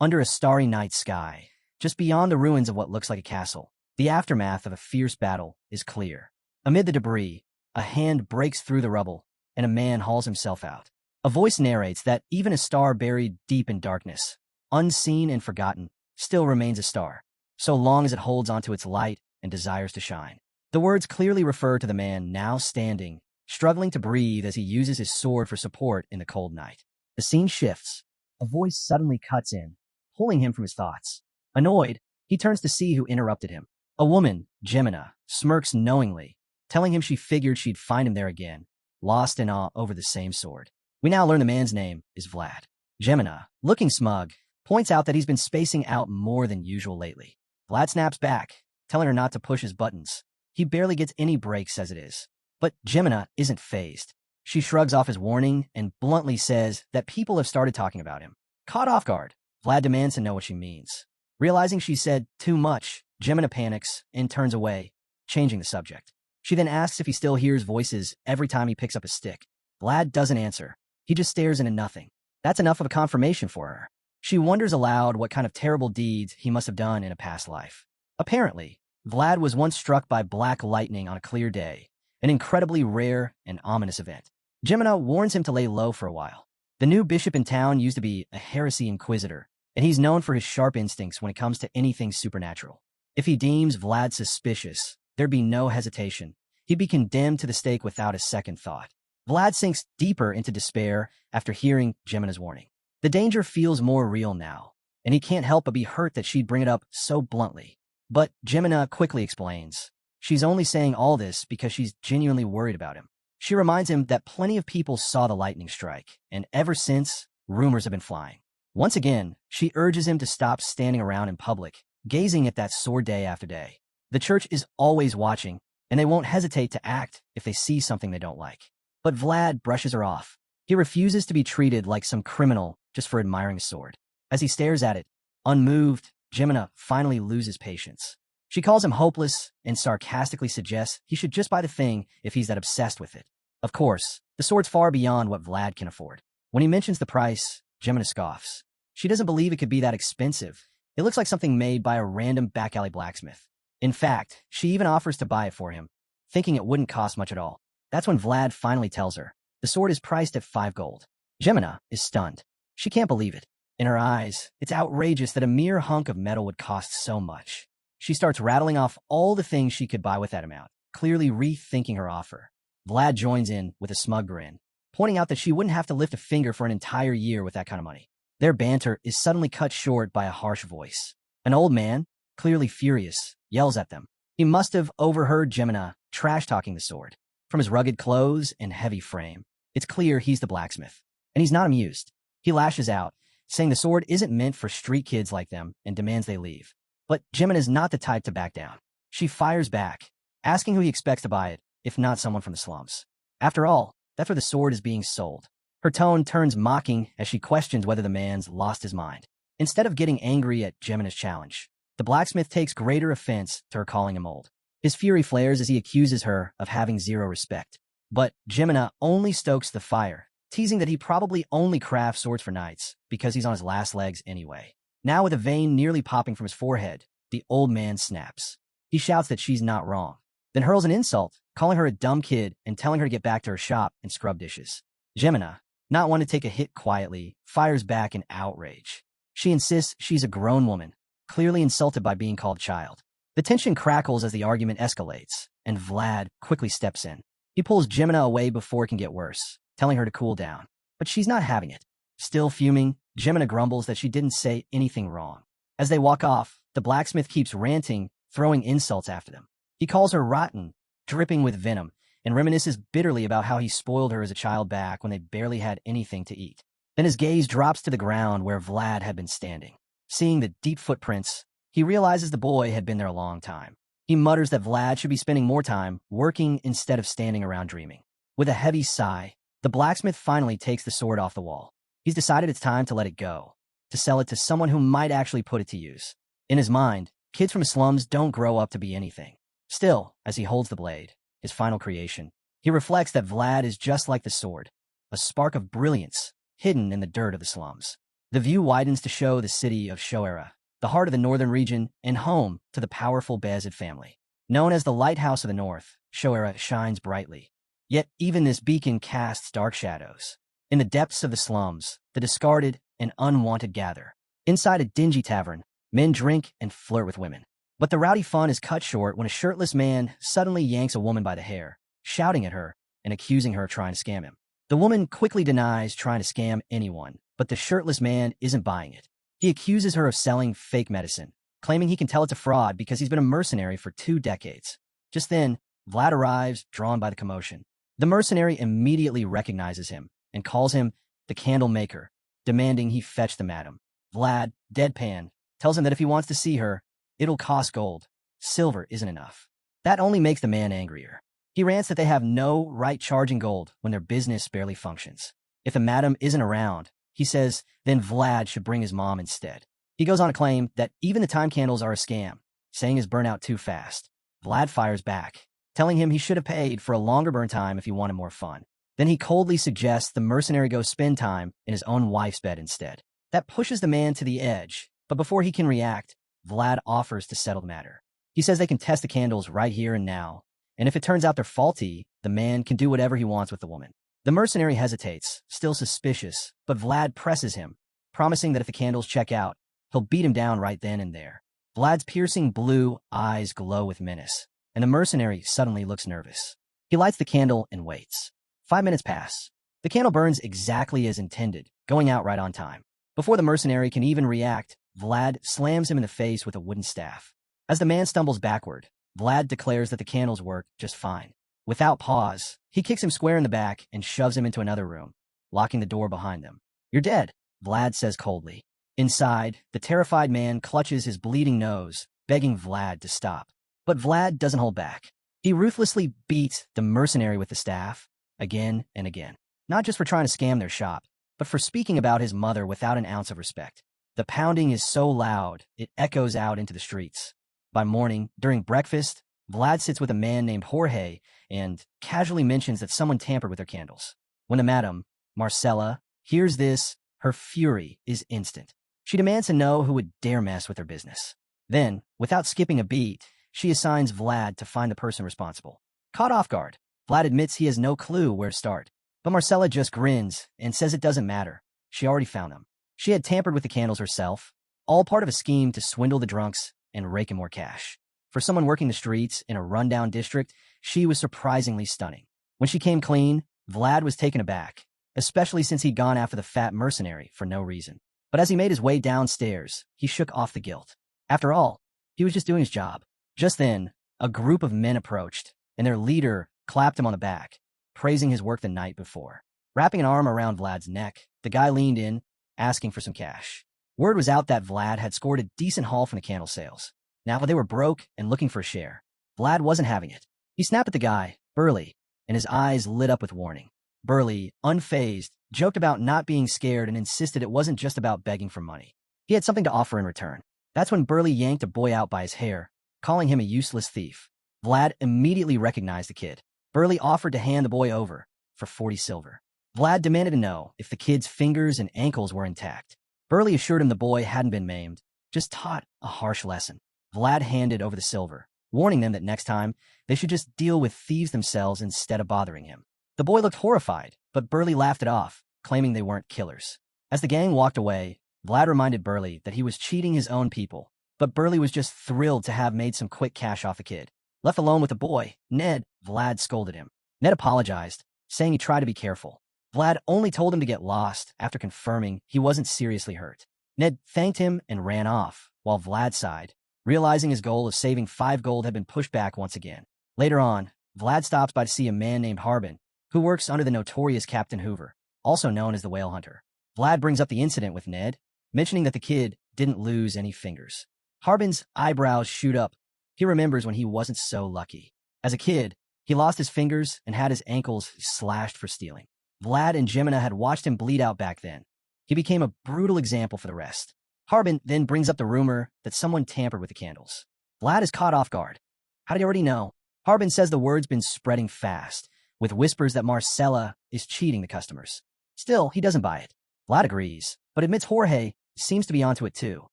Under a starry night sky, just beyond the ruins of what looks like a castle, the aftermath of a fierce battle is clear. Amid the debris, a hand breaks through the rubble, and a man hauls himself out. A voice narrates that even a star buried deep in darkness, unseen and forgotten, still remains a star, so long as it holds onto its light and desires to shine. The words clearly refer to the man now standing, struggling to breathe as he uses his sword for support in the cold night. The scene shifts. A voice suddenly cuts in, pulling him from his thoughts. Annoyed, he turns to see who interrupted him. A woman, Gemina, smirks knowingly, telling him she figured she'd find him there again, lost in awe over the same sword. We now learn the man's name is Vlad. Gemina, looking smug, points out that he's been spacing out more than usual lately. Vlad snaps back, telling her not to push his buttons. He barely gets any breaks as it is. But Gemina isn't fazed. She shrugs off his warning and bluntly says that people have started talking about him. Caught off guard, Vlad demands to know what she means. Realizing she said too much, Gemina panics and turns away, changing the subject. She then asks if he still hears voices every time he picks up a stick. Vlad doesn't answer. He just stares into nothing. That's enough of a confirmation for her. She wonders aloud what kind of terrible deeds he must have done in a past life. Apparently, Vlad was once struck by black lightning on a clear day, an incredibly rare and ominous event. Gemina warns him to lay low for a while. The new bishop in town used to be a heresy inquisitor, and he's known for his sharp instincts when it comes to anything supernatural. If he deems Vlad suspicious, there'd be no hesitation. He'd be condemned to the stake without a second thought. Vlad sinks deeper into despair after hearing Gemina's warning. The danger feels more real now, and he can't help but be hurt that she'd bring it up so bluntly. But Gemina quickly explains. She's only saying all this because she's genuinely worried about him. She reminds him that plenty of people saw the lightning strike, and ever since, rumors have been flying. Once again, she urges him to stop standing around in public, gazing at that sword day after day. The church is always watching, and they won't hesitate to act if they see something they don't like. But Vlad brushes her off. He refuses to be treated like some criminal just for admiring a sword. As he stares at it, unmoved, Gemina finally loses patience. She calls him hopeless and sarcastically suggests he should just buy the thing if he's that obsessed with it. Of course, the sword's far beyond what Vlad can afford. When he mentions the price, Gemina scoffs. She doesn't believe it could be that expensive. It looks like something made by a random back alley blacksmith. In fact, she even offers to buy it for him, thinking it wouldn't cost much at all. That's when Vlad finally tells her. The sword is priced at 5 gold. Gemina is stunned. She can't believe it. In her eyes, it's outrageous that a mere hunk of metal would cost so much. She starts rattling off all the things she could buy with that amount, clearly rethinking her offer. Vlad joins in with a smug grin, pointing out that she wouldn't have to lift a finger for an entire year with that kind of money. Their banter is suddenly cut short by a harsh voice. An old man, clearly furious, yells at them. He must have overheard Gemina trash-talking the sword. From his rugged clothes and heavy frame, it's clear he's the blacksmith, and he's not amused. He lashes out, saying the sword isn't meant for street kids like them and demands they leave. But Gemina is not the type to back down. She fires back, asking who he expects to buy it, if not someone from the slums. After all, that's where the sword is being sold. Her tone turns mocking as she questions whether the man's lost his mind. Instead of getting angry at Gemina's challenge, the blacksmith takes greater offense to her calling him old. His fury flares as he accuses her of having zero respect. But Gemina only stokes the fire, teasing that he probably only crafts swords for knights because he's on his last legs anyway. Now with a vein nearly popping from his forehead, the old man snaps. He shouts that she's not wrong, then hurls an insult, calling her a dumb kid and telling her to get back to her shop and scrub dishes. Gemina, not one to take a hit quietly, fires back in outrage. She insists she's a grown woman, clearly insulted by being called child. The tension crackles as the argument escalates, and Vlad quickly steps in. He pulls Gemina away before it can get worse, telling her to cool down. But she's not having it. Still fuming, Gemina grumbles that she didn't say anything wrong. As they walk off, the blacksmith keeps ranting, throwing insults after them. He calls her rotten, dripping with venom, and reminisces bitterly about how he spoiled her as a child back when they barely had anything to eat. Then his gaze drops to the ground where Vlad had been standing. Seeing the deep footprints, he realizes the boy had been there a long time. He mutters that Vlad should be spending more time working instead of standing around dreaming. With a heavy sigh, the blacksmith finally takes the sword off the wall. He's decided it's time to let it go, to sell it to someone who might actually put it to use. In his mind, kids from slums don't grow up to be anything. Still, as he holds the blade, his final creation, he reflects that Vlad is just like the sword, a spark of brilliance hidden in the dirt of the slums. The view widens to show the city of Shoera, the heart of the northern region and home to the powerful Bayezid family. Known as the Lighthouse of the North, Shoera shines brightly. Yet even this beacon casts dark shadows. In the depths of the slums, the discarded and unwanted gather. Inside a dingy tavern, men drink and flirt with women. But the rowdy fun is cut short when a shirtless man suddenly yanks a woman by the hair, shouting at her and accusing her of trying to scam him. The woman quickly denies trying to scam anyone, but the shirtless man isn't buying it. He accuses her of selling fake medicine, claiming he can tell it's a fraud because he's been a mercenary for 2 decades. Just then, Vlad arrives, drawn by the commotion. The mercenary immediately recognizes him and calls him the candle maker, demanding he fetch the madam. Vlad, deadpan, tells him that if he wants to see her, it'll cost gold. Silver isn't enough. That only makes the man angrier. He rants that they have no right charging gold when their business barely functions. If the madam isn't around, he says, then Vlad should bring his mom instead. He goes on to claim that even the time candles are a scam, saying his burn out too fast. Vlad fires back, telling him he should have paid for a longer burn time if he wanted more fun. Then he coldly suggests the mercenary go spend time in his own wife's bed instead. That pushes the man to the edge, but before he can react, Vlad offers to settle the matter. He says they can test the candles right here and now, and if it turns out they're faulty, the man can do whatever he wants with the woman. The mercenary hesitates, still suspicious, but Vlad presses him, promising that if the candles check out, he'll beat him down right then and there. Vlad's piercing blue eyes glow with menace, and the mercenary suddenly looks nervous. He lights the candle and waits. 5 minutes pass. The candle burns exactly as intended, going out right on time. Before the mercenary can even react, Vlad slams him in the face with a wooden staff. As the man stumbles backward, Vlad declares that the candles work just fine. Without pause, he kicks him square in the back and shoves him into another room, locking the door behind them. "You're dead," Vlad says coldly. Inside, the terrified man clutches his bleeding nose, begging Vlad to stop. But Vlad doesn't hold back. He ruthlessly beats the mercenary with the staff, again and again. Not just for trying to scam their shop, but for speaking about his mother without an ounce of respect. The pounding is so loud, it echoes out into the streets. By morning, during breakfast, Vlad sits with a man named Jorge and casually mentions that someone tampered with their candles. When the madam, Marcella, hears this, her fury is instant. She demands to know who would dare mess with her business. Then, without skipping a beat, she assigns Vlad to find the person responsible. Caught off guard, Vlad admits he has no clue where to start. But Marcella just grins and says it doesn't matter. She already found them. She had tampered with the candles herself, all part of a scheme to swindle the drunks and rake in more cash. For someone working the streets in a rundown district, she was surprisingly stunning. When she came clean, Vlad was taken aback, especially since he'd gone after the fat mercenary for no reason. But as he made his way downstairs, he shook off the guilt. After all, he was just doing his job. Just then, a group of men approached, and their leader clapped him on the back, praising his work the night before. Wrapping an arm around Vlad's neck, the guy leaned in, asking for some cash. Word was out that Vlad had scored a decent haul from the candle sales. Now they were broke and looking for a share. Vlad wasn't having it. He snapped at the guy, Burley, and his eyes lit up with warning. Burley, unfazed, joked about not being scared and insisted it wasn't just about begging for money. He had something to offer in return. That's when Burley yanked a boy out by his hair, calling him a useless thief. Vlad immediately recognized the kid. Burley offered to hand the boy over for 40 silver. Vlad demanded to know if the kid's fingers and ankles were intact. Burley assured him the boy hadn't been maimed, just taught a harsh lesson. Vlad handed over the silver, warning them that next time they should just deal with thieves themselves instead of bothering him. The boy looked horrified, but Burley laughed it off, claiming they weren't killers. As the gang walked away, Vlad reminded Burley that he was cheating his own people, but Burley was just thrilled to have made some quick cash off the kid. Left alone with the boy, Ned, Vlad scolded him. Ned apologized, saying he tried to be careful. Vlad only told him to get lost after confirming he wasn't seriously hurt. Ned thanked him and ran off, while Vlad sighed, realizing his goal of saving 5 gold had been pushed back once again. Later on, Vlad stops by to see a man named Harbin, who works under the notorious Captain Hoover, also known as the Whale Hunter. Vlad brings up the incident with Ned, mentioning that the kid didn't lose any fingers. Harbin's eyebrows shoot up. He remembers when he wasn't so lucky. As a kid, he lost his fingers and had his ankles slashed for stealing. Vlad and Gemina had watched him bleed out back then. He became a brutal example for the rest. Harbin then brings up the rumor that someone tampered with the candles. Vlad is caught off guard. How did he already know? Harbin says the word's been spreading fast, with whispers that Marcella is cheating the customers. Still, he doesn't buy it. Vlad agrees, but admits Jorge seems to be onto it too.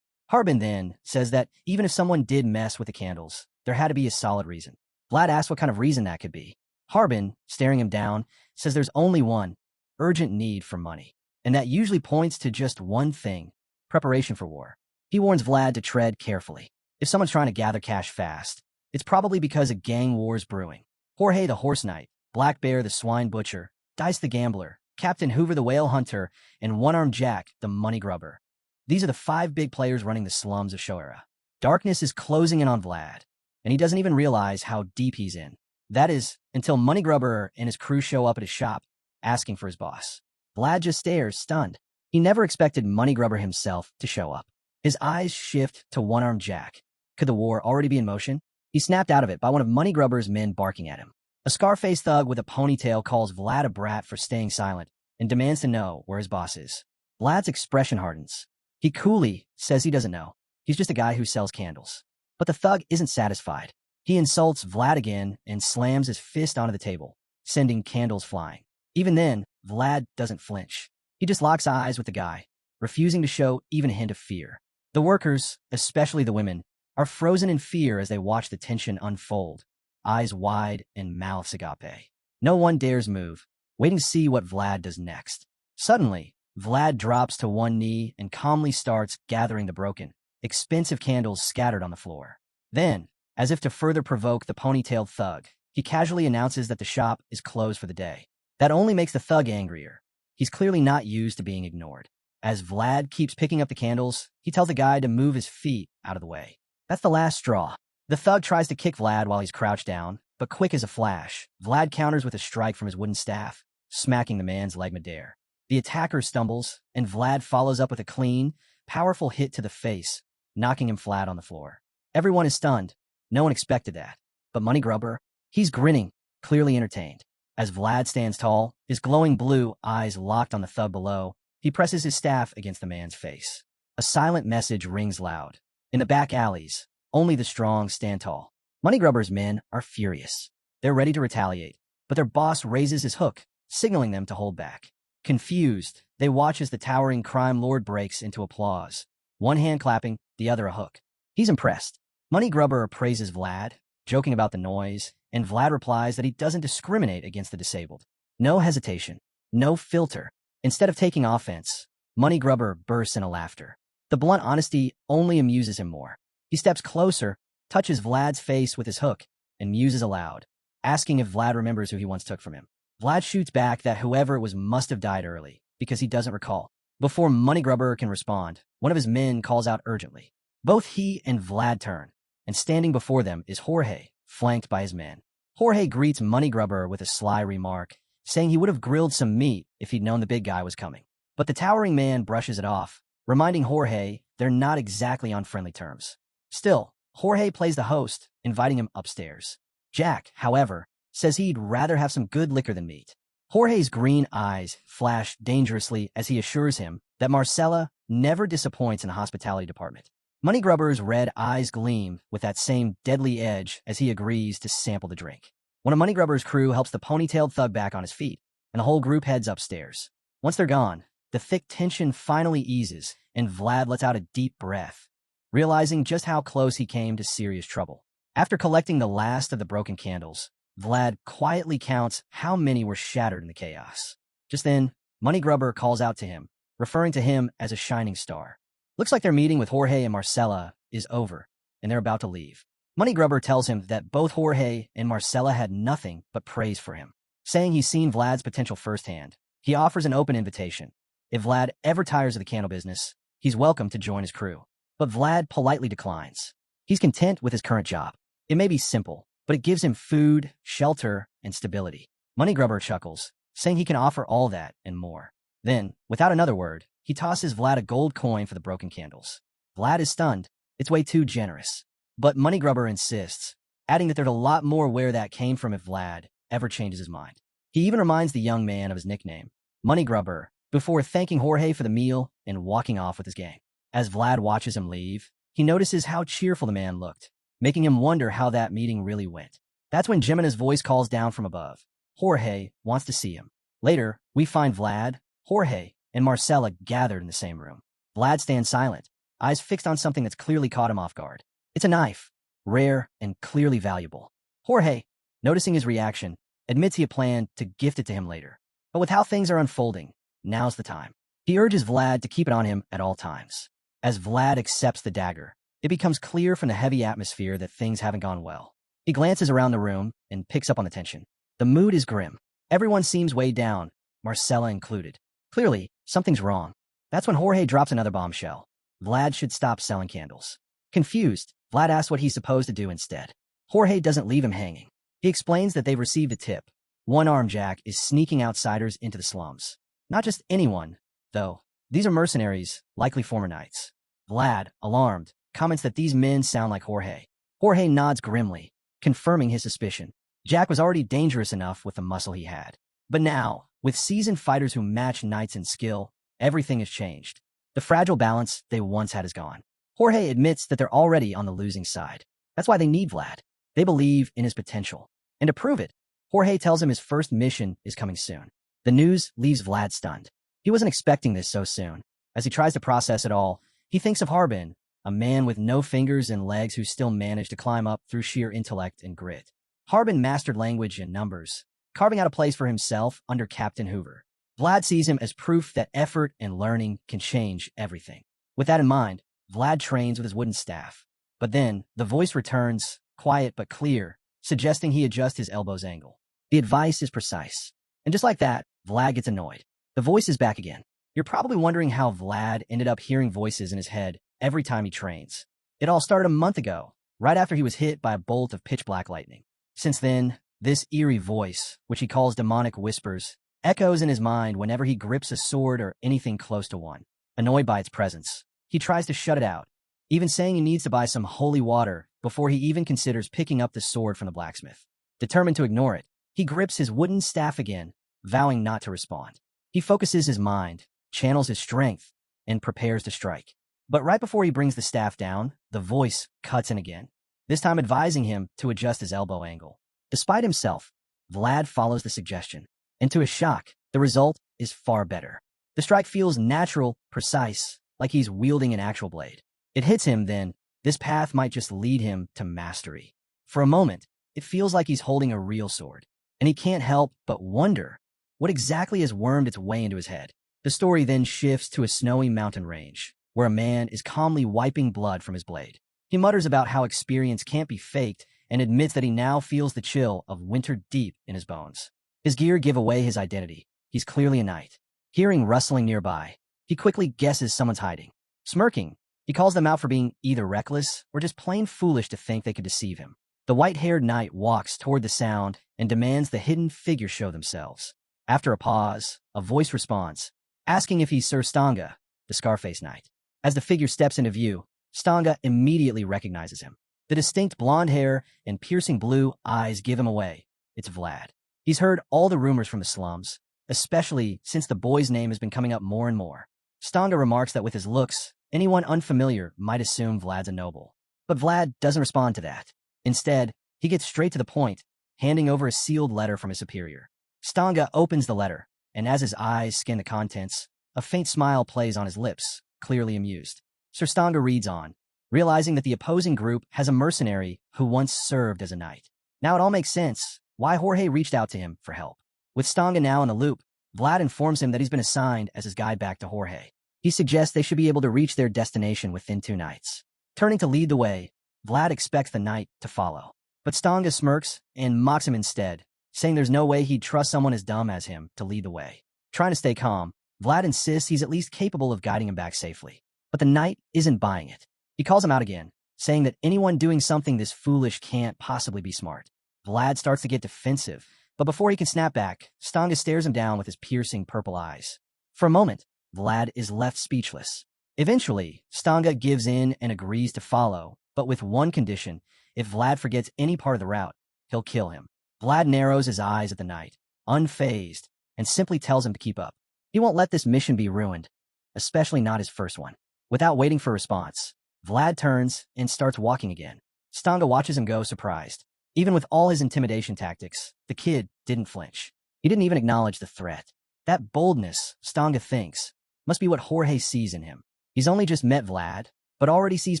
Harbin then says that even if someone did mess with the candles, there had to be a solid reason. Vlad asks what kind of reason that could be. Harbin, staring him down, says there's only one: urgent need for money. And that usually points to just one thing: preparation for war. He warns Vlad to tread carefully. If someone's trying to gather cash fast, it's probably because a gang war's brewing. Jorge the Horse Knight, Black Bear the Swine Butcher, Dice the Gambler, Captain Hoover the Whale Hunter, and One-Armed Jack the Money Grubber. These are the 5 big players running the slums of Shoera. Darkness is closing in on Vlad, and he doesn't even realize how deep he's in. That is, until Money Grubber and his crew show up at his shop, asking for his boss. Vlad just stares, stunned. He never expected Money Grubber himself to show up. His eyes shift to One-Armed Jack. Could the war already be in motion? He's snapped out of it by one of Money Grubber's men barking at him. A scar-faced thug with a ponytail calls Vlad a brat for staying silent and demands to know where his boss is. Vlad's expression hardens. He coolly says he doesn't know. He's just a guy who sells candles. But the thug isn't satisfied. He insults Vlad again and slams his fist onto the table, sending candles flying. Even then, Vlad doesn't flinch. He just locks eyes with the guy, refusing to show even a hint of fear. The workers, especially the women, are frozen in fear as they watch the tension unfold, eyes wide and mouths agape. No one dares move, waiting to see what Vlad does next. Suddenly, Vlad drops to one knee and calmly starts gathering the broken, expensive candles scattered on the floor. Then, as if to further provoke the ponytailed thug, he casually announces that the shop is closed for the day. That only makes the thug angrier. He's clearly not used to being ignored. As Vlad keeps picking up the candles, he tells the guy to move his feet out of the way. That's the last straw. The thug tries to kick Vlad while he's crouched down, but quick as a flash, Vlad counters with a strike from his wooden staff, smacking the man's leg midair. The attacker stumbles, and Vlad follows up with a clean, powerful hit to the face, knocking him flat on the floor. Everyone is stunned. No one expected that. But Money Grubber, he's grinning, clearly entertained. As Vlad stands tall, his glowing blue eyes locked on the thug below, he presses his staff against the man's face. A silent message rings loud. In the back alleys, only the strong stand tall. Money Grubber's men are furious. They're ready to retaliate, but their boss raises his hook, signaling them to hold back. Confused, they watch as the towering crime lord breaks into applause, one hand clapping, the other a hook. He's impressed. Money Grubber praises Vlad, joking about the noise, and Vlad replies that he doesn't discriminate against the disabled. No hesitation, no filter. Instead of taking offense, Money Grubber bursts into laughter. The blunt honesty only amuses him more. He steps closer, touches Vlad's face with his hook, and muses aloud, asking if Vlad remembers who he once took from him. Vlad shoots back that whoever it was must have died early, because he doesn't recall. Before Money Grubber can respond, one of his men calls out urgently. Both he and Vlad turn, and standing before them is Jorge, flanked by his men. Jorge greets Money Grubber with a sly remark, saying he would have grilled some meat if he'd known the big guy was coming. But the towering man brushes it off, reminding Jorge they're not exactly on friendly terms. Still, Jorge plays the host, inviting him upstairs. Jack, however, says he'd rather have some good liquor than meat. Jorge's green eyes flash dangerously as he assures him that Marcella never disappoints in the hospitality department. Money Grubber's red eyes gleam with that same deadly edge as he agrees to sample the drink. One of Money Grubber's crew helps the ponytailed thug back on his feet, and the whole group heads upstairs. Once they're gone, the thick tension finally eases, and Vlad lets out a deep breath, realizing just how close he came to serious trouble. After collecting the last of the broken candles, Vlad quietly counts how many were shattered in the chaos. Just then, Money Grubber calls out to him, referring to him as a shining star. Looks like their meeting with Jorge and Marcella is over, and they're about to leave. Money Grubber tells him that both Jorge and Marcella had nothing but praise for him, saying he's seen Vlad's potential firsthand. He offers an open invitation. If Vlad ever tires of the candle business, he's welcome to join his crew. But Vlad politely declines. He's content with his current job. It may be simple, but it gives him food, shelter, and stability. Money Grubber chuckles, saying he can offer all that and more. Then, without another word, he tosses Vlad a gold coin for the broken candles. Vlad is stunned. It's way too generous. But Money Grubber insists, adding that there's a lot more where that came from if Vlad ever changes his mind. He even reminds the young man of his nickname, Money Grubber, before thanking Jorge for the meal and walking off with his gang. As Vlad watches him leave, he notices how cheerful the man looked, making him wonder how that meeting really went. That's when Jimena's voice calls down from above. Jorge wants to see him. Later, we find Vlad, Jorge, and Marcella gathered in the same room. Vlad stands silent, eyes fixed on something that's clearly caught him off guard. It's a knife, rare and clearly valuable. Jorge, noticing his reaction, admits he had planned to gift it to him later. But with how things are unfolding, now's the time. He urges Vlad to keep it on him at all times. As Vlad accepts the dagger, it becomes clear from the heavy atmosphere that things haven't gone well. He glances around the room and picks up on the tension. The mood is grim. Everyone seems weighed down, Marcella included. Clearly, something's wrong. That's when Jorge drops another bombshell. Vlad should stop selling candles. Confused, Vlad asks what he's supposed to do instead. Jorge doesn't leave him hanging. He explains that they've received a tip. One-armed Jack is sneaking outsiders into the slums. Not just anyone, though. These are mercenaries, likely former knights. Vlad, alarmed, comments that these men sound like Jorge. Jorge nods grimly, confirming his suspicion. Jack was already dangerous enough with the muscle he had. But now, with seasoned fighters who match knights in skill, everything has changed. The fragile balance they once had is gone. Jorge admits that they're already on the losing side. That's why they need Vlad. They believe in his potential. And to prove it, Jorge tells him his first mission is coming soon. The news leaves Vlad stunned. He wasn't expecting this so soon. As he tries to process it all, he thinks of Harbin, a man with no fingers and legs who still managed to climb up through sheer intellect and grit. Harbin mastered language and numbers, carving out a place for himself under Captain Hoover. Vlad sees him as proof that effort and learning can change everything. With that in mind, Vlad trains with his wooden staff. But then, the voice returns, quiet but clear, suggesting he adjust his elbow's angle. The advice is precise. And just like that, Vlad gets annoyed. The voice is back again. You're probably wondering how Vlad ended up hearing voices in his head every time he trains. It all started a month ago, right after he was hit by a bolt of pitch-black lightning. Since then, this eerie voice, which he calls demonic whispers, echoes in his mind whenever he grips a sword or anything close to one. Annoyed by its presence, he tries to shut it out, even saying he needs to buy some holy water before he even considers picking up the sword from the blacksmith. Determined to ignore it, he grips his wooden staff again, vowing not to respond. He focuses his mind, channels his strength, and prepares to strike. But right before he brings the staff down, the voice cuts in again, this time advising him to adjust his elbow angle. Despite himself, Vlad follows the suggestion, and to his shock, the result is far better. The strike feels natural, precise, like he's wielding an actual blade. It hits him then, this path might just lead him to mastery. For a moment, it feels like he's holding a real sword, and he can't help but wonder what exactly has wormed its way into his head. The story then shifts to a snowy mountain range, where a man is calmly wiping blood from his blade. He mutters about how experience can't be faked and admits that he now feels the chill of winter deep in his bones. His gear give away his identity. He's clearly a knight. Hearing rustling nearby, he quickly guesses someone's hiding. Smirking, he calls them out for being either reckless or just plain foolish to think they could deceive him. The white-haired knight walks toward the sound and demands the hidden figures show themselves. After a pause, a voice responds, asking if he's Sir Stanga, the Scarface Knight. As the figure steps into view, Stanga immediately recognizes him. The distinct blonde hair and piercing blue eyes give him away. It's Vlad. He's heard all the rumors from the slums, especially since the boy's name has been coming up more and more. Stanga remarks that with his looks, anyone unfamiliar might assume Vlad's a noble. But Vlad doesn't respond to that. Instead, he gets straight to the point, handing over a sealed letter from his superior. Stanga opens the letter, and as his eyes scan the contents, a faint smile plays on his lips, clearly amused. Sir Stanga reads on, realizing that the opposing group has a mercenary who once served as a knight. Now it all makes sense why Jorge reached out to him for help. With Stanga now in the loop, Vlad informs him that he's been assigned as his guide back to Jorge. He suggests they should be able to reach their destination within 2 nights. Turning to lead the way, Vlad expects the knight to follow. But Stanga smirks and mocks him instead, saying there's no way he'd trust someone as dumb as him to lead the way. Trying to stay calm, Vlad insists he's at least capable of guiding him back safely. But the knight isn't buying it. He calls him out again, saying that anyone doing something this foolish can't possibly be smart. Vlad starts to get defensive, but before he can snap back, Stanga stares him down with his piercing purple eyes. For a moment, Vlad is left speechless. Eventually, Stanga gives in and agrees to follow, but with one condition: if Vlad forgets any part of the route, he'll kill him. Vlad narrows his eyes at the knight, unfazed, and simply tells him to keep up. He won't let this mission be ruined, especially not his first one. Without waiting for a response, Vlad turns and starts walking again. Stanga watches him go, surprised. Even with all his intimidation tactics, the kid didn't flinch. He didn't even acknowledge the threat. That boldness, Stanga thinks, must be what Jorge sees in him. He's only just met Vlad, but already sees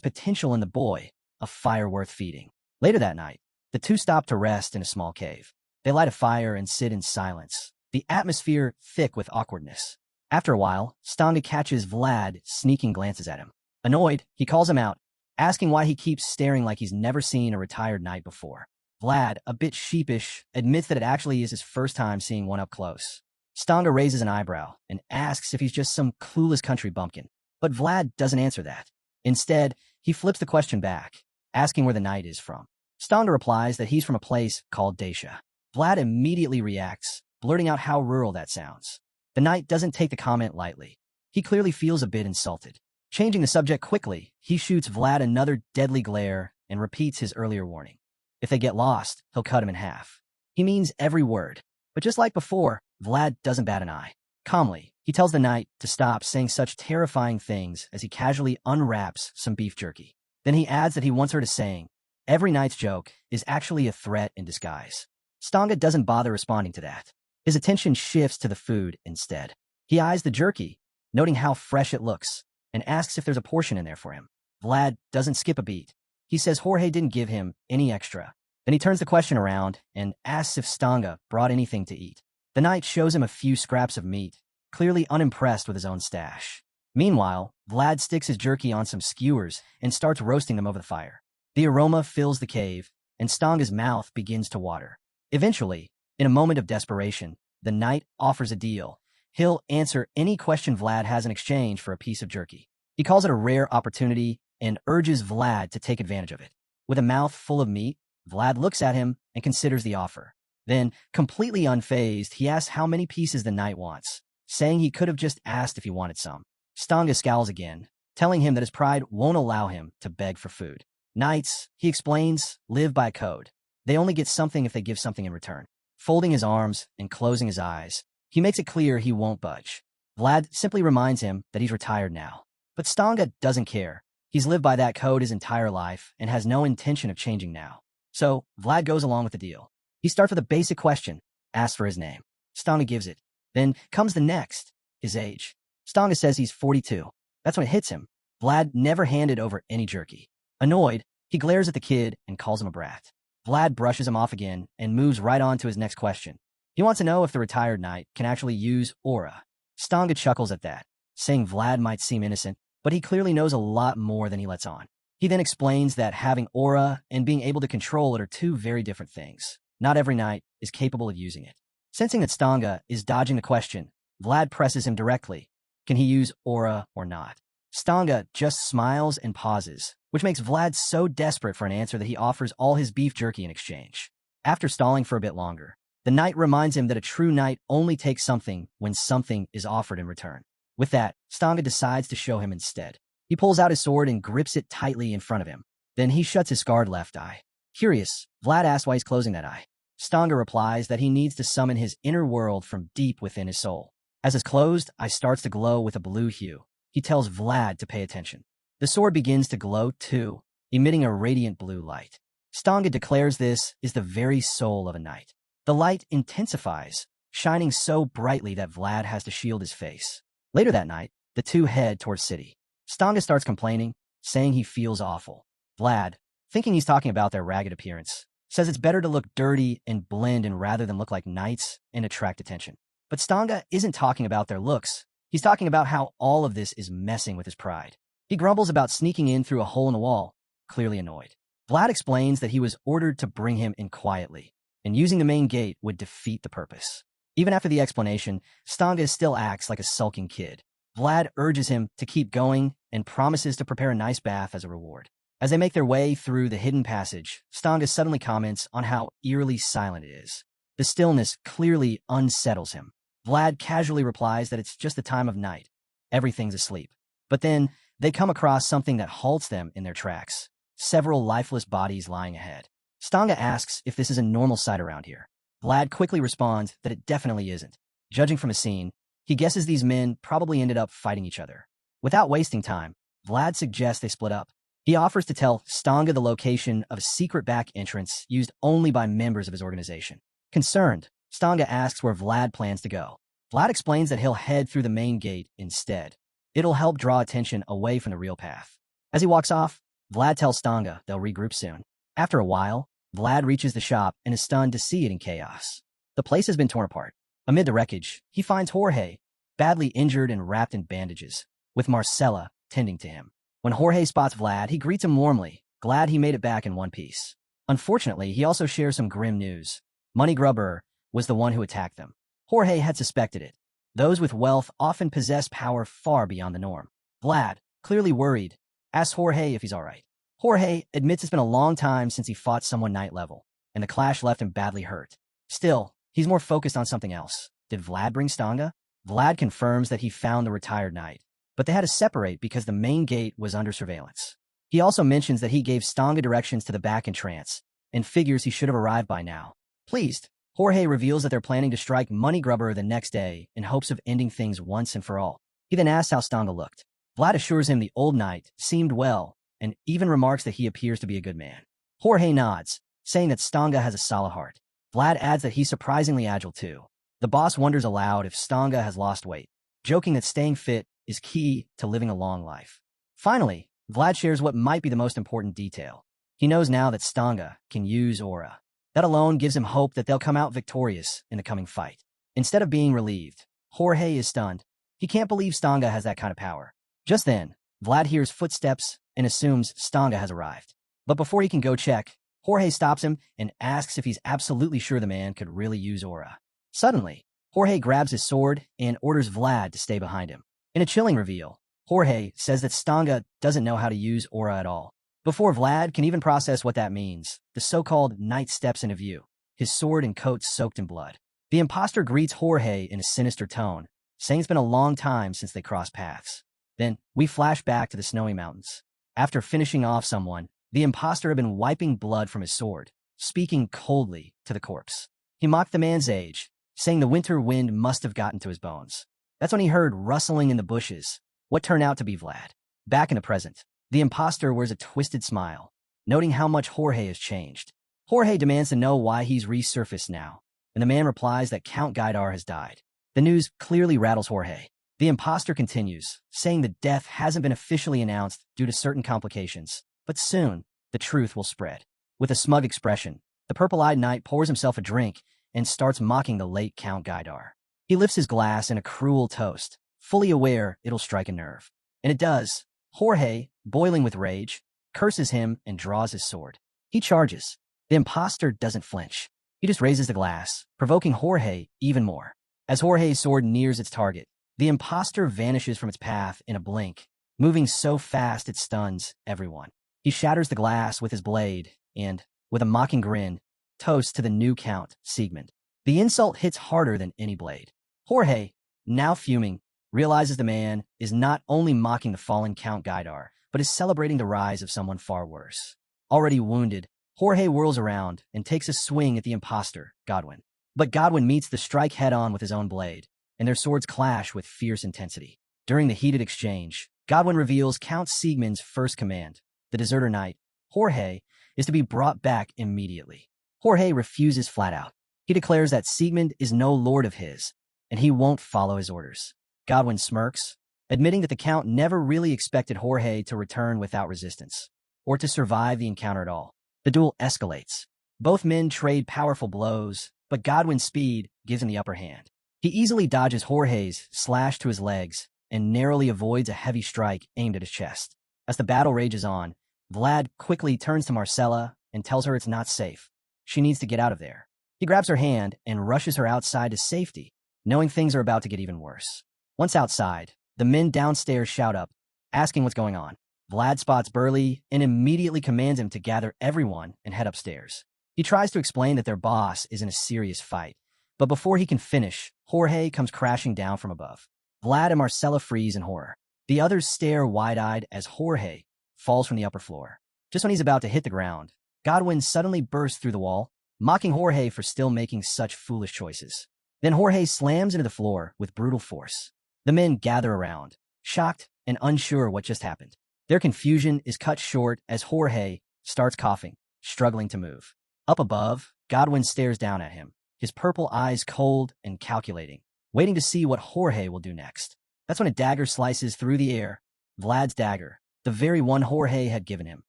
potential in the boy, a fire worth feeding. Later that night, the two stop to rest in a small cave. They light a fire and sit in silence, the atmosphere thick with awkwardness. After a while, Stanga catches Vlad sneaking glances at him. Annoyed, he calls him out, asking why he keeps staring like he's never seen a retired knight before. Vlad, a bit sheepish, admits that it actually is his first time seeing one up close. Stanga raises an eyebrow and asks if he's just some clueless country bumpkin. But Vlad doesn't answer that. Instead, he flips the question back, asking where the knight is from. Stanga replies that he's from a place called Dacia. Vlad immediately reacts, blurting out how rural that sounds. The knight doesn't take the comment lightly. He clearly feels a bit insulted. Changing the subject quickly, he shoots Vlad another deadly glare and repeats his earlier warning. If they get lost, he'll cut him in half. He means every word. But just like before, Vlad doesn't bat an eye. Calmly, he tells the knight to stop saying such terrifying things as he casually unwraps some beef jerky. Then he adds that he wants her to saying, every knight's joke is actually a threat in disguise. Stanga doesn't bother responding to that. His attention shifts to the food instead. He eyes the jerky, noting how fresh it looks, and asks if there's a portion in there for him. Vlad doesn't skip a beat. He says Jorge didn't give him any extra. Then he turns the question around and asks if Stanga brought anything to eat. The knight shows him a few scraps of meat, clearly unimpressed with his own stash. Meanwhile, Vlad sticks his jerky on some skewers and starts roasting them over the fire. The aroma fills the cave, and Stanga's mouth begins to water. Eventually, in a moment of desperation, the knight offers a deal. He'll answer any question Vlad has in exchange for a piece of jerky. He calls it a rare opportunity and urges Vlad to take advantage of it. With a mouth full of meat, Vlad looks at him and considers the offer. Then, completely unfazed, he asks how many pieces the knight wants, saying he could have just asked if he wanted some. Stanga scowls again, telling him that his pride won't allow him to beg for food. Knights, he explains, live by code. They only get something if they give something in return. Folding his arms and closing his eyes, he makes it clear he won't budge. Vlad simply reminds him that he's retired now. But Stanga doesn't care. He's lived by that code his entire life and has no intention of changing now. So, Vlad goes along with the deal. He starts with a basic question, asks for his name. Stanga gives it. Then comes the next, his age. Stanga says he's 42. That's when it hits him. Vlad never handed over any jerky. Annoyed, he glares at the kid and calls him a brat. Vlad brushes him off again and moves right on to his next question. He wants to know if the retired knight can actually use aura. Stanga chuckles at that, saying Vlad might seem innocent, but he clearly knows a lot more than he lets on. He then explains that having aura and being able to control it are two very different things. Not every knight is capable of using it. Sensing that Stanga is dodging the question, Vlad presses him directly. Can he use aura or not? Stanga just smiles and pauses, which makes Vlad so desperate for an answer that he offers all his beef jerky in exchange. After stalling for a bit longer, the knight reminds him that a true knight only takes something when something is offered in return. With that, Stanga decides to show him instead. He pulls out his sword and grips it tightly in front of him. Then he shuts his scarred left eye. Curious, Vlad asks why he's closing that eye. Stanga replies that he needs to summon his inner world from deep within his soul. As his closed eye starts to glow with a blue hue, he tells Vlad to pay attention. The sword begins to glow too, emitting a radiant blue light. Stanga declares this is the very soul of a knight. The light intensifies, shining so brightly that Vlad has to shield his face. Later that night, the two head towards city. Stanga starts complaining, saying he feels awful. Vlad, thinking he's talking about their ragged appearance, says it's better to look dirty and blend in rather than look like knights and attract attention. But Stanga isn't talking about their looks. He's talking about how all of this is messing with his pride. He grumbles about sneaking in through a hole in the wall, clearly annoyed. Vlad explains that he was ordered to bring him in quietly, and using the main gate would defeat the purpose. Even after the explanation, Stanga still acts like a sulking kid. Vlad urges him to keep going and promises to prepare a nice bath as a reward. As they make their way through the hidden passage, Stanga suddenly comments on how eerily silent it is. The stillness clearly unsettles him. Vlad casually replies that it's just the time of night. Everything's asleep. But then, they come across something that halts them in their tracks. Several lifeless bodies lying ahead. Stanga asks if this is a normal sight around here. Vlad quickly responds that it definitely isn't. Judging from the scene, he guesses these men probably ended up fighting each other. Without wasting time, Vlad suggests they split up. He offers to tell Stanga the location of a secret back entrance used only by members of his organization. Concerned, Stanga asks where Vlad plans to go. Vlad explains that he'll head through the main gate instead. It'll help draw attention away from the real path. As he walks off, Vlad tells Stanga they'll regroup soon. After a while, Vlad reaches the shop and is stunned to see it in chaos. The place has been torn apart. Amid the wreckage, he finds Jorge, badly injured and wrapped in bandages, with Marcella tending to him. When Jorge spots Vlad, he greets him warmly, glad he made it back in one piece. Unfortunately, he also shares some grim news. Money Grubber was the one who attacked them. Jorge had suspected it. Those with wealth often possess power far beyond the norm. Vlad, clearly worried, asks Jorge if he's all right. Jorge admits it's been a long time since he fought someone night level, and the clash left him badly hurt. Still, he's more focused on something else. Did Vlad bring Stanga? Vlad confirms that he found the retired knight, but they had to separate because the main gate was under surveillance. He also mentions that he gave Stanga directions to the back entrance, and figures he should have arrived by now. Pleased, Jorge reveals that they're planning to strike Money Grubber the next day in hopes of ending things once and for all. He then asks how Stanga looked. Vlad assures him the old knight seemed well, and even remarks that he appears to be a good man. Jorge nods, saying that Stanga has a solid heart. Vlad adds that he's surprisingly agile too. The boss wonders aloud if Stanga has lost weight, joking that staying fit is key to living a long life. Finally, Vlad shares what might be the most important detail. He knows now that Stanga can use aura. That alone gives him hope that they'll come out victorious in the coming fight. Instead of being relieved, Jorge is stunned. He can't believe Stanga has that kind of power. Just then, Vlad hears footsteps and assumes Stanga has arrived. But before he can go check, Jorge stops him and asks if he's absolutely sure the man could really use aura. Suddenly, Jorge grabs his sword and orders Vlad to stay behind him. In a chilling reveal, Jorge says that Stanga doesn't know how to use aura at all. Before Vlad can even process what that means, the so-called knight steps into view, his sword and coat soaked in blood. The imposter greets Jorge in a sinister tone, saying it's been a long time since they crossed paths. Then, we flash back to the snowy mountains. After finishing off someone, the imposter had been wiping blood from his sword, speaking coldly to the corpse. He mocked the man's age, saying the winter wind must have gotten to his bones. That's when he heard rustling in the bushes, what turned out to be Vlad. Back in the present, the imposter wears a twisted smile, noting how much Jorge has changed. Jorge demands to know why he's resurfaced now, and the man replies that Count Gaidar has died. The news clearly rattles Jorge. The imposter continues, saying the death hasn't been officially announced due to certain complications, but soon, the truth will spread. With a smug expression, the purple-eyed knight pours himself a drink and starts mocking the late Count Gaidar. He lifts his glass in a cruel toast, fully aware it'll strike a nerve. And it does. Jorge, boiling with rage, curses him and draws his sword. He charges. The imposter doesn't flinch. He just raises the glass, provoking Jorge even more. As Jorge's sword nears its target, the imposter vanishes from its path in a blink, moving so fast it stuns everyone. He shatters the glass with his blade and, with a mocking grin, toasts to the new Count, Siegmund. The insult hits harder than any blade. Jorge, now fuming, realizes the man is not only mocking the fallen Count Gaidar, but is celebrating the rise of someone far worse. Already wounded, Jorge whirls around and takes a swing at the imposter, Godwin. But Godwin meets the strike head-on with his own blade, and their swords clash with fierce intensity. During the heated exchange, Godwin reveals Count Siegmund's first command. The deserter knight, Jorge, is to be brought back immediately. Jorge refuses flat out. He declares that Siegmund is no lord of his, and he won't follow his orders. Godwin smirks, admitting that the Count never really expected Jorge to return without resistance, or to survive the encounter at all. The duel escalates. Both men trade powerful blows, but Godwin's speed gives him the upper hand. He easily dodges Jorge's slash to his legs and narrowly avoids a heavy strike aimed at his chest. As the battle rages on, Vlad quickly turns to Marcella and tells her it's not safe. She needs to get out of there. He grabs her hand and rushes her outside to safety, knowing things are about to get even worse. Once outside, the men downstairs shout up, asking what's going on. Vlad spots Burley and immediately commands him to gather everyone and head upstairs. He tries to explain that their boss is in a serious fight, but before he can finish, Jorge comes crashing down from above. Vlad and Marcella freeze in horror. The others stare wide-eyed as Jorge falls from the upper floor. Just when he's about to hit the ground, Godwin suddenly bursts through the wall, mocking Jorge for still making such foolish choices. Then Jorge slams into the floor with brutal force. The men gather around, shocked and unsure what just happened. Their confusion is cut short as Jorge starts coughing, struggling to move. Up above, Godwin stares down at him, his purple eyes cold and calculating. waiting to see what Jorge will do next. That's when a dagger slices through the air. Vlad's dagger, the very one Jorge had given him.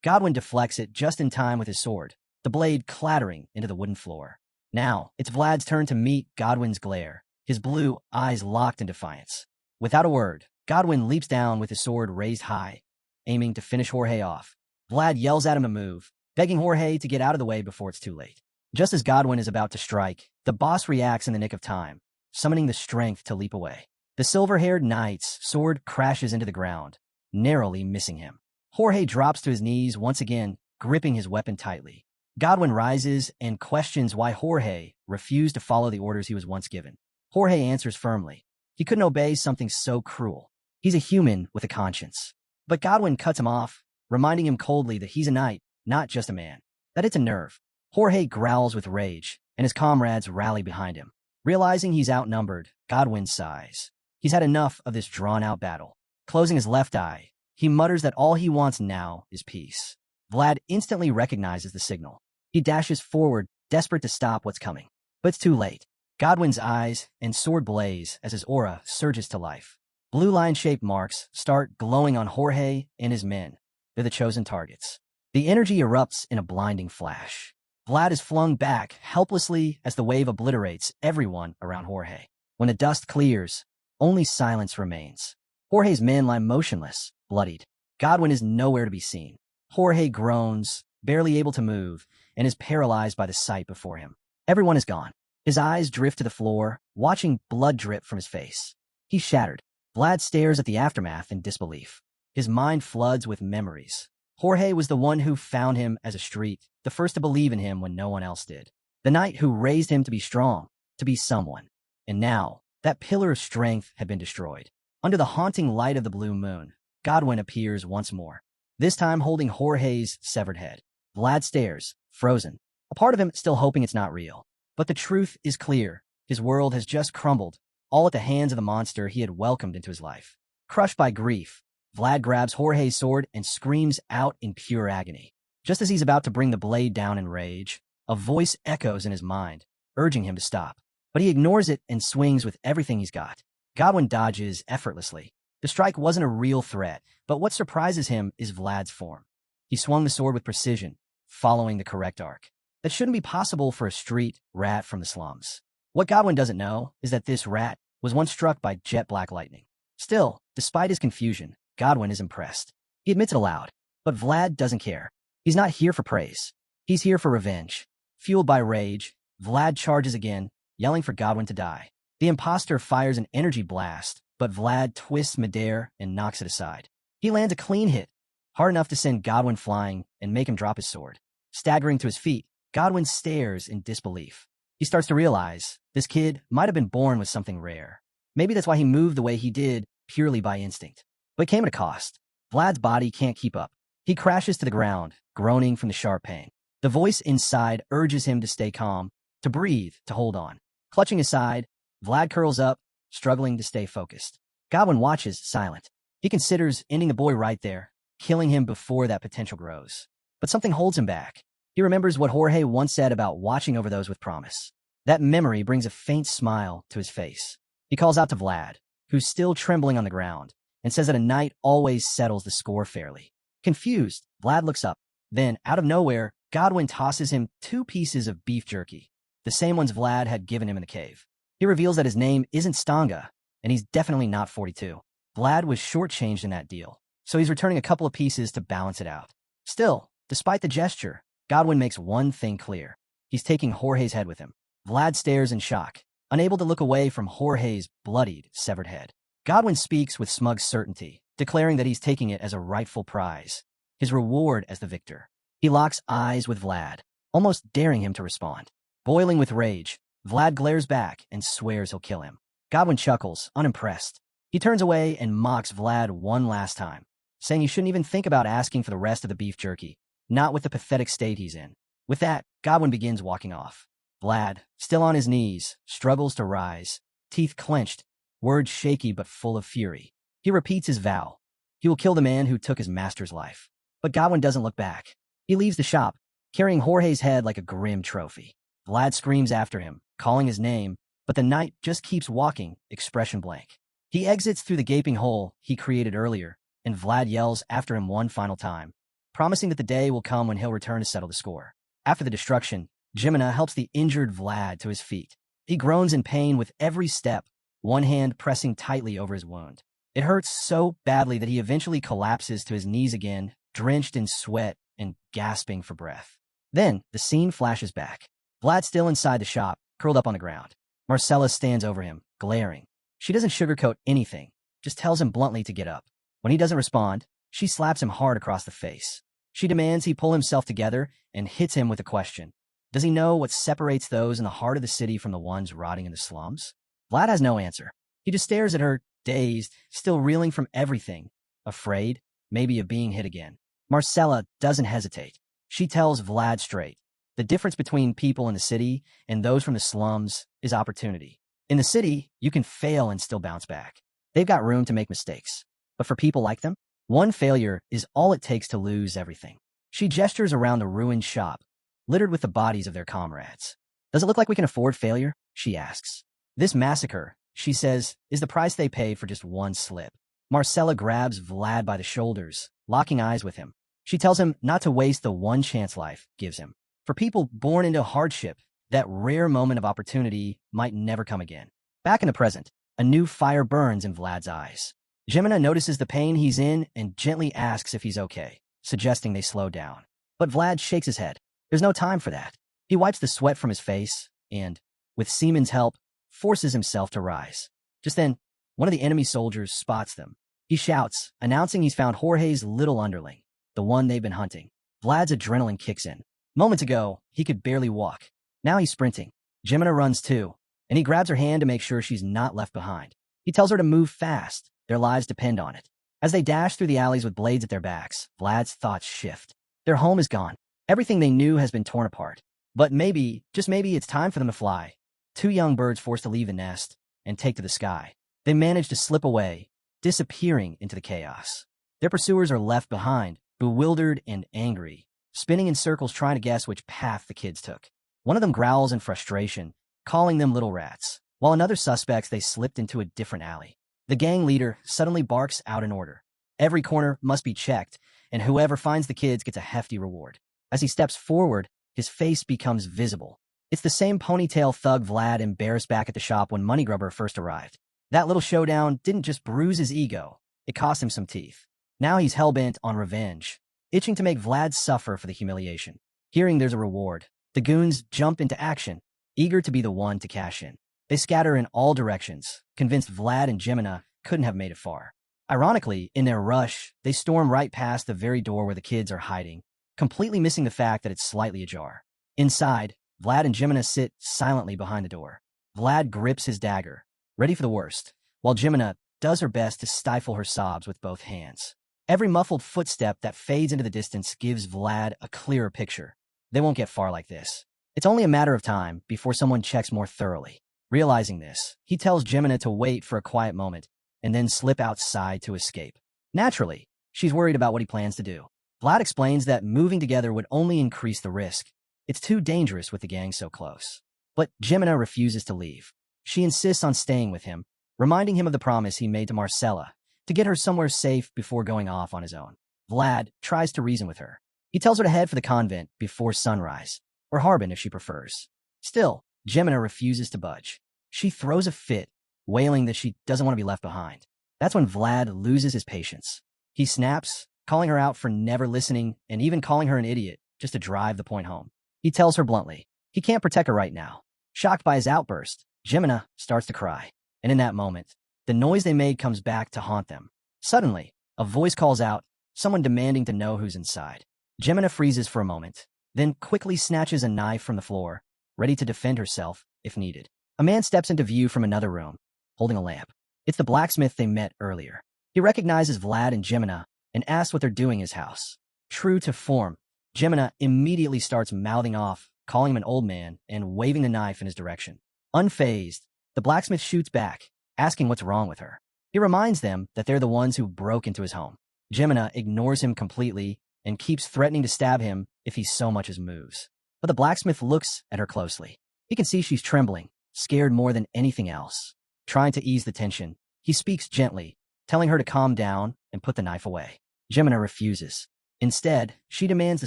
Godwin deflects it just in time with his sword, the blade clattering into the wooden floor. Now, it's Vlad's turn to meet Godwin's glare, his blue eyes locked in defiance. Without a word, Godwin leaps down with his sword raised high, aiming to finish Jorge off. Vlad yells at him to move, begging Jorge to get out of the way before it's too late. Just as Godwin is about to strike, the boss reacts in the nick of time, summoning the strength to leap away. The silver-haired knight's sword crashes into the ground, narrowly missing him. Jorge drops to his knees once again, gripping his weapon tightly. Godwin rises and questions why Jorge refused to follow the orders he was once given. Jorge answers firmly. He couldn't obey something so cruel. He's a human with a conscience. But Godwin cuts him off, reminding him coldly that he's a knight, not just a man. That it's a nerve. Jorge growls with rage, and his comrades rally behind him. Realizing he's outnumbered, Godwin sighs. He's had enough of this drawn-out battle. Closing his left eye, he mutters that all he wants now is peace. Vlad instantly recognizes the signal. He dashes forward, desperate to stop what's coming. But it's too late. Godwin's eyes and sword blaze as his aura surges to life. Blue line-shaped marks start glowing on Jorge and his men. They're the chosen targets. The energy erupts in a blinding flash. Vlad is flung back helplessly as the wave obliterates everyone around Jorge. When the dust clears, only silence remains. Jorge's men lie motionless, bloodied. Godwin is nowhere to be seen. Jorge groans, barely able to move, and is paralyzed by the sight before him. Everyone is gone. His eyes drift to the floor, watching blood drip from his face. He's shattered. Vlad stares at the aftermath in disbelief. His mind floods with memories. Jorge was the one who found him as a street, the first to believe in him when no one else did. The knight who raised him to be strong, to be someone. And now, that pillar of strength had been destroyed. Under the haunting light of the blue moon, Godwin appears once more, this time holding Jorge's severed head. Vlad stares, frozen, a part of him still hoping it's not real. But the truth is clear. His world has just crumbled, all at the hands of the monster he had welcomed into his life. Crushed by grief, Vlad grabs Jorge's sword and screams out in pure agony. Just as he's about to bring the blade down in rage, a voice echoes in his mind, urging him to stop. But he ignores it and swings with everything he's got. Godwin dodges effortlessly. The strike wasn't a real threat, but what surprises him is Vlad's form. He swung the sword with precision, following the correct arc. That shouldn't be possible for a street rat from the slums. What Godwin doesn't know is that this rat was once struck by jet black lightning. Still, despite his confusion, Godwin is impressed. He admits it aloud. But Vlad doesn't care. He's not here for praise. He's here for revenge. Fueled by rage, Vlad charges again, yelling for Godwin to die. The imposter fires an energy blast, but Vlad twists midair and knocks it aside. He lands a clean hit, hard enough to send Godwin flying and make him drop his sword. Staggering to his feet, Godwin stares in disbelief. He starts to realize this kid might have been born with something rare. Maybe that's why he moved the way he did, purely by instinct. But it came at a cost. Vlad's body can't keep up. He crashes to the ground, groaning from the sharp pain. The voice inside urges him to stay calm, to breathe, to hold on. Clutching his side, Vlad curls up, struggling to stay focused. Godwin watches, silent. He considers ending the boy right there, killing him before that potential grows. But something holds him back. He remembers what Jorge once said about watching over those with promise. That memory brings a faint smile to his face. He calls out to Vlad, who's still trembling on the ground, and says that a knight always settles the score fairly. Confused, Vlad looks up. Then, out of nowhere, Godwin tosses him 2 pieces of beef jerky, the same ones Vlad had given him in the cave. He reveals that his name isn't Stanga, and he's definitely not 42. Vlad was shortchanged in that deal, so he's returning a couple of pieces to balance it out. Still, despite the gesture, Godwin makes one thing clear. He's taking Jorge's head with him. Vlad stares in shock, unable to look away from Jorge's bloodied, severed head. Godwin speaks with smug certainty, declaring that he's taking it as a rightful prize, his reward as the victor. He locks eyes with Vlad, almost daring him to respond. Boiling with rage, Vlad glares back and swears he'll kill him. Godwin chuckles, unimpressed. He turns away and mocks Vlad one last time, saying he shouldn't even think about asking for the rest of the beef jerky, not with the pathetic state he's in. With that, Godwin begins walking off. Vlad, still on his knees, struggles to rise, teeth clenched, words shaky but full of fury. He repeats his vow. He will kill the man who took his master's life. But Godwin doesn't look back. He leaves the shop, carrying Jorge's head like a grim trophy. Vlad screams after him, calling his name, but the knight just keeps walking, expression blank. He exits through the gaping hole he created earlier, and Vlad yells after him one final time, promising that the day will come when he'll return to settle the score. After the destruction, Jimina helps the injured Vlad to his feet. He groans in pain with every step, one hand pressing tightly over his wound. It hurts so badly that he eventually collapses to his knees again, drenched in sweat and gasping for breath. Then, the scene flashes back. Vlad's still inside the shop, curled up on the ground. Marcella stands over him, glaring. She doesn't sugarcoat anything, just tells him bluntly to get up. When he doesn't respond, she slaps him hard across the face. She demands he pull himself together and hits him with a question. Does he know what separates those in the heart of the city from the ones rotting in the slums? Vlad has no answer. He just stares at her, dazed, still reeling from everything, afraid, maybe of being hit again. Marcella doesn't hesitate. She tells Vlad straight. The difference between people in the city and those from the slums is opportunity. In the city, you can fail and still bounce back. They've got room to make mistakes. But for people like them, one failure is all it takes to lose everything. She gestures around the ruined shop, littered with the bodies of their comrades. Does it look like we can afford failure? She asks. This massacre, she says, is the price they pay for just one slip. Marcella grabs Vlad by the shoulders, locking eyes with him. She tells him not to waste the one chance life gives him. For people born into hardship, that rare moment of opportunity might never come again. Back in the present, a new fire burns in Vlad's eyes. Jimina notices the pain he's in and gently asks if he's okay, suggesting they slow down. But Vlad shakes his head. There's no time for that. He wipes the sweat from his face and, with Seaman's help, forces himself to rise. Just then, one of the enemy soldiers spots them. He shouts, announcing he's found Jorge's little underling, the one they've been hunting. Vlad's adrenaline kicks in. Moments ago, he could barely walk. Now he's sprinting. Jimina runs too, and he grabs her hand to make sure she's not left behind. He tells her to move fast. Their lives depend on it. As they dash through the alleys with blades at their backs, Vlad's thoughts shift. Their home is gone. Everything they knew has been torn apart. But maybe, just maybe, it's time for them to fly. Two young birds forced to leave the nest and take to the sky. They manage to slip away, disappearing into the chaos. Their pursuers are left behind, bewildered and angry, spinning in circles trying to guess which path the kids took. One of them growls in frustration, calling them little rats, while another suspects they slipped into a different alley. The gang leader suddenly barks out an order. Every corner must be checked, and whoever finds the kids gets a hefty reward. As he steps forward, his face becomes visible. It's the same ponytail thug Vlad embarrassed back at the shop when Moneygrubber first arrived. That little showdown didn't just bruise his ego, it cost him some teeth. Now he's hell-bent on revenge, itching to make Vlad suffer for the humiliation. Hearing there's a reward, the goons jump into action, eager to be the one to cash in. They scatter in all directions, convinced Vlad and Jimina couldn't have made it far. Ironically, in their rush, they storm right past the very door where the kids are hiding, completely missing the fact that it's slightly ajar. Inside, Vlad and Jimina sit silently behind the door. Vlad grips his dagger, ready for the worst, while Jimina does her best to stifle her sobs with both hands. Every muffled footstep that fades into the distance gives Vlad a clearer picture. They won't get far like this. It's only a matter of time before someone checks more thoroughly. Realizing this, he tells Jimina to wait for a quiet moment and then slip outside to escape. Naturally, she's worried about what he plans to do. Vlad explains that moving together would only increase the risk. It's too dangerous with the gang so close. But Jimina refuses to leave. She insists on staying with him, reminding him of the promise he made to Marcella to get her somewhere safe before going off on his own. Vlad tries to reason with her. He tells her to head for the convent before sunrise, or Harbin if she prefers. Still, Jimina refuses to budge. She throws a fit, wailing that she doesn't want to be left behind. That's when Vlad loses his patience. He snaps, calling her out for never listening and even calling her an idiot just to drive the point home. He tells her bluntly, he can't protect her right now. Shocked by his outburst, Jimina starts to cry. And in that moment, the noise they made comes back to haunt them. Suddenly, a voice calls out, someone demanding to know who's inside. Jimina freezes for a moment, then quickly snatches a knife from the floor, ready to defend herself if needed. A man steps into view from another room, holding a lamp. It's the blacksmith they met earlier. He recognizes Vlad and Jimina and asks what they're doing in his house. True to form, Jimina immediately starts mouthing off, calling him an old man and waving the knife in his direction. Unfazed, the blacksmith shoots back, asking what's wrong with her. He reminds them that they're the ones who broke into his home. Jimina ignores him completely and keeps threatening to stab him if he so much as moves. But the blacksmith looks at her closely. He can see she's trembling, scared more than anything else. Trying to ease the tension, he speaks gently, telling her to calm down and put the knife away. Jemina refuses. Instead, she demands the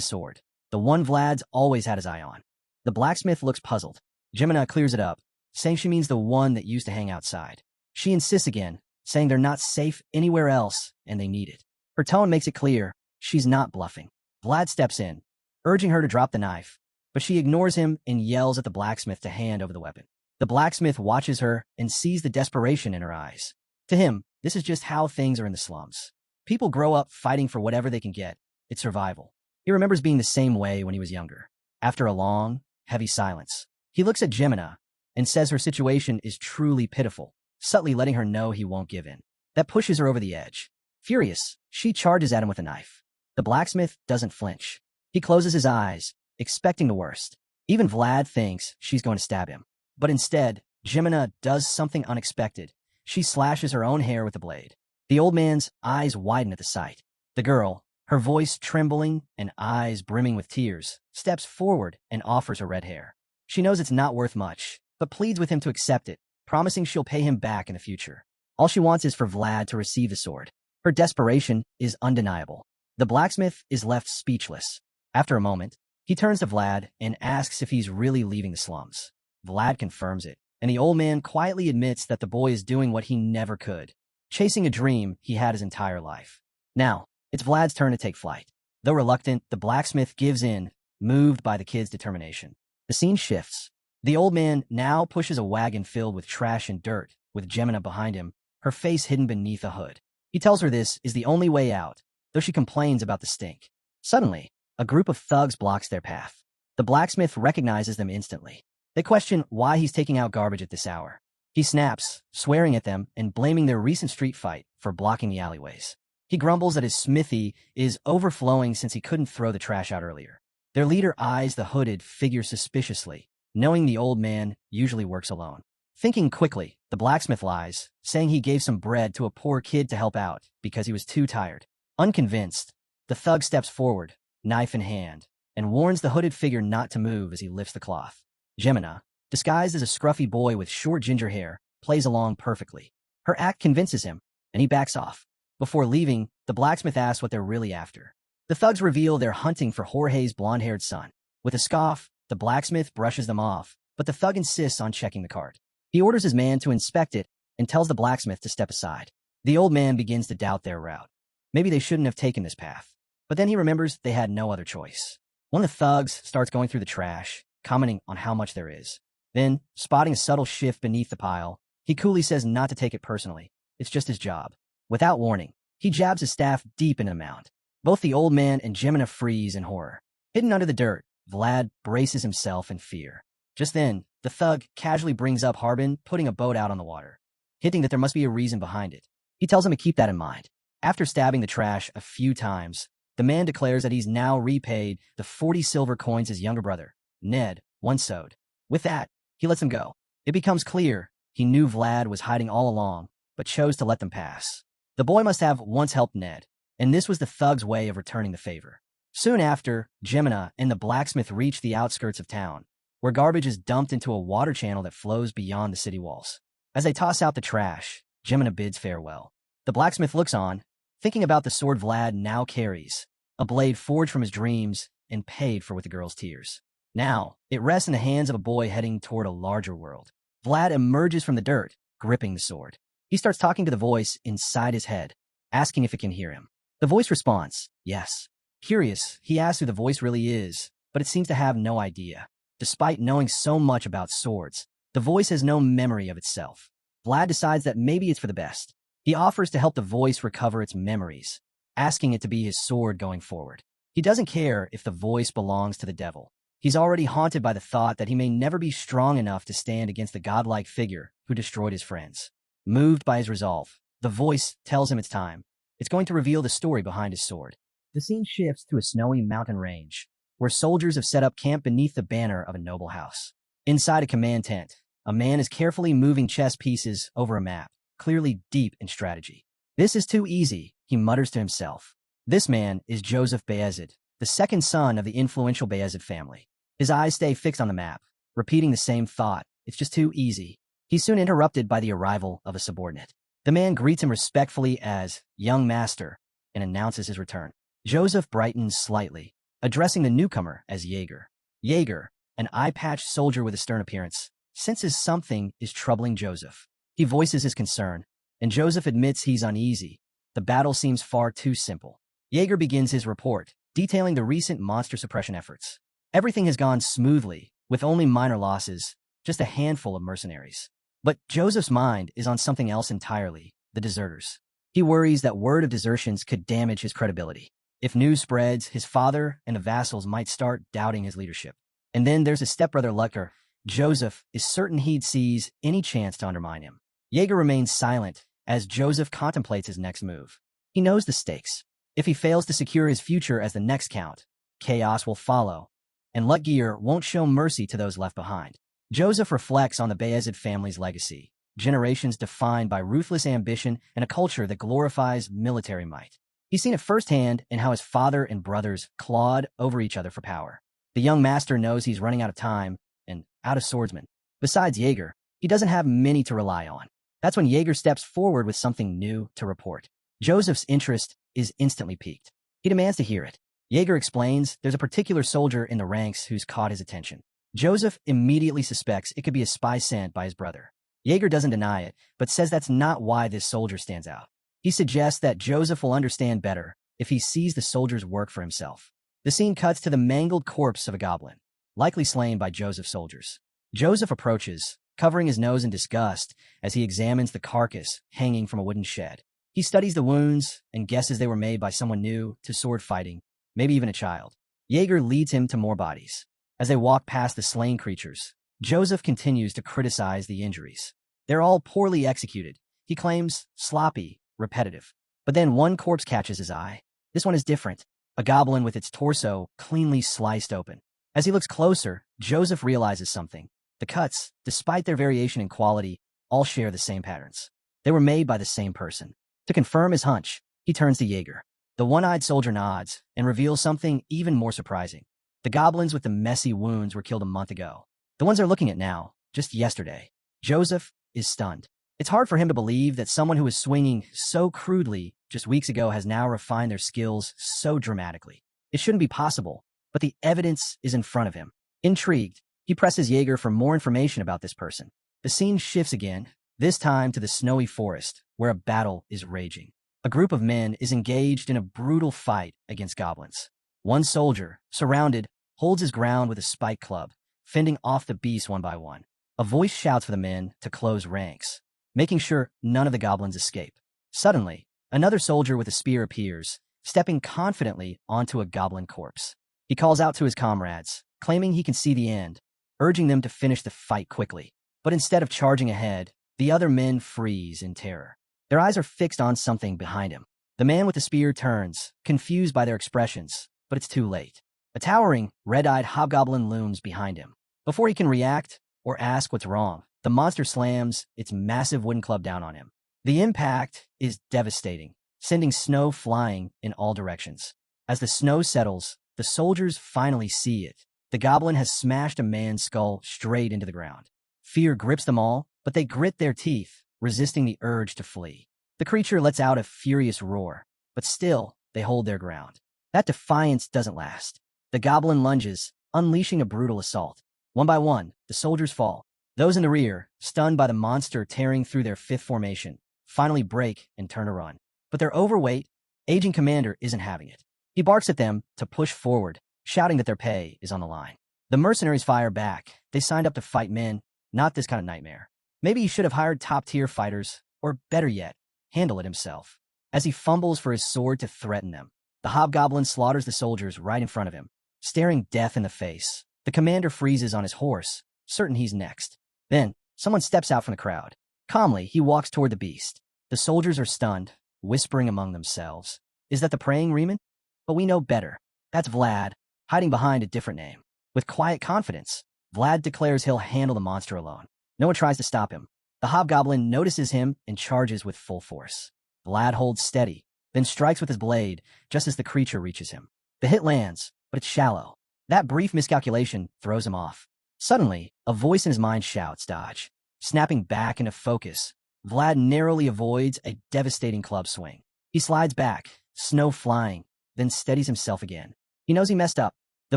sword, the one Vlad's always had his eye on. The blacksmith looks puzzled. Jemina clears it up, saying she means the one that used to hang outside. She insists again, saying they're not safe anywhere else and they need it. Her tone makes it clear she's not bluffing. Vlad steps in, urging her to drop the knife, but she ignores him and yells at the blacksmith to hand over the weapon. The blacksmith watches her and sees the desperation in her eyes. To him, this is just how things are in the slums. People grow up fighting for whatever they can get. It's survival. He remembers being the same way when he was younger. After a long, heavy silence, he looks at Jemina and says her situation is truly pitiful, subtly letting her know he won't give in. That pushes her over the edge. Furious, she charges at him with a knife. The blacksmith doesn't flinch. He closes his eyes, expecting the worst. Even Vlad thinks she's going to stab him. But instead, Jemina does something unexpected. She slashes her own hair with the blade. The old man's eyes widen at the sight. The girl, her voice trembling and eyes brimming with tears, steps forward and offers her red hair. She knows it's not worth much, but pleads with him to accept it, promising she'll pay him back in the future. All she wants is for Vlad to receive the sword. Her desperation is undeniable. The blacksmith is left speechless. After a moment, he turns to Vlad and asks if he's really leaving the slums. Vlad confirms it, and the old man quietly admits that the boy is doing what he never could, chasing a dream he had his entire life. Now, it's Vlad's turn to take flight. Though reluctant, the blacksmith gives in, moved by the kid's determination. The scene shifts. The old man now pushes a wagon filled with trash and dirt, with Jemina behind him, her face hidden beneath a hood. He tells her this is the only way out, though she complains about the stink. Suddenly, a group of thugs blocks their path. The blacksmith recognizes them instantly. They question why he's taking out garbage at this hour. He snaps, swearing at them and blaming their recent street fight for blocking the alleyways. He grumbles that his smithy is overflowing since he couldn't throw the trash out earlier. Their leader eyes the hooded figure suspiciously, knowing the old man usually works alone. Thinking quickly, the blacksmith lies, saying he gave some bread to a poor kid to help out because he was too tired. Unconvinced, the thug steps forward, knife in hand, and warns the hooded figure not to move as he lifts the cloth. Jemina, disguised as a scruffy boy with short ginger hair, plays along perfectly. Her act convinces him, and he backs off. Before leaving, the blacksmith asks what they're really after. The thugs reveal they're hunting for Jorge's blonde-haired son. With a scoff, the blacksmith brushes them off, but the thug insists on checking the cart. He orders his man to inspect it and tells the blacksmith to step aside. The old man begins to doubt their route. Maybe they shouldn't have taken this path. But then he remembers they had no other choice. One of the thugs starts going through the trash, commenting on how much there is. Then, spotting a subtle shift beneath the pile, he coolly says not to take it personally. It's just his job. Without warning, he jabs his staff deep into the mound. Both the old man and Jemina freeze in horror. Hidden under the dirt, Vlad braces himself in fear. Just then, the thug casually brings up Harbin putting a boat out on the water, hinting that there must be a reason behind it. He tells him to keep that in mind. After stabbing the trash a few times, the man declares that he's now repaid the 40 silver coins his younger brother, Ned, once owed. With that, he lets him go. It becomes clear he knew Vlad was hiding all along, but chose to let them pass. The boy must have once helped Ned, and this was the thug's way of returning the favor. Soon after, Jemina and the blacksmith reach the outskirts of town, where garbage is dumped into a water channel that flows beyond the city walls. As they toss out the trash, Jemina bids farewell. The blacksmith looks on, thinking about the sword Vlad now carries, a blade forged from his dreams and paid for with the girl's tears. Now, it rests in the hands of a boy heading toward a larger world. Vlad emerges from the dirt, gripping the sword. He starts talking to the voice inside his head, asking if it can hear him. The voice responds, yes. Curious, he asks who the voice really is, but it seems to have no idea. Despite knowing so much about swords, the voice has no memory of itself. Vlad decides that maybe it's for the best. He offers to help the voice recover its memories, asking it to be his sword going forward. He doesn't care if the voice belongs to the devil. He's already haunted by the thought that he may never be strong enough to stand against the godlike figure who destroyed his friends. Moved by his resolve, the voice tells him it's time. It's going to reveal the story behind his sword. The scene shifts to a snowy mountain range, where soldiers have set up camp beneath the banner of a noble house. Inside a command tent, a man is carefully moving chess pieces over a map, clearly deep in strategy. This is too easy, he mutters to himself. This man is Joseph Bayezid, the second son of the influential Bayezid family. His eyes stay fixed on the map, repeating the same thought It's just too easy. He's soon interrupted by the arrival of a subordinate. The man greets him respectfully as young master and announces his return. Joseph brightens slightly, addressing the newcomer as Jaeger. Jaeger, an eye-patched soldier with a stern appearance, senses something is troubling Joseph. He voices his concern, and Joseph admits he's uneasy. The battle seems far too simple. Jaeger begins his report, detailing the recent monster suppression efforts. Everything has gone smoothly, with only minor losses, just a handful of mercenaries. But Joseph's mind is on something else entirely, the deserters. He worries that word of desertions could damage his credibility. If news spreads, his father and the vassals might start doubting his leadership. And then there's his stepbrother Lucker. Joseph is certain he'd seize any chance to undermine him. Jaeger remains silent as Joseph contemplates his next move. He knows the stakes. If he fails to secure his future as the next count, chaos will follow, and Lutgear won't show mercy to those left behind. Joseph reflects on the Bayezid family's legacy, generations defined by ruthless ambition and a culture that glorifies military might. He's seen it firsthand in how his father and brothers clawed over each other for power. The young master knows he's running out of time and out of swordsmen. Besides Jaeger, he doesn't have many to rely on. That's when Jaeger steps forward with something new to report. Joseph's interest is instantly piqued. He demands to hear it. Jaeger explains there's a particular soldier in the ranks who's caught his attention. Joseph immediately suspects it could be a spy sent by his brother. Jaeger doesn't deny it, but says that's not why this soldier stands out. He suggests that Joseph will understand better if he sees the soldier's work for himself. The scene cuts to the mangled corpse of a goblin, likely slain by Joseph's soldiers. Joseph approaches, covering his nose in disgust as he examines the carcass hanging from a wooden shed. He studies the wounds and guesses they were made by someone new to sword fighting, maybe even a child. Jaeger leads him to more bodies. As they walk past the slain creatures, Joseph continues to criticize the injuries. They're all poorly executed. He claims sloppy, repetitive. But then one corpse catches his eye. This one is different. A goblin with its torso cleanly sliced open. As he looks closer, Joseph realizes something. The cuts, despite their variation in quality, all share the same patterns. They were made by the same person. To confirm his hunch, he turns to Jaeger. The one-eyed soldier nods and reveals something even more surprising. The goblins with the messy wounds were killed a month ago. The ones they're looking at now, just yesterday. Joseph is stunned. It's hard for him to believe that someone who was swinging so crudely just weeks ago has now refined their skills so dramatically. It shouldn't be possible, but the evidence is in front of him. Intrigued, he presses Jaeger for more information about this person. The scene shifts again, this time to the snowy forest, where a battle is raging. A group of men is engaged in a brutal fight against goblins. One soldier, surrounded, holds his ground with a spike club, fending off the beasts one by one. A voice shouts for the men to close ranks, making sure none of the goblins escape. Suddenly, another soldier with a spear appears, stepping confidently onto a goblin corpse. He calls out to his comrades, claiming he can see the end, urging them to finish the fight quickly. But instead of charging ahead, the other men freeze in terror. Their eyes are fixed on something behind him. The man with the spear turns, confused by their expressions, but it's too late. A towering, red-eyed hobgoblin looms behind him. Before he can react or ask what's wrong, the monster slams its massive wooden club down on him. The impact is devastating, sending snow flying in all directions. As the snow settles, the soldiers finally see it. The goblin has smashed a man's skull straight into the ground. Fear grips them all, but they grit their teeth, resisting the urge to flee. The creature lets out a furious roar, but still, they hold their ground. That defiance doesn't last. The goblin lunges, unleashing a brutal assault. One by one, the soldiers fall. Those in the rear, stunned by the monster tearing through their fifth formation, finally break and turn to run. But their overweight, aging commander isn't having it. He barks at them to push forward, shouting that their pay is on the line. The mercenaries fire back. They signed up to fight men, not this kind of nightmare. Maybe he should have hired top-tier fighters, or better yet, handle it himself. As he fumbles for his sword to threaten them, the hobgoblin slaughters the soldiers right in front of him. Staring death in the face, the commander freezes on his horse, certain he's next. Then, someone steps out from the crowd. Calmly, he walks toward the beast. The soldiers are stunned, whispering among themselves. Is that the praying Riemann? But we know better. That's Vlad, hiding behind a different name. With quiet confidence, Vlad declares he'll handle the monster alone. No one tries to stop him. The hobgoblin notices him and charges with full force. Vlad holds steady, then strikes with his blade just as the creature reaches him. The hit lands, but it's shallow. That brief miscalculation throws him off. Suddenly, a voice in his mind shouts, "Dodge." Snapping back into focus, Vlad narrowly avoids a devastating club swing. He slides back, snow flying, then steadies himself again. He knows he messed up. The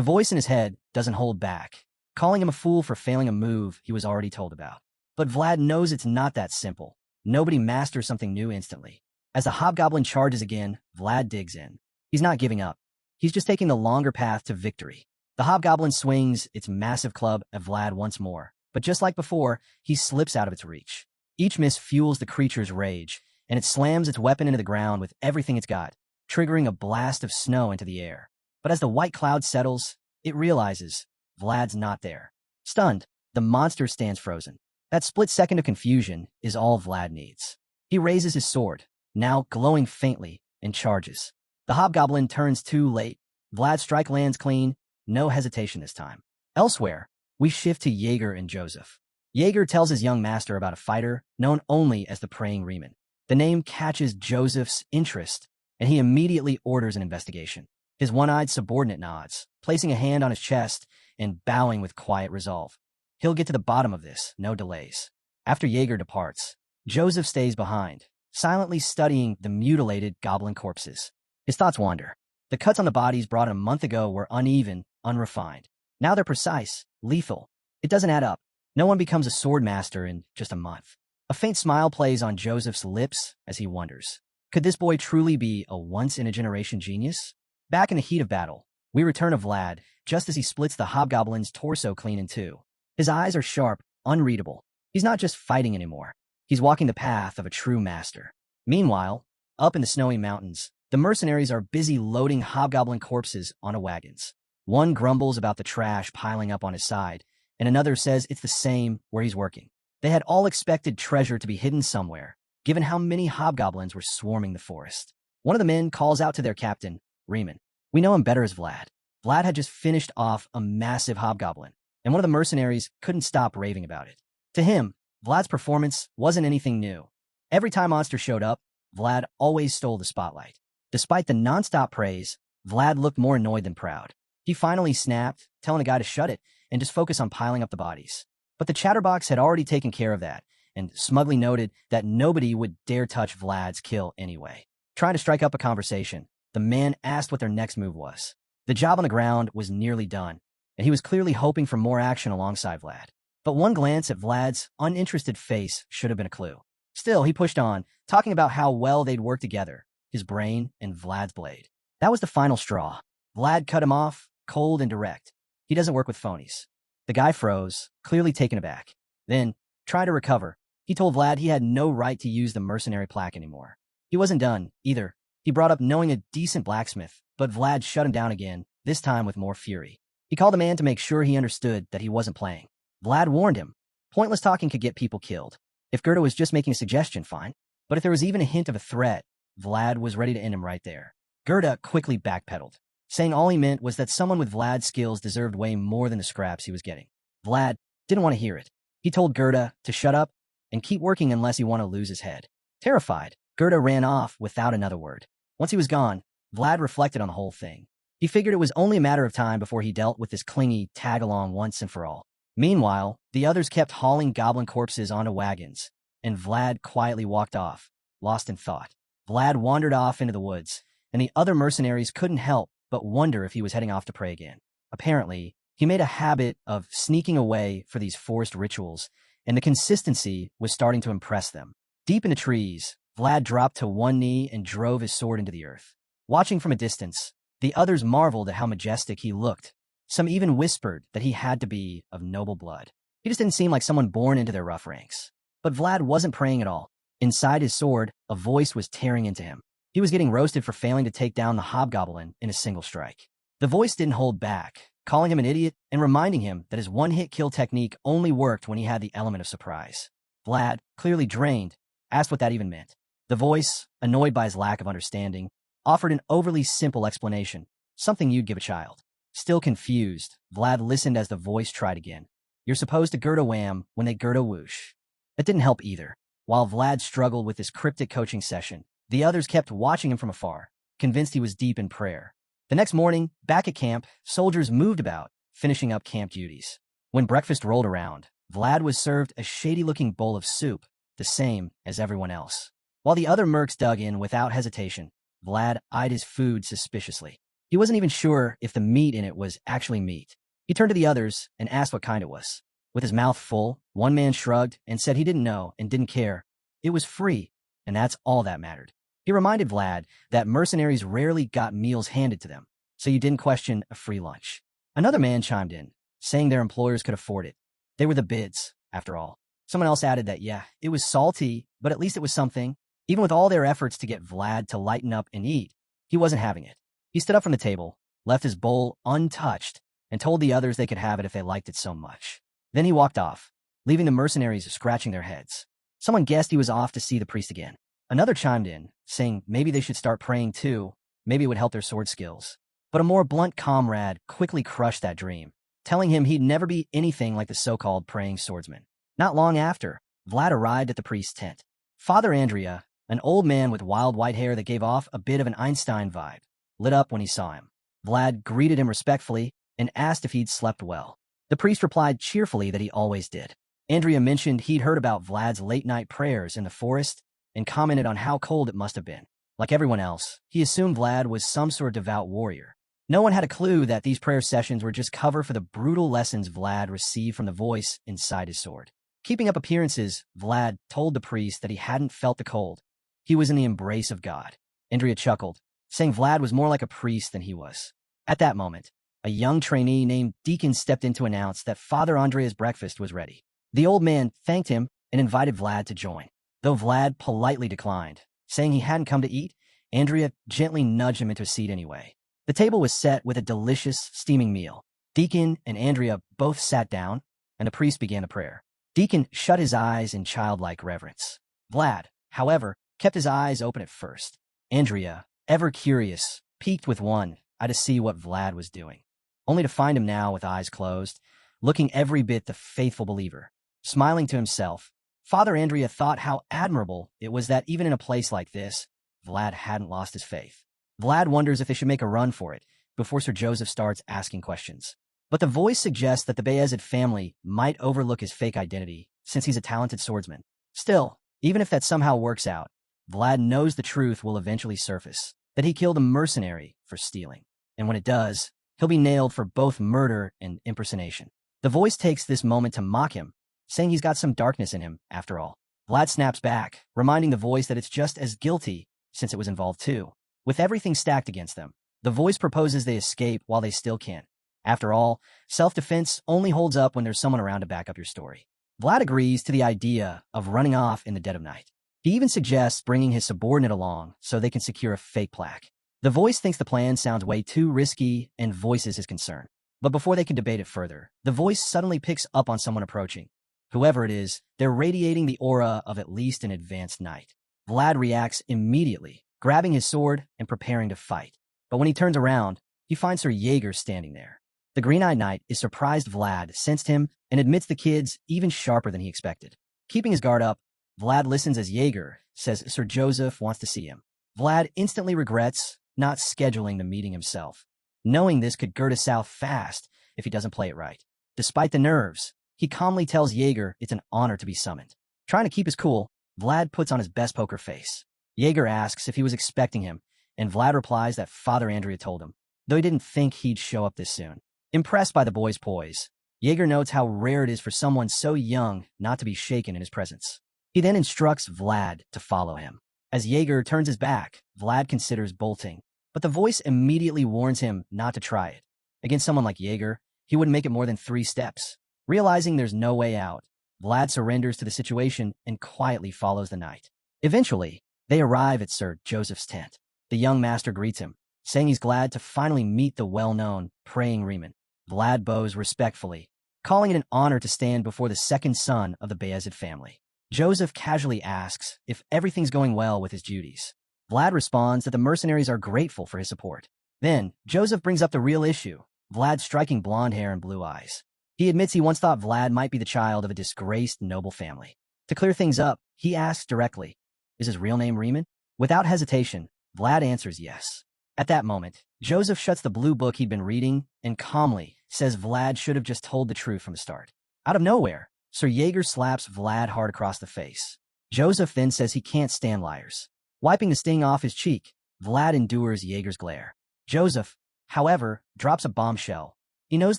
voice in his head doesn't hold back, calling him a fool for failing a move he was already told about. But Vlad knows it's not that simple. Nobody masters something new instantly. As the hobgoblin charges again, Vlad digs in. He's not giving up. He's just taking the longer path to victory. The hobgoblin swings its massive club at Vlad once more, but just like before, he slips out of its reach. Each miss fuels the creature's rage, and it slams its weapon into the ground with everything it's got, triggering a blast of snow into the air. But as the white cloud settles, it realizes Vlad's not there. Stunned, the monster stands frozen. That split second of confusion is all Vlad needs. He raises his sword, now glowing faintly, and charges. The hobgoblin turns too late. Vlad's strike lands clean, no hesitation this time. Elsewhere, we shift to Jaeger and Joseph. Jaeger tells his young master about a fighter known only as the Praying Reman. The name catches Joseph's interest, and he immediately orders an investigation. His one-eyed subordinate nods, placing a hand on his chest and bowing with quiet resolve. He'll get to the bottom of this, no delays. After Jaeger departs, Joseph stays behind, silently studying the mutilated goblin corpses. His thoughts wander. The cuts on the bodies brought a month ago were uneven, unrefined. Now they're precise, lethal. It doesn't add up. No one becomes a swordmaster in just a month. A faint smile plays on Joseph's lips as he wonders. Could this boy truly be a once-in-a-generation genius? Back in the heat of battle, we return to Vlad, just as he splits the hobgoblin's torso clean in two. His eyes are sharp, unreadable. He's not just fighting anymore. He's walking the path of a true master. Meanwhile, up in the snowy mountains, the mercenaries are busy loading hobgoblin corpses onto wagons. One grumbles about the trash piling up on his side, and another says it's the same where he's working. They had all expected treasure to be hidden somewhere, given how many hobgoblins were swarming the forest. One of the men calls out to their captain, Reman. We know him better as Vlad. Vlad had just finished off a massive hobgoblin, and one of the mercenaries couldn't stop raving about it. To him, Vlad's performance wasn't anything new. Every time monster showed up, Vlad always stole the spotlight. Despite the nonstop praise, Vlad looked more annoyed than proud. He finally snapped, telling the guy to shut it and just focus on piling up the bodies. But the chatterbox had already taken care of that, and smugly noted that nobody would dare touch Vlad's kill anyway. Trying to strike up a conversation, the man asked what their next move was. The job on the ground was nearly done, and he was clearly hoping for more action alongside Vlad. But one glance at Vlad's uninterested face should have been a clue. Still, he pushed on, talking about how well they'd work together, his brain and Vlad's blade. That was the final straw. Vlad cut him off, cold and direct. He doesn't work with phonies. The guy froze, clearly taken aback. Then, trying to recover, he told Vlad he had no right to use the mercenary plaque anymore. He wasn't done, either. He brought up knowing a decent blacksmith, but Vlad shut him down again, this time with more fury. He called the man to make sure he understood that he wasn't playing. Vlad warned him. Pointless talking could get people killed. If Gerda was just making a suggestion, fine. But if there was even a hint of a threat, Vlad was ready to end him right there. Gerda quickly backpedaled, saying all he meant was that someone with Vlad's skills deserved way more than the scraps he was getting. Vlad didn't want to hear it. He told Gerda to shut up and keep working unless he wanted to lose his head. Terrified, Gerda ran off without another word. Once he was gone, Vlad reflected on the whole thing. He figured it was only a matter of time before he dealt with this clingy tag-along once and for all. Meanwhile, the others kept hauling goblin corpses onto wagons, and Vlad quietly walked off, lost in thought. Vlad wandered off into the woods, and the other mercenaries couldn't help but wonder if he was heading off to pray again. Apparently, he made a habit of sneaking away for these forced rituals, and the consistency was starting to impress them. Deep in the trees, Vlad dropped to one knee and drove his sword into the earth. Watching from a distance, the others marveled at how majestic he looked. Some even whispered that he had to be of noble blood. He just didn't seem like someone born into their rough ranks. But Vlad wasn't praying at all. Inside his sword, a voice was tearing into him. He was getting roasted for failing to take down the hobgoblin in a single strike. The voice didn't hold back, calling him an idiot and reminding him that his one-hit kill technique only worked when he had the element of surprise. Vlad, clearly drained, asked what that even meant. The voice, annoyed by his lack of understanding, offered an overly simple explanation, something you'd give a child. Still confused, Vlad listened as the voice tried again. You're supposed to Gerda wham when they Gerda whoosh. That didn't help either. While Vlad struggled with this cryptic coaching session, the others kept watching him from afar, convinced he was deep in prayer. The next morning, back at camp, soldiers moved about, finishing up camp duties. When breakfast rolled around, Vlad was served a shady-looking bowl of soup, the same as everyone else. While the other mercs dug in without hesitation, Vlad eyed his food suspiciously. He wasn't even sure if the meat in it was actually meat. He turned to the others and asked what kind it was. With his mouth full, one man shrugged and said he didn't know and didn't care. It was free, and that's all that mattered. He reminded Vlad that mercenaries rarely got meals handed to them, so you didn't question a free lunch. Another man chimed in, saying their employers could afford it. They were the bids, after all. Someone else added that, yeah, it was salty, but at least it was something. Even with all their efforts to get Vlad to lighten up and eat, he wasn't having it. He stood up from the table, left his bowl untouched, and told the others they could have it if they liked it so much. Then he walked off, leaving the mercenaries scratching their heads. Someone guessed he was off to see the priest again. Another chimed in, saying maybe they should start praying too, maybe it would help their sword skills. But a more blunt comrade quickly crushed that dream, telling him he'd never be anything like the so-called praying swordsman. Not long after, Vlad arrived at the priest's tent. Father Andrea, an old man with wild white hair that gave off a bit of an Einstein vibe, lit up when he saw him. Vlad greeted him respectfully and asked if he'd slept well. The priest replied cheerfully that he always did. Andrea mentioned he'd heard about Vlad's late-night prayers in the forest and commented on how cold it must have been. Like everyone else, he assumed Vlad was some sort of devout warrior. No one had a clue that these prayer sessions were just cover for the brutal lessons Vlad received from the voice inside his sword. Keeping up appearances, Vlad told the priest that he hadn't felt the cold. He was in the embrace of God. Andrea chuckled, saying Vlad was more like a priest than he was. At that moment, a young trainee named Deacon stepped in to announce that Father Andrea's breakfast was ready. The old man thanked him and invited Vlad to join. Though Vlad politely declined, saying he hadn't come to eat, Andrea gently nudged him into a seat anyway. The table was set with a delicious, steaming meal. Deacon and Andrea both sat down, and the priest began a prayer. Deacon shut his eyes in childlike reverence. Vlad, however, kept his eyes open at first. Andrea, ever curious, peeked with one eye to see what Vlad was doing, only to find him now with eyes closed, looking every bit the faithful believer. Smiling to himself, Father Andrea thought how admirable it was that even in a place like this, Vlad hadn't lost his faith. Vlad wonders if they should make a run for it before Sir Joseph starts asking questions. But the voice suggests that the Bayezid family might overlook his fake identity since he's a talented swordsman. Still, even if that somehow works out, Vlad knows the truth will eventually surface, that he killed a mercenary for stealing. And when it does, he'll be nailed for both murder and impersonation. The voice takes this moment to mock him, saying he's got some darkness in him, after all. Vlad snaps back, reminding the voice that it's just as guilty since it was involved too. With everything stacked against them, the voice proposes they escape while they still can. After all, self-defense only holds up when there's someone around to back up your story. Vlad agrees to the idea of running off in the dead of night. He even suggests bringing his subordinate along so they can secure a fake plaque. The voice thinks the plan sounds way too risky and voices his concern. But before they can debate it further, the voice suddenly picks up on someone approaching. Whoever it is, they're radiating the aura of at least an advanced knight. Vlad reacts immediately, grabbing his sword and preparing to fight. But when he turns around, he finds Sir Jaeger standing there. The green-eyed knight is surprised Vlad sensed him and admits the kid's even sharper than he expected. Keeping his guard up, Vlad listens as Jaeger says Sir Joseph wants to see him. Vlad instantly regrets not scheduling the meeting himself, knowing this could go south fast if he doesn't play it right. Despite the nerves, he calmly tells Jaeger it's an honor to be summoned. Trying to keep his cool, Vlad puts on his best poker face. Jaeger asks if he was expecting him, and Vlad replies that Father Andrea told him, though he didn't think he'd show up this soon. Impressed by the boy's poise, Jaeger notes how rare it is for someone so young not to be shaken in his presence. He then instructs Vlad to follow him. As Jaeger turns his back, Vlad considers bolting, but the voice immediately warns him not to try it. Against someone like Jaeger, he wouldn't make it more than 3 steps. Realizing there's no way out, Vlad surrenders to the situation and quietly follows the knight. Eventually, they arrive at Sir Joseph's tent. The young master greets him, saying he's glad to finally meet the well-known praying Riemann. Vlad bows respectfully, calling it an honor to stand before the second son of the Bayezid family. Joseph casually asks if everything's going well with his duties. Vlad responds that the mercenaries are grateful for his support. Then, Joseph brings up the real issue, Vlad's striking blonde hair and blue eyes. He admits he once thought Vlad might be the child of a disgraced noble family. To clear things up, he asks directly, is his real name Riemann? Without hesitation, Vlad answers yes. At that moment, Joseph shuts the blue book he'd been reading and calmly says Vlad should have just told the truth from the start. Out of nowhere, Sir Jaeger slaps Vlad hard across the face. Joseph then says he can't stand liars. Wiping the sting off his cheek, Vlad endures Jaeger's glare. Joseph, however, drops a bombshell. He knows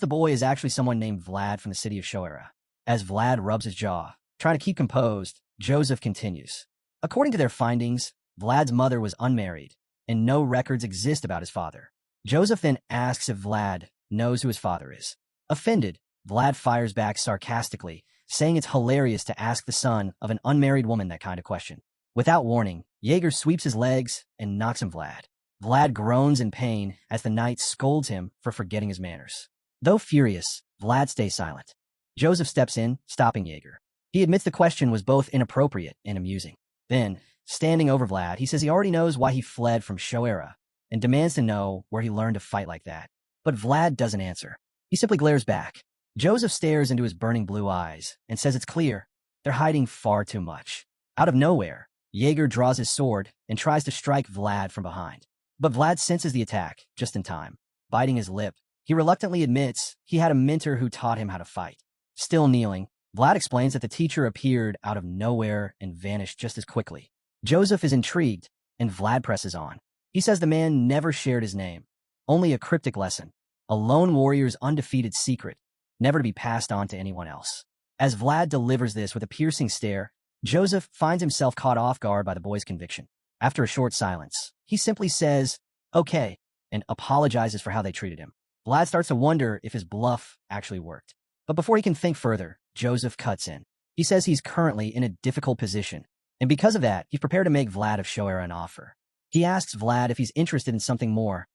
the boy is actually someone named Vlad from the city of Shoera. As Vlad rubs his jaw, trying to keep composed, Joseph continues. According to their findings, Vlad's mother was unmarried, and no records exist about his father. Joseph then asks if Vlad knows who his father is. Offended, Vlad fires back sarcastically, saying it's hilarious to ask the son of an unmarried woman that kind of question. Without warning, Jaeger sweeps his legs and knocks him Vlad. Vlad groans in pain as the knight scolds him for forgetting his manners. Though furious, Vlad stays silent. Joseph steps in, stopping Jaeger. He admits the question was both inappropriate and amusing. Then, standing over Vlad, he says he already knows why he fled from Shoera and demands to know where he learned to fight like that. But Vlad doesn't answer. He simply glares back. Joseph stares into his burning blue eyes and says it's clear they're hiding far too much. Out of nowhere, Jaeger draws his sword and tries to strike Vlad from behind. But Vlad senses the attack just in time. Biting his lip, he reluctantly admits he had a mentor who taught him how to fight. Still kneeling, Vlad explains that the teacher appeared out of nowhere and vanished just as quickly. Joseph is intrigued, and Vlad presses on. He says the man never shared his name, only a cryptic lesson, a lone warrior's undefeated secret, never to be passed on to anyone else. As Vlad delivers this with a piercing stare, Joseph finds himself caught off guard by the boy's conviction. After a short silence, he simply says, "Okay," and apologizes for how they treated him. Vlad starts to wonder if his bluff actually worked. But before he can think further, Joseph cuts in. He says he's currently in a difficult position, and because of that, he's prepared to make Vlad of Shoera an offer. He asks Vlad if he's interested in something more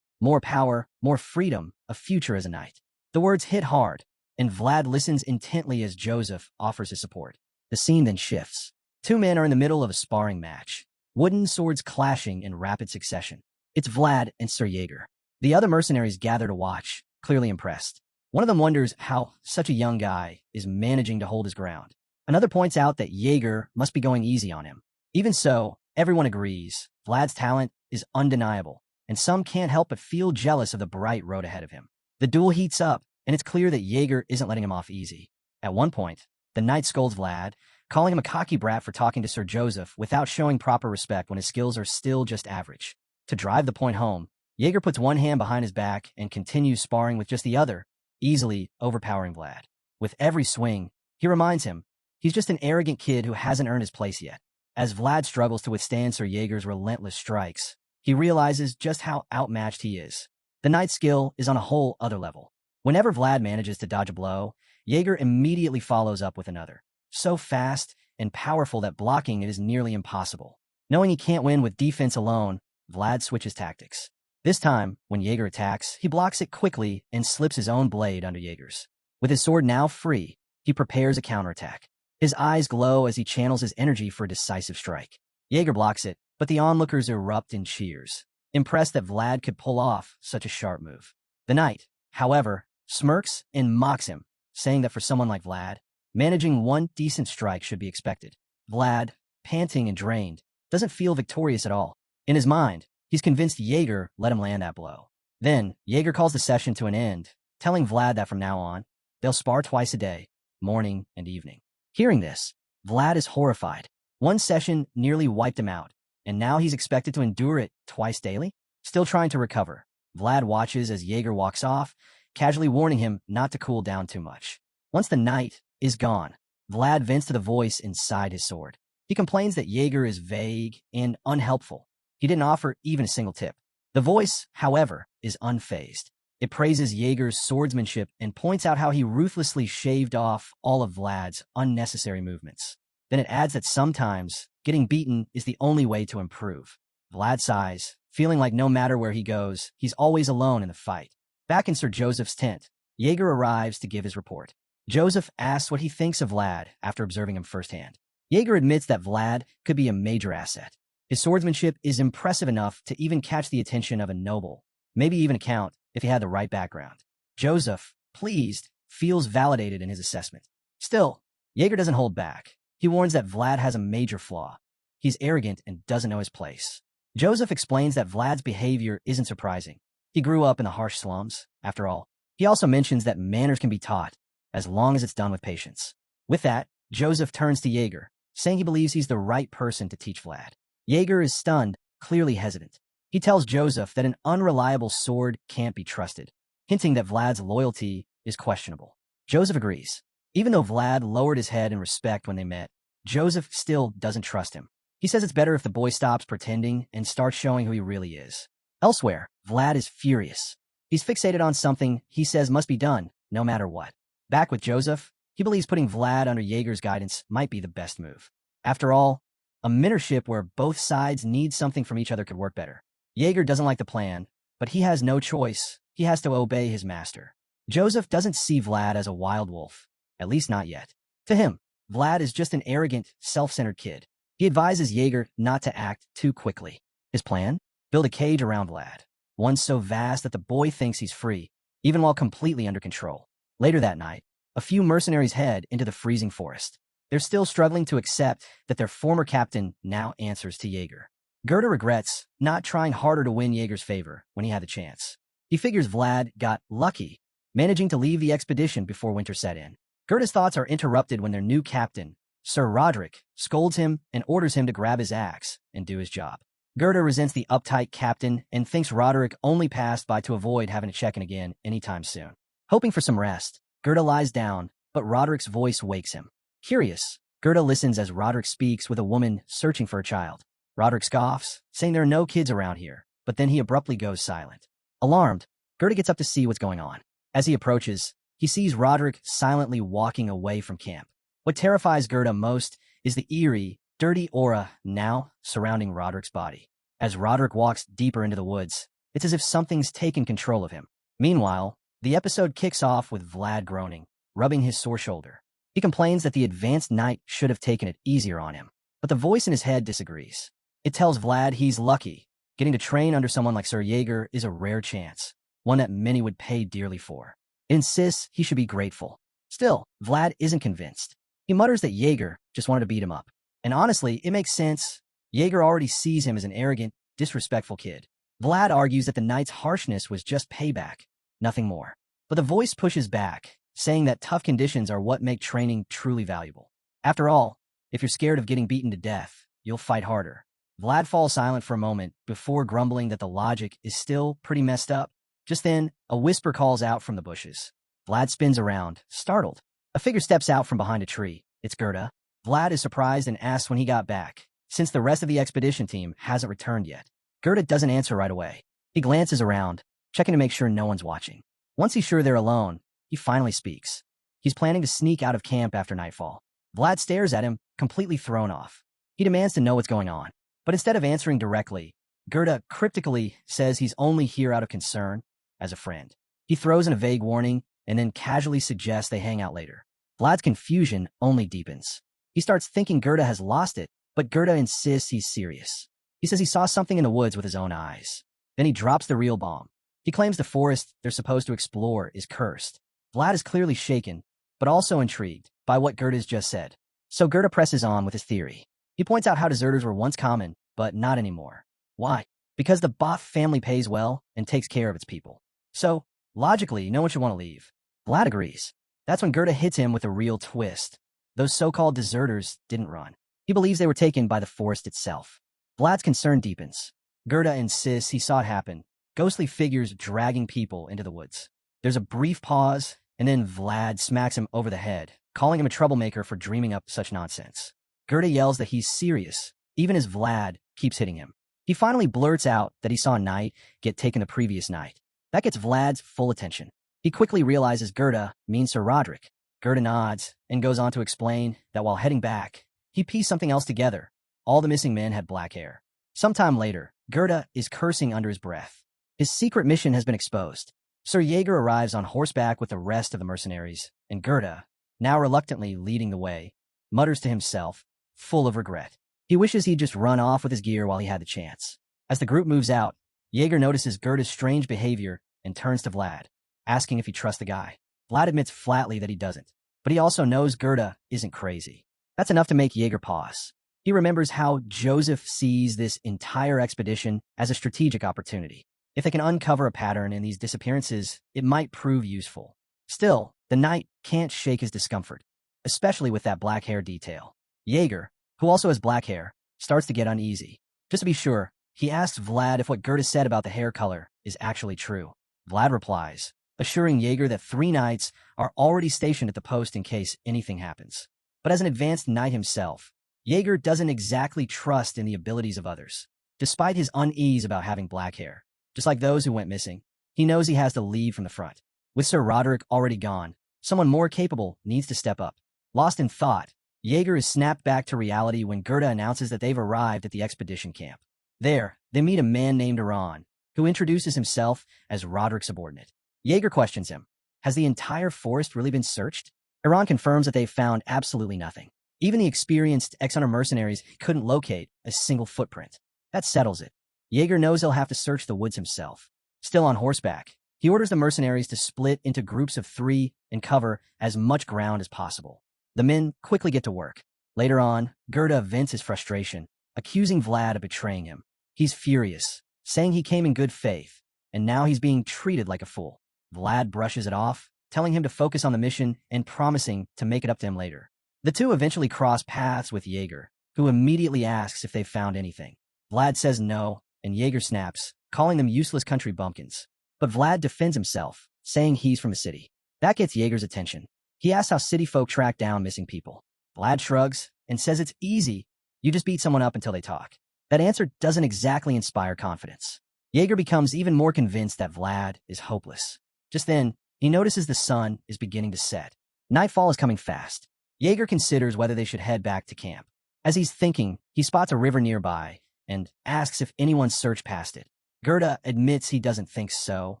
power, more freedom, a future as a knight. The words hit hard, and Vlad listens intently as Joseph offers his support. The scene then shifts. Two men are in the middle of a sparring match, wooden swords clashing in rapid succession. It's Vlad and Sir Jaeger. The other mercenaries gather to watch, clearly impressed. One of them wonders how such a young guy is managing to hold his ground. Another points out that Jaeger must be going easy on him. Even so, everyone agrees Vlad's talent is undeniable, and some can't help but feel jealous of the bright road ahead of him. The duel heats up, and it's clear that Jaeger isn't letting him off easy. At one point, the knight scolds Vlad, calling him a cocky brat for talking to Sir Joseph without showing proper respect when his skills are still just average. To drive the point home, Jaeger puts one hand behind his back and continues sparring with just the other, easily overpowering Vlad. With every swing, he reminds him he's just an arrogant kid who hasn't earned his place yet. As Vlad struggles to withstand Sir Jaeger's relentless strikes, he realizes just how outmatched he is. The knight's skill is on a whole other level. Whenever Vlad manages to dodge a blow, Jaeger immediately follows up with another, so fast and powerful that blocking it is nearly impossible. Knowing he can't win with defense alone, Vlad switches tactics. This time, when Jaeger attacks, he blocks it quickly and slips his own blade under Jaeger's. With his sword now free, he prepares a counterattack. His eyes glow as he channels his energy for a decisive strike. Jaeger blocks it, but the onlookers erupt in cheers, impressed that Vlad could pull off such a sharp move. The knight, however, smirks and mocks him, saying that for someone like Vlad, managing one decent strike should be expected. Vlad, panting and drained, doesn't feel victorious at all. In his mind, he's convinced Jaeger let him land that blow. Then, Jaeger calls the session to an end, telling Vlad that from now on, they'll spar twice a day, morning and evening. Hearing this, Vlad is horrified. One session nearly wiped him out, and now he's expected to endure it twice daily? Still trying to recover, Vlad watches as Jaeger walks off, casually warning him not to cool down too much. Once the knight is gone, Vlad vents to the voice inside his sword. He complains that Jaeger is vague and unhelpful. He didn't offer even a single tip. The voice, however, is unfazed. It praises Jaeger's swordsmanship and points out how he ruthlessly shaved off all of Vlad's unnecessary movements. Then it adds that sometimes getting beaten is the only way to improve. Vlad sighs, feeling like no matter where he goes, he's always alone in the fight. Back in Sir Joseph's tent, Jaeger arrives to give his report. Joseph asks what he thinks of Vlad after observing him firsthand. Jaeger admits that Vlad could be a major asset. His swordsmanship is impressive enough to even catch the attention of a noble, maybe even a count if he had the right background. Joseph, pleased, feels validated in his assessment. Still, Jaeger doesn't hold back. He warns that Vlad has a major flaw. He's arrogant and doesn't know his place. Joseph explains that Vlad's behavior isn't surprising. He grew up in the harsh slums, after all. He also mentions that manners can be taught, as long as it's done with patience. With that, Joseph turns to Jaeger, saying he believes he's the right person to teach Vlad. Jaeger is stunned, clearly hesitant. He tells Joseph that an unreliable sword can't be trusted, hinting that Vlad's loyalty is questionable. Joseph agrees. Even though Vlad lowered his head in respect when they met, Joseph still doesn't trust him. He says it's better if the boy stops pretending and starts showing who he really is. Elsewhere, Vlad is furious. He's fixated on something he says must be done, no matter what. Back with Joseph, he believes putting Vlad under Jaeger's guidance might be the best move. After all, a mentorship where both sides need something from each other could work better. Jaeger doesn't like the plan, but he has no choice. He has to obey his master. Joseph doesn't see Vlad as a wild wolf, at least not yet. To him, Vlad is just an arrogant, self-centered kid. He advises Jaeger not to act too quickly. His plan? Build a cage around Vlad, one so vast that the boy thinks he's free, even while completely under control. Later that night, a few mercenaries head into the freezing forest. They're still struggling to accept that their former captain now answers to Jaeger. Gerda regrets not trying harder to win Jaeger's favor when he had the chance. He figures Vlad got lucky, managing to leave the expedition before winter set in. Gerda's thoughts are interrupted when their new captain, Sir Roderick, scolds him and orders him to grab his axe and do his job. Gerda resents the uptight captain and thinks Roderick only passed by to avoid having to check in again anytime soon. Hoping for some rest, Gerda lies down, but Roderick's voice wakes him. Curious, Gerda listens as Roderick speaks with a woman searching for a child. Roderick scoffs, saying there are no kids around here, but then he abruptly goes silent. Alarmed, Gerda gets up to see what's going on. As he approaches, he sees Roderick silently walking away from camp. What terrifies Gerda most is the eerie, dirty aura now surrounding Roderick's body. As Roderick walks deeper into the woods, it's as if something's taken control of him. Meanwhile, the episode kicks off with Vlad groaning, rubbing his sore shoulder. He complains that the advanced knight should have taken it easier on him, but the voice in his head disagrees. It tells Vlad he's lucky. Getting to train under someone like Sir Jaeger is a rare chance, one that many would pay dearly for. It insists he should be grateful. Still, Vlad isn't convinced. He mutters that Jaeger just wanted to beat him up. And honestly, it makes sense. Jaeger already sees him as an arrogant, disrespectful kid. Vlad argues that the knight's harshness was just payback, nothing more. But the voice pushes back, saying that tough conditions are what make training truly valuable. After all, if you're scared of getting beaten to death, you'll fight harder. Vlad falls silent for a moment before grumbling that the logic is still pretty messed up. Just then, a whisper calls out from the bushes. Vlad spins around, startled. A figure steps out from behind a tree. It's Gerda. Vlad is surprised and asks when he got back, since the rest of the expedition team hasn't returned yet. Gerda doesn't answer right away. He glances around, checking to make sure no one's watching. Once he's sure they're alone, he finally speaks. He's planning to sneak out of camp after nightfall. Vlad stares at him, completely thrown off. He demands to know what's going on. But instead of answering directly, Gerda cryptically says he's only here out of concern, as a friend. He throws in a vague warning and then casually suggests they hang out later. Vlad's confusion only deepens. He starts thinking Gerda has lost it, but Gerda insists he's serious. He says he saw something in the woods with his own eyes. Then he drops the real bomb. He claims the forest they're supposed to explore is cursed. Vlad is clearly shaken, but also intrigued by what Gerda's just said. So Gerda presses on with his theory. He points out how deserters were once common, but not anymore. Why? Because the Both family pays well and takes care of its people. So, logically, no one should want to leave. Vlad agrees. That's when Gerda hits him with a real twist. Those so-called deserters didn't run. He believes they were taken by the forest itself. Vlad's concern deepens. Gerda insists he saw it happen. Ghostly figures dragging people into the woods. There's a brief pause, and then Vlad smacks him over the head, calling him a troublemaker for dreaming up such nonsense. Gerda yells that he's serious, even as Vlad keeps hitting him. He finally blurts out that he saw a knight get taken the previous night. That gets Vlad's full attention. He quickly realizes Gerda means Sir Roderick. Gerda nods and goes on to explain that while heading back, he pieced something else together. All the missing men had black hair. Sometime later, Gerda is cursing under his breath. His secret mission has been exposed. Sir Jaeger arrives on horseback with the rest of the mercenaries, and Gerda, now reluctantly leading the way, mutters to himself, full of regret. He wishes he'd just run off with his gear while he had the chance. As the group moves out, Jaeger notices Gerda's strange behavior and turns to Vlad, asking if he trusts the guy. Vlad admits flatly that he doesn't, but he also knows Gerda isn't crazy. That's enough to make Jaeger pause. He remembers how Joseph sees this entire expedition as a strategic opportunity. If they can uncover a pattern in these disappearances, it might prove useful. Still, the knight can't shake his discomfort, especially with that black hair detail. Jaeger, who also has black hair, starts to get uneasy. Just to be sure, he asks Vlad if what Gerda said about the hair color is actually true. Vlad replies, assuring Jaeger that 3 knights are already stationed at the post in case anything happens. But as an advanced knight himself, Jaeger doesn't exactly trust in the abilities of others. Despite his unease about having black hair, just like those who went missing, he knows he has to lead from the front. With Sir Roderick already gone, someone more capable needs to step up. Lost in thought, Jaeger is snapped back to reality when Gerda announces that they've arrived at the expedition camp. There, they meet a man named Iran, who introduces himself as Roderick's subordinate. Jaeger questions him. Has the entire forest really been searched? Iran confirms that they've found absolutely nothing. Even the experienced ex-hunter mercenaries couldn't locate a single footprint. That settles it. Jaeger knows he'll have to search the woods himself. Still on horseback, he orders the mercenaries to split into groups of 3 and cover as much ground as possible. The men quickly get to work. Later on, Gerda vents his frustration, accusing Vlad of betraying him. He's furious, saying he came in good faith, and now he's being treated like a fool. Vlad brushes it off, telling him to focus on the mission and promising to make it up to him later. The two eventually cross paths with Jaeger, who immediately asks if they've found anything. Vlad says no, and Jaeger snaps, calling them useless country bumpkins. But Vlad defends himself, saying he's from the city. That gets Jaeger's attention. He asks how city folk track down missing people. Vlad shrugs and says it's easy. You just beat someone up until they talk. That answer doesn't exactly inspire confidence. Jaeger becomes even more convinced that Vlad is hopeless. Just then, he notices the sun is beginning to set. Nightfall is coming fast. Jaeger considers whether they should head back to camp. As he's thinking, he spots a river nearby and asks if anyone searched past it. Gerda admits he doesn't think so.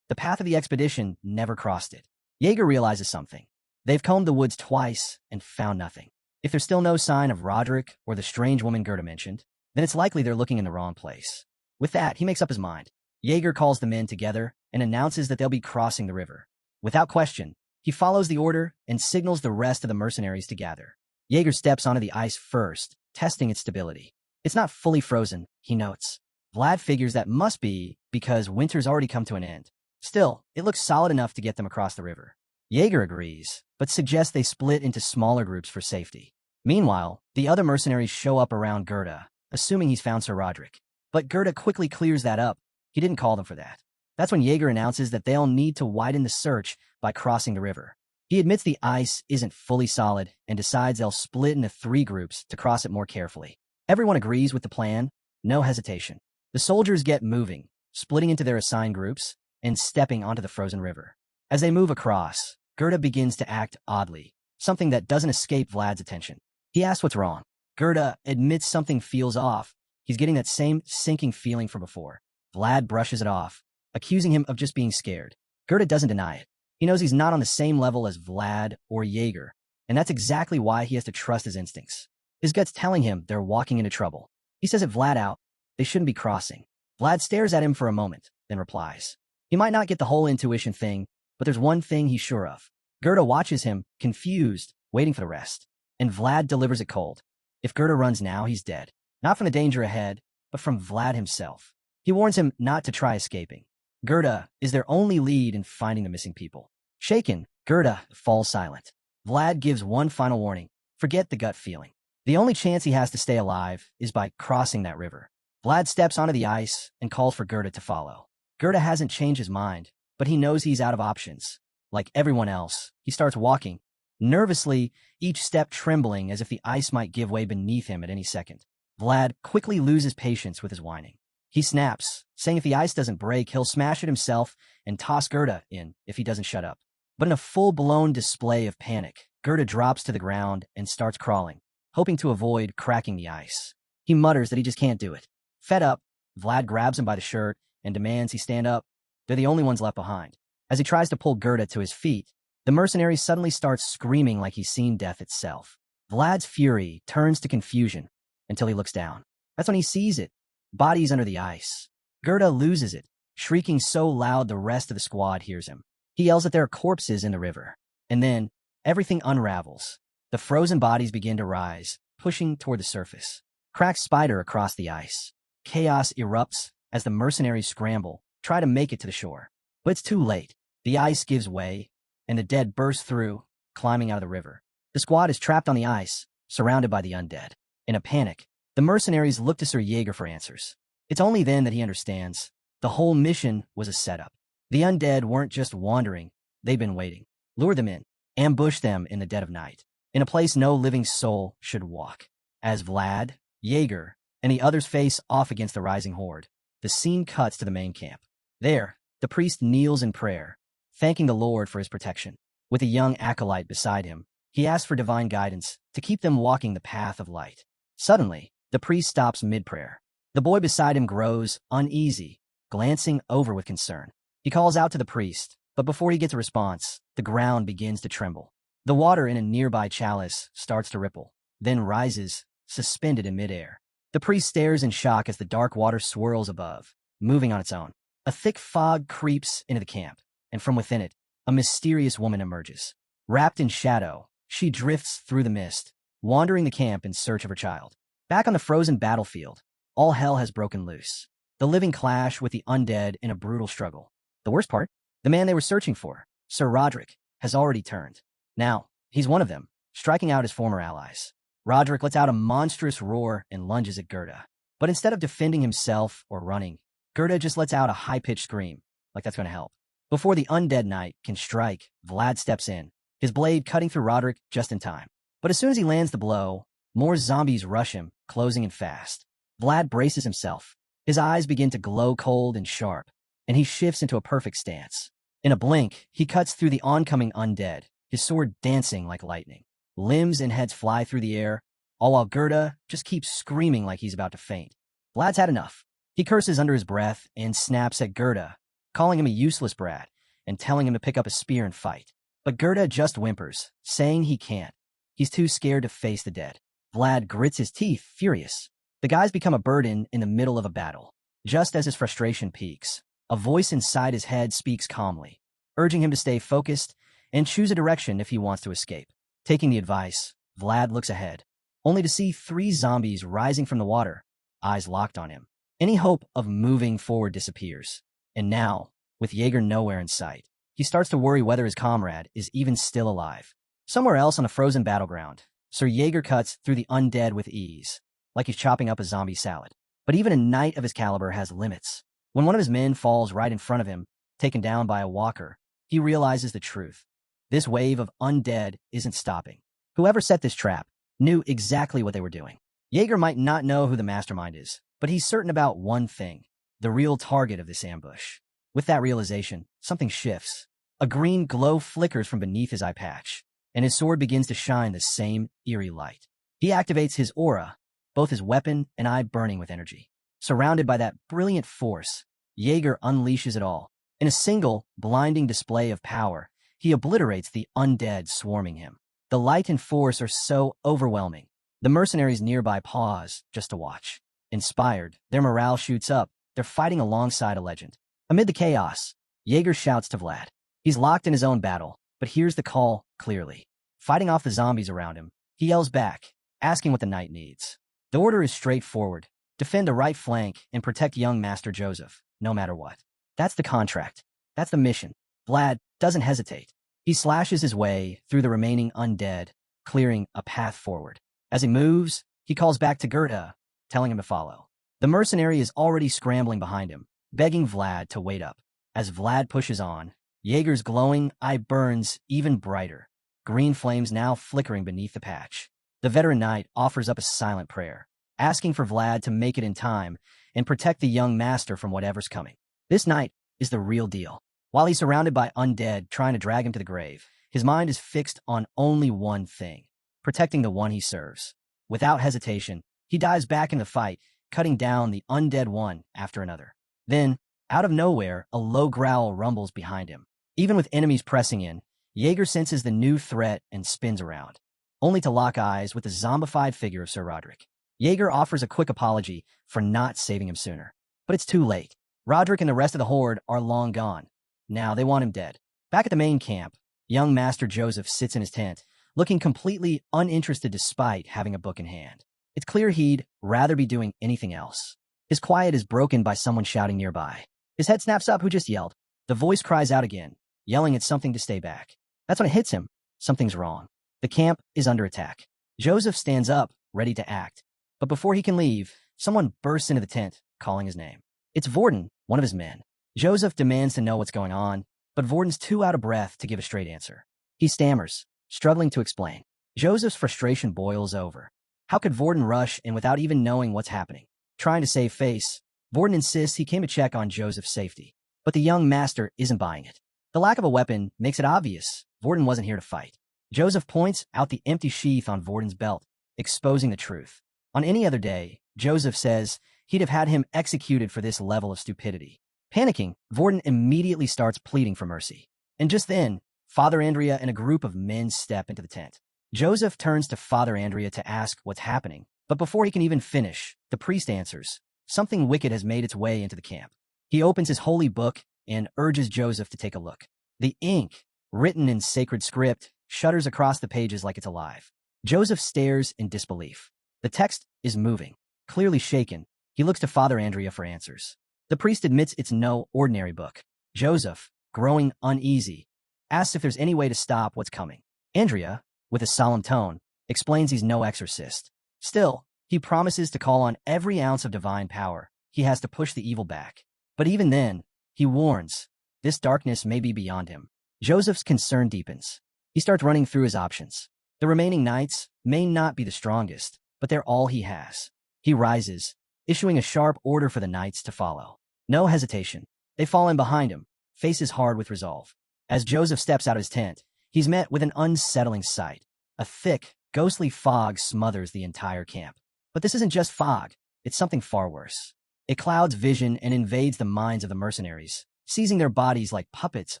The path of the expedition never crossed it. Jaeger realizes something. They've combed the woods twice and found nothing. If there's still no sign of Roderick or the strange woman Gerda mentioned, then it's likely they're looking in the wrong place. With that, he makes up his mind. Jaeger calls the men together and announces that they'll be crossing the river. Without question, he follows the order and signals the rest of the mercenaries to gather. Jaeger steps onto the ice first, testing its stability. It's not fully frozen, he notes. Vlad figures that must be because winter's already come to an end. Still, it looks solid enough to get them across the river. Jaeger agrees, but suggests they split into smaller groups for safety. Meanwhile, the other mercenaries show up around Gerda, assuming he's found Sir Roderick. But Gerda quickly clears that up. He didn't call them for that. That's when Jaeger announces that they'll need to widen the search by crossing the river. He admits the ice isn't fully solid and decides they'll split into 3 groups to cross it more carefully. Everyone agrees with the plan, no hesitation. The soldiers get moving, splitting into their assigned groups and stepping onto the frozen river. As they move across, Gerda begins to act oddly, something that doesn't escape Vlad's attention. He asks what's wrong. Gerda admits something feels off. He's getting that same sinking feeling from before. Vlad brushes it off, accusing him of just being scared. Gerda doesn't deny it. He knows he's not on the same level as Vlad or Jaeger, and that's exactly why he has to trust his instincts. His gut's telling him they're walking into trouble. He says it flat out, they shouldn't be crossing. Vlad stares at him for a moment, then replies. He might not get the whole intuition thing, but there's one thing he's sure of. Gerda watches him, confused, waiting for the rest. And Vlad delivers it cold. If Gerda runs now, he's dead. Not from the danger ahead, but from Vlad himself. He warns him not to try escaping. Gerda is their only lead in finding the missing people. Shaken, Gerda falls silent. Vlad gives one final warning. Forget the gut feeling. The only chance he has to stay alive is by crossing that river. Vlad steps onto the ice and calls for Gerda to follow. Gerda hasn't changed his mind, but he knows he's out of options. Like everyone else, he starts walking, nervously, each step trembling as if the ice might give way beneath him at any second. Vlad quickly loses patience with his whining. He snaps, saying if the ice doesn't break, he'll smash it himself and toss Gerda in if he doesn't shut up. But in a full-blown display of panic, Gerda drops to the ground and starts crawling, hoping to avoid cracking the ice. He mutters that he just can't do it. Fed up, Vlad grabs him by the shirt and demands he stand up. They're the only ones left behind. As he tries to pull Gerda to his feet, the mercenary suddenly starts screaming like he's seen death itself. Vlad's fury turns to confusion until he looks down. That's when he sees it. Bodies under the ice. Gerda loses it, shrieking so loud the rest of the squad hears him. He yells that there are corpses in the river. And then, everything unravels. The frozen bodies begin to rise, pushing toward the surface. Cracks spider across the ice. Chaos erupts as the mercenaries scramble, try to make it to the shore. But it's too late. The ice gives way, and the dead burst through, climbing out of the river. The squad is trapped on the ice, surrounded by the undead. In a panic, the mercenaries look to Sir Jaeger for answers. It's only then that he understands. The whole mission was a setup. The undead weren't just wandering, they'd been waiting. Lure them in, ambush them in the dead of night, in a place no living soul should walk. As Vlad, Jaeger, and the others face off against the rising horde, the scene cuts to the main camp. There, the priest kneels in prayer, thanking the Lord for his protection. With a young acolyte beside him, he asks for divine guidance to keep them walking the path of light. Suddenly, the priest stops mid-prayer. The boy beside him grows uneasy, glancing over with concern. He calls out to the priest, but before he gets a response, the ground begins to tremble. The water in a nearby chalice starts to ripple, then rises, suspended in midair. The priest stares in shock as the dark water swirls above, moving on its own. A thick fog creeps into the camp, and from within it, a mysterious woman emerges. Wrapped in shadow, she drifts through the mist, wandering the camp in search of her child. Back on the frozen battlefield, all hell has broken loose. The living clash with the undead in a brutal struggle. The worst part? The man they were searching for, Sir Roderick, has already turned. Now, he's one of them, striking out his former allies. Roderick lets out a monstrous roar and lunges at Gerda. But instead of defending himself or running, Gerda just lets out a high-pitched scream, like that's going to help. Before the undead knight can strike, Vlad steps in, his blade cutting through Roderick just in time. But as soon as he lands the blow, more zombies rush him, closing in fast. Vlad braces himself. His eyes begin to glow cold and sharp, and he shifts into a perfect stance. In a blink, he cuts through the oncoming undead, his sword dancing like lightning. Limbs and heads fly through the air, all while Gerda just keeps screaming like he's about to faint. Vlad's had enough. He curses under his breath and snaps at Gerda, calling him a useless brat and telling him to pick up a spear and fight. But Gerda just whimpers, saying he can't. He's too scared to face the dead. Vlad grits his teeth, furious. The guys become a burden in the middle of a battle. Just as his frustration peaks, a voice inside his head speaks calmly, urging him to stay focused and choose a direction if he wants to escape. Taking the advice, Vlad looks ahead, only to see 3 zombies rising from the water, eyes locked on him. Any hope of moving forward disappears. And now, with Jaeger nowhere in sight, he starts to worry whether his comrade is even still alive. Somewhere else on a frozen battleground, Sir Jaeger cuts through the undead with ease, like he's chopping up a zombie salad. But even a knight of his caliber has limits. When one of his men falls right in front of him, taken down by a walker, he realizes the truth. This wave of undead isn't stopping. Whoever set this trap knew exactly what they were doing. Jaeger might not know who the mastermind is, but he's certain about one thing, the real target of this ambush. With that realization, something shifts. A green glow flickers from beneath his eye patch, and his sword begins to shine the same eerie light. He activates his aura, both his weapon and eye burning with energy. Surrounded by that brilliant force, Jaeger unleashes it all. In a single, blinding display of power, he obliterates the undead swarming him. The light and force are so overwhelming. The mercenaries nearby pause just to watch. Inspired, their morale shoots up. They're fighting alongside a legend. Amid the chaos, Jaeger shouts to Vlad. He's locked in his own battle, but hears the call clearly. Fighting off the zombies around him, he yells back, asking what the knight needs. The order is straightforward. Defend the right flank and protect young Master Joseph, no matter what. That's the contract. That's the mission. Vlad doesn't hesitate. He slashes his way through the remaining undead, clearing a path forward. As he moves, he calls back to Gerda, telling him to follow. The mercenary is already scrambling behind him, begging Vlad to wait up. As Vlad pushes on, Jaeger's glowing eye burns even brighter, green flames now flickering beneath the patch. The veteran knight offers up a silent prayer, asking for Vlad to make it in time and protect the young master from whatever's coming. This knight is the real deal. While he's surrounded by undead trying to drag him to the grave, his mind is fixed on only one thing, protecting the one he serves. Without hesitation, he dives back in the fight, cutting down the undead one after another. Then, out of nowhere, a low growl rumbles behind him. Even with enemies pressing in, Jaeger senses the new threat and spins around, only to lock eyes with the zombified figure of Sir Roderick. Jaeger offers a quick apology for not saving him sooner. But it's too late. Roderick and the rest of the horde are long gone. Now they want him dead. Back at the main camp, young Master Joseph sits in his tent, looking completely uninterested despite having a book in hand. It's clear he'd rather be doing anything else. His quiet is broken by someone shouting nearby. His head snaps up. Who just yelled? The voice cries out again, yelling at something to stay back. That's when it hits him. Something's wrong. The camp is under attack. Joseph stands up, ready to act. But before he can leave, someone bursts into the tent, calling his name. It's Vorden, one of his men. Joseph demands to know what's going on, but Vorden's too out of breath to give a straight answer. He stammers, struggling to explain. Joseph's frustration boils over. How could Vorden rush in without even knowing what's happening? Trying to save face, Vorden insists he came to check on Joseph's safety. But the young master isn't buying it. The lack of a weapon makes it obvious Vorden wasn't here to fight. Joseph points out the empty sheath on Vorden's belt, exposing the truth. On any other day, Joseph says he'd have had him executed for this level of stupidity. Panicking, Vorden immediately starts pleading for mercy. And just then, Father Andrea and a group of men step into the tent. Joseph turns to Father Andrea to ask what's happening, but before he can even finish, the priest answers, something wicked has made its way into the camp. He opens his holy book and urges Joseph to take a look. The ink, written in sacred script, shudders across the pages like it's alive. Joseph stares in disbelief. The text is moving. Clearly shaken, he looks to Father Andrea for answers. The priest admits it's no ordinary book. Joseph, growing uneasy, asks if there's any way to stop what's coming. Andrea, with a solemn tone, explains he's no exorcist. Still, he promises to call on every ounce of divine power. He has to push the evil back. But even then, he warns, this darkness may be beyond him. Joseph's concern deepens. He starts running through his options. The remaining knights may not be the strongest, but they're all he has. He rises, issuing a sharp order for the knights to follow. No hesitation. They fall in behind him, faces hard with resolve. As Joseph steps out of his tent, he's met with an unsettling sight. A thick, ghostly fog smothers the entire camp. But this isn't just fog, it's something far worse. It clouds vision and invades the minds of the mercenaries, seizing their bodies like puppets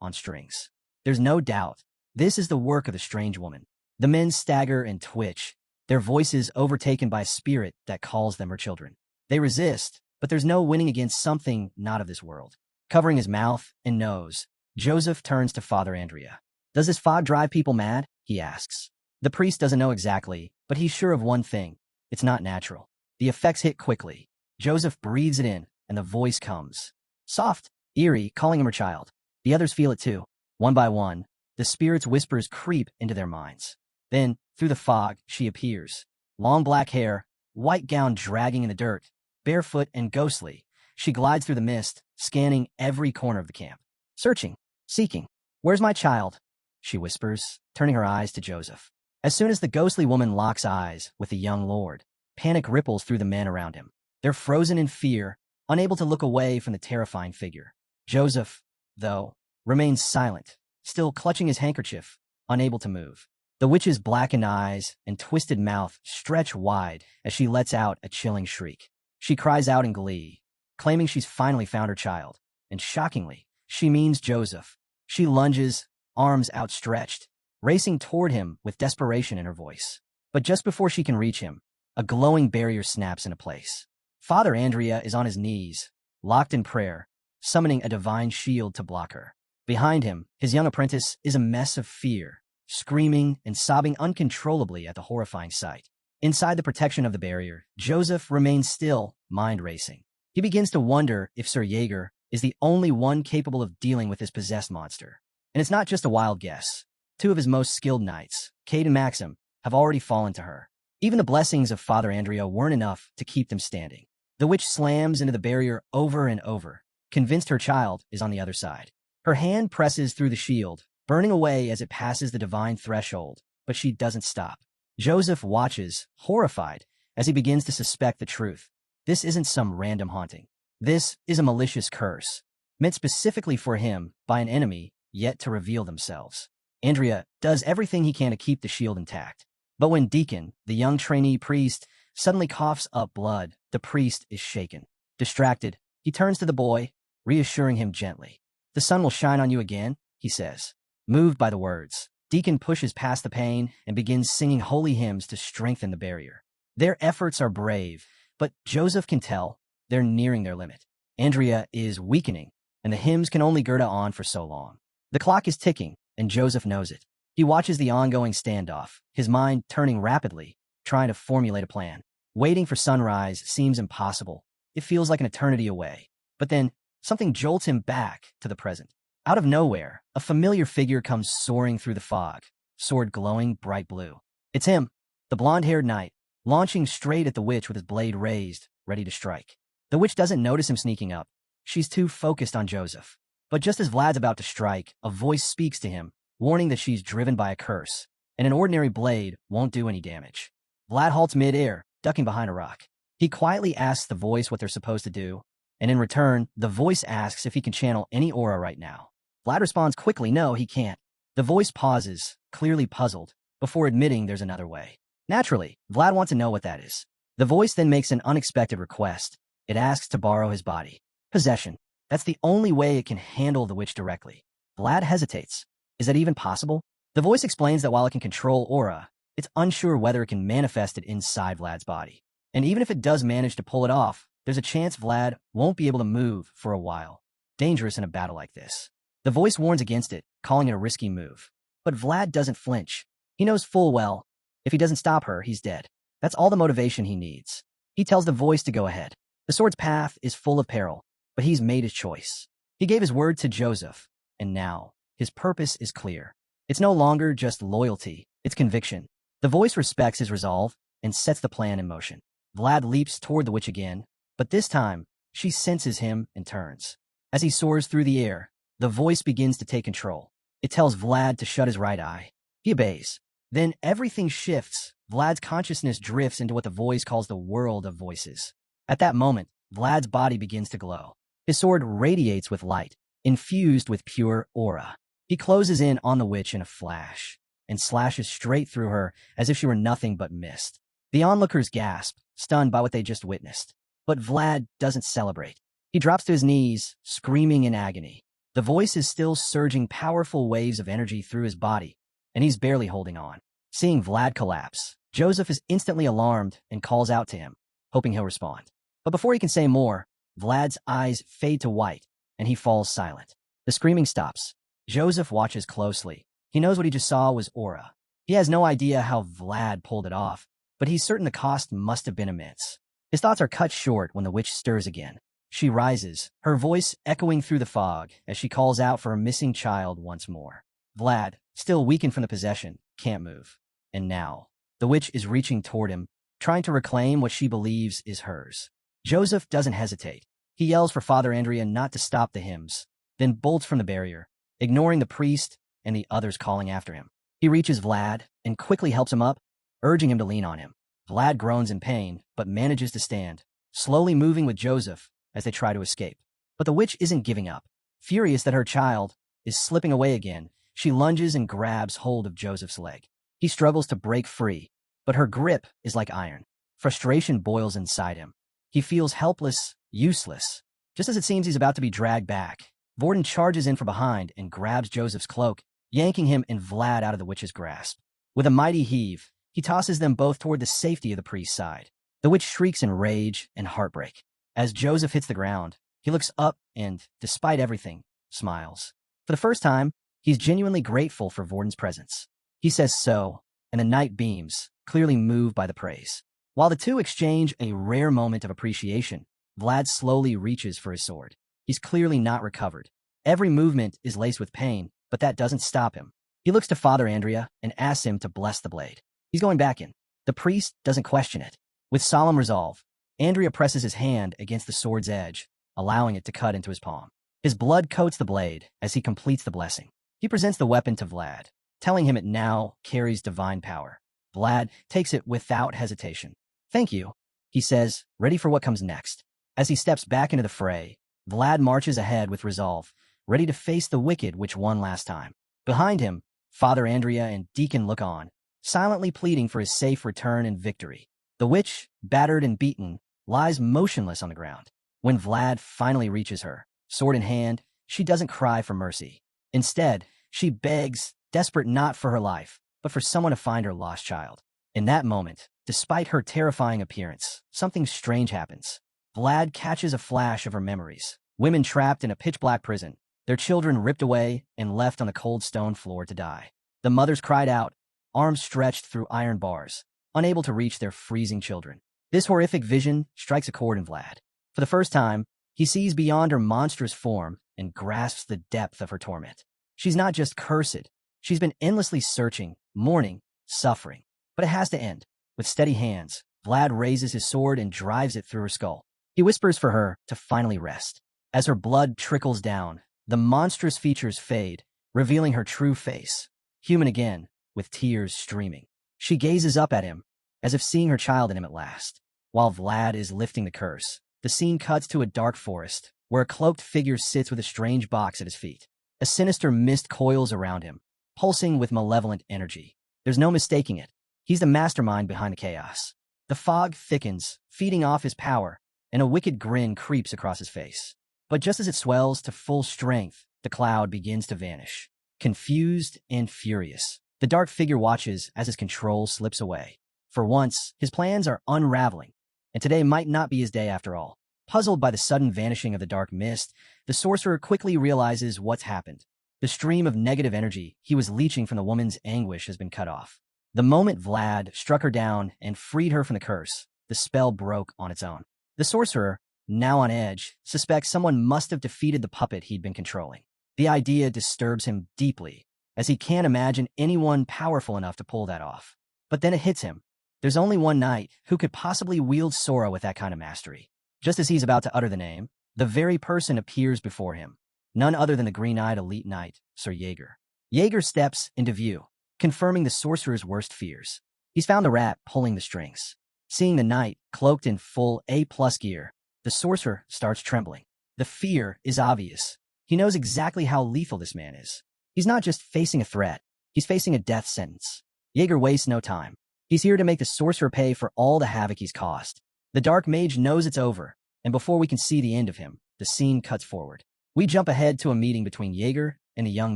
on strings. There's no doubt, this is the work of the strange woman. The men stagger and twitch, their voices overtaken by a spirit that calls them her children. They resist, but there's no winning against something not of this world. Covering his mouth and nose, Joseph turns to Father Andrea. Does this fog drive people mad? He asks. The priest doesn't know exactly, but he's sure of one thing. It's not natural. The effects hit quickly. Joseph breathes it in, and the voice comes. Soft, eerie, calling him her child. The others feel it too. One by one, the spirit's whispers creep into their minds. Then, through the fog, she appears. Long black hair, white gown dragging in the dirt, barefoot and ghostly, she glides through the mist, scanning every corner of the camp. Searching, seeking. Where's my child? She whispers, turning her eyes to Joseph. As soon as the ghostly woman locks eyes with the young lord, panic ripples through the men around him. They're frozen in fear, unable to look away from the terrifying figure. Joseph, though, remains silent, still clutching his handkerchief, unable to move. The witch's blackened eyes and twisted mouth stretch wide as she lets out a chilling shriek. She cries out in glee, claiming she's finally found her child. And shockingly, she means Joseph. She lunges, arms outstretched, racing toward him with desperation in her voice. But just before she can reach him, a glowing barrier snaps into place. Father Andrea is on his knees, locked in prayer, summoning a divine shield to block her. Behind him, his young apprentice is a mess of fear, screaming and sobbing uncontrollably at the horrifying sight. Inside the protection of the barrier, Joseph remains still, mind racing. He begins to wonder if Sir Jaeger is the only one capable of dealing with this possessed monster. And it's not just a wild guess. Two of his most skilled knights, Cade and Maxim, have already fallen to her. Even the blessings of Father Andrea weren't enough to keep them standing. The witch slams into the barrier over and over, convinced her child is on the other side. Her hand presses through the shield, burning away as it passes the divine threshold, but she doesn't stop. Joseph watches, horrified, as he begins to suspect the truth. This isn't some random haunting. This is a malicious curse, meant specifically for him by an enemy yet to reveal themselves. Andrea does everything he can to keep the shield intact. But when Deacon, the young trainee priest, suddenly coughs up blood, the priest is shaken. Distracted, he turns to the boy, reassuring him gently. The sun will shine on you again, he says. Moved by the words, Deacon pushes past the pain and begins singing holy hymns to strengthen the barrier. Their efforts are brave, but Joseph can tell they're nearing their limit. Andrea is weakening, and the hymns can only gird on for so long. The clock is ticking, and Joseph knows it. He watches the ongoing standoff, his mind turning rapidly, trying to formulate a plan. Waiting for sunrise seems impossible. It feels like an eternity away. But then, something jolts him back to the present. Out of nowhere, a familiar figure comes soaring through the fog, sword glowing bright blue. It's him, the blonde-haired knight, launching straight at the witch with his blade raised, ready to strike. The witch doesn't notice him sneaking up. She's too focused on Joseph. But just as Vlad's about to strike, a voice speaks to him, warning that she's driven by a curse, and an ordinary blade won't do any damage. Vlad halts mid-air, ducking behind a rock. He quietly asks the voice what they're supposed to do, and in return, the voice asks if he can channel any aura right now. Vlad responds quickly, no, he can't. The voice pauses, clearly puzzled, before admitting there's another way. Naturally, Vlad wants to know what that is. The voice then makes an unexpected request. It asks to borrow his body. Possession. That's the only way it can handle the witch directly. Vlad hesitates. Is that even possible? The voice explains that while it can control aura, it's unsure whether it can manifest it inside Vlad's body. And even if it does manage to pull it off, there's a chance Vlad won't be able to move for a while. Dangerous in a battle like this. The voice warns against it, calling it a risky move. But Vlad doesn't flinch. He knows full well, if he doesn't stop her, he's dead. That's all the motivation he needs. He tells the voice to go ahead. The sword's path is full of peril, but he's made his choice. He gave his word to Joseph, and now his purpose is clear. It's no longer just loyalty, it's conviction. The voice respects his resolve and sets the plan in motion. Vlad leaps toward the witch again, but this time, she senses him and turns. As he soars through the air, the voice begins to take control. It tells Vlad to shut his right eye. He obeys. Then everything shifts. Vlad's consciousness drifts into what the voice calls the world of voices. At that moment, Vlad's body begins to glow. His sword radiates with light, infused with pure aura. He closes in on the witch in a flash, and slashes straight through her as if she were nothing but mist. The onlookers gasp, stunned by what they just witnessed. But Vlad doesn't celebrate. He drops to his knees, screaming in agony. The voice is still surging powerful waves of energy through his body, and he's barely holding on. Seeing Vlad collapse, Joseph is instantly alarmed and calls out to him, hoping he'll respond. But before he can say more, Vlad's eyes fade to white, and he falls silent. The screaming stops. Joseph watches closely. He knows what he just saw was aura. He has no idea how Vlad pulled it off, but he's certain the cost must have been immense. His thoughts are cut short when the witch stirs again. She rises, her voice echoing through the fog as she calls out for her missing child once more. Vlad, still weakened from the possession, can't move. And now, the witch is reaching toward him, trying to reclaim what she believes is hers. Joseph doesn't hesitate. He yells for Father Andrea not to stop the hymns, then bolts from the barrier, ignoring the priest and the others calling after him. He reaches Vlad and quickly helps him up, urging him to lean on him. Vlad groans in pain, but manages to stand, slowly moving with Joseph as they try to escape. But the witch isn't giving up. Furious that her child is slipping away again, she lunges and grabs hold of Joseph's leg. He struggles to break free, but her grip is like iron. Frustration boils inside him. He feels helpless, useless. Just as it seems he's about to be dragged back, Vorden charges in from behind and grabs Joseph's cloak, yanking him and Vlad out of the witch's grasp. With a mighty heave, he tosses them both toward the safety of the priest's side. The witch shrieks in rage and heartbreak. As Joseph hits the ground, he looks up and, despite everything, smiles. For the first time, he's genuinely grateful for Vorden's presence. He says so, and the knight beams, clearly moved by the praise. While the two exchange a rare moment of appreciation, Vlad slowly reaches for his sword. He's clearly not recovered. Every movement is laced with pain, but that doesn't stop him. He looks to Father Andrea and asks him to bless the blade. He's going back in. The priest doesn't question it. With solemn resolve, Andrea presses his hand against the sword's edge, allowing it to cut into his palm. His blood coats the blade as he completes the blessing. He presents the weapon to Vlad, telling him it now carries divine power. Vlad takes it without hesitation. Thank you, he says, ready for what comes next. As he steps back into the fray, Vlad marches ahead with resolve, ready to face the wicked which won last time. Behind him, Father Andrea and Deacon look on, silently pleading for his safe return and victory. The witch, battered and beaten, lies motionless on the ground. When Vlad finally reaches her, sword in hand, she doesn't cry for mercy. Instead, she begs, desperate not for her life, but for someone to find her lost child. In that moment, despite her terrifying appearance, something strange happens. Vlad catches a flash of her memories. Women trapped in a pitch-black prison, their children ripped away and left on the cold stone floor to die. The mothers cried out, arms stretched through iron bars, unable to reach their freezing children. This horrific vision strikes a chord in Vlad. For the first time, He sees beyond her monstrous form and grasps the depth of her torment. She's not just cursed. She's been endlessly searching, mourning, suffering. But it has to end. With steady hands, Vlad raises his sword and drives it through her skull. He whispers for her to finally rest. As her blood trickles down, the monstrous features fade, revealing her true face. Human again, with tears streaming. She gazes up at him, as if seeing her child in him at last. While Vlad is lifting the curse, the scene cuts to a dark forest, where a cloaked figure sits with a strange box at his feet. A sinister mist coils around him, pulsing with malevolent energy. There's no mistaking it. He's the mastermind behind the chaos. The fog thickens, feeding off his power, and a wicked grin creeps across his face. But just as it swells to full strength, the cloud begins to vanish. Confused and furious, the dark figure watches as his control slips away. For once, his plans are unraveling, and today might not be his day after all. Puzzled by the sudden vanishing of the dark mist, the sorcerer quickly realizes what's happened. The stream of negative energy he was leeching from the woman's anguish has been cut off. The moment Vlad struck her down and freed her from the curse, the spell broke on its own. The sorcerer, now on edge, suspects someone must have defeated the puppet he'd been controlling. The idea disturbs him deeply, as he can't imagine anyone powerful enough to pull that off. But then it hits him. There's only one knight who could possibly wield Sora with that kind of mastery. Just as he's about to utter the name, the very person appears before him. None other than the green-eyed elite knight, Sir Jaeger. Jaeger steps into view, confirming the sorcerer's worst fears. He's found the rat pulling the strings. Seeing the knight cloaked in full A+ gear, the sorcerer starts trembling. The fear is obvious. He knows exactly how lethal this man is. He's not just facing a threat, he's facing a death sentence. Jaeger wastes no time. He's here to make the sorcerer pay for all the havoc he's caused. The dark mage knows it's over, and before we can see the end of him, the scene cuts forward. We jump ahead to a meeting between Jaeger and the young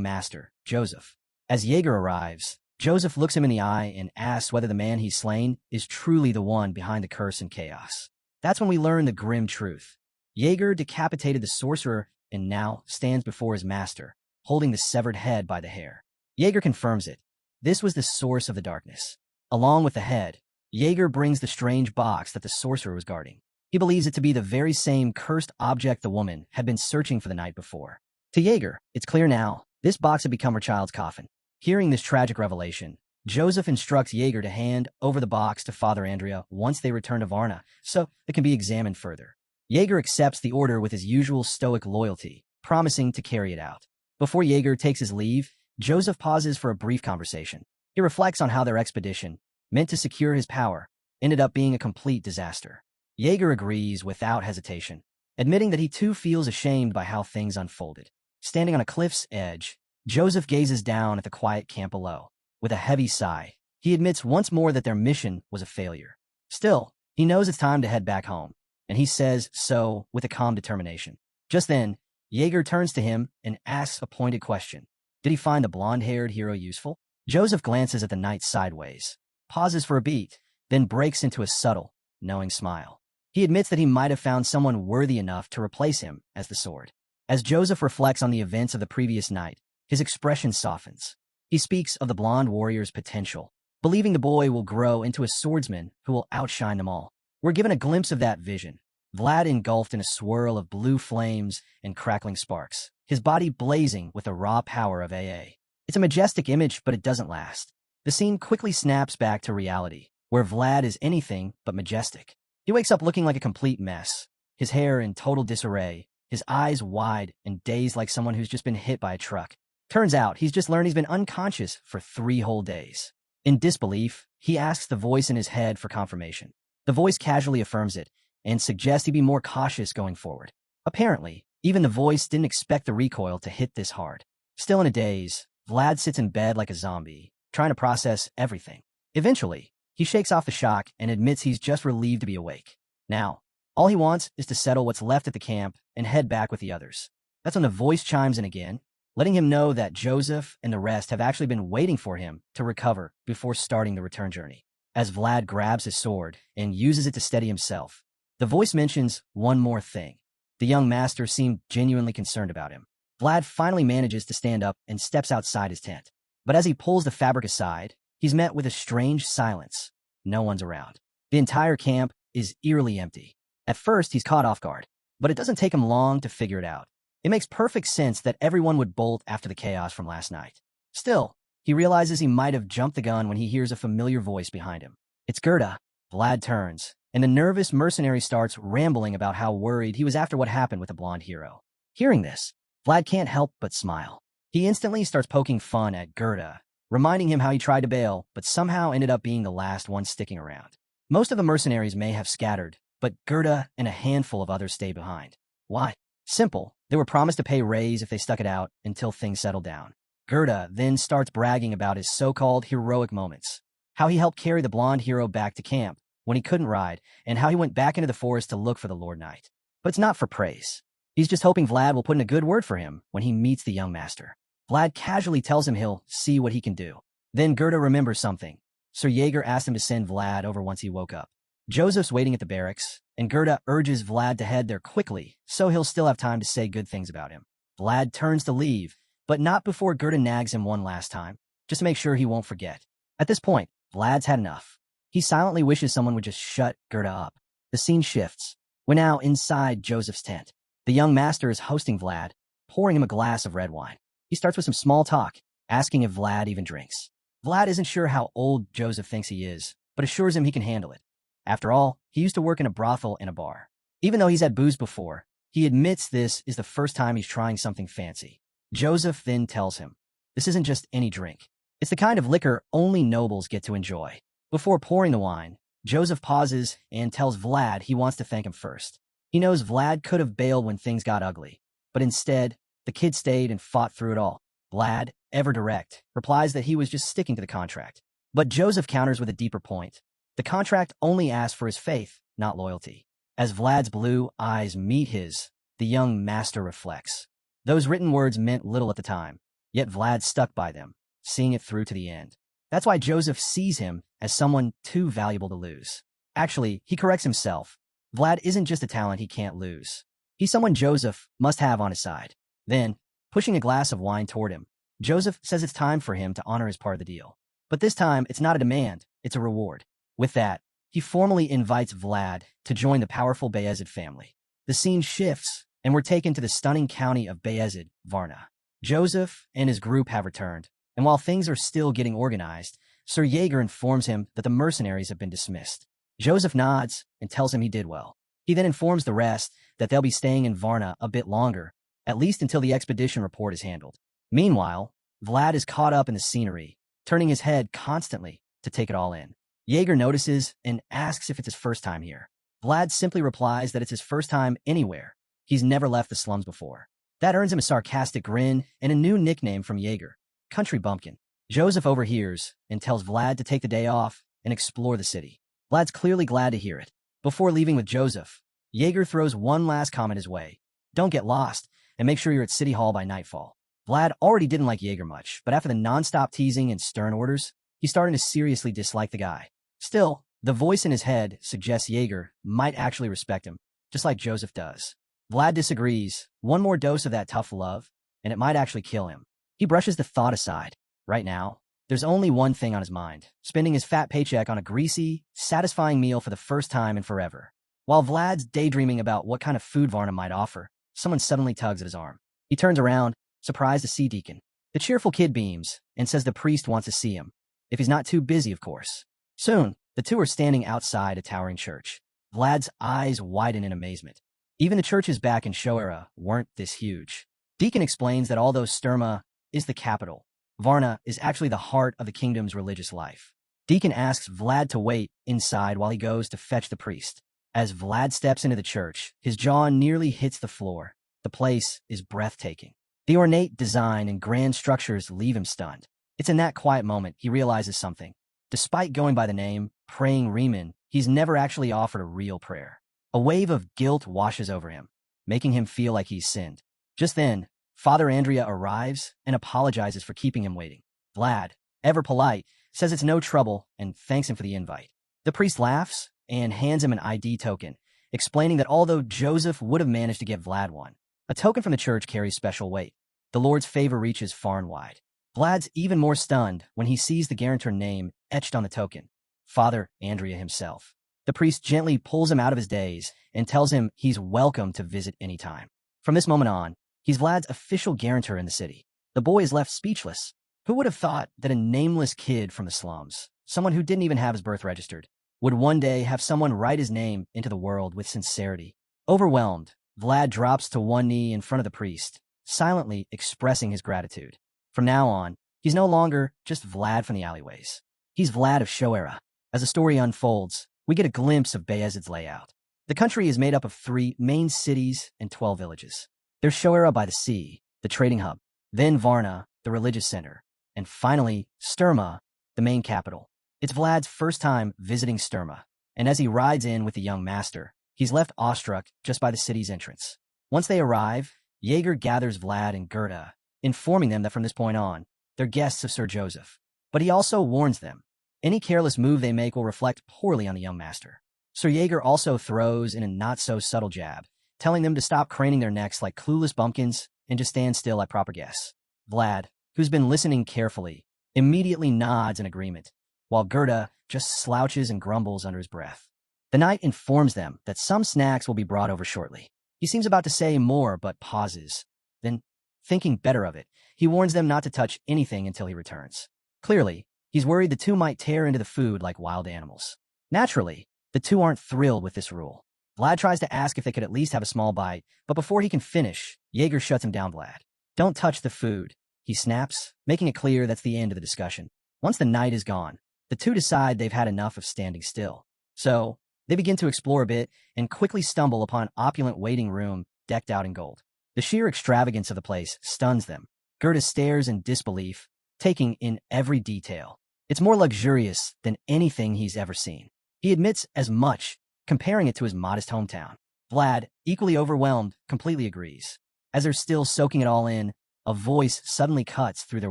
master, Joseph. As Jaeger arrives, Joseph looks him in the eye and asks whether the man he's slain is truly the one behind the curse and chaos. That's when we learn the grim truth. Jaeger decapitated the sorcerer and now stands before his master, holding the severed head by the hair. Jaeger confirms it. This was the source of the darkness. Along with the head, Jaeger brings the strange box that the sorcerer was guarding. He believes it to be the very same cursed object the woman had been searching for the night before. To Jaeger, it's clear now, this box had become her child's coffin. Hearing this tragic revelation, Joseph instructs Jaeger to hand over the box to Father Andrea once they return to Varna, so it can be examined further. Jaeger accepts the order with his usual stoic loyalty, promising to carry it out. Before Jaeger takes his leave, Joseph pauses for a brief conversation. He reflects on how their expedition, meant to secure his power, ended up being a complete disaster. Jaeger agrees without hesitation, admitting that he too feels ashamed by how things unfolded. Standing on a cliff's edge, Joseph gazes down at the quiet camp below. With a heavy sigh, he admits once more that their mission was a failure. Still, he knows it's time to head back home, and he says so with a calm determination. Just then, Jaeger turns to him and asks a pointed question. Did he find the blonde-haired hero useful? Joseph glances at the knight sideways, pauses for a beat, then breaks into a subtle, knowing smile. He admits that he might have found someone worthy enough to replace him as the sword. As Joseph reflects on the events of the previous night, his expression softens. He speaks of the blonde warrior's potential, believing the boy will grow into a swordsman who will outshine them all. We're given a glimpse of that vision. Vlad engulfed in a swirl of blue flames and crackling sparks, his body blazing with the raw power of AA. It's a majestic image, but it doesn't last. The scene quickly snaps back to reality, where Vlad is anything but majestic. He wakes up looking like a complete mess, his hair in total disarray, his eyes wide and dazed like someone who's just been hit by a truck. Turns out he's just learned he's been unconscious for 3 whole days. In disbelief, he asks the voice in his head for confirmation. The voice casually affirms it and suggests he be more cautious going forward. Apparently, even the voice didn't expect the recoil to hit this hard. Still in a daze, Vlad sits in bed like a zombie, trying to process everything. Eventually, he shakes off the shock and admits he's just relieved to be awake. Now, all he wants is to settle what's left at the camp and head back with the others. That's when the voice chimes in again, letting him know that Joseph and the rest have actually been waiting for him to recover before starting the return journey. As Vlad grabs his sword and uses it to steady himself, the voice mentions one more thing. The young master seemed genuinely concerned about him. Vlad finally manages to stand up and steps outside his tent. But as he pulls the fabric aside, he's met with a strange silence. No one's around. The entire camp is eerily empty. At first, he's caught off guard. but it doesn't take him long to figure it out. It makes perfect sense that everyone would bolt after the chaos from last night. Still, he realizes he might have jumped the gun when he hears a familiar voice behind him. It's Gerda. Vlad turns, and the nervous mercenary starts rambling about how worried he was after what happened with the blonde hero. Hearing this, Vlad can't help but smile. He instantly starts poking fun at Gerda, reminding him how he tried to bail, but somehow ended up being the last one sticking around. Most of the mercenaries may have scattered, but Gerda and a handful of others stayed behind. Why? Simple. They were promised to pay raise if they stuck it out until things settled down. Gerda then starts bragging about his so-called heroic moments, how he helped carry the blonde hero back to camp when he couldn't ride, and how he went back into the forest to look for the Lord Knight. But it's not for praise. He's just hoping Vlad will put in a good word for him when he meets the young master. Vlad casually tells him he'll see what he can do. Then Gerda remembers something. Sir Jaeger asked him to send Vlad over once he woke up. Joseph's waiting at the barracks, and Gerda urges Vlad to head there quickly so he'll still have time to say good things about him. Vlad turns to leave, but not before Gerda nags him one last time, just to make sure he won't forget. At this point, Vlad's had enough. He silently wishes someone would just shut Gerda up. The scene shifts. We're now inside Joseph's tent. The young master is hosting Vlad, pouring him a glass of red wine. He starts with some small talk, asking if Vlad even drinks. Vlad isn't sure how old Joseph thinks he is, but assures him he can handle it. After all, he used to work in a brothel and a bar. Even though he's had booze before, he admits this is the first time he's trying something fancy. Joseph then tells him, this isn't just any drink. It's the kind of liquor only nobles get to enjoy. Before pouring the wine, Joseph pauses and tells Vlad he wants to thank him first. He knows Vlad could have bailed when things got ugly, but instead, the kid stayed and fought through it all. Vlad, ever direct, replies that he was just sticking to the contract. But Joseph counters with a deeper point. The contract only asked for his faith, not loyalty. As Vlad's blue eyes meet his, the young master reflects. Those written words meant little at the time, yet Vlad stuck by them, seeing it through to the end. That's why Joseph sees him as someone too valuable to lose. Actually, he corrects himself. Vlad isn't just a talent he can't lose. He's someone Joseph must have on his side. Then, pushing a glass of wine toward him, Joseph says it's time for him to honor his part of the deal. But this time, it's not a demand, it's a reward. With that, he formally invites Vlad to join the powerful Bayezid family. The scene shifts, and we're taken to the stunning county of Bayezid, Varna. Joseph and his group have returned, and while things are still getting organized, Sir Jaeger informs him that the mercenaries have been dismissed. Joseph nods and tells him he did well. He then informs the rest that they'll be staying in Varna a bit longer, at least until the expedition report is handled. Meanwhile, Vlad is caught up in the scenery, turning his head constantly to take it all in. Jaeger notices and asks if it's his first time here. Vlad simply replies that it's his first time anywhere. He's never left the slums before. That earns him a sarcastic grin and a new nickname from Jaeger, Country Bumpkin. Joseph overhears and tells Vlad to take the day off and explore the city. Vlad's clearly glad to hear it. Before leaving with Joseph, Jaeger throws one last comment his way. Don't get lost, and make sure you're at City Hall by nightfall. Vlad already didn't like Jaeger much, but after the non-stop teasing and stern orders, he's starting to seriously dislike the guy. Still, the voice in his head suggests Jaeger might actually respect him, just like Joseph does. Vlad disagrees. One more dose of that tough love, and it might actually kill him. He brushes the thought aside. Right now, there's only one thing on his mind, spending his fat paycheck on a greasy, satisfying meal for the first time in forever. While Vlad's daydreaming about what kind of food Varna might offer, someone suddenly tugs at his arm. He turns around, surprised to see Deacon. The cheerful kid beams and says the priest wants to see him, if he's not too busy, of course. Soon, the two are standing outside a towering church. Vlad's eyes widen in amazement. Even the churches back in Show era weren't this huge. Deacon explains that although Sturma is the capital, Varna is actually the heart of the kingdom's religious life. Deacon asks Vlad to wait inside while he goes to fetch the priest. As Vlad steps into the church, his jaw nearly hits the floor. The place is breathtaking. The ornate design and grand structures leave him stunned. It's in that quiet moment he realizes something. Despite going by the name Praying Riemann, he's never actually offered a real prayer. A wave of guilt washes over him, making him feel like he's sinned. Just then, Father Andrea arrives and apologizes for keeping him waiting. Vlad, ever polite, says it's no trouble and thanks him for the invite. The priest laughs and hands him an ID token, explaining that although Joseph would have managed to get Vlad one, a token from the church carries special weight. The Lord's favor reaches far and wide. Vlad's even more stunned when he sees the guarantor name etched on the token, Father Andrea himself. The priest gently pulls him out of his daze and tells him he's welcome to visit anytime. From this moment on, he's Vlad's official guarantor in the city. The boy is left speechless. Who would have thought that a nameless kid from the slums, someone who didn't even have his birth registered, would one day have someone write his name into the world with sincerity? Overwhelmed, Vlad drops to one knee in front of the priest, silently expressing his gratitude. From now on, he's no longer just Vlad from the alleyways. He's Vlad of Shoera. As the story unfolds, we get a glimpse of Bayezid's layout. The country is made up of 3 main cities and 12 villages. There's Shoera by the sea, the trading hub, then Varna, the religious center, and finally, Sturma, the main capital. It's Vlad's first time visiting Sturma, and as he rides in with the young master, he's left awestruck just by the city's entrance. Once they arrive, Jaeger gathers Vlad and Gerda, informing them that from this point on, they're guests of Sir Joseph. But he also warns them, any careless move they make will reflect poorly on the young master. Sir Jaeger also throws in a not-so-subtle jab, telling them to stop craning their necks like clueless bumpkins and just stand still like proper guests. Vlad, who's been listening carefully, immediately nods in agreement, while Gerda just slouches and grumbles under his breath. The knight informs them that some snacks will be brought over shortly. He seems about to say more, but pauses. Then, thinking better of it, he warns them not to touch anything until he returns. Clearly, he's worried the two might tear into the food like wild animals. Naturally, the two aren't thrilled with this rule. Vlad tries to ask if they could at least have a small bite, but before he can finish, Jaeger shuts him down. Vlad, don't touch the food, he snaps, making it clear that's the end of the discussion. Once the knight is gone, the two decide they've had enough of standing still. So, they begin to explore a bit and quickly stumble upon an opulent waiting room decked out in gold. The sheer extravagance of the place stuns them. Gerda stares in disbelief, taking in every detail. It's more luxurious than anything he's ever seen. He admits as much, comparing it to his modest hometown. Vlad, equally overwhelmed, completely agrees. As they're still soaking it all in, a voice suddenly cuts through their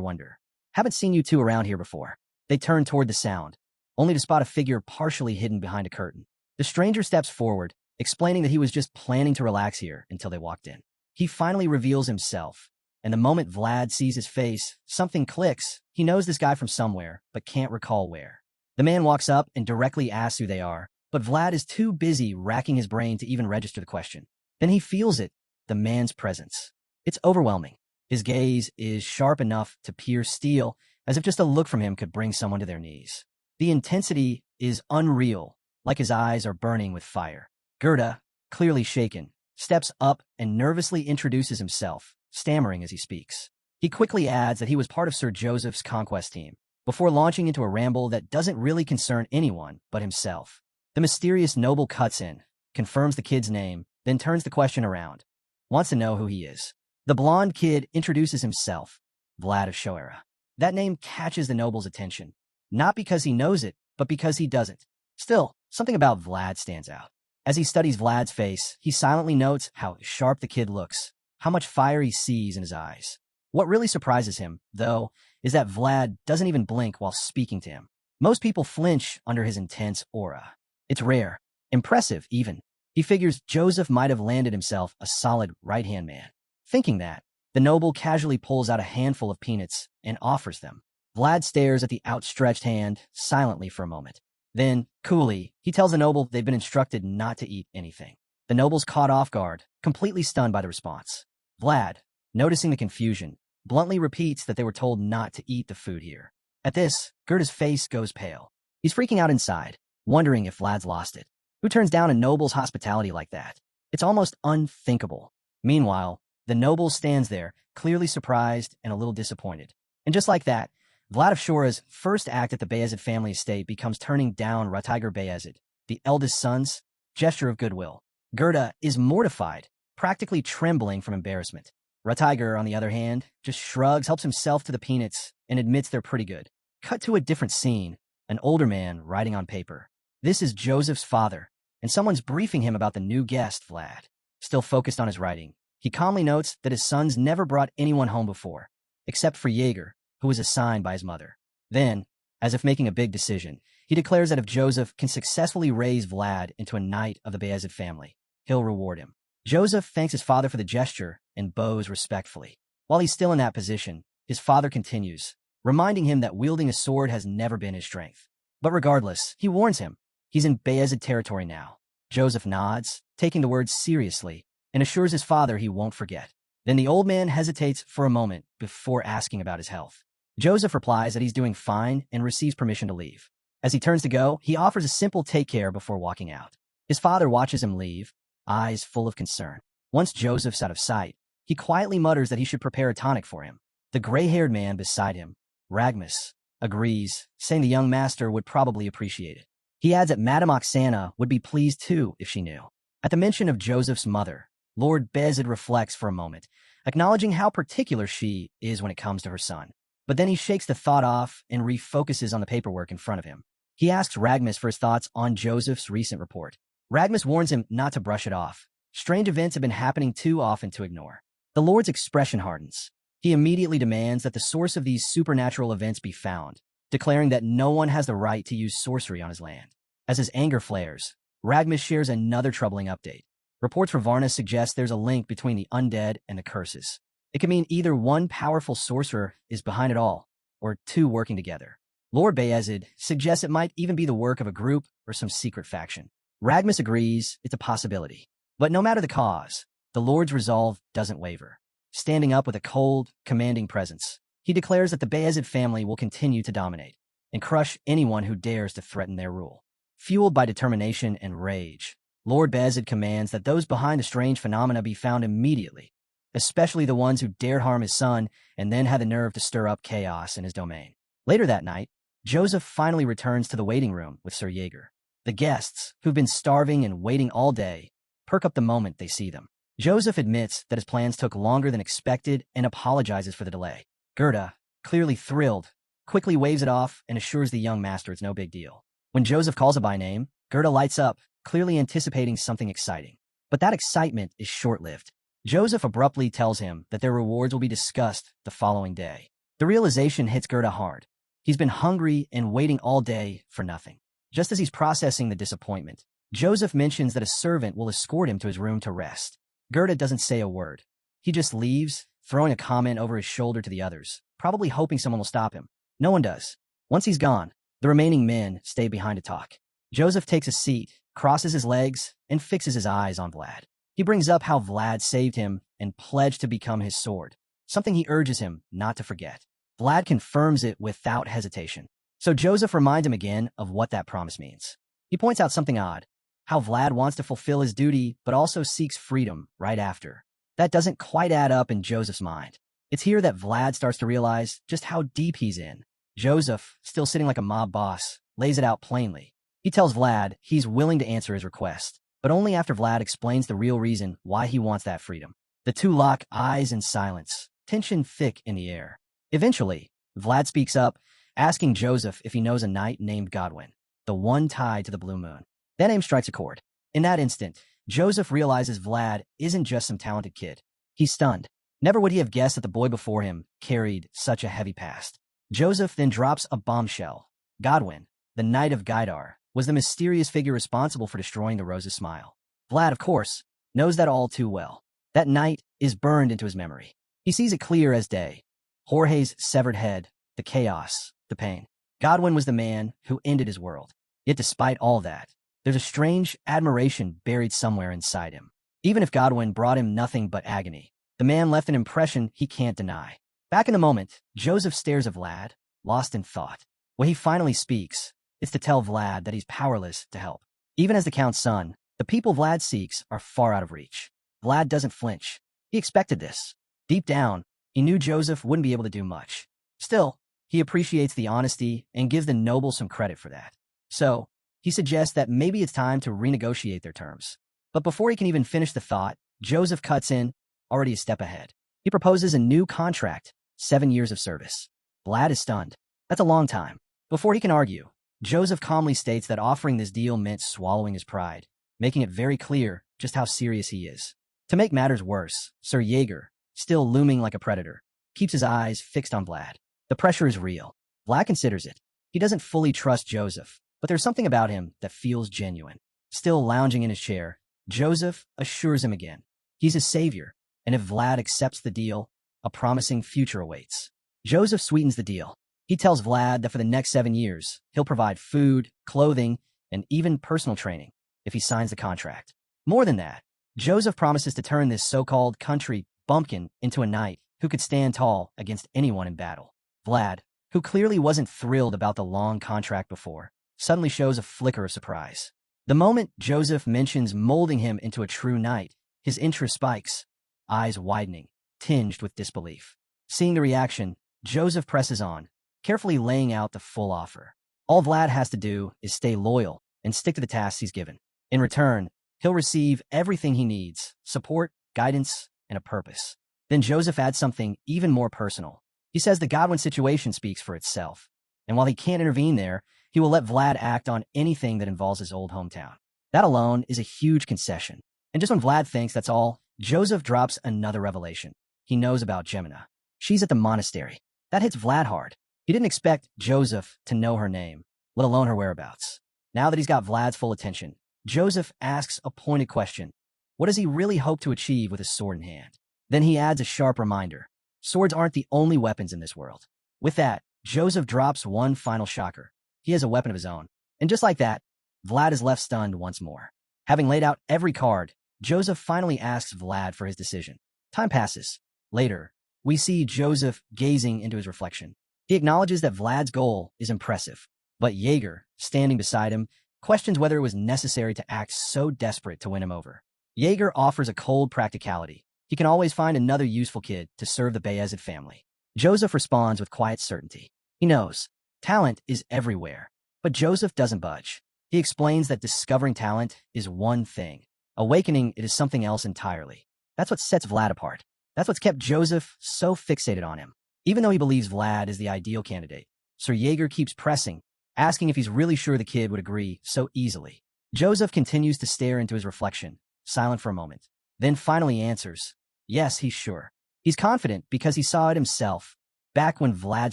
wonder. Haven't seen you two around here before. They turn toward the sound, only to spot a figure partially hidden behind a curtain. The stranger steps forward, explaining that he was just planning to relax here until they walked in. He finally reveals himself, and the moment Vlad sees his face, something clicks. He knows this guy from somewhere, but can't recall where. The man walks up and directly asks who they are, but Vlad is too busy racking his brain to even register the question. Then he feels it, the man's presence. It's overwhelming. His gaze is sharp enough to pierce steel, as if just a look from him could bring someone to their knees. The intensity is unreal, like his eyes are burning with fire. Gerda, clearly shaken, steps up and nervously introduces himself, stammering as he speaks. He quickly adds that he was part of Sir Joseph's conquest team, before launching into a ramble that doesn't really concern anyone but himself. The mysterious noble cuts in, confirms the kid's name, then turns the question around. Wants to know who he is. The blonde kid introduces himself, Vlad of Shoera. That name catches the noble's attention, not because he knows it, but because he doesn't. Still, something about Vlad stands out. As he studies Vlad's face, he silently notes how sharp the kid looks, how much fire he sees in his eyes. What really surprises him, though, is that Vlad doesn't even blink while speaking to him. Most people flinch under his intense aura. It's rare, impressive even. He figures Joseph might have landed himself a solid right-hand man. Thinking that, the noble casually pulls out a handful of peanuts and offers them. Vlad stares at the outstretched hand silently for a moment. Then, coolly, he tells the noble they've been instructed not to eat anything. The noble's caught off guard, completely stunned by the response. Vlad, noticing the confusion, bluntly repeats that they were told not to eat the food here. At this, Gerda's face goes pale. He's freaking out inside, wondering if Vlad's lost it. Who turns down a noble's hospitality like that? It's almost unthinkable. Meanwhile, the noble stands there, clearly surprised and a little disappointed. And just like that, Vlad of Shora's first act at the Bayezid family estate becomes turning down Ratiger Bayezid, the eldest son's gesture of goodwill. Gerda is mortified, practically trembling from embarrassment. Ratiger, on the other hand, just shrugs, helps himself to the peanuts, and admits they're pretty good. Cut to a different scene, an older man writing on paper. This is Joseph's father, and someone's briefing him about the new guest, Vlad. Still focused on his writing, he calmly notes that his sons never brought anyone home before, except for Jaeger, who was assigned by his mother. Then, as if making a big decision, he declares that if Joseph can successfully raise Vlad into a knight of the Bayezid family, he'll reward him. Joseph thanks his father for the gesture and bows respectfully. While he's still in that position, his father continues, reminding him that wielding a sword has never been his strength. But regardless, he warns him, He's in Bayezid territory now. Joseph nods, taking the words seriously, and assures his father he won't forget. Then the old man hesitates for a moment before asking about his health. Joseph replies that he's doing fine and receives permission to leave. As he turns to go, he offers a simple take care before walking out. His father watches him leave, eyes full of concern. Once Joseph's out of sight, he quietly mutters that he should prepare a tonic for him. The gray-haired man beside him, Ragmus, agrees, saying the young master would probably appreciate it. He adds that Madame Oksana would be pleased too if she knew. At the mention of Joseph's mother, Lord Bayezid reflects for a moment, acknowledging how particular she is when it comes to her son. But then he shakes the thought off and refocuses on the paperwork in front of him. He asks Ragmus for his thoughts on Joseph's recent report. Ragmus warns him not to brush it off. Strange events have been happening too often to ignore. The Lord's expression hardens. He immediately demands that the source of these supernatural events be found, declaring that no one has the right to use sorcery on his land. As his anger flares, Ragmus shares another troubling update. Reports from Varna suggest there's a link between the undead and the curses. It could mean either one powerful sorcerer is behind it all, or two working together. Lord Bayezid suggests it might even be the work of a group or some secret faction. Ragmus agrees it's a possibility. But no matter the cause, the Lord's resolve doesn't waver. Standing up with a cold, commanding presence, he declares that the Bayezid family will continue to dominate and crush anyone who dares to threaten their rule. Fueled by determination and rage, Lord Bayezid commands that those behind the strange phenomena be found immediately, especially the ones who dared harm his son and then had the nerve to stir up chaos in his domain. Later that night, Joseph finally returns to the waiting room with Sir Jaeger. The guests, who've been starving and waiting all day, perk up the moment they see them. Joseph admits that his plans took longer than expected and apologizes for the delay. Gerda, clearly thrilled, quickly waves it off and assures the young master it's no big deal. When Joseph calls her by name, Gerda lights up, clearly anticipating something exciting. But that excitement is short-lived. Joseph abruptly tells him that their rewards will be discussed the following day. The realization hits Gerda hard. He's been hungry and waiting all day for nothing. Just as he's processing the disappointment, Joseph mentions that a servant will escort him to his room to rest. Gerda doesn't say a word. He just leaves, throwing a comment over his shoulder to the others, probably hoping someone will stop him. No one does. Once he's gone, the remaining men stay behind to talk. Joseph takes a seat, crosses his legs, and fixes his eyes on Vlad. He brings up how Vlad saved him and pledged to become his sword, something he urges him not to forget. Vlad confirms it without hesitation. So Joseph reminds him again of what that promise means. He points out something odd, how Vlad wants to fulfill his duty but also seeks freedom right after. That doesn't quite add up in Joseph's mind. It's here that Vlad starts to realize just how deep he's in. Joseph, still sitting like a mob boss, lays it out plainly. He tells Vlad he's willing to answer his request, but only after Vlad explains the real reason why he wants that freedom. The two lock eyes in silence, tension thick in the air. Eventually, Vlad speaks up, asking Joseph if he knows a knight named Godwin, the one tied to the blue moon. That name strikes a chord. In that instant, Joseph realizes Vlad isn't just some talented kid. He's stunned. Never would he have guessed that the boy before him carried such a heavy past. Joseph then drops a bombshell. Godwin, the Knight of Gaidar, was the mysterious figure responsible for destroying the Rose's smile. Vlad, of course, knows that all too well. That night is burned into his memory. He sees it clear as day. Jorge's severed head, the chaos, the pain. Godwin was the man who ended his world. Yet despite all that, there's a strange admiration buried somewhere inside him. Even if Godwin brought him nothing but agony, the man left an impression he can't deny. Back in the moment, Joseph stares at Vlad, lost in thought. When he finally speaks, it's to tell Vlad that he's powerless to help. Even as the Count's son, the people Vlad seeks are far out of reach. Vlad doesn't flinch. He expected this. Deep down, he knew Joseph wouldn't be able to do much. Still, he appreciates the honesty and gives the noble some credit for that. So, he suggests that maybe it's time to renegotiate their terms. But before he can even finish the thought, Joseph cuts in, already a step ahead. He proposes a new contract, 7 years of service. Vlad is stunned. That's a long time. Before he can argue, Joseph calmly states that offering this deal meant swallowing his pride, making it very clear just how serious he is. To make matters worse, Sir Jaeger, still looming like a predator, keeps his eyes fixed on Vlad. The pressure is real. Vlad considers it. He doesn't fully trust Joseph, but there's something about him that feels genuine. Still lounging in his chair, Joseph assures him again. He's his savior, and if Vlad accepts the deal, a promising future awaits. Joseph sweetens the deal. He tells Vlad that for the next 7 years, he'll provide food, clothing, and even personal training if he signs the contract. More than that, Joseph promises to turn this so-called country bumpkin into a knight who could stand tall against anyone in battle. Vlad, who clearly wasn't thrilled about the long contract before, suddenly shows a flicker of surprise. The moment Joseph mentions molding him into a true knight, his interest spikes, eyes widening, tinged with disbelief. Seeing the reaction, Joseph presses on, carefully laying out the full offer. All Vlad has to do is stay loyal and stick to the tasks he's given. In return, he'll receive everything he needs: support, guidance, and a purpose. Then Joseph adds something even more personal. He says the Godwin situation speaks for itself, and while he can't intervene there, he will let Vlad act on anything that involves his old hometown. That alone is a huge concession. And just when Vlad thinks that's all, Joseph drops another revelation. He knows about Gemina. She's at the monastery. That hits Vlad hard. He didn't expect Joseph to know her name, let alone her whereabouts. Now that he's got Vlad's full attention, Joseph asks a pointed question. What does he really hope to achieve with his sword in hand? Then he adds a sharp reminder. Swords aren't the only weapons in this world. With that, Joseph drops one final shocker. He has a weapon of his own. And just like that, Vlad is left stunned once more. Having laid out every card, Joseph finally asks Vlad for his decision. Time passes. Later, we see Joseph gazing into his reflection. He acknowledges that Vlad's goal is impressive, but Jaeger, standing beside him, questions whether it was necessary to act so desperate to win him over. Jaeger offers a cold practicality. He can always find another useful kid to serve the Bayezid family. Joseph responds with quiet certainty. He knows talent is everywhere, but Joseph doesn't budge. He explains that discovering talent is one thing. Awakening it is something else entirely. That's what sets Vlad apart. That's what's kept Joseph so fixated on him. Even though he believes Vlad is the ideal candidate, Sir Jaeger keeps pressing, asking if he's really sure the kid would agree so easily. Joseph continues to stare into his reflection, silent for a moment, then finally answers, yes, he's sure. He's confident because he saw it himself, back when Vlad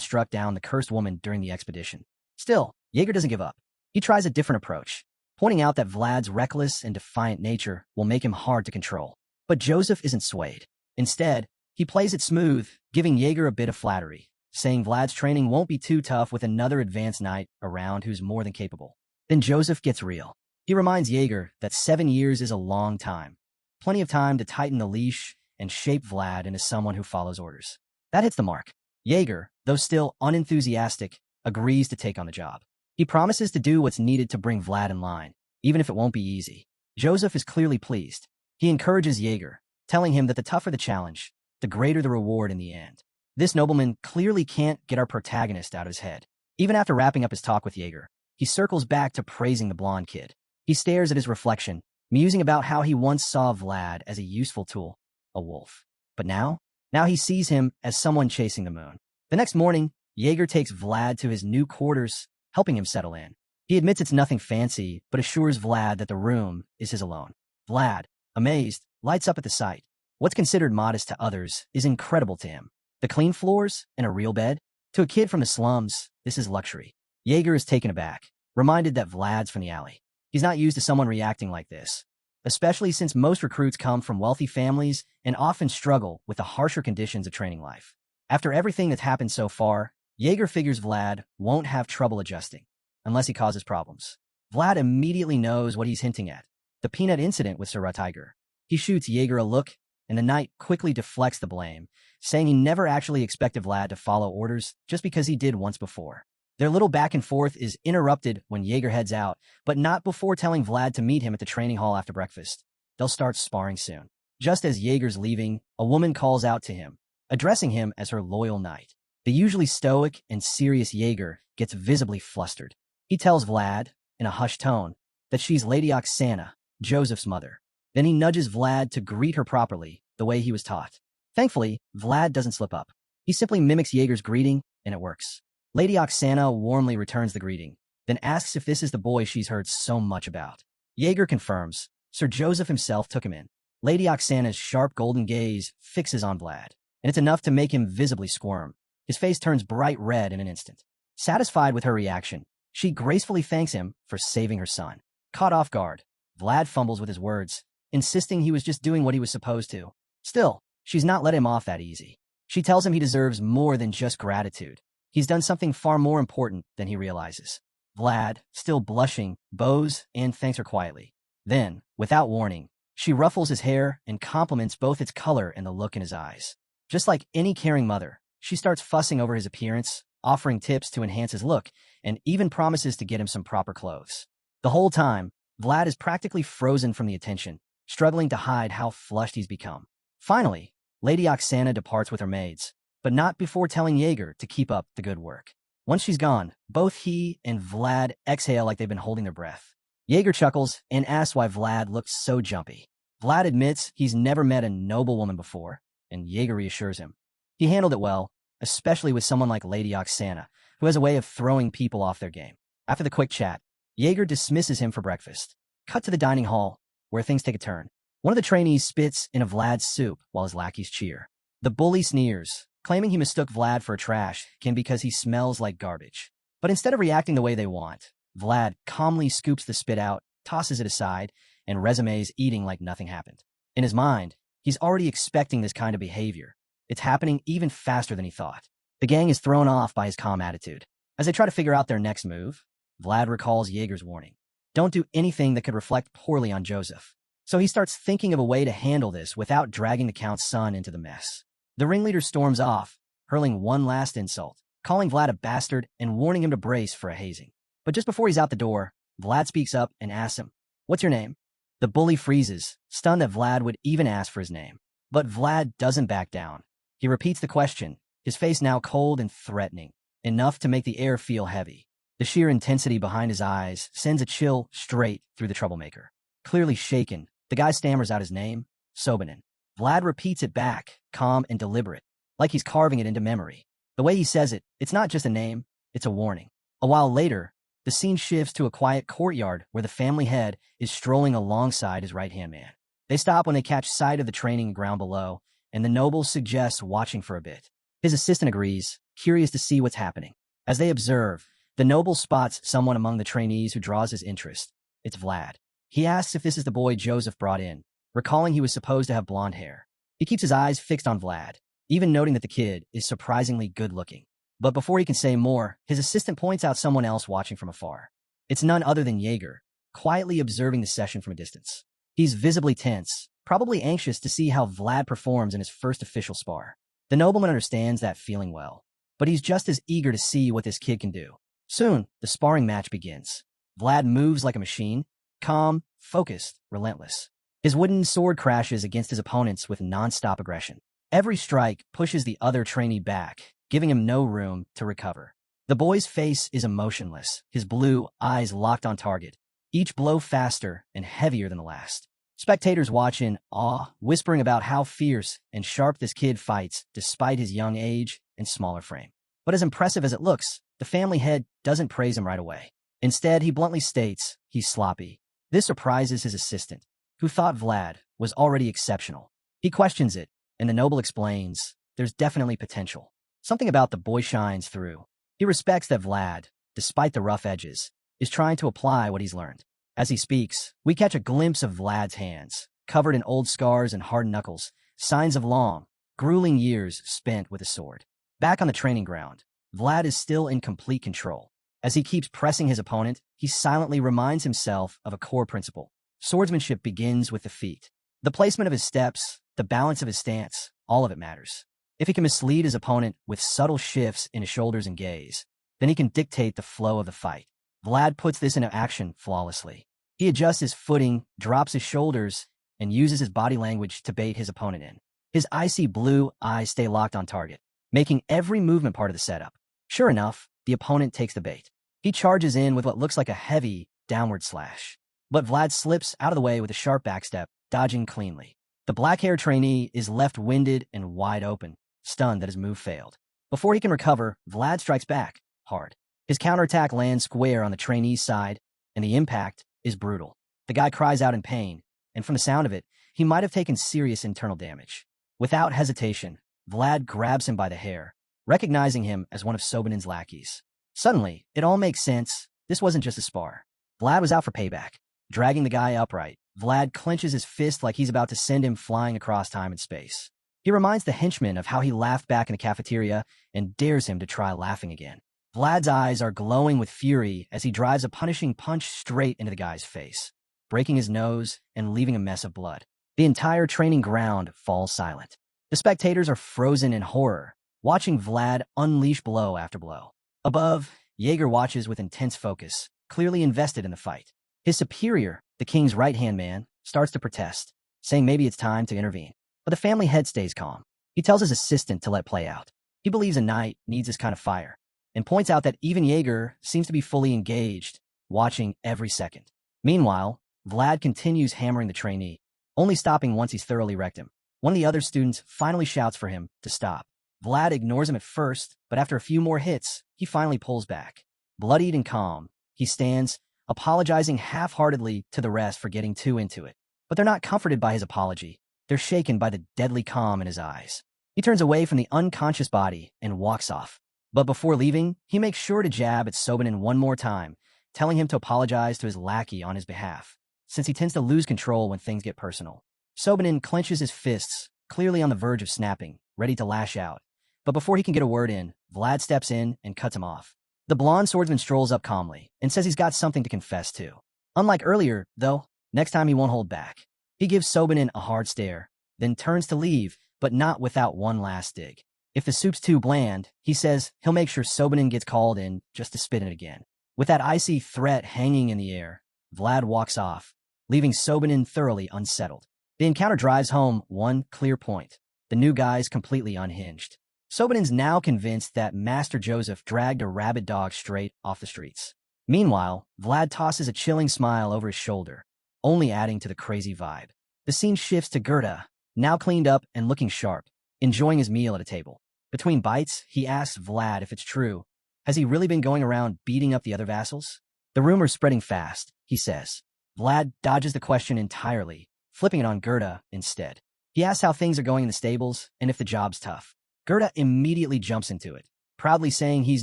struck down the cursed woman during the expedition. Still, Jaeger doesn't give up. He tries a different approach, pointing out that Vlad's reckless and defiant nature will make him hard to control. But Joseph isn't swayed. Instead, he plays it smooth, giving Jaeger a bit of flattery, saying Vlad's training won't be too tough with another advanced knight around who's more than capable. Then Joseph gets real. He reminds Jaeger that 7 years is a long time. Plenty of time to tighten the leash and shape Vlad into someone who follows orders. That hits the mark. Jaeger, though still unenthusiastic, agrees to take on the job. He promises to do what's needed to bring Vlad in line, even if it won't be easy. Joseph is clearly pleased. He encourages Jaeger, telling him that the tougher the challenge, the greater the reward in the end. This nobleman clearly can't get our protagonist out of his head. Even after wrapping up his talk with Jaeger, he circles back to praising the blonde kid. He stares at his reflection, musing about how he once saw Vlad as a useful tool, a wolf. But now he sees him as someone chasing the moon. The next morning, Jaeger takes Vlad to his new quarters, helping him settle in. He admits it's nothing fancy, but assures Vlad that the room is his alone. Vlad, amazed, lights up at the sight. What's considered modest to others is incredible to him. The clean floors and a real bed? To a kid from the slums, this is luxury. Jaeger is taken aback, reminded that Vlad's from the alley. He's not used to someone reacting like this, especially since most recruits come from wealthy families and often struggle with the harsher conditions of training life. After everything that's happened so far, Jaeger figures Vlad won't have trouble adjusting, unless he causes problems. Vlad immediately knows what he's hinting at, the peanut incident with Sir Tiger. He shoots Jaeger a look, and the knight quickly deflects the blame, saying he never actually expected Vlad to follow orders just because he did once before. Their little back and forth is interrupted when Jaeger heads out, but not before telling Vlad to meet him at the training hall after breakfast. They'll start sparring soon. Just as Jaeger's leaving, a woman calls out to him, addressing him as her loyal knight. The usually stoic and serious Jaeger gets visibly flustered. He tells Vlad, in a hushed tone, that she's Lady Oksana, Joseph's mother. Then he nudges Vlad to greet her properly, the way he was taught. Thankfully, Vlad doesn't slip up. He simply mimics Jaeger's greeting, and it works. Lady Oksana warmly returns the greeting, then asks if this is the boy she's heard so much about. Jaeger confirms. Sir Joseph himself took him in. Lady Oksana's sharp golden gaze fixes on Vlad, and it's enough to make him visibly squirm. His face turns bright red in an instant. Satisfied with her reaction, she gracefully thanks him for saving her son. Caught off guard, Vlad fumbles with his words, insisting he was just doing what he was supposed to. Still, she's not let him off that easy. She tells him he deserves more than just gratitude. He's done something far more important than he realizes. Vlad, still blushing, bows and thanks her quietly. Then, without warning, she ruffles his hair and compliments both its color and the look in his eyes. Just like any caring mother, she starts fussing over his appearance, offering tips to enhance his look, and even promises to get him some proper clothes. The whole time, Vlad is practically frozen from the attention, struggling to hide how flushed he's become. Finally, Lady Oksana departs with her maids, but not before telling Jaeger to keep up the good work. Once she's gone, both he and Vlad exhale like they've been holding their breath. Jaeger chuckles and asks why Vlad looks so jumpy. Vlad admits he's never met a noblewoman before, and Jaeger reassures him. He handled it well, especially with someone like Lady Oksana, who has a way of throwing people off their game. After the quick chat, Jaeger dismisses him for breakfast. Cut to the dining hall, where things take a turn. One of the trainees spits in a Vlad's soup while his lackeys cheer. The bully sneers, claiming he mistook Vlad for a trash can because he smells like garbage. But instead of reacting the way they want, Vlad calmly scoops the spit out, tosses it aside, and resumes eating like nothing happened. In his mind, he's already expecting this kind of behavior. It's happening even faster than he thought. The gang is thrown off by his calm attitude. As they try to figure out their next move, Vlad recalls Jaeger's warning. Don't do anything that could reflect poorly on Joseph. So he starts thinking of a way to handle this without dragging the Count's son into the mess. The ringleader storms off, hurling one last insult, calling Vlad a bastard and warning him to brace for a hazing. But just before he's out the door, Vlad speaks up and asks him, "What's your name?" The bully freezes, stunned that Vlad would even ask for his name. But Vlad doesn't back down. He repeats the question, his face now cold and threatening, enough to make the air feel heavy. The sheer intensity behind his eyes sends a chill straight through the troublemaker. Clearly shaken, the guy stammers out his name, Sobanin. Vlad repeats it back, calm and deliberate, like he's carving it into memory. The way he says it, it's not just a name, it's a warning. A while later, the scene shifts to a quiet courtyard where the family head is strolling alongside his right-hand man. They stop when they catch sight of the training ground below, and the noble suggests watching for a bit. His assistant agrees, curious to see what's happening. As they observe, the noble spots someone among the trainees who draws his interest. It's Vlad. He asks if this is the boy Joseph brought in, recalling he was supposed to have blonde hair. He keeps his eyes fixed on Vlad, even noting that the kid is surprisingly good-looking. But before he can say more, his assistant points out someone else watching from afar. It's none other than Jaeger, quietly observing the session from a distance. He's visibly tense, probably anxious to see how Vlad performs in his first official spar. The nobleman understands that feeling well, but he's just as eager to see what this kid can do. Soon, the sparring match begins. Vlad moves like a machine, calm, focused, relentless. His wooden sword crashes against his opponents with non-stop aggression. Every strike pushes the other trainee back, giving him no room to recover. The boy's face is emotionless, his blue eyes locked on target, each blow faster and heavier than the last. Spectators watch in awe, whispering about how fierce and sharp this kid fights despite his young age and smaller frame. But as impressive as it looks, the family head doesn't praise him right away. Instead, he bluntly states he's sloppy. This surprises his assistant, who thought Vlad was already exceptional. He questions it, and the noble explains there's definitely potential. Something about the boy shines through. He respects that Vlad, despite the rough edges, is trying to apply what he's learned. As he speaks, we catch a glimpse of Vlad's hands, covered in old scars and hard knuckles, signs of long, grueling years spent with a sword. Back on the training ground, Vlad is still in complete control. As he keeps pressing his opponent, he silently reminds himself of a core principle. Swordsmanship begins with the feet. The placement of his steps, the balance of his stance, all of it matters. If he can mislead his opponent with subtle shifts in his shoulders and gaze, then he can dictate the flow of the fight. Vlad puts this into action flawlessly. He adjusts his footing, drops his shoulders, and uses his body language to bait his opponent in. His icy blue eyes stay locked on target, making every movement part of the setup. Sure enough, the opponent takes the bait. He charges in with what looks like a heavy, downward slash. But Vlad slips out of the way with a sharp backstep, dodging cleanly. The black-haired trainee is left winded and wide open, stunned that his move failed. Before he can recover, Vlad strikes back, hard. His counterattack lands square on the trainee's side, and the impact is brutal. The guy cries out in pain, and from the sound of it, he might have taken serious internal damage. Without hesitation, Vlad grabs him by the hair, recognizing him as one of Sobanin's lackeys. Suddenly, it all makes sense. This wasn't just a spar. Vlad was out for payback. Dragging the guy upright, Vlad clenches his fist like he's about to send him flying across time and space. He reminds the henchman of how he laughed back in the cafeteria and dares him to try laughing again. Vlad's eyes are glowing with fury as he drives a punishing punch straight into the guy's face, breaking his nose and leaving a mess of blood. The entire training ground falls silent. The spectators are frozen in horror, watching Vlad unleash blow after blow. Above, Jaeger watches with intense focus, clearly invested in the fight. His superior, the king's right-hand man, starts to protest, saying maybe it's time to intervene. But the family head stays calm. He tells his assistant to let play out. He believes a knight needs this kind of fire, and points out that even Jaeger seems to be fully engaged, watching every second. Meanwhile, Vlad continues hammering the trainee, only stopping once he's thoroughly wrecked him. One of the other students finally shouts for him to stop. Vlad ignores him at first, but after a few more hits, he finally pulls back. Bloodied and calm, he stands, apologizing half-heartedly to the rest for getting too into it. But they're not comforted by his apology. They're shaken by the deadly calm in his eyes. He turns away from the unconscious body and walks off. But before leaving, he makes sure to jab at Sobanin one more time, telling him to apologize to his lackey on his behalf, since he tends to lose control when things get personal. Sobanin clenches his fists, clearly on the verge of snapping, ready to lash out. But before he can get a word in, Vlad steps in and cuts him off. The blonde swordsman strolls up calmly and says he's got something to confess to. Unlike earlier, though, next time he won't hold back. He gives Sobanin a hard stare, then turns to leave, but not without one last dig. If the soup's too bland, he says he'll make sure Sobanin gets called in just to spit in it again. With that icy threat hanging in the air, Vlad walks off, leaving Sobanin thoroughly unsettled. The encounter drives home one clear point. The new guy's completely unhinged. Sobanin's now convinced that Master Joseph dragged a rabid dog straight off the streets. Meanwhile, Vlad tosses a chilling smile over his shoulder, only adding to the crazy vibe. The scene shifts to Gerda, now cleaned up and looking sharp, enjoying his meal at a table. Between bites, he asks Vlad if it's true. Has he really been going around beating up the other vassals? The rumor's spreading fast, he says. Vlad dodges the question entirely, flipping it on Gerda instead. He asks how things are going in the stables and if the job's tough. Gerda immediately jumps into it, proudly saying he's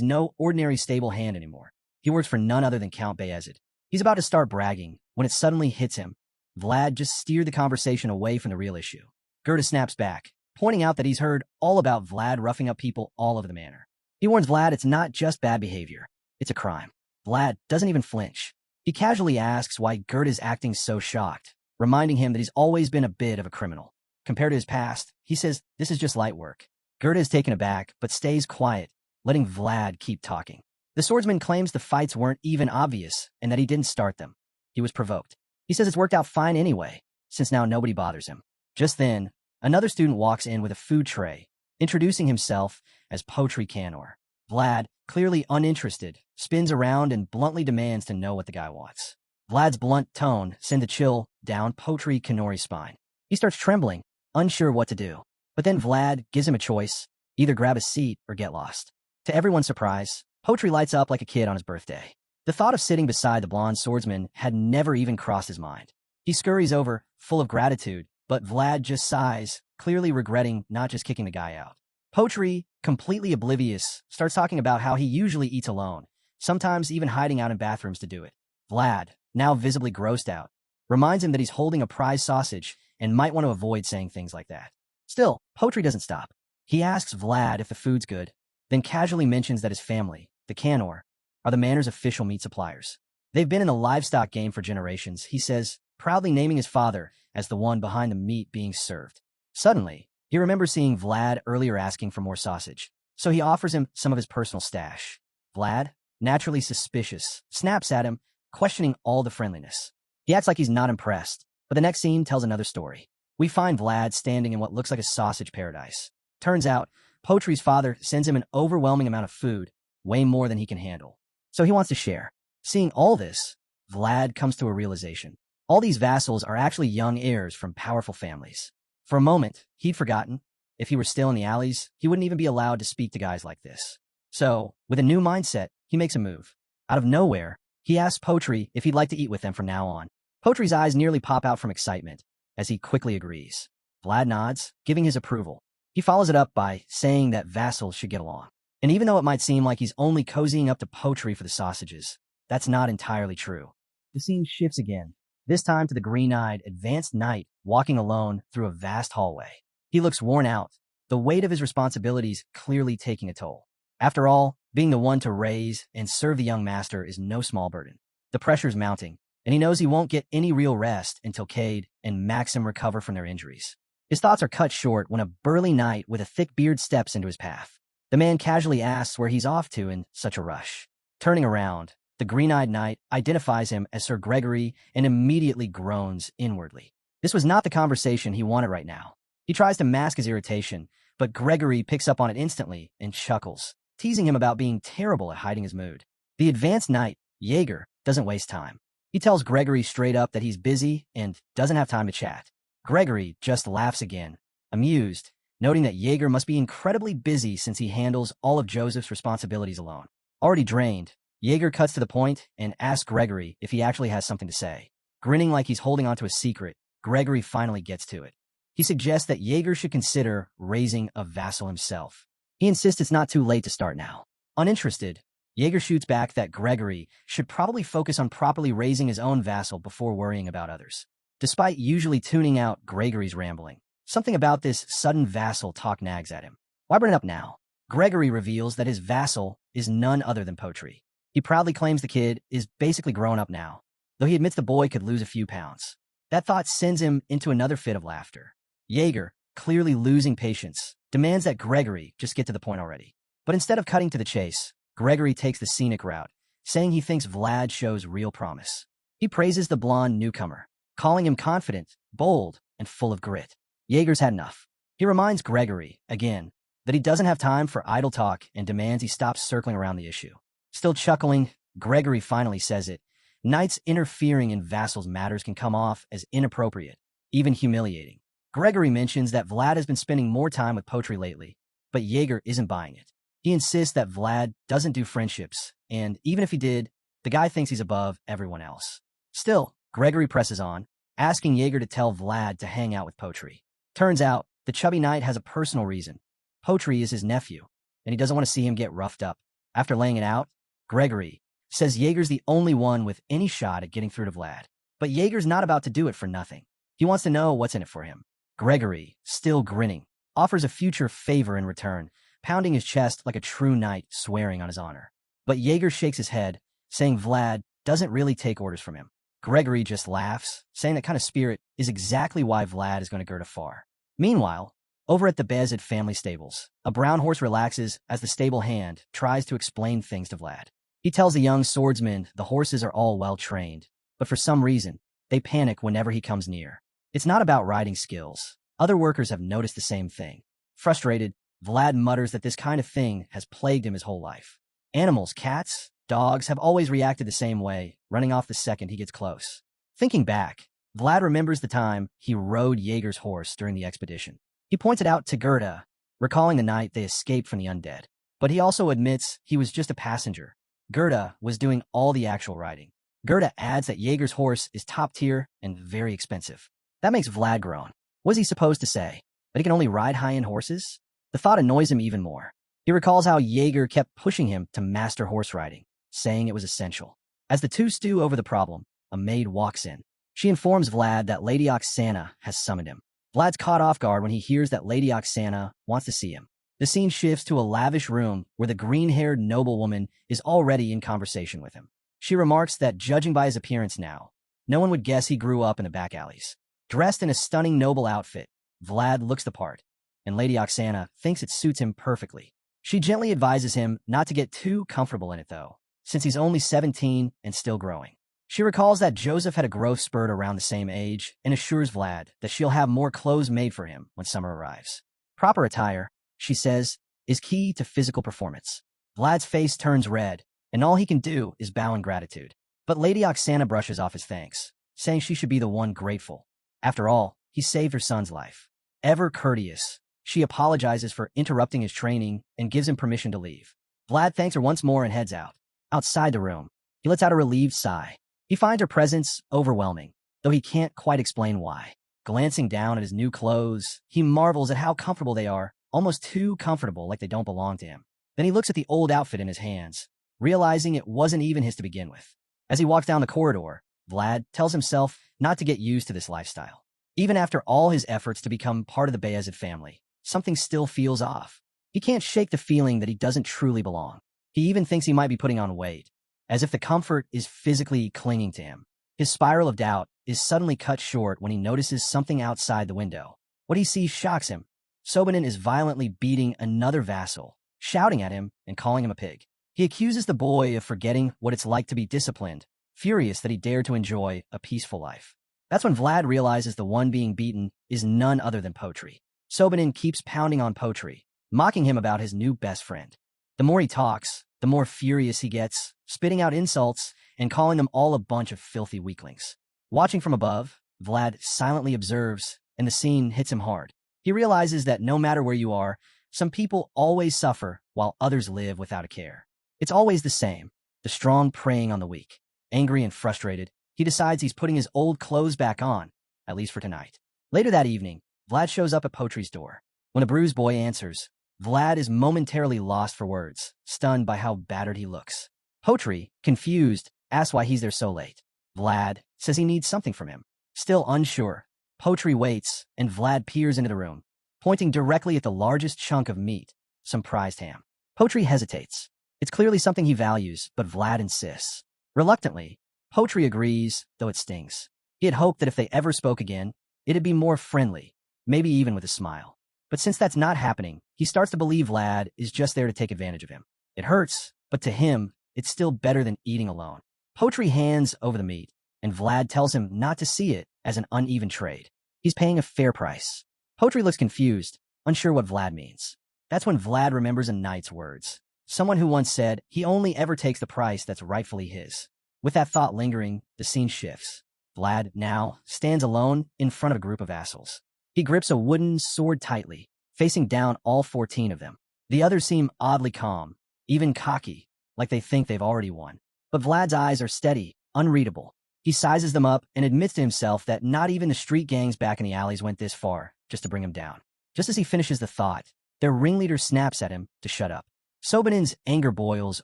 no ordinary stable hand anymore. He works for none other than Count Bayezid. He's about to start bragging when it suddenly hits him. Vlad just steered the conversation away from the real issue. Gerda snaps back, pointing out that he's heard all about Vlad roughing up people all over the manor. He warns Vlad it's not just bad behavior, it's a crime. Vlad doesn't even flinch. He casually asks why Gerda's acting so shocked, reminding him that he's always been a bit of a criminal. Compared to his past, he says this is just light work. Gerda is taken aback, but stays quiet, letting Vlad keep talking. The swordsman claims the fights weren't even obvious and that he didn't start them. He was provoked. He says it's worked out fine anyway, since now nobody bothers him. Just then, another student walks in with a food tray, introducing himself as Potri Canor. Vlad, clearly uninterested, spins around and bluntly demands to know what the guy wants. Vlad's blunt tone sends a chill down Potri Canori's spine. He starts trembling, unsure what to do. But then Vlad gives him a choice, either grab a seat or get lost. To everyone's surprise, Potri lights up like a kid on his birthday. The thought of sitting beside the blonde swordsman had never even crossed his mind. He scurries over, full of gratitude, but Vlad just sighs, clearly regretting not just kicking the guy out. Potri, completely oblivious, starts talking about how he usually eats alone, sometimes even hiding out in bathrooms to do it. Vlad, now visibly grossed out, reminds him that he's holding a prize sausage and might want to avoid saying things like that. Still, Potri doesn't stop. He asks Vlad if the food's good, then casually mentions that his family, the Canor, are the manor's official meat suppliers. They've been in the livestock game for generations, he says, proudly naming his father as the one behind the meat being served. Suddenly, he remembers seeing Vlad earlier asking for more sausage, so he offers him some of his personal stash. Vlad, naturally suspicious, snaps at him, questioning all the friendliness. He acts like he's not impressed, but the next scene tells another story. We find Vlad standing in what looks like a sausage paradise. Turns out, Potri's father sends him an overwhelming amount of food, way more than he can handle. So he wants to share. Seeing all this, Vlad comes to a realization. All these vassals are actually young heirs from powerful families. For a moment, he'd forgotten. If he were still in the alleys, he wouldn't even be allowed to speak to guys like this. So, with a new mindset, he makes a move. Out of nowhere, he asks Potri if he'd like to eat with them from now on. Potri's eyes nearly pop out from excitement, as he quickly agrees. Vlad nods, giving his approval. He follows it up by saying that vassals should get along. And even though it might seem like he's only cozying up to Potri for the sausages, that's not entirely true. The scene shifts again, this time to the green-eyed, advanced knight walking alone through a vast hallway. He looks worn out, the weight of his responsibilities clearly taking a toll. After all, Being the one to raise and serve the young master is no small burden. The pressure's mounting, and he knows he won't get any real rest until Cade and Maxim recover from their injuries. His thoughts are cut short when a burly knight with a thick beard steps into his path. The man casually asks where he's off to in such a rush. Turning around, the green-eyed knight identifies him as Sir Gregory and immediately groans inwardly. This was not the conversation he wanted right now. He tries to mask his irritation, but Gregory picks up on it instantly and chuckles, teasing him about being terrible at hiding his mood. The advanced knight, Jaeger, doesn't waste time. He tells Gregory straight up that he's busy and doesn't have time to chat. Gregory just laughs again, amused, noting that Jaeger must be incredibly busy since he handles all of Joseph's responsibilities alone. Already drained, Jaeger cuts to the point and asks Gregory if he actually has something to say. Grinning like he's holding onto a secret, Gregory finally gets to it. He suggests that Jaeger should consider raising a vassal himself. He insists it's not too late to start now. Uninterested, Jaeger shoots back that Gregory should probably focus on properly raising his own vassal before worrying about others. Despite usually tuning out Gregory's rambling, something about this sudden vassal talk nags at him. Why bring it up now? Gregory reveals that his vassal is none other than Potri. He proudly claims the kid is basically grown up now, though he admits the boy could lose a few pounds. That thought sends him into another fit of laughter. Jaeger, clearly losing patience, demands that Gregory just get to the point already. But instead of cutting to the chase, Gregory takes the scenic route, saying he thinks Vlad shows real promise. He praises the blonde newcomer, calling him confident, bold, and full of grit. Jaeger's had enough. He reminds Gregory, again, that he doesn't have time for idle talk and demands he stops circling around the issue. Still chuckling, Gregory finally says it. Knights interfering in vassals' matters can come off as inappropriate, even humiliating. Gregory mentions that Vlad has been spending more time with Potri lately, but Jaeger isn't buying it. He insists that Vlad doesn't do friendships, and even if he did, the guy thinks he's above everyone else. Still, Gregory presses on, asking Jaeger to tell Vlad to hang out with Potri. Turns out, the chubby knight has a personal reason. Potri is his nephew, and he doesn't want to see him get roughed up. After laying it out, Gregory says Jaeger's the only one with any shot at getting through to Vlad. But Jaeger's not about to do it for nothing. He wants to know what's in it for him. Gregory, still grinning, offers a future favor in return, pounding his chest like a true knight swearing on his honor. But Jaeger shakes his head, saying Vlad doesn't really take orders from him. Gregory just laughs, saying that kind of spirit is exactly why Vlad is going to go to far. Meanwhile, over at the Bezid family stables, a brown horse relaxes as the stable hand tries to explain things to Vlad. He tells the young swordsman the horses are all well trained, but for some reason, they panic whenever he comes near. It's not about riding skills. Other workers have noticed the same thing. Frustrated, Vlad mutters that this kind of thing has plagued him his whole life. Animals, cats, dogs have always reacted the same way, running off the second he gets close. Thinking back, Vlad remembers the time he rode Jaeger's horse during the expedition. He points it out to Gerda, recalling the night they escaped from the undead. But he also admits he was just a passenger. Gerda was doing all the actual riding. Gerda adds that Jaeger's horse is top tier and very expensive. That makes Vlad groan. What is he supposed to say? That he can only ride high-end horses? The thought annoys him even more. He recalls how Jaeger kept pushing him to master horse riding, saying it was essential. As the two stew over the problem, a maid walks in. She informs Vlad that Lady Oksana has summoned him. Vlad's caught off guard when he hears that Lady Oksana wants to see him. The scene shifts to a lavish room where the green-haired noblewoman is already in conversation with him. She remarks that judging by his appearance now, no one would guess he grew up in the back alleys. Dressed in a stunning noble outfit, Vlad looks the part, and Lady Oksana thinks it suits him perfectly. She gently advises him not to get too comfortable in it, though, since he's only 17 and still growing. She recalls that Joseph had a growth spurt around the same age and assures Vlad that she'll have more clothes made for him when summer arrives. Proper attire, she says, is key to physical performance. Vlad's face turns red, and all he can do is bow in gratitude. But Lady Oksana brushes off his thanks, saying she should be the one grateful. After all, he saved her son's life. Ever courteous, she apologizes for interrupting his training and gives him permission to leave. Vlad thanks her once more and heads out. Outside the room, he lets out a relieved sigh. He finds her presence overwhelming, though he can't quite explain why. Glancing down at his new clothes, he marvels at how comfortable they are, almost too comfortable like they don't belong to him. Then he looks at the old outfit in his hands, realizing it wasn't even his to begin with. As he walks down the corridor, Vlad tells himself not to get used to this lifestyle. Even after all his efforts to become part of the Bayezid family, something still feels off. He can't shake the feeling that he doesn't truly belong. He even thinks he might be putting on weight, as if the comfort is physically clinging to him. His spiral of doubt is suddenly cut short when he notices something outside the window. What he sees shocks him. Sobanin is violently beating another vassal, shouting at him and calling him a pig. He accuses the boy of forgetting what it's like to be disciplined, furious that he dared to enjoy a peaceful life. That's when Vlad realizes the one being beaten is none other than Potri. Sobanin keeps pounding on Potri, mocking him about his new best friend. The more he talks, the more furious he gets, spitting out insults and calling them all a bunch of filthy weaklings. Watching from above, Vlad silently observes, and the scene hits him hard. He realizes that no matter where you are, some people always suffer while others live without a care. It's always the same, the strong preying on the weak. Angry and frustrated, he decides he's putting his old clothes back on, at least for tonight. Later that evening, Vlad shows up at Potri's door. When a bruised boy answers, Vlad is momentarily lost for words, stunned by how battered he looks. Potri, confused, asks why he's there so late. Vlad says he needs something from him. Still unsure, Potri waits, and Vlad peers into the room, pointing directly at the largest chunk of meat, some prized ham. Potri hesitates. It's clearly something he values, but Vlad insists. Reluctantly, Potri agrees, though it stings. He had hoped that if they ever spoke again, it'd be more friendly, maybe even with a smile. But since that's not happening, he starts to believe Vlad is just there to take advantage of him. It hurts, but to him, it's still better than eating alone. Potri hands over the meat, and Vlad tells him not to see it as an uneven trade. He's paying a fair price. Potri looks confused, unsure what Vlad means. That's when Vlad remembers a knight's words. Someone who once said he only ever takes the price that's rightfully his. With that thought lingering, the scene shifts. Vlad, now, stands alone in front of a group of vassals. He grips a wooden sword tightly, facing down all 14 of them. The others seem oddly calm, even cocky, like they think they've already won. But Vlad's eyes are steady, unreadable. He sizes them up and admits to himself that not even the street gangs back in the alleys went this far, just to bring him down. Just as he finishes the thought, their ringleader snaps at him to shut up. Sobanin's anger boils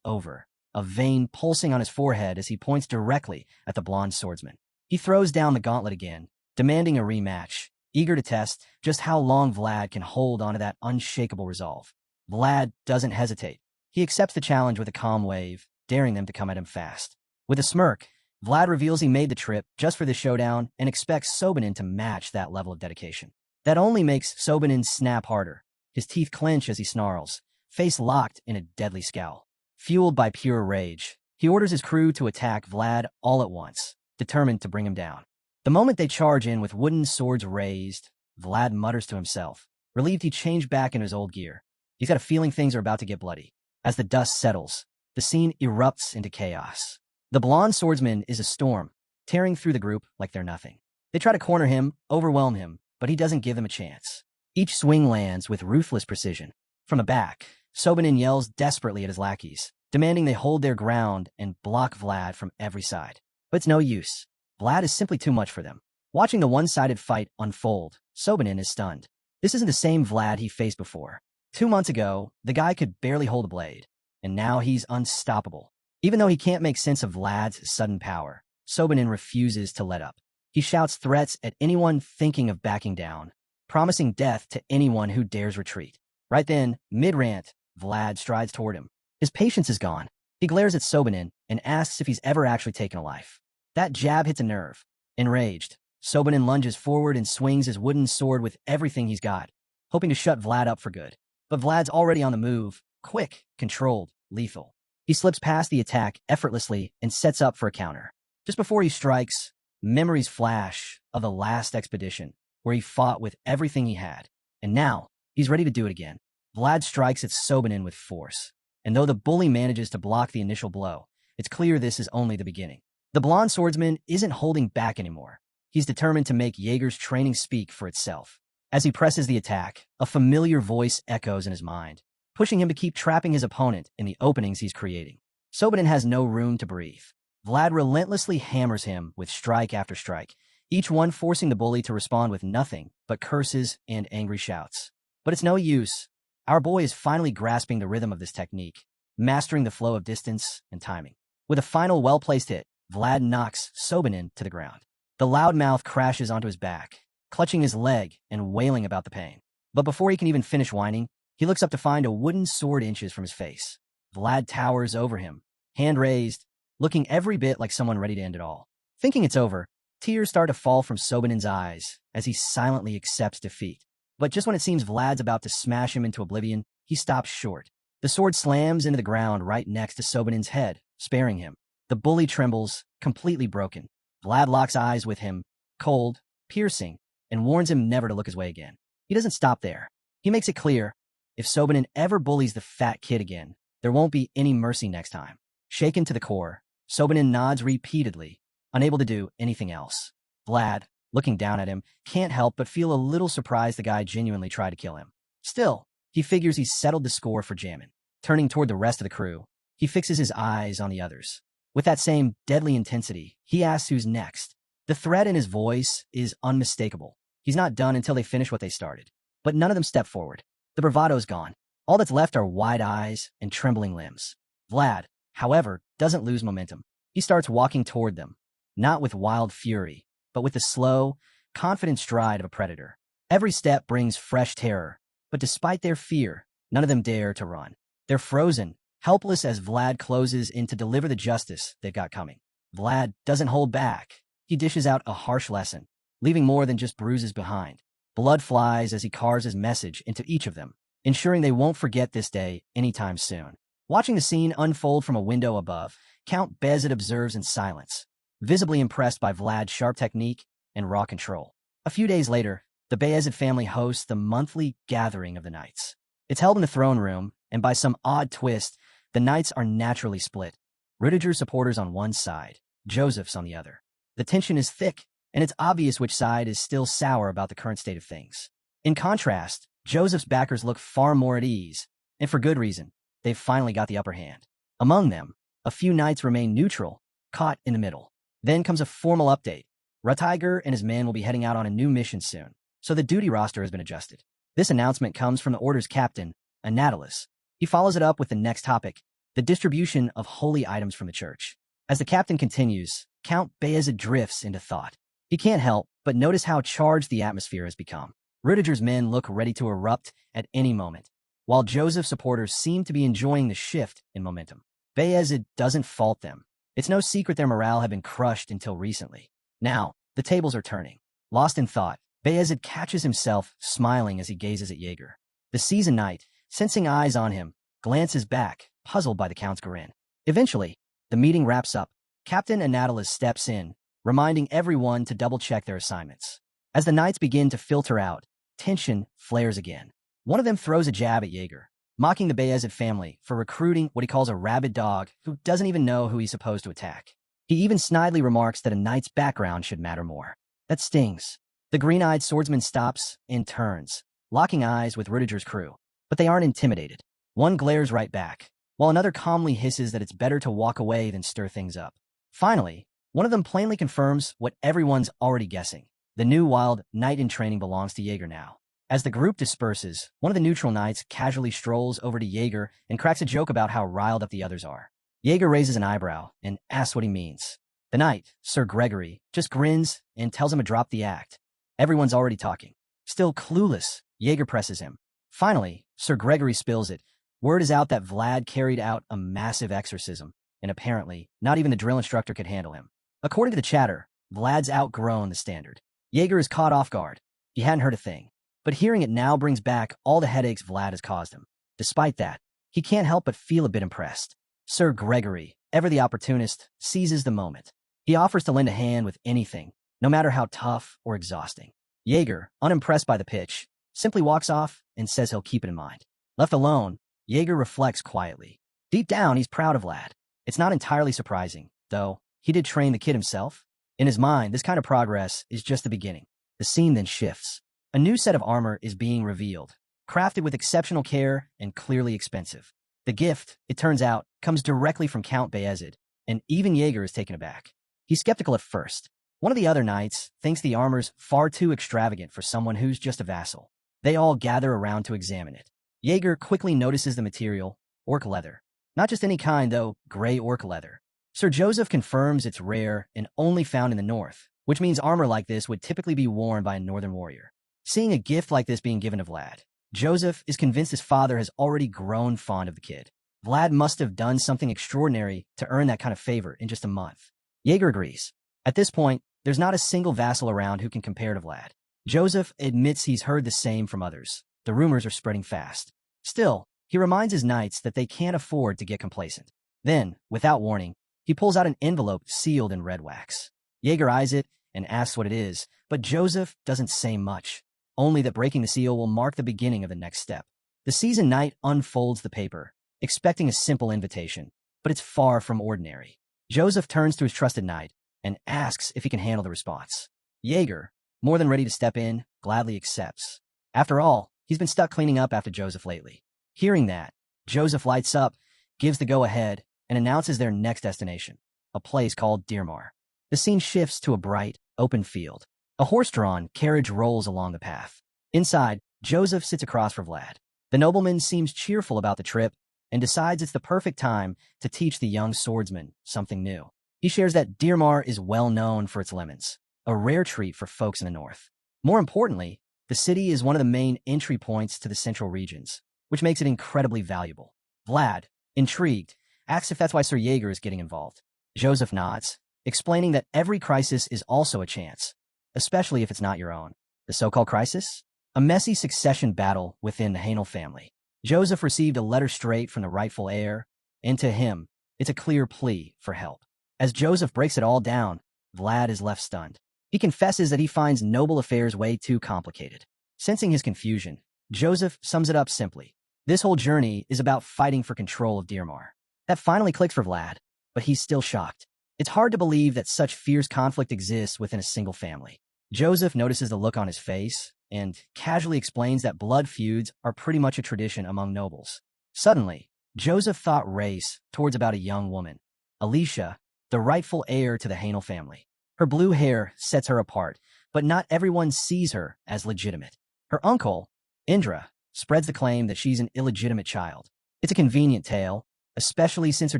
over, a vein pulsing on his forehead as he points directly at the blonde swordsman. He throws down the gauntlet again, demanding a rematch, eager to test just how long Vlad can hold onto that unshakable resolve. Vlad doesn't hesitate. He accepts the challenge with a calm wave, daring them to come at him fast. With a smirk, Vlad reveals he made the trip just for this showdown and expects Sobanin to match that level of dedication. That only makes Sobanin snap harder. His teeth clench as he snarls, face locked in a deadly scowl. Fueled by pure rage, he orders his crew to attack Vlad all at once, determined to bring him down. The moment they charge in with wooden swords raised, Vlad mutters to himself, relieved he changed back into his old gear. He's got a feeling things are about to get bloody. As the dust settles, the scene erupts into chaos. The blonde swordsman is a storm, tearing through the group like they're nothing. They try to corner him, overwhelm him, but he doesn't give them a chance. Each swing lands with ruthless precision. From the back, Sobanin yells desperately at his lackeys, demanding they hold their ground and block Vlad from every side. But it's no use. Vlad is simply too much for them. Watching the one-sided fight unfold, Sobanin is stunned. This isn't the same Vlad he faced before. 2 months ago, the guy could barely hold a blade, and now he's unstoppable. Even though he can't make sense of Vlad's sudden power, Sobanin refuses to let up. He shouts threats at anyone thinking of backing down, promising death to anyone who dares retreat. Right then, mid-rant, Vlad strides toward him. His patience is gone. He glares at Sobanin and asks if he's ever actually taken a life. That jab hits a nerve. Enraged, Sobanin lunges forward and swings his wooden sword with everything he's got, hoping to shut Vlad up for good. But Vlad's already on the move, quick, controlled, lethal. He slips past the attack effortlessly and sets up for a counter. Just before he strikes, memories flash of the last expedition, where he fought with everything he had. And now, he's ready to do it again. Vlad strikes at Sobanin with force. And though the bully manages to block the initial blow, it's clear this is only the beginning. The blonde swordsman isn't holding back anymore. He's determined to make Jaeger's training speak for itself. As he presses the attack, a familiar voice echoes in his mind, pushing him to keep trapping his opponent in the openings he's creating. Sobanin has no room to breathe. Vlad relentlessly hammers him with strike after strike, each one forcing the bully to respond with nothing but curses and angry shouts. But it's no use. Our boy is finally grasping the rhythm of this technique, mastering the flow of distance and timing. With a final well-placed hit, Vlad knocks Sobanin to the ground. The loudmouth crashes onto his back, clutching his leg and wailing about the pain. But before he can even finish whining, he looks up to find a wooden sword inches from his face. Vlad towers over him, hand raised, looking every bit like someone ready to end it all. Thinking it's over, tears start to fall from Sobanin's eyes as he silently accepts defeat. But just when it seems Vlad's about to smash him into oblivion, he stops short. The sword slams into the ground right next to Sobanin's head, sparing him. The bully trembles, completely broken. Vlad locks eyes with him, cold, piercing, and warns him never to look his way again. He doesn't stop there. He makes it clear, if Sobanin ever bullies the fat kid again, there won't be any mercy next time. Shaken to the core, Sobanin nods repeatedly, unable to do anything else. Vlad, looking down at him, can't help but feel a little surprised the guy genuinely tried to kill him. Still, he figures he's settled the score for jamming. Turning toward the rest of the crew, he fixes his eyes on the others. With that same deadly intensity, he asks who's next. The threat in his voice is unmistakable. He's not done until they finish what they started. But none of them step forward. The bravado's gone. All that's left are wide eyes and trembling limbs. Vlad, however, doesn't lose momentum. He starts walking toward them, not with wild fury, but with the slow, confident stride of a predator. Every step brings fresh terror, but despite their fear, none of them dare to run. They're frozen, helpless as Vlad closes in to deliver the justice they've got coming. Vlad doesn't hold back. He dishes out a harsh lesson, leaving more than just bruises behind. Blood flies as he carves his message into each of them, ensuring they won't forget this day anytime soon. Watching the scene unfold from a window above, Count Bezid observes in silence, visibly impressed by Vlad's sharp technique and raw control. A few days later, the Bayezid family hosts the monthly gathering of the knights. It's held in the throne room, and by some odd twist, the knights are naturally split. Rudiger's supporters on one side, Joseph's on the other. The tension is thick, and it's obvious which side is still sour about the current state of things. In contrast, Joseph's backers look far more at ease, and for good reason. They've finally got the upper hand. Among them, a few knights remain neutral, caught in the middle. Then comes a formal update. Ratiger and his men will be heading out on a new mission soon, so the duty roster has been adjusted. This announcement comes from the Order's captain, Anatolis. He follows it up with the next topic, the distribution of holy items from the church. As the captain continues, Count Bayezid drifts into thought. He can't help but notice how charged the atmosphere has become. Rudiger's men look ready to erupt at any moment, while Joseph's supporters seem to be enjoying the shift in momentum. Bayezid doesn't fault them. It's no secret their morale had been crushed until recently. Now, the tables are turning. Lost in thought, Bayezid catches himself smiling as he gazes at Jaeger. The seasoned knight, sensing eyes on him, glances back, puzzled by the Count's grin. Eventually, the meeting wraps up. Captain Anatolis steps in, reminding everyone to double-check their assignments. As the knights begin to filter out, tension flares again. One of them throws a jab at Jaeger, mocking the Bayezid family for recruiting what he calls a rabid dog who doesn't even know who he's supposed to attack. He even snidely remarks that a knight's background should matter more. That stings. The green-eyed swordsman stops and turns, locking eyes with Rudiger's crew. But they aren't intimidated. One glares right back, while another calmly hisses that it's better to walk away than stir things up. Finally, one of them plainly confirms what everyone's already guessing. The new wild knight in training belongs to Jaeger now. As the group disperses, one of the neutral knights casually strolls over to Jaeger and cracks a joke about how riled up the others are. Jaeger raises an eyebrow and asks what he means. The knight, Sir Gregory, just grins and tells him to drop the act. Everyone's already talking. Still clueless, Jaeger presses him. Finally, Sir Gregory spills it. Word is out that Vlad carried out a massive exorcism, and apparently, not even the drill instructor could handle him. According to the chatter, Vlad's outgrown the standard. Jaeger is caught off guard. He hadn't heard a thing. But hearing it now brings back all the headaches Vlad has caused him. Despite that, he can't help but feel a bit impressed. Sir Gregory, ever the opportunist, seizes the moment. He offers to lend a hand with anything, no matter how tough or exhausting. Jaeger, unimpressed by the pitch, simply walks off and says he'll keep it in mind. Left alone, Jaeger reflects quietly. Deep down, he's proud of Vlad. It's not entirely surprising, though. He did train the kid himself. In his mind, this kind of progress is just the beginning. The scene then shifts. A new set of armor is being revealed, crafted with exceptional care and clearly expensive. The gift, it turns out, comes directly from Count Bayezid, and even Jaeger is taken aback. He's skeptical at first. One of the other knights thinks the armor's far too extravagant for someone who's just a vassal. They all gather around to examine it. Jaeger quickly notices the material, orc leather. Not just any kind, though, gray orc leather. Sir Joseph confirms it's rare and only found in the north, which means armor like this would typically be worn by a northern warrior. Seeing a gift like this being given to Vlad, Joseph is convinced his father has already grown fond of the kid. Vlad must have done something extraordinary to earn that kind of favor in just a month. Jaeger agrees. At this point, there's not a single vassal around who can compare to Vlad. Joseph admits he's heard the same from others. The rumors are spreading fast. Still, he reminds his knights that they can't afford to get complacent. Then, without warning, he pulls out an envelope sealed in red wax. Jaeger eyes it and asks what it is, but Joseph doesn't say much, only that breaking the seal will mark the beginning of the next step. The seasoned knight unfolds the paper, expecting a simple invitation, but it's far from ordinary. Joseph turns to his trusted knight and asks if he can handle the response. Jaeger, more than ready to step in, gladly accepts. After all, he's been stuck cleaning up after Joseph lately. Hearing that, Joseph lights up, gives the go-ahead, and announces their next destination, a place called Dearmar. The scene shifts to a bright, open field. A horse-drawn carriage rolls along the path. Inside, Joseph sits across from Vlad. The nobleman seems cheerful about the trip and decides it's the perfect time to teach the young swordsman something new. He shares that Dearmar is well known for its lemons, a rare treat for folks in the north. More importantly, the city is one of the main entry points to the central regions, which makes it incredibly valuable. Vlad, intrigued, asks if that's why Sir Jaeger is getting involved. Joseph nods, explaining that every crisis is also a chance, especially if it's not your own. The so-called crisis? A messy succession battle within the Hainel family. Joseph received a letter straight from the rightful heir, and to him, it's a clear plea for help. As Joseph breaks it all down, Vlad is left stunned. He confesses that he finds noble affairs way too complicated. Sensing his confusion, Joseph sums it up simply. This whole journey is about fighting for control of Dearmar. That finally clicks for Vlad, but he's still shocked. It's hard to believe that such fierce conflict exists within a single family. Joseph notices the look on his face and casually explains that blood feuds are pretty much a tradition among nobles. Suddenly, Joseph thought race towards about a young woman, Alicia, the rightful heir to the Hainel family. Her blue hair sets her apart, but not everyone sees her as legitimate. Her uncle, Indra, spreads the claim that she's an illegitimate child. It's a convenient tale, especially since her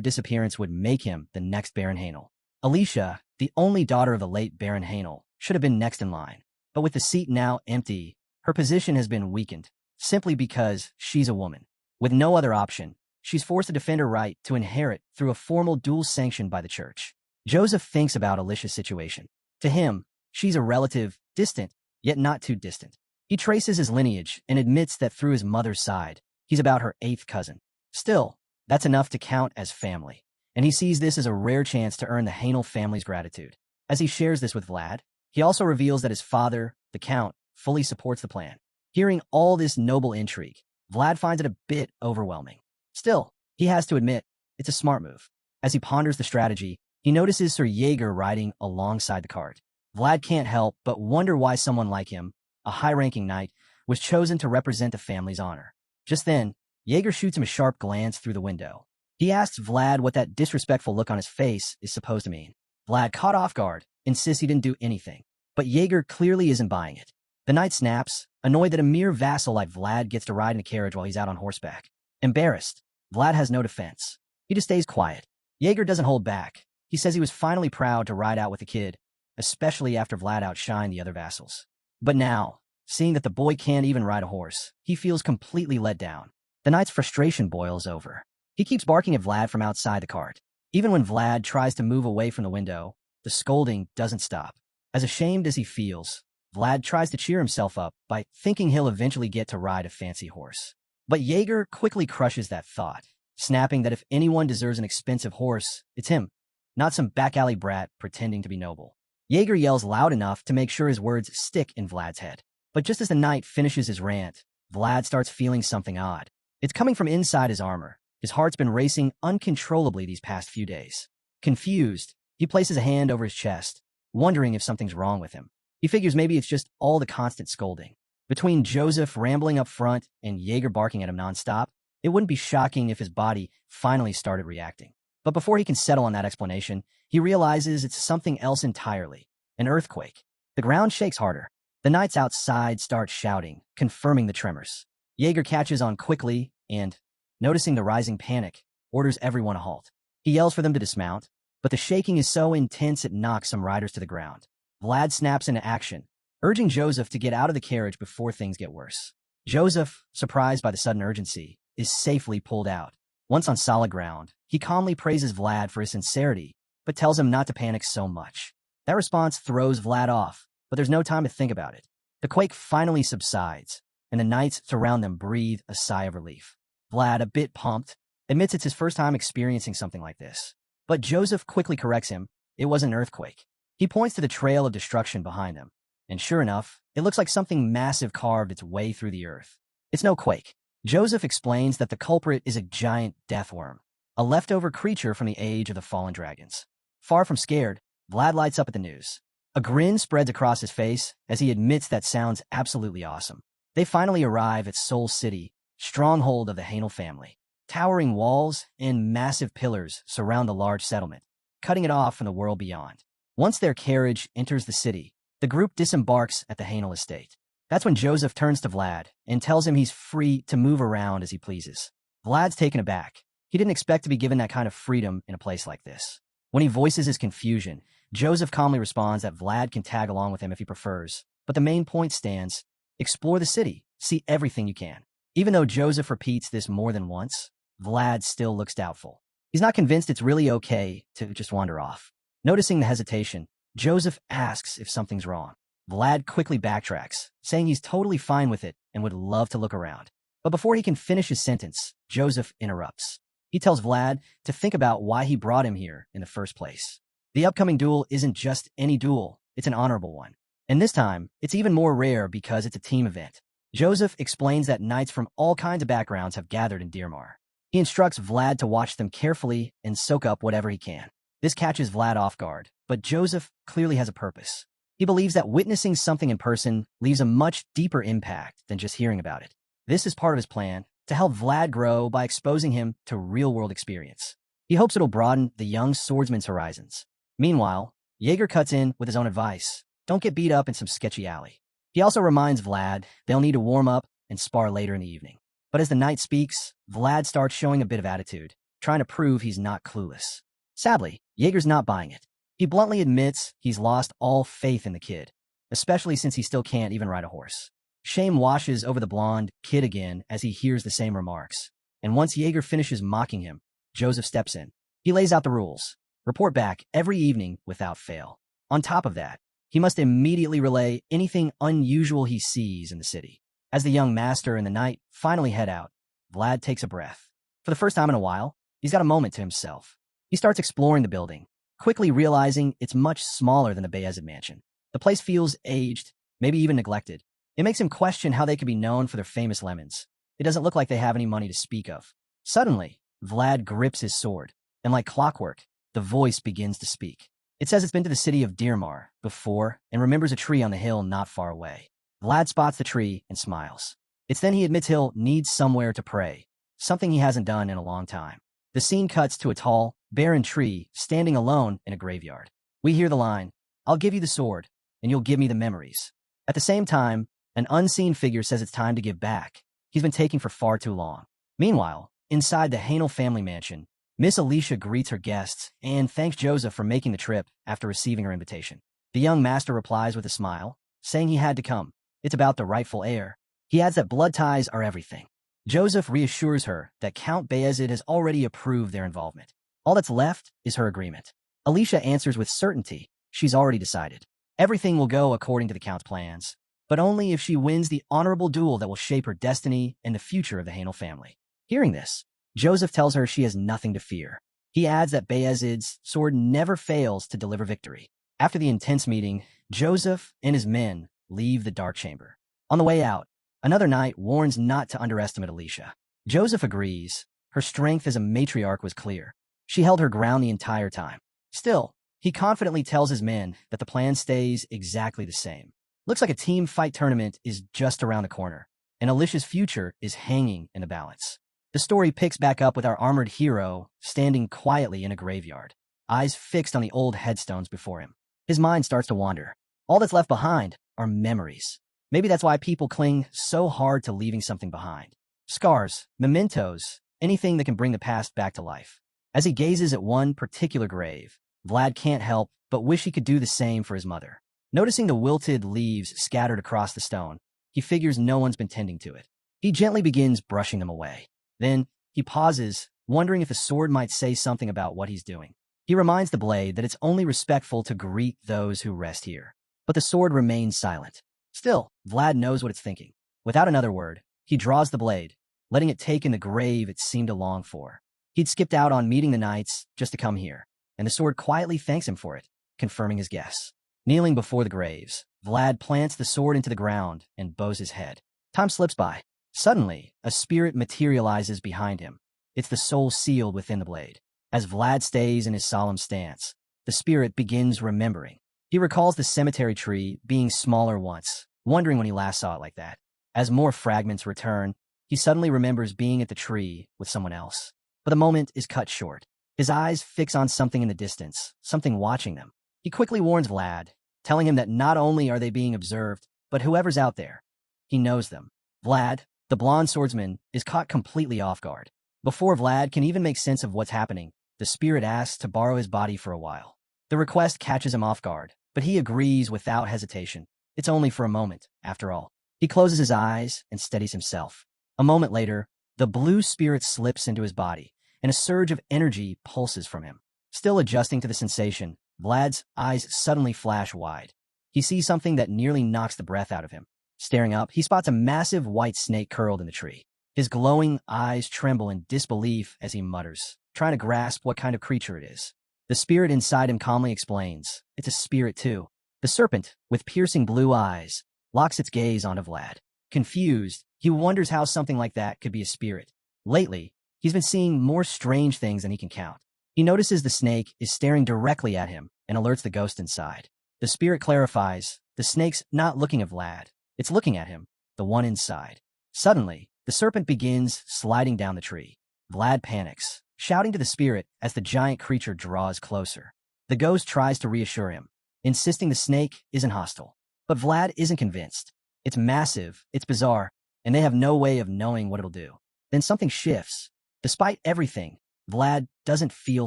disappearance would make him the next Baron Hainel. Alicia, the only daughter of the late Baron Hainel, should have been next in line. But with the seat now empty, her position has been weakened, simply because she's a woman. With no other option, she's forced to defend her right to inherit through a formal duel sanctioned by the church. Joseph thinks about Alicia's situation. To him, she's a relative, distant, yet not too distant. He traces his lineage and admits that through his mother's side, he's about her 8th cousin. Still, that's enough to count as family, and he sees this as a rare chance to earn the Hainel family's gratitude. As he shares this with Vlad, he also reveals that his father, the Count, fully supports the plan. Hearing all this noble intrigue, Vlad finds it a bit overwhelming. Still, he has to admit, it's a smart move. As he ponders the strategy, he notices Sir Jaeger riding alongside the cart. Vlad can't help but wonder why someone like him, a high-ranking knight, was chosen to represent the family's honor. Just then, Jaeger shoots him a sharp glance through the window. He asks Vlad what that disrespectful look on his face is supposed to mean. Vlad, caught off guard, insists he didn't do anything, but Jaeger clearly isn't buying it. The knight snaps, annoyed that a mere vassal like Vlad gets to ride in a carriage while he's out on horseback. Embarrassed, Vlad has no defense. He just stays quiet. Jaeger doesn't hold back. He says he was finally proud to ride out with the kid, especially after Vlad outshined the other vassals. But now, seeing that the boy can't even ride a horse, he feels completely let down. The knight's frustration boils over. He keeps barking at Vlad from outside the cart. Even when Vlad tries to move away from the window, the scolding doesn't stop. As ashamed as he feels, Vlad tries to cheer himself up by thinking he'll eventually get to ride a fancy horse. But Jaeger quickly crushes that thought, snapping that if anyone deserves an expensive horse, it's him, not some back-alley brat pretending to be noble. Jaeger yells loud enough to make sure his words stick in Vlad's head. But just as the knight finishes his rant, Vlad starts feeling something odd. It's coming from inside his armor. His heart's been racing uncontrollably these past few days. Confused, he places a hand over his chest, wondering if something's wrong with him. He figures maybe it's just all the constant scolding. Between Joseph rambling up front and Jaeger barking at him nonstop, it wouldn't be shocking if his body finally started reacting. But before he can settle on that explanation, he realizes it's something else entirely, an earthquake. The ground shakes harder. The knights outside start shouting, confirming the tremors. Jaeger catches on quickly and, noticing the rising panic, orders everyone to halt. He yells for them to dismount, but the shaking is so intense it knocks some riders to the ground. Vlad snaps into action, urging Joseph to get out of the carriage before things get worse. Joseph, surprised by the sudden urgency, is safely pulled out. Once on solid ground, he calmly praises Vlad for his sincerity, but tells him not to panic so much. That response throws Vlad off, but there's no time to think about it. The quake finally subsides, and the knights surround them breathe a sigh of relief. Vlad, a bit pumped, admits it's his first time experiencing something like this. But Joseph quickly corrects him. It was an earthquake. He points to the trail of destruction behind them, and sure enough, it looks like something massive carved its way through the earth. It's no quake. Joseph explains that the culprit is a giant deathworm, a leftover creature from the age of the fallen dragons. Far from scared, Vlad lights up at the news. A grin spreads across his face as he admits that sounds absolutely awesome. They finally arrive at Seoul City, stronghold of the Hanel family. Towering walls and massive pillars surround the large settlement, cutting it off from the world beyond. Once their carriage enters the city, the group disembarks at the Hanel estate. That's when Joseph turns to Vlad and tells him he's free to move around as he pleases. Vlad's taken aback. He didn't expect to be given that kind of freedom in a place like this. When he voices his confusion, Joseph calmly responds that Vlad can tag along with him if he prefers, but the main point stands: explore the city, see everything you can. Even though Joseph repeats this more than once, Vlad still looks doubtful. He's not convinced it's really okay to just wander off. Noticing the hesitation, Joseph asks if something's wrong. Vlad quickly backtracks, saying he's totally fine with it and would love to look around. But before he can finish his sentence, Joseph interrupts. He tells Vlad to think about why he brought him here in the first place. The upcoming duel isn't just any duel, it's an honorable one. And this time, it's even more rare because it's a team event. Joseph explains that knights from all kinds of backgrounds have gathered in Dirmar. He instructs Vlad to watch them carefully and soak up whatever he can. This catches Vlad off guard, but Joseph clearly has a purpose. He believes that witnessing something in person leaves a much deeper impact than just hearing about it. This is part of his plan to help Vlad grow by exposing him to real-world experience. He hopes it'll broaden the young swordsman's horizons. Meanwhile, Jaeger cuts in with his own advice. Don't get beat up in some sketchy alley. He also reminds Vlad they'll need to warm up and spar later in the evening. But as the night speaks, Vlad starts showing a bit of attitude, trying to prove he's not clueless. Sadly, Jaeger's not buying it. He bluntly admits he's lost all faith in the kid, especially since he still can't even ride a horse. Shame washes over the blonde kid again as he hears the same remarks. And once Jaeger finishes mocking him, Joseph steps in. He lays out the rules. Report back every evening without fail. On top of that, he must immediately relay anything unusual he sees in the city. As the young master and the knight finally head out, Vlad takes a breath. For the first time in a while, he's got a moment to himself. He starts exploring the building, quickly realizing it's much smaller than the Bayezid mansion. The place feels aged, maybe even neglected. It makes him question how they could be known for their famous lemons. It doesn't look like they have any money to speak of. Suddenly, Vlad grips his sword, and like clockwork, the voice begins to speak. It says it's been to the city of Dirmar before and remembers a tree on the hill not far away. Vlad spots the tree and smiles. It's then he admits he'll need somewhere to pray, something he hasn't done in a long time. The scene cuts to a tall, barren tree standing alone in a graveyard. We hear the line, "I'll give you the sword, and you'll give me the memories." At the same time, an unseen figure says it's time to give back. He's been taking for far too long. Meanwhile, inside the Hanel family mansion, Miss Alicia greets her guests and thanks Joseph for making the trip after receiving her invitation. The young master replies with a smile, saying he had to come. It's about the rightful heir. He adds that blood ties are everything. Joseph reassures her that Count Bayezid has already approved their involvement. All that's left is her agreement. Alicia answers with certainty. She's already decided. Everything will go according to the Count's plans, but only if she wins the honorable duel that will shape her destiny and the future of the Hanel family. Hearing this, Joseph tells her she has nothing to fear. He adds that Bayezid's sword never fails to deliver victory. After the intense meeting, Joseph and his men leave the dark chamber. On the way out, another knight warns not to underestimate Alicia. Joseph agrees. Her strength as a matriarch was clear. She held her ground the entire time. Still, he confidently tells his men that the plan stays exactly the same. Looks like a team fight tournament is just around the corner, and Alicia's future is hanging in the balance. The story picks back up with our armored hero standing quietly in a graveyard, eyes fixed on the old headstones before him. His mind starts to wander. All that's left behind are memories. Maybe that's why people cling so hard to leaving something behind. Scars, mementos, anything that can bring the past back to life. As he gazes at one particular grave, Vlad can't help but wish he could do the same for his mother. Noticing the wilted leaves scattered across the stone, he figures no one's been tending to it. He gently begins brushing them away. Then, he pauses wondering if the sword might say something about what he's doing. He reminds the blade that it's only respectful to greet those who rest here. But the sword remains silent. Still, Vlad knows what it's thinking. Without another word, he draws the blade, letting it take in the grave it seemed to long for. He'd skipped out on meeting the knights just to come here, and the sword quietly thanks him for it, confirming his guess. Kneeling before the graves, Vlad plants the sword into the ground and bows his head. Time slips by. Suddenly, a spirit materializes behind him. It's the soul sealed within the blade. As Vlad stays in his solemn stance, the spirit begins remembering. He recalls the cemetery tree being smaller once, wondering when he last saw it like that. As more fragments return, he suddenly remembers being at the tree with someone else. But the moment is cut short. His eyes fix on something in the distance, something watching them. He quickly warns Vlad, telling him that not only are they being observed, but whoever's out there, he knows them. Vlad, the blonde swordsman, is caught completely off guard. Before Vlad can even make sense of what's happening, the spirit asks to borrow his body for a while. The request catches him off guard, but he agrees without hesitation. It's only for a moment, after all. He closes his eyes and steadies himself. A moment later, the blue spirit slips into his body, and a surge of energy pulses from him. Still adjusting to the sensation, Vlad's eyes suddenly flash wide. He sees something that nearly knocks the breath out of him. Staring up, he spots a massive white snake curled in the tree. His glowing eyes tremble in disbelief as he mutters, trying to grasp what kind of creature it is. The spirit inside him calmly explains, it's a spirit too. The serpent, with piercing blue eyes, locks its gaze onto Vlad. Confused, he wonders how something like that could be a spirit. Lately, he's been seeing more strange things than he can count. He notices the snake is staring directly at him and alerts the ghost inside. The spirit clarifies, the snake's not looking at Vlad. It's looking at him, the one inside. Suddenly, the serpent begins sliding down the tree. Vlad panics, shouting to the spirit as the giant creature draws closer. The ghost tries to reassure him, insisting the snake isn't hostile. But Vlad isn't convinced. It's massive, it's bizarre, and they have no way of knowing what it'll do. Then something shifts. Despite everything, Vlad doesn't feel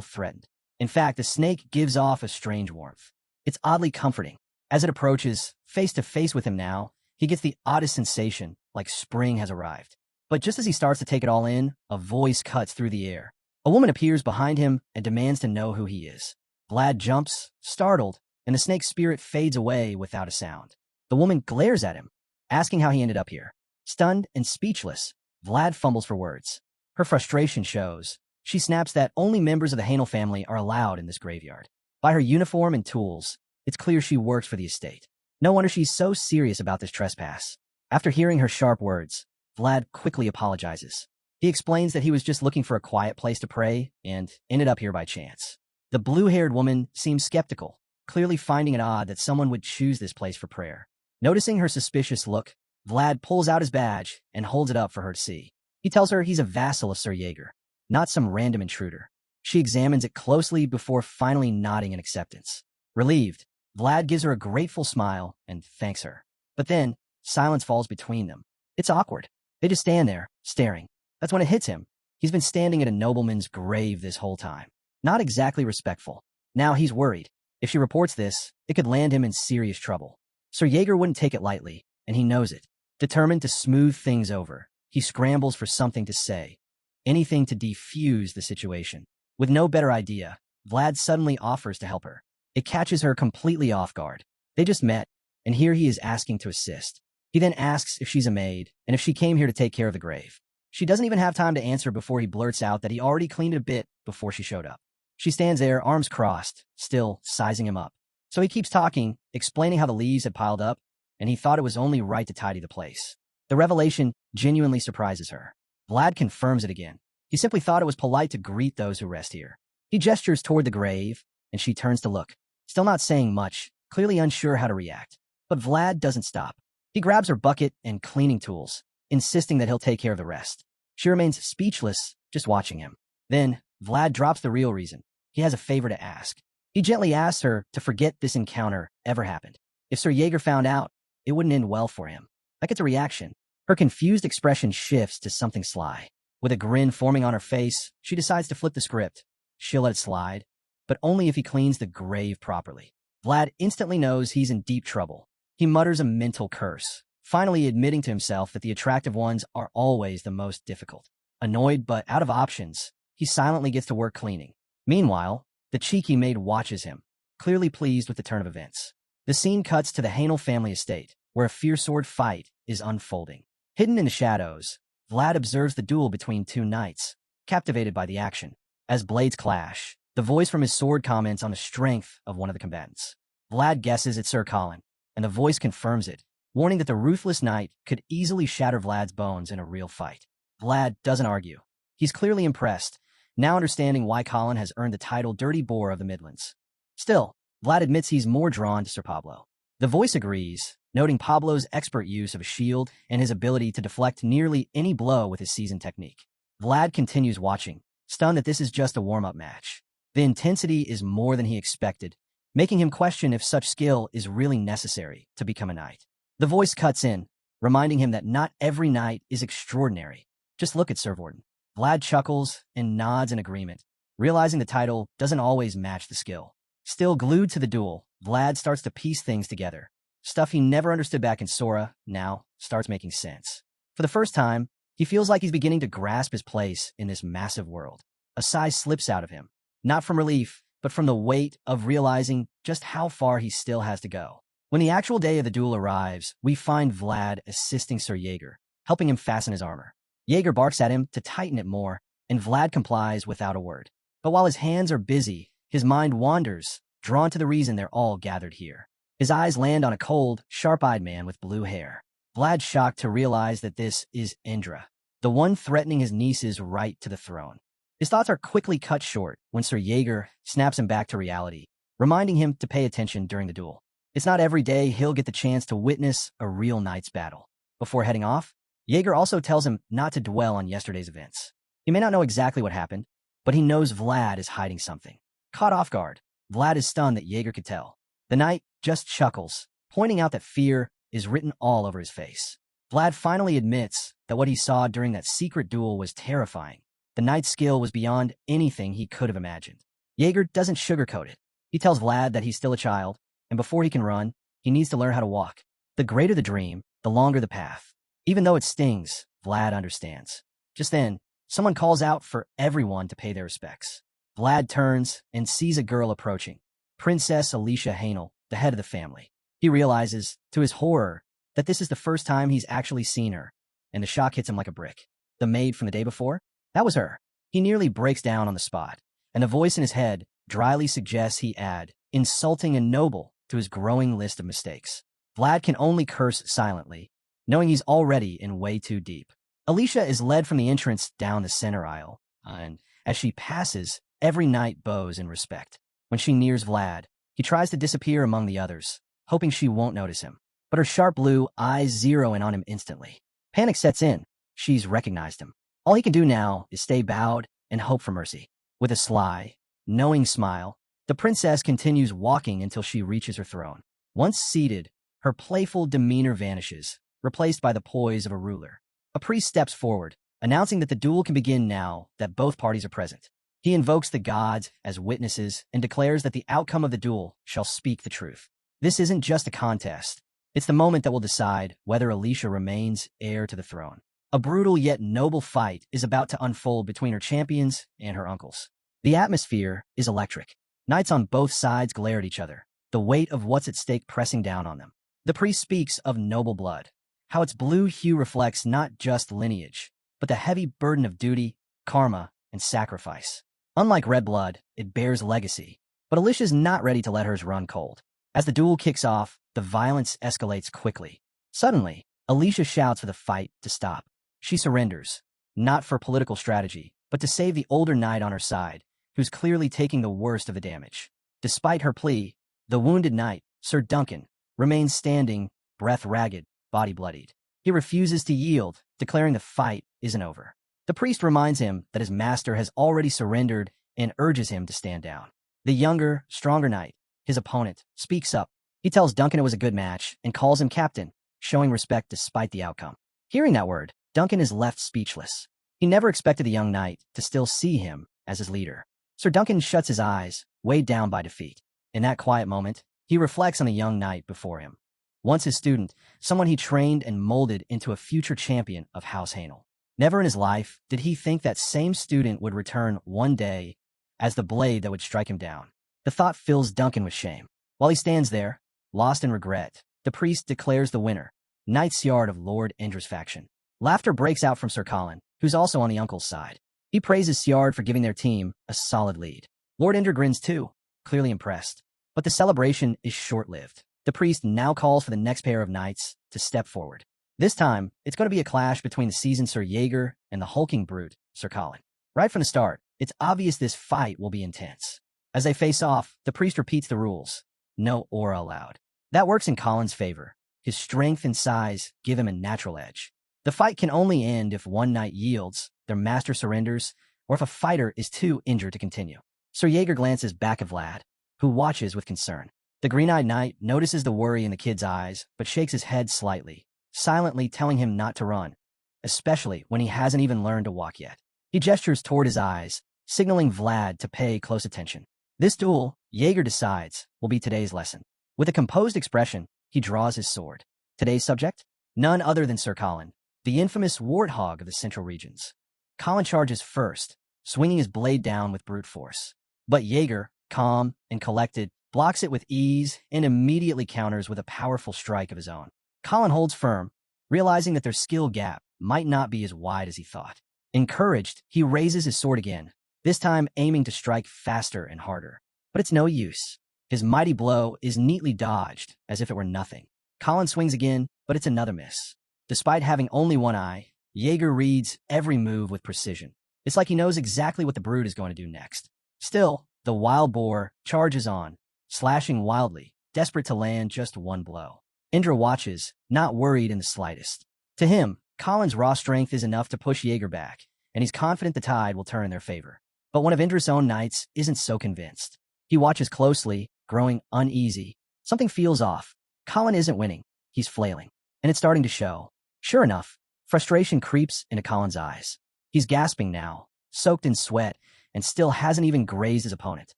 threatened. In fact, the snake gives off a strange warmth. It's oddly comforting. As it approaches, face to face with him now, he gets the oddest sensation, like spring has arrived. But just as he starts to take it all in, a voice cuts through the air. A woman appears behind him and demands to know who he is. Vlad jumps, startled, and the snake's spirit fades away without a sound. The woman glares at him, asking how he ended up here. Stunned and speechless, Vlad fumbles for words. Her frustration shows. She snaps that only members of the Hanel family are allowed in this graveyard. By her uniform and tools, it's clear she works for the estate. No wonder she's so serious about this trespass. After hearing her sharp words, Vlad quickly apologizes. He explains that he was just looking for a quiet place to pray and ended up here by chance. The blue-haired woman seems skeptical, clearly finding it odd that someone would choose this place for prayer. Noticing her suspicious look, Vlad pulls out his badge and holds it up for her to see. He tells her he's a vassal of Sir Jaeger, not some random intruder. She examines it closely before finally nodding in acceptance. Relieved, Vlad gives her a grateful smile and thanks her. But then, silence falls between them. It's awkward. They just stand there, staring. That's when it hits him. He's been standing at a nobleman's grave this whole time. Not exactly respectful. Now he's worried. If she reports this, it could land him in serious trouble. Sir Jaeger wouldn't take it lightly, and he knows it. Determined to smooth things over, he scrambles for something to say. Anything to defuse the situation. With no better idea, Vlad suddenly offers to help her. It catches her completely off guard. They just met, and here he is asking to assist. He then asks if she's a maid, and if she came here to take care of the grave. She doesn't even have time to answer before he blurts out that he already cleaned it a bit before she showed up. She stands there, arms crossed, still sizing him up. So he keeps talking, explaining how the leaves had piled up, and he thought it was only right to tidy the place. The revelation genuinely surprises her. Vlad confirms it again. He simply thought it was polite to greet those who rest here. He gestures toward the grave, and she turns to look. Still not saying much, clearly unsure how to react. But Vlad doesn't stop. He grabs her bucket and cleaning tools, insisting that he'll take care of the rest. She remains speechless, just watching him. Then, Vlad drops the real reason. He has a favor to ask. He gently asks her to forget this encounter ever happened. If Sir Jaeger found out, it wouldn't end well for him. Like it's a reaction. Her confused expression shifts to something sly. With a grin forming on her face, she decides to flip the script. She'll let it slide, but only if he cleans the grave properly. Vlad instantly knows he's in deep trouble. He mutters a mental curse, finally admitting to himself that the attractive ones are always the most difficult. Annoyed but out of options, he silently gets to work cleaning. Meanwhile, the cheeky maid watches him, clearly pleased with the turn of events. The scene cuts to the Hanel family estate, where a fierce sword fight is unfolding. Hidden in the shadows, Vlad observes the duel between two knights, captivated by the action. As blades clash, the voice from his sword comments on the strength of one of the combatants. Vlad guesses it's Sir Colin, and the voice confirms it, warning that the ruthless knight could easily shatter Vlad's bones in a real fight. Vlad doesn't argue. He's clearly impressed, now understanding why Colin has earned the title Dirty Boar of the Midlands. Still, Vlad admits he's more drawn to Sir Pablo. The voice agrees, noting Pablo's expert use of a shield and his ability to deflect nearly any blow with his seasoned technique. Vlad continues watching, stunned that this is just a warm-up match. The intensity is more than he expected, making him question if such skill is really necessary to become a knight. The voice cuts in, reminding him that not every knight is extraordinary. Just look at Sir Vorden. Vlad chuckles and nods in agreement, realizing the title doesn't always match the skill. Still glued to the duel, Vlad starts to piece things together. Stuff he never understood back in Sora now starts making sense. For the first time, he feels like he's beginning to grasp his place in this massive world. A sigh slips out of him, not from relief, but from the weight of realizing just how far he still has to go. When the actual day of the duel arrives, we find Vlad assisting Sir Jaeger, helping him fasten his armor. Jaeger barks at him to tighten it more, and Vlad complies without a word. But while his hands are busy, his mind wanders, drawn to the reason they're all gathered here. His eyes land on a cold, sharp-eyed man with blue hair. Vlad's shocked to realize that this is Indra, the one threatening his niece's right to the throne. His thoughts are quickly cut short when Sir Jaeger snaps him back to reality, reminding him to pay attention during the duel. It's not every day he'll get the chance to witness a real knight's battle. Before heading off, Jaeger also tells him not to dwell on yesterday's events. He may not know exactly what happened, but he knows Vlad is hiding something. Caught off guard, Vlad is stunned that Jaeger could tell. The knight just chuckles, pointing out that fear is written all over his face. Vlad finally admits that what he saw during that secret duel was terrifying. The knight's skill was beyond anything he could have imagined. Jaeger doesn't sugarcoat it. He tells Vlad that he's still a child, and before he can run, he needs to learn how to walk. The greater the dream, the longer the path. Even though it stings, Vlad understands. Just then, someone calls out for everyone to pay their respects. Vlad turns and sees a girl approaching. Princess Alicia Hanel, the head of the family. He realizes, to his horror, that this is the first time he's actually seen her, and the shock hits him like a brick. The maid from the day before? That was her. He nearly breaks down on the spot, and a voice in his head dryly suggests he add insulting and noble to his growing list of mistakes. Vlad can only curse silently, knowing he's already in way too deep. Alicia is led from the entrance down the center aisle, and as she passes, every knight bows in respect. When she nears Vlad, he tries to disappear among the others, hoping she won't notice him. But her sharp blue eyes zero in on him instantly. Panic sets in. She's recognized him. All he can do now is stay bowed and hope for mercy. With a sly, knowing smile, the princess continues walking until she reaches her throne. Once seated, her playful demeanor vanishes, replaced by the poise of a ruler. A priest steps forward, announcing that the duel can begin now that both parties are present. He invokes the gods as witnesses and declares that the outcome of the duel shall speak the truth. This isn't just a contest. It's the moment that will decide whether Alicia remains heir to the throne. A brutal yet noble fight is about to unfold between her champions and her uncles. The atmosphere is electric. Knights on both sides glare at each other, the weight of what's at stake pressing down on them. The priest speaks of noble blood, how its blue hue reflects not just lineage, but the heavy burden of duty, karma, and sacrifice. Unlike red blood, it bears legacy. But Alicia's not ready to let hers run cold. As the duel kicks off, the violence escalates quickly. Suddenly, Alicia shouts for the fight to stop. She surrenders, not for political strategy, but to save the older knight on her side, who's clearly taking the worst of the damage. Despite her plea, the wounded knight, Sir Duncan, remains standing, breath ragged, body bloodied. He refuses to yield, declaring the fight isn't over. The priest reminds him that his master has already surrendered and urges him to stand down. The younger, stronger knight, his opponent, speaks up. He tells Duncan it was a good match and calls him captain, showing respect despite the outcome. Hearing that word, Duncan is left speechless. He never expected the young knight to still see him as his leader. Sir Duncan shuts his eyes, weighed down by defeat. In that quiet moment, he reflects on the young knight before him. Once his student, someone he trained and molded into a future champion of House Hanel. Never in his life did he think that same student would return one day as the blade that would strike him down. The thought fills Duncan with shame. While he stands there, lost in regret, the priest declares the winner, Knight Siard of Lord Indra's faction. Laughter breaks out from Sir Colin, who's also on the uncle's side. He praises Siard for giving their team a solid lead. Lord Indra grins too, clearly impressed. But the celebration is short-lived. The priest now calls for the next pair of knights to step forward. This time, it's going to be a clash between the seasoned Sir Jaeger and the hulking brute, Sir Colin. Right from the start, it's obvious this fight will be intense. As they face off, the priest repeats the rules. No aura allowed. That works in Colin's favor. His strength and size give him a natural edge. The fight can only end if one knight yields, their master surrenders, or if a fighter is too injured to continue. Sir Jaeger glances back at Vlad, who watches with concern. The green-eyed knight notices the worry in the kid's eyes, but shakes his head slightly, silently telling him not to run, especially when he hasn't even learned to walk yet. He gestures toward his eyes, signaling Vlad to pay close attention. This duel, Jaeger decides, will be today's lesson. With a composed expression, he draws his sword. Today's subject? None other than Sir Colin, the infamous warthog of the Central Regions. Colin charges first, swinging his blade down with brute force. But Jaeger, calm and collected, blocks it with ease and immediately counters with a powerful strike of his own. Colin holds firm, realizing that their skill gap might not be as wide as he thought. Encouraged, he raises his sword again, this time aiming to strike faster and harder. But it's no use. His mighty blow is neatly dodged, as if it were nothing. Colin swings again, but it's another miss. Despite having only one eye, Jaeger reads every move with precision. It's like he knows exactly what the brute is going to do next. Still, the wild boar charges on, slashing wildly, desperate to land just one blow. Indra watches, not worried in the slightest. To him, Colin's raw strength is enough to push Jaeger back, and he's confident the tide will turn in their favor. But one of Indra's own knights isn't so convinced. He watches closely, growing uneasy. Something feels off. Colin isn't winning. He's flailing. And it's starting to show. Sure enough, frustration creeps into Colin's eyes. He's gasping now, soaked in sweat, and still hasn't even grazed his opponent.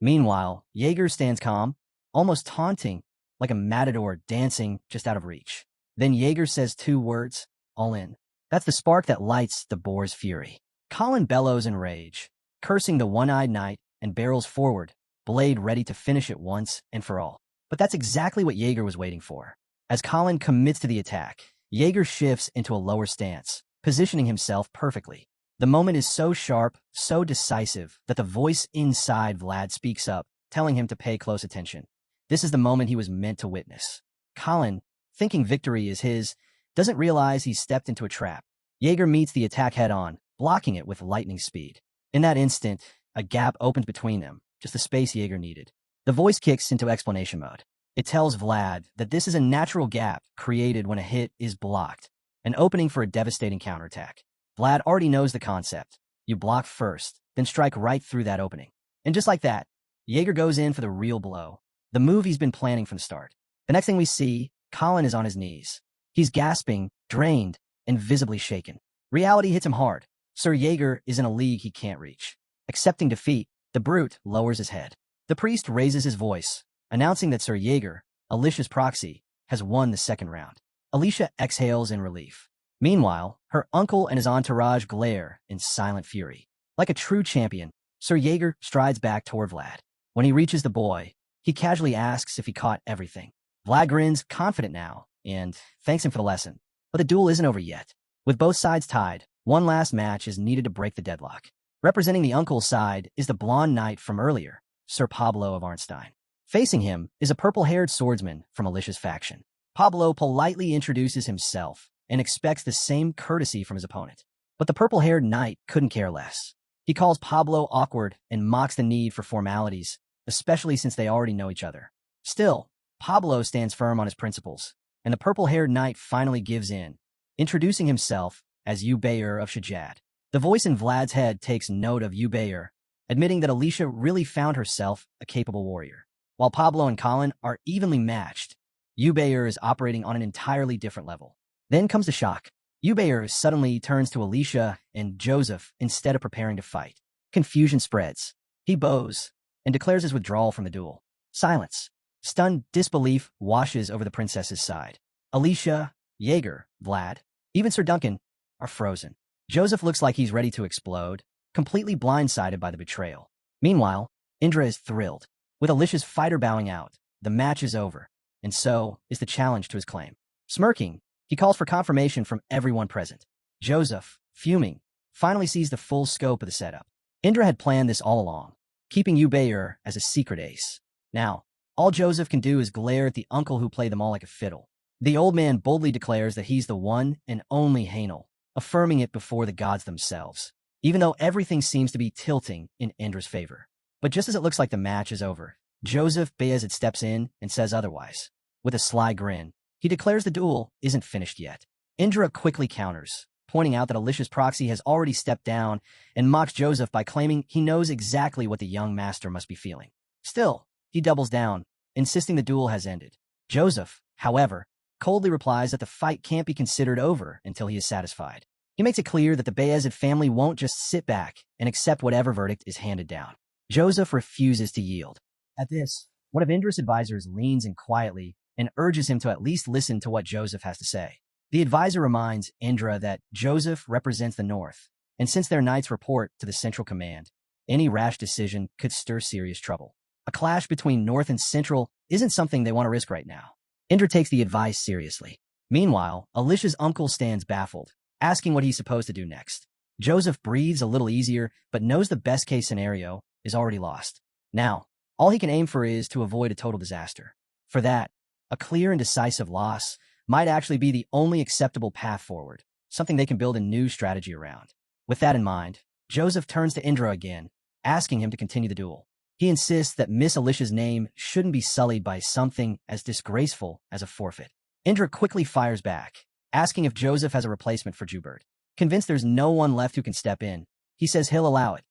Meanwhile, Jaeger stands calm, almost taunting, like a matador dancing just out of reach. Then Jaeger says two words, all in. That's the spark that lights the boar's fury. Colin bellows in rage, cursing the one-eyed knight, and barrels forward, blade ready to finish it once and for all. But that's exactly what Jaeger was waiting for. As Colin commits to the attack, Jaeger shifts into a lower stance, positioning himself perfectly. The moment is so sharp, so decisive, that the voice inside Vlad speaks up, telling him to pay close attention. This is the moment he was meant to witness. Colin, thinking victory is his, doesn't realize he's stepped into a trap. Jaeger meets the attack head-on, blocking it with lightning speed. In that instant, a gap opens between them, just the space Jaeger needed. The voice kicks into explanation mode. It tells Vlad that this is a natural gap created when a hit is blocked, an opening for a devastating counterattack. Vlad already knows the concept. You block first, then strike right through that opening. And just like that, Jaeger goes in for the real blow, the move he's been planning from the start. The next thing we see, Colin is on his knees. He's gasping, drained, and visibly shaken. Reality hits him hard. Sir Jaeger is in a league he can't reach. Accepting defeat, the brute lowers his head. The priest raises his voice, announcing that Sir Jaeger, Alicia's proxy, has won the second round. Alicia exhales in relief. Meanwhile, her uncle and his entourage glare in silent fury. Like a true champion, Sir Jaeger strides back toward Vlad. When he reaches the boy, he casually asks if he caught everything. Vlad grins, confident now, and thanks him for the lesson. But the duel isn't over yet. With both sides tied, one last match is needed to break the deadlock. Representing the uncle's side is the blonde knight from earlier, Sir Pablo of Arnstein. Facing him is a purple-haired swordsman from Alicia's faction. Pablo politely introduces himself and expects the same courtesy from his opponent. But the purple-haired knight couldn't care less. He calls Pablo awkward and mocks the need for formalities, especially since they already know each other. Still, Pablo stands firm on his principles, and the purple-haired knight finally gives in, introducing himself as Ubayer of Shajad. The voice in Vlad's head takes note of Ubayer, admitting that Alicia really found herself a capable warrior. While Pablo and Colin are evenly matched, Ubayer is operating on an entirely different level. Then comes the shock. Ubayer suddenly turns to Alicia and Joseph instead of preparing to fight. Confusion spreads. He bows and declares his withdrawal from the duel. Silence. Stunned disbelief washes over the princess's side. Alicia, Jaeger, Vlad, even Sir Duncan are frozen. Joseph looks like he's ready to explode, completely blindsided by the betrayal. Meanwhile, Indra is thrilled. With Alicia's fighter bowing out, the match is over, and so is the challenge to his claim. Smirking, he calls for confirmation from everyone present. Joseph, fuming, finally sees the full scope of the setup. Indra had planned this all along, keeping Ubayur as a secret ace. Now, all Joseph can do is glare at the uncle who played them all like a fiddle. The old man boldly declares that he's the one and only Hanel, affirming it before the gods themselves, even though everything seems to be tilting in Indra's favor. But just as it looks like the match is over, Joseph Bayezid steps in and says otherwise. With a sly grin, he declares the duel isn't finished yet. Indra quickly counters, pointing out that Alicia's proxy has already stepped down and mocks Joseph by claiming he knows exactly what the young master must be feeling. Still, he doubles down, insisting the duel has ended. Joseph, however, coldly replies that the fight can't be considered over until he is satisfied. He makes it clear that the Bayezid family won't just sit back and accept whatever verdict is handed down. Joseph refuses to yield. At this, one of Indra's advisors leans in quietly and urges him to at least listen to what Joseph has to say. The advisor reminds Indra that Joseph represents the North, and since their knights report to the Central Command, any rash decision could stir serious trouble. A clash between North and Central isn't something they want to risk right now. Indra takes the advice seriously. Meanwhile, Alicia's uncle stands baffled, asking what he's supposed to do next. Joseph breathes a little easier, but knows the best-case scenario is already lost. Now, all he can aim for is to avoid a total disaster. For that, a clear and decisive loss might actually be the only acceptable path forward, something they can build a new strategy around. With that in mind, Joseph turns to Indra again, asking him to continue the duel. He insists that Miss Alicia's name shouldn't be sullied by something as disgraceful as a forfeit. Indra quickly fires back, asking if Joseph has a replacement for Jubert. Convinced there's no one left who can step in, he says he'll allow it,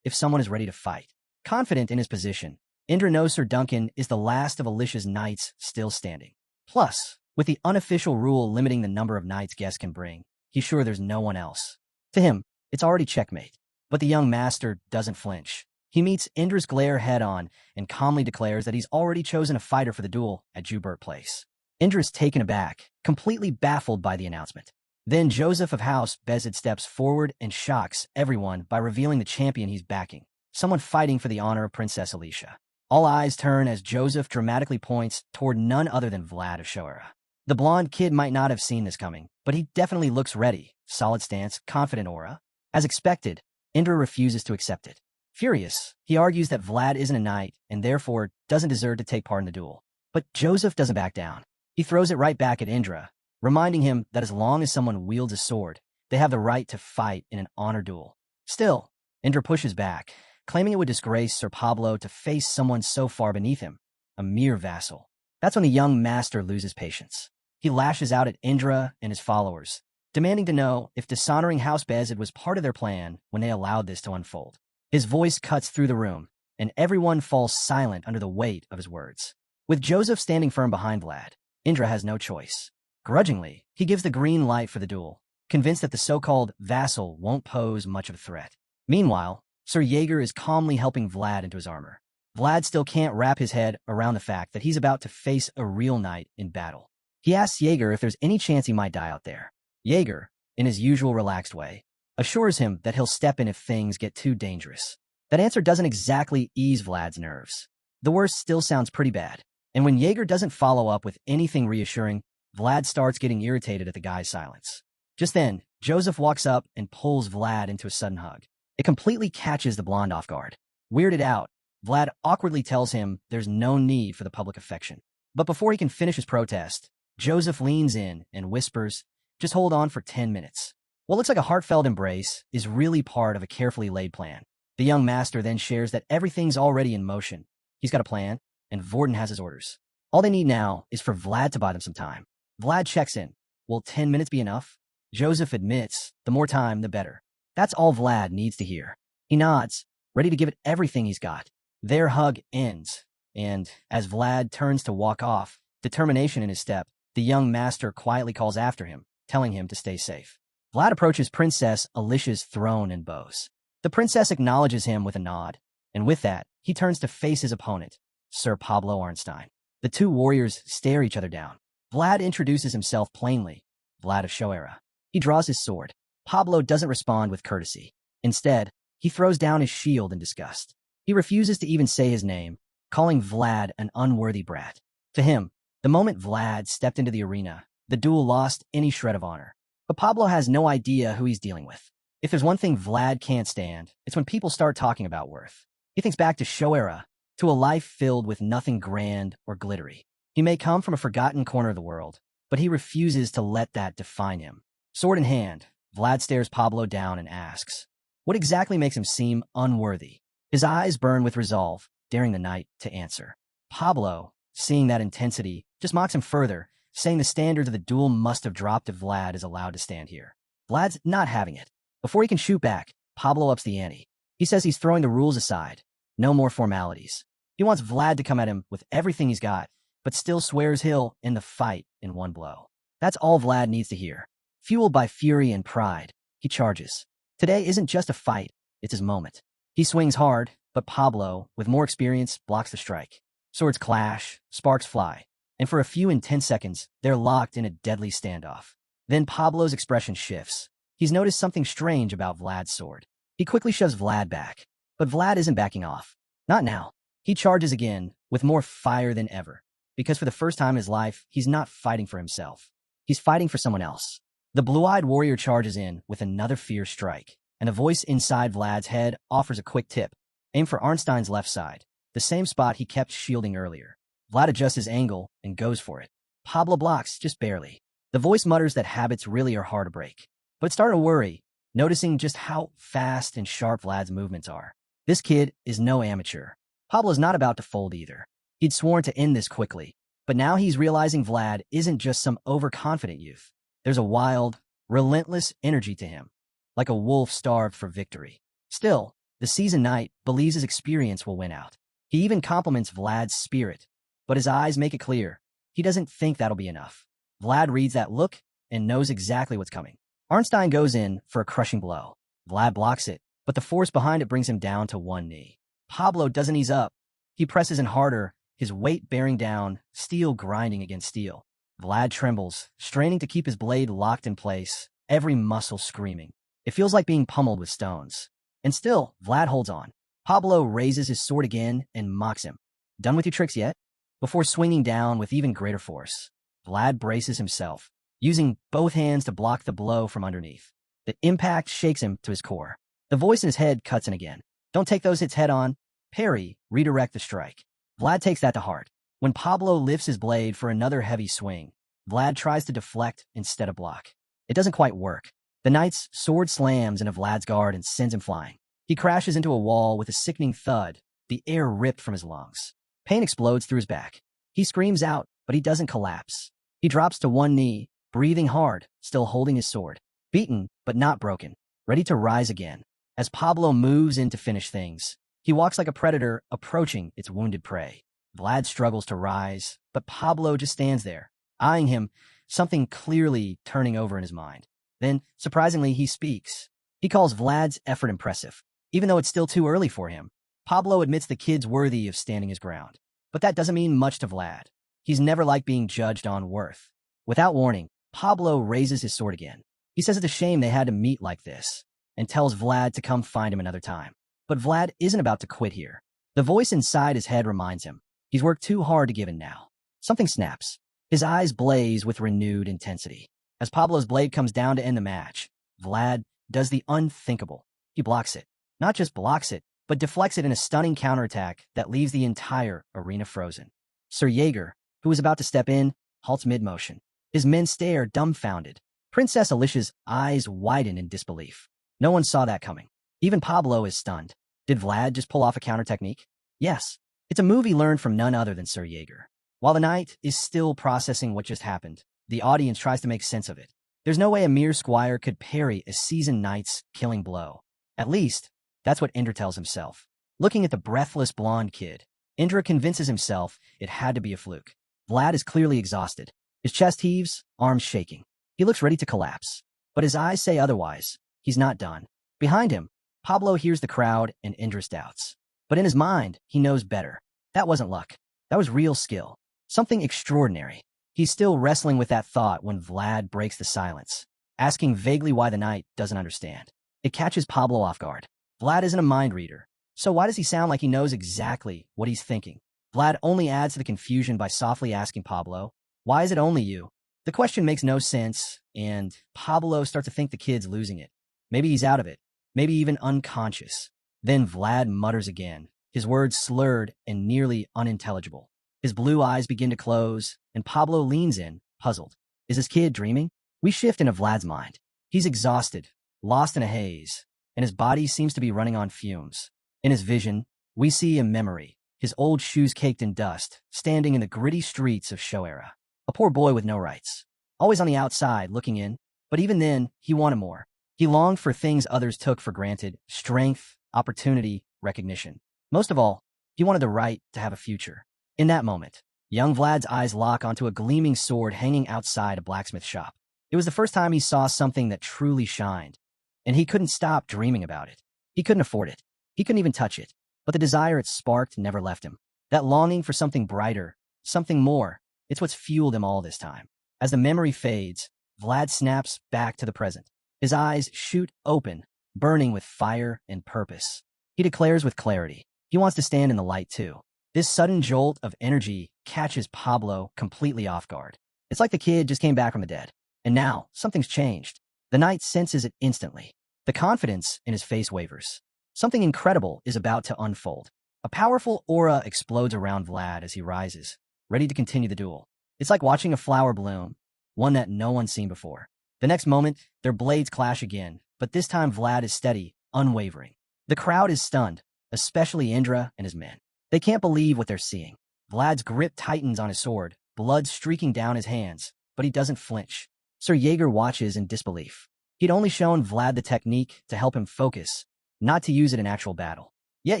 if someone is ready to fight. Confident in his position, Indra knows Sir Duncan is the last of Alicia's knights still standing. Plus, with the unofficial rule limiting the number of knights guests can bring, he's sure there's no one else. To him, it's already checkmate. But the young master doesn't flinch. He meets Indra's glare head-on and calmly declares that he's already chosen a fighter for the duel at Jubert Place. Indra's taken aback, completely baffled by the announcement. Then Joseph of House Bezid steps forward and shocks everyone by revealing the champion he's backing, someone fighting for the honor of Princess Alicia. All eyes turn as Joseph dramatically points toward none other than Vlad of Shoera. The blonde kid might not have seen this coming, but he definitely looks ready, solid stance, confident aura. As expected, Indra refuses to accept it. Furious, he argues that Vlad isn't a knight and therefore doesn't deserve to take part in the duel. But Joseph doesn't back down. He throws it right back at Indra, reminding him that as long as someone wields a sword, they have the right to fight in an honor duel. Still, Indra pushes back, claiming it would disgrace Sir Pablo to face someone so far beneath him, a mere vassal. That's when the young master loses patience. He lashes out at Indra and his followers, demanding to know if dishonoring House Bezid was part of their plan when they allowed this to unfold. His voice cuts through the room, and everyone falls silent under the weight of his words. With Joseph standing firm behind Vlad, Indra has no choice. Grudgingly, he gives the green light for the duel, convinced that the so-called vassal won't pose much of a threat. Meanwhile, Sir Jaeger is calmly helping Vlad into his armor. Vlad still can't wrap his head around the fact that he's about to face a real knight in battle. He asks Jaeger if there's any chance he might die out there. Jaeger, in his usual relaxed way, assures him that he'll step in if things get too dangerous. That answer doesn't exactly ease Vlad's nerves. The worst still sounds pretty bad, and when Jaeger doesn't follow up with anything reassuring, Vlad starts getting irritated at the guy's silence. Just then, Joseph walks up and pulls Vlad into a sudden hug. It completely catches the blonde off guard. Weirded out, Vlad awkwardly tells him there's no need for the public affection. But before he can finish his protest, Joseph leans in and whispers, "Just hold on for 10 minutes. What looks like a heartfelt embrace is really part of a carefully laid plan. The young master then shares that everything's already in motion. He's got a plan, and Vorden has his orders. All they need now is for Vlad to buy them some time. Vlad checks in. Will 10 minutes be enough? Joseph admits, the more time, the better. That's all Vlad needs to hear. He nods, ready to give it everything he's got. Their hug ends, and as Vlad turns to walk off, determination in his step, the young master quietly calls after him, telling him to stay safe. Vlad approaches Princess Alicia's throne and bows. The princess acknowledges him with a nod, and with that, he turns to face his opponent, Sir Pablo Arnstein. The two warriors stare each other down. Vlad introduces himself plainly, Vlad of Shoera. He draws his sword. Pablo doesn't respond with courtesy. Instead, he throws down his shield in disgust. He refuses to even say his name, calling Vlad an unworthy brat. To him, the moment Vlad stepped into the arena, the duel lost any shred of honor. But Pablo has no idea who he's dealing with. If there's one thing Vlad can't stand, it's when people start talking about worth. He thinks back to Show era, to a life filled with nothing grand or glittery. He may come from a forgotten corner of the world, but he refuses to let that define him. Sword in hand, Vlad stares Pablo down and asks, what exactly makes him seem unworthy? His eyes burn with resolve, daring the knight to answer. Pablo, seeing that intensity, just mocks him further, saying the standards of the duel must have dropped if Vlad is allowed to stand here. Vlad's not having it. Before he can shoot back, Pablo ups the ante. He says he's throwing the rules aside. No more formalities. He wants Vlad to come at him with everything he's got, but still swears he'll end the fight in one blow. That's all Vlad needs to hear. Fueled by fury and pride, he charges. Today isn't just a fight, it's his moment. He swings hard, but Pablo, with more experience, blocks the strike. Swords clash, sparks fly, and for a few intense seconds, they're locked in a deadly standoff. Then Pablo's expression shifts. He's noticed something strange about Vlad's sword. He quickly shoves Vlad back, but Vlad isn't backing off. Not now. He charges again, with more fire than ever, because for the first time in his life, he's not fighting for himself. He's fighting for someone else. The blue-eyed warrior charges in with another fierce strike, and a voice inside Vlad's head offers a quick tip. Aim for Arnstein's left side, the same spot he kept shielding earlier. Vlad adjusts his angle and goes for it. Pablo blocks, just barely. The voice mutters that habits really are hard to break. But it's starting to worry, noticing just how fast and sharp Vlad's movements are. This kid is no amateur. Pablo's not about to fold either. He'd sworn to end this quickly, but now he's realizing Vlad isn't just some overconfident youth. There's a wild, relentless energy to him, like a wolf starved for victory. Still, the seasoned knight believes his experience will win out. He even compliments Vlad's spirit, but his eyes make it clear he doesn't think that'll be enough. Vlad reads that look and knows exactly what's coming. Arnstein goes in for a crushing blow. Vlad blocks it, but the force behind it brings him down to one knee. Pablo doesn't ease up. He presses in harder, his weight bearing down, steel grinding against steel. Vlad trembles, straining to keep his blade locked in place, every muscle screaming. It feels like being pummeled with stones. And still, Vlad holds on. Pablo raises his sword again and mocks him. Done with your tricks yet? Before swinging down with even greater force, Vlad braces himself, using both hands to block the blow from underneath. The impact shakes him to his core. The voice in his head cuts in again. Don't take those hits head on. Parry, redirect the strike. Vlad takes that to heart. When Pablo lifts his blade for another heavy swing, Vlad tries to deflect instead of block. It doesn't quite work. The knight's sword slams into Vlad's guard and sends him flying. He crashes into a wall with a sickening thud, the air ripped from his lungs. Pain explodes through his back. He screams out, but he doesn't collapse. He drops to one knee, breathing hard, still holding his sword. Beaten, but not broken, ready to rise again. As Pablo moves in to finish things, he walks like a predator approaching its wounded prey. Vlad struggles to rise, but Pablo just stands there, eyeing him, something clearly turning over in his mind. Then, surprisingly, he speaks. He calls Vlad's effort impressive. Even though it's still too early for him, Pablo admits the kid's worthy of standing his ground. But that doesn't mean much to Vlad. He's never liked being judged on worth. Without warning, Pablo raises his sword again. He says it's a shame they had to meet like this, and tells Vlad to come find him another time. But Vlad isn't about to quit here. The voice inside his head reminds him he's worked too hard to give in now. Something snaps. His eyes blaze with renewed intensity. As Pablo's blade comes down to end the match, Vlad does the unthinkable. He blocks it. Not just blocks it, but deflects it in a stunning counterattack that leaves the entire arena frozen. Sir Jaeger, who was about to step in, halts mid-motion. His men stare dumbfounded. Princess Alicia's eyes widen in disbelief. No one saw that coming. Even Pablo is stunned. Did Vlad just pull off a counter technique? Yes. It's a move he learned from none other than Sir Jaeger. While the knight is still processing what just happened, the audience tries to make sense of it. There's no way a mere squire could parry a seasoned knight's killing blow. At least, that's what Indra tells himself. Looking at the breathless blonde kid, Indra convinces himself it had to be a fluke. Vlad is clearly exhausted. His chest heaves, arms shaking. He looks ready to collapse. But his eyes say otherwise. He's not done. Behind him, Pablo hears the crowd and Indra's doubts. But in his mind, he knows better. That wasn't luck. That was real skill. Something extraordinary. He's still wrestling with that thought when Vlad breaks the silence. asking vaguely why the knight doesn't understand. It catches Pablo off guard. Vlad isn't a mind reader, so why does he sound like he knows exactly what he's thinking? Vlad only adds to the confusion by softly asking Pablo, "Why is it only you?" The question makes no sense, and Pablo starts to think the kid's losing it. Maybe he's out of it, maybe even unconscious. Then Vlad mutters again, his words slurred and nearly unintelligible. His blue eyes begin to close, and Pablo leans in, puzzled. Is this kid dreaming? We shift into Vlad's mind. He's exhausted, lost in a haze, and his body seems to be running on fumes. In his vision, we see a memory, his old shoes caked in dust, standing in the gritty streets of Shoera. A poor boy with no rights. Always on the outside, looking in, but even then, he wanted more. He longed for things others took for granted: strength, opportunity, recognition. Most of all, he wanted the right to have a future. In that moment, young Vlad's eyes lock onto a gleaming sword hanging outside a blacksmith shop. It was the first time he saw something that truly shined, and he couldn't stop dreaming about it. He couldn't afford it. He couldn't even touch it, but the desire it sparked never left him. That longing for something brighter, something more, it's what's fueled him all this time. As the memory fades, Vlad snaps back to the present. His eyes shoot open, burning with fire and purpose. He declares with clarity, he wants to stand in the light too. This sudden jolt of energy catches Pablo completely off guard. It's like the kid just came back from the dead. And now, something's changed. The knight senses it instantly. The confidence in his face wavers. Something incredible is about to unfold. A powerful aura explodes around Vlad as he rises, ready to continue the duel. It's like watching a flower bloom, one that no one's seen before. The next moment, their blades clash again, but this time Vlad is steady, unwavering. The crowd is stunned, especially Indra and his men. They can't believe what they're seeing. Vlad's grip tightens on his sword, blood streaking down his hands, but he doesn't flinch. Sir Jaeger watches in disbelief. He'd only shown Vlad the technique to help him focus, not to use it in actual battle. Yet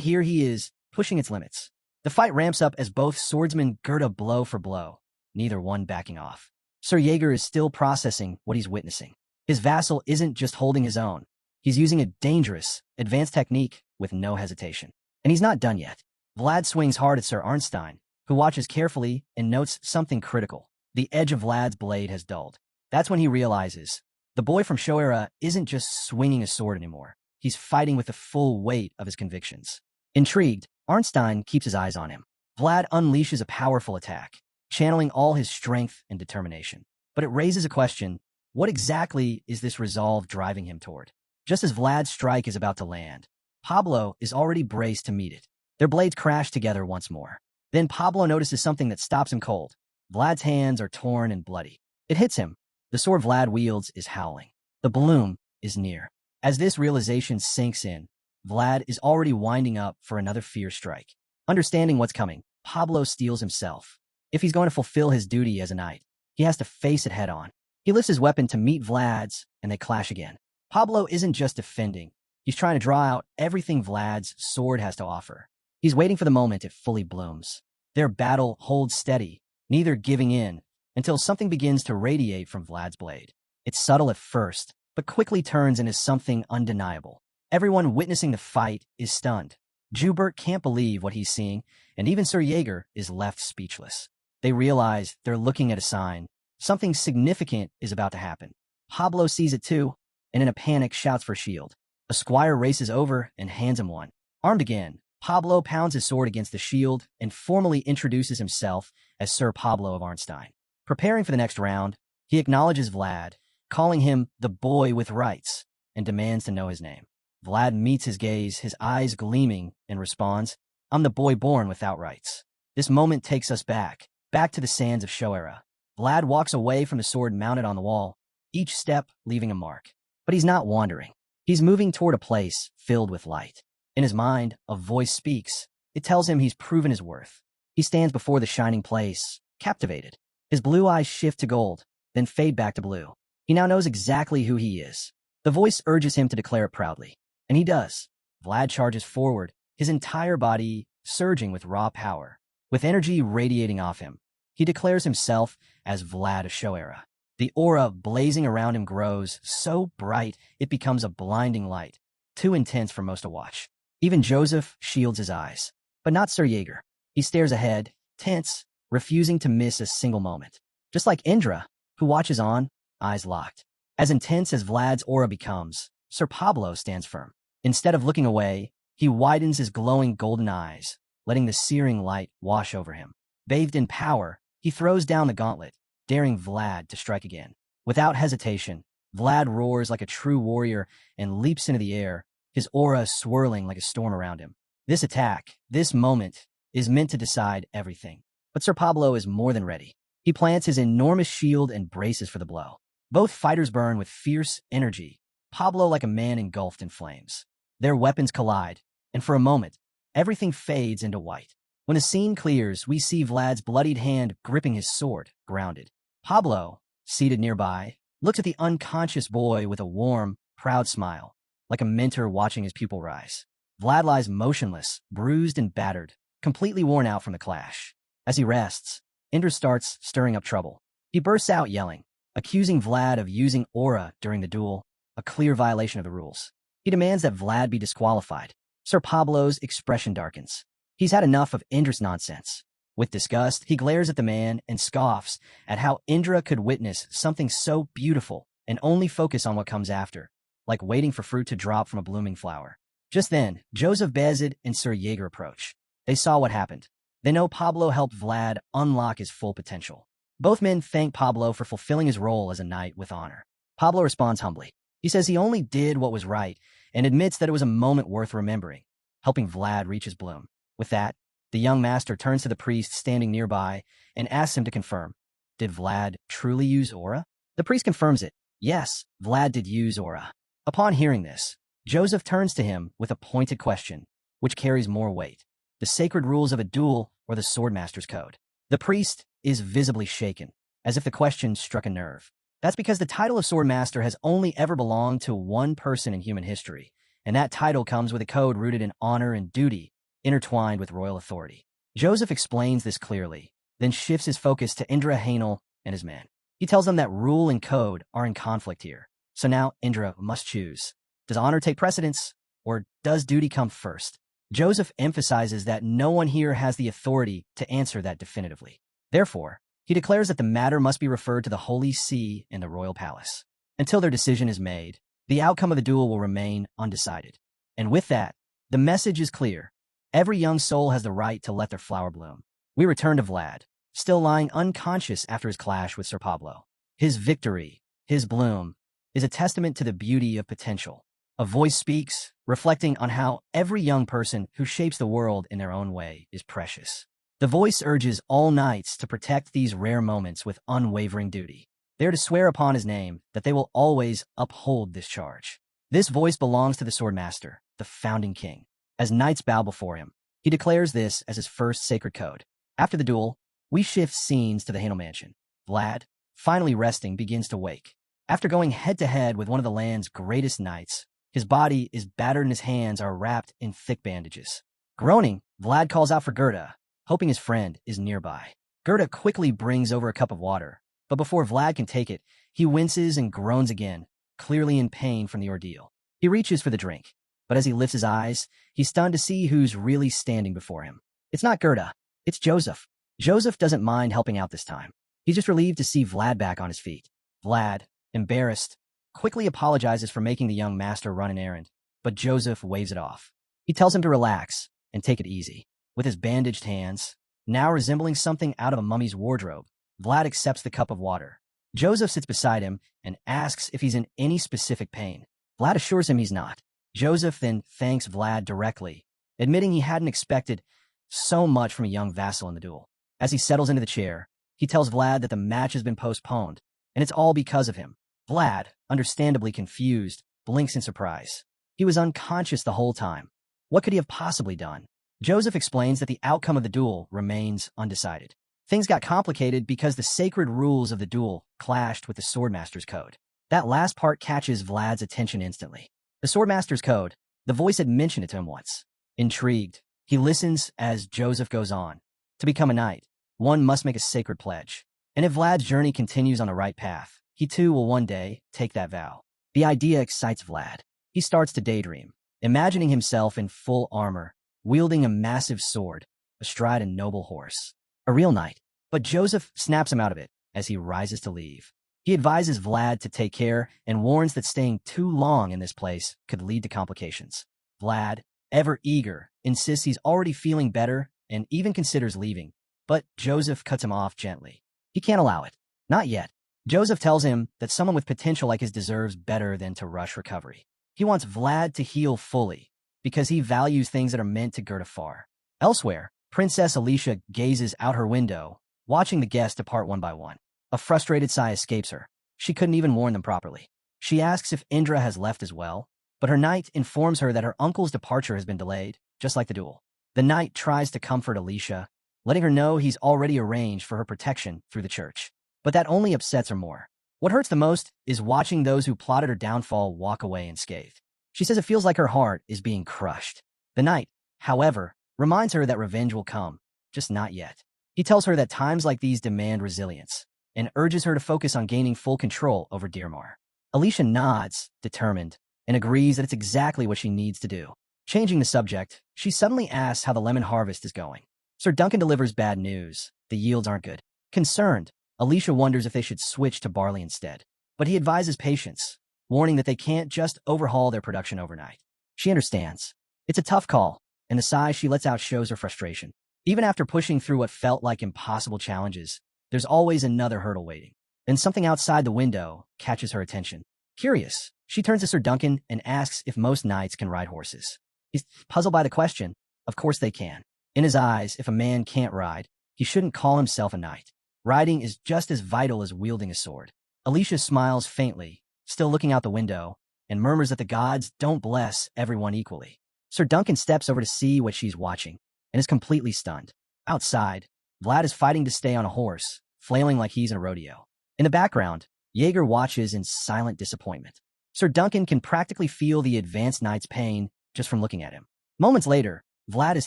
here he is, pushing its limits. The fight ramps up as both swordsmen gird up blow for blow, neither one backing off. Sir Jaeger is still processing what he's witnessing. His vassal isn't just holding his own. He's using a dangerous, advanced technique with no hesitation. And he's not done yet. Vlad swings hard at Sir Arnstein, who watches carefully and notes something critical. The edge of Vlad's blade has dulled. That's when he realizes the boy from Shoera isn't just swinging a sword anymore. He's fighting with the full weight of his convictions. Intrigued, Arnstein keeps his eyes on him. Vlad unleashes a powerful attack, channeling all his strength and determination. But it raises a question: what exactly is this resolve driving him toward? Just as Vlad's strike is about to land, Pablo is already braced to meet it. Their blades crash together once more. Then Pablo notices something that stops him cold. Vlad's hands are torn and bloody. It hits him. The sword Vlad wields is howling. The bloom is near. As this realization sinks in, Vlad is already winding up for another fierce strike. Understanding what's coming, Pablo steels himself. If he's going to fulfill his duty as a knight, he has to face it head on. He lifts his weapon to meet Vlad's, and they clash again. Pablo isn't just defending. He's trying to draw out everything Vlad's sword has to offer. He's waiting for the moment it fully blooms. Their battle holds steady, neither giving in, until something begins to radiate from Vlad's blade. It's subtle at first, but quickly turns into something undeniable. Everyone witnessing the fight is stunned. Joubert can't believe what he's seeing, and even Sir Jaeger is left speechless. They realize they're looking at a sign. Something significant is about to happen. Pablo sees it too, and in a panic shouts for a shield. A squire races over and hands him one. Armed again, Pablo pounds his sword against the shield and formally introduces himself as Sir Pablo of Arnstein. Preparing for the next round, he acknowledges Vlad, calling him the boy with rights, and demands to know his name. Vlad meets his gaze, his eyes gleaming, and responds, "I'm the boy born without rights." This moment takes us back to the sands of Shoera. Vlad walks away from the sword mounted on the wall, each step leaving a mark. But he's not wandering. He's moving toward a place filled with light. In his mind, a voice speaks. It tells him he's proven his worth. He stands before the shining place, captivated. His blue eyes shift to gold, then fade back to blue. He now knows exactly who he is. The voice urges him to declare it proudly, and he does. Vlad charges forward, his entire body surging with raw power, with energy radiating off him. He declares himself as Vlad of Shoera. The aura blazing around him grows so bright it becomes a blinding light, too intense for most to watch. Even Joseph shields his eyes, but not Sir Jaeger. He stares ahead, tense, refusing to miss a single moment. Just like Indra, who watches on, eyes locked. As intense as Vlad's aura becomes, Sir Pablo stands firm. Instead of looking away, he widens his glowing golden eyes, letting the searing light wash over him. Bathed in power, he throws down the gauntlet, daring Vlad to strike again. Without hesitation, Vlad roars like a true warrior and leaps into the air, his aura swirling like a storm around him. This attack, this moment, is meant to decide everything. But Sir Pablo is more than ready. He plants his enormous shield and braces for the blow. Both fighters burn with fierce energy, Pablo like a man engulfed in flames. Their weapons collide, and for a moment, everything fades into white. When the scene clears, we see Vlad's bloodied hand gripping his sword, grounded. Pablo, seated nearby, looks at the unconscious boy with a warm, proud smile, like a mentor watching his pupil rise. Vlad lies motionless, bruised and battered, completely worn out from the clash. As he rests, Indra starts stirring up trouble. He bursts out yelling, accusing Vlad of using aura during the duel, a clear violation of the rules. He demands that Vlad be disqualified. Sir Pablo's expression darkens. He's had enough of Indra's nonsense. With disgust, he glares at the man and scoffs at how Indra could witness something so beautiful and only focus on what comes after, like waiting for fruit to drop from a blooming flower. Just then, Joseph Bezid and Sir Jaeger approach. They saw what happened. They know Pablo helped Vlad unlock his full potential. Both men thank Pablo for fulfilling his role as a knight with honor. Pablo responds humbly. He says he only did what was right and admits that it was a moment worth remembering, helping Vlad reach his bloom. With that, the young master turns to the priest standing nearby and asks him to confirm. Did Vlad truly use aura? The priest confirms it. Yes, Vlad did use aura. Upon hearing this, Joseph turns to him with a pointed question, which carries more weight. The sacred rules of a duel or the Swordmaster's code? The priest is visibly shaken, as if the question struck a nerve. That's because the title of Swordmaster has only ever belonged to one person in human history, and that title comes with a code rooted in honor and duty, intertwined with royal authority. Joseph explains this clearly, then shifts his focus to Indra Hainel and his men. He tells them that rule and code are in conflict here. So now Indra must choose. Does honor take precedence, or does duty come first? Joseph emphasizes that no one here has the authority to answer that definitively. Therefore, he declares that the matter must be referred to the Holy See and the royal palace. Until their decision is made, the outcome of the duel will remain undecided. And with that, the message is clear. Every young soul has the right to let their flower bloom. We return to Vlad, still lying unconscious after his clash with Sir Pablo. His victory, his bloom, is a testament to the beauty of potential. A voice speaks, reflecting on how every young person who shapes the world in their own way is precious. The voice urges all knights to protect these rare moments with unwavering duty. They are to swear upon his name that they will always uphold this charge. This voice belongs to the Swordmaster, the founding king. As knights bow before him, he declares this as his first sacred code. After the duel, we shift scenes to the Hainel mansion. Vlad, finally resting, begins to wake. After going head-to-head with one of the land's greatest knights, his body is battered and his hands are wrapped in thick bandages. Groaning, Vlad calls out for Gerda, hoping his friend is nearby. Gerda quickly brings over a cup of water, but before Vlad can take it, he winces and groans again, clearly in pain from the ordeal. He reaches for the drink, but as he lifts his eyes, he's stunned to see who's really standing before him. It's not Gerda, it's Joseph. Joseph doesn't mind helping out this time. He's just relieved to see Vlad back on his feet. Vlad, embarrassed, quickly apologizes for making the young master run an errand, but Joseph waves it off. He tells him to relax and take it easy. With his bandaged hands, now resembling something out of a mummy's wardrobe, Vlad accepts the cup of water. Joseph sits beside him and asks if he's in any specific pain. Vlad assures him he's not. Joseph then thanks Vlad directly, admitting he hadn't expected so much from a young vassal in the duel. As he settles into the chair, he tells Vlad that the match has been postponed, and it's all because of him. Vlad, understandably confused, blinks in surprise. He was unconscious the whole time. What could he have possibly done? Joseph explains that the outcome of the duel remains undecided. Things got complicated because the sacred rules of the duel clashed with the Swordmaster's code. That last part catches Vlad's attention instantly. The Swordmaster's code, the voice had mentioned it to him once. Intrigued, he listens as Joseph goes on. To become a knight, one must make a sacred pledge. And if Vlad's journey continues on the right path, he too will one day take that vow. The idea excites Vlad. He starts to daydream, imagining himself in full armor, wielding a massive sword, astride a noble horse. A real knight. But Joseph snaps him out of it as he rises to leave. He advises Vlad to take care and warns that staying too long in this place could lead to complications. Vlad, ever eager, insists he's already feeling better and even considers leaving, but Joseph cuts him off gently. He can't allow it. Not yet. Joseph tells him that someone with potential like his deserves better than to rush recovery. He wants Vlad to heal fully because he values things that are meant to Gerda far. Elsewhere, Princess Alicia gazes out her window, watching the guests depart one by one. A frustrated sigh escapes her. She couldn't even warn them properly. She asks if Indra has left as well, but her knight informs her that her uncle's departure has been delayed, just like the duel. The knight tries to comfort Alicia, letting her know he's already arranged for her protection through the church. But that only upsets her more. What hurts the most is watching those who plotted her downfall walk away unscathed. She says it feels like her heart is being crushed. The knight, however, reminds her that revenge will come, just not yet. He tells her that times like these demand resilience, and urges her to focus on gaining full control over Dearmar. Alicia nods, determined, and agrees that it's exactly what she needs to do. Changing the subject, she suddenly asks how the lemon harvest is going. Sir Duncan delivers bad news. The yields aren't good. Concerned, Alicia wonders if they should switch to barley instead. But he advises patience, warning that they can't just overhaul their production overnight. She understands. It's a tough call, and the sigh she lets out shows her frustration. Even after pushing through what felt like impossible challenges, there's always another hurdle waiting. Then something outside the window catches her attention. Curious, she turns to Sir Duncan and asks if most knights can ride horses. He's puzzled by the question. Of course they can. In his eyes, if a man can't ride, he shouldn't call himself a knight. Riding is just as vital as wielding a sword. Alicia smiles faintly, still looking out the window, and murmurs that the gods don't bless everyone equally. Sir Duncan steps over to see what she's watching, and is completely stunned. Outside, Vlad is fighting to stay on a horse, flailing like he's in a rodeo. In the background, Jaeger watches in silent disappointment. Sir Duncan can practically feel the advanced knight's pain just from looking at him. Moments later, Vlad is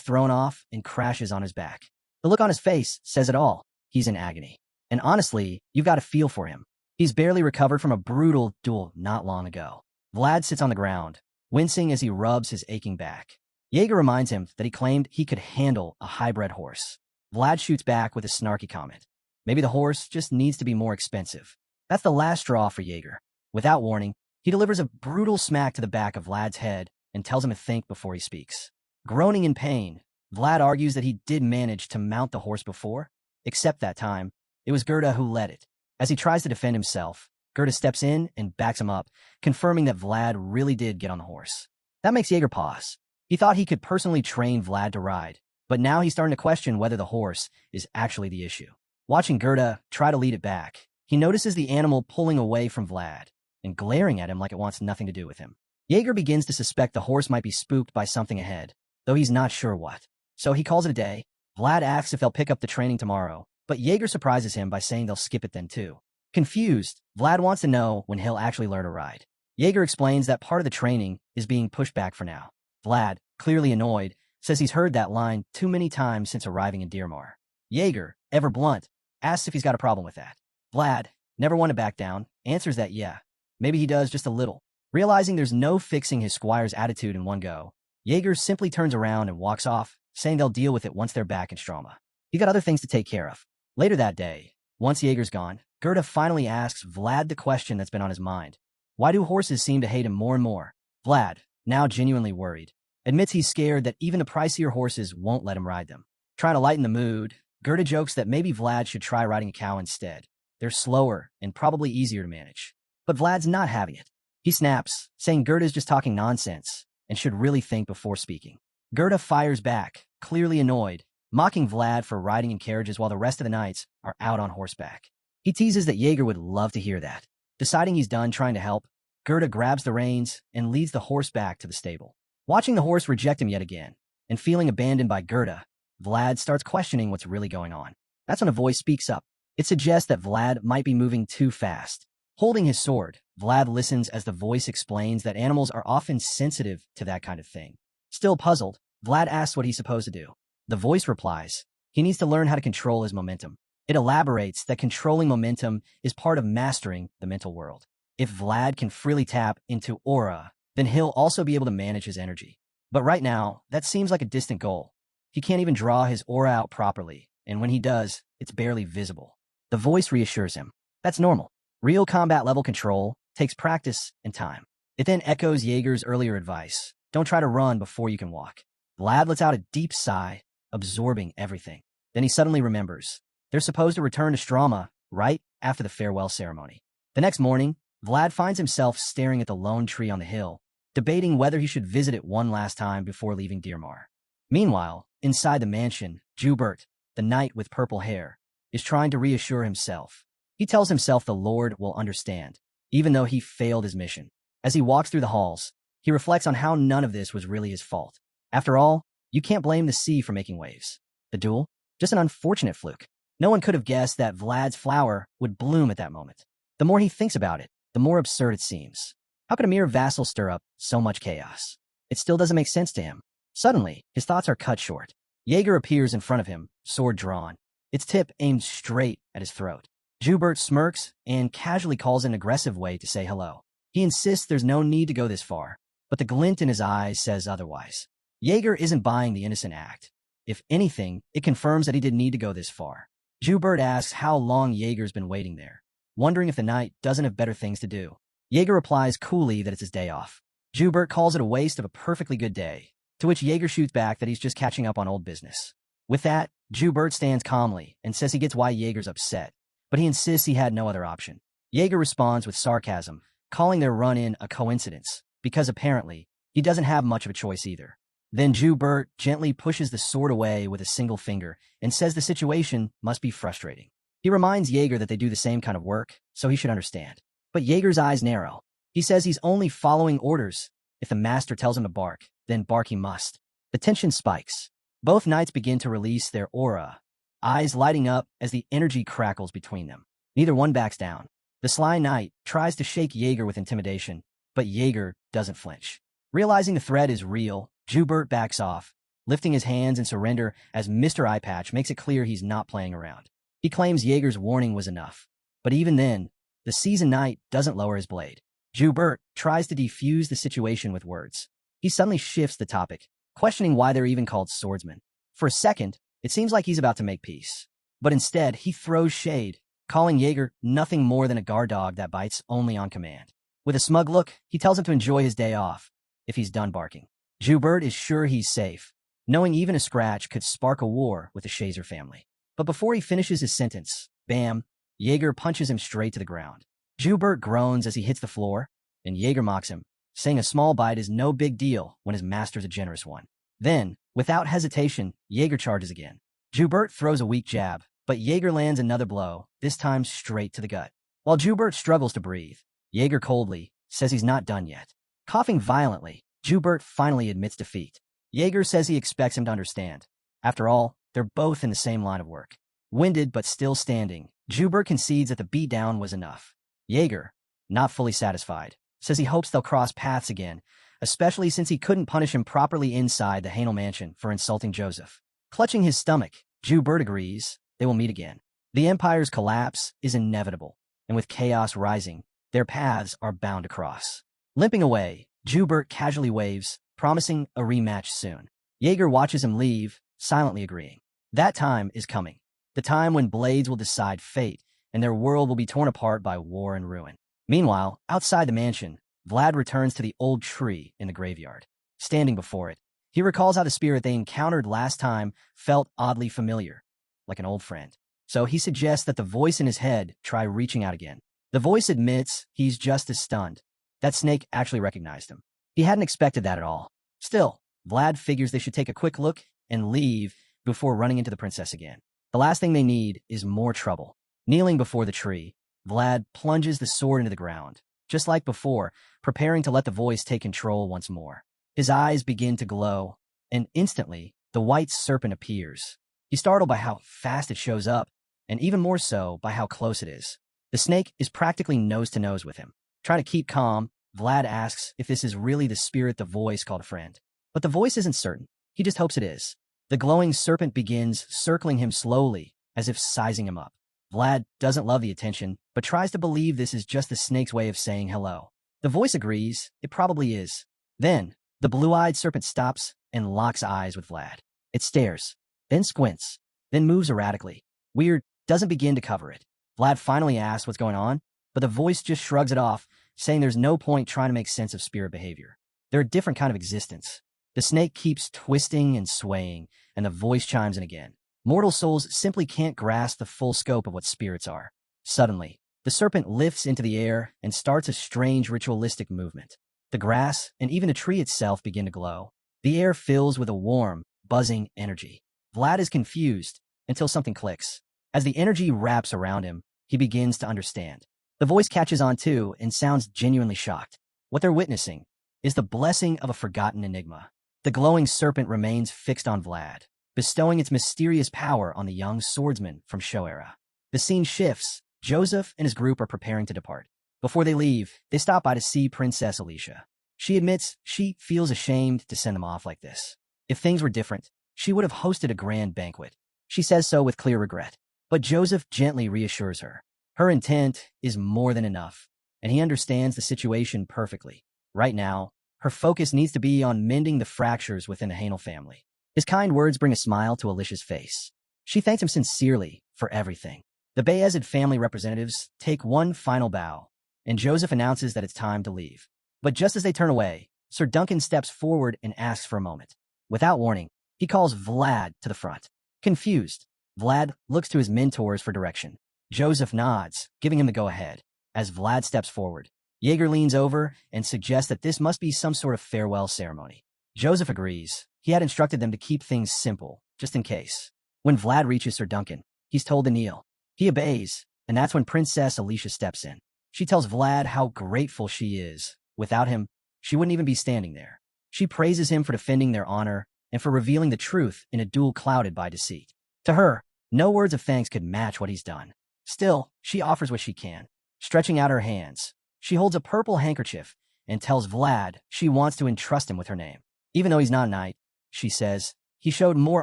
thrown off and crashes on his back. The look on his face says it all. He's in agony. And honestly, you've got to feel for him. He's barely recovered from a brutal duel not long ago. Vlad sits on the ground, wincing as he rubs his aching back. Jaeger reminds him that he claimed he could handle a hybrid horse. Vlad shoots back with a snarky comment. Maybe the horse just needs to be more expensive. That's the last straw for Jaeger. Without warning, he delivers a brutal smack to the back of Vlad's head and tells him to think before he speaks. Groaning in pain, Vlad argues that he did manage to mount the horse before, except that time, it was Gerda who led it. As he tries to defend himself, Gerda steps in and backs him up, confirming that Vlad really did get on the horse. That makes Jaeger pause. He thought he could personally train Vlad to ride, but now he's starting to question whether the horse is actually the issue. Watching Gerda try to lead it back, he notices the animal pulling away from Vlad and glaring at him like it wants nothing to do with him. Jaeger begins to suspect the horse might be spooked by something ahead, though he's not sure what. So he calls it a day. Vlad asks if they'll pick up the training tomorrow, but Jaeger surprises him by saying they'll skip it then too. Confused, Vlad wants to know when he'll actually learn to ride. Jaeger explains that part of the training is being pushed back for now. Vlad, clearly annoyed, says he's heard that line too many times since arriving in Dearmar. Jaeger, ever blunt, asks if he's got a problem with that. Vlad, never one to back down, answers that yeah, maybe he does just a little. Realizing there's no fixing his squire's attitude in one go, Jaeger simply turns around and walks off, saying they'll deal with it once they're back in Stroma. He got other things to take care of. Later that day, once Jaeger's gone, Gerda finally asks Vlad the question that's been on his mind. Why do horses seem to hate him more and more? Vlad, now genuinely worried, admits he's scared that even the pricier horses won't let him ride them. Trying to lighten the mood, Gerda jokes that maybe Vlad should try riding a cow instead. They're slower and probably easier to manage. But Vlad's not having it. He snaps, saying Gerda's just talking nonsense and should really think before speaking. Gerda fires back, clearly annoyed, mocking Vlad for riding in carriages while the rest of the knights are out on horseback. He teases that Jaeger would love to hear that. Deciding he's done trying to help, Gerda grabs the reins and leads the horse back to the stable. Watching the horse reject him yet again, and feeling abandoned by Gerda, Vlad starts questioning what's really going on. That's when a voice speaks up. It suggests that Vlad might be moving too fast. Holding his sword, Vlad listens as the voice explains that animals are often sensitive to that kind of thing. Still puzzled, Vlad asks what he's supposed to do. The voice replies, he needs to learn how to control his momentum. It elaborates that controlling momentum is part of mastering the mental world. If Vlad can freely tap into aura, then he'll also be able to manage his energy. But right now, that seems like a distant goal. He can't even draw his aura out properly, and when he does, it's barely visible. The voice reassures him. That's normal. Real combat level control takes practice and time. It then echoes Jaeger's earlier advice. Don't try to run before you can walk. Vlad lets out a deep sigh, absorbing everything. Then he suddenly remembers. They're supposed to return to Strama right after the farewell ceremony. The next morning, Vlad finds himself staring at the lone tree on the hill, debating whether he should visit it one last time before leaving Dearmar. Meanwhile, inside the mansion, Joubert, the knight with purple hair, is trying to reassure himself. He tells himself the Lord will understand, even though he failed his mission. As he walks through the halls, he reflects on how none of this was really his fault. After all, you can't blame the sea for making waves. The duel? Just an unfortunate fluke. No one could have guessed that Vlad's flower would bloom at that moment. The more he thinks about it, the more absurd it seems. How could a mere vassal stir up so much chaos? It still doesn't make sense to him. Suddenly, his thoughts are cut short. Jaeger appears in front of him, sword drawn, its tip aimed straight at his throat. Joubert smirks and casually calls in an aggressive way to say hello. He insists there's no need to go this far, but the glint in his eyes says otherwise. Jaeger isn't buying the innocent act. If anything, it confirms that he didn't need to go this far. Joubert asks how long Jaeger's been waiting there, wondering if the knight doesn't have better things to do. Jaeger replies coolly that it's his day off. Joubert calls it a waste of a perfectly good day, to which Jaeger shoots back that he's just catching up on old business. With that, Joubert stands calmly and says he gets why Jaeger's upset, but he insists he had no other option. Jaeger responds with sarcasm, calling their run-in a coincidence, because apparently, he doesn't have much of a choice either. Then Joubert gently pushes the sword away with a single finger and says the situation must be frustrating. He reminds Jaeger that they do the same kind of work, so he should understand. But Jaeger's eyes narrow. He says he's only following orders. If the master tells him to bark, then bark he must. The tension spikes. Both knights begin to release their aura, eyes lighting up as the energy crackles between them. Neither one backs down. The sly knight tries to shake Jaeger with intimidation, but Jaeger doesn't flinch. Realizing the threat is real, Joubert backs off, lifting his hands in surrender as Mr. Eyepatch makes it clear he's not playing around. He claims Jaeger's warning was enough. But even then, the seasoned knight doesn't lower his blade. Joubert tries to defuse the situation with words. He suddenly shifts the topic, questioning why they're even called swordsmen. For a second, it seems like he's about to make peace. But instead, he throws shade, calling Jaeger nothing more than a guard dog that bites only on command. With a smug look, he tells him to enjoy his day off, if he's done barking. Joubert is sure he's safe, knowing even a scratch could spark a war with the Shazer family. But before he finishes his sentence, bam, Jaeger punches him straight to the ground. Joubert groans as he hits the floor, and Jaeger mocks him, saying a small bite is no big deal when his master's a generous one. Then, without hesitation, Jaeger charges again. Joubert throws a weak jab, but Jaeger lands another blow, this time straight to the gut. While Joubert struggles to breathe, Jaeger coldly says he's not done yet. Coughing violently, Joubert finally admits defeat. Jaeger says he expects him to understand. After all, they're both in the same line of work. Winded but still standing, Joubert concedes that the beatdown was enough. Jaeger, not fully satisfied, says he hopes they'll cross paths again, especially since he couldn't punish him properly inside the Hainel mansion for insulting Joseph. Clutching his stomach, Joubert agrees they will meet again. The Empire's collapse is inevitable, and with chaos rising, their paths are bound to cross. Limping away, Joubert casually waves, promising a rematch soon. Jaeger watches him leave, silently agreeing. That time is coming. The time when blades will decide fate, and their world will be torn apart by war and ruin. Meanwhile, outside the mansion, Vlad returns to the old tree in the graveyard. Standing before it, he recalls how the spirit they encountered last time felt oddly familiar, like an old friend. So he suggests that the voice in his head try reaching out again. The voice admits he's just as stunned. That snake actually recognized him. He hadn't expected that at all. Still, Vlad figures they should take a quick look and leave before running into the princess again. The last thing they need is more trouble. Kneeling before the tree, Vlad plunges the sword into the ground, just like before, preparing to let the voice take control once more. His eyes begin to glow, and instantly, the white serpent appears. He's startled by how fast it shows up, and even more so by how close it is. The snake is practically nose-to-nose with him. Trying to keep calm, Vlad asks if this is really the spirit the voice called a friend. But the voice isn't certain. He just hopes it is. The glowing serpent begins circling him slowly, as if sizing him up. Vlad doesn't love the attention, but tries to believe this is just the snake's way of saying hello. The voice agrees, it probably is. Then, the blue-eyed serpent stops and locks eyes with Vlad. It stares, then squints, then moves erratically. Weird doesn't begin to cover it. Vlad finally asks what's going on, but the voice just shrugs it off, saying there's no point trying to make sense of spirit behavior. They're a different kind of existence. The snake keeps twisting and swaying, and the voice chimes in again. Mortal souls simply can't grasp the full scope of what spirits are. Suddenly, the serpent lifts into the air and starts a strange ritualistic movement. The grass and even the tree itself begin to glow. The air fills with a warm, buzzing energy. Vlad is confused until something clicks. As the energy wraps around him, he begins to understand. The voice catches on too and sounds genuinely shocked. What they're witnessing is the blessing of a forgotten enigma. The glowing serpent remains fixed on Vlad, bestowing its mysterious power on the young swordsman from Shoera. The scene shifts. Joseph and his group are preparing to depart. Before they leave, they stop by to see Princess Alicia. She admits she feels ashamed to send them off like this. If things were different, she would have hosted a grand banquet. She says so with clear regret. But Joseph gently reassures her. Her intent is more than enough, and he understands the situation perfectly. Right now, her focus needs to be on mending the fractures within the Hanel family. His kind words bring a smile to Alicia's face. She thanks him sincerely for everything. The Bayezid family representatives take one final bow, and Joseph announces that it's time to leave. But just as they turn away, Sir Duncan steps forward and asks for a moment. Without warning, he calls Vlad to the front. Confused, Vlad looks to his mentors for direction. Joseph nods, giving him the go-ahead. As Vlad steps forward, Jaeger leans over and suggests that this must be some sort of farewell ceremony. Joseph agrees. He had instructed them to keep things simple, just in case. When Vlad reaches Sir Duncan, he's told to kneel. He obeys, and that's when Princess Alicia steps in. She tells Vlad how grateful she is. Without him, she wouldn't even be standing there. She praises him for defending their honor and for revealing the truth in a duel clouded by deceit. To her, no words of thanks could match what he's done. Still, she offers what she can. Stretching out her hands, she holds a purple handkerchief and tells Vlad she wants to entrust him with her name. Even though he's not a knight, she says, he showed more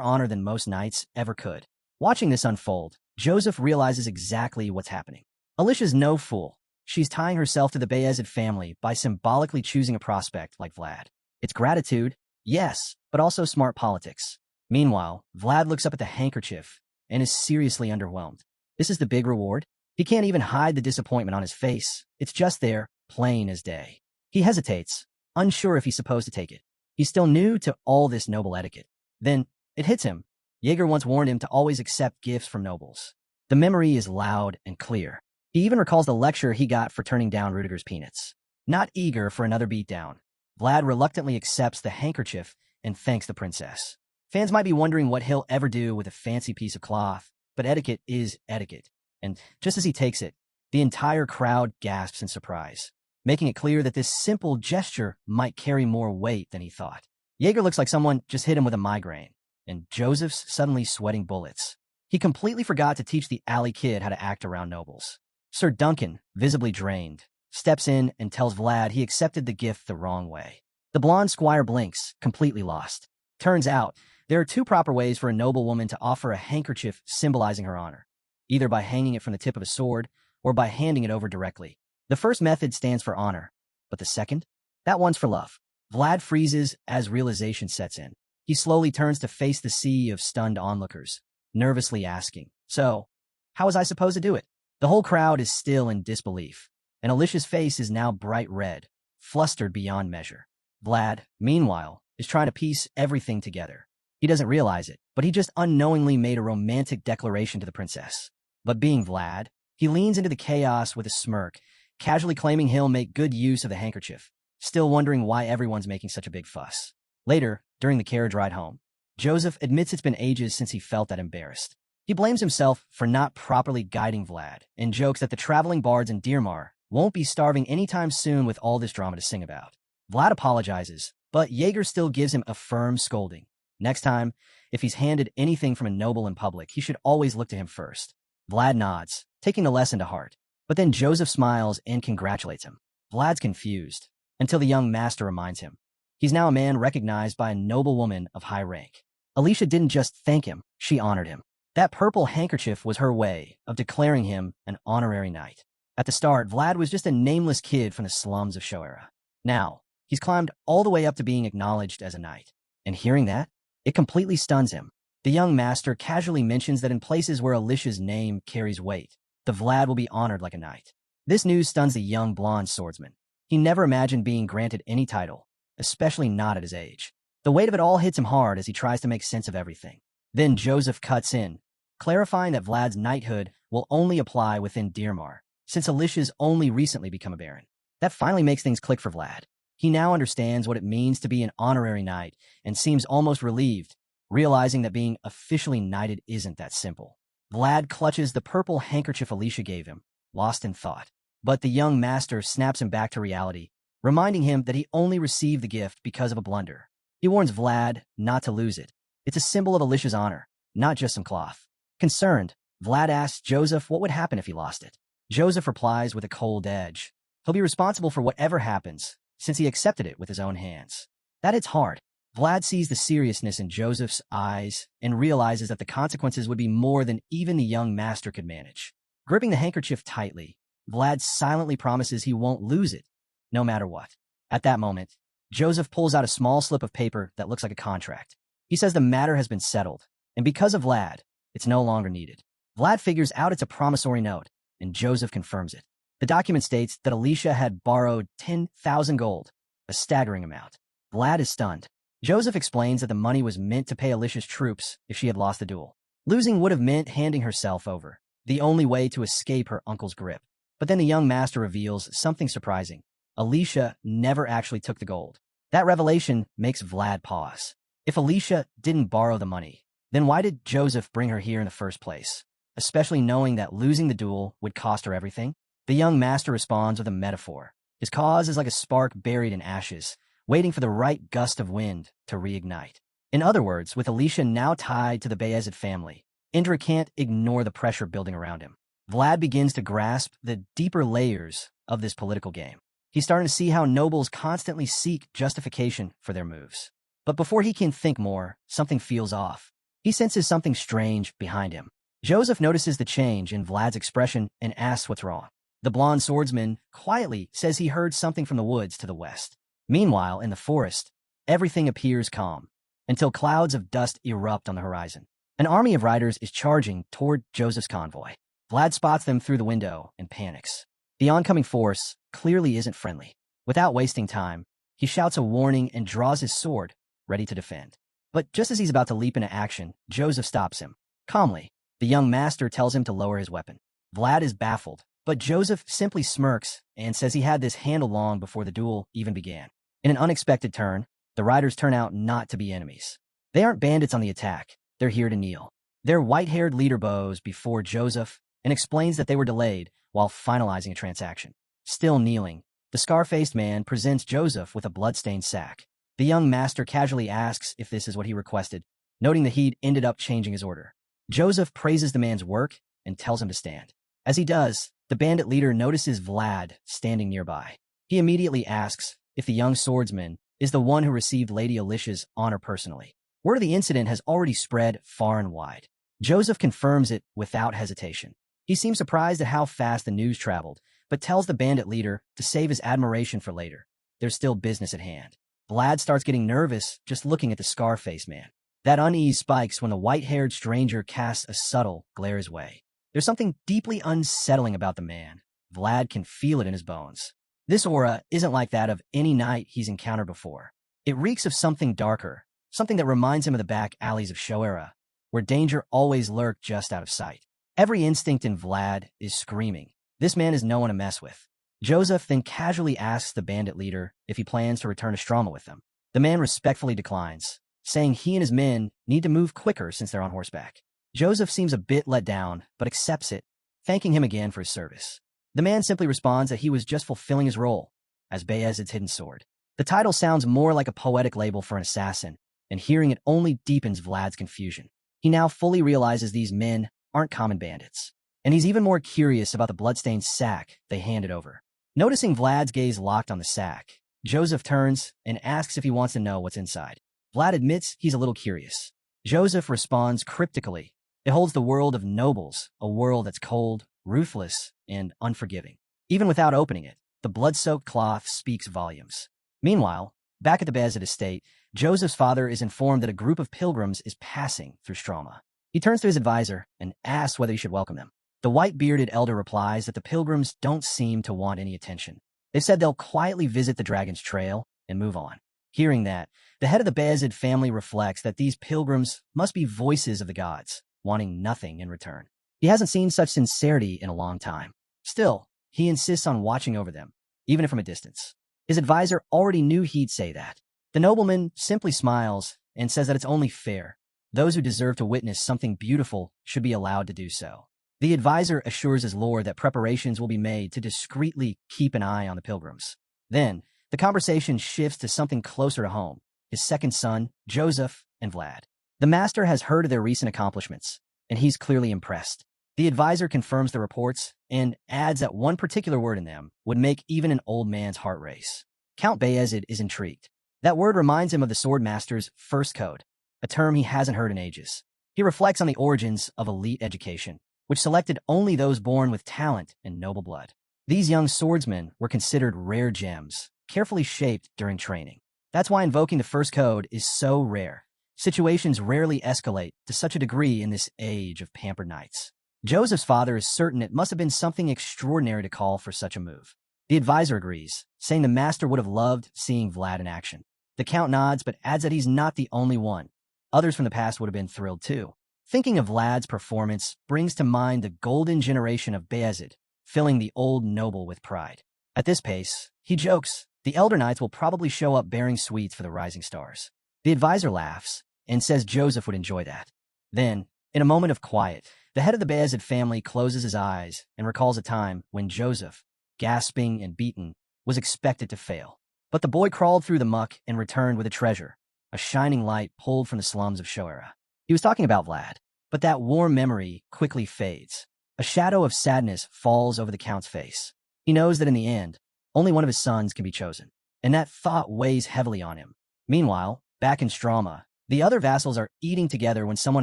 honor than most knights ever could. Watching this unfold, Joseph realizes exactly what's happening. Alicia's no fool. She's tying herself to the Bayezid family by symbolically choosing a prospect like Vlad. It's gratitude, yes, but also smart politics. Meanwhile, Vlad looks up at the handkerchief and is seriously underwhelmed. This is the big reward? He can't even hide the disappointment on his face. It's just there, plain as day. He hesitates, unsure if he's supposed to take it. He's still new to all this noble etiquette. Then, it hits him. Jaeger once warned him to always accept gifts from nobles. The memory is loud and clear. He even recalls the lecture he got for turning down Rudiger's peanuts. Not eager for another beatdown, Vlad reluctantly accepts the handkerchief and thanks the princess. Fans might be wondering what he'll ever do with a fancy piece of cloth, but etiquette is etiquette. And just as he takes it, the entire crowd gasps in surprise, making it clear that this simple gesture might carry more weight than he thought. Jaeger looks like someone just hit him with a migraine, and Joseph's suddenly sweating bullets. He completely forgot to teach the alley kid how to act around nobles. Sir Duncan, visibly drained, steps in and tells Vlad he accepted the gift the wrong way. The blonde squire blinks, completely lost. Turns out, there are two proper ways for a noblewoman to offer a handkerchief symbolizing her honor, either by hanging it from the tip of a sword or by handing it over directly. The first method stands for honor, but the second? That one's for love. Vlad freezes as realization sets in. He slowly turns to face the sea of stunned onlookers, nervously asking, "So, how was I supposed to do it?" The whole crowd is still in disbelief, and Alicia's face is now bright red, flustered beyond measure. Vlad, meanwhile, is trying to piece everything together. He doesn't realize it, but he just unknowingly made a romantic declaration to the princess. But being Vlad, he leans into the chaos with a smirk, casually claiming he'll make good use of the handkerchief, still wondering why everyone's making such a big fuss. Later, during the carriage ride home, Joseph admits it's been ages since he felt that embarrassed. He blames himself for not properly guiding Vlad and jokes that the traveling bards in Dearmar won't be starving anytime soon with all this drama to sing about. Vlad apologizes, but Jaeger still gives him a firm scolding. Next time, if he's handed anything from a noble in public, he should always look to him first. Vlad nods, taking the lesson to heart. But then Joseph smiles and congratulates him. Vlad's confused, until the young master reminds him. He's now a man recognized by a noble woman of high rank. Alicia didn't just thank him, she honored him. That purple handkerchief was her way of declaring him an honorary knight. At the start, Vlad was just a nameless kid from the slums of Shoera. Now, he's climbed all the way up to being acknowledged as a knight. And hearing that, it completely stuns him. The young master casually mentions that in places where Alicia's name carries weight, the Vlad will be honored like a knight. This news stuns the young blonde swordsman. He never imagined being granted any title, especially not at his age. The weight of it all hits him hard as he tries to make sense of everything. Then Joseph cuts in, clarifying that Vlad's knighthood will only apply within Dirmar, since Alicia's only recently become a baron. That finally makes things click for Vlad. He now understands what it means to be an honorary knight and seems almost relieved, realizing that being officially knighted isn't that simple. Vlad clutches the purple handkerchief Alicia gave him, lost in thought. But the young master snaps him back to reality, reminding him that he only received the gift because of a blunder. He warns Vlad not to lose it. It's a symbol of Alicia's honor, not just some cloth. Concerned, Vlad asks Joseph what would happen if he lost it. Joseph replies with a cold edge. He'll be responsible for whatever happens, since he accepted it with his own hands. That hits hard. Vlad sees the seriousness in Joseph's eyes and realizes that the consequences would be more than even the young master could manage. Gripping the handkerchief tightly, Vlad silently promises he won't lose it, no matter what. At that moment, Joseph pulls out a small slip of paper that looks like a contract. He says the matter has been settled, and because of Vlad, it's no longer needed. Vlad figures out it's a promissory note, and Joseph confirms it. The document states that Alicia had borrowed 10,000 gold, a staggering amount. Vlad is stunned. Joseph explains that the money was meant to pay Alicia's troops if she had lost the duel. Losing would have meant handing herself over, the only way to escape her uncle's grip. But then the young master reveals something surprising. Alicia never actually took the gold. That revelation makes Vlad pause. If Alicia didn't borrow the money, then why did Joseph bring her here in the first place? Especially knowing that losing the duel would cost her everything? The young master responds with a metaphor. His cause is like a spark buried in ashes, waiting for the right gust of wind to reignite. In other words, with Alicia now tied to the Bayezid family, Indra can't ignore the pressure building around him. Vlad begins to grasp the deeper layers of this political game. He's starting to see how nobles constantly seek justification for their moves. But before he can think more, something feels off. He senses something strange behind him. Joseph notices the change in Vlad's expression and asks what's wrong. The blonde swordsman quietly says he heard something from the woods to the west. Meanwhile, in the forest, everything appears calm, until clouds of dust erupt on the horizon. An army of riders is charging toward Joseph's convoy. Vlad spots them through the window and panics. The oncoming force clearly isn't friendly. Without wasting time, he shouts a warning and draws his sword, ready to defend. But just as he's about to leap into action, Joseph stops him. Calmly, the young master tells him to lower his weapon. Vlad is baffled, but Joseph simply smirks and says he had this handled long before the duel even began. In an unexpected turn, the riders turn out not to be enemies. They aren't bandits on the attack. They're here to kneel. Their white-haired leader bows before Joseph and explains that they were delayed while finalizing a transaction. Still kneeling, the scar-faced man presents Joseph with a blood-stained sack. The young master casually asks if this is what he requested, noting that he'd ended up changing his order. Joseph praises the man's work and tells him to stand. As he does, the bandit leader notices Vlad standing nearby. He immediately asks if the young swordsman is the one who received Lady Alicia's honor personally. Word of the incident has already spread far and wide. Joseph confirms it without hesitation. He seems surprised at how fast the news traveled, but tells the bandit leader to save his admiration for later. There's still business at hand. Vlad starts getting nervous just looking at the scar-faced man. That unease spikes when the white-haired stranger casts a subtle glare his way. There's something deeply unsettling about the man. Vlad can feel it in his bones. This aura isn't like that of any knight he's encountered before. It reeks of something darker, something that reminds him of the back alleys of Shoera, where danger always lurked just out of sight. Every instinct in Vlad is screaming. This man is no one to mess with. Joseph then casually asks the bandit leader if he plans to return to Stroma with them. The man respectfully declines, saying he and his men need to move quicker since they're on horseback. Joseph seems a bit let down, but accepts it, thanking him again for his service. The man simply responds that he was just fulfilling his role as Bayezid's hidden sword. The title sounds more like a poetic label for an assassin, and hearing it only deepens Vlad's confusion. He now fully realizes these men aren't common bandits, and he's even more curious about the bloodstained sack they handed over. Noticing Vlad's gaze locked on the sack, Joseph turns and asks if he wants to know what's inside. Vlad admits he's a little curious. Joseph responds cryptically. It holds the world of nobles, a world that's cold, ruthless, and unforgiving. Even without opening it, the blood-soaked cloth speaks volumes. Meanwhile, back at the Bayezid estate, Joseph's father is informed that a group of pilgrims is passing through Stroma. He turns to his advisor and asks whether he should welcome them. The white-bearded elder replies that the pilgrims don't seem to want any attention. They've said they'll quietly visit the dragon's trail and move on. Hearing that, the head of the Bayezid family reflects that these pilgrims must be voices of the gods, wanting nothing in return. He hasn't seen such sincerity in a long time. Still, he insists on watching over them, even if from a distance. His advisor already knew he'd say that. The nobleman simply smiles and says that it's only fair. Those who deserve to witness something beautiful should be allowed to do so. The advisor assures his lord that preparations will be made to discreetly keep an eye on the pilgrims. Then, the conversation shifts to something closer to home, his second son, Joseph, and Vlad. The master has heard of their recent accomplishments, and he's clearly impressed. The advisor confirms the reports and adds that one particular word in them would make even an old man's heart race. Count Bayezid is intrigued. That word reminds him of the Swordmaster's first code, a term he hasn't heard in ages. He reflects on the origins of elite education, which selected only those born with talent and noble blood. These young swordsmen were considered rare gems, carefully shaped during training. That's why invoking the first code is so rare. Situations rarely escalate to such a degree in this age of pampered knights. Joseph's father is certain it must have been something extraordinary to call for such a move. The advisor agrees, saying the master would have loved seeing Vlad in action. The count nods but adds that he's not the only one. Others from the past would have been thrilled too. Thinking of Vlad's performance brings to mind the golden generation of Bayezid, filling the old noble with pride. At this pace, he jokes, the elder knights will probably show up bearing sweets for the rising stars. The advisor laughs and says Joseph would enjoy that. Then, in a moment of quiet, the head of the Bayezid family closes his eyes and recalls a time when Joseph, gasping and beaten, was expected to fail. But the boy crawled through the muck and returned with a treasure, a shining light pulled from the slums of Shoera. He was talking about Vlad, but that warm memory quickly fades. A shadow of sadness falls over the count's face. He knows that in the end, only one of his sons can be chosen, and that thought weighs heavily on him. Meanwhile, back in Strama, the other vassals are eating together when someone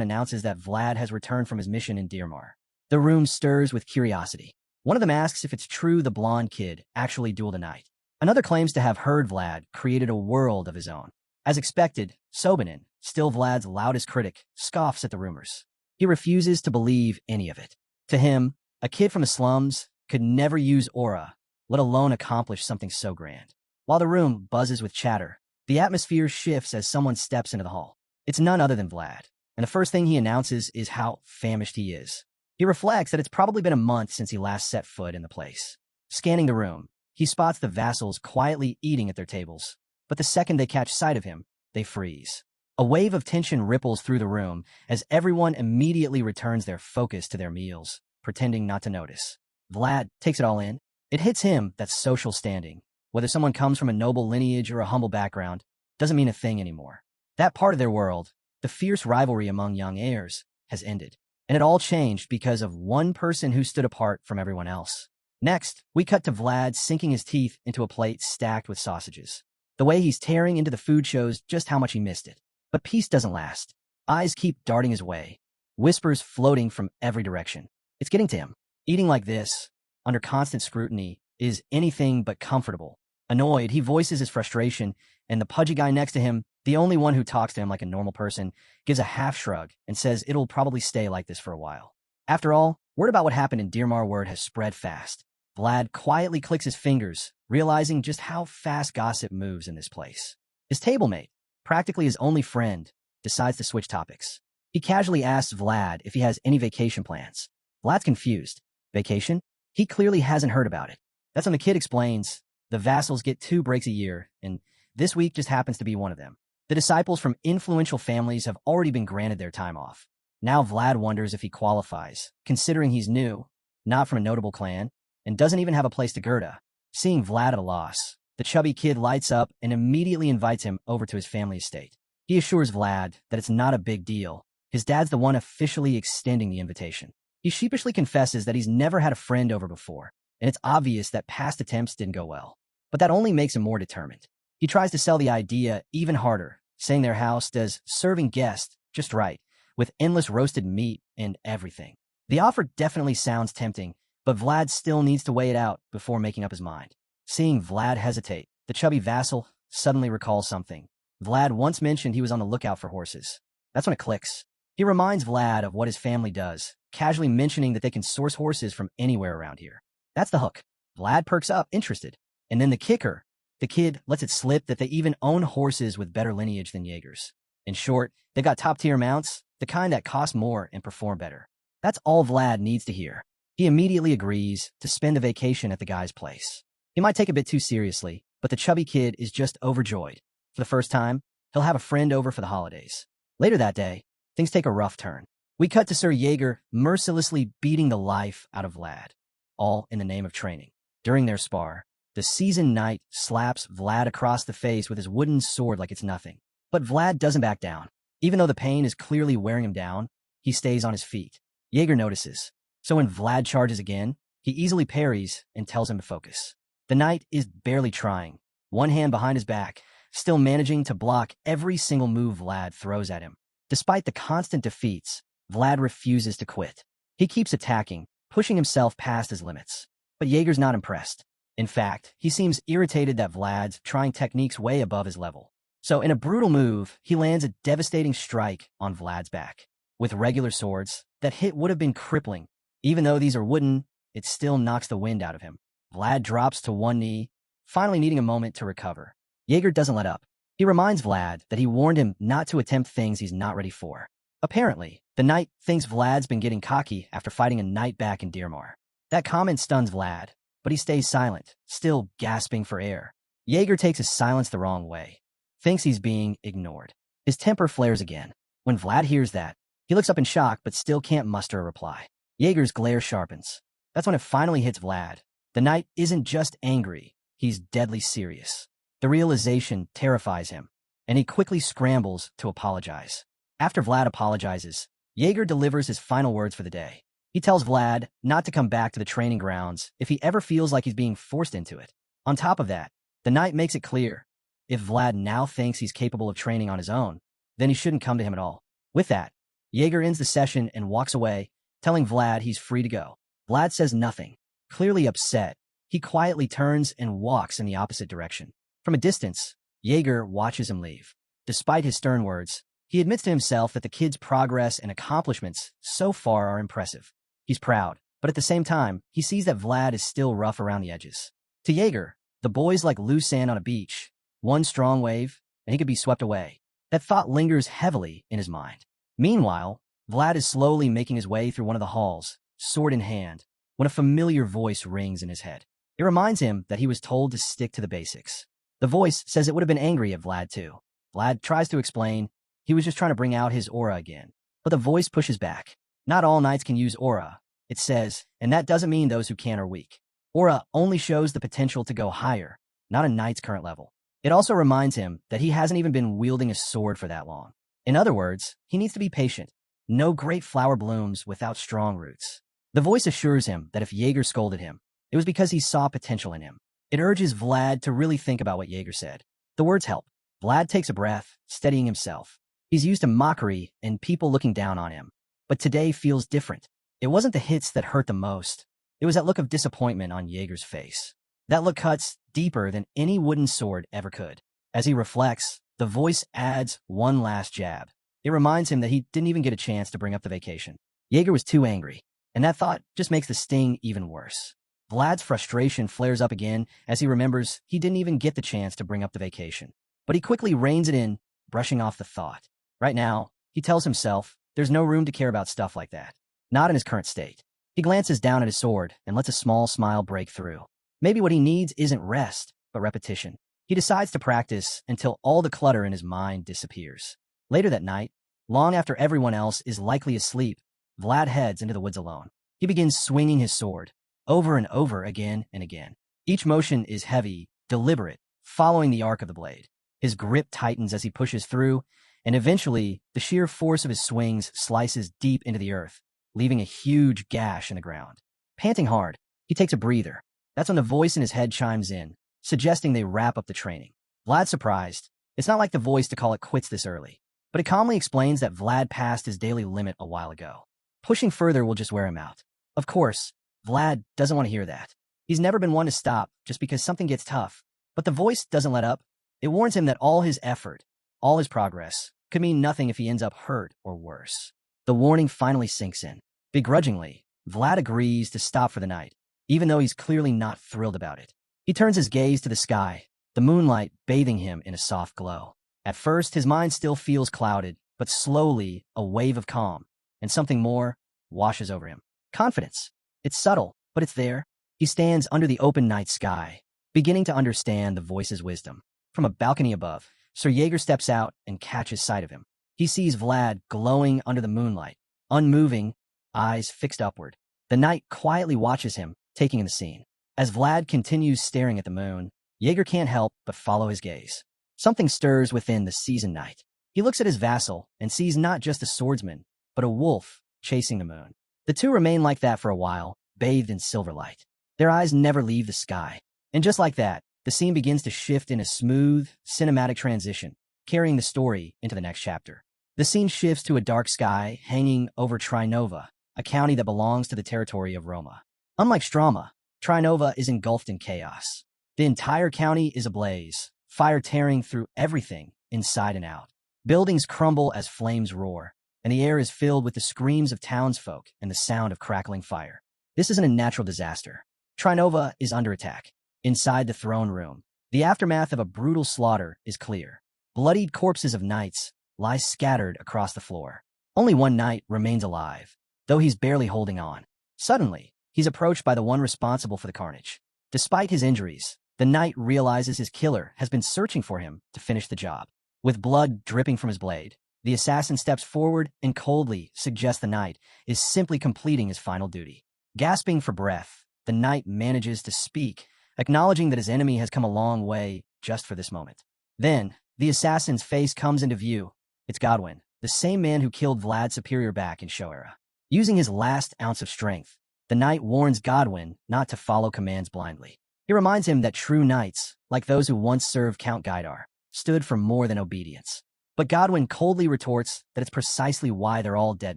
announces that Vlad has returned from his mission in Dirmar. The room stirs with curiosity. One of them asks if it's true the blonde kid actually dueled a knight. Another claims to have heard Vlad created a world of his own. As expected, Sobanin, still Vlad's loudest critic, scoffs at the rumors. He refuses to believe any of it. To him, a kid from the slums could never use aura, let alone accomplish something so grand. While the room buzzes with chatter, the atmosphere shifts as someone steps into the hall. It's none other than Vlad, and the first thing he announces is how famished he is. He reflects that it's probably been a month since he last set foot in the place. Scanning the room, he spots the vassals quietly eating at their tables, but the second they catch sight of him, they freeze. A wave of tension ripples through the room as everyone immediately returns their focus to their meals, pretending not to notice. Vlad takes it all in. It hits him that social standing, whether someone comes from a noble lineage or a humble background, doesn't mean a thing anymore. That part of their world, the fierce rivalry among young heirs, has ended. And it all changed because of one person who stood apart from everyone else. Next, we cut to Vlad sinking his teeth into a plate stacked with sausages. The way he's tearing into the food shows just how much he missed it. But peace doesn't last. Eyes keep darting his way, whispers floating from every direction. It's getting to him. Eating like this, under constant scrutiny, is anything but comfortable. Annoyed, he voices his frustration, and the pudgy guy next to him, the only one who talks to him like a normal person, gives a half shrug and says it'll probably stay like this for a while. After all, word about what happened in Dirmar Word has spread fast. Vlad quietly clicks his fingers, realizing just how fast gossip moves in this place. His tablemate, practically his only friend, decides to switch topics. He casually asks Vlad if he has any vacation plans. Vlad's confused. Vacation? He clearly hasn't heard about it. That's when the kid explains, the vassals get 2 breaks a year, and this week just happens to be one of them. The disciples from influential families have already been granted their time off. Now Vlad wonders if he qualifies, considering he's new, not from a notable clan, and doesn't even have a place to Gerda. Seeing Vlad at a loss, the chubby kid lights up and immediately invites him over to his family estate. He assures Vlad that it's not a big deal. His dad's the one officially extending the invitation. He sheepishly confesses that he's never had a friend over before, and it's obvious that past attempts didn't go well. But that only makes him more determined. He tries to sell the idea even harder, saying their house does serving guests just right, with endless roasted meat and everything. The offer definitely sounds tempting, but Vlad still needs to weigh it out before making up his mind. Seeing Vlad hesitate, the chubby vassal suddenly recalls something. Vlad once mentioned he was on the lookout for horses. That's when it clicks. He reminds Vlad of what his family does, casually mentioning that they can source horses from anywhere around here. That's the hook. Vlad perks up, interested. And then the kicker, the kid lets it slip that they even own horses with better lineage than Jaeger's. In short, they got top-tier mounts, the kind that cost more and perform better. That's all Vlad needs to hear. He immediately agrees to spend a vacation at the guy's place. He might take a bit too seriously, but the chubby kid is just overjoyed. For the first time, he'll have a friend over for the holidays. Later that day, things take a rough turn. We cut to Sir Jaeger mercilessly beating the life out of Vlad, all in the name of training. During their spar, the seasoned knight slaps Vlad across the face with his wooden sword like it's nothing. But Vlad doesn't back down. Even though the pain is clearly wearing him down, he stays on his feet. Jaeger notices. So when Vlad charges again, he easily parries and tells him to focus. The knight is barely trying, one hand behind his back, still managing to block every single move Vlad throws at him. Despite the constant defeats, Vlad refuses to quit. He keeps attacking, pushing himself past his limits. But Jaeger's not impressed. In fact, he seems irritated that Vlad's trying techniques way above his level. So in a brutal move, he lands a devastating strike on Vlad's back. With regular swords, that hit would have been crippling. Even though these are wooden, it still knocks the wind out of him. Vlad drops to one knee, finally needing a moment to recover. Jaeger doesn't let up. He reminds Vlad that he warned him not to attempt things he's not ready for. Apparently, the knight thinks Vlad's been getting cocky after fighting a knight back in Dearmar. That comment stuns Vlad, but he stays silent, still gasping for air. Jaeger takes his silence the wrong way, thinks he's being ignored. His temper flares again. When Vlad hears that, he looks up in shock but still can't muster a reply. Jaeger's glare sharpens. That's when it finally hits Vlad. The knight isn't just angry, he's deadly serious. The realization terrifies him, and he quickly scrambles to apologize. After Vlad apologizes, Jaeger delivers his final words for the day. He tells Vlad not to come back to the training grounds if he ever feels like he's being forced into it. On top of that, the knight makes it clear, if Vlad now thinks he's capable of training on his own, then he shouldn't come to him at all. With that, Jaeger ends the session and walks away, telling Vlad he's free to go. Vlad says nothing. Clearly upset, he quietly turns and walks in the opposite direction. From a distance, Jaeger watches him leave. Despite his stern words, he admits to himself that the kid's progress and accomplishments so far are impressive. He's proud, but at the same time, he sees that Vlad is still rough around the edges. To Jaeger, the boy's like loose sand on a beach. One strong wave, and he could be swept away. That thought lingers heavily in his mind. Meanwhile, Vlad is slowly making his way through one of the halls, sword in hand, when a familiar voice rings in his head. It reminds him that he was told to stick to the basics. The voice says it would have been angry at Vlad too. Vlad tries to explain he was just trying to bring out his aura again. But the voice pushes back. Not all knights can use aura, it says, and that doesn't mean those who can are weak. Aura only shows the potential to go higher, not a knight's current level. It also reminds him that he hasn't even been wielding a sword for that long. In other words, he needs to be patient. No great flower blooms without strong roots. The voice assures him that if Jaeger scolded him, it was because he saw potential in him. It urges Vlad to really think about what Jaeger said. The words help. Vlad takes a breath, steadying himself. He's used to mockery and people looking down on him. But today feels different. It wasn't the hits that hurt the most. It was that look of disappointment on Jaeger's face. That look cuts deeper than any wooden sword ever could. As he reflects, the voice adds one last jab. It reminds him that he didn't even get a chance to bring up the vacation. Jaeger was too angry, and that thought just makes the sting even worse. Vlad's frustration flares up again as he remembers he didn't even get the chance to bring up the vacation. But he quickly reins it in, brushing off the thought. Right now, he tells himself there's no room to care about stuff like that. Not in his current state. He glances down at his sword and lets a small smile break through. Maybe what he needs isn't rest, but repetition. He decides to practice until all the clutter in his mind disappears. Later that night, long after everyone else is likely asleep, Vlad heads into the woods alone. He begins swinging his sword, over and over again and again. Each motion is heavy, deliberate, following the arc of the blade. His grip tightens as he pushes through, and eventually, the sheer force of his swings slices deep into the earth, leaving a huge gash in the ground. Panting hard, he takes a breather. That's when the voice in his head chimes in, suggesting they wrap up the training. Vlad's surprised. It's not like the voice to call it quits this early, but it calmly explains that Vlad passed his daily limit a while ago. Pushing further will just wear him out. Of course, Vlad doesn't want to hear that. He's never been one to stop just because something gets tough. But the voice doesn't let up. It warns him that all his effort, all his progress, could mean nothing if he ends up hurt or worse. The warning finally sinks in. Begrudgingly, Vlad agrees to stop for the night, even though he's clearly not thrilled about it. He turns his gaze to the sky, the moonlight bathing him in a soft glow. At first, his mind still feels clouded, but slowly, a wave of calm, and something more, washes over him. Confidence. It's subtle, but it's there. He stands under the open night sky, beginning to understand the voice's wisdom. From a balcony above, Sir Jaeger steps out and catches sight of him. He sees Vlad glowing under the moonlight, unmoving, eyes fixed upward. The knight quietly watches him, taking in the scene. As Vlad continues staring at the moon, Jaeger can't help but follow his gaze. Something stirs within the seasoned knight. He looks at his vassal and sees not just a swordsman, but a wolf chasing the moon. The two remain like that for a while, bathed in silver light. Their eyes never leave the sky. And just like that, the scene begins to shift in a smooth, cinematic transition, carrying the story into the next chapter. The scene shifts to a dark sky hanging over Trinova, a county that belongs to the territory of Roma. Unlike Strama, Trinova is engulfed in chaos. The entire county is ablaze, fire tearing through everything, inside and out. Buildings crumble as flames roar, and the air is filled with the screams of townsfolk and the sound of crackling fire. This isn't a natural disaster. Trinova is under attack. Inside the throne room, the aftermath of a brutal slaughter is clear. Bloodied corpses of knights lie scattered across the floor. Only one knight remains alive, though he's barely holding on. Suddenly, he's approached by the one responsible for the carnage. Despite his injuries, the knight realizes his killer has been searching for him to finish the job. With blood dripping from his blade, the assassin steps forward and coldly suggests the knight is simply completing his final duty. Gasping for breath, the knight manages to speak, acknowledging that his enemy has come a long way just for this moment. Then, the assassin's face comes into view. It's Godwin, the same man who killed Vlad's superior back in Shoera. Using his last ounce of strength, the knight warns Godwin not to follow commands blindly. He reminds him that true knights, like those who once served Count Gaidar, stood for more than obedience. But Godwin coldly retorts that it's precisely why they're all dead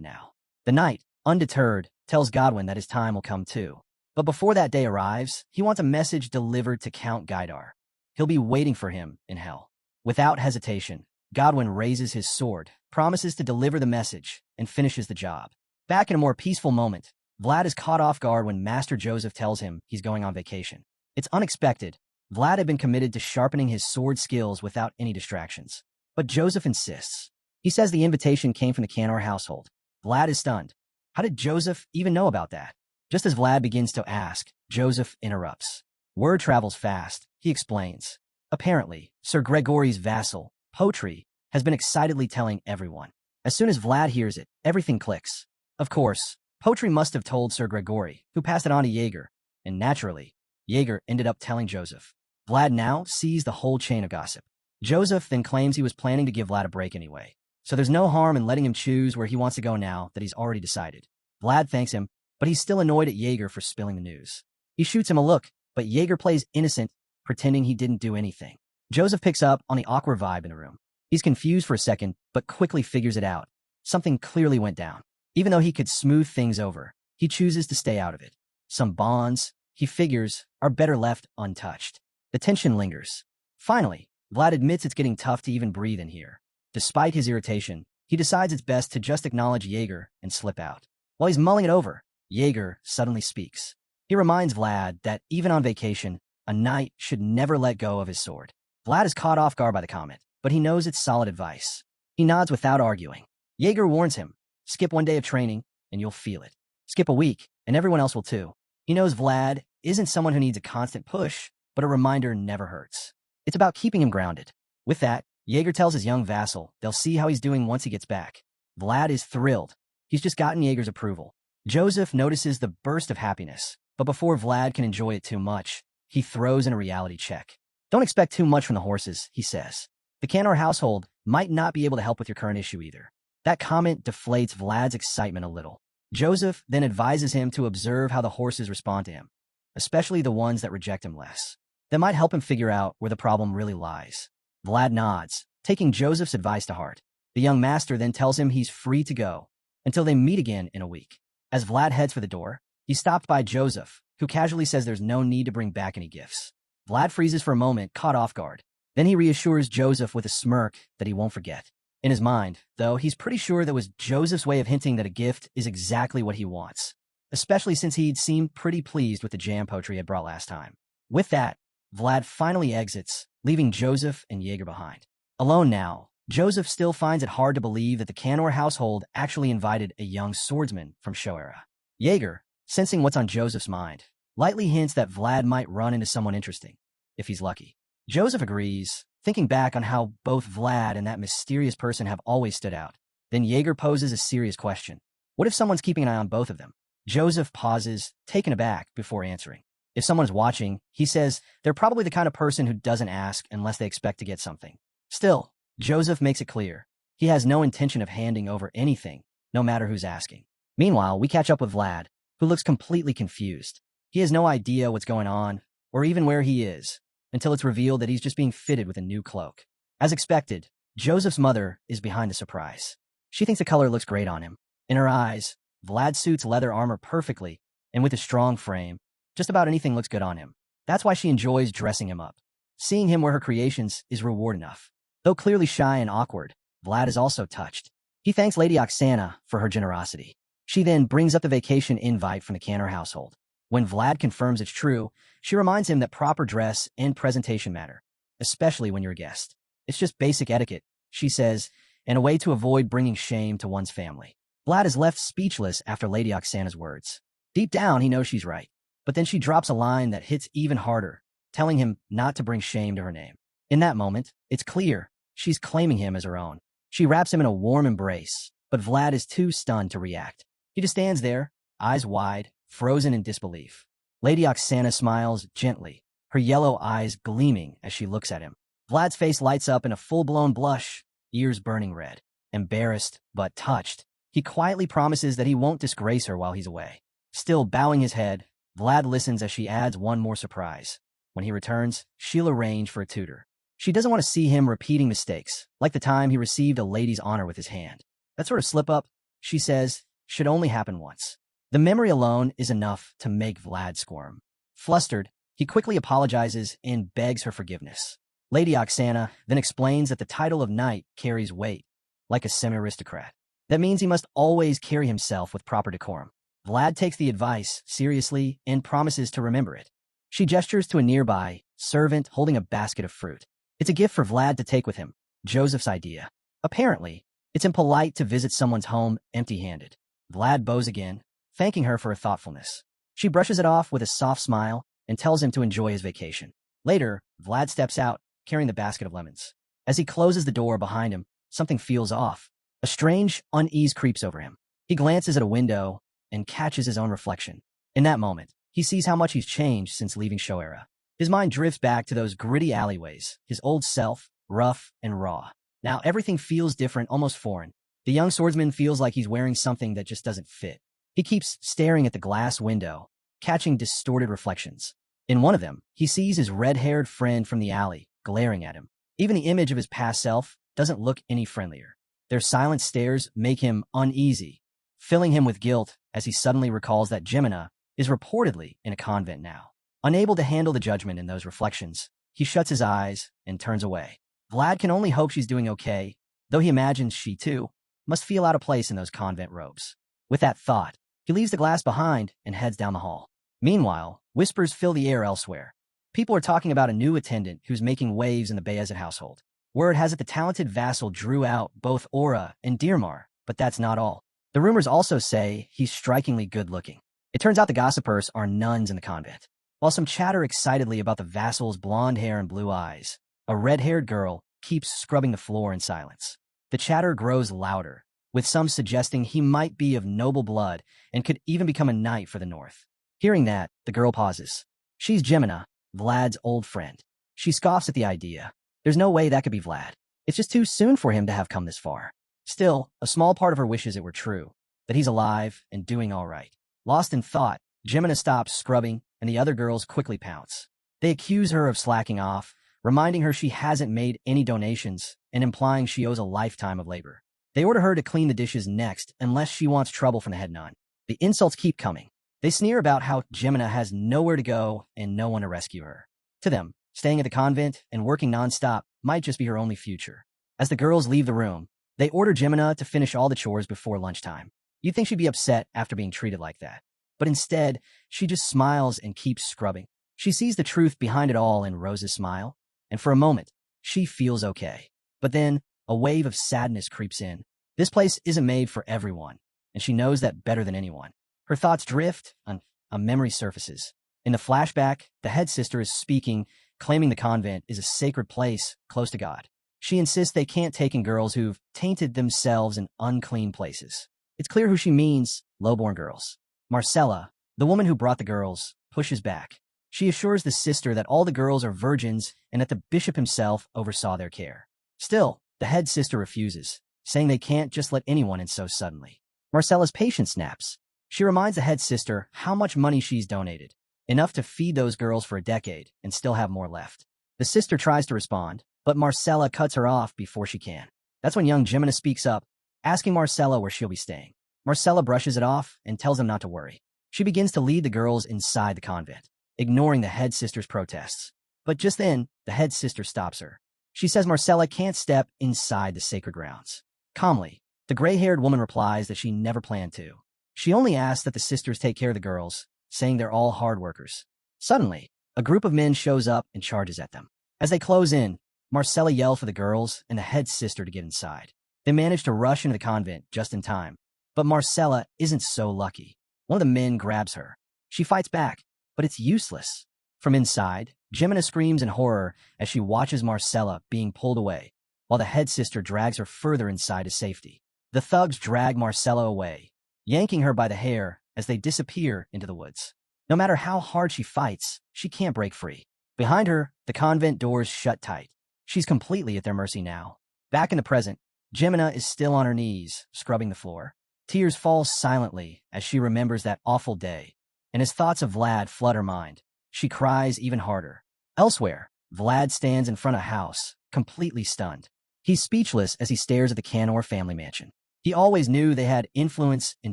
now. The knight, undeterred, tells Godwin that his time will come too. But before that day arrives, he wants a message delivered to Count Gaidar. He'll be waiting for him in hell. Without hesitation, Godwin raises his sword, promises to deliver the message, and finishes the job. Back in a more peaceful moment, Vlad is caught off guard when Master Joseph tells him he's going on vacation. It's unexpected. Vlad had been committed to sharpening his sword skills without any distractions. But Joseph insists. He says the invitation came from the Canor household. Vlad is stunned. How did Joseph even know about that? Just as Vlad begins to ask, Joseph interrupts. Word travels fast, he explains. Apparently, Sir Gregory's vassal, Potri, has been excitedly telling everyone. As soon as Vlad hears it, everything clicks. Of course, Potri must have told Sir Gregory, who passed it on to Jaeger, and naturally, Jaeger ended up telling Joseph. Vlad now sees the whole chain of gossip. Joseph then claims he was planning to give Vlad a break anyway, so there's no harm in letting him choose where he wants to go now that he's already decided. Vlad thanks him, but he's still annoyed at Jaeger for spilling the news. He shoots him a look, but Jaeger plays innocent, pretending he didn't do anything. Joseph picks up on the awkward vibe in the room. He's confused for a second, but quickly figures it out. Something clearly went down. Even though he could smooth things over, he chooses to stay out of it. Some bonds, he figures, are better left untouched. The tension lingers. Finally, Vlad admits it's getting tough to even breathe in here. Despite his irritation, he decides it's best to just acknowledge Jaeger and slip out. While he's mulling it over, Jaeger suddenly speaks. He reminds Vlad that even on vacation, a knight should never let go of his sword. Vlad is caught off guard by the comment, but he knows it's solid advice. He nods without arguing. Jaeger warns him, skip one day of training, and you'll feel it. Skip a week, and everyone else will too. He knows Vlad isn't someone who needs a constant push, but a reminder never hurts. It's about keeping him grounded. With that, Jaeger tells his young vassal they'll see how he's doing once he gets back. Vlad is thrilled. He's just gotten Jaeger's approval. Joseph notices the burst of happiness, but before Vlad can enjoy it too much, he throws in a reality check. Don't expect too much from the horses, he says. The Canor household might not be able to help with your current issue either. That comment deflates Vlad's excitement a little. Joseph then advises him to observe how the horses respond to him, especially the ones that reject him less. That might help him figure out where the problem really lies. Vlad nods, taking Joseph's advice to heart. The young master then tells him he's free to go, until they meet again in a week. As Vlad heads for the door, he's stopped by Joseph, who casually says there's no need to bring back any gifts. Vlad freezes for a moment, caught off guard. Then he reassures Joseph with a smirk that he won't forget. In his mind, though, he's pretty sure that was Joseph's way of hinting that a gift is exactly what he wants, especially since he'd seemed pretty pleased with the jam poetry he had brought last time. With that, Vlad finally exits, leaving Joseph and Jaeger behind. Alone now, Joseph still finds it hard to believe that the Canor household actually invited a young swordsman from Shoera. Jaeger, sensing what's on Joseph's mind, lightly hints that Vlad might run into someone interesting, if he's lucky. Joseph agrees, thinking back on how both Vlad and that mysterious person have always stood out. Then Jaeger poses a serious question. What if someone's keeping an eye on both of them? Joseph pauses, taken aback, before answering. If someone's watching, he says they're probably the kind of person who doesn't ask unless they expect to get something. Still, Joseph makes it clear he has no intention of handing over anything, no matter who's asking. Meanwhile, we catch up with Vlad, who looks completely confused. He has no idea what's going on, or even where he is, until it's revealed that he's just being fitted with a new cloak. As expected, Joseph's mother is behind the surprise. She thinks the color looks great on him. In her eyes, Vlad suits leather armor perfectly, and with a strong frame, just about anything looks good on him. That's why she enjoys dressing him up. Seeing him wear her creations is reward enough. Though clearly shy and awkward, Vlad is also touched. He thanks Lady Oksana for her generosity. She then brings up the vacation invite from the Canor household. When Vlad confirms it's true, she reminds him that proper dress and presentation matter, especially when you're a guest. It's just basic etiquette, she says, and a way to avoid bringing shame to one's family. Vlad is left speechless after Lady Oksana's words. Deep down, he knows she's right. But then she drops a line that hits even harder, telling him not to bring shame to her name. In that moment, it's clear she's claiming him as her own. She wraps him in a warm embrace, but Vlad is too stunned to react. He just stands there, eyes wide, frozen in disbelief. Lady Oksana smiles gently, her yellow eyes gleaming as she looks at him. Vlad's face lights up in a full-blown blush, ears burning red. Embarrassed, but touched, he quietly promises that he won't disgrace her while he's away. Still bowing his head, Vlad listens as she adds one more surprise. When he returns, she'll arrange for a tutor. She doesn't want to see him repeating mistakes, like the time he received a lady's honor with his hand. That sort of slip-up, she says, should only happen once. The memory alone is enough to make Vlad squirm. Flustered, he quickly apologizes and begs her forgiveness. Lady Oksana then explains that the title of knight carries weight, like a semi-aristocrat. That means he must always carry himself with proper decorum. Vlad takes the advice seriously and promises to remember it. She gestures to a nearby servant holding a basket of fruit. It's a gift for Vlad to take with him, Joseph's idea. Apparently, it's impolite to visit someone's home empty-handed. Vlad bows again, thanking her for her thoughtfulness. She brushes it off with a soft smile and tells him to enjoy his vacation. Later, Vlad steps out, carrying the basket of lemons. As he closes the door behind him, something feels off. A strange unease creeps over him. He glances at a window and catches his own reflection. In that moment, he sees how much he's changed since leaving Shoera. His mind drifts back to those gritty alleyways, his old self, rough and raw. Now everything feels different, almost foreign. The young swordsman feels like he's wearing something that just doesn't fit. He keeps staring at the glass window, catching distorted reflections. In one of them, he sees his red-haired friend from the alley, glaring at him. Even the image of his past self doesn't look any friendlier. Their silent stares make him uneasy, filling him with guilt as he suddenly recalls that Jemina is reportedly in a convent now. Unable to handle the judgment in those reflections, he shuts his eyes and turns away. Vlad can only hope she's doing okay, though he imagines she, too, must feel out of place in those convent robes. With that thought, he leaves the glass behind and heads down the hall. Meanwhile, whispers fill the air elsewhere. People are talking about a new attendant who's making waves in the Bayezid household. Word has it the talented vassal drew out both Aura and Dirmar, but that's not all. The rumors also say he's strikingly good-looking. It turns out the gossipers are nuns in the convent. While some chatter excitedly about the vassal's blonde hair and blue eyes, a red-haired girl keeps scrubbing the floor in silence. The chatter grows louder, with some suggesting he might be of noble blood and could even become a knight for the north. Hearing that, the girl pauses. She's Jemina, Vlad's old friend. She scoffs at the idea. There's no way that could be Vlad. It's just too soon for him to have come this far. Still, a small part of her wishes it were true, that he's alive and doing all right. Lost in thought, Jemina stops scrubbing, and the other girls quickly pounce. They accuse her of slacking off, reminding her she hasn't made any donations and implying she owes a lifetime of labor. They order her to clean the dishes next unless she wants trouble from the head nun. The insults keep coming. They sneer about how Jemina has nowhere to go and no one to rescue her. To them, staying at the convent and working nonstop might just be her only future. As the girls leave the room, They order Jemina to finish all the chores before lunchtime. You'd think she'd be upset after being treated like that. But instead, she just smiles and keeps scrubbing. She sees the truth behind it all in Rose's smile, and for a moment, she feels okay. But then, a wave of sadness creeps in. This place isn't made for everyone, and she knows that better than anyone. Her thoughts drift, a memory surfaces. In the flashback, the head sister is speaking, claiming the convent is a sacred place close to God. She insists they can't take in girls who've tainted themselves in unclean places. It's clear who she means, lowborn girls. Marcella, the woman who brought the girls, pushes back. She assures the sister that all the girls are virgins and that the bishop himself oversaw their care. Still, the head sister refuses, saying they can't just let anyone in so suddenly. Marcella's patience snaps. She reminds the head sister how much money she's donated, enough to feed those girls for a decade and still have more left. The sister tries to respond, but Marcella cuts her off before she can. That's when young Jemina speaks up, asking Marcella where she'll be staying. Marcella brushes it off and tells them not to worry. She begins to lead the girls inside the convent, ignoring the head sister's protests. But just then, the head sister stops her. She says Marcella can't step inside the sacred grounds. Calmly, the gray-haired woman replies that she never planned to. She only asks that the sisters take care of the girls, saying they're all hard workers. Suddenly, a group of men shows up and charges at them. As they close in, Marcella yells for the girls and the head sister to get inside. They manage to rush into the convent just in time. But Marcella isn't so lucky. One of the men grabs her. She fights back, but it's useless. From inside, Jemina screams in horror as she watches Marcella being pulled away, while the head sister drags her further inside to safety. The thugs drag Marcella away, yanking her by the hair as they disappear into the woods. No matter how hard she fights, she can't break free. Behind her, the convent doors shut tight. She's completely at their mercy now. Back in the present, Jemina is still on her knees, scrubbing the floor. Tears fall silently as she remembers that awful day, and as thoughts of Vlad flood her mind, she cries even harder. Elsewhere, Vlad stands in front of a house, completely stunned. He's speechless as he stares at the Canor family mansion. He always knew they had influence in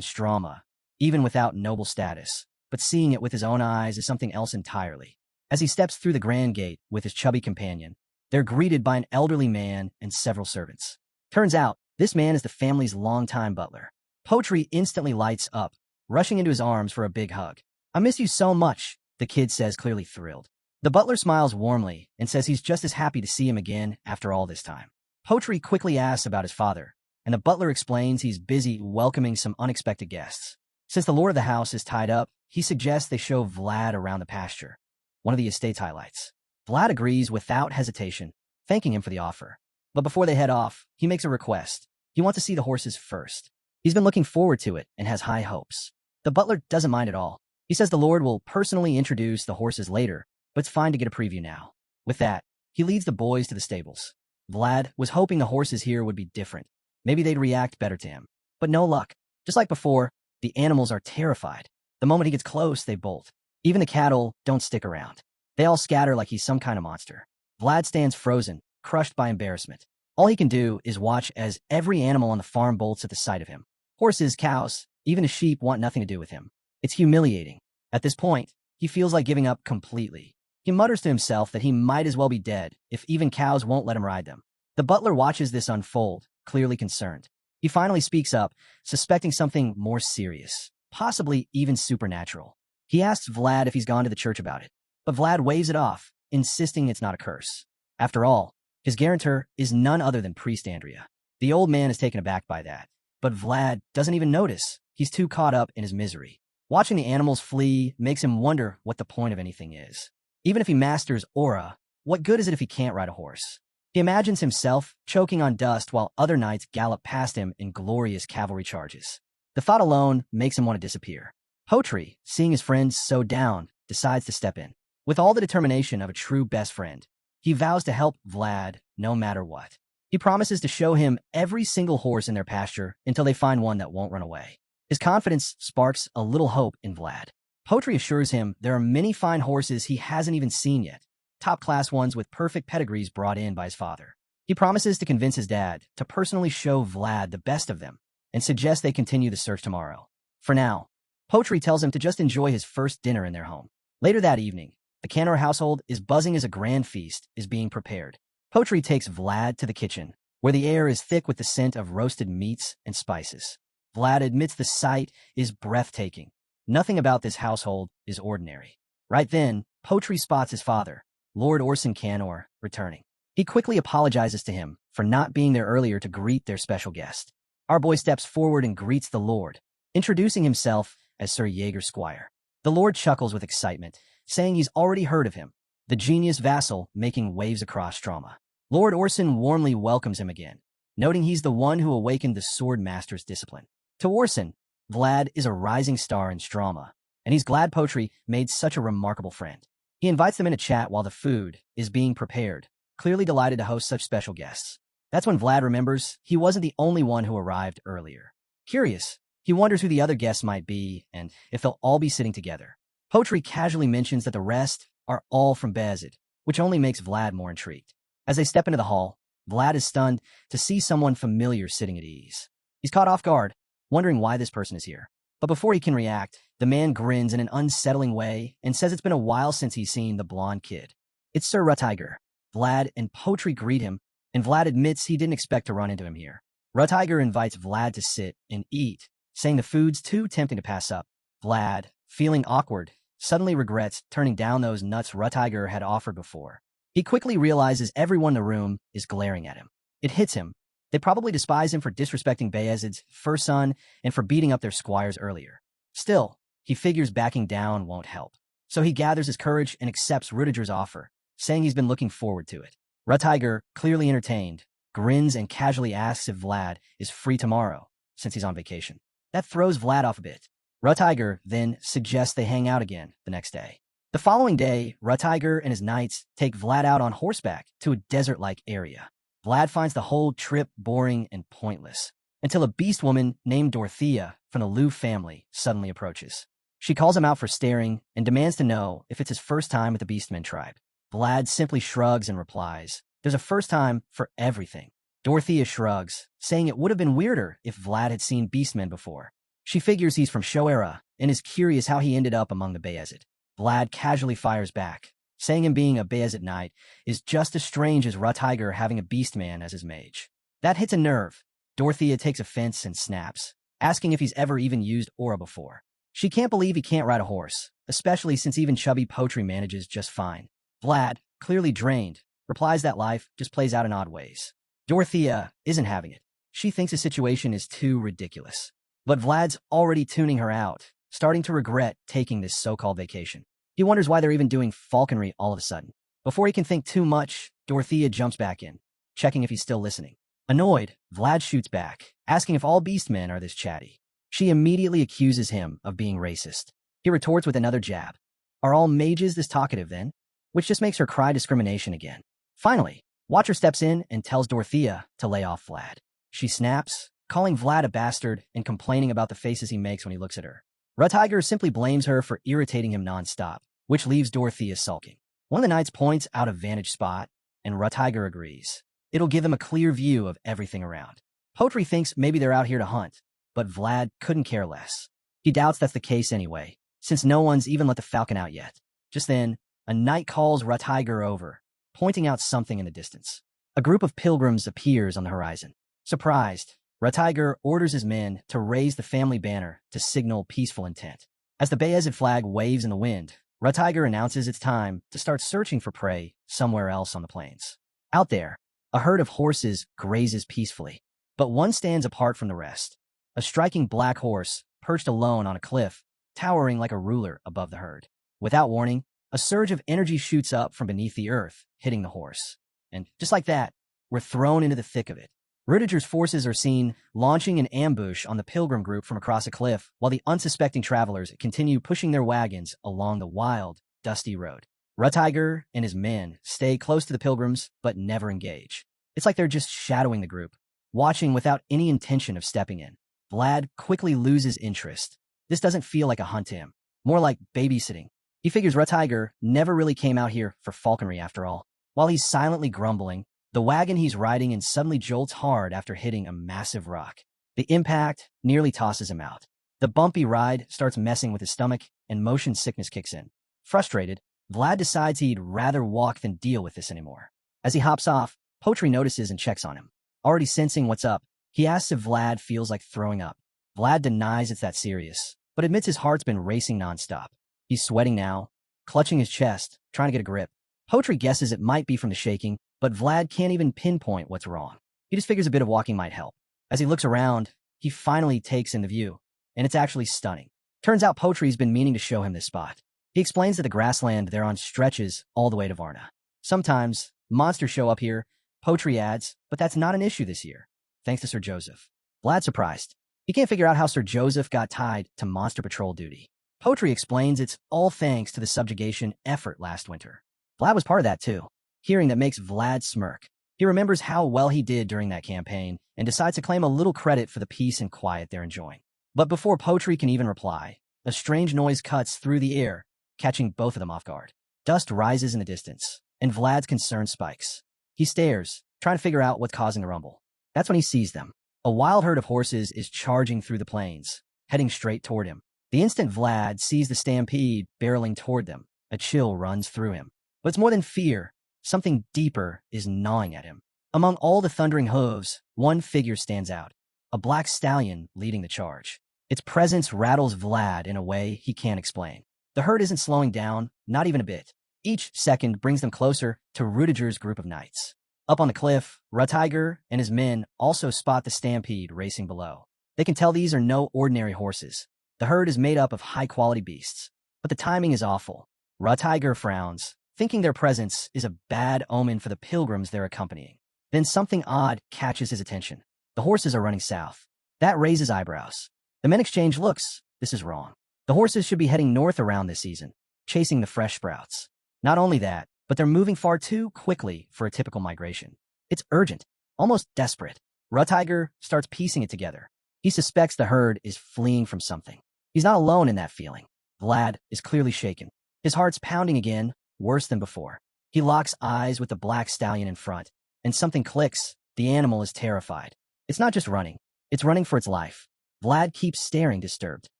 Stroma, even without noble status, but seeing it with his own eyes is something else entirely. As he steps through the grand gate with his chubby companion, they're greeted by an elderly man and several servants. Turns out, this man is the family's longtime butler. Potri instantly lights up, rushing into his arms for a big hug. "I miss you so much," the kid says, clearly thrilled. The butler smiles warmly and says he's just as happy to see him again after all this time. Potri quickly asks about his father, and the butler explains he's busy welcoming some unexpected guests. Since the lord of the house is tied up, he suggests they show Vlad around the pasture, one of the estate's highlights. Vlad agrees without hesitation, thanking him for the offer. But before they head off, he makes a request. He wants to see the horses first. He's been looking forward to it and has high hopes. The butler doesn't mind at all. He says the Lord will personally introduce the horses later, but it's fine to get a preview now. With that, he leads the boys to the stables. Vlad was hoping the horses here would be different. Maybe they'd react better to him. But no luck. Just like before, the animals are terrified. The moment he gets close, they bolt. Even the cattle don't stick around. They all scatter like he's some kind of monster. Vlad stands frozen, crushed by embarrassment. All he can do is watch as every animal on the farm bolts at the sight of him. Horses, cows, even the sheep want nothing to do with him. It's humiliating. At this point, he feels like giving up completely. He mutters to himself that he might as well be dead if even cows won't let him ride them. The butler watches this unfold, clearly concerned. He finally speaks up, suspecting something more serious, possibly even supernatural. He asks Vlad if he's gone to the church about it, but Vlad waves it off, insisting it's not a curse. After all, his guarantor is none other than Priest Andrea. The old man is taken aback by that, but Vlad doesn't even notice. He's too caught up in his misery. Watching the animals flee makes him wonder what the point of anything is. Even if he masters aura, what good is it if he can't ride a horse? He imagines himself choking on dust while other knights gallop past him in glorious cavalry charges. The thought alone makes him want to disappear. Potri, seeing his friends so down, decides to step in. With all the determination of a true best friend, he vows to help Vlad no matter what. He promises to show him every single horse in their pasture until they find one that won't run away. His confidence sparks a little hope in Vlad. Potri assures him there are many fine horses he hasn't even seen yet, top-class ones with perfect pedigrees brought in by his father. He promises to convince his dad to personally show Vlad the best of them and suggests they continue the search tomorrow. For now, Potri tells him to just enjoy his first dinner in their home. Later that evening, the Canor household is buzzing as a grand feast is being prepared. Potri takes Vlad to the kitchen, where the air is thick with the scent of roasted meats and spices. Vlad admits the sight is breathtaking. Nothing about this household is ordinary. Right then, Potri spots his father, Lord Orson Canor, returning. He quickly apologizes to him for not being there earlier to greet their special guest. Our boy steps forward and greets the Lord, introducing himself as Sir Jaeger Squire. The Lord chuckles with excitement, saying he's already heard of him, the genius vassal making waves across Stroma. Lord Orson warmly welcomes him again, noting he's the one who awakened the Swordmaster's discipline. To Orson, Vlad is a rising star in Stroma, and he's glad Potri made such a remarkable friend. He invites them in a chat while the food is being prepared, clearly delighted to host such special guests. That's when Vlad remembers he wasn't the only one who arrived earlier. Curious, he wonders who the other guests might be and if they'll all be sitting together. Potri casually mentions that the rest are all from Bayezid, which only makes Vlad more intrigued. As they step into the hall, Vlad is stunned to see someone familiar sitting at ease. He's caught off guard, wondering why this person is here. But before he can react, the man grins in an unsettling way and says it's been a while since he's seen the blonde kid. It's Sir Rutiger. Vlad and Potri greet him, and Vlad admits he didn't expect to run into him here. Rutiger invites Vlad to sit and eat, saying the food's too tempting to pass up. Vlad, feeling awkward, suddenly regrets turning down those nuts Rutiger had offered before. He quickly realizes everyone in the room is glaring at him. It hits him. They probably despise him for disrespecting Bayezid's first son and for beating up their squires earlier. Still, he figures backing down won't help. So he gathers his courage and accepts Rutiger's offer, saying he's been looking forward to it. Rutiger, clearly entertained, grins and casually asks if Vlad is free tomorrow, since he's on vacation. That throws Vlad off a bit. Rutiger then suggests they hang out again the next day. The following day, Rutiger and his knights take Vlad out on horseback to a desert-like area. Vlad finds the whole trip boring and pointless, until a beast woman named Dorothea from the Liu family suddenly approaches. She calls him out for staring and demands to know if it's his first time with the Beastmen tribe. Vlad simply shrugs and replies, "There's a first time for everything." Dorothea shrugs, saying it would have been weirder if Vlad had seen Beastmen before. She figures he's from Shoera and is curious how he ended up among the Bayezid. Vlad casually fires back, saying him being a Bayezid knight is just as strange as Rutiger having a Beastman as his mage. That hits a nerve. Dorothea takes offense and snaps, asking if he's ever even used aura before. She can't believe he can't ride a horse, especially since even chubby Potri manages just fine. Vlad, clearly drained, replies that life just plays out in odd ways. Dorothea isn't having it. She thinks the situation is too ridiculous. But Vlad's already tuning her out, starting to regret taking this so-called vacation. He wonders why they're even doing falconry all of a sudden. Before he can think too much, Dorothea jumps back in, checking if he's still listening. Annoyed, Vlad shoots back, asking if all beastmen are this chatty. She immediately accuses him of being racist. He retorts with another jab. Are all mages this talkative then? Which just makes her cry discrimination again. Finally, Watcher steps in and tells Dorothea to lay off Vlad. She snaps, calling Vlad a bastard and complaining about the faces he makes when he looks at her. Rutiger simply blames her for irritating him nonstop, which leaves Dorothea sulking. One of the knights points out a vantage spot, and Rutiger agrees. It'll give him a clear view of everything around. Potri thinks maybe they're out here to hunt, but Vlad couldn't care less. He doubts that's the case anyway, since no one's even let the falcon out yet. Just then, a knight calls Rutiger over, pointing out something in the distance. A group of pilgrims appears on the horizon. Surprised, Rutiger orders his men to raise the family banner to signal peaceful intent. As the Bayezid flag waves in the wind, Rutiger announces it's time to start searching for prey somewhere else on the plains. Out there, a herd of horses grazes peacefully, but one stands apart from the rest. A striking black horse, perched alone on a cliff, towering like a ruler above the herd. Without warning, a surge of energy shoots up from beneath the earth, hitting the horse. And just like that, we're thrown into the thick of it. Rutiger's forces are seen launching an ambush on the pilgrim group from across a cliff, while the unsuspecting travelers continue pushing their wagons along the wild, dusty road. Rutiger and his men stay close to the pilgrims, but never engage. It's like they're just shadowing the group, watching without any intention of stepping in. Vlad quickly loses interest. This doesn't feel like a hunt to him, more like babysitting. He figures Rutiger never really came out here for falconry after all. While he's silently grumbling, the wagon he's riding in suddenly jolts hard after hitting a massive rock. The impact nearly tosses him out. The bumpy ride starts messing with his stomach, and motion sickness kicks in. Frustrated, Vlad decides he'd rather walk than deal with this anymore. As he hops off, Potri notices and checks on him. Already sensing what's up, he asks if Vlad feels like throwing up. Vlad denies it's that serious, but admits his heart's been racing nonstop. He's sweating now, clutching his chest, trying to get a grip. Poetry guesses it might be from the shaking, but Vlad can't even pinpoint what's wrong. He just figures a bit of walking might help. As he looks around, he finally takes in the view, and it's actually stunning. Turns out Poetry's been meaning to show him this spot. He explains that the grassland they're on stretches all the way to Varna. Sometimes, monsters show up here, Poetry adds, but that's not an issue this year, thanks to Sir Joseph. Vlad's surprised. He can't figure out how Sir Joseph got tied to monster patrol duty. Poetry explains it's all thanks to the subjugation effort last winter. Vlad was part of that too. Hearing that makes Vlad smirk. He remembers how well he did during that campaign and decides to claim a little credit for the peace and quiet they're enjoying. But before Poetry can even reply, a strange noise cuts through the air, catching both of them off guard. Dust rises in the distance, and Vlad's concern spikes. He stares, trying to figure out what's causing the rumble. That's when he sees them. A wild herd of horses is charging through the plains, heading straight toward him. The instant Vlad sees the stampede barreling toward them, a chill runs through him. But it's more than fear. Something deeper is gnawing at him. Among all the thundering hooves, one figure stands out, a black stallion leading the charge. Its presence rattles Vlad in a way he can't explain. The herd isn't slowing down, not even a bit. Each second brings them closer to Rudiger's group of knights. Up on the cliff, Ratiger and his men also spot the stampede racing below. They can tell these are no ordinary horses. The herd is made up of high-quality beasts. But the timing is awful. Ratiger frowns, thinking their presence is a bad omen for the pilgrims they're accompanying. Then something odd catches his attention. The horses are running south. That raises eyebrows. The men exchange looks. This is wrong. The horses should be heading north around this season, chasing the fresh sprouts. Not only that, but they're moving far too quickly for a typical migration. It's urgent, almost desperate. Ratiger starts piecing it together. He suspects the herd is fleeing from something. He's not alone in that feeling. Vlad is clearly shaken. His heart's pounding again, worse than before. He locks eyes with the black stallion in front, and something clicks. The animal is terrified. It's not just running. It's running for its life. Vlad keeps staring, disturbed.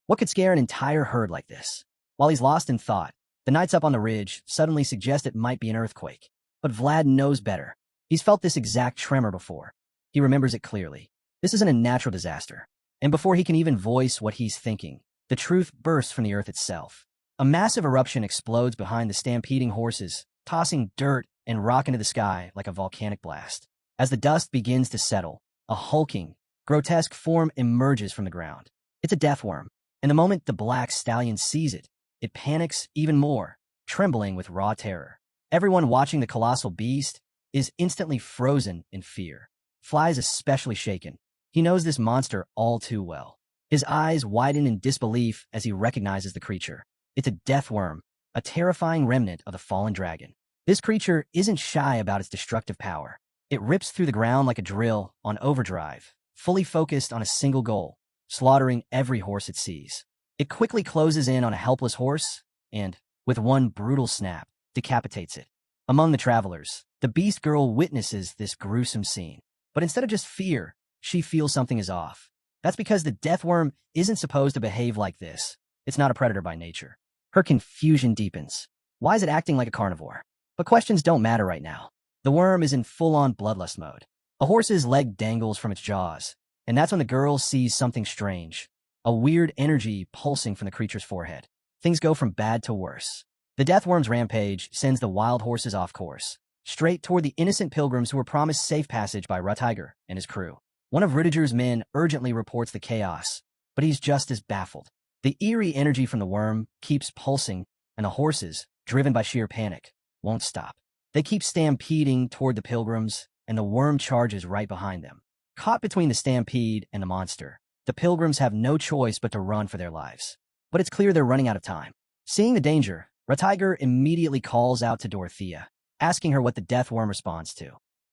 What could scare an entire herd like this? While he's lost in thought, the knights up on the ridge suddenly suggest it might be an earthquake. But Vlad knows better. He's felt this exact tremor before. He remembers it clearly. This isn't a natural disaster. And before he can even voice what he's thinking, the truth bursts from the earth itself. A massive eruption explodes behind the stampeding horses, tossing dirt and rock into the sky like a volcanic blast. As the dust begins to settle, a hulking, grotesque form emerges from the ground. It's a death worm, and the moment the black stallion sees it, it panics even more, trembling with raw terror. Everyone watching the colossal beast is instantly frozen in fear. Fly is especially shaken. He knows this monster all too well. His eyes widen in disbelief as he recognizes the creature. It's a death worm, a terrifying remnant of the fallen dragon. This creature isn't shy about its destructive power. It rips through the ground like a drill on overdrive, fully focused on a single goal, slaughtering every horse it sees. It quickly closes in on a helpless horse and, with one brutal snap, decapitates it. Among the travelers, the beast girl witnesses this gruesome scene. But instead of just fear, she feels something is off. That's because the death worm isn't supposed to behave like this. It's not a predator by nature. Her confusion deepens. Why is it acting like a carnivore? But questions don't matter right now. The worm is in full-on bloodlust mode. A horse's leg dangles from its jaws, and that's when the girl sees something strange. A weird energy pulsing from the creature's forehead. Things go from bad to worse. The death worm's rampage sends the wild horses off course, straight toward the innocent pilgrims who were promised safe passage by Ratiger and his crew. One of Rudiger's men urgently reports the chaos, but he's just as baffled. The eerie energy from the worm keeps pulsing, and the horses, driven by sheer panic, won't stop. They keep stampeding toward the pilgrims, and the worm charges right behind them. Caught between the stampede and the monster, the pilgrims have no choice but to run for their lives. But it's clear they're running out of time. Seeing the danger, Ratiger immediately calls out to Dorothea, asking her what the death worm responds to,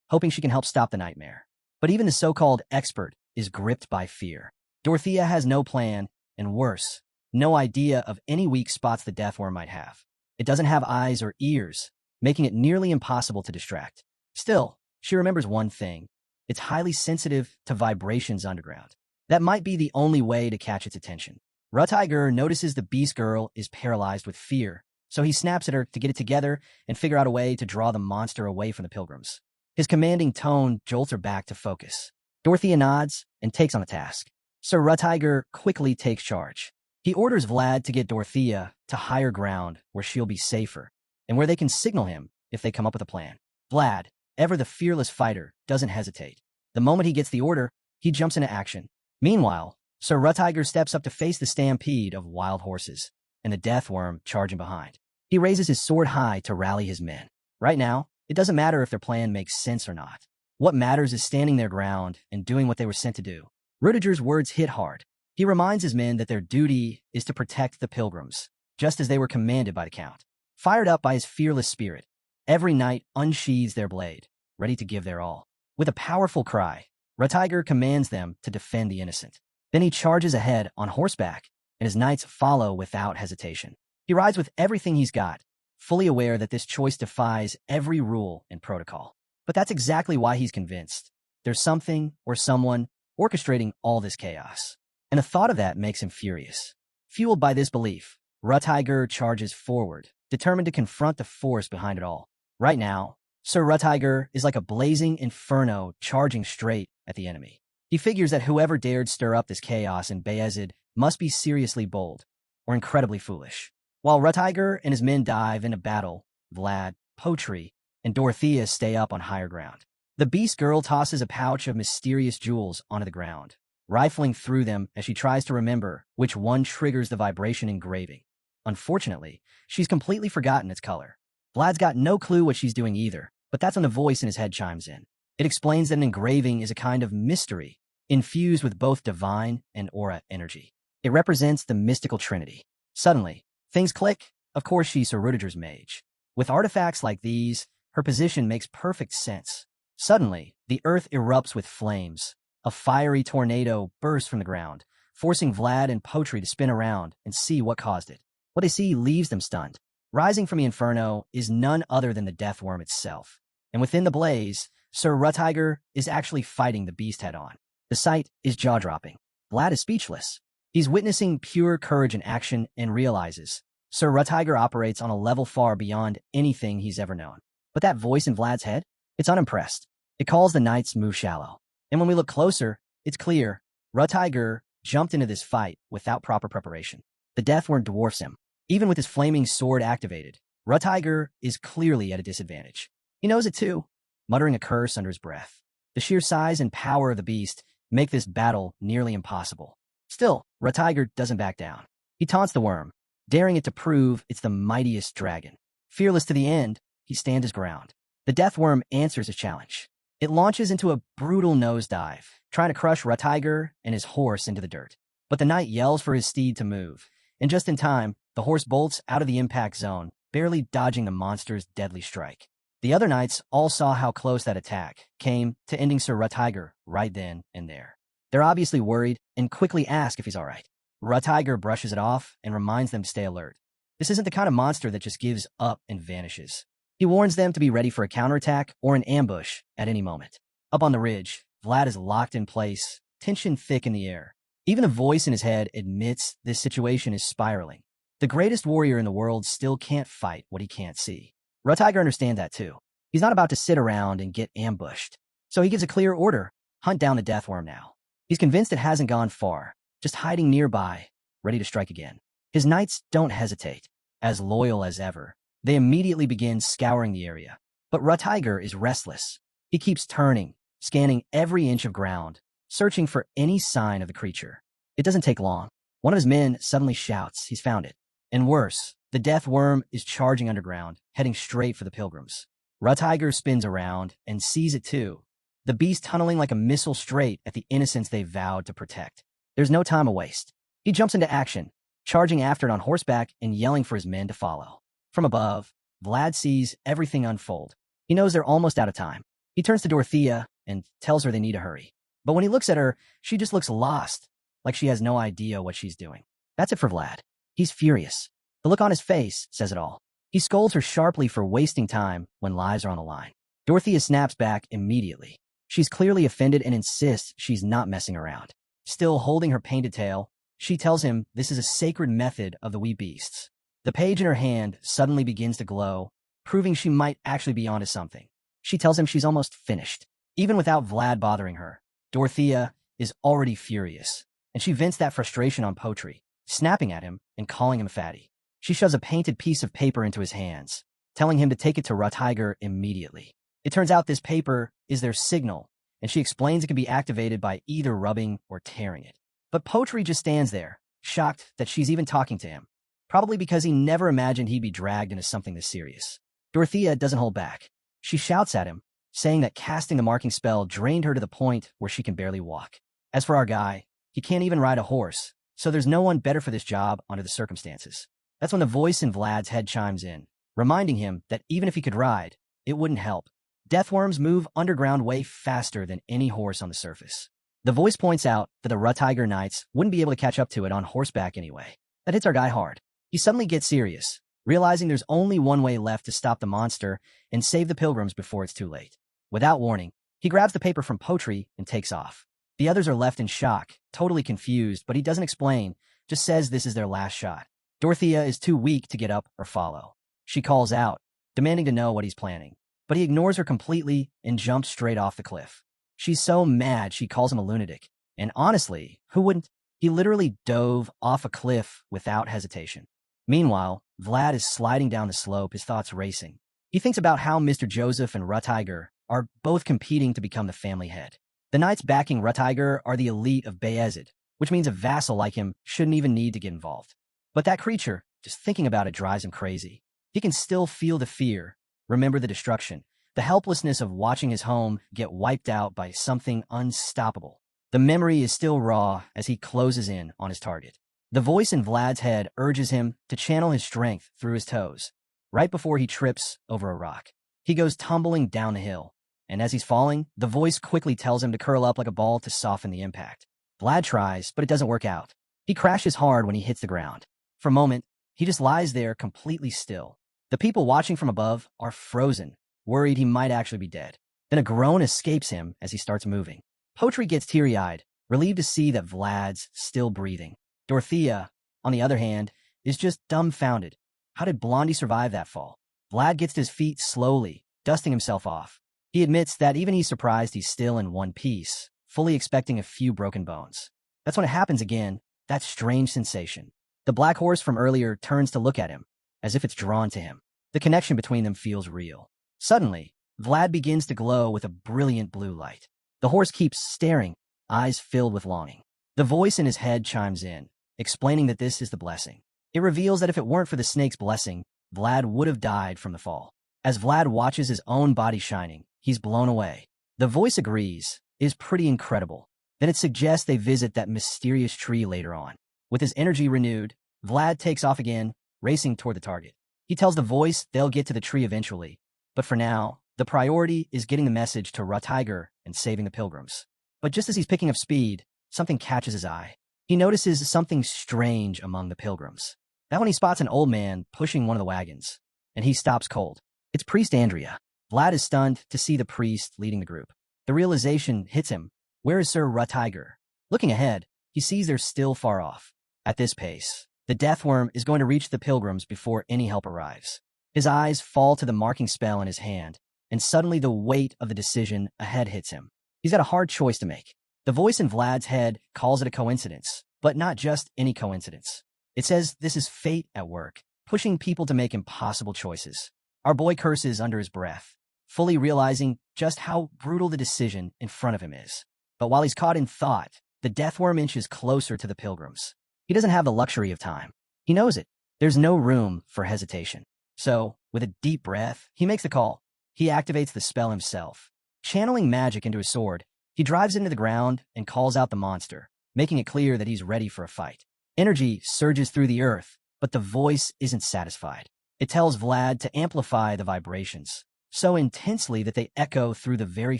hoping she can help stop the nightmare. But even the so-called expert is gripped by fear. Dorothea has no plan, and worse, no idea of any weak spots the death worm might have. It doesn't have eyes or ears, making it nearly impossible to distract. Still, she remembers one thing. It's highly sensitive to vibrations underground. That might be the only way to catch its attention. Ratiger notices the beast girl is paralyzed with fear, so he snaps at her to get it together and figure out a way to draw the monster away from the pilgrims. His commanding tone jolts her back to focus. Dorothea nods and takes on the task. Sir Rutiger quickly takes charge. He orders Vlad to get Dorothea to higher ground where she'll be safer, and where they can signal him if they come up with a plan. Vlad, ever the fearless fighter, doesn't hesitate. The moment he gets the order, he jumps into action. Meanwhile, Sir Rutiger steps up to face the stampede of wild horses, and the death worm charging behind. He raises his sword high to rally his men. Right now, it doesn't matter if their plan makes sense or not. What matters is standing their ground and doing what they were sent to do. Rudiger's words hit hard. He reminds his men that their duty is to protect the pilgrims, just as they were commanded by the Count. Fired up by his fearless spirit, every knight unsheathes their blade, ready to give their all. With a powerful cry, Rutiger commands them to defend the innocent. Then he charges ahead on horseback, and his knights follow without hesitation. He rides with everything he's got, fully aware that this choice defies every rule and protocol. But that's exactly why he's convinced. There's something or someone orchestrating all this chaos. And the thought of that makes him furious. Fueled by this belief, Rutiger charges forward, determined to confront the force behind it all. Right now, Sir Rutiger is like a blazing inferno charging straight at the enemy. He figures that whoever dared stir up this chaos in Bayezid must be seriously bold or incredibly foolish. While Rutiger and his men dive into battle, Vlad, Potri, and Dorothea stay up on higher ground. The beast girl tosses a pouch of mysterious jewels onto the ground, rifling through them as she tries to remember which one triggers the vibration engraving. Unfortunately, she's completely forgotten its color. Vlad's got no clue what she's doing either, but that's when the voice in his head chimes in. It explains that an engraving is a kind of mystery, infused with both divine and aura energy. It represents the mystical trinity. Suddenly, things click. Of course, she's Sir Rudiger's mage. With artifacts like these, her position makes perfect sense. Suddenly, the earth erupts with flames. A fiery tornado bursts from the ground, forcing Vlad and Potri to spin around and see what caused it. What they see leaves them stunned. Rising from the inferno is none other than the death worm itself. And within the blaze, Sir Rutiger is actually fighting the beast head-on. The sight is jaw-dropping. Vlad is speechless. He's witnessing pure courage in action and realizes Sir Rutiger operates on a level far beyond anything he's ever known. But that voice in Vlad's head? It's unimpressed. It calls the knights move shallow. And when we look closer, it's clear Rutiger jumped into this fight without proper preparation. The death worm dwarfs him. Even with his flaming sword activated, Rutiger is clearly at a disadvantage. He knows it too, muttering a curse under his breath. The sheer size and power of the beast make this battle nearly impossible. Still, Rutiger doesn't back down. He taunts the worm, daring it to prove it's the mightiest dragon. Fearless to the end, he stands his ground. The death worm answers his challenge. It launches into a brutal nosedive, trying to crush Rutiger and his horse into the dirt. But the knight yells for his steed to move, and just in time, the horse bolts out of the impact zone, barely dodging the monster's deadly strike. The other knights all saw how close that attack came to ending Sir Rutiger right then and there. They're obviously worried and quickly ask if he's all right. Rutiger brushes it off and reminds them to stay alert. This isn't the kind of monster that just gives up and vanishes. He warns them to be ready for a counterattack or an ambush at any moment. Up on the ridge, Vlad is locked in place, tension thick in the air. Even a voice in his head admits this situation is spiraling. The greatest warrior in the world still can't fight what he can't see. Rutiger understands that too. He's not about to sit around and get ambushed. So he gives a clear order, hunt down the death worm now. He's convinced it hasn't gone far, just hiding nearby, ready to strike again. His knights don't hesitate. As loyal as ever, they immediately begin scouring the area. But Rutiger is restless. He keeps turning, scanning every inch of ground, searching for any sign of the creature. It doesn't take long. One of his men suddenly shouts he's found it. And worse, the death worm is charging underground, heading straight for the pilgrims. Rutiger spins around and sees it too. The beast tunneling like a missile straight at the innocents they vowed to protect. There's no time to waste. He jumps into action, charging after it on horseback and yelling for his men to follow. From above, Vlad sees everything unfold. He knows they're almost out of time. He turns to Dorothea and tells her they need to hurry. But when he looks at her, she just looks lost, like she has no idea what she's doing. That's it for Vlad. He's furious. The look on his face says it all. He scolds her sharply for wasting time when lives are on the line. Dorothea snaps back immediately. She's clearly offended and insists she's not messing around. Still holding her painted tail, she tells him this is a sacred method of the wee beasts. The page in her hand suddenly begins to glow, proving she might actually be onto something. She tells him she's almost finished. Even without Vlad bothering her, Dorothea is already furious, and she vents that frustration on Potri, snapping at him and calling him fatty. She shoves a painted piece of paper into his hands, telling him to take it to Rutiger immediately. It turns out this paper is their signal, and she explains it can be activated by either rubbing or tearing it. But Potri just stands there, shocked that she's even talking to him, probably because he never imagined he'd be dragged into something this serious. Dorothea doesn't hold back. She shouts at him, saying that casting the marking spell drained her to the point where she can barely walk. As for our guy, he can't even ride a horse, so there's no one better for this job under the circumstances. That's when the voice in Vlad's head chimes in, reminding him that even if he could ride, it wouldn't help. Deathworms move underground way faster than any horse on the surface. The voice points out that the Rutiger Knights wouldn't be able to catch up to it on horseback anyway. That hits our guy hard. He suddenly gets serious, realizing there's only one way left to stop the monster and save the pilgrims before it's too late. Without warning, he grabs the paper from Potri and takes off. The others are left in shock, totally confused, but he doesn't explain, just says this is their last shot. Dorothea is too weak to get up or follow. She calls out, demanding to know what he's planning, but he ignores her completely and jumps straight off the cliff. She's so mad she calls him a lunatic, and honestly, who wouldn't? He literally dove off a cliff without hesitation. Meanwhile, Vlad is sliding down the slope, his thoughts racing. He thinks about how Mr. Joseph and Rutiger are both competing to become the family head. The knights backing Rutiger are the elite of Bayezid, which means a vassal like him shouldn't even need to get involved. But that creature, just thinking about it drives him crazy. He can still feel the fear, remember the destruction, the helplessness of watching his home get wiped out by something unstoppable. The memory is still raw as he closes in on his target. The voice in Vlad's head urges him to channel his strength through his toes, right before he trips over a rock. He goes tumbling down the hill, and as he's falling, the voice quickly tells him to curl up like a ball to soften the impact. Vlad tries, but it doesn't work out. He crashes hard when he hits the ground. For a moment, he just lies there completely still. The people watching from above are frozen, worried he might actually be dead. Then a groan escapes him as he starts moving. Potri gets teary-eyed, relieved to see that Vlad's still breathing. Dorothea, on the other hand, is just dumbfounded. How did Blondie survive that fall? Vlad gets to his feet slowly, dusting himself off. He admits that even he's surprised he's still in one piece, fully expecting a few broken bones. That's when it happens again, that strange sensation. The black horse from earlier turns to look at him, as if it's drawn to him. The connection between them feels real. Suddenly, Vlad begins to glow with a brilliant blue light. The horse keeps staring, eyes filled with longing. The voice in his head chimes in, explaining that this is the blessing. It reveals that if it weren't for the snake's blessing, Vlad would have died from the fall. As Vlad watches his own body shining, he's blown away. The voice agrees, is pretty incredible. Then it suggests they visit that mysterious tree later on. With his energy renewed, Vlad takes off again, racing toward the target. He tells the voice they'll get to the tree eventually, but for now, the priority is getting the message to Rutiger and saving the pilgrims. But just as he's picking up speed, something catches his eye. He notices something strange among the pilgrims. That when he spots an old man pushing one of the wagons, and he stops cold. It's Priest Andrea. Vlad is stunned to see the priest leading the group. The realization hits him. Where is Sir Rutiger? Looking ahead, he sees they're still far off. At this pace, the deathworm is going to reach the pilgrims before any help arrives. His eyes fall to the marking spell in his hand, and suddenly the weight of the decision ahead hits him. He's got a hard choice to make. The voice in Vlad's head calls it a coincidence, but not just any coincidence. It says this is fate at work, pushing people to make impossible choices. Our boy curses under his breath, fully realizing just how brutal the decision in front of him is. But while he's caught in thought, the deathworm inches closer to the pilgrims. He doesn't have the luxury of time. He knows it. There's no room for hesitation. So, with a deep breath, he makes the call. He activates the spell himself. Channeling magic into his sword, he drives into the ground and calls out the monster, making it clear that he's ready for a fight. Energy surges through the earth, but the voice isn't satisfied. It tells Vlad to amplify the vibrations, so intensely that they echo through the very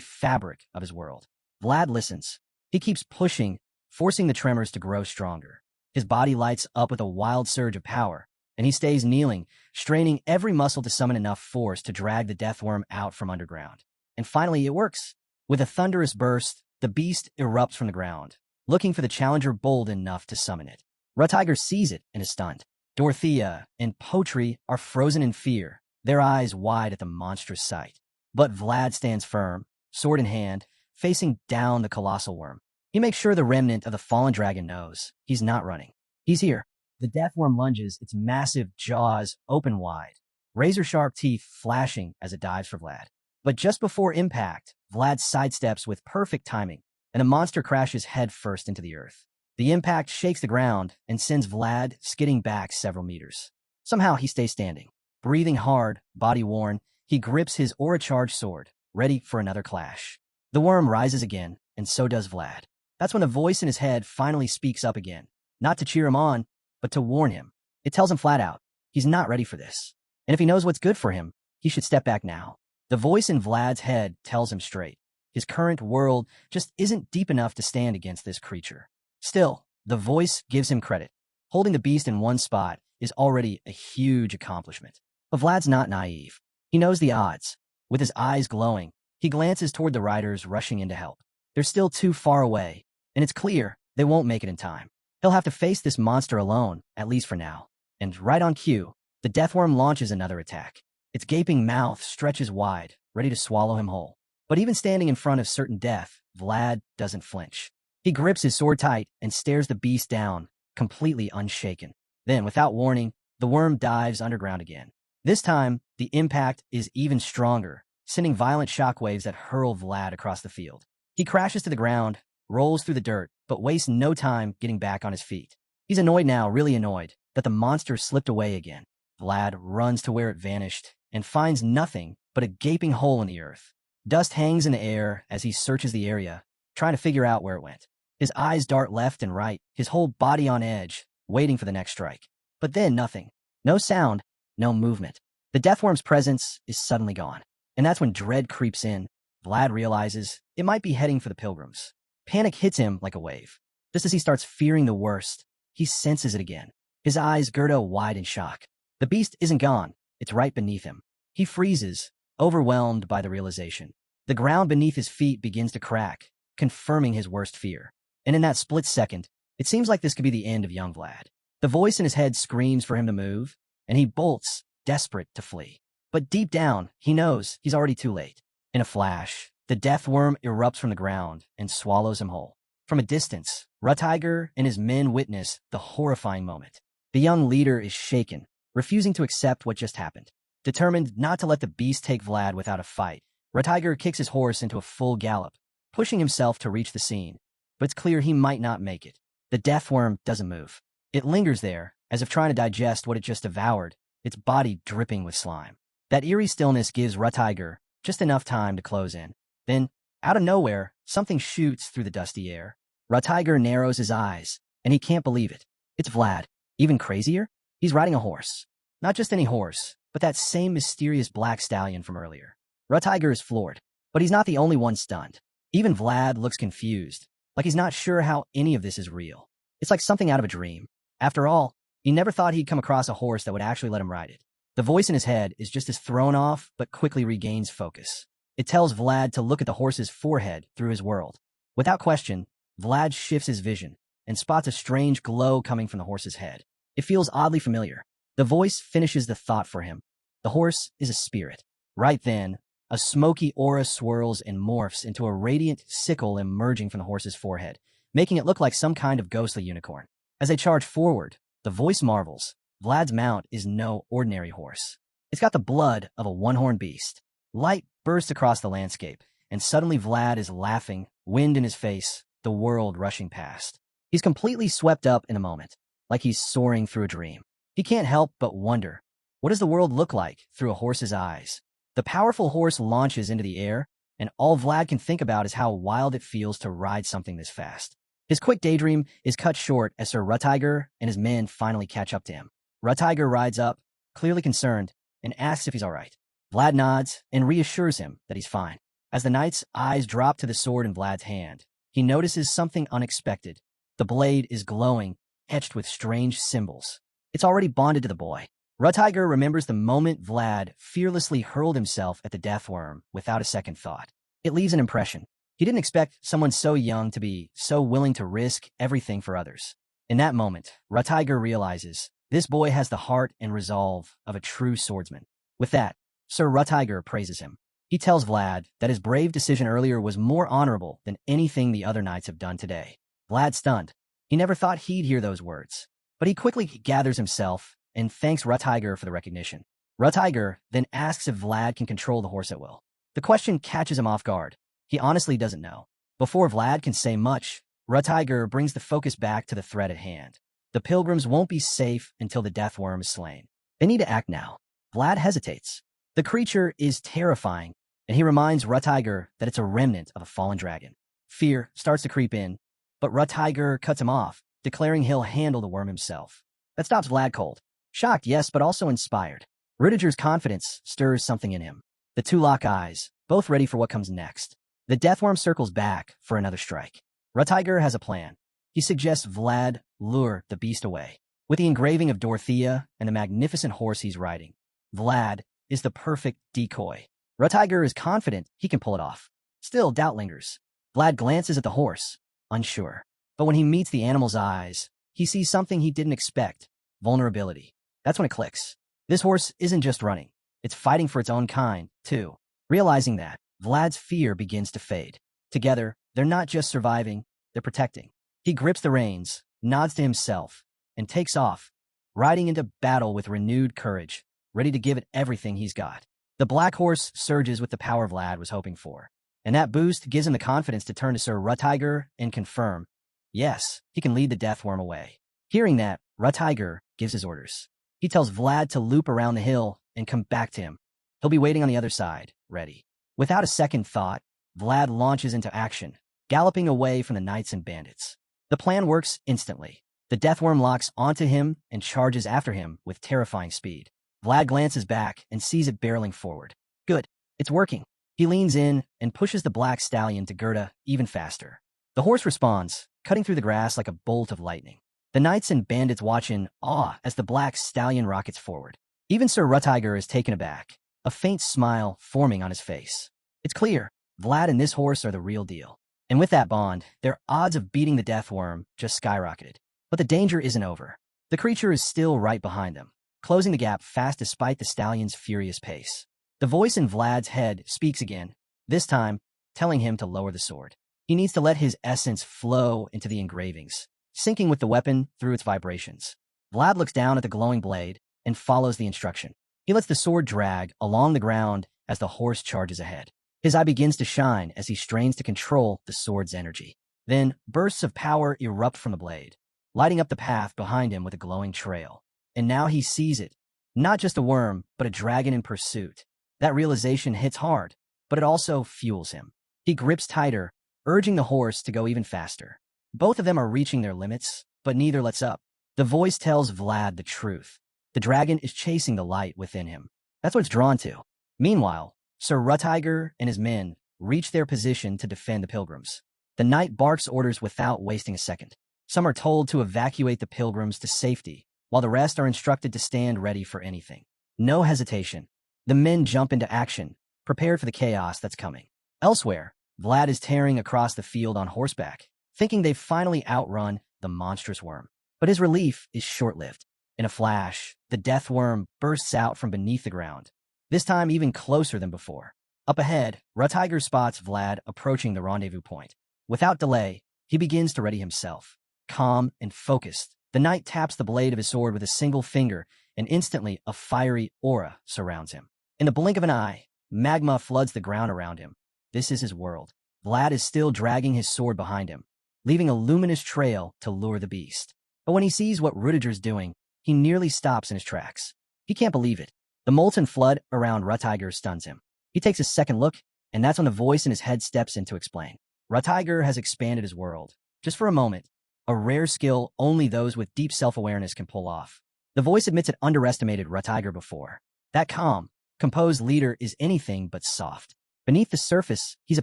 fabric of his world. Vlad listens. He keeps pushing, forcing the tremors to grow stronger. His body lights up with a wild surge of power, and he stays kneeling, straining every muscle to summon enough force to drag the deathworm out from underground. And finally, it works. With a thunderous burst, the beast erupts from the ground, looking for the challenger bold enough to summon it. Rutiger sees it and is stunned. Dorothea and Potri are frozen in fear, their eyes wide at the monstrous sight. But Vlad stands firm, sword in hand, facing down the colossal worm. He makes sure the remnant of the fallen dragon knows he's not running. He's here. The death worm lunges, its massive jaws open wide, razor-sharp teeth flashing as it dives for Vlad. But just before impact, Vlad sidesteps with perfect timing, and the monster crashes headfirst into the earth. The impact shakes the ground and sends Vlad skidding back several meters. Somehow he stays standing. Breathing hard, body worn, he grips his aura-charged sword, ready for another clash. The worm rises again, and so does Vlad. That's when a voice in his head finally speaks up again, not to cheer him on, but to warn him. It tells him flat out, he's not ready for this. And if he knows what's good for him, he should step back now. The voice in Vlad's head tells him straight. His current world just isn't deep enough to stand against this creature. Still, the voice gives him credit. Holding the beast in one spot is already a huge accomplishment. But Vlad's not naive. He knows the odds. With his eyes glowing, he glances toward the riders rushing in to help. They're still too far away, and it's clear they won't make it in time. He'll have to face this monster alone, at least for now. And right on cue, the deathworm launches another attack. Its gaping mouth stretches wide, ready to swallow him whole. But even standing in front of certain death, Vlad doesn't flinch. He grips his sword tight and stares the beast down, completely unshaken. Then, without warning, the worm dives underground again. This time, the impact is even stronger, sending violent shockwaves that hurl Vlad across the field. He crashes to the ground, rolls through the dirt, but wastes no time getting back on his feet. He's annoyed now, really annoyed, that the monster slipped away again. Vlad runs to where it vanished and finds nothing but a gaping hole in the earth. Dust hangs in the air as he searches the area, trying to figure out where it went. His eyes dart left and right, his whole body on edge, waiting for the next strike. But then nothing. No sound, no movement. The deathworm's presence is suddenly gone. And that's when dread creeps in. Vlad realizes it might be heading for the pilgrims. Panic hits him like a wave. Just as he starts fearing the worst, he senses it again. His eyes girdo wide in shock. The beast isn't gone. It's right beneath him. He freezes, overwhelmed by the realization. The ground beneath his feet begins to crack, confirming his worst fear. And in that split second, it seems like this could be the end of young Vlad. The voice in his head screams for him to move, and he bolts, desperate to flee. But deep down, he knows he's already too late. In a flash, the death worm erupts from the ground and swallows him whole. From a distance, Rutiger and his men witness the horrifying moment. The young leader is shaken, refusing to accept what just happened. Determined not to let the beast take Vlad without a fight, Rutiger kicks his horse into a full gallop, pushing himself to reach the scene. But it's clear he might not make it. The death worm doesn't move. It lingers there, as if trying to digest what it just devoured, its body dripping with slime. That eerie stillness gives Rutiger just enough time to close in. Then, out of nowhere, something shoots through the dusty air. Rutiger narrows his eyes, and he can't believe it. It's Vlad. Even crazier? He's riding a horse. Not just any horse, but that same mysterious black stallion from earlier. Rutiger is floored, but he's not the only one stunned. Even Vlad looks confused, like he's not sure how any of this is real. It's like something out of a dream. After all, he never thought he'd come across a horse that would actually let him ride it. The voice in his head is just as thrown off, but quickly regains focus. It tells Vlad to look at the horse's forehead through his world. Without question, Vlad shifts his vision and spots a strange glow coming from the horse's head. It feels oddly familiar. The voice finishes the thought for him. The horse is a spirit. Right then, a smoky aura swirls and morphs into a radiant sickle emerging from the horse's forehead, making it look like some kind of ghostly unicorn. As they charge forward, the voice marvels. Vlad's mount is no ordinary horse. It's got the blood of a one-horned beast. Light bursts across the landscape, and suddenly Vlad is laughing, wind in his face, the world rushing past. He's completely swept up in a moment, like he's soaring through a dream. He can't help but wonder, what does the world look like through a horse's eyes? The powerful horse launches into the air, and all Vlad can think about is how wild it feels to ride something this fast. His quick daydream is cut short as Sir Rutiger and his men finally catch up to him. Rutiger rides up, clearly concerned, and asks if he's all right. Vlad nods and reassures him that he's fine. As the knight's eyes drop to the sword in Vlad's hand, he notices something unexpected. The blade is glowing, etched with strange symbols. It's already bonded to the boy. Rutiger remembers the moment Vlad fearlessly hurled himself at the deathworm without a second thought. It leaves an impression. He didn't expect someone so young to be so willing to risk everything for others. In that moment, Rutiger realizes this boy has the heart and resolve of a true swordsman. With that, Sir Rutiger praises him. He tells Vlad that his brave decision earlier was more honorable than anything the other knights have done today. Vlad's stunned. He never thought he'd hear those words. But he quickly gathers himself and thanks Rutiger for the recognition. Rutiger then asks if Vlad can control the horse at will. The question catches him off guard. He honestly doesn't know. Before Vlad can say much, Rutiger brings the focus back to the threat at hand. The pilgrims won't be safe until the death worm is slain. They need to act now. Vlad hesitates. The creature is terrifying, and he reminds Rutiger that it's a remnant of a fallen dragon. Fear starts to creep in, but Rutiger cuts him off, declaring he'll handle the worm himself. That stops Vlad cold. Shocked, yes, but also inspired. Rudiger's confidence stirs something in him. The two lock eyes, both ready for what comes next. The deathworm circles back for another strike. Rutiger has a plan. He suggests Vlad lure the beast away. With the engraving of Dorothea and the magnificent horse he's riding, Vlad is the perfect decoy. Rutiger is confident he can pull it off. Still, doubt lingers. Vlad glances at the horse, unsure. But when he meets the animal's eyes, he sees something he didn't expect. Vulnerability. That's when it clicks. This horse isn't just running. It's fighting for its own kind, too. Realizing that, Vlad's fear begins to fade. Together, they're not just surviving, they're protecting. He grips the reins, nods to himself, and takes off, riding into battle with renewed courage, ready to give it everything he's got. The black horse surges with the power Vlad was hoping for, and that boost gives him the confidence to turn to Sir Rutiger and confirm, yes, he can lead the deathworm away. Hearing that, Rutiger gives his orders. He tells Vlad to loop around the hill and come back to him. He'll be waiting on the other side, ready. Without a second thought, Vlad launches into action, galloping away from the knights and bandits. The plan works instantly. The deathworm locks onto him and charges after him with terrifying speed. Vlad glances back and sees it barreling forward. Good, it's working. He leans in and pushes the black stallion to Gerda even faster. The horse responds, cutting through the grass like a bolt of lightning. The knights and bandits watch in awe as the black stallion rockets forward. Even Sir Rutiger is taken aback, a faint smile forming on his face. It's clear, Vlad and this horse are the real deal. And with that bond, their odds of beating the deathworm just skyrocketed. But the danger isn't over. The creature is still right behind them, closing the gap fast despite the stallion's furious pace. The voice in Vlad's head speaks again, this time telling him to lower the sword. He needs to let his essence flow into the engravings, syncing with the weapon through its vibrations. Vlad looks down at the glowing blade and follows the instruction. He lets the sword drag along the ground as the horse charges ahead. His eye begins to shine as he strains to control the sword's energy. Then, bursts of power erupt from the blade, lighting up the path behind him with a glowing trail. And now he sees it. Not just a worm, but a dragon in pursuit. That realization hits hard, but it also fuels him. He grips tighter, urging the horse to go even faster. Both of them are reaching their limits, but neither lets up. The voice tells Vlad the truth. The dragon is chasing the light within him. That's what it's drawn to. Meanwhile, Sir Rutiger and his men reach their position to defend the pilgrims. The knight barks orders without wasting a second. Some are told to evacuate the pilgrims to safety, while the rest are instructed to stand ready for anything. No hesitation. The men jump into action, prepared for the chaos that's coming. Elsewhere, Vlad is tearing across the field on horseback, thinking they've finally outrun the monstrous worm. But his relief is short-lived. In a flash, the death worm bursts out from beneath the ground, this time even closer than before. Up ahead, Rutiger spots Vlad approaching the rendezvous point. Without delay, he begins to ready himself. Calm and focused, the knight taps the blade of his sword with a single finger, and instantly a fiery aura surrounds him. In the blink of an eye, magma floods the ground around him. This is his world. Vlad is still dragging his sword behind him, leaving a luminous trail to lure the beast. But when he sees what Rudiger's doing, he nearly stops in his tracks. He can't believe it. The molten flood around Rutiger stuns him. He takes a second look, and that's when the voice in his head steps in to explain. Rutiger has expanded his world, just for a moment, a rare skill only those with deep self-awareness can pull off. The voice admits it underestimated Rutiger before. That calm, composed leader is anything but soft. Beneath the surface, he's a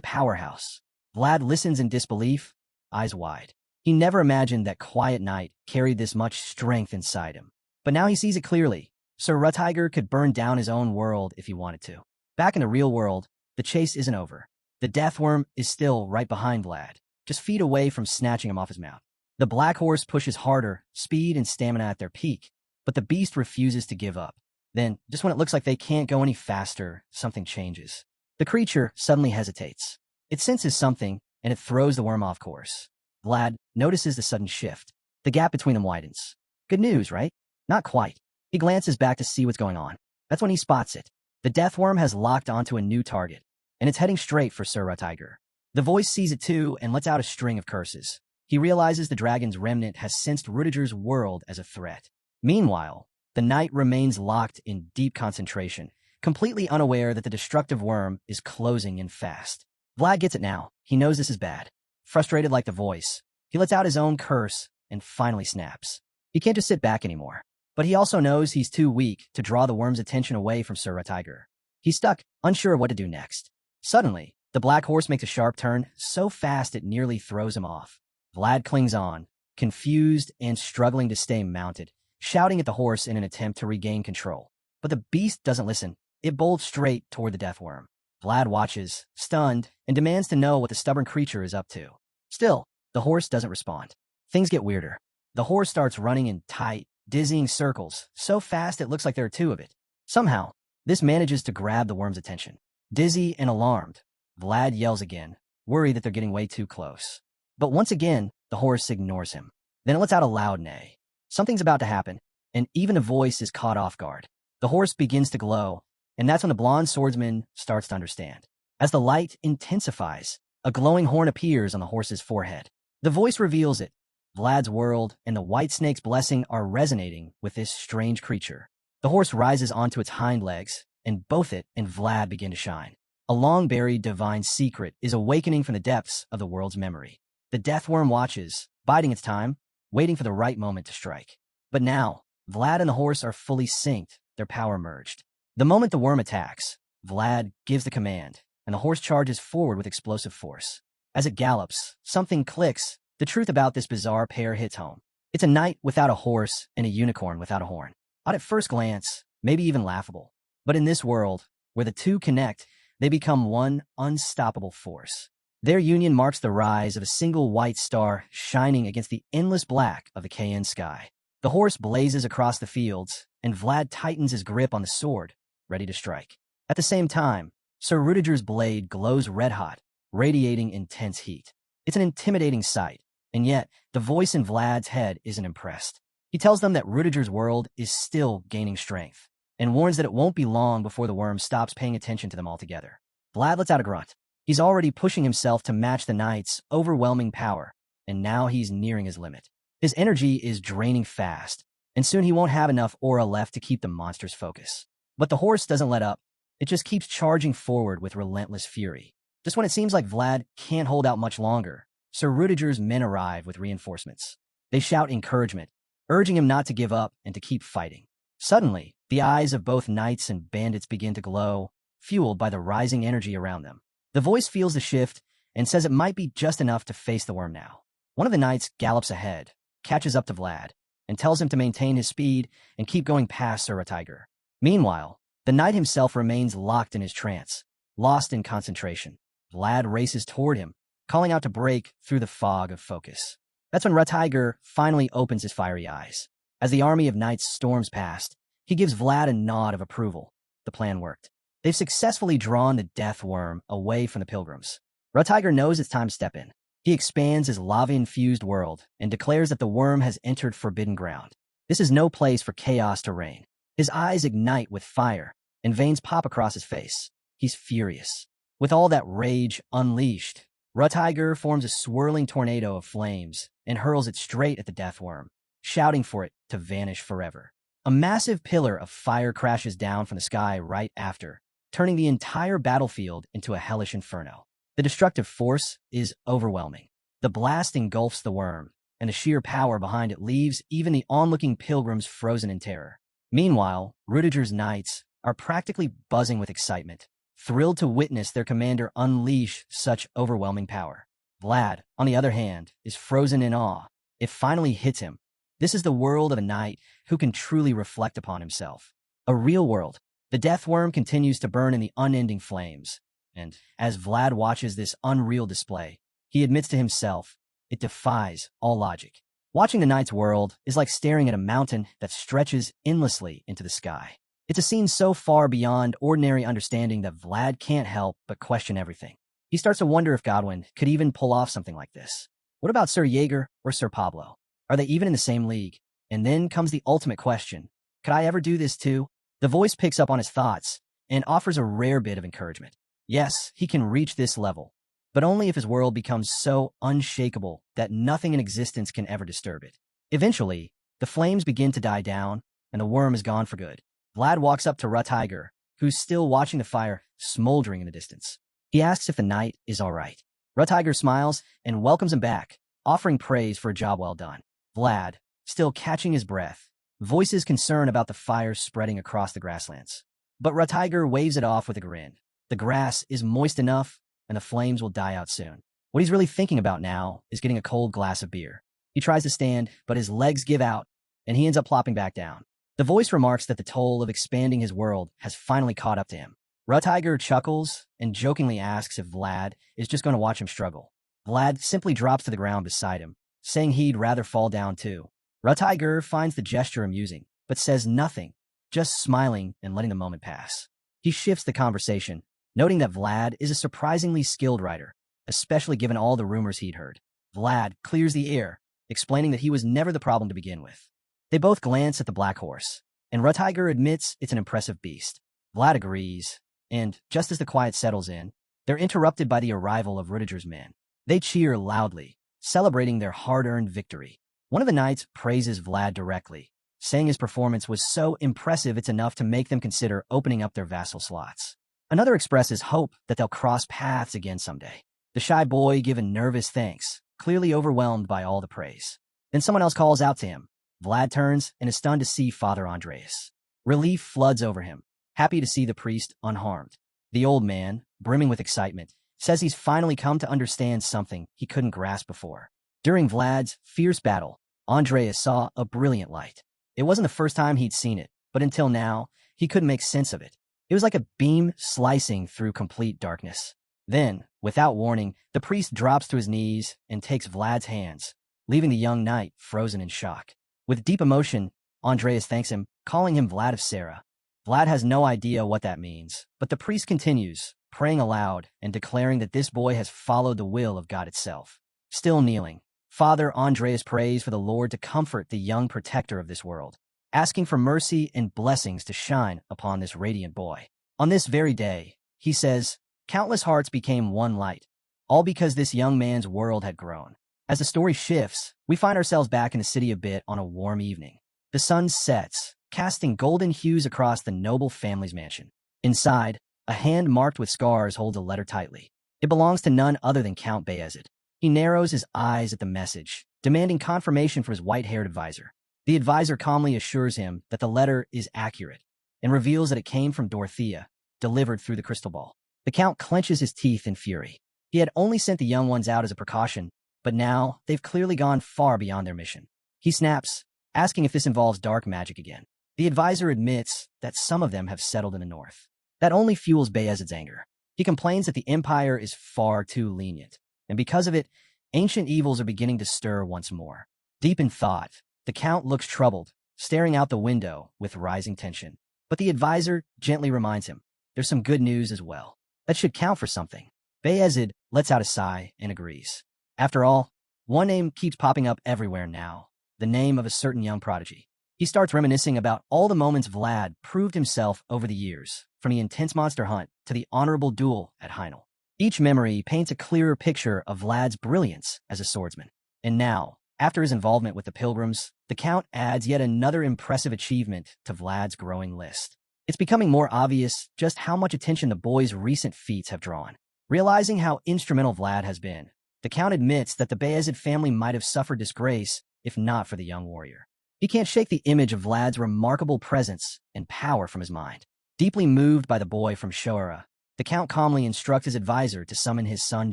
powerhouse. Vlad listens in disbelief, eyes wide. He never imagined that quiet knight carried this much strength inside him. But now he sees it clearly. Sir Rutiger could burn down his own world if he wanted to. Back in the real world, the chase isn't over. The deathworm is still right behind Vlad, just feet away from snatching him off his mouth. The black horse pushes harder, speed and stamina at their peak, but the beast refuses to give up. Then, just when it looks like they can't go any faster, something changes. The creature suddenly hesitates. It senses something, and it throws the worm off course. Vlad notices the sudden shift. The gap between them widens. Good news, right? Not quite. He glances back to see what's going on. That's when he spots it. The death worm has locked onto a new target, and it's heading straight for Sir Tiger. The voice sees it too and lets out a string of curses. He realizes the dragon's remnant has sensed Rudiger's world as a threat. Meanwhile, the knight remains locked in deep concentration, completely unaware that the destructive worm is closing in fast. Vlad gets it now. He knows this is bad. Frustrated like the voice, he lets out his own curse and finally snaps. He can't just sit back anymore. But he also knows he's too weak to draw the worm's attention away from Sir Tiger. He's stuck, unsure of what to do next. Suddenly, the black horse makes a sharp turn, so fast it nearly throws him off. Vlad clings on, confused and struggling to stay mounted, shouting at the horse in an attempt to regain control. But the beast doesn't listen. It bolts straight toward the death worm. Vlad watches, stunned, and demands to know what the stubborn creature is up to. Still, the horse doesn't respond. Things get weirder. The horse starts running in tight, dizzying circles, so fast it looks like there are two of it. Somehow, this manages to grab the worm's attention. Dizzy and alarmed, Vlad yells again, worried that they're getting way too close. But once again, the horse ignores him. Then it lets out a loud neigh. Something's about to happen, and even the voice is caught off guard. The horse begins to glow, and that's when the blonde swordsman starts to understand. As the light intensifies, a glowing horn appears on the horse's forehead. The voice reveals it. Vlad's world and the white snake's blessing are resonating with this strange creature. The horse rises onto its hind legs, and both it and Vlad begin to shine. A long-buried divine secret is awakening from the depths of the world's memory. The death worm watches, biding its time, waiting for the right moment to strike. But now, Vlad and the horse are fully synced, their power merged. The moment the worm attacks, Vlad gives the command, and the horse charges forward with explosive force. As it gallops, something clicks. The truth about this bizarre pair hits home. It's a knight without a horse and a unicorn without a horn. Odd at first glance, maybe even laughable. But in this world, where the two connect, they become one unstoppable force. Their union marks the rise of a single white star shining against the endless black of the KN sky. The horse blazes across the fields, and Vlad tightens his grip on the sword, ready to strike. At the same time, Sir Rudiger's blade glows red-hot, radiating intense heat. It's an intimidating sight. And yet, the voice in Vlad's head isn't impressed. He tells them that Rudiger's world is still gaining strength, and warns that it won't be long before the worm stops paying attention to them altogether. Vlad lets out a grunt. He's already pushing himself to match the knight's overwhelming power, and now he's nearing his limit. His energy is draining fast, and soon he won't have enough aura left to keep the monster's focus. But the horse doesn't let up. It just keeps charging forward with relentless fury. Just when it seems like Vlad can't hold out much longer, Sir Rudiger's men arrive with reinforcements. They shout encouragement, urging him not to give up and to keep fighting. Suddenly, the eyes of both knights and bandits begin to glow, fueled by the rising energy around them. The voice feels the shift and says it might be just enough to face the worm now. One of the knights gallops ahead, catches up to Vlad, and tells him to maintain his speed and keep going past Sir Tiger. Meanwhile, the knight himself remains locked in his trance, lost in concentration. Vlad races toward him, calling out to break through the fog of focus. That's when Tiger finally opens his fiery eyes. As the army of knights storms past, he gives Vlad a nod of approval. The plan worked. They've successfully drawn the death worm away from the pilgrims. Tiger knows it's time to step in. He expands his lava-infused world and declares that the worm has entered forbidden ground. This is no place for chaos to reign. His eyes ignite with fire, and veins pop across his face. He's furious. With all that rage unleashed, Tiger forms a swirling tornado of flames and hurls it straight at the death worm, shouting for it to vanish forever. A massive pillar of fire crashes down from the sky right after, turning the entire battlefield into a hellish inferno. The destructive force is overwhelming. The blast engulfs the worm, and the sheer power behind it leaves even the onlooking pilgrims frozen in terror. Meanwhile, Rudiger's knights are practically buzzing with excitement, thrilled to witness their commander unleash such overwhelming power. Vlad, on the other hand, is frozen in awe. It finally hits him. This is the world of a knight who can truly reflect upon himself. A real world. The death worm continues to burn in the unending flames, and as Vlad watches this unreal display, he admits to himself, it defies all logic. Watching the knight's world is like staring at a mountain that stretches endlessly into the sky. It's a scene so far beyond ordinary understanding that Vlad can't help but question everything. He starts to wonder if Godwin could even pull off something like this. What about Sir Jaeger or Sir Pablo? Are they even in the same league? And then comes the ultimate question. Could I ever do this too? The voice picks up on his thoughts and offers a rare bit of encouragement. Yes, he can reach this level, but only if his world becomes so unshakable that nothing in existence can ever disturb it. Eventually, the flames begin to die down, and the worm is gone for good. Vlad walks up to Tiger, who's still watching the fire smoldering in the distance. He asks if the knight is all right. Tiger smiles and welcomes him back, offering praise for a job well done. Vlad, still catching his breath, voices concern about the fire spreading across the grasslands. But Tiger waves it off with a grin. The grass is moist enough, and the flames will die out soon. What he's really thinking about now is getting a cold glass of beer. He tries to stand, but his legs give out, and he ends up plopping back down. The voice remarks that the toll of expanding his world has finally caught up to him. Tiger chuckles and jokingly asks if Vlad is just going to watch him struggle. Vlad simply drops to the ground beside him, saying he'd rather fall down too. Tiger finds the gesture amusing, but says nothing, just smiling and letting the moment pass. He shifts the conversation, noting that Vlad is a surprisingly skilled rider, especially given all the rumors he'd heard. Vlad clears the air, explaining that he was never the problem to begin with. They both glance at the black horse, and Tiger admits it's an impressive beast. Vlad agrees, and just as the quiet settles in, they're interrupted by the arrival of Rudiger's men. They cheer loudly, celebrating their hard-earned victory. One of the knights praises Vlad directly, saying his performance was so impressive it's enough to make them consider opening up their vassal slots. Another expresses hope that they'll cross paths again someday. The shy boy gives a nervous thanks, clearly overwhelmed by all the praise. Then someone else calls out to him. Vlad turns and is stunned to see Father Andreas. Relief floods over him, happy to see the priest unharmed. The old man, brimming with excitement, says he's finally come to understand something he couldn't grasp before. During Vlad's fierce battle, Andreas saw a brilliant light. It wasn't the first time he'd seen it, but until now, he couldn't make sense of it. It was like a beam slicing through complete darkness. Then, without warning, the priest drops to his knees and takes Vlad's hands, leaving the young knight frozen in shock. With deep emotion, Andreas thanks him, calling him Vlad of Sarah. Vlad has no idea what that means, but the priest continues, praying aloud and declaring that this boy has followed the will of God itself. Still kneeling, Father Andreas prays for the Lord to comfort the young protector of this world, asking for mercy and blessings to shine upon this radiant boy. On this very day, he says, countless hearts became one light, all because this young man's world had grown. As the story shifts, we find ourselves back in the city a bit on a warm evening. The sun sets, casting golden hues across the noble family's mansion. Inside, a hand marked with scars holds a letter tightly. It belongs to none other than Count Bayezid. He narrows his eyes at the message, demanding confirmation from his white-haired advisor. The advisor calmly assures him that the letter is accurate and reveals that it came from Dorothea, delivered through the crystal ball. The Count clenches his teeth in fury. He had only sent the young ones out as a precaution, but now they've clearly gone far beyond their mission. He snaps, asking if this involves dark magic again. The advisor admits that some of them have settled in the north. That only fuels Bayezid's anger. He complains that the Empire is far too lenient, and because of it, ancient evils are beginning to stir once more. Deep in thought, the Count looks troubled, staring out the window with rising tension. But the advisor gently reminds him, there's some good news as well. That should count for something. Bayezid lets out a sigh and agrees. After all, one name keeps popping up everywhere now, the name of a certain young prodigy. He starts reminiscing about all the moments Vlad proved himself over the years, from the intense monster hunt to the honorable duel at Heinel. Each memory paints a clearer picture of Vlad's brilliance as a swordsman. And now, after his involvement with the Pilgrims, the Count adds yet another impressive achievement to Vlad's growing list. It's becoming more obvious just how much attention the boy's recent feats have drawn. Realizing how instrumental Vlad has been, the Count admits that the Bayezid family might have suffered disgrace if not for the young warrior. He can't shake the image of Vlad's remarkable presence and power from his mind. Deeply moved by the boy from Shoara, the Count calmly instructs his advisor to summon his son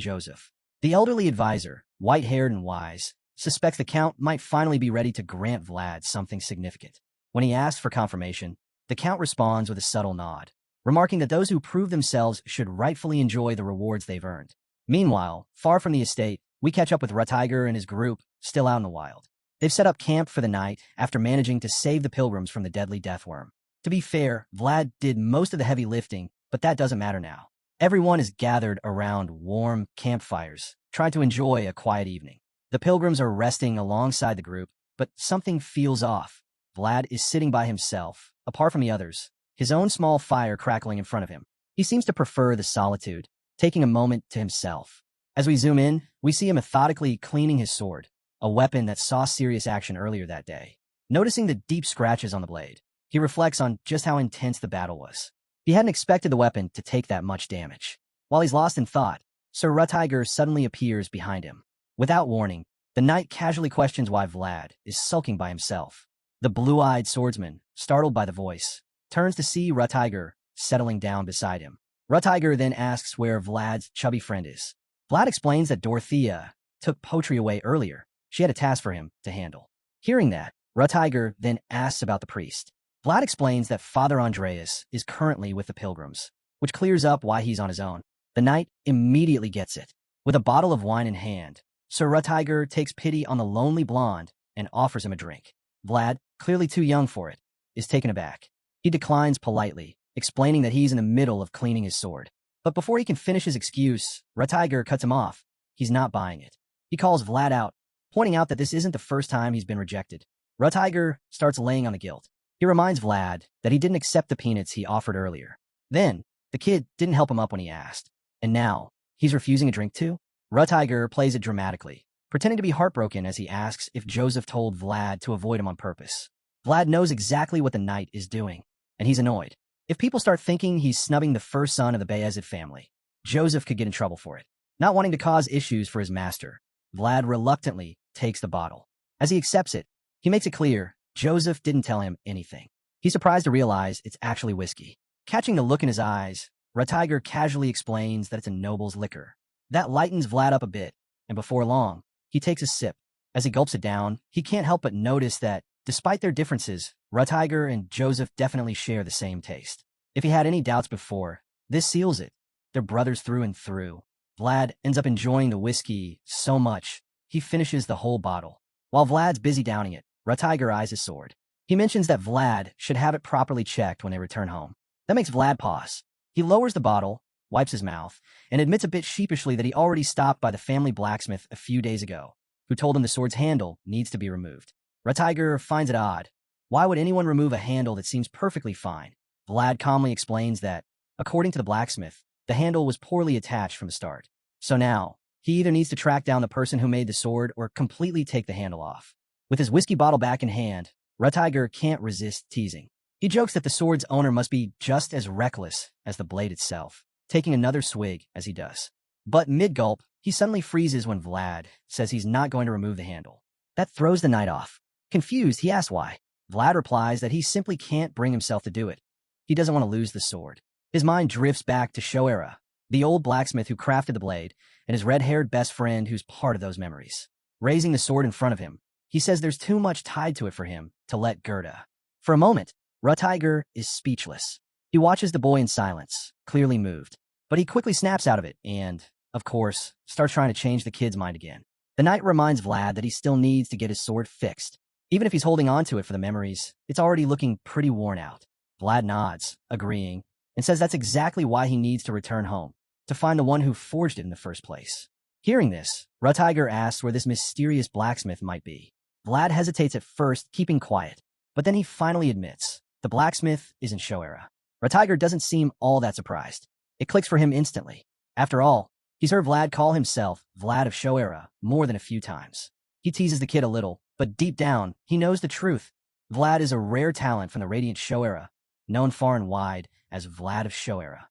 Joseph. The elderly advisor, white-haired and wise, suspects the Count might finally be ready to grant Vlad something significant. When he asks for confirmation, the Count responds with a subtle nod, remarking that those who prove themselves should rightfully enjoy the rewards they've earned. Meanwhile, far from the estate, we catch up with Tiger and his group, still out in the wild. They've set up camp for the night after managing to save the Pilgrims from the deadly deathworm. To be fair, Vlad did most of the heavy lifting, but that doesn't matter now. Everyone is gathered around warm campfires, trying to enjoy a quiet evening. The pilgrims are resting alongside the group, but something feels off. Vlad is sitting by himself, apart from the others, his own small fire crackling in front of him. He seems to prefer the solitude, taking a moment to himself. As we zoom in, we see him methodically cleaning his sword, a weapon that saw serious action earlier that day. Noticing the deep scratches on the blade, he reflects on just how intense the battle was. He hadn't expected the weapon to take that much damage. While he's lost in thought, Sir Rutiger suddenly appears behind him. Without warning, the knight casually questions why Vlad is sulking by himself. The blue-eyed swordsman, startled by the voice, turns to see Rutiger settling down beside him. Rutiger then asks where Vlad's chubby friend is. Vlad explains that Dorothea took Potri away earlier. She had a task for him to handle. Hearing that, Rutiger then asks about the priest. Vlad explains that Father Andreas is currently with the pilgrims, which clears up why he's on his own. The knight immediately gets it. With a bottle of wine in hand, Sir Rutiger takes pity on the lonely blonde and offers him a drink. Vlad, clearly too young for it, is taken aback. He declines politely, explaining that he's in the middle of cleaning his sword. But before he can finish his excuse, Rutiger cuts him off. He's not buying it. He calls Vlad out, pointing out that this isn't the first time he's been rejected. Rutiger starts laying on the guilt. He reminds Vlad that he didn't accept the peanuts he offered earlier. Then, the kid didn't help him up when he asked. And now, he's refusing a drink too? Rutiger plays it dramatically, pretending to be heartbroken as he asks if Joseph told Vlad to avoid him on purpose. Vlad knows exactly what the knight is doing, and he's annoyed. If people start thinking he's snubbing the first son of the Bayezid family, Joseph could get in trouble for it. Not wanting to cause issues for his master, Vlad reluctantly takes the bottle. As he accepts it, he makes it clear Joseph didn't tell him anything. He's surprised to realize it's actually whiskey. Catching the look in his eyes, Rutiger casually explains that it's a noble's liquor. That lightens Vlad up a bit, and before long, he takes a sip. As he gulps it down, he can't help but notice that, despite their differences, Rutiger and Joseph definitely share the same taste. If he had any doubts before, this seals it. They're brothers through and through. Vlad ends up enjoying the whiskey so much, he finishes the whole bottle. While Vlad's busy downing it, Rutiger eyes his sword. He mentions that Vlad should have it properly checked when they return home. That makes Vlad pause. He lowers the bottle, wipes his mouth, and admits a bit sheepishly that he already stopped by the family blacksmith a few days ago, who told him the sword's handle needs to be removed. Rutiger finds it odd. Why would anyone remove a handle that seems perfectly fine? Vlad calmly explains that, according to the blacksmith, the handle was poorly attached from the start. So now, he either needs to track down the person who made the sword or completely take the handle off. With his whiskey bottle back in hand, Rutiger can't resist teasing. He jokes that the sword's owner must be just as reckless as the blade itself, taking another swig as he does. But mid-gulp, he suddenly freezes when Vlad says he's not going to remove the handle. That throws the knight off. Confused, he asks why. Vlad replies that he simply can't bring himself to do it. He doesn't want to lose the sword. His mind drifts back to Shoera, the old blacksmith who crafted the blade, and his red-haired best friend who's part of those memories. Raising the sword in front of him, he says there's too much tied to it for him to let Gerda. For a moment, Rutiger is speechless. He watches the boy in silence, clearly moved. But he quickly snaps out of it and, of course, starts trying to change the kid's mind again. The knight reminds Vlad that he still needs to get his sword fixed. Even if he's holding on to it for the memories, it's already looking pretty worn out. Vlad nods, agreeing, and says that's exactly why he needs to return home, to find the one who forged it in the first place. Hearing this, Rutiger asks where this mysterious blacksmith might be. Vlad hesitates at first, keeping quiet, but then he finally admits the blacksmith is in Shoera. Rutiger doesn't seem all that surprised. It clicks for him instantly. After all, he's heard Vlad call himself Vlad of Shoera more than a few times. He teases the kid a little, but deep down, he knows the truth. Vlad is a rare talent from the Radiant Shoera, known far and wide as Vlad of Shoera.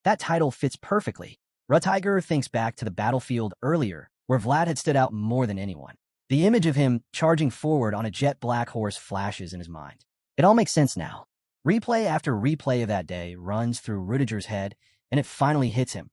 That title fits perfectly. Rutiger thinks back to the battlefield earlier, where Vlad had stood out more than anyone. The image of him charging forward on a jet black horse flashes in his mind. It all makes sense now. Replay after replay of that day runs through Rudiger's head, and it finally hits him.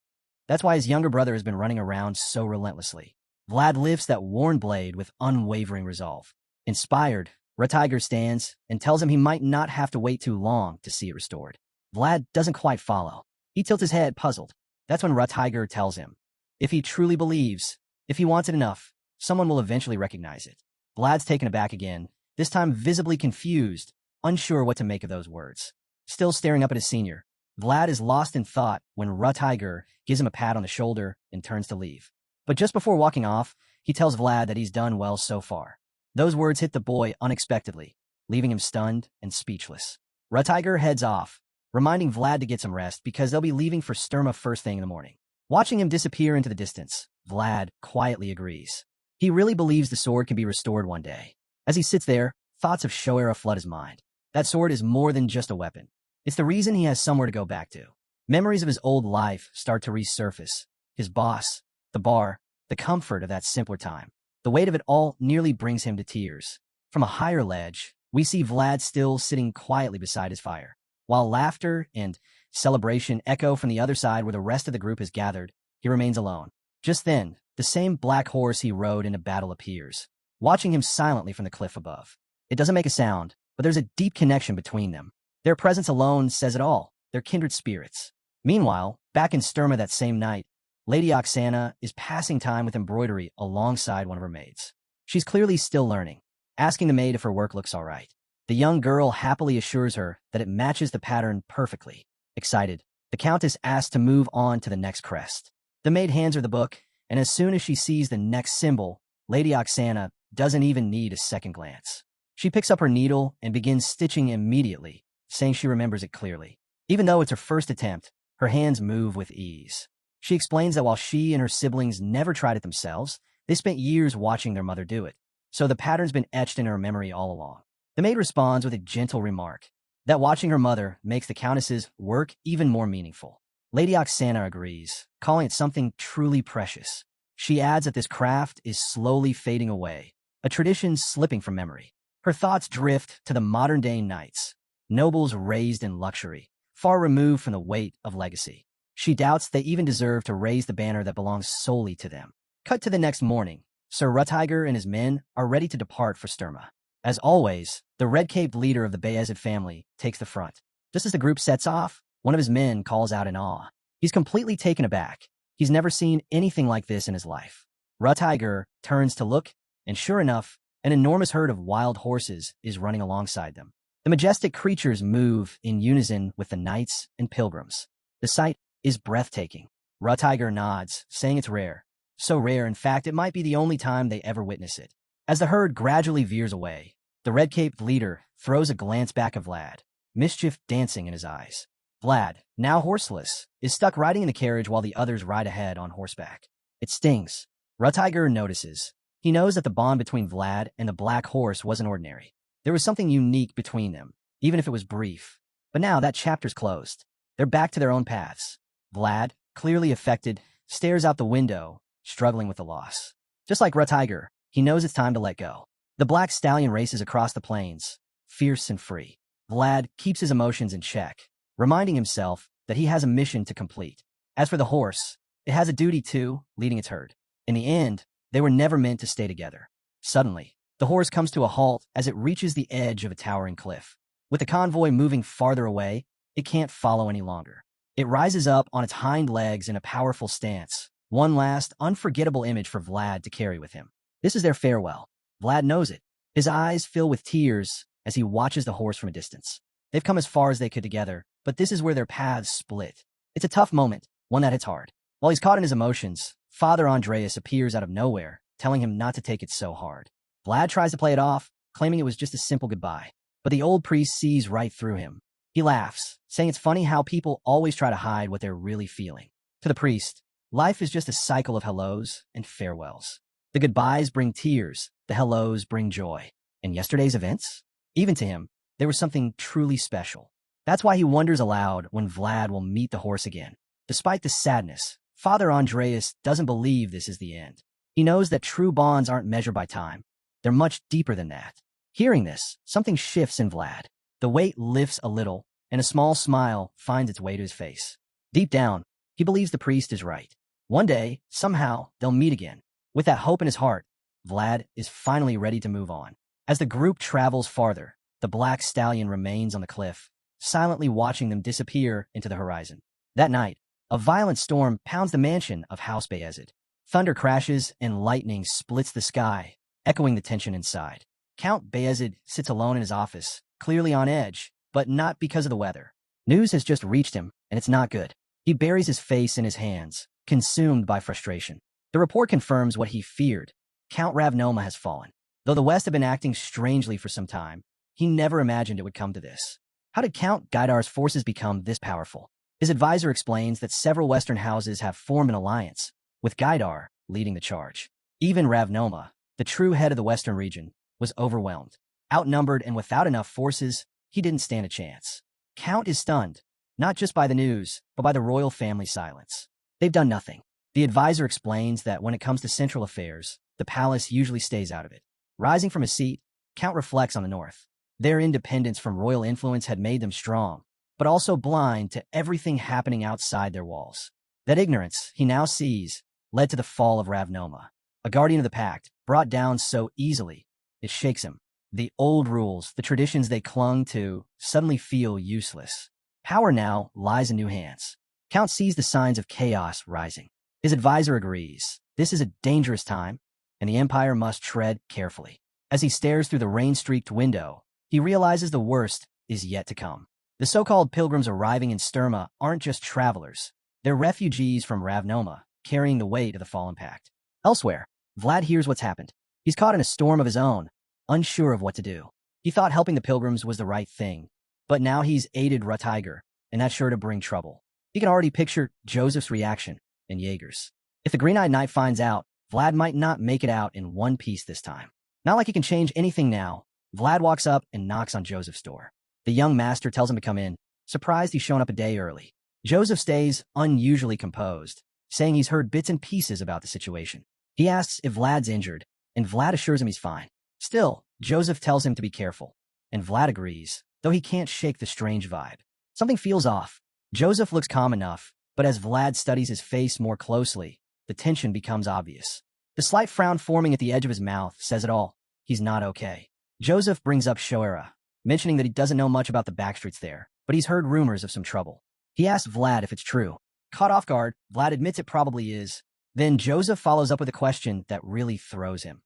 That's why his younger brother has been running around so relentlessly. Vlad lifts that worn blade with unwavering resolve. Inspired, Rutiger stands and tells him he might not have to wait too long to see it restored. Vlad doesn't quite follow. He tilts his head, puzzled. That's when Rutiger tells him, if he truly believes, if he wants it enough, someone will eventually recognize it. Vlad's taken aback again, this time visibly confused, unsure what to make of those words. still staring up at his senior. Vlad is lost in thought when Rutiger gives him a pat on the shoulder and turns to leave. But just before walking off, he tells Vlad that he's done well so far. Those words hit the boy unexpectedly, leaving him stunned and speechless. Rutiger heads off, reminding Vlad to get some rest because they'll be leaving for Sturma first thing in the morning. Watching him disappear into the distance, Vlad quietly agrees. He really believes the sword can be restored one day. As he sits there, thoughts of Shoera flood his mind. That sword is more than just a weapon. It's the reason he has somewhere to go back to. Memories of his old life start to resurface. His boss, the bar, the comfort of that simpler time. The weight of it all nearly brings him to tears. From a higher ledge, we see Vlad still sitting quietly beside his fire. While laughter and celebration echo from the other side where the rest of the group has gathered, he remains alone. Just then, the same black horse he rode into battle appears, watching him silently from the cliff above. It doesn't make a sound, but there's a deep connection between them. Their presence alone says it all. They're kindred spirits. Meanwhile, back in Sturma that same night, Lady Oksana is passing time with embroidery alongside one of her maids. She's clearly still learning, asking the maid if her work looks all right. The young girl happily assures her that it matches the pattern perfectly. Excited, the Countess asks to move on to the next crest. The maid hands her the book, and as soon as she sees the next symbol, Lady Oksana doesn't even need a second glance. She picks up her needle and begins stitching immediately, saying she remembers it clearly. Even though it's her first attempt, her hands move with ease. She explains that while she and her siblings never tried it themselves, they spent years watching their mother do it, so the pattern's been etched in her memory all along. The maid responds with a gentle remark that watching her mother makes the Countess's work even more meaningful. Lady Oksana agrees, calling it something truly precious. She adds that this craft is slowly fading away, a tradition slipping from memory. Her thoughts drift to the modern-day knights, nobles raised in luxury, far removed from the weight of legacy. She doubts they even deserve to raise the banner that belongs solely to them. Cut to the next morning. Sir Rutiger and his men are ready to depart for Sturma. As always, the red-caped leader of the Bayezid family takes the front. Just as the group sets off, one of his men calls out in awe. He's completely taken aback. He's never seen anything like this in his life. Rutiger turns to look, and sure enough, an enormous herd of wild horses is running alongside them. The majestic creatures move in unison with the knights and pilgrims. The sight is breathtaking. Rutiger nods, saying it's rare. So rare, in fact, it might be the only time they ever witness it. As the herd gradually veers away, the red-caped leader throws a glance back at Vlad, mischief dancing in his eyes. Vlad, now horseless, is stuck riding in the carriage while the others ride ahead on horseback. It stings. Rutiger notices. He knows that the bond between Vlad and the black horse wasn't ordinary. There was something unique between them, even if it was brief. But now that chapter's closed. They're back to their own paths. Vlad, clearly affected, stares out the window, struggling with the loss. Just like Rutiger, he knows it's time to let go. The black stallion races across the plains, fierce and free. Vlad keeps his emotions in check, reminding himself that he has a mission to complete. As for the horse, it has a duty too, leading its herd. In the end, they were never meant to stay together. Suddenly, the horse comes to a halt as it reaches the edge of a towering cliff. With the convoy moving farther away, it can't follow any longer. It rises up on its hind legs in a powerful stance, one last, unforgettable image for Vlad to carry with him. This is their farewell. Vlad knows it. His eyes fill with tears as he watches the horse from a distance. They've come as far as they could together, but this is where their paths split. It's a tough moment, one that hits hard. While he's caught in his emotions, Father Andreas appears out of nowhere, telling him not to take it so hard. Vlad tries to play it off, claiming it was just a simple goodbye. But the old priest sees right through him. He laughs, saying it's funny how people always try to hide what they're really feeling. To the priest, life is just a cycle of hellos and farewells. The goodbyes bring tears, the hellos bring joy. And yesterday's events? Even to him, there was something truly special. That's why he wonders aloud when Vlad will meet the horse again. Despite the sadness, Father Andreas doesn't believe this is the end. He knows that true bonds aren't measured by time. They're much deeper than that. Hearing this, something shifts in Vlad. The weight lifts a little, and a small smile finds its way to his face. Deep down, he believes the priest is right. One day, somehow, they'll meet again. With that hope in his heart, Vlad is finally ready to move on. As the group travels farther, the black stallion remains on the cliff, silently watching them disappear into the horizon. That night, a violent storm pounds the mansion of House Bayezid. Thunder crashes and lightning splits the sky, echoing the tension inside. Count Bayezid sits alone in his office, clearly on edge, but not because of the weather. News has just reached him, and it's not good. He buries his face in his hands, consumed by frustration. The report confirms what he feared. Count Ravnoma has fallen. Though the West had been acting strangely for some time, he never imagined it would come to this. How did Count Gaidar's forces become this powerful? His advisor explains that several Western houses have formed an alliance, with Gaidar leading the charge. Even Ravnoma, the true head of the Western region, was overwhelmed. Outnumbered and without enough forces, he didn't stand a chance. Count is stunned, not just by the news, but by the royal family's silence. They've done nothing. The advisor explains that when it comes to central affairs, the palace usually stays out of it. Rising from his seat, Count reflects on the north. Their independence from royal influence had made them strong, but also blind to everything happening outside their walls. That ignorance, he now sees, led to the fall of Ravnoma, a guardian of the pact, brought down so easily, it shakes him. The old rules, the traditions they clung to, suddenly feel useless. Power now lies in new hands. Count sees the signs of chaos rising. His advisor agrees. This is a dangerous time, and the Empire must tread carefully. As he stares through the rain-streaked window, he realizes the worst is yet to come. The so-called pilgrims arriving in Sturma aren't just travelers. They're refugees from Ravnoma, carrying the weight of the fallen pact. Elsewhere, Vlad hears what's happened. He's caught in a storm of his own, unsure of what to do. He thought helping the pilgrims was the right thing, but now he's aided Rutiger, and that's sure to bring trouble. He can already picture Joseph's reaction and Jaeger's. If the Green-Eyed Knight finds out, Vlad might not make it out in one piece this time. Not like he can change anything now, Vlad walks up and knocks on Joseph's door. The young master tells him to come in, surprised he's shown up a day early. Joseph stays unusually composed, saying he's heard bits and pieces about the situation. He asks if Vlad's injured, and Vlad assures him he's fine. Still, Joseph tells him to be careful, and Vlad agrees, though he can't shake the strange vibe. Something feels off. Joseph looks calm enough, but as Vlad studies his face more closely, the tension becomes obvious. The slight frown forming at the edge of his mouth says it all. He's not okay. Joseph brings up Shoera, mentioning that he doesn't know much about the backstreets there, but he's heard rumors of some trouble. He asks Vlad if it's true. Caught off guard, Vlad admits it probably is. Then Joseph follows up with a question that really throws him.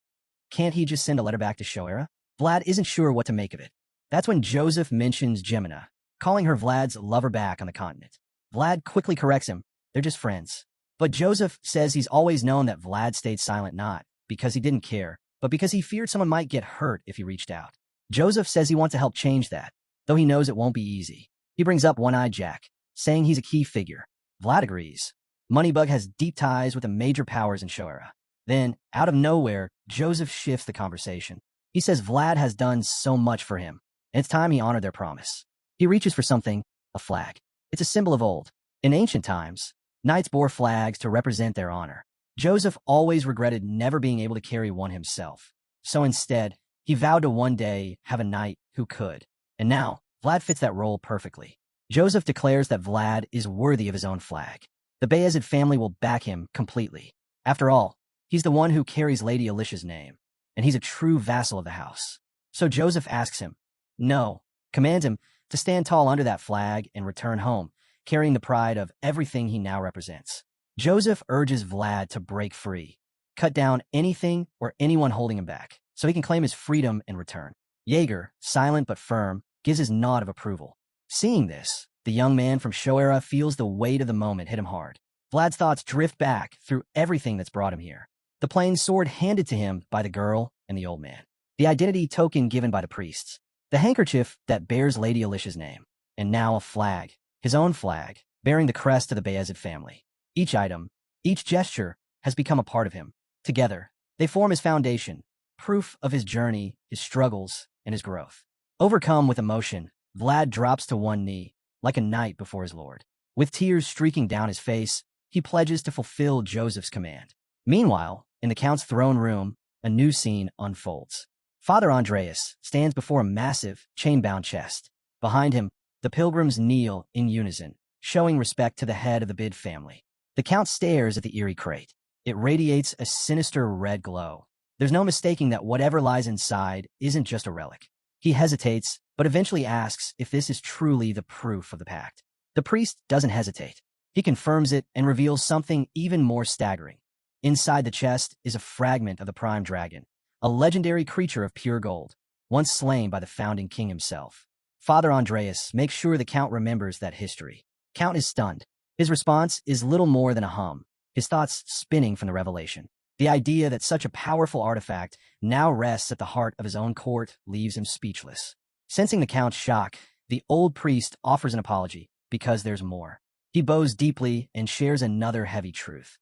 Can't he just send a letter back to Shoera? Vlad isn't sure what to make of it. That's when Joseph mentions Gemina, calling her Vlad's lover back on the continent. Vlad quickly corrects him. They're just friends. But Joseph says he's always known that Vlad stayed silent not because he didn't care, but because he feared someone might get hurt if he reached out. Joseph says he wants to help change that, though he knows it won't be easy. He brings up One-Eyed Jack, saying he's a key figure. Vlad agrees. Moneybug has deep ties with the major powers in Shoera. Then, out of nowhere, Joseph shifts the conversation. He says Vlad has done so much for him, and it's time he honored their promise. He reaches for something, a flag. It's a symbol of old. In ancient times, knights bore flags to represent their honor. Joseph always regretted never being able to carry one himself. So instead, he vowed to one day have a knight who could. And now, Vlad fits that role perfectly. Joseph declares that Vlad is worthy of his own flag. The Bayezid family will back him completely. After all, he's the one who carries Lady Alicia's name, and he's a true vassal of the house. So Joseph asks him, no, commands him to stand tall under that flag and return home, carrying the pride of everything he now represents. Joseph urges Vlad to break free, cut down anything or anyone holding him back, so he can claim his freedom in return. Jaeger, silent but firm, gives his nod of approval. Seeing this, the young man from Shoera feels the weight of the moment hit him hard. Vlad's thoughts drift back through everything that's brought him here. The plain sword handed to him by the girl and the old man. The identity token given by the priests. The handkerchief that bears Lady Alicia's name. And now a flag, his own flag, bearing the crest of the Bayezid family. Each item, each gesture, has become a part of him. Together, they form his foundation, proof of his journey, his struggles, and his growth. Overcome with emotion, Vlad drops to one knee, like a knight before his lord. With tears streaking down his face, he pledges to fulfill Joseph's command. Meanwhile, in the Count's throne room, a new scene unfolds. Father Andreas stands before a massive, chain-bound chest. Behind him, the pilgrims kneel in unison, showing respect to the head of the Bid family. The Count stares at the eerie crate. It radiates a sinister red glow. There's no mistaking that whatever lies inside isn't just a relic. He hesitates, but eventually asks if this is truly the proof of the pact. The priest doesn't hesitate. He confirms it and reveals something even more staggering. Inside the chest is a fragment of the Prime Dragon, a legendary creature of pure gold, once slain by the founding king himself. Father Andreas makes sure the Count remembers that history. Count is stunned. His response is little more than a hum, his thoughts spinning from the revelation. The idea that such a powerful artifact now rests at the heart of his own court leaves him speechless. Sensing the Count's shock, the old priest offers an apology, because there's more. He bows deeply and shares another heavy truth.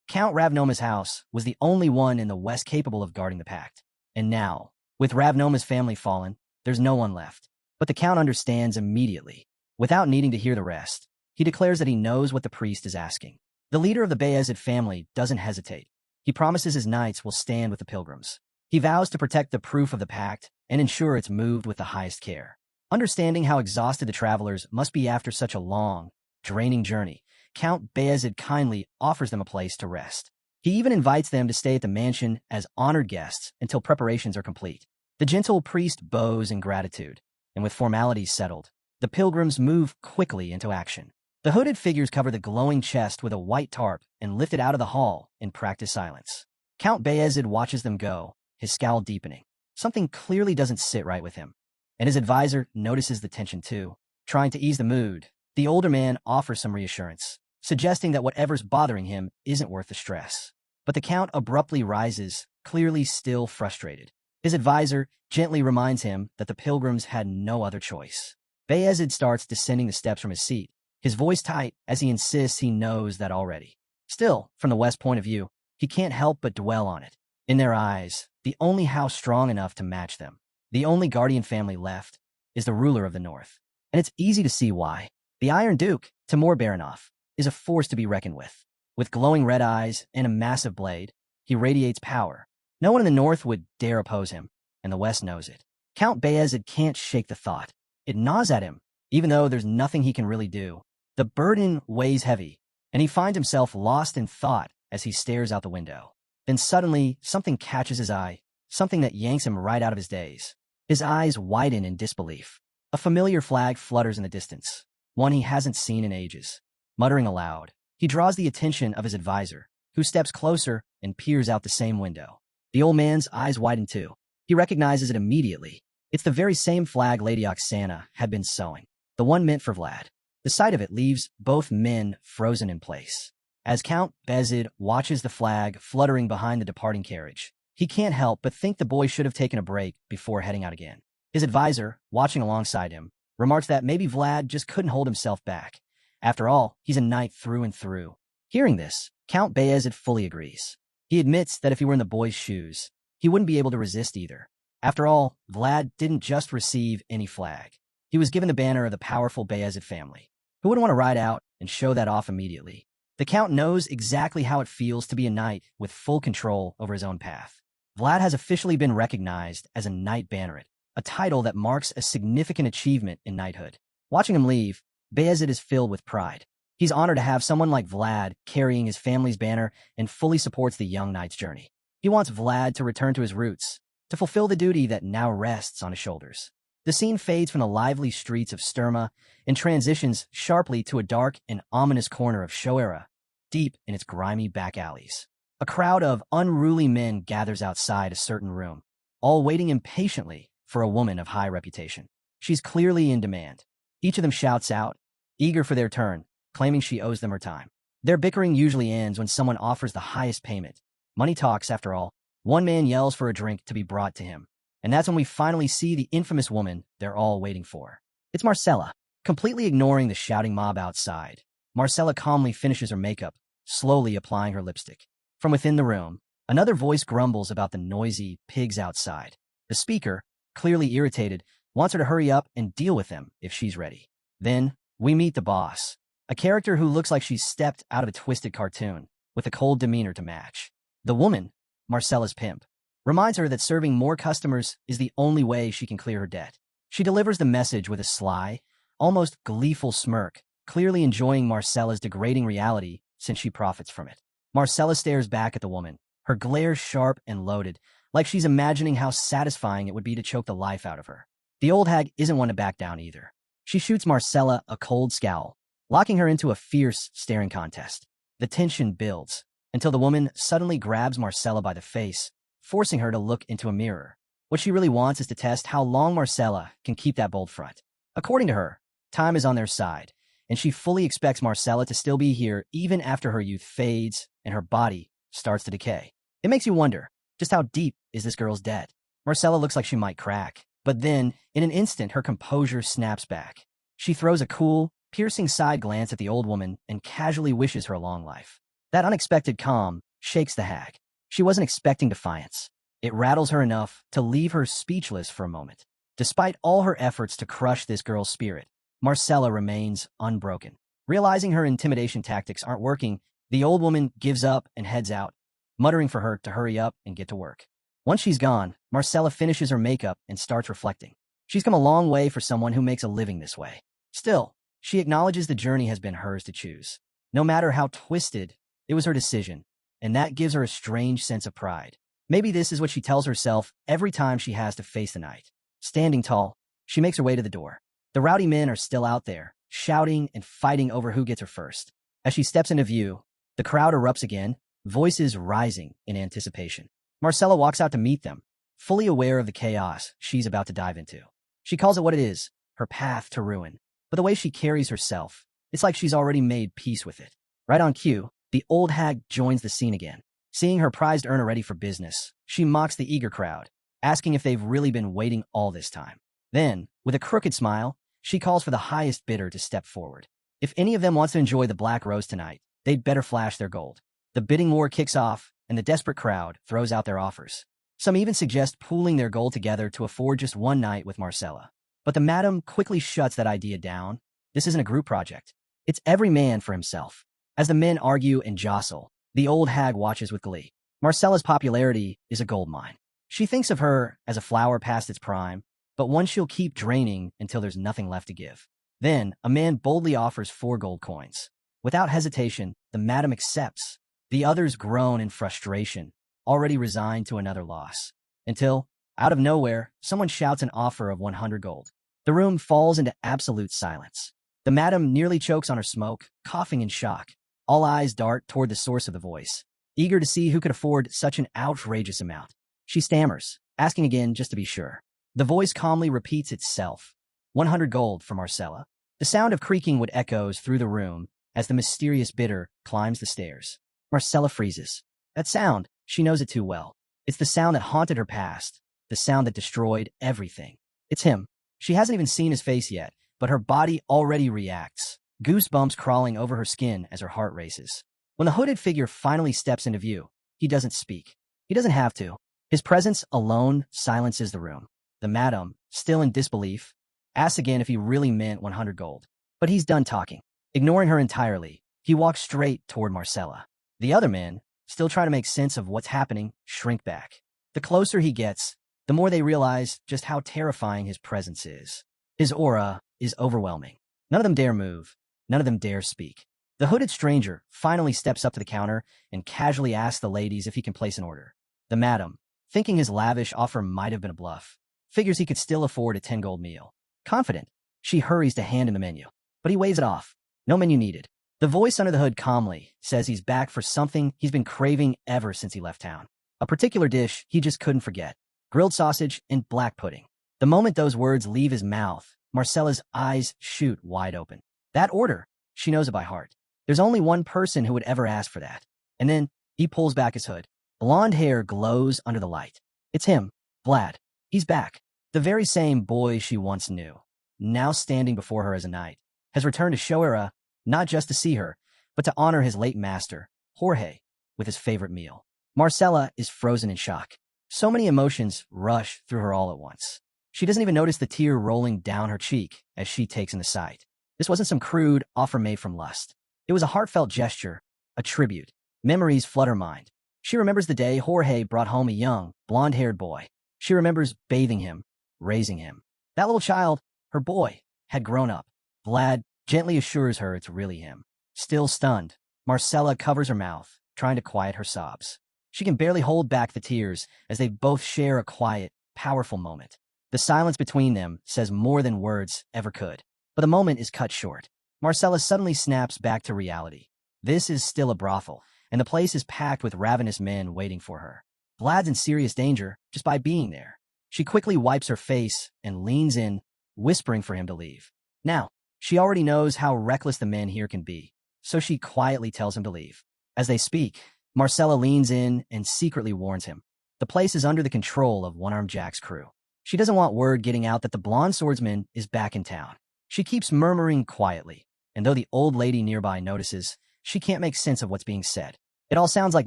Count Ravnoma's house was the only one in the West capable of guarding the pact. And now, with Ravnoma's family fallen, there's no one left. But the Count understands immediately. Without needing to hear the rest, he declares that he knows what the priest is asking. The leader of the Bayezid family doesn't hesitate. He promises his knights will stand with the pilgrims. He vows to protect the proof of the pact and ensure it's moved with the highest care. Understanding how exhausted the travelers must be after such a long, draining journey, Count Bayezid kindly offers them a place to rest. He even invites them to stay at the mansion as honored guests until preparations are complete. The gentle priest bows in gratitude, and with formalities settled, the pilgrims move quickly into action. The hooded figures cover the glowing chest with a white tarp and lift it out of the hall in practiced silence. Count Bayezid watches them go, his scowl deepening. Something clearly doesn't sit right with him, and his advisor notices the tension too. Trying to ease the mood, the older man offers some reassurance, suggesting that whatever's bothering him isn't worth the stress. But the Count abruptly rises, clearly still frustrated. His advisor gently reminds him that the pilgrims had no other choice. Bayezid starts descending the steps from his seat, his voice tight as he insists he knows that already. Still, from the West point of view, he can't help but dwell on it. In their eyes, the only house strong enough to match them, the only guardian family left, is the ruler of the North. And it's easy to see why. The Iron Duke, Timur Baranov, is a force to be reckoned with. With glowing red eyes and a massive blade, he radiates power. No one in the North would dare oppose him, and the West knows it. Count Bayezid can't shake the thought. It gnaws at him, even though there's nothing he can really do. The burden weighs heavy, and he finds himself lost in thought as he stares out the window. Then suddenly, something catches his eye, something that yanks him right out of his daze. His eyes widen in disbelief. A familiar flag flutters in the distance, one he hasn't seen in ages. Muttering aloud, he draws the attention of his advisor, who steps closer and peers out the same window. The old man's eyes widen too. He recognizes it immediately. It's the very same flag Lady Oksana had been sewing, the one meant for Vlad. The sight of it leaves both men frozen in place. As Count Bayezid watches the flag fluttering behind the departing carriage, he can't help but think the boy should have taken a break before heading out again. His advisor, watching alongside him, remarks that maybe Vlad just couldn't hold himself back. After all, he's a knight through and through. Hearing this, Count Bayezid fully agrees. He admits that if he were in the boy's shoes, he wouldn't be able to resist either. After all, Vlad didn't just receive any flag. He was given the banner of the powerful Bayezid family. Who wouldn't want to ride out and show that off immediately? The Count knows exactly how it feels to be a knight with full control over his own path. Vlad has officially been recognized as a Knight Banneret, a title that marks a significant achievement in knighthood. Watching him leave, Bayezid is filled with pride. He's honored to have someone like Vlad carrying his family's banner and fully supports the young knight's journey. He wants Vlad to return to his roots, to fulfill the duty that now rests on his shoulders. The scene fades from the lively streets of Sturma and transitions sharply to a dark and ominous corner of Shoera, deep in its grimy back alleys. A crowd of unruly men gathers outside a certain room, all waiting impatiently for a woman of high reputation. She's clearly in demand. Each of them shouts out, eager for their turn, claiming she owes them her time. Their bickering usually ends when someone offers the highest payment. Money talks, after all. One man yells for a drink to be brought to him. And that's when we finally see the infamous woman they're all waiting for. It's Marcella. Completely ignoring the shouting mob outside, Marcella calmly finishes her makeup, slowly applying her lipstick. From within the room, another voice grumbles about the noisy pigs outside. The speaker, clearly irritated, wants her to hurry up and deal with them if she's ready. Then, we meet the boss, a character who looks like she's stepped out of a twisted cartoon, with a cold demeanor to match. The woman, Marcella's pimp, reminds her that serving more customers is the only way she can clear her debt. She delivers the message with a sly, almost gleeful smirk, clearly enjoying Marcella's degrading reality since she profits from it. Marcella stares back at the woman, her glare sharp and loaded, like she's imagining how satisfying it would be to choke the life out of her. The old hag isn't one to back down either. She shoots Marcella a cold scowl, locking her into a fierce staring contest. The tension builds, until the woman suddenly grabs Marcella by the face, forcing her to look into a mirror. What she really wants is to test how long Marcella can keep that bold front. According to her, time is on their side, and she fully expects Marcella to still be here even after her youth fades and her body starts to decay. It makes you wonder, just how deep is this girl's debt? Marcella looks like she might crack, but then, in an instant, her composure snaps back. She throws a cool, piercing side glance at the old woman and casually wishes her a long life. That unexpected calm shakes the hag. She wasn't expecting defiance. It rattles her enough to leave her speechless for a moment. Despite all her efforts to crush this girl's spirit, Marcella remains unbroken. Realizing her intimidation tactics aren't working, the old woman gives up and heads out, muttering for her to hurry up and get to work. Once she's gone, Marcella finishes her makeup and starts reflecting. She's come a long way for someone who makes a living this way. Still, she acknowledges the journey has been hers to choose. No matter how twisted, it was her decision, and that gives her a strange sense of pride. Maybe this is what she tells herself every time she has to face the night. Standing tall, she makes her way to the door. The rowdy men are still out there, shouting and fighting over who gets her first. As she steps into view, the crowd erupts again, voices rising in anticipation. Marcella walks out to meet them, fully aware of the chaos she's about to dive into. She calls it what it is, her path to ruin. But the way she carries herself, it's like she's already made peace with it. Right on cue, the old hag joins the scene again. Seeing her prized earner ready for business, she mocks the eager crowd, asking if they've really been waiting all this time. Then, with a crooked smile, she calls for the highest bidder to step forward. If any of them wants to enjoy the black rose tonight, they'd better flash their gold. The bidding war kicks off, and the desperate crowd throws out their offers. Some even suggest pooling their gold together to afford just one night with Marcella. But the madam quickly shuts that idea down. This isn't a group project. It's every man for himself. As the men argue and jostle, the old hag watches with glee. Marcella's popularity is a goldmine. She thinks of her as a flower past its prime, but one she'll keep draining until there's nothing left to give. Then, a man boldly offers 4 gold coins. Without hesitation, the madam accepts. The others groan in frustration, already resigned to another loss. Until, out of nowhere, someone shouts an offer of 100 gold. The room falls into absolute silence. The madam nearly chokes on her smoke, coughing in shock. All eyes dart toward the source of the voice, eager to see who could afford such an outrageous amount. She stammers, asking again just to be sure. The voice calmly repeats itself. 100 gold for Marcella. The sound of creaking wood echoes through the room as the mysterious bidder climbs the stairs. Marcella freezes. That sound, she knows it too well. It's the sound that haunted her past, the sound that destroyed everything. It's him. She hasn't even seen his face yet, but her body already reacts, goosebumps crawling over her skin as her heart races. When the hooded figure finally steps into view, he doesn't speak. He doesn't have to. His presence alone silences the room. The madam, still in disbelief, asks again if he really meant 100 gold. But he's done talking. Ignoring her entirely, he walks straight toward Marcella. The other men, still trying to make sense of what's happening, shrink back. The closer he gets, the more they realize just how terrifying his presence is. His aura is overwhelming. None of them dare move. None of them dare speak. The hooded stranger finally steps up to the counter and casually asks the ladies if he can place an order. The madam, thinking his lavish offer might have been a bluff, figures he could still afford a 10 gold meal. Confident, she hurries to hand him the menu, but he waves it off. No menu needed. The voice under the hood calmly says he's back for something he's been craving ever since he left town. A particular dish he just couldn't forget. Grilled sausage and black pudding. The moment those words leave his mouth, Marcella's eyes shoot wide open. That order, she knows it by heart. There's only one person who would ever ask for that. And then he pulls back his hood. Blonde hair glows under the light. It's him, Vlad. He's back. The very same boy she once knew, now standing before her as a knight, has returned to show her not just to see her, but to honor his late master, Jorge, with his favorite meal. Marcella is frozen in shock. So many emotions rush through her all at once. She doesn't even notice the tear rolling down her cheek as she takes in the sight. This wasn't some crude offer made from lust. It was a heartfelt gesture, a tribute. Memories flood her mind. She remembers the day Jorge brought home a young, blonde-haired boy. She remembers bathing him, raising him. That little child, her boy, had grown up. Vlad gently assures her it's really him. Still stunned, Marcella covers her mouth, trying to quiet her sobs. She can barely hold back the tears as they both share a quiet, powerful moment. The silence between them says more than words ever could. But the moment is cut short. Marcella suddenly snaps back to reality. This is still a brothel, and the place is packed with ravenous men waiting for her. Vlad's in serious danger just by being there. She quickly wipes her face and leans in, whispering for him to leave. Now, she already knows how reckless the men here can be, so she quietly tells him to leave. As they speak, Marcella leans in and secretly warns him. The place is under the control of One-Armed Jack's crew. She doesn't want word getting out that the blonde swordsman is back in town. She keeps murmuring quietly, and though the old lady nearby notices, she can't make sense of what's being said. It all sounds like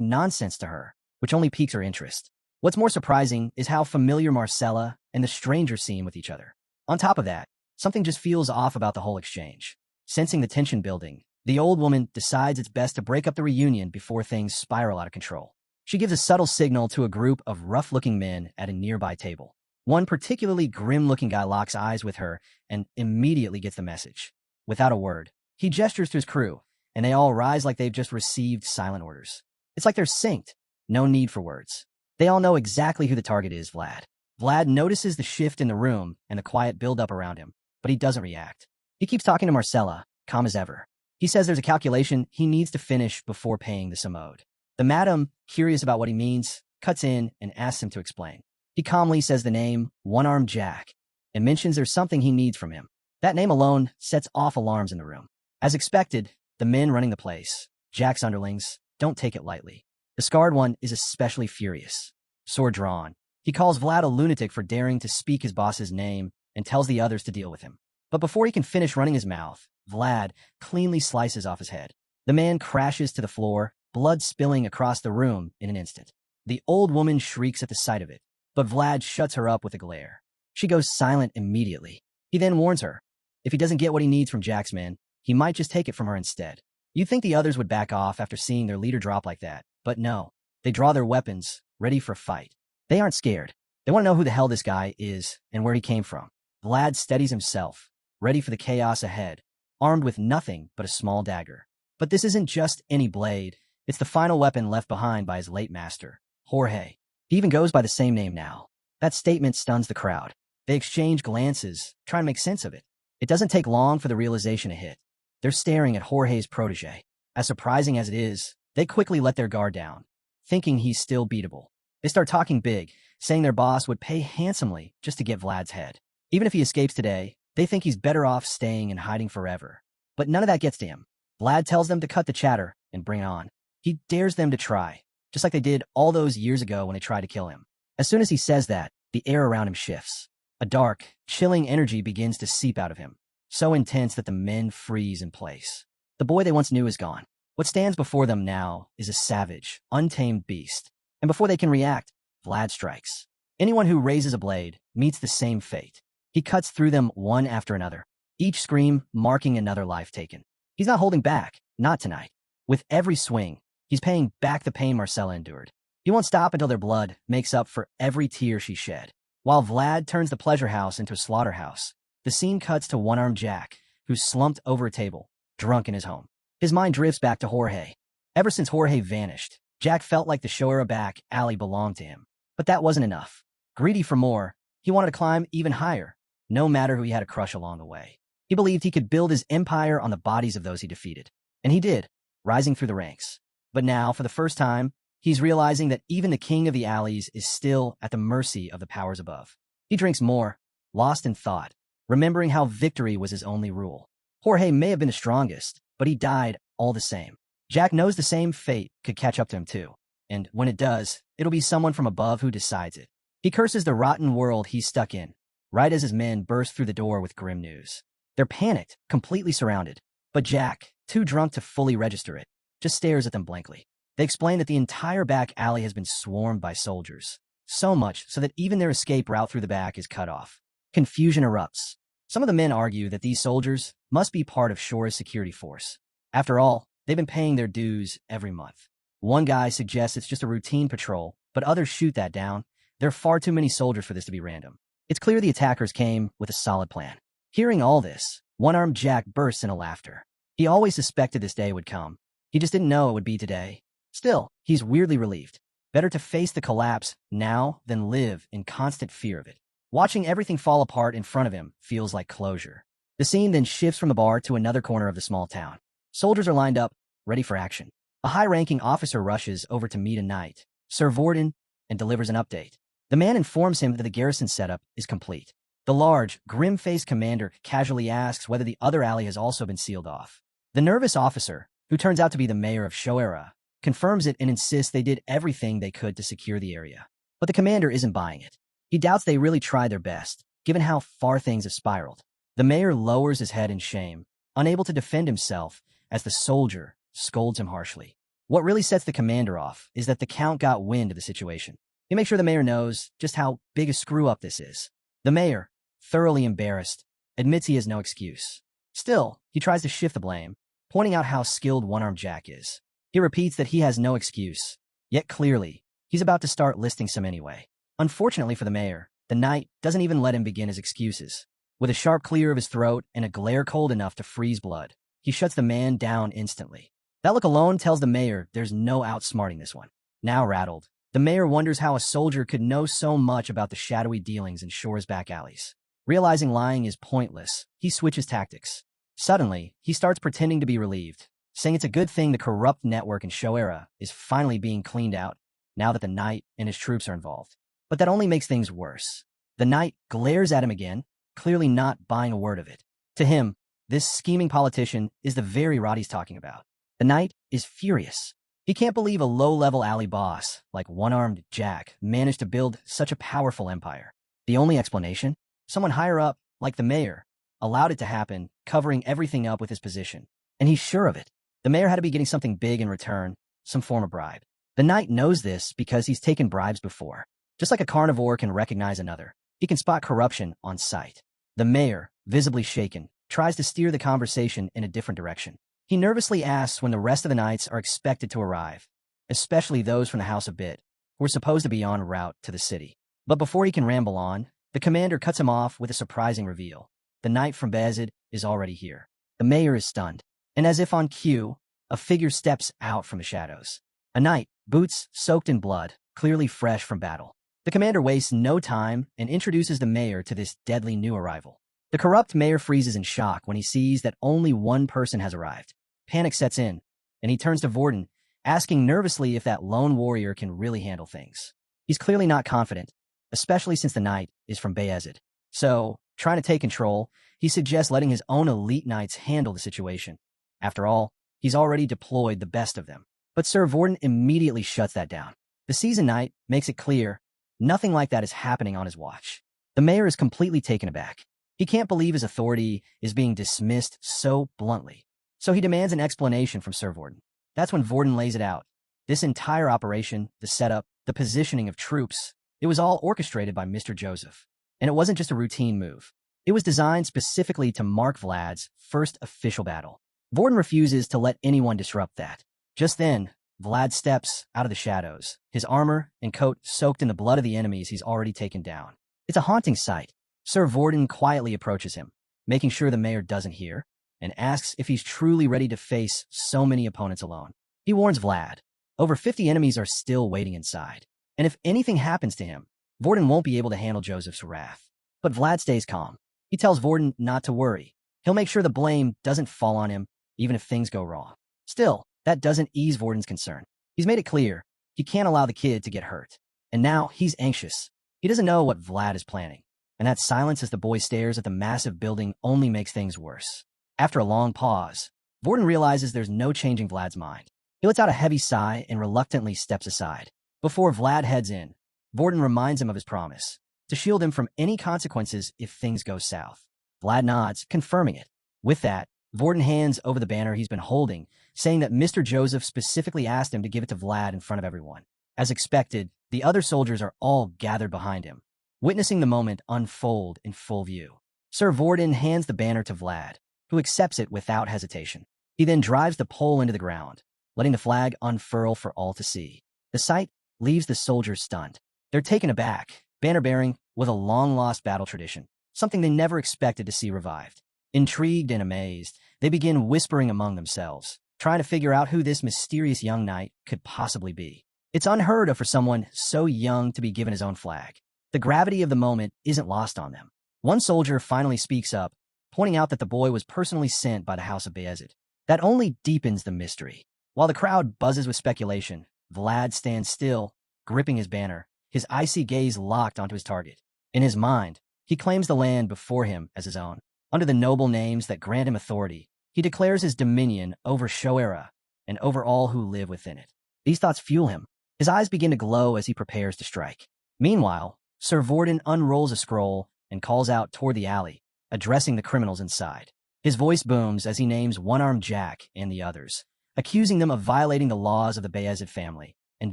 nonsense to her, which only piques her interest. What's more surprising is how familiar Marcella and the stranger seem with each other. On top of that, something just feels off about the whole exchange. Sensing the tension building, the old woman decides it's best to break up the reunion before things spiral out of control. She gives a subtle signal to a group of rough-looking men at a nearby table. One particularly grim-looking guy locks eyes with her and immediately gets the message. Without a word, he gestures to his crew, and they all rise like they've just received silent orders. It's like they're synced. No need for words. They all know exactly who the target is, Vlad. Vlad notices the shift in the room and the quiet build-up around him, but he doesn't react. He keeps talking to Marcella, calm as ever. He says there's a calculation he needs to finish before paying the sum owed. The madam, curious about what he means, cuts in and asks him to explain. He calmly says the name One-Armed Jack and mentions there's something he needs from him. That name alone sets off alarms in the room. As expected, the men running the place, Jack's underlings, don't take it lightly. The scarred one is especially furious. Sword drawn, he calls Vlad a lunatic for daring to speak his boss's name and tells the others to deal with him. But before he can finish running his mouth, Vlad cleanly slices off his head. The man crashes to the floor, blood spilling across the room in an instant. The old woman shrieks at the sight of it, but Vlad shuts her up with a glare. She goes silent immediately. He then warns her. If he doesn't get what he needs from Jack's men, he might just take it from her instead. You'd think the others would back off after seeing their leader drop like that, but no. They draw their weapons, ready for a fight. They aren't scared. They want to know who the hell this guy is and where he came from. Vlad steadies himself, ready for the chaos ahead, armed with nothing but a small dagger. But this isn't just any blade. It's the final weapon left behind by his late master, Jorge. He even goes by the same name now. That statement stuns the crowd. They exchange glances, trying to make sense of it. It doesn't take long for the realization to hit. They're staring at Jorge's protege. As surprising as it is, they quickly let their guard down, thinking he's still beatable. They start talking big, saying their boss would pay handsomely just to get Vlad's head. Even if he escapes today, they think he's better off staying and hiding forever. But none of that gets to him. Vlad tells them to cut the chatter and bring it on. He dares them to try, just like they did all those years ago when they tried to kill him. As soon as he says that, the air around him shifts. A dark, chilling energy begins to seep out of him, so intense that the men freeze in place. The boy they once knew is gone. What stands before them now is a savage, untamed beast. And before they can react, Vlad strikes. Anyone who raises a blade meets the same fate. He cuts through them one after another, each scream marking another life taken. He's not holding back, not tonight. With every swing, he's paying back the pain Marcella endured. He won't stop until their blood makes up for every tear she shed. While Vlad turns the pleasure house into a slaughterhouse, the scene cuts to One-Armed Jack, who's slumped over a table, drunk in his home. His mind drifts back to Jorge. Ever since Jorge vanished, Jack felt like the Shoera back alley belonged to him. But that wasn't enough. Greedy for more, he wanted to climb even higher, no matter who he had a crush along the way. He believed he could build his empire on the bodies of those he defeated. And he did, rising through the ranks. But now, for the first time, he's realizing that even the king of the alleys is still at the mercy of the powers above. He drinks more, lost in thought, remembering how victory was his only rule. Jorge may have been the strongest, but he died all the same. Jack knows the same fate could catch up to him too. And when it does, it'll be someone from above who decides it. He curses the rotten world he's stuck in, right as his men burst through the door with grim news. They're panicked, completely surrounded. But Jack, too drunk to fully register it, just stares at them blankly. They explain that the entire back alley has been swarmed by soldiers. So much so that even their escape route through the back is cut off. Confusion erupts. Some of the men argue that these soldiers must be part of Shora's security force. After all, they've been paying their dues every month. One guy suggests it's just a routine patrol, but others shoot that down. There are far too many soldiers for this to be random. It's clear the attackers came with a solid plan. Hearing all this, One-Armed Jack bursts into laughter. He always suspected this day would come. He just didn't know it would be today. Still, he's weirdly relieved. Better to face the collapse now than live in constant fear of it. Watching everything fall apart in front of him feels like closure. The scene then shifts from the bar to another corner of the small town. Soldiers are lined up, ready for action. A high-ranking officer rushes over to meet a knight, Sir Vorden, and delivers an update. The man informs him that the garrison setup is complete. The large, grim-faced commander casually asks whether the other alley has also been sealed off. The nervous officer, who turns out to be the mayor of Shoera, confirms it and insists they did everything they could to secure the area. But the commander isn't buying it. He doubts they really tried their best, given how far things have spiraled. The mayor lowers his head in shame, unable to defend himself, as the soldier scolds him harshly. What really sets the commander off is that the count got wind of the situation. He makes sure the mayor knows just how big a screw-up this is. The mayor, thoroughly embarrassed, admits he has no excuse. Still, he tries to shift the blame, pointing out how skilled One-Armed Jack is. He repeats that he has no excuse, yet clearly, he's about to start listing some anyway. Unfortunately for the mayor, the knight doesn't even let him begin his excuses. With a sharp clear of his throat and a glare cold enough to freeze blood, he shuts the man down instantly. That look alone tells the mayor there's no outsmarting this one. Now rattled, the mayor wonders how a soldier could know so much about the shadowy dealings in Shore's back alleys. Realizing lying is pointless, he switches tactics. Suddenly, he starts pretending to be relieved, saying it's a good thing the corrupt network in Shoera is finally being cleaned out now that the knight and his troops are involved. But that only makes things worse. The knight glares at him again, clearly not buying a word of it. To him, this scheming politician is the very rot he's talking about. The knight is furious. He can't believe a low-level alley boss like One-Armed Jack managed to build such a powerful empire. The only explanation? Someone higher up, like the mayor, allowed it to happen, covering everything up with his position. And he's sure of it. The mayor had to be getting something big in return, some form of bribe. The knight knows this because he's taken bribes before. Just like a carnivore can recognize another, he can spot corruption on sight. The mayor, visibly shaken, tries to steer the conversation in a different direction. He nervously asks when the rest of the knights are expected to arrive, especially those from the House of Bit, who are supposed to be en route to the city. But before he can ramble on, the commander cuts him off with a surprising reveal. The knight from Bayezid is already here. The mayor is stunned, and as if on cue, a figure steps out from the shadows. A knight, boots soaked in blood, clearly fresh from battle. The commander wastes no time and introduces the mayor to this deadly new arrival. The corrupt mayor freezes in shock when he sees that only one person has arrived. Panic sets in, and he turns to Vorden, asking nervously if that lone warrior can really handle things. He's clearly not confident, especially since the knight is from Bayezid. So, trying to take control, he suggests letting his own elite knights handle the situation. After all, he's already deployed the best of them. But Sir Vorden immediately shuts that down. The seasoned knight makes it clear nothing like that is happening on his watch. The mayor is completely taken aback. He can't believe his authority is being dismissed so bluntly. So he demands an explanation from Sir Vorden. That's when Vorden lays it out. This entire operation, the setup, the positioning of troops, it was all orchestrated by Mr. Joseph. And it wasn't just a routine move. It was designed specifically to mark Vlad's first official battle. Vorden refuses to let anyone disrupt that. Just then, Vlad steps out of the shadows, his armor and coat soaked in the blood of the enemies he's already taken down. It's a haunting sight. Sir Vorden quietly approaches him, making sure the mayor doesn't hear, and asks if he's truly ready to face so many opponents alone. He warns Vlad. Over 50 enemies are still waiting inside, and if anything happens to him, Vorden won't be able to handle Joseph's wrath. But Vlad stays calm. He tells Vorden not to worry. He'll make sure the blame doesn't fall on him, even if things go wrong. Still, that doesn't ease Vorden's concern. He's made it clear he can't allow the kid to get hurt. And now he's anxious. He doesn't know what Vlad is planning. And that silence as the boy stares at the massive building only makes things worse. After a long pause, Vorden realizes there's no changing Vlad's mind. He lets out a heavy sigh and reluctantly steps aside. Before Vlad heads in, Vorden reminds him of his promise, to shield him from any consequences if things go south. Vlad nods, confirming it. With that, Vorden hands over the banner he's been holding, saying that Mr. Joseph specifically asked him to give it to Vlad in front of everyone. As expected, the other soldiers are all gathered behind him, witnessing the moment unfold in full view. Sir Vorden hands the banner to Vlad, who accepts it without hesitation. He then drives the pole into the ground, letting the flag unfurl for all to see. The sight leaves the soldiers stunned. They're taken aback. Banner bearing was a long-lost battle tradition, something they never expected to see revived. Intrigued and amazed, they begin whispering among themselves, trying to figure out who this mysterious young knight could possibly be. It's unheard of for someone so young to be given his own flag. The gravity of the moment isn't lost on them. One soldier finally speaks up, pointing out that the boy was personally sent by the House of Bayezid. That only deepens the mystery. While the crowd buzzes with speculation, Vlad stands still, gripping his banner, his icy gaze locked onto his target. In his mind, He claims the land before him as his own. Under the noble names that grant him authority, he declares his dominion over Shoera and over all who live within it. These thoughts fuel him. His eyes begin to glow as he prepares to strike. Meanwhile, Sir Vorden unrolls a scroll and calls out toward the alley, addressing the criminals inside. His voice booms as he names One-Armed Jack and the others, accusing them of violating the laws of the Bayezid family and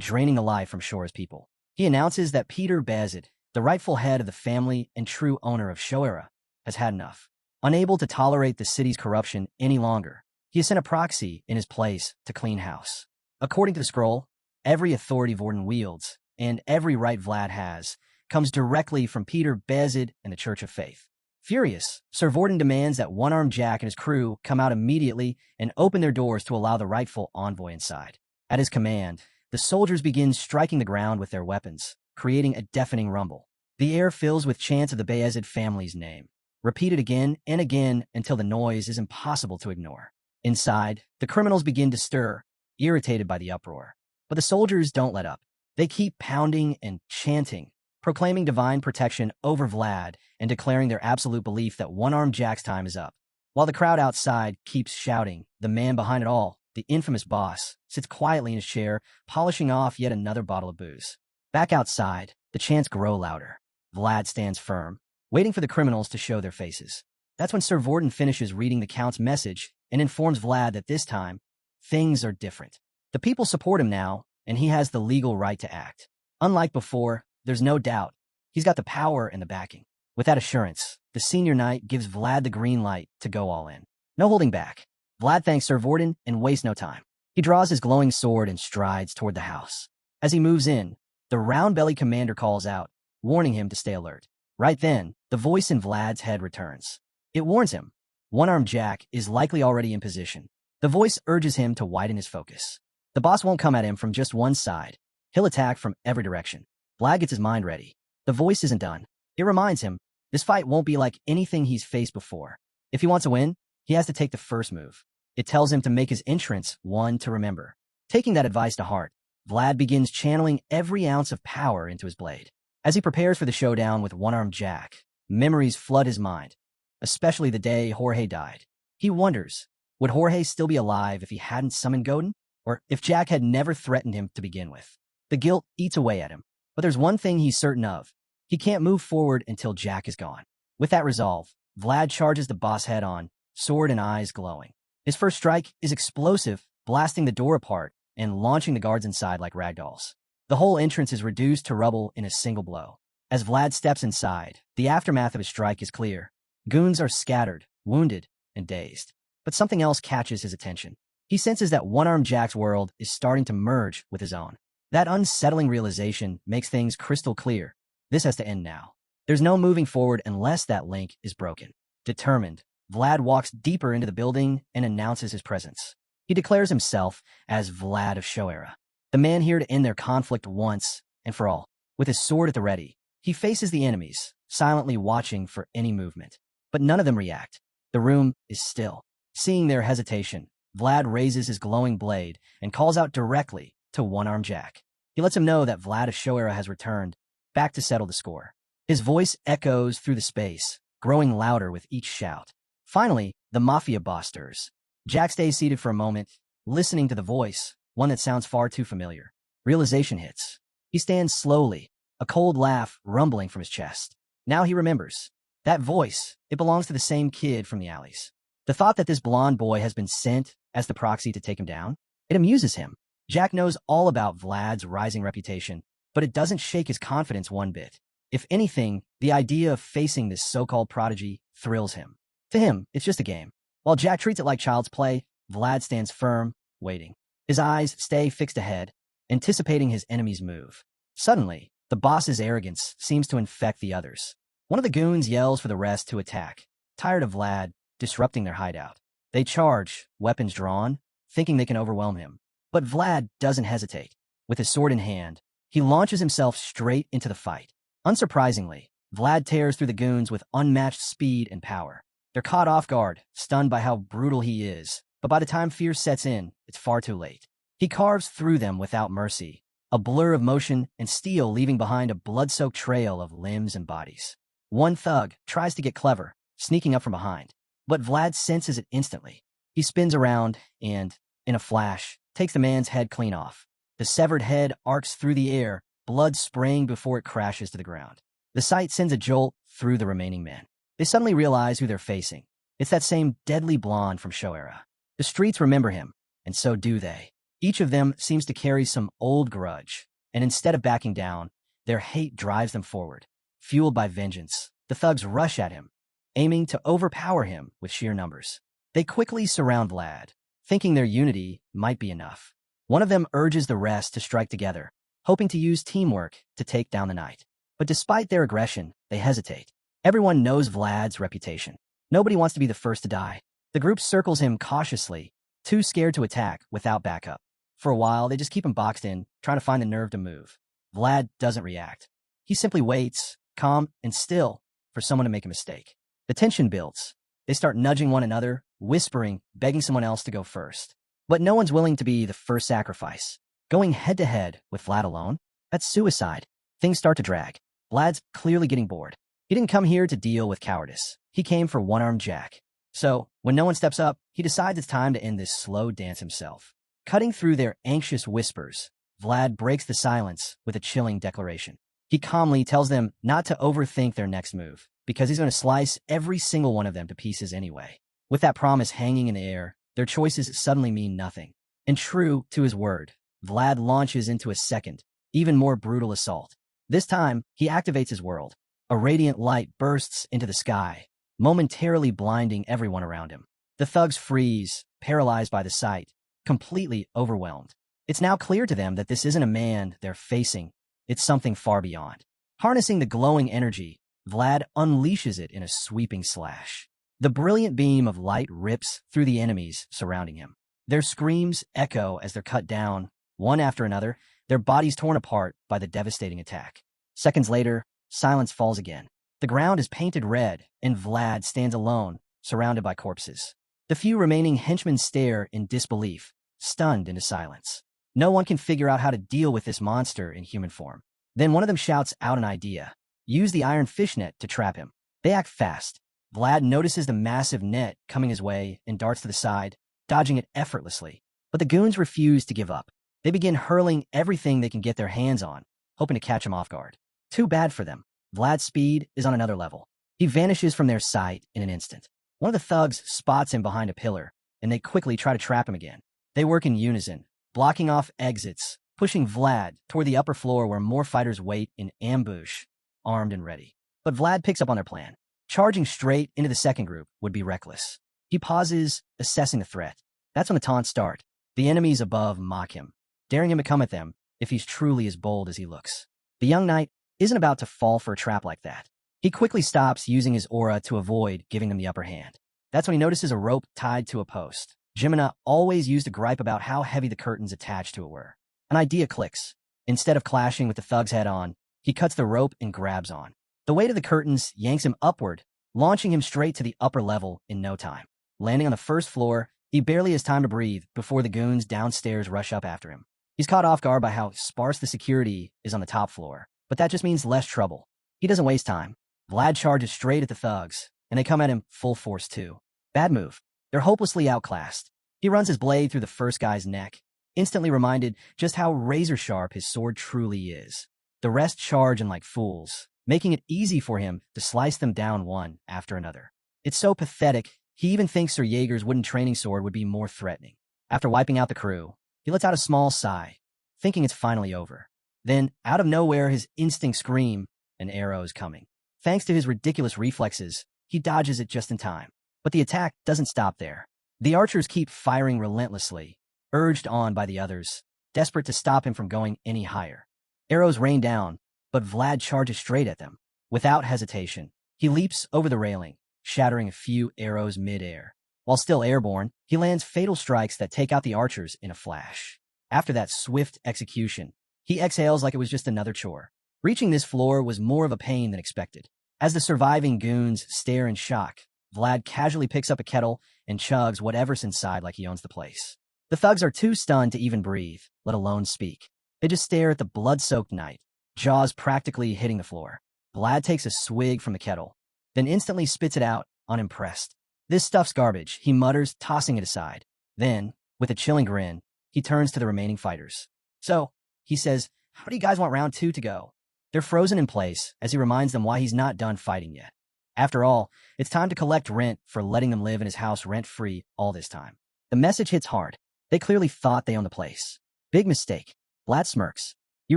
draining the life from Shora's people. He announces that Peter Bayezid, the rightful head of the family and true owner of Shoera, has had enough. Unable to tolerate the city's corruption any longer, he has sent a proxy in his place to clean house. According to the scroll, every authority Vorden wields and every right Vlad has comes directly from Peter Bayezid and the Church of Faith. Furious, Sir Vorden demands that One-Armed Jack and his crew come out immediately and open their doors to allow the rightful envoy inside. At his command, the soldiers begin striking the ground with their weapons, creating a deafening rumble. The air fills with chants of the Bayezid family's name, repeated again and again until the noise is impossible to ignore. Inside, the criminals begin to stir, irritated by the uproar. But the soldiers don't let up. They keep pounding and chanting, proclaiming divine protection over Vlad and declaring their absolute belief that One-Armed Jack's time is up. While the crowd outside keeps shouting, the man behind it all, the infamous boss, sits quietly in his chair, polishing off yet another bottle of booze. Back outside, the chants grow louder. Vlad stands firm, waiting for the criminals to show their faces. That's when Sir Vorden finishes reading the Count's message and informs Vlad that this time, things are different. The people support him now, and he has the legal right to act. Unlike before, there's no doubt. He's got the power and the backing. With that assurance, the senior knight gives Vlad the green light to go all in. No holding back. Vlad thanks Sir Vorden and wastes no time. He draws his glowing sword and strides toward the house. As he moves in, the round-bellied commander calls out, warning him to stay alert. Right then, the voice in Vlad's head returns. It warns him. One-Armed Jack is likely already in position. The voice urges him to widen his focus. The boss won't come at him from just one side. He'll attack from every direction. Vlad gets his mind ready. The voice isn't done. It reminds him, this fight won't be like anything he's faced before. If he wants to win, he has to take the first move. It tells him to make his entrance one to remember. Taking that advice to heart, Vlad begins channeling every ounce of power into his blade. As he prepares for the showdown with One-Armed Jack, memories flood his mind, especially the day Jorge died. He wonders, would Jorge still be alive if he hadn't summoned Godin? Or if Jack had never threatened him to begin with? The guilt eats away at him. But there's one thing he's certain of. He can't move forward until Jack is gone. With that resolve, Vlad charges the boss head on, sword and eyes glowing. His first strike is explosive, blasting the door apart and launching the guards inside like ragdolls. The whole entrance is reduced to rubble in a single blow. As Vlad steps inside, the aftermath of his strike is clear. Goons are scattered, wounded, and dazed. But something else catches his attention. He senses that One-Armed Jack's world is starting to merge with his own. That unsettling realization makes things crystal clear. This has to end now. There's no moving forward unless that link is broken. Determined, Vlad walks deeper into the building and announces his presence. He declares himself as Vlad of Shoera, the man here to end their conflict once and for all. With his sword at the ready, he faces the enemies, silently watching for any movement. But none of them react. The room is still. Seeing their hesitation, Vlad raises his glowing blade and calls out directly to One-Armed Jack. He lets him know that Vlad of Shoera has returned, back to settle the score. His voice echoes through the space, growing louder with each shout. Finally, the mafia boss stirs. Jack stays seated for a moment, listening to the voice, one that sounds far too familiar. Realization hits. He stands slowly, a cold laugh rumbling from his chest. Now he remembers. That voice, it belongs to the same kid from the alleys. The thought that this blonde boy has been sent as the proxy to take him down, it amuses him. Jack knows all about Vlad's rising reputation, but it doesn't shake his confidence one bit. If anything, the idea of facing this so-called prodigy thrills him. To him, it's just a game. While Jack treats it like child's play, Vlad stands firm, waiting. His eyes stay fixed ahead, anticipating his enemy's move. Suddenly, the boss's arrogance seems to infect the others. One of the goons yells for the rest to attack, tired of Vlad disrupting their hideout. They charge, weapons drawn, thinking they can overwhelm him. But Vlad doesn't hesitate. With his sword in hand, he launches himself straight into the fight. Unsurprisingly, Vlad tears through the goons with unmatched speed and power. They're caught off guard, stunned by how brutal he is, but by the time fear sets in, it's far too late. He carves through them without mercy, a blur of motion and steel leaving behind a blood-soaked trail of limbs and bodies. One thug tries to get clever, sneaking up from behind, but Vlad senses it instantly. He spins around and, in a flash, takes the man's head clean off. The severed head arcs through the air, blood spraying before it crashes to the ground. The sight sends a jolt through the remaining men. They suddenly realize who they're facing. It's that same deadly blonde from show era. The streets remember him, and so do they. Each of them seems to carry some old grudge, and instead of backing down, their hate drives them forward. Fueled by vengeance, the thugs rush at him, aiming to overpower him with sheer numbers. They quickly surround Vlad, thinking their unity might be enough. One of them urges the rest to strike together, hoping to use teamwork to take down the night. But despite their aggression, they hesitate. Everyone knows Vlad's reputation. Nobody wants to be the first to die. The group circles him cautiously, too scared to attack without backup. For a while, they just keep him boxed in, trying to find the nerve to move. Vlad doesn't react. He simply waits, calm and still, for someone to make a mistake. The tension builds. They start nudging one another, whispering, begging someone else to go first. But no one's willing to be the first sacrifice. Going head-to-head with Vlad alone? That's suicide. Things start to drag. Vlad's clearly getting bored. He didn't come here to deal with cowardice. He came for one-armed Jack. So, when no one steps up, he decides it's time to end this slow dance himself. Cutting through their anxious whispers, Vlad breaks the silence with a chilling declaration. He calmly tells them not to overthink their next move, because he's going to slice every single one of them to pieces anyway. With that promise hanging in the air, their choices suddenly mean nothing. And true to his word, Vlad launches into a second, even more brutal assault. This time, he activates his world. A radiant light bursts into the sky, momentarily blinding everyone around him. The thugs freeze, paralyzed by the sight, completely overwhelmed. It's now clear to them that this isn't a man they're facing, it's something far beyond. Harnessing the glowing energy, Vlad unleashes it in a sweeping slash. The brilliant beam of light rips through the enemies surrounding him. Their screams echo as they're cut down, one after another, their bodies torn apart by the devastating attack. Seconds later, silence falls again. The ground is painted red, and Vlad stands alone, surrounded by corpses. The few remaining henchmen stare in disbelief, stunned into silence. No one can figure out how to deal with this monster in human form. Then one of them shouts out an idea. Use the iron fishnet to trap him. They act fast. Vlad notices the massive net coming his way and darts to the side, dodging it effortlessly. But the goons refuse to give up. They begin hurling everything they can get their hands on, hoping to catch him off guard. Too bad for them. Vlad's speed is on another level. He vanishes from their sight in an instant. One of the thugs spots him behind a pillar, and they quickly try to trap him again. They work in unison, blocking off exits, pushing Vlad toward the upper floor where more fighters wait in ambush, armed and ready. But Vlad picks up on their plan. Charging straight into the second group would be reckless. He pauses, assessing the threat. That's when the taunts start. The enemies above mock him, daring him to come at them if he's truly as bold as he looks. The young knight isn't about to fall for a trap like that. He quickly stops using his aura to avoid giving them the upper hand. That's when he notices a rope tied to a post. Jimina always used to gripe about how heavy the curtains attached to it were. An idea clicks. Instead of clashing with the thug's head on, he cuts the rope and grabs on. The weight of the curtains yanks him upward, launching him straight to the upper level in no time. Landing on the first floor, he barely has time to breathe before the goons downstairs rush up after him. He's caught off guard by how sparse the security is on the top floor, but that just means less trouble. He doesn't waste time. Vlad charges straight at the thugs, and they come at him full force too. Bad move. They're hopelessly outclassed. He runs his blade through the first guy's neck, instantly reminded just how razor-sharp his sword truly is. The rest charge in like fools, making it easy for him to slice them down one after another. It's so pathetic, he even thinks Sir Jaeger's wooden training sword would be more threatening. After wiping out the crew, he lets out a small sigh, thinking it's finally over. Then, out of nowhere, his instincts scream, an arrow is coming. Thanks to his ridiculous reflexes, he dodges it just in time. But the attack doesn't stop there. The archers keep firing relentlessly, urged on by the others, desperate to stop him from going any higher. Arrows rain down, but Vlad charges straight at them. Without hesitation, he leaps over the railing, shattering a few arrows mid-air. While still airborne, he lands fatal strikes that take out the archers in a flash. After that swift execution, he exhales like it was just another chore. Reaching this floor was more of a pain than expected. As the surviving goons stare in shock, Vlad casually picks up a kettle and chugs whatever's inside like he owns the place. The thugs are too stunned to even breathe, let alone speak. They just stare at the blood-soaked knight, jaws practically hitting the floor. Vlad takes a swig from the kettle, then instantly spits it out, unimpressed. This stuff's garbage, he mutters, tossing it aside. Then, with a chilling grin, he turns to the remaining fighters. So, he says, how do you guys want round 2 to go? They're frozen in place as he reminds them why he's not done fighting yet. After all, it's time to collect rent for letting them live in his house rent-free all this time. The message hits hard. They clearly thought they owned the place. Big mistake. Vlad smirks. You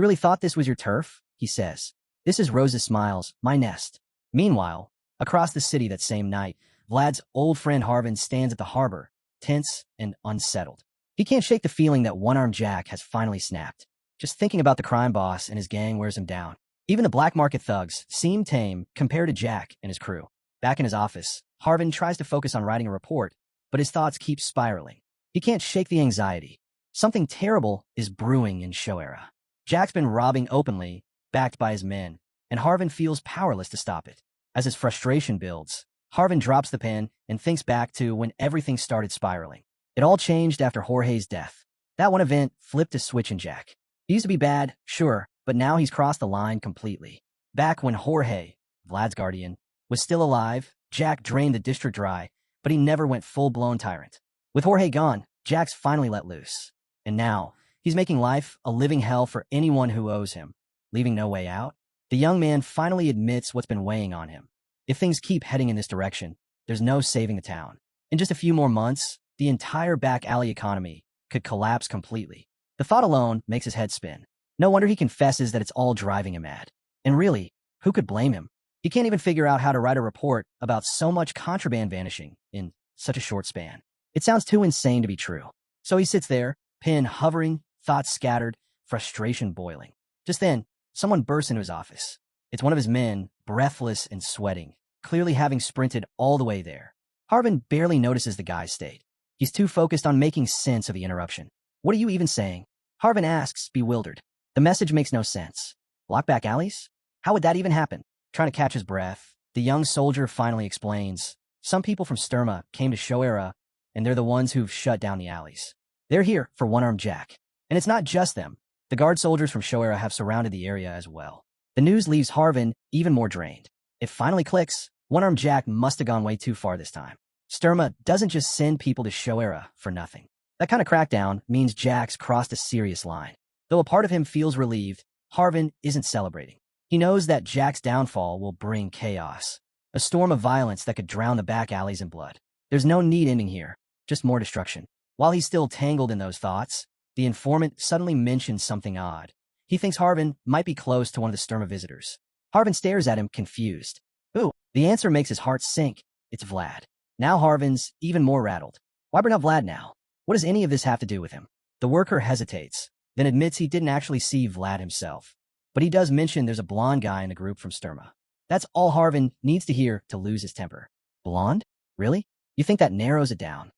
really thought this was your turf? He says. This is Rose's Smiles, my nest. Meanwhile, across the city that same night, Vlad's old friend Harvin stands at the harbor, tense and unsettled. He can't shake the feeling that one-armed Jack has finally snapped. Just thinking about the crime boss and his gang wears him down. Even the black market thugs seem tame compared to Jack and his crew. Back in his office, Harvin tries to focus on writing a report, but his thoughts keep spiraling. He can't shake the anxiety. Something terrible is brewing in Shoera. Jack's been robbing openly, backed by his men, and Harvin feels powerless to stop it. As his frustration builds, Harvin drops the pen and thinks back to when everything started spiraling. It all changed after Jorge's death. That one event flipped a switch in Jack. He used to be bad, sure, but now he's crossed the line completely. Back when Jorge, Vlad's guardian, was still alive, Jack drained the district dry, but he never went full-blown tyrant. With Jorge gone, Jack's finally let loose. And now, he's making life a living hell for anyone who owes him. Leaving no way out, the young man finally admits what's been weighing on him. If things keep heading in this direction, there's no saving the town. In just a few more months, the entire back alley economy could collapse completely. The thought alone makes his head spin. No wonder he confesses that it's all driving him mad. And really, who could blame him? He can't even figure out how to write a report about so much contraband vanishing in such a short span. It sounds too insane to be true. So he sits there, pen hovering, thoughts scattered, frustration boiling. Just then, someone bursts into his office. It's one of his men, breathless and sweating, clearly having sprinted all the way there. Harvin barely notices the guy's state. He's too focused on making sense of the interruption. What are you even saying? Harvin asks, bewildered. The message makes no sense. Lock back alleys? How would that even happen? Trying to catch his breath, the young soldier finally explains. Some people from Sturma came to Shoera, and they're the ones who've shut down the alleys. They're here for one-armed Jack. And it's not just them. The guard soldiers from Shoera have surrounded the area as well. The news leaves Harvin even more drained. It finally clicks. One-armed Jack must have gone way too far this time. Sturma doesn't just send people to Shoera for nothing. That kind of crackdown means Jack's crossed a serious line. Though a part of him feels relieved, Harvin isn't celebrating. He knows that Jack's downfall will bring chaos, a storm of violence that could drown the back alleys in blood. There's no neat ending here, just more destruction. While he's still tangled in those thoughts, the informant suddenly mentions something odd. He thinks Harvin might be close to one of the Sturma visitors. Harvin stares at him, confused. Ooh, the answer makes his heart sink. It's Vlad. Now Harvin's even more rattled. Why bring up Vlad now? What does any of this have to do with him? The worker hesitates, then admits he didn't actually see Vlad himself. But he does mention there's a blonde guy in the group from Sturma. That's all Harvin needs to hear to lose his temper. Blonde? Really? You think that narrows it down?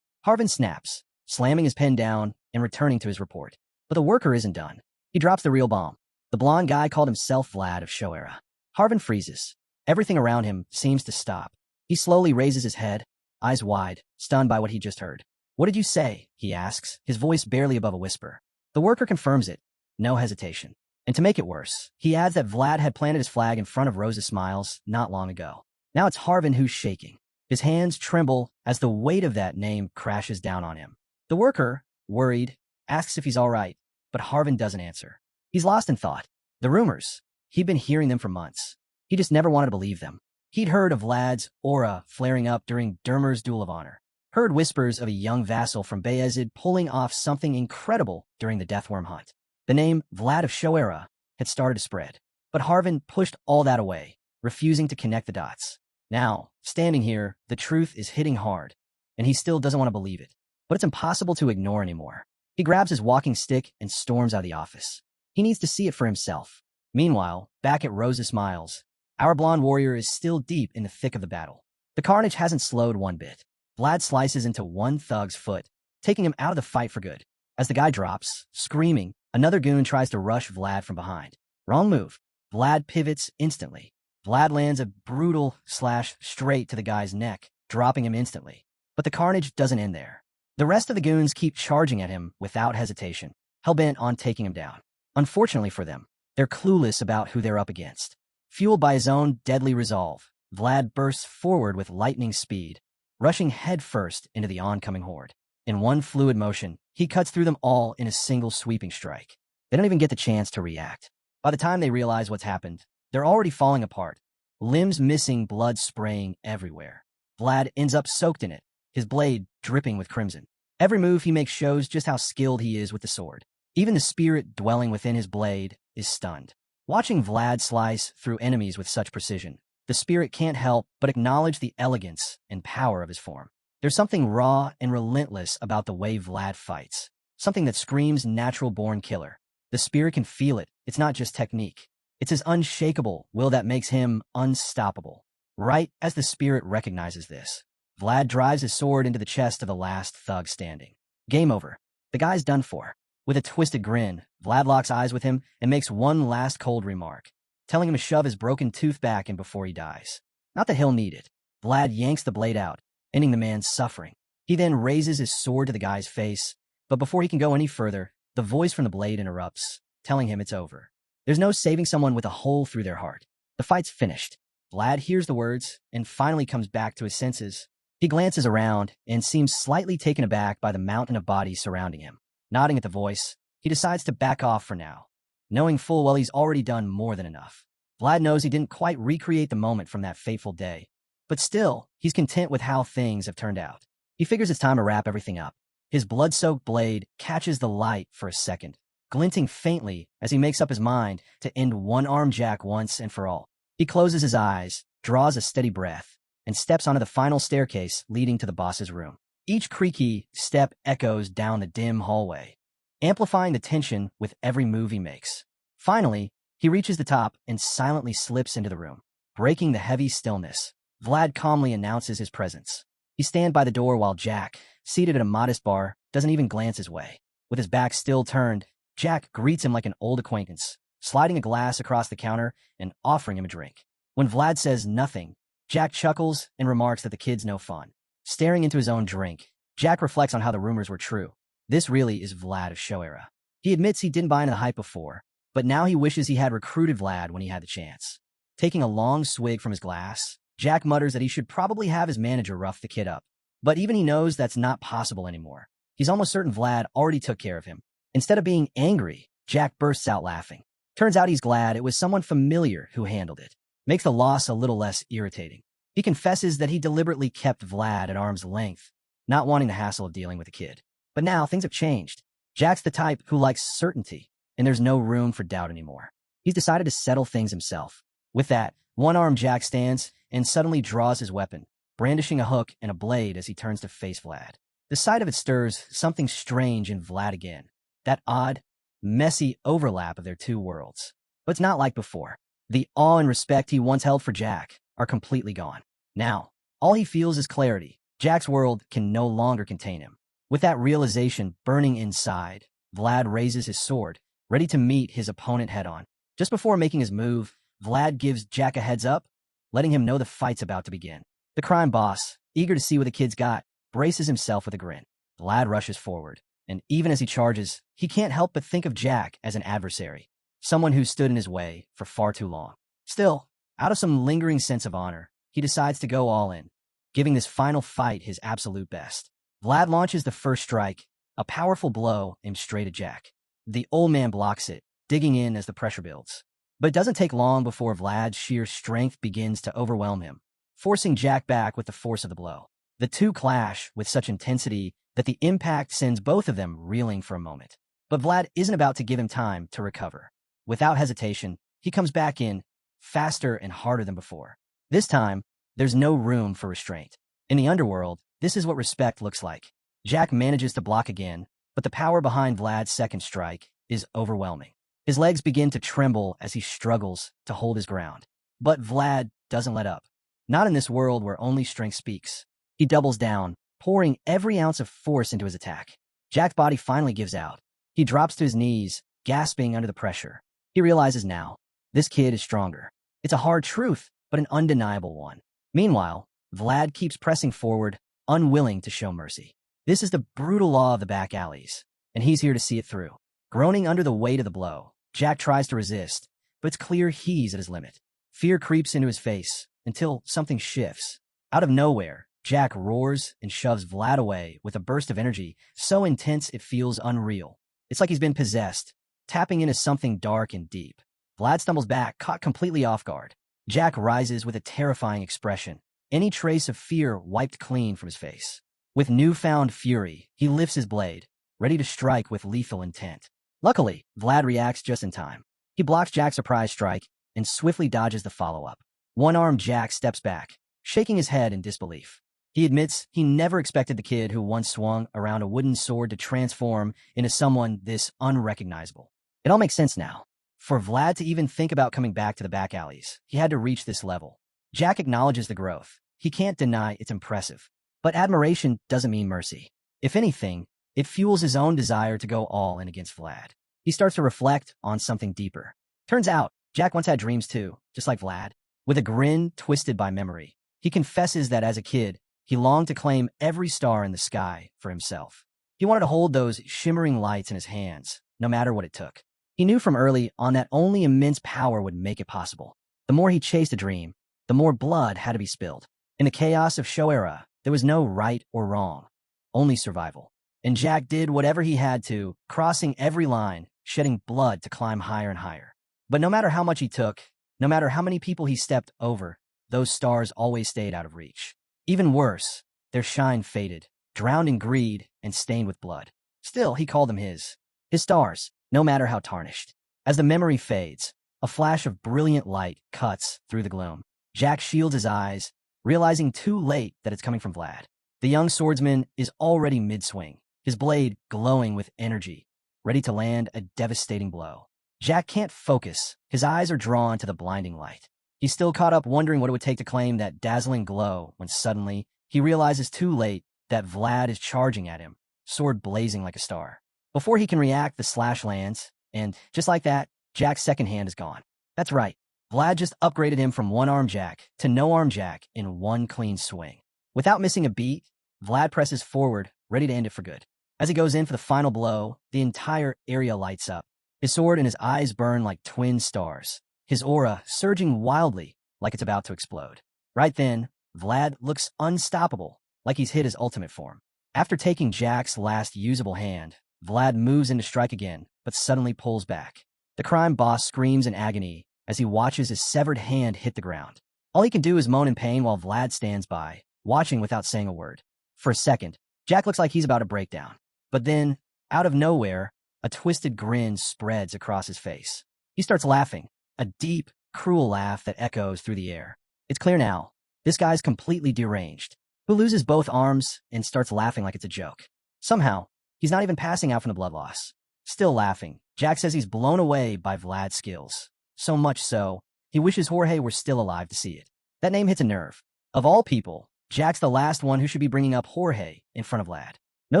Harvin snaps, slamming his pen down and returning to his report. But the worker isn't done. He drops the real bomb. The blonde guy called himself Vlad of Shoera. Harvin freezes. Everything around him seems to stop. He slowly raises his head, eyes wide, stunned by what he just heard. What did you say? He asks, his voice barely above a whisper. The worker confirms it. No hesitation. And to make it worse, he adds that Vlad had planted his flag in front of Rose's Smiles not long ago. Now it's Harvin who's shaking. His hands tremble as the weight of that name crashes down on him. The worker, worried, asks if he's all right, but Harvin doesn't answer. He's lost in thought. The rumors, he'd been hearing them for months. He just never wanted to believe them. He'd heard of Vlad's aura flaring up during Dermer's Duel of Honor. Heard whispers of a young vassal from Bayezid pulling off something incredible during the Deathworm hunt. The name Vlad of Shoera had started to spread. But Harvin pushed all that away, refusing to connect the dots. Now, standing here, the truth is hitting hard, and he still doesn't want to believe it. But it's impossible to ignore anymore. He grabs his walking stick and storms out of the office. He needs to see it for himself. Meanwhile, back at Rose's Smiles, our blonde warrior is still deep in the thick of the battle. The carnage hasn't slowed one bit. Vlad slices into one thug's foot, taking him out of the fight for good. As the guy drops, screaming, another goon tries to rush Vlad from behind. Wrong move. Vlad pivots instantly. Vlad lands a brutal slash straight to the guy's neck, dropping him instantly. But the carnage doesn't end there. The rest of the goons keep charging at him without hesitation, hell-bent on taking him down. Unfortunately for them, they're clueless about who they're up against. Fueled by his own deadly resolve, Vlad bursts forward with lightning speed, rushing headfirst into the oncoming horde. In one fluid motion, he cuts through them all in a single sweeping strike. They don't even get the chance to react. By the time they realize what's happened, they're already falling apart, limbs missing, blood spraying everywhere. Vlad ends up soaked in it, his blade dripping with crimson. Every move he makes shows just how skilled he is with the sword. Even the spirit dwelling within his blade is stunned. Watching Vlad slice through enemies with such precision, the spirit can't help but acknowledge the elegance and power of his form. There's something raw and relentless about the way Vlad fights, something that screams natural-born killer. The spirit can feel it. It's not just technique. It's his unshakable will that makes him unstoppable. Right as the spirit recognizes this, Vlad drives his sword into the chest of the last thug standing. Game over. The guy's done for. With a twisted grin, Vlad locks eyes with him and makes one last cold remark, telling him to shove his broken tooth back in before he dies. Not that he'll need it. Vlad yanks the blade out, ending the man's suffering. He then raises his sword to the guy's face, but before he can go any further, the voice from the blade interrupts, telling him it's over. There's no saving someone with a hole through their heart. The fight's finished. Vlad hears the words and finally comes back to his senses. He glances around and seems slightly taken aback by the mountain of bodies surrounding him. Nodding at the voice, he decides to back off for now, knowing full well he's already done more than enough. Vlad knows he didn't quite recreate the moment from that fateful day, but still, he's content with how things have turned out. He figures it's time to wrap everything up. His blood-soaked blade catches the light for a second, glinting faintly as he makes up his mind to end one-armed Jack once and for all. He closes his eyes, draws a steady breath, and steps onto the final staircase leading to the boss's room. Each creaky step echoes down the dim hallway, amplifying the tension with every move he makes. Finally, he reaches the top and silently slips into the room. Breaking the heavy stillness, Vlad calmly announces his presence. He stands by the door while Jack, seated at a modest bar, doesn't even glance his way. With his back still turned, Jack greets him like an old acquaintance, sliding a glass across the counter and offering him a drink. When Vlad says nothing, Jack chuckles and remarks that the kid's no fun. Staring into his own drink, Jack reflects on how the rumors were true. This really is Vlad of Show Era. He admits he didn't buy into the hype before, but now he wishes he had recruited Vlad when he had the chance. Taking a long swig from his glass, Jack mutters that he should probably have his manager rough the kid up. But even he knows that's not possible anymore. He's almost certain Vlad already took care of him. Instead of being angry, Jack bursts out laughing. Turns out he's glad it was someone familiar who handled it. Makes the loss a little less irritating. He confesses that he deliberately kept Vlad at arm's length, not wanting the hassle of dealing with the kid. But now things have changed. Jack's the type who likes certainty, and there's no room for doubt anymore. He's decided to settle things himself. With that, one-armed Jack stands and suddenly draws his weapon, brandishing a hook and a blade as he turns to face Vlad. The sight of it stirs something strange in Vlad again. That odd, messy overlap of their two worlds. But it's not like before. The awe and respect he once held for Jack are completely gone. Now, all he feels is clarity. Jack's world can no longer contain him. With that realization burning inside, Vlad raises his sword, ready to meet his opponent head-on. Just before making his move, Vlad gives Jack a heads up, letting him know the fight's about to begin. The crime boss, eager to see what the kid's got, braces himself with a grin. Vlad rushes forward, and even as he charges, he can't help but think of Jack as an adversary, someone who stood in his way for far too long. Still, out of some lingering sense of honor, he decides to go all in, giving this final fight his absolute best. Vlad launches the first strike, a powerful blow aimed straight at Jack. The old man blocks it, digging in as the pressure builds. But it doesn't take long before Vlad's sheer strength begins to overwhelm him, forcing Jack back with the force of the blow. The two clash with such intensity that the impact sends both of them reeling for a moment. But Vlad isn't about to give him time to recover. Without hesitation, he comes back in, faster and harder than before. This time, there's no room for restraint. In the underworld, this is what respect looks like. Jack manages to block again, but the power behind Vlad's second strike is overwhelming. His legs begin to tremble as he struggles to hold his ground. But Vlad doesn't let up. Not in this world where only strength speaks. He doubles down, pouring every ounce of force into his attack. Jack's body finally gives out. He drops to his knees, gasping under the pressure. He realizes now, this kid is stronger. It's a hard truth, but an undeniable one. Meanwhile, Vlad keeps pressing forward, unwilling to show mercy. This is the brutal law of the back alleys, and he's here to see it through. Groaning under the weight of the blow, Jack tries to resist, but it's clear he's at his limit. Fear creeps into his face until something shifts. Out of nowhere, Jack roars and shoves Vlad away with a burst of energy so intense it feels unreal. It's like he's been possessed, tapping into something dark and deep. Vlad stumbles back, caught completely off guard. Jack rises with a terrifying expression, any trace of fear wiped clean from his face. With newfound fury, he lifts his blade, ready to strike with lethal intent. Luckily, Vlad reacts just in time. He blocks Jack's surprise strike and swiftly dodges the follow-up. One-armed Jack steps back, shaking his head in disbelief. He admits he never expected the kid who once swung around a wooden sword to transform into someone this unrecognizable. It all makes sense now. For Vlad to even think about coming back to the back alleys, he had to reach this level. Jack acknowledges the growth. He can't deny it's impressive. But admiration doesn't mean mercy. If anything, it fuels his own desire to go all in against Vlad. He starts to reflect on something deeper. Turns out, Jack once had dreams too, just like Vlad. With a grin twisted by memory, he confesses that as a kid, he longed to claim every star in the sky for himself. He wanted to hold those shimmering lights in his hands, no matter what it took. He knew from early on that only immense power would make it possible. The more he chased a dream, the more blood had to be spilled. In the chaos of Show era, there was no right or wrong, only survival. And Jack did whatever he had to, crossing every line, shedding blood to climb higher and higher. But no matter how much he took, no matter how many people he stepped over, those stars always stayed out of reach. Even worse, their shine faded, drowned in greed and stained with blood. Still, he called them his stars, no matter how tarnished. As the memory fades, a flash of brilliant light cuts through the gloom. Jack shields his eyes, realizing too late that it's coming from Vlad. The young swordsman is already mid-swing, his blade glowing with energy, ready to land a devastating blow. Jack can't focus. His eyes are drawn to the blinding light. He's still caught up wondering what it would take to claim that dazzling glow when suddenly he realizes too late that Vlad is charging at him, sword blazing like a star. Before he can react, the slash lands, and just like that, Jack's second hand is gone. That's right. Vlad just upgraded him from one-arm Jack to no-arm Jack in one clean swing. Without missing a beat, Vlad presses forward, ready to end it for good. As he goes in for the final blow, the entire area lights up. His sword and his eyes burn like twin stars, his aura surging wildly like it's about to explode. Right then, Vlad looks unstoppable, like he's hit his ultimate form. After taking Jack's last usable hand, Vlad moves in to strike again, but suddenly pulls back. The crime boss screams in agony as he watches his severed hand hit the ground. All he can do is moan in pain while Vlad stands by, watching without saying a word. For a second, Jack looks like he's about to break down. But then, out of nowhere, a twisted grin spreads across his face. He starts laughing, a deep, cruel laugh that echoes through the air. It's clear now, this guy's completely deranged, who loses both arms and starts laughing like it's a joke. Somehow, he's not even passing out from the blood loss. Still laughing, Jack says he's blown away by Vlad's skills. So much so, he wishes Jorge were still alive to see it. That name hits a nerve. Of all people, Jack's the last one who should be bringing up Jorge in front of Vlad. No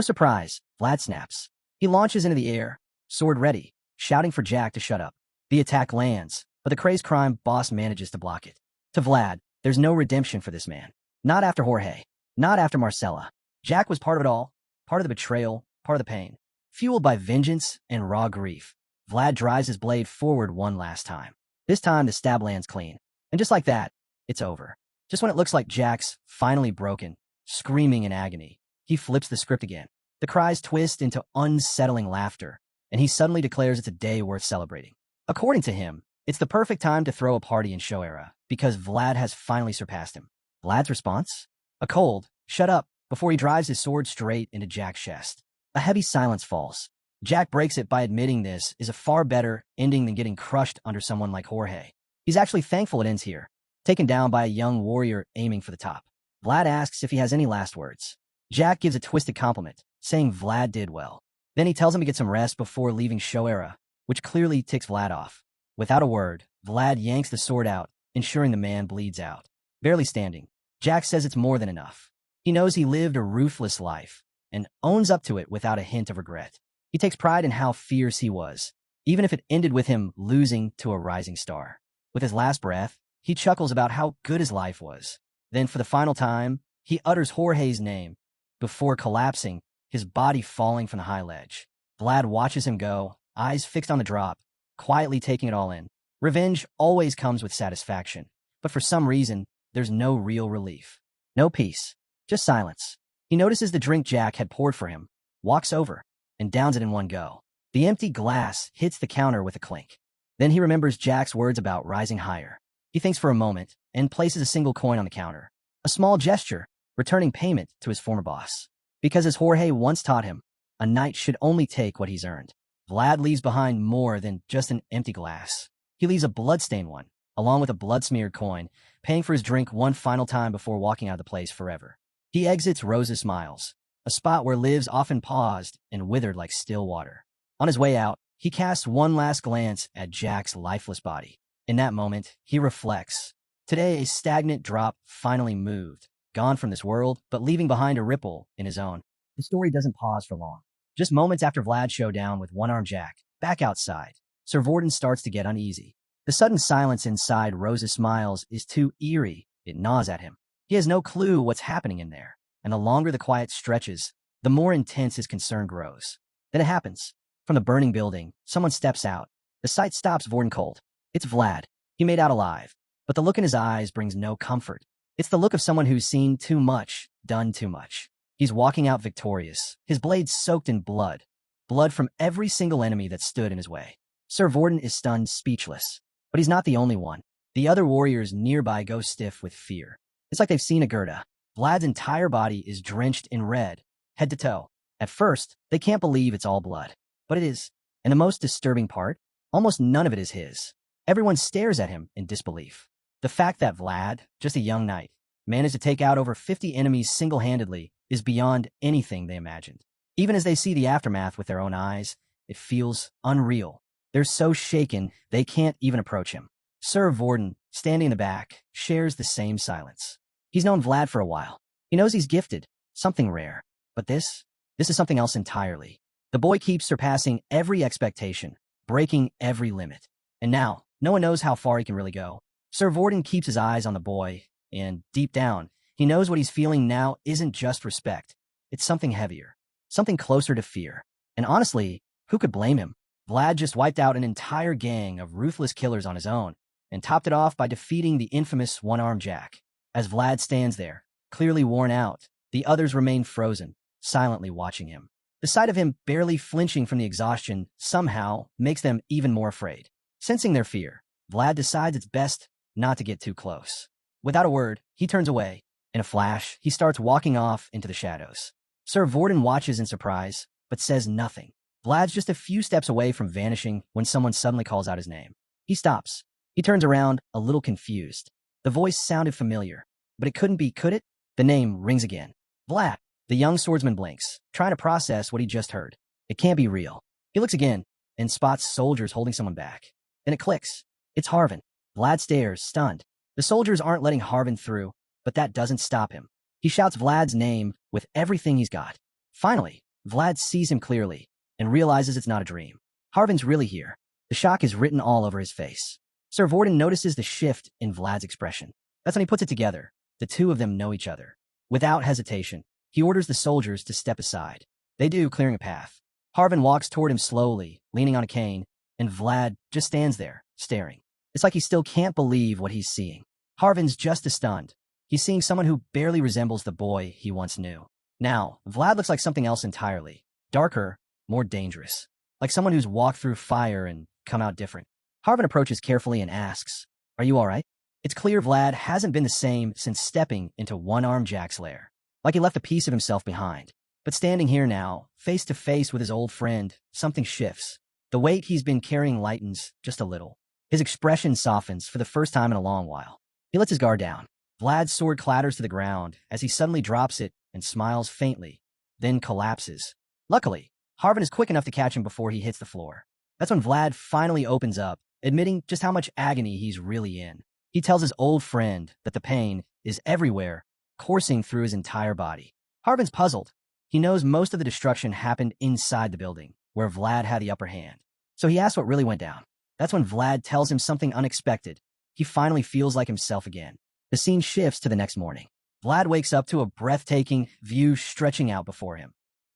surprise, Vlad snaps. He launches into the air, sword ready, shouting for Jack to shut up. The attack lands, but the crazed crime boss manages to block it. To Vlad, there's no redemption for this man. Not after Jorge. Not after Marcella. Jack was part of it all, part of the betrayal, part of the pain. Fueled by vengeance and raw grief, Vlad drives his blade forward one last time. This time, the stab lands clean. And just like that, it's over. Just when it looks like Jack's finally broken, screaming in agony, he flips the script again. The cries twist into unsettling laughter, and he suddenly declares it's a day worth celebrating. According to him, it's the perfect time to throw a party in Show era, because Vlad has finally surpassed him. Vlad's response? A cold, shut up, before he drives his sword straight into Jack's chest. A heavy silence falls. Jack breaks it by admitting this is a far better ending than getting crushed under someone like Jorge. He's actually thankful it ends here, taken down by a young warrior aiming for the top. Vlad asks if he has any last words. Jack gives a twisted compliment, saying Vlad did well. Then he tells him to get some rest before leaving Show era, which clearly ticks Vlad off. Without a word, Vlad yanks the sword out, ensuring the man bleeds out. Barely standing, Jack says it's more than enough. He knows he lived a ruthless life, and owns up to it without a hint of regret. He takes pride in how fierce he was, even if it ended with him losing to a rising star. With his last breath, he chuckles about how good his life was. Then, for the final time, he utters Jorge's name, before collapsing, his body falling from the high ledge. Vlad watches him go, eyes fixed on the drop, quietly taking it all in. Revenge always comes with satisfaction, but for some reason, there's no real relief. No peace, just silence. He notices the drink Jack had poured for him, walks over, and downs it in one go. The empty glass hits the counter with a clink. Then he remembers Jack's words about rising higher. He thinks for a moment and places a single coin on the counter. A small gesture, returning payment to his former boss. Because as Jorge once taught him, a knight should only take what he's earned. Vlad leaves behind more than just an empty glass. He leaves a bloodstained one, along with a blood-smeared coin, paying for his drink one final time before walking out of the place forever. He exits Rosa's Smiles, a spot where lives often paused and withered like still water. On his way out, he casts one last glance at Jack's lifeless body. In that moment, he reflects. Today, a stagnant drop finally moved, gone from this world, but leaving behind a ripple in his own. The story doesn't pause for long. Just moments after Vlad's showdown with one-armed Jack, back outside, Sir Vorden starts to get uneasy. The sudden silence inside Rosa's Smiles is too eerie. It gnaws at him. He has no clue what's happening in there, and the longer the quiet stretches, the more intense his concern grows. Then it happens. From the burning building, someone steps out. The sight stops Vorden cold. It's Vlad. He made out alive, but the look in his eyes brings no comfort. It's the look of someone who's seen too much, done too much. He's walking out victorious, his blade soaked in blood. Blood from every single enemy that stood in his way. Sir Vorden is stunned, speechless. But he's not the only one. The other warriors nearby go stiff with fear. It's like they've seen a Gerda. Vlad's entire body is drenched in red, head to toe. At first, they can't believe it's all blood. But it is. And the most disturbing part, almost none of it is his. Everyone stares at him in disbelief. The fact that Vlad, just a young knight, managed to take out over 50 enemies single-handedly is beyond anything they imagined. Even as they see the aftermath with their own eyes, it feels unreal. They're so shaken, they can't even approach him. Sir Vorden, standing in the back, shares the same silence. He's known Vlad for a while. He knows he's gifted, something rare. But this is something else entirely. The boy keeps surpassing every expectation, breaking every limit. And now, no one knows how far he can really go. Sir Vorden keeps his eyes on the boy, and deep down, he knows what he's feeling now isn't just respect. It's something heavier, something closer to fear. And honestly, who could blame him? Vlad just wiped out an entire gang of ruthless killers on his own, and topped it off by defeating the infamous one-armed Jack. As Vlad stands there, clearly worn out, the others remain frozen, silently watching him. The sight of him barely flinching from the exhaustion somehow makes them even more afraid. Sensing their fear, Vlad decides it's best not to get too close. Without a word, he turns away. In a flash, he starts walking off into the shadows. Sir Vorden watches in surprise, but says nothing. Vlad's just a few steps away from vanishing when someone suddenly calls out his name. He stops. He turns around, a little confused. The voice sounded familiar, but it couldn't be, could it? The name rings again. Vlad. The young swordsman blinks, trying to process what he just heard. It can't be real. He looks again and spots soldiers holding someone back. Then it clicks. It's Harvin. Vlad stares, stunned. The soldiers aren't letting Harvin through, but that doesn't stop him. He shouts Vlad's name with everything he's got. Finally, Vlad sees him clearly and realizes it's not a dream. Harvin's really here. The shock is written all over his face. Sir Vorden notices the shift in Vlad's expression. That's when he puts it together. The two of them know each other. Without hesitation, he orders the soldiers to step aside. They do, clearing a path. Harvin walks toward him slowly, leaning on a cane, and Vlad just stands there, staring. It's like he still can't believe what he's seeing. Harvin's just as stunned. He's seeing someone who barely resembles the boy he once knew. Now, Vlad looks like something else entirely. Darker, more dangerous. Like someone who's walked through fire and come out different. Harvin approaches carefully and asks, "Are you all right?" It's clear Vlad hasn't been the same since stepping into one-armed Jack's lair. Like he left a piece of himself behind. But standing here now, face to face with his old friend, something shifts. The weight he's been carrying lightens just a little. His expression softens for the first time in a long while. He lets his guard down. Vlad's sword clatters to the ground as he suddenly drops it and smiles faintly, then collapses. Luckily, Harvin is quick enough to catch him before he hits the floor. That's when Vlad finally opens up, admitting just how much agony he's really in. He tells his old friend that the pain is everywhere, coursing through his entire body. Harvin's puzzled. He knows most of the destruction happened inside the building, where Vlad had the upper hand. So he asks what really went down. That's when Vlad tells him something unexpected. He finally feels like himself again. The scene shifts to the next morning. Vlad wakes up to a breathtaking view stretching out before him,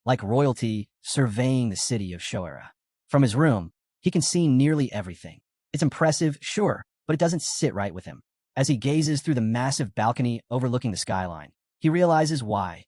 like royalty surveying the city of Shoera. From his room, he can see nearly everything. It's impressive, sure, but it doesn't sit right with him. As he gazes through the massive balcony overlooking the skyline, he realizes why.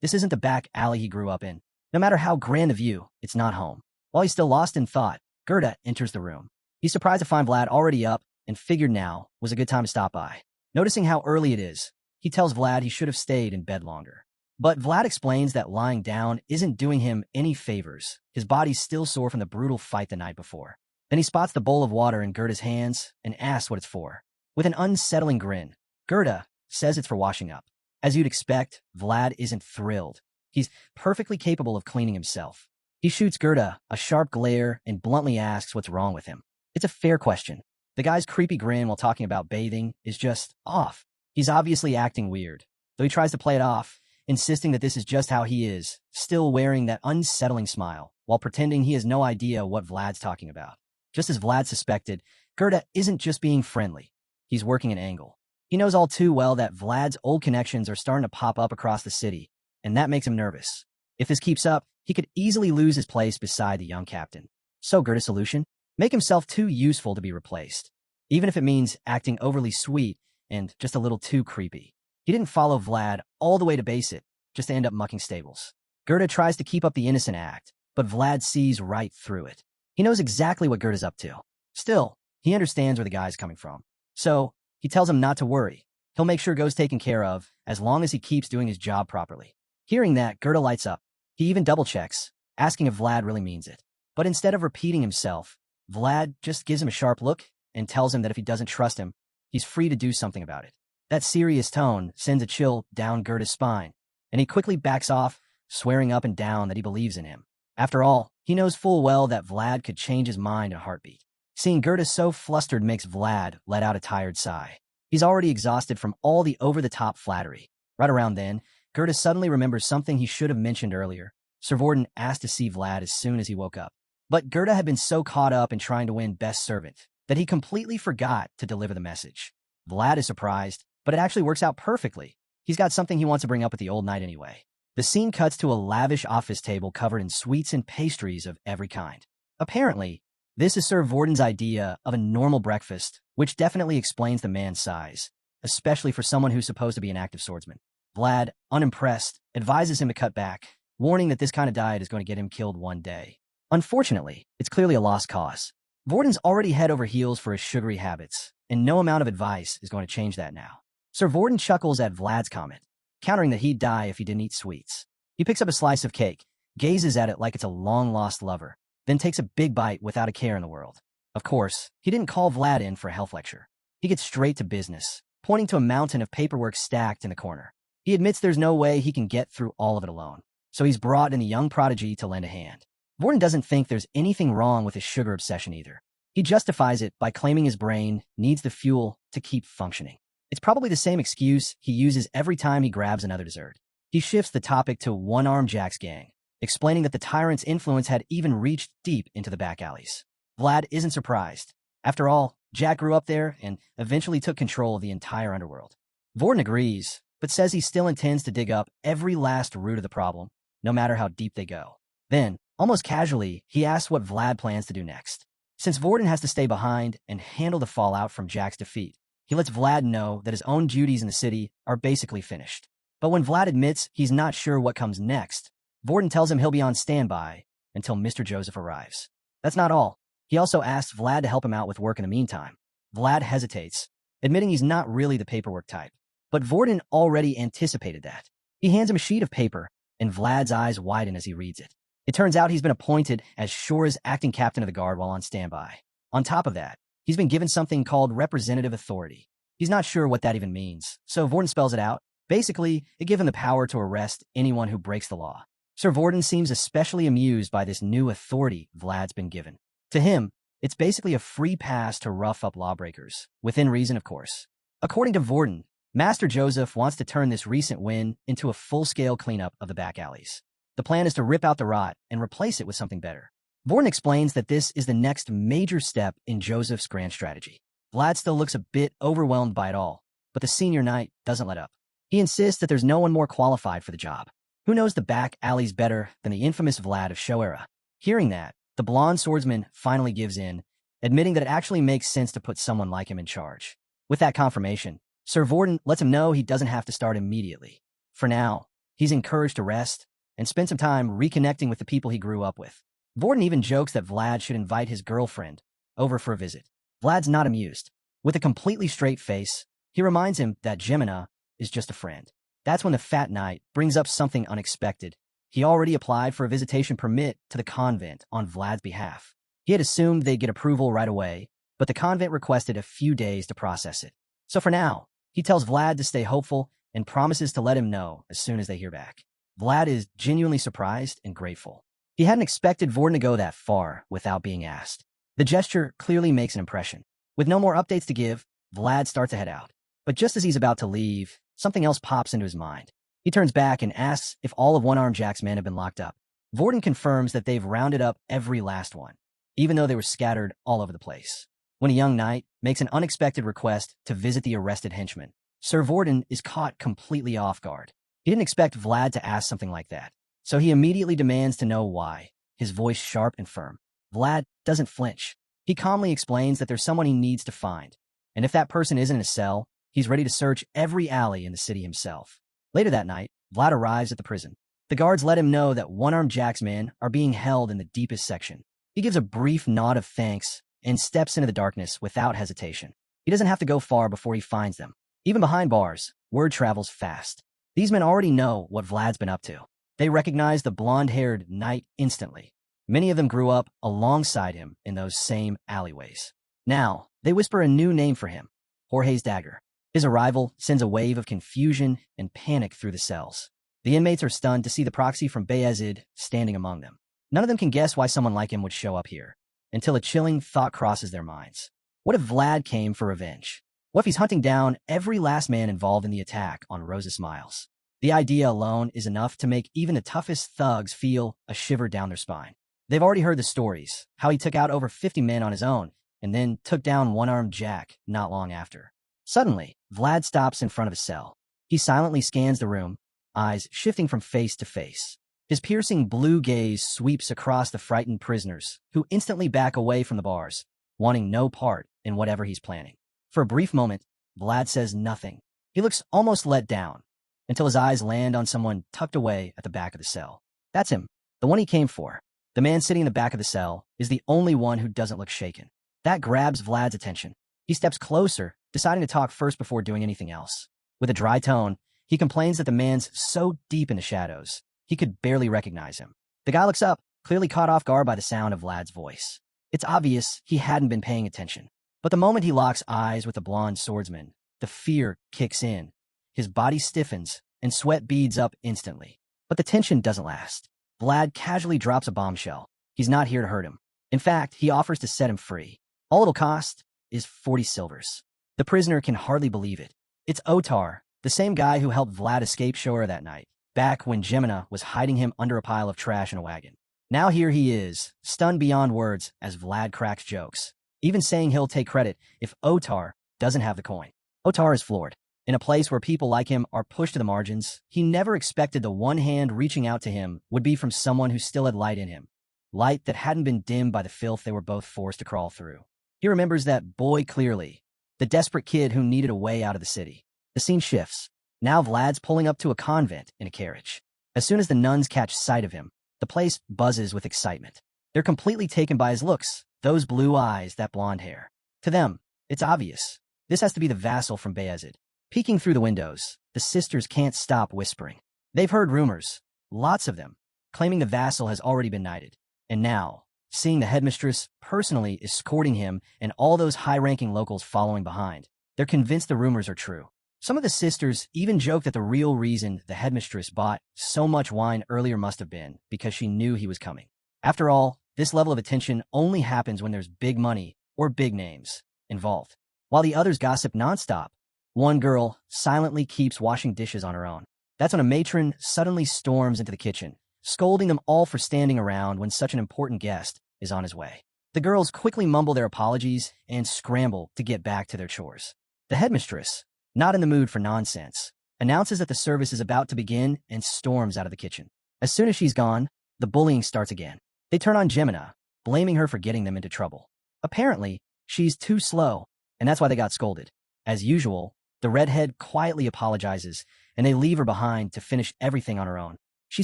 This isn't the back alley he grew up in. No matter how grand the view, it's not home. While he's still lost in thought, Gerda enters the room. He's surprised to find Vlad already up and figured now was a good time to stop by. Noticing how early it is, he tells Vlad he should have stayed in bed longer. But Vlad explains that lying down isn't doing him any favors. His body's still sore from the brutal fight the night before. Then he spots the bowl of water in Gerda's hands and asks what it's for. With an unsettling grin, Gerda says it's for washing up. As you'd expect, Vlad isn't thrilled. He's perfectly capable of cleaning himself. He shoots Gerda a sharp glare and bluntly asks what's wrong with him. It's a fair question. The guy's creepy grin while talking about bathing is just off. He's obviously acting weird, though he tries to play it off, insisting that this is just how he is, still wearing that unsettling smile, while pretending he has no idea what Vlad's talking about. Just as Vlad suspected, Gerda isn't just being friendly. He's working an angle. He knows all too well that Vlad's old connections are starting to pop up across the city, and that makes him nervous. If this keeps up, he could easily lose his place beside the young captain. So Gerda's solution? Make himself too useful to be replaced, even if it means acting overly sweet and just a little too creepy. He didn't follow Vlad all the way to base it, just to end up mucking stables. Gerda tries to keep up the innocent act, but Vlad sees right through it. He knows exactly what Gerda's up to. Still, he understands where the guy's coming from. So, he tells him not to worry. He'll make sure Go's taken care of, as long as he keeps doing his job properly. Hearing that, Gerda lights up. He even double-checks, asking if Vlad really means it. But instead of repeating himself, Vlad just gives him a sharp look and tells him that if he doesn't trust him, he's free to do something about it. That serious tone sends a chill down Gerda's spine, and he quickly backs off, swearing up and down that he believes in him. After all, he knows full well that Vlad could change his mind in a heartbeat. Seeing Gerda so flustered makes Vlad let out a tired sigh. He's already exhausted from all the over-the-top flattery. Right around then, Gerda suddenly remembers something he should have mentioned earlier. Sir Vorden asked to see Vlad as soon as he woke up. But Gerda had been so caught up in trying to win best servant that he completely forgot to deliver the message. Vlad is surprised, but it actually works out perfectly. He's got something he wants to bring up with the old knight anyway. The scene cuts to a lavish office table covered in sweets and pastries of every kind. Apparently, this is Sir Vorden's idea of a normal breakfast, which definitely explains the man's size, especially for someone who's supposed to be an active swordsman. Vlad, unimpressed, advises him to cut back, warning that this kind of diet is going to get him killed one day. Unfortunately, it's clearly a lost cause. Vorden's already head over heels for his sugary habits, and no amount of advice is going to change that now. Sir Vorden chuckles at Vlad's comment, countering that he'd die if he didn't eat sweets. He picks up a slice of cake, gazes at it like it's a long-lost lover, then takes a big bite without a care in the world. Of course, he didn't call Vlad in for a health lecture. He gets straight to business, pointing to a mountain of paperwork stacked in the corner. He admits there's no way he can get through all of it alone, so he's brought in the young prodigy to lend a hand. Vorden doesn't think there's anything wrong with his sugar obsession either. He justifies it by claiming his brain needs the fuel to keep functioning. It's probably the same excuse he uses every time he grabs another dessert. He shifts the topic to One-Armed Jack's gang, explaining that the tyrant's influence had even reached deep into the back alleys. Vlad isn't surprised. After all, Jack grew up there and eventually took control of the entire underworld. Vorden agrees, but says he still intends to dig up every last root of the problem, no matter how deep they go. Then, almost casually, he asks what Vlad plans to do next. Since Vorden has to stay behind and handle the fallout from Jack's defeat, he lets Vlad know that his own duties in the city are basically finished. But when Vlad admits he's not sure what comes next, Vorden tells him he'll be on standby until Mr. Joseph arrives. That's not all. He also asks Vlad to help him out with work in the meantime. Vlad hesitates, admitting he's not really the paperwork type. But Vorden already anticipated that. He hands him a sheet of paper, and Vlad's eyes widen as he reads it. It turns out he's been appointed as Shora's acting captain of the guard while on standby. On top of that, he's been given something called representative authority. He's not sure what that even means, so Vorden spells it out. Basically, it gives him the power to arrest anyone who breaks the law. Sir Vorden seems especially amused by this new authority Vlad's been given. To him, it's basically a free pass to rough up lawbreakers, within reason, of course. According to Vorden, Master Joseph wants to turn this recent win into a full-scale cleanup of the back alleys. The plan is to rip out the rot and replace it with something better. Vorden explains that this is the next major step in Joseph's grand strategy. Vlad still looks a bit overwhelmed by it all, but the senior knight doesn't let up. He insists that there's no one more qualified for the job. Who knows the back alleys better than the infamous Vlad of Shoera? Hearing that, the blonde swordsman finally gives in admitting that it actually makes sense to put someone like him in charge. With that confirmation, Sir Vorden lets him know he doesn't have to start immediately. For now, he's encouraged to rest and spend some time reconnecting with the people he grew up with. Vorden even jokes that Vlad should invite his girlfriend over for a visit. Vlad's not amused. With a completely straight face, he reminds him that Gemina is just a friend. That's when the fat knight brings up something unexpected. He already applied for a visitation permit to the convent on Vlad's behalf. He had assumed they'd get approval right away, but the convent requested a few days to process it. So for now, he tells Vlad to stay hopeful and promises to let him know as soon as they hear back. Vlad is genuinely surprised and grateful. He hadn't expected Vorden to go that far without being asked. The gesture clearly makes an impression. With no more updates to give, Vlad starts to head out. But just as he's about to leave, something else pops into his mind. He turns back and asks if all of One-Armed Jack's men have been locked up. Vorden confirms that they've rounded up every last one, even though they were scattered all over the place. When a young knight makes an unexpected request to visit the arrested henchman, Sir Vorden is caught completely off guard. He didn't expect Vlad to ask something like that, so he immediately demands to know why, his voice sharp and firm. Vlad doesn't flinch. He calmly explains that there's someone he needs to find, and if that person isn't in a cell, he's ready to search every alley in the city himself. Later that night, Vlad arrives at the prison. The guards let him know that One-Armed Jack's men are being held in the deepest section. He gives a brief nod of thanks and steps into the darkness without hesitation. He doesn't have to go far before he finds them. Even behind bars, word travels fast. These men already know what Vlad's been up to. They recognize the blonde-haired knight instantly. Many of them grew up alongside him in those same alleyways. Now, they whisper a new name for him, Jorge's dagger. His arrival sends a wave of confusion and panic through the cells. The inmates are stunned to see the proxy from Bayezid standing among them. None of them can guess why someone like him would show up here, until a chilling thought crosses their minds. What if Vlad came for revenge? What if he's hunting down every last man involved in the attack on Rosa Smiles? The idea alone is enough to make even the toughest thugs feel a shiver down their spine. They've already heard the stories, how he took out over 50 men on his own, and then took down One-Armed Jack not long after. Suddenly, Vlad stops in front of a cell. He silently scans the room, eyes shifting from face to face. His piercing blue gaze sweeps across the frightened prisoners, who instantly back away from the bars, wanting no part in whatever he's planning. For a brief moment, Vlad says nothing. He looks almost let down, until his eyes land on someone tucked away at the back of the cell. That's him, the one he came for. The man sitting in the back of the cell is the only one who doesn't look shaken. That grabs Vlad's attention. He steps closer, deciding to talk first before doing anything else. With a dry tone, he complains that the man's so deep in the shadows, he could barely recognize him. The guy looks up, clearly caught off guard by the sound of Vlad's voice. It's obvious he hadn't been paying attention. But the moment he locks eyes with the blonde swordsman, the fear kicks in. His body stiffens, and sweat beads up instantly. But the tension doesn't last. Vlad casually drops a bombshell. He's not here to hurt him. In fact, he offers to set him free. All it'll cost is 40 silvers. The prisoner can hardly believe it. It's Otar, the same guy who helped Vlad escape Shora that night, back when Gemina was hiding him under a pile of trash in a wagon. Now here he is, stunned beyond words as Vlad cracks jokes, even saying he'll take credit if Otar doesn't have the coin. Otar is floored. In a place where people like him are pushed to the margins, he never expected the one hand reaching out to him would be from someone who still had light in him. Light that hadn't been dimmed by the filth they were both forced to crawl through. He remembers that boy clearly, the desperate kid who needed a way out of the city. The scene shifts. Now Vlad's pulling up to a convent in a carriage. As soon as the nuns catch sight of him, the place buzzes with excitement. They're completely taken by his looks, those blue eyes, that blonde hair. To them, it's obvious. This has to be the vassal from Bayezid. Peeking through the windows, the sisters can't stop whispering. They've heard rumors, lots of them, claiming the vassal has already been knighted. And now, seeing the headmistress personally escorting him and all those high-ranking locals following behind, they're convinced the rumors are true. Some of the sisters even joke that the real reason the headmistress bought so much wine earlier must have been because she knew he was coming. After all, this level of attention only happens when there's big money or big names involved. While the others gossip nonstop, one girl silently keeps washing dishes on her own. That's when a matron suddenly storms into the kitchen, scolding them all for standing around when such an important guest is on his way. The girls quickly mumble their apologies and scramble to get back to their chores. The headmistress, not in the mood for nonsense, announces that the service is about to begin and storms out of the kitchen. As soon as she's gone, the bullying starts again. They turn on Gemina, blaming her for getting them into trouble. Apparently, she's too slow, and that's why they got scolded. As usual, the redhead quietly apologizes, and they leave her behind to finish everything on her own. She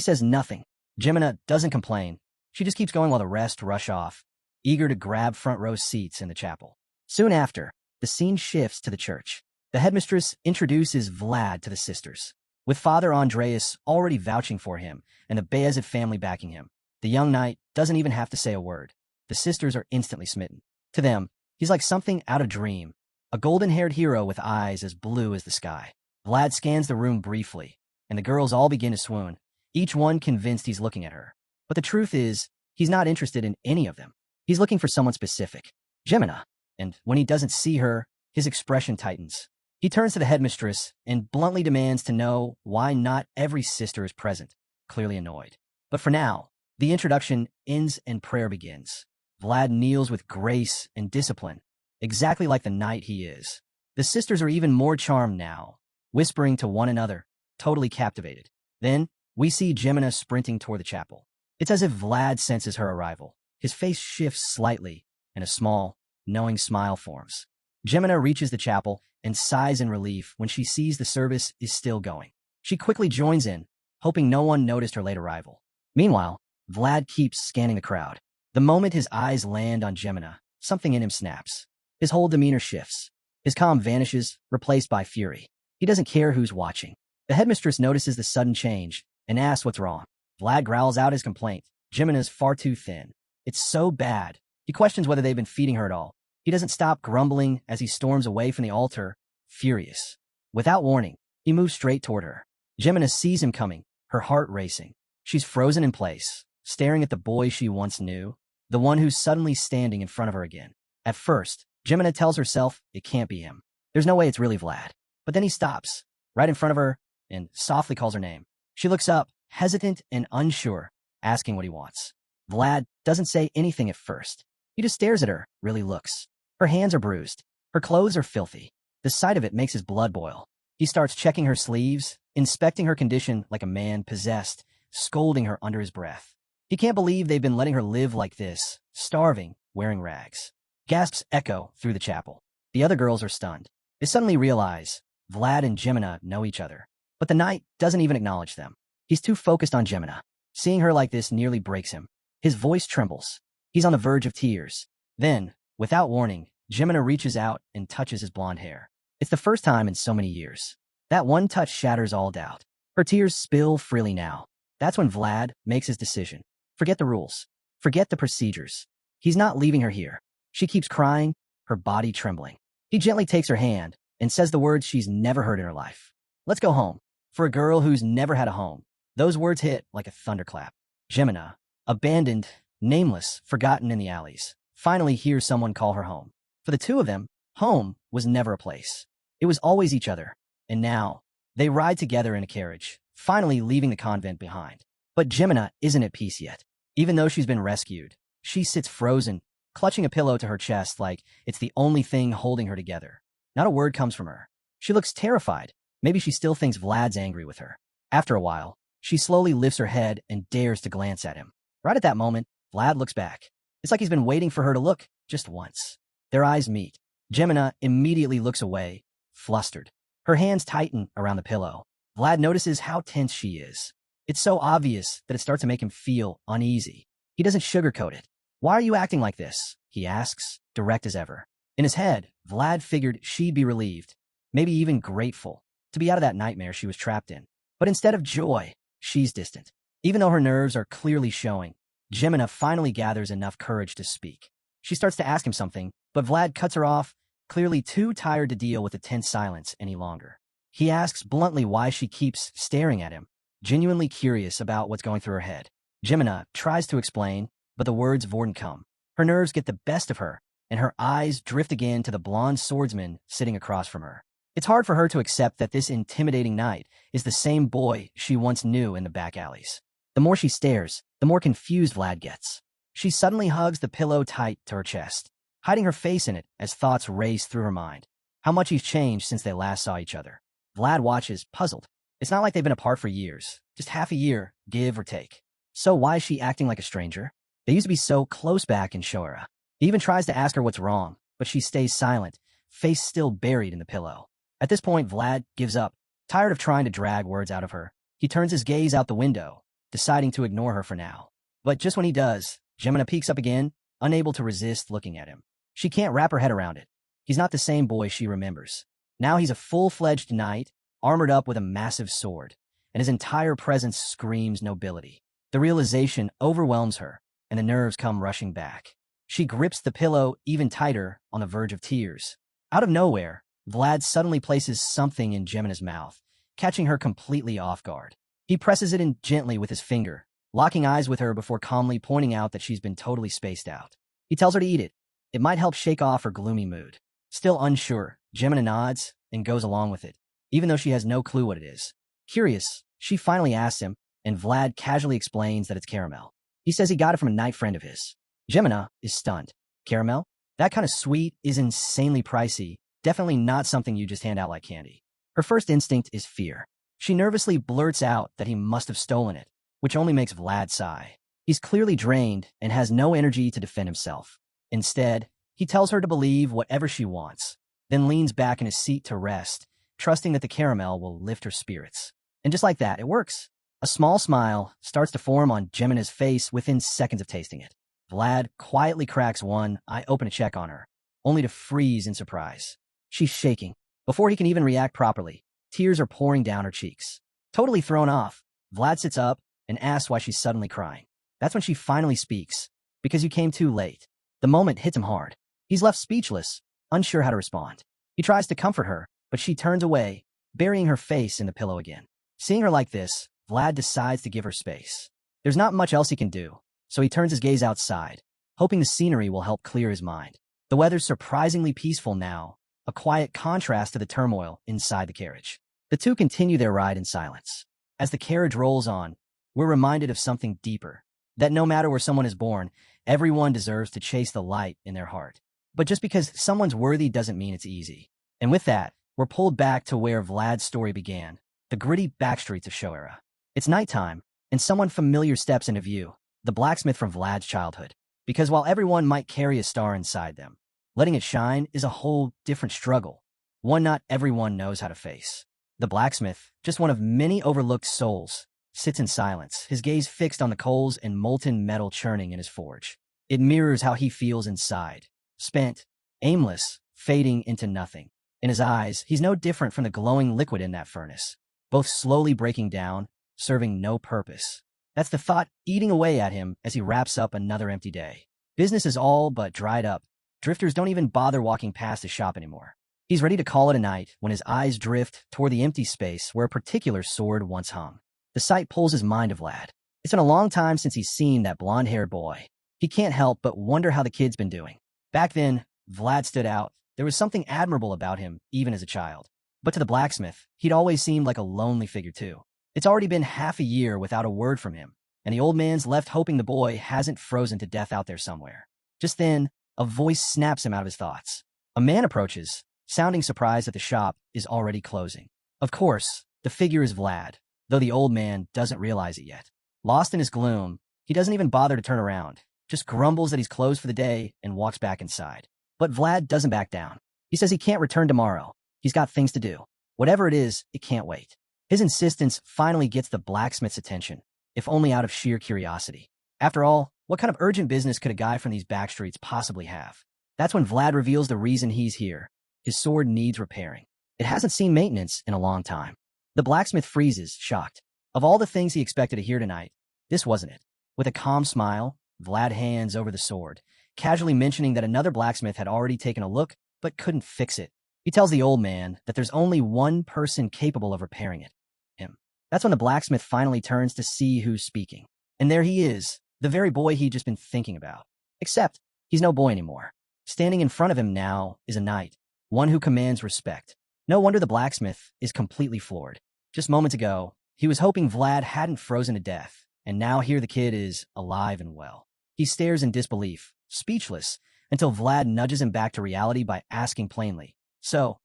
says nothing. Jemina doesn't complain. She just keeps going while the rest rush off, eager to grab front row seats in the chapel. Soon after, the scene shifts to the church. The headmistress introduces Vlad to the sisters, with Father Andreas already vouching for him and the Bayezid family backing him. The young knight doesn't even have to say a word. The sisters are instantly smitten. To them, he's like something out of a dream, a golden-haired hero with eyes as blue as the sky. Vlad scans the room briefly, and the girls all begin to swoon, each one convinced he's looking at her. But the truth is, he's not interested in any of them. He's looking for someone specific, Jemina, and when he doesn't see her, his expression tightens. He turns to the headmistress and bluntly demands to know why not every sister is present, clearly annoyed. But for now, the introduction ends and prayer begins. Vlad kneels with grace and discipline, exactly like the knight he is. The sisters are even more charmed now, whispering to one another, totally captivated. Then, we see Jemina sprinting toward the chapel. It's as if Vlad senses her arrival. His face shifts slightly, and a small, knowing smile forms. Jemina reaches the chapel and sighs in relief when she sees the service is still going. She quickly joins in, hoping no one noticed her late arrival. Meanwhile, Vlad keeps scanning the crowd. The moment his eyes land on Jemina, something in him snaps. His whole demeanor shifts. His calm vanishes, replaced by fury. He doesn't care who's watching. The headmistress notices the sudden change and asks what's wrong. Vlad growls out his complaint. Jemina's far too thin. It's so bad. He questions whether they've been feeding her at all. He doesn't stop grumbling as he storms away from the altar, furious. Without warning, he moves straight toward her. Jemina sees him coming, her heart racing. She's frozen in place, staring at the boy she once knew, the one who's suddenly standing in front of her again. At first, Jemina tells herself it can't be him. There's no way it's really Vlad. But then he stops, right in front of her, and softly calls her name. She looks up, hesitant and unsure, asking what he wants. Vlad doesn't say anything at first. He just stares at her, really looks. Her hands are bruised. Her clothes are filthy. The sight of it makes his blood boil. He starts checking her sleeves, inspecting her condition like a man possessed, scolding her under his breath. He can't believe they've been letting her live like this, starving, wearing rags. Gasps echo through the chapel. The other girls are stunned. They suddenly realize Vlad and Jemina know each other. But the knight doesn't even acknowledge them. He's too focused on Jemina. Seeing her like this nearly breaks him. His voice trembles. He's on the verge of tears. Then, without warning, Jemina reaches out and touches his blonde hair. It's the first time in so many years. That one touch shatters all doubt. Her tears spill freely now. That's when Vlad makes his decision. Forget the rules. Forget the procedures. He's not leaving her here. She keeps crying, her body trembling. He gently takes her hand and says the words she's never heard in her life. Let's go home. For a girl who's never had a home, those words hit like a thunderclap. Jemina, abandoned, nameless, forgotten in the alleys, finally hears someone call her home. For the two of them, home was never a place. It was always each other. And now, they ride together in a carriage, finally leaving the convent behind. But Jemina isn't at peace yet. Even though she's been rescued, she sits frozen, clutching a pillow to her chest like it's the only thing holding her together. Not a word comes from her. She looks terrified. Maybe she still thinks Vlad's angry with her. After a while, she slowly lifts her head and dares to glance at him. Right at that moment, Vlad looks back. It's like he's been waiting for her to look, just once. Their eyes meet. Jemina immediately looks away, flustered. Her hands tighten around the pillow. Vlad notices how tense she is. It's so obvious that it starts to make him feel uneasy. He doesn't sugarcoat it. Why are you acting like this? He asks, direct as ever. In his head, Vlad figured she'd be relieved, maybe even grateful, to be out of that nightmare she was trapped in. But instead of joy, she's distant. Even though her nerves are clearly showing, Jemina finally gathers enough courage to speak. She starts to ask him something, but Vlad cuts her off, clearly too tired to deal with the tense silence any longer. He asks bluntly why she keeps staring at him, genuinely curious about what's going through her head. Jemina tries to explain, but the words wouldn't come. Her nerves get the best of her, and her eyes drift again to the blonde swordsman sitting across from her. It's hard for her to accept that this intimidating knight is the same boy she once knew in the back alleys. The more she stares, the more confused Vlad gets. She suddenly hugs the pillow tight to her chest, hiding her face in it as thoughts race through her mind. How much he's changed since they last saw each other. Vlad watches, puzzled. It's not like they've been apart for years, just half a year, give or take. So why is she acting like a stranger? They used to be so close back in Shoera. He even tries to ask her what's wrong, but she stays silent, face still buried in the pillow. At this point, Vlad gives up, tired of trying to drag words out of her. He turns his gaze out the window, deciding to ignore her for now. But just when he does, Gemina peeks up again, unable to resist looking at him. She can't wrap her head around it. He's not the same boy she remembers. Now he's a full-fledged knight, armored up with a massive sword, and his entire presence screams nobility. The realization overwhelms her, and the nerves come rushing back. She grips the pillow even tighter, on the verge of tears. Out of nowhere, Vlad suddenly places something in Gemina's mouth, catching her completely off guard. He presses it in gently with his finger, locking eyes with her before calmly pointing out that she's been totally spaced out. He tells her to eat it. It might help shake off her gloomy mood. Still unsure, Gemina nods and goes along with it, even though she has no clue what it is. Curious, she finally asks him, and Vlad casually explains that it's caramel. He says he got it from a knight friend of his. Gemina is stunned. Caramel? That kind of sweet is insanely pricey, definitely not something you just hand out like candy. Her first instinct is fear. She nervously blurts out that he must have stolen it, which only makes Vlad sigh. He's clearly drained and has no energy to defend himself. Instead, he tells her to believe whatever she wants, then leans back in his seat to rest, trusting that the caramel will lift her spirits. And just like that, it works. A small smile starts to form on Gemina's face within seconds of tasting it. Vlad quietly cracks one eye open to check on her, only to freeze in surprise. She's shaking. Before he can even react properly, tears are pouring down her cheeks. Totally thrown off, Vlad sits up and asks why she's suddenly crying. That's when she finally speaks. Because you came too late. The moment hits him hard. He's left speechless, unsure how to respond. He tries to comfort her, but she turns away, burying her face in the pillow again. Seeing her like this, Vlad decides to give her space. There's not much else he can do, so he turns his gaze outside, hoping the scenery will help clear his mind. The weather's surprisingly peaceful now, a quiet contrast to the turmoil inside the carriage. The two continue their ride in silence. As the carriage rolls on, we're reminded of something deeper, that no matter where someone is born, everyone deserves to chase the light in their heart. But just because someone's worthy doesn't mean it's easy. And with that, we're pulled back to where Vlad's story began, the gritty backstreets of Shoera. It's nighttime, and someone familiar steps into view, the blacksmith from Vlad's childhood. Because while everyone might carry a star inside them, letting it shine is a whole different struggle, one not everyone knows how to face. The blacksmith, just one of many overlooked souls, sits in silence, his gaze fixed on the coals and molten metal churning in his forge. It mirrors how he feels inside, spent, aimless, fading into nothing. In his eyes, he's no different from the glowing liquid in that furnace, both slowly breaking down, serving no purpose. That's the thought eating away at him as he wraps up another empty day. Business is all but dried up. Drifters don't even bother walking past his shop anymore. He's ready to call it a night when his eyes drift toward the empty space where a particular sword once hung. The sight pulls his mind to Vlad. It's been a long time since he's seen that blonde-haired boy. He can't help but wonder how the kid's been doing. Back then, Vlad stood out. There was something admirable about him, even as a child. But to the blacksmith, he'd always seemed like a lonely figure too. It's already been half a year without a word from him, and the old man's left hoping the boy hasn't frozen to death out there somewhere. Just then, a voice snaps him out of his thoughts. A man approaches, sounding surprised that the shop is already closing. Of course, the figure is Vlad, though the old man doesn't realize it yet. Lost in his gloom, he doesn't even bother to turn around, just grumbles that he's closed for the day and walks back inside. But Vlad doesn't back down. He says he can't return tomorrow. He's got things to do. Whatever it is, it can't wait. His insistence finally gets the blacksmith's attention, if only out of sheer curiosity. After all, what kind of urgent business could a guy from these backstreets possibly have? That's when Vlad reveals the reason he's here. His sword needs repairing. It hasn't seen maintenance in a long time. The blacksmith freezes, shocked. Of all the things he expected to hear tonight, this wasn't it. With a calm smile, Vlad hands over the sword, casually mentioning that another blacksmith had already taken a look but couldn't fix it. He tells the old man that there's only one person capable of repairing it. Him. That's when the blacksmith finally turns to see who's speaking. And there he is, the very boy he'd just been thinking about. Except, he's no boy anymore. Standing in front of him now is a knight, one who commands respect. No wonder the blacksmith is completely floored. Just moments ago, he was hoping Vlad hadn't frozen to death, and now here the kid is alive and well. He stares in disbelief, speechless, until Vlad nudges him back to reality by asking plainly, "So,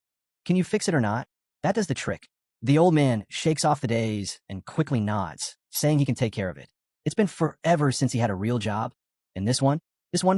can you fix it or not?" That does the trick. The old man shakes off the daze and quickly nods, saying he can take care of it. It's been forever since he had a real job, and this one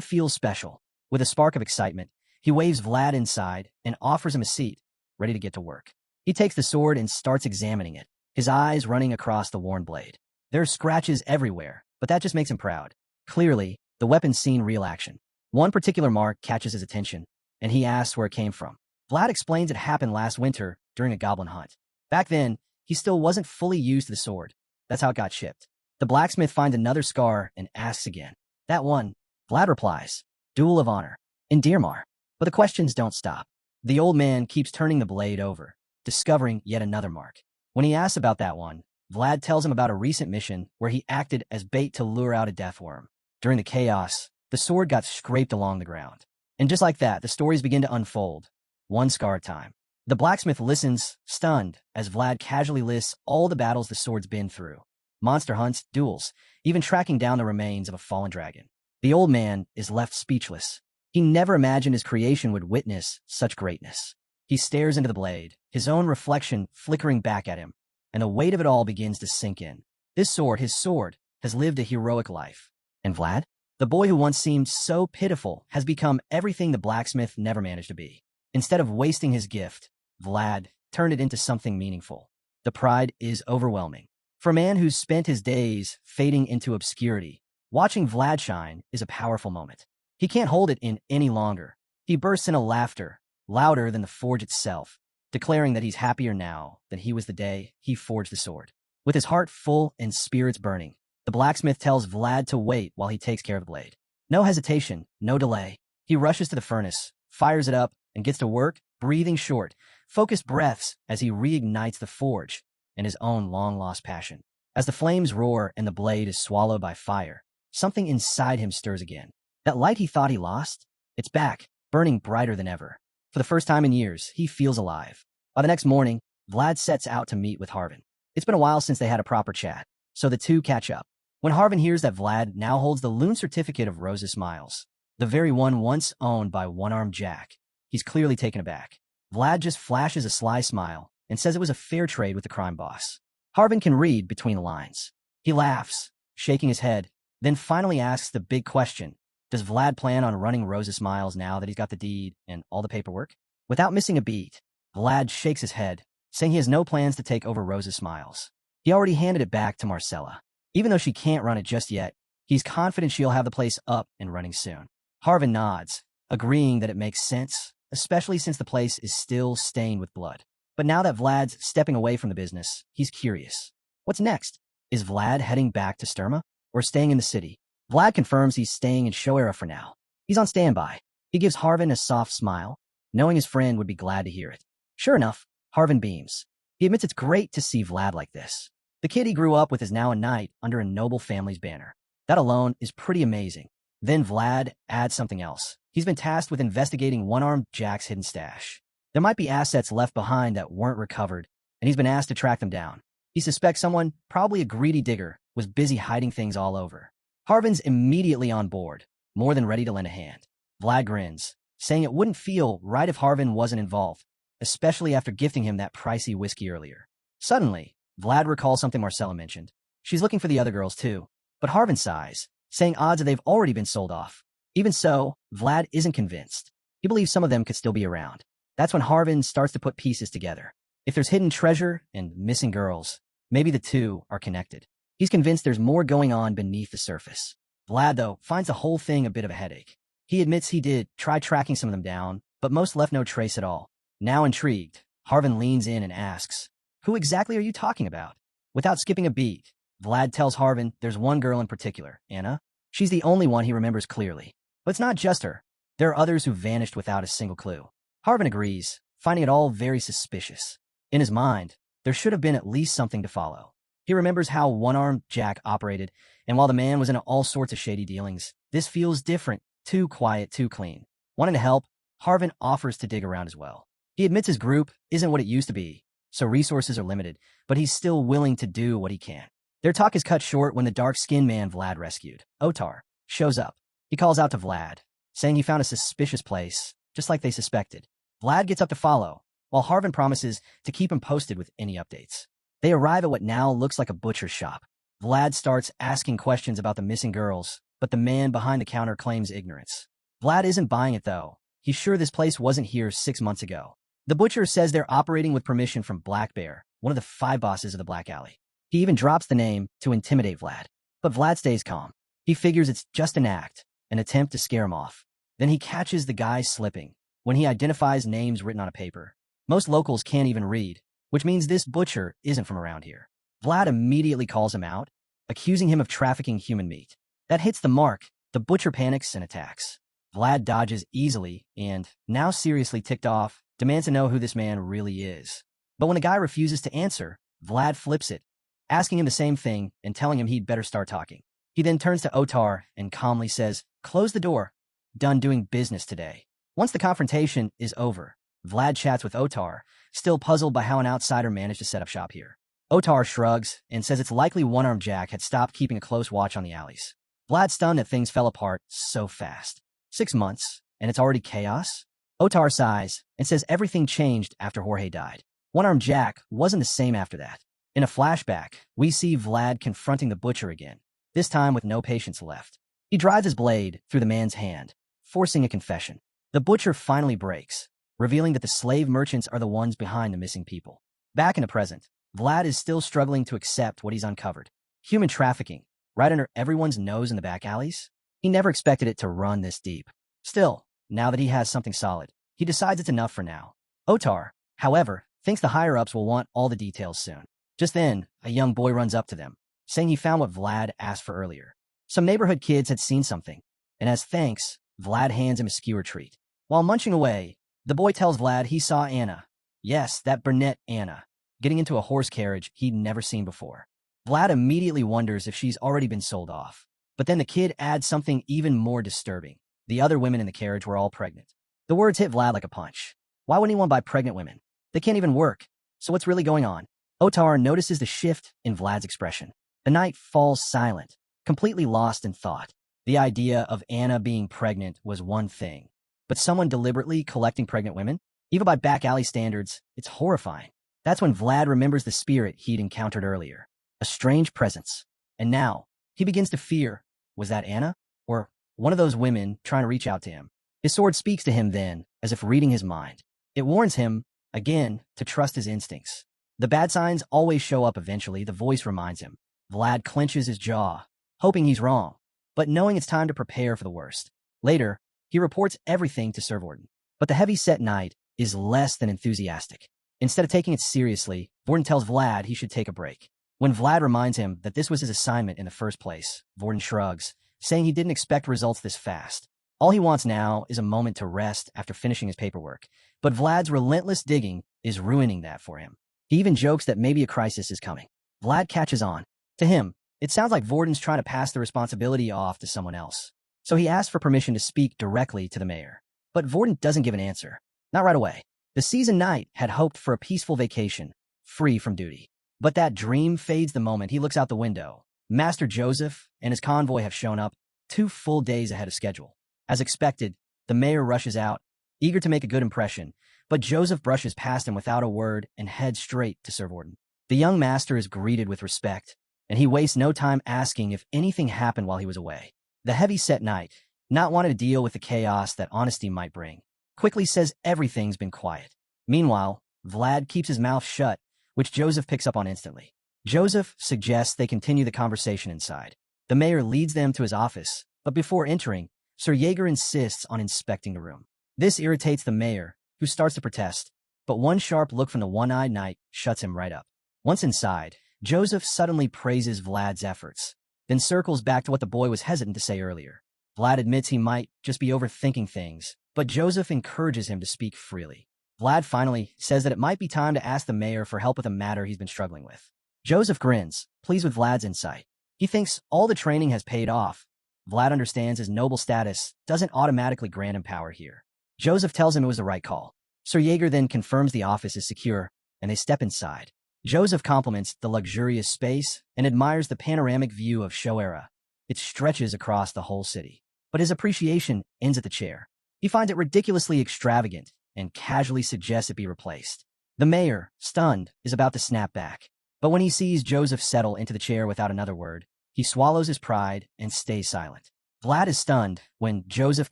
feels special. With a spark of excitement, he waves Vlad inside and offers him a seat, ready to get to work. He takes the sword and starts examining it, his eyes running across the worn blade. There are scratches everywhere, but that just makes him proud. Clearly, the weapon's seen real action. One particular mark catches his attention, and he asks where it came from. Vlad explains it happened last winter during a goblin hunt. Back then, he still wasn't fully used to the sword. That's how it got shipped. The blacksmith finds another scar and asks again. That one, Vlad replies, Duel of Honor, in Deermar. But the questions don't stop. The old man keeps turning the blade over, discovering yet another mark. When he asks about that one, Vlad tells him about a recent mission where he acted as bait to lure out a deathworm. During the chaos, the sword got scraped along the ground. And just like that, the stories begin to unfold, one scar at a time. The blacksmith listens, stunned, as Vlad casually lists all the battles the sword's been through. Monster hunts, duels, even tracking down the remains of a fallen dragon. The old man is left speechless. He never imagined his creation would witness such greatness. He stares into the blade, his own reflection flickering back at him, and the weight of it all begins to sink in. This sword, his sword, has lived a heroic life. And Vlad? The boy who once seemed so pitiful has become everything the blacksmith never managed to be. Instead of wasting his gift, Vlad turned it into something meaningful. The pride is overwhelming. For a man who's spent his days fading into obscurity, watching Vlad shine is a powerful moment. He can't hold it in any longer. He bursts into laughter, louder than the forge itself, declaring that he's happier now than he was the day he forged the sword. With his heart full and spirits burning, the blacksmith tells Vlad to wait while he takes care of the blade. No hesitation, no delay. He rushes to the furnace, fires it up, and gets to work, breathing short, focused breaths as he reignites the forge and his own long-lost passion. As the flames roar and the blade is swallowed by fire, something inside him stirs again. That light he thought he lost? It's back, burning brighter than ever. For the first time in years, he feels alive. By the next morning, Vlad sets out to meet with Harvin. It's been a while since they had a proper chat, so the two catch up. When Harvin hears that Vlad now holds the loan certificate of Rose's Smiles, the very one once owned by One-Armed Jack, he's clearly taken aback. Vlad just flashes a sly smile and says it was a fair trade with the crime boss. Harvin can read between the lines. He laughs, shaking his head, then finally asks the big question. Does Vlad plan on running Rose's Smiles now that he's got the deed and all the paperwork? Without missing a beat, Vlad shakes his head, saying he has no plans to take over Rose's Smiles. He already handed it back to Marcella. Even though she can't run it just yet, he's confident she'll have the place up and running soon. Harvin nods, agreeing that it makes sense, especially since the place is still stained with blood. But now that Vlad's stepping away from the business, he's curious. What's next? Is Vlad heading back to Sturma or staying in the city? Vlad confirms he's staying in Shoera for now. He's on standby. He gives Harvin a soft smile, knowing his friend would be glad to hear it. Sure enough, Harvin beams. He admits it's great to see Vlad like this. The kid he grew up with is now a knight under a noble family's banner. That alone is pretty amazing. Then Vlad adds something else. He's been tasked with investigating One-Armed Jack's hidden stash. There might be assets left behind that weren't recovered, and he's been asked to track them down. He suspects someone, probably a greedy digger, was busy hiding things all over. Harvin's immediately on board, more than ready to lend a hand. Vlad grins, saying it wouldn't feel right if Harvin wasn't involved, especially after gifting him that pricey whiskey earlier. Suddenly, Vlad recalls something Marcella mentioned. She's looking for the other girls too, but Harvin sighs, saying odds are they've already been sold off. Even so, Vlad isn't convinced. He believes some of them could still be around. That's when Harvin starts to put pieces together. If there's hidden treasure and missing girls, maybe the two are connected. He's convinced there's more going on beneath the surface. Vlad, though, finds the whole thing a bit of a headache. He admits he did try tracking some of them down, but most left no trace at all. Now intrigued, Harvin leans in and asks, "Who exactly are you talking about?" Without skipping a beat, Vlad tells Harvin there's one girl in particular, Anna. She's the only one he remembers clearly. But it's not just her. There are others who vanished without a single clue. Harvin agrees, finding it all very suspicious. In his mind, there should have been at least something to follow. He remembers how One-Armed Jack operated, and while the man was in all sorts of shady dealings, this feels different, too quiet, too clean. Wanting to help, Harvin offers to dig around as well. He admits his group isn't what it used to be, so resources are limited, but he's still willing to do what he can. Their talk is cut short when the dark-skinned man Vlad rescued, Otar, shows up. He calls out to Vlad, saying he found a suspicious place, just like they suspected. Vlad gets up to follow, while Harvin promises to keep him posted with any updates. They arrive at what now looks like a butcher's shop. Vlad starts asking questions about the missing girls, but the man behind the counter claims ignorance. Vlad isn't buying it, though. He's sure this place wasn't here 6 months ago. The butcher says they're operating with permission from Black Bear, one of the 5 bosses of the Black Alley. He even drops the name to intimidate Vlad. But Vlad stays calm. He figures it's just an act, an attempt to scare him off. Then he catches the guy slipping when he identifies names written on a paper. Most locals can't even read, which means this butcher isn't from around here. Vlad immediately calls him out, accusing him of trafficking human meat. That hits the mark. The butcher panics and attacks. Vlad dodges easily and, now seriously ticked off, demands to know who this man really is. But when the guy refuses to answer, Vlad flips it, asking him the same thing and telling him he'd better start talking. He then turns to Otar and calmly says, "Close the door. Done doing business today." Once the confrontation is over, Vlad chats with Otar, still puzzled by how an outsider managed to set up shop here. Otar shrugs and says it's likely One-Armed Jack had stopped keeping a close watch on the alleys. Vlad's stunned that things fell apart so fast. 6 months, and it's already chaos? Otar sighs and says everything changed after Jorge died. One-Armed Jack wasn't the same after that. In a flashback, we see Vlad confronting the butcher again, this time with no patience left. He drives his blade through the man's hand, forcing a confession. The butcher finally breaks, revealing that the slave merchants are the ones behind the missing people. Back in the present, Vlad is still struggling to accept what he's uncovered. Human trafficking, right under everyone's nose in the back alleys? He never expected it to run this deep. Still, now that he has something solid, he decides it's enough for now. Otar, however, thinks the higher-ups will want all the details soon. Just then, a young boy runs up to them, saying he found what Vlad asked for earlier. Some neighborhood kids had seen something, and as thanks, Vlad hands him a skewer treat. While munching away, the boy tells Vlad he saw Anna. Yes, that brunette Anna, getting into a horse carriage he'd never seen before. Vlad immediately wonders if she's already been sold off. But then the kid adds something even more disturbing. The other women in the carriage were all pregnant. The words hit Vlad like a punch. Why would anyone buy pregnant women? They can't even work. So what's really going on? Otar notices the shift in Vlad's expression. The knight falls silent, completely lost in thought. The idea of Anna being pregnant was one thing, but someone deliberately collecting pregnant women? Even by back alley standards, it's horrifying. That's when Vlad remembers the spirit he'd encountered earlier. A strange presence. And now, he begins to fear, was that Anna? Or one of those women trying to reach out to him? His sword speaks to him then, as if reading his mind. It warns him, again, to trust his instincts. The bad signs always show up eventually, the voice reminds him. Vlad clenches his jaw, hoping he's wrong, but knowing it's time to prepare for the worst. Later, he reports everything to Sir Vorten. But the heavy-set knight is less than enthusiastic. Instead of taking it seriously, Vorten tells Vlad he should take a break. When Vlad reminds him that this was his assignment in the first place, Vorten shrugs, saying he didn't expect results this fast. All he wants now is a moment to rest after finishing his paperwork, but Vlad's relentless digging is ruining that for him. He even jokes that maybe a crisis is coming. Vlad catches on. To him, it sounds like Vorten's trying to pass the responsibility off to someone else. So he asks for permission to speak directly to the mayor. But Vorten doesn't give an answer. Not right away. The seasoned knight had hoped for a peaceful vacation, free from duty. But that dream fades the moment he looks out the window. Master Joseph and his convoy have shown up 2 full days ahead of schedule. As expected, the mayor rushes out, eager to make a good impression, but Joseph brushes past him without a word and heads straight to Sir Vorten. The young master is greeted with respect, and he wastes no time asking if anything happened while he was away. The heavy-set knight, not wanting to deal with the chaos that honesty might bring, quickly says everything's been quiet. Meanwhile, Vlad keeps his mouth shut, which Joseph picks up on instantly. Joseph suggests they continue the conversation inside. The mayor leads them to his office, but before entering, Sir Jaeger insists on inspecting the room. This irritates the mayor, who starts to protest, but one sharp look from the one-eyed knight shuts him right up. Once inside, Joseph suddenly praises Vlad's efforts, then circles back to what the boy was hesitant to say earlier. Vlad admits he might just be overthinking things, but Joseph encourages him to speak freely. Vlad finally says that it might be time to ask the mayor for help with a matter he's been struggling with. Joseph grins, pleased with Vlad's insight. He thinks all the training has paid off. Vlad understands his noble status doesn't automatically grant him power here. Joseph tells him it was the right call. Sir Jaeger then confirms the office is secure, and they step inside. Joseph compliments the luxurious space and admires the panoramic view of Shoera. It stretches across the whole city. But his appreciation ends at the chair. He finds it ridiculously extravagant and casually suggests it be replaced. The mayor, stunned, is about to snap back. But when he sees Joseph settle into the chair without another word, he swallows his pride and stays silent. Vlad is stunned when Joseph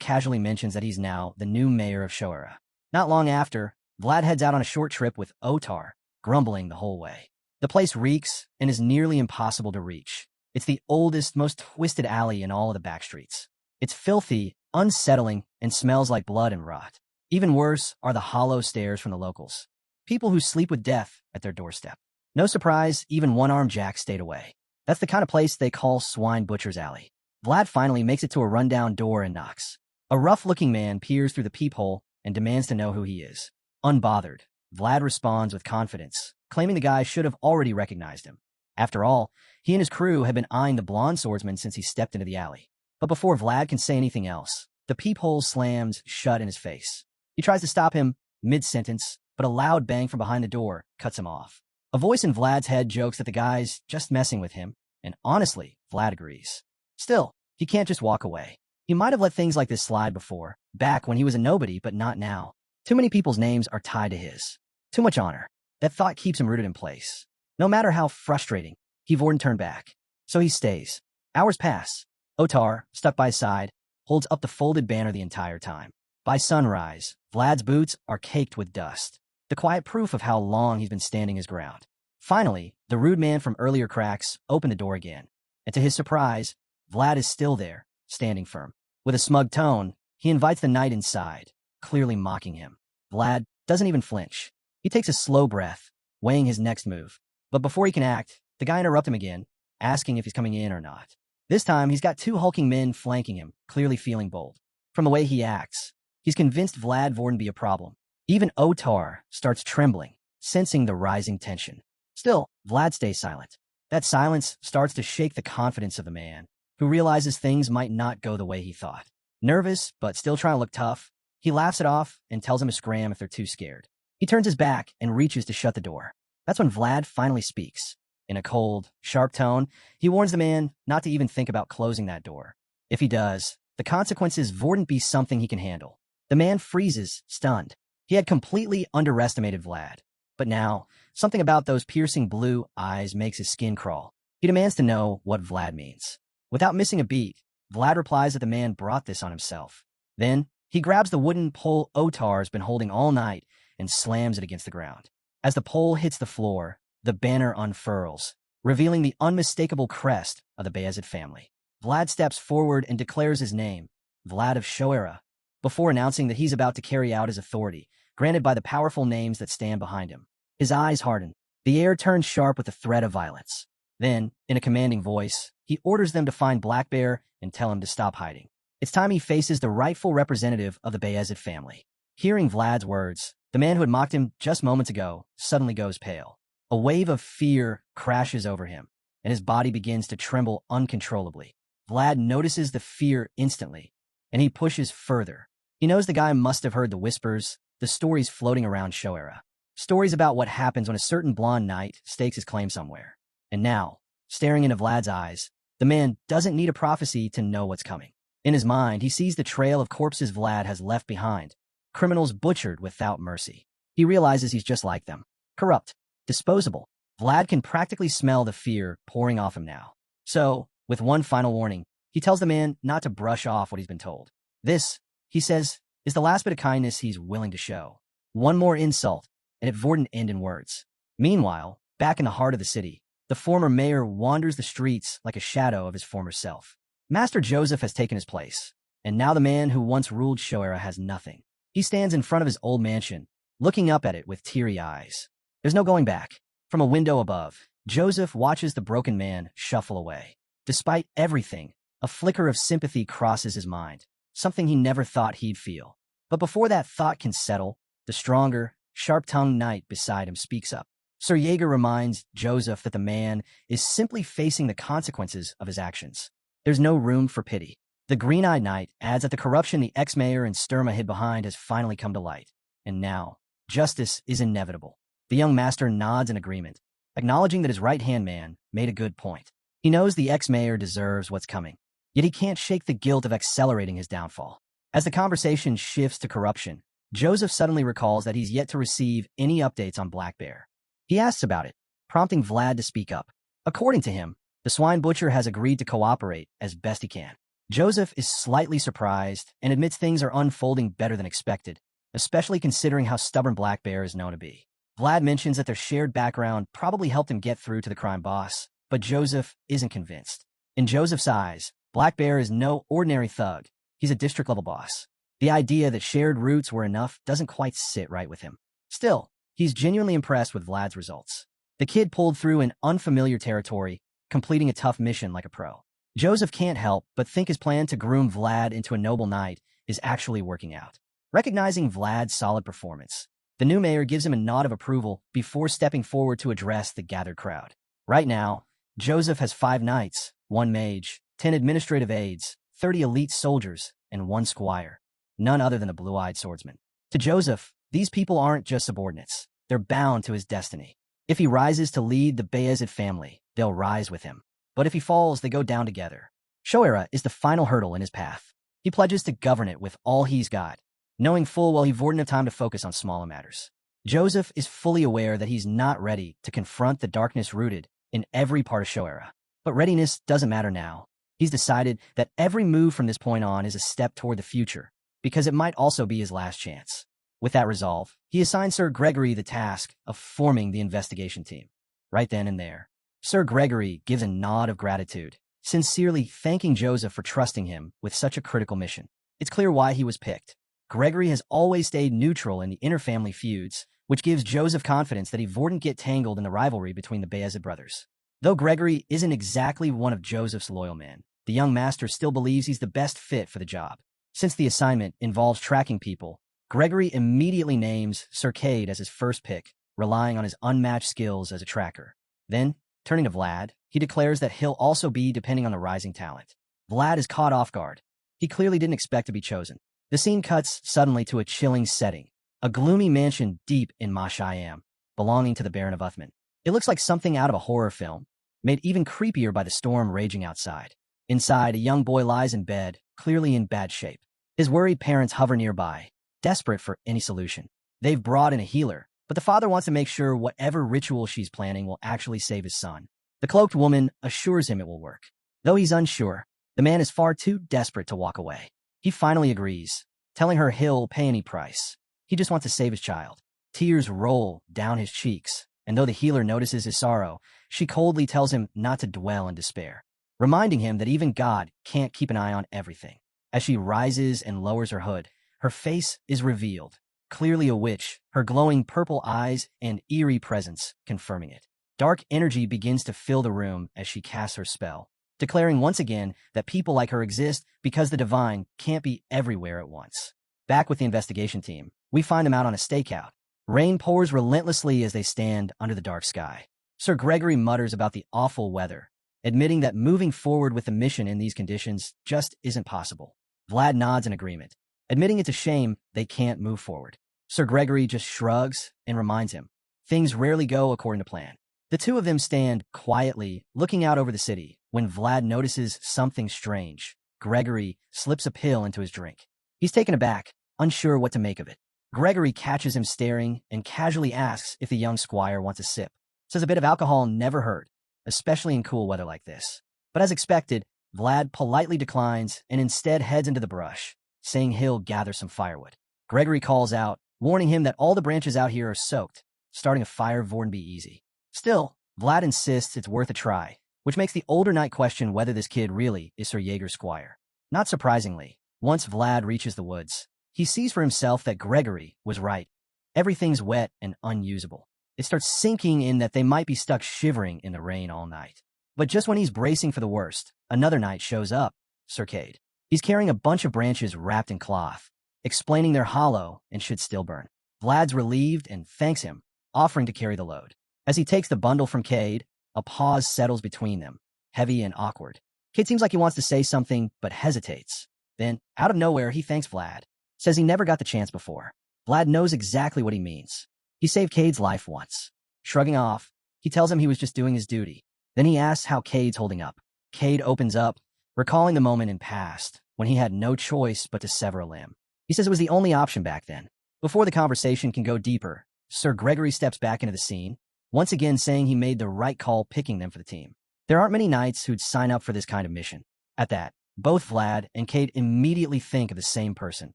casually mentions that he's now the new mayor of Shoera. Not long after, Vlad heads out on a short trip with Otar, grumbling the whole way. The place reeks and is nearly impossible to reach. It's the oldest, most twisted alley in all of the back streets. It's filthy, unsettling, and smells like blood and rot. Even worse are the hollow stares from the locals. People who sleep with death at their doorstep. No surprise, even one-armed Jack stayed away. That's the kind of place they call Swine Butcher's Alley. Vlad finally makes it to a rundown door and knocks. A rough-looking man peers through the peephole and demands to know who he is. Unbothered, Vlad responds with confidence, claiming the guy should have already recognized him. After all, he and his crew had been eyeing the blonde swordsman since he stepped into the alley. But before Vlad can say anything else, the peephole slams shut in his face. He tries to stop him mid-sentence, but a loud bang from behind the door cuts him off. A voice in Vlad's head jokes that the guy's just messing with him, and honestly, Vlad agrees. Still, he can't just walk away. He might have let things like this slide before, back when he was a nobody, but not now. Too many people's names are tied to his. Too much honor. That thought keeps him rooted in place. No matter how frustrating, he wouldn't turn back. So he stays. Hours pass. Otar, stuck by his side, holds up the folded banner the entire time. By sunrise, Vlad's boots are caked with dust. The quiet proof of how long he's been standing his ground. Finally, the rude man from earlier cracks opened the door again. And to his surprise, Vlad is still there, standing firm. With a smug tone, he invites the knight inside, clearly mocking him. Vlad doesn't even flinch. He takes a slow breath, weighing his next move. But before he can act, the guy interrupts him again, asking if he's coming in or not. This time, he's got two hulking men flanking him, clearly feeling bold. From the way he acts, he's convinced Vlad wouldn't be a problem. Even Otar starts trembling, sensing the rising tension. Still, Vlad stays silent. That silence starts to shake the confidence of the man, who realizes things might not go the way he thought. Nervous, but still trying to look tough, he laughs it off and tells him to scram if they're too scared. He turns his back and reaches to shut the door. That's when Vlad finally speaks. In a cold, sharp tone, he warns the man not to even think about closing that door. If he does, the consequences wouldn't be something he can handle. The man freezes, stunned. He had completely underestimated Vlad. But now, something about those piercing blue eyes makes his skin crawl. He demands to know what Vlad means. Without missing a beat, Vlad replies that the man brought this on himself. Then, he grabs the wooden pole Otar's been holding all night and slams it against the ground. As the pole hits the floor, the banner unfurls, revealing the unmistakable crest of the Bayezid family. Vlad steps forward and declares his name, Vlad of Shoera, before announcing that he's about to carry out his authority, granted by the powerful names that stand behind him. His eyes harden. The air turns sharp with the threat of violence. Then, in a commanding voice, he orders them to find Black Bear and tell him to stop hiding. It's time he faces the rightful representative of the Bayezid family. Hearing Vlad's words, the man who had mocked him just moments ago suddenly goes pale. A wave of fear crashes over him, and his body begins to tremble uncontrollably. Vlad notices the fear instantly, and he pushes further. He knows the guy must have heard the whispers, the stories floating around Shoera. Stories about what happens when a certain blonde knight stakes his claim somewhere. And now, staring into Vlad's eyes, the man doesn't need a prophecy to know what's coming. In his mind, he sees the trail of corpses Vlad has left behind, criminals butchered without mercy. He realizes he's just like them. Corrupt, disposable. Vlad can practically smell the fear pouring off him now. So, with one final warning, he tells the man not to brush off what he's been told. This, he says, is the last bit of kindness he's willing to show. One more insult, and it wouldn't end in words. Meanwhile, back in the heart of the city, the former mayor wanders the streets like a shadow of his former self. Master Joseph has taken his place, and now the man who once ruled Shoera has nothing. He stands in front of his old mansion, looking up at it with teary eyes. There's no going back. From a window above, Joseph watches the broken man shuffle away. Despite everything, a flicker of sympathy crosses his mind, something he never thought he'd feel. But before that thought can settle, the stronger, sharp-tongued knight beside him speaks up. Sir Jaeger reminds Joseph that the man is simply facing the consequences of his actions. There's no room for pity. The green-eyed knight adds that the corruption the ex-mayor and Sturma hid behind has finally come to light. And now, justice is inevitable. The young master nods in agreement, acknowledging that his right-hand man made a good point. He knows the ex-mayor deserves what's coming, yet he can't shake the guilt of accelerating his downfall. As the conversation shifts to corruption, Joseph suddenly recalls that he's yet to receive any updates on Black Bear. He asks about it, prompting Vlad to speak up. According to him, the swine butcher has agreed to cooperate as best he can. Joseph is slightly surprised and admits things are unfolding better than expected, especially considering how stubborn Black Bear is known to be. Vlad mentions that their shared background probably helped him get through to the crime boss, but Joseph isn't convinced. In Joseph's eyes, Black Bear is no ordinary thug. He's a district-level boss. The idea that shared roots were enough doesn't quite sit right with him. Still, he's genuinely impressed with Vlad's results. The kid pulled through in unfamiliar territory, completing a tough mission like a pro. Joseph can't help but think his plan to groom Vlad into a noble knight is actually working out. Recognizing Vlad's solid performance, the new mayor gives him a nod of approval before stepping forward to address the gathered crowd. Right now, Joseph has 5 knights, 1 mage, 10 administrative aides, 30 elite soldiers, and 1 squire. None other than a blue-eyed swordsman. To Joseph, these people aren't just subordinates. They're bound to his destiny. If he rises to lead the Bayezid family, they'll rise with him. But if he falls, they go down together. Shoera is the final hurdle in his path. He pledges to govern it with all he's got, knowing full well he wouldn't have time to focus on smaller matters. Joseph is fully aware that he's not ready to confront the darkness rooted in every part of Shoera. But readiness doesn't matter now. He's decided that every move from this point on is a step toward the future, because it might also be his last chance. With that resolve, he assigns Sir Gregory the task of forming the investigation team. Right then and there, Sir Gregory gives a nod of gratitude, sincerely thanking Joseph for trusting him with such a critical mission. It's clear why he was picked. Gregory has always stayed neutral in the inter-family feuds, which gives Joseph confidence that he wouldn't get tangled in the rivalry between the Bayezid brothers. Though Gregory isn't exactly one of Joseph's loyal men, the young master still believes he's the best fit for the job. Since the assignment involves tracking people, Gregory immediately names Sir Cade as his first pick, relying on his unmatched skills as a tracker. Then, turning to Vlad, he declares that he'll also be depending on the rising talent. Vlad is caught off guard. He clearly didn't expect to be chosen. The scene cuts suddenly to a chilling setting, a gloomy mansion deep in Mashayam, belonging to the Baron of Uthman. It looks like something out of a horror film, made even creepier by the storm raging outside. Inside, a young boy lies in bed, clearly in bad shape. His worried parents hover nearby, desperate for any solution. They've brought in a healer, but the father wants to make sure whatever ritual she's planning will actually save his son. The cloaked woman assures him it will work. Though he's unsure, the man is far too desperate to walk away. He finally agrees, telling her he'll pay any price. He just wants to save his child. Tears roll down his cheeks, and though the healer notices his sorrow, she coldly tells him not to dwell in despair, reminding him that even God can't keep an eye on everything. As she rises and lowers her hood, her face is revealed, clearly a witch, her glowing purple eyes and eerie presence confirming it. Dark energy begins to fill the room as she casts her spell, declaring once again that people like her exist because the divine can't be everywhere at once. Back with the investigation team, we find them out on a stakeout. Rain pours relentlessly as they stand under the dark sky. Sir Gregory mutters about the awful weather, admitting that moving forward with the mission in these conditions just isn't possible. Vlad nods in agreement, admitting it's a shame they can't move forward. Sir Gregory just shrugs and reminds him, things rarely go according to plan. The two of them stand quietly, looking out over the city, when Vlad notices something strange. Gregory slips a pill into his drink. He's taken aback, unsure what to make of it. Gregory catches him staring and casually asks if the young squire wants a sip. Says a bit of alcohol never hurt, especially in cool weather like this. But as expected, Vlad politely declines and instead heads into the brush, saying he'll gather some firewood. Gregory calls out, warning him that all the branches out here are soaked. Starting a fire wouldn't be easy. Still, Vlad insists it's worth a try, which makes the older knight question whether this kid really is Sir Jaeger's squire. Not surprisingly, once Vlad reaches the woods, he sees for himself that Gregory was right. Everything's wet and unusable. It starts sinking in that they might be stuck shivering in the rain all night. But just when he's bracing for the worst, another knight shows up, Sir Cade. He's carrying a bunch of branches wrapped in cloth, explaining they're hollow and should still burn. Vlad's relieved and thanks him, offering to carry the load. As he takes the bundle from Cade, a pause settles between them, heavy and awkward. Cade seems like he wants to say something, but hesitates. Then, out of nowhere, he thanks Vlad, says he never got the chance before. Vlad knows exactly what he means. He saved Cade's life once. Shrugging off, he tells him he was just doing his duty. Then he asks how Cade's holding up. Cade opens up, recalling the moment in past, when he had no choice but to sever a limb. He says it was the only option back then. Before the conversation can go deeper, Sir Gregory steps back into the scene, once again saying he made the right call picking them for the team. There aren't many knights who'd sign up for this kind of mission. At that, Both Vlad and Kate immediately think of the same person,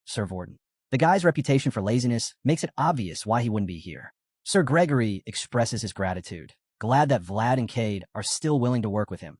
Sir Vorden. The guy's reputation for laziness makes it obvious why he wouldn't be here. Sir Gregory expresses his gratitude, glad that Vlad and Cade are still willing to work with him,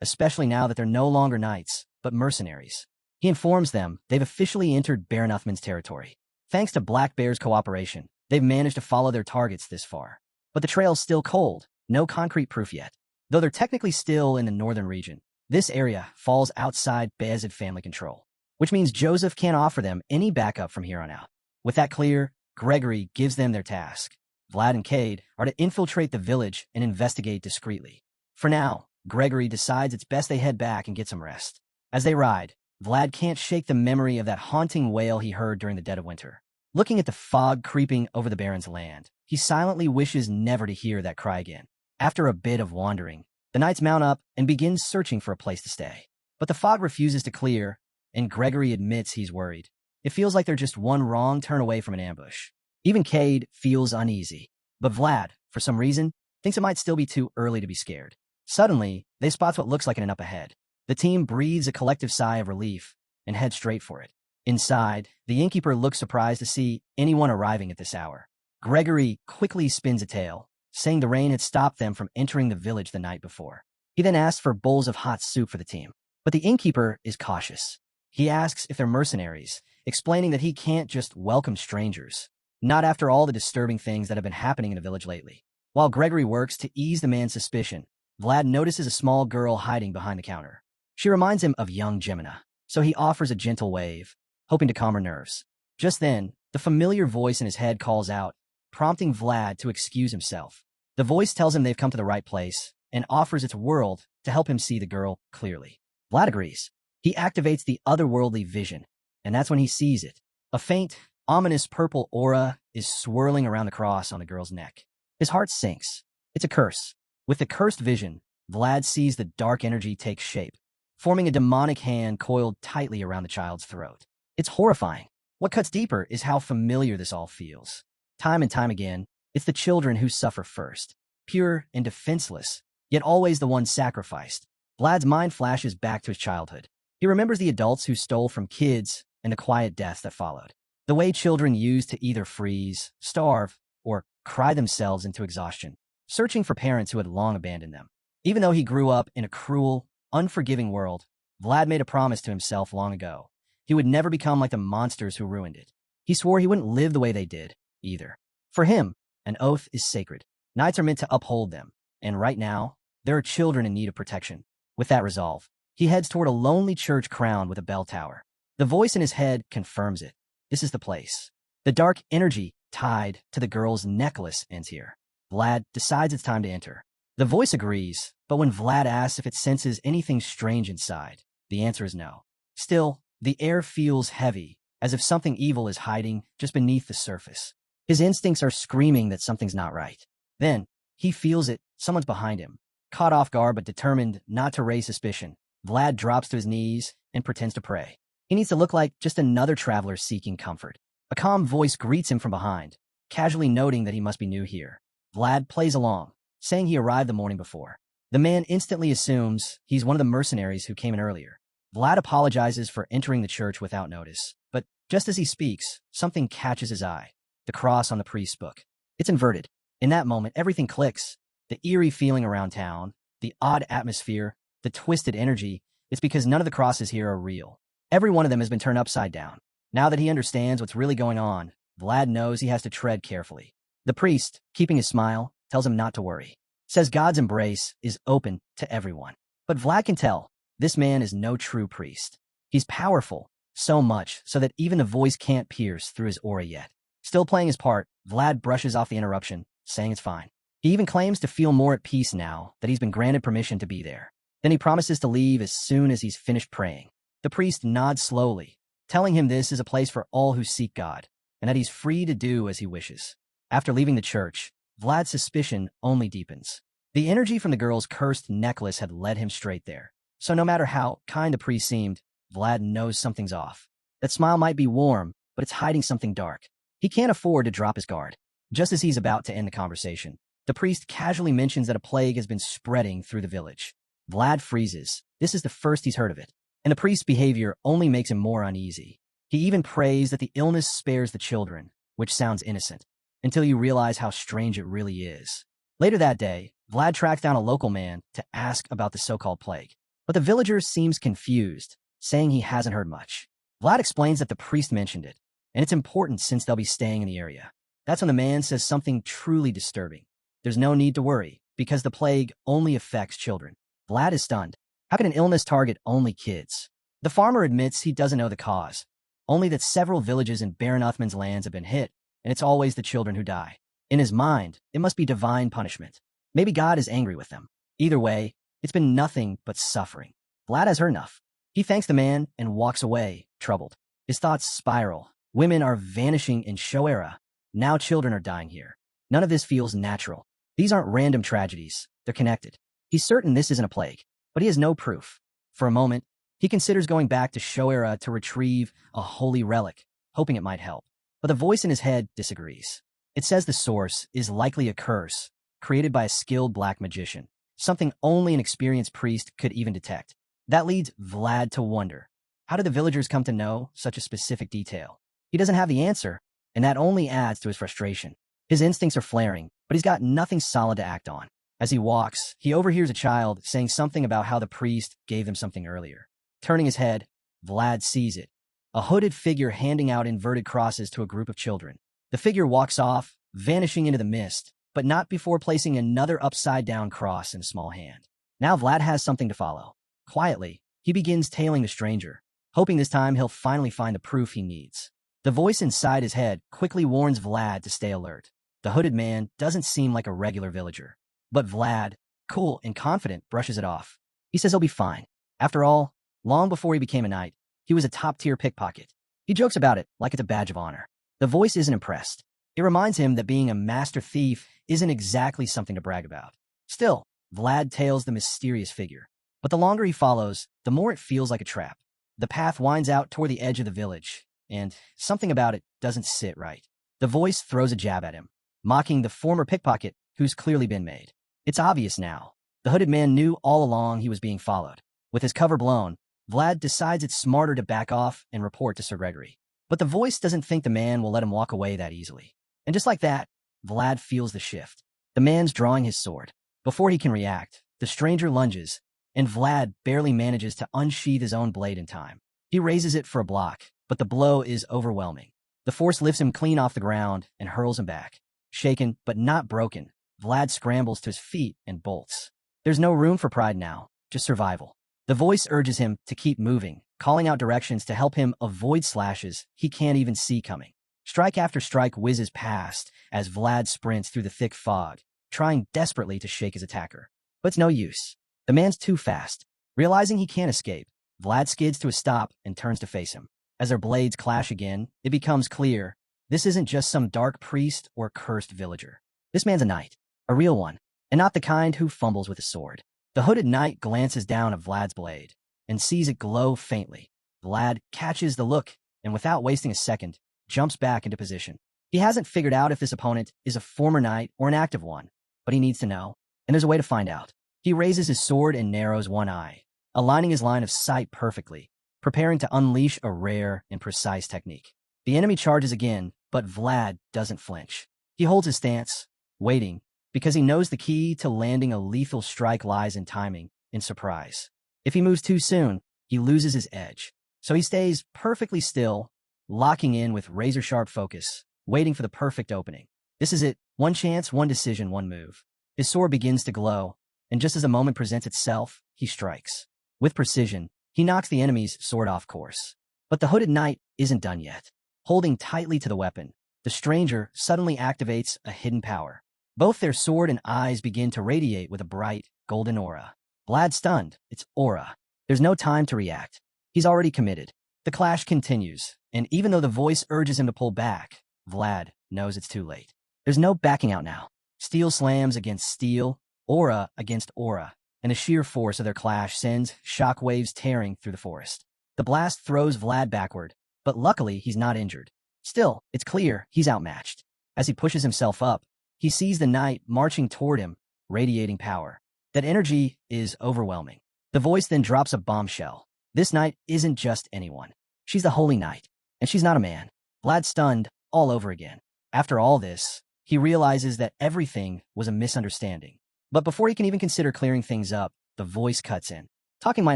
especially now that they're no longer knights, but mercenaries. He informs them they've officially entered Baron Uthman's territory. Thanks to Black Bear's cooperation, they've managed to follow their targets this far. But the trail's still cold, no concrete proof yet. Though they're technically still in the northern region, this area falls outside Bayezid family control, which means Joseph can't offer them any backup from here on out. With that clear, Gregory gives them their task. Vlad and Cade are to infiltrate the village and investigate discreetly. For now, Gregory decides it's best they head back and get some rest. As they ride, Vlad can't shake the memory of that haunting wail he heard during the dead of winter. Looking at the fog creeping over the Baron's land, he silently wishes never to hear that cry again. After a bit of wandering, the knights mount up and begin searching for a place to stay. But the fog refuses to clear, and Gregory admits he's worried. It feels like they're just one wrong turn away from an ambush. Even Cade feels uneasy, but Vlad, for some reason, thinks it might still be too early to be scared. Suddenly, they spot what looks like an up ahead. The team breathes a collective sigh of relief and heads straight for it. Inside, the innkeeper looks surprised to see anyone arriving at this hour. Gregory quickly spins a tale, saying the rain had stopped them from entering the village the night before. He then asks for bowls of hot soup for the team. But the innkeeper is cautious. He asks if they're mercenaries, explaining that he can't just welcome strangers, not after all the disturbing things that have been happening in the village lately. While Gregory works to ease the man's suspicion, Vlad notices a small girl hiding behind the counter. She reminds him of young Gemina, so he offers a gentle wave, hoping to calm her nerves. Just then, the familiar voice in his head calls out, prompting Vlad to excuse himself. The voice tells him they've come to the right place and offers its world to help him see the girl clearly. Vlad agrees. He activates the otherworldly vision, and that's when he sees it. A faint, ominous purple aura is swirling around the cross on the girl's neck. His heart sinks. It's a curse. With the cursed vision, Vlad sees the dark energy take shape, forming a demonic hand coiled tightly around the child's throat. It's horrifying. What cuts deeper is how familiar this all feels. Time and time again, it's the children who suffer first, pure and defenseless, yet always the ones sacrificed. Vlad's mind flashes back to his childhood. He remembers the adults who stole from kids and the quiet deaths that followed. The way children used to either freeze, starve, or cry themselves into exhaustion, searching for parents who had long abandoned them. Even though he grew up in a cruel, unforgiving world, Vlad made a promise to himself long ago. He would never become like the monsters who ruined it. He swore he wouldn't live the way they did, either. For him, an oath is sacred. Knights are meant to uphold them, and right now, there are children in need of protection. With that resolve, he heads toward a lonely church crowned with a bell tower. The voice in his head confirms it. This is the place. The dark energy tied to the girl's necklace ends here. Vlad decides it's time to enter. The voice agrees, but when Vlad asks if it senses anything strange inside, the answer is no. Still, the air feels heavy, as if something evil is hiding just beneath the surface. His instincts are screaming that something's not right. Then, he feels it, someone's behind him. Caught off guard but determined not to raise suspicion, Vlad drops to his knees and pretends to pray. He needs to look like just another traveler seeking comfort. A calm voice greets him from behind, casually noting that he must be new here. Vlad plays along, saying he arrived the morning before. The man instantly assumes he's one of the mercenaries who came in earlier. Vlad apologizes for entering the church without notice, but just as he speaks, something catches his eye. The cross on the priest's book. It's inverted. In that moment, everything clicks. The eerie feeling around town, the odd atmosphere, the twisted energy, it's because none of the crosses here are real. Every one of them has been turned upside down. Now that he understands what's really going on, Vlad knows he has to tread carefully. The priest, keeping his smile, tells him not to worry. Says God's embrace is open to everyone. But Vlad can tell, this man is no true priest. He's powerful, so much so that even the voice can't pierce through his aura yet. Still playing his part, Vlad brushes off the interruption, saying it's fine. He even claims to feel more at peace now that he's been granted permission to be there. Then he promises to leave as soon as he's finished praying. The priest nods slowly, telling him this is a place for all who seek God, and that he's free to do as he wishes. After leaving the church, Vlad's suspicion only deepens. The energy from the girl's cursed necklace had led him straight there. So no matter how kind the priest seemed, Vlad knows something's off. That smile might be warm, but it's hiding something dark. He can't afford to drop his guard. Just as he's about to end the conversation, the priest casually mentions that a plague has been spreading through the village. Vlad freezes. This is the first he's heard of it. And the priest's behavior only makes him more uneasy. He even prays that the illness spares the children, which sounds innocent, until you realize how strange it really is. Later that day, Vlad tracks down a local man to ask about the so-called plague. But the villager seems confused, saying he hasn't heard much. Vlad explains that the priest mentioned it, and it's important since they'll be staying in the area. That's when the man says something truly disturbing. There's no need to worry, because the plague only affects children. Vlad is stunned. How can an illness target only kids? The farmer admits he doesn't know the cause, only that several villages in Baron Uthman's lands have been hit, and it's always the children who die. In his mind, it must be divine punishment. Maybe God is angry with them. Either way, it's been nothing but suffering. Vlad has heard enough. He thanks the man and walks away, troubled. His thoughts spiral. Women are vanishing in Shoera. Now children are dying here. None of this feels natural. These aren't random tragedies. They're connected. He's certain this isn't a plague, but he has no proof. For a moment, he considers going back to Shoera to retrieve a holy relic, hoping it might help. But the voice in his head disagrees. It says the source is likely a curse, created by a skilled black magician, something only an experienced priest could even detect. That leads Vlad to wonder, how did the villagers come to know such a specific detail? He doesn't have the answer, and that only adds to his frustration. His instincts are flaring, but he's got nothing solid to act on. As he walks, he overhears a child saying something about how the priest gave them something earlier. Turning his head, Vlad sees it, a hooded figure handing out inverted crosses to a group of children. The figure walks off, vanishing into the mist, but not before placing another upside-down cross in a small hand. Now Vlad has something to follow. Quietly, he begins tailing the stranger, hoping this time he'll finally find the proof he needs. The voice inside his head quickly warns Vlad to stay alert. The hooded man doesn't seem like a regular villager. But Vlad, cool and confident, brushes it off. He says he'll be fine. After all, long before he became a knight, he was a top-tier pickpocket. He jokes about it like it's a badge of honor. The voice isn't impressed. It reminds him that being a master thief isn't exactly something to brag about. Still, Vlad tails the mysterious figure. But the longer he follows, the more it feels like a trap. The path winds out toward the edge of the village, and something about it doesn't sit right. The voice throws a jab at him, mocking the former pickpocket who's clearly been made. It's obvious now. The hooded man knew all along he was being followed. With his cover blown, Vlad decides it's smarter to back off and report to Sir Gregory. But the voice doesn't think the man will let him walk away that easily. And just like that, Vlad feels the shift. The man's drawing his sword. Before he can react, the stranger lunges, and Vlad barely manages to unsheath his own blade in time. He raises it for a block, but the blow is overwhelming. The force lifts him clean off the ground and hurls him back. Shaken, but not broken, Vlad scrambles to his feet and bolts. There's no room for pride now, just survival. The voice urges him to keep moving, calling out directions to help him avoid slashes he can't even see coming. Strike after strike whizzes past as Vlad sprints through the thick fog, trying desperately to shake his attacker. But it's no use. The man's too fast. Realizing he can't escape, Vlad skids to a stop and turns to face him. As their blades clash again, it becomes clear this isn't just some dark priest or cursed villager. This man's a knight, a real one, and not the kind who fumbles with a sword. The hooded knight glances down at Vlad's blade and sees it glow faintly. Vlad catches the look and, without wasting a second, jumps back into position. He hasn't figured out if this opponent is a former knight or an active one, but he needs to know, and there's a way to find out. He raises his sword and narrows one eye, aligning his line of sight perfectly, preparing to unleash a rare and precise technique. The enemy charges again, but Vlad doesn't flinch. He holds his stance, waiting, because he knows the key to landing a lethal strike lies in timing and surprise. If he moves too soon, he loses his edge. So he stays perfectly still, locking in with razor-sharp focus, waiting for the perfect opening. This is it. One chance, one decision, one move. His sword begins to glow, and just as the moment presents itself, he strikes. With precision, he knocks the enemy's sword off course. But the hooded knight isn't done yet. Holding tightly to the weapon, the stranger suddenly activates a hidden power. Both their sword and eyes begin to radiate with a bright, golden aura. Vlad's stunned. It's aura. There's no time to react. He's already committed. The clash continues, and even though the voice urges him to pull back, Vlad knows it's too late. There's no backing out now. Steel slams against steel, aura against aura, and the sheer force of their clash sends shockwaves tearing through the forest. The blast throws Vlad backward, but luckily he's not injured. Still, it's clear he's outmatched. As he pushes himself up, he sees the knight marching toward him, radiating power. That energy is overwhelming. The voice then drops a bombshell. This knight isn't just anyone. She's the holy knight, and she's not a man. Vlad's stunned all over again. After all this, he realizes that everything was a misunderstanding. But before he can even consider clearing things up, the voice cuts in. Talking might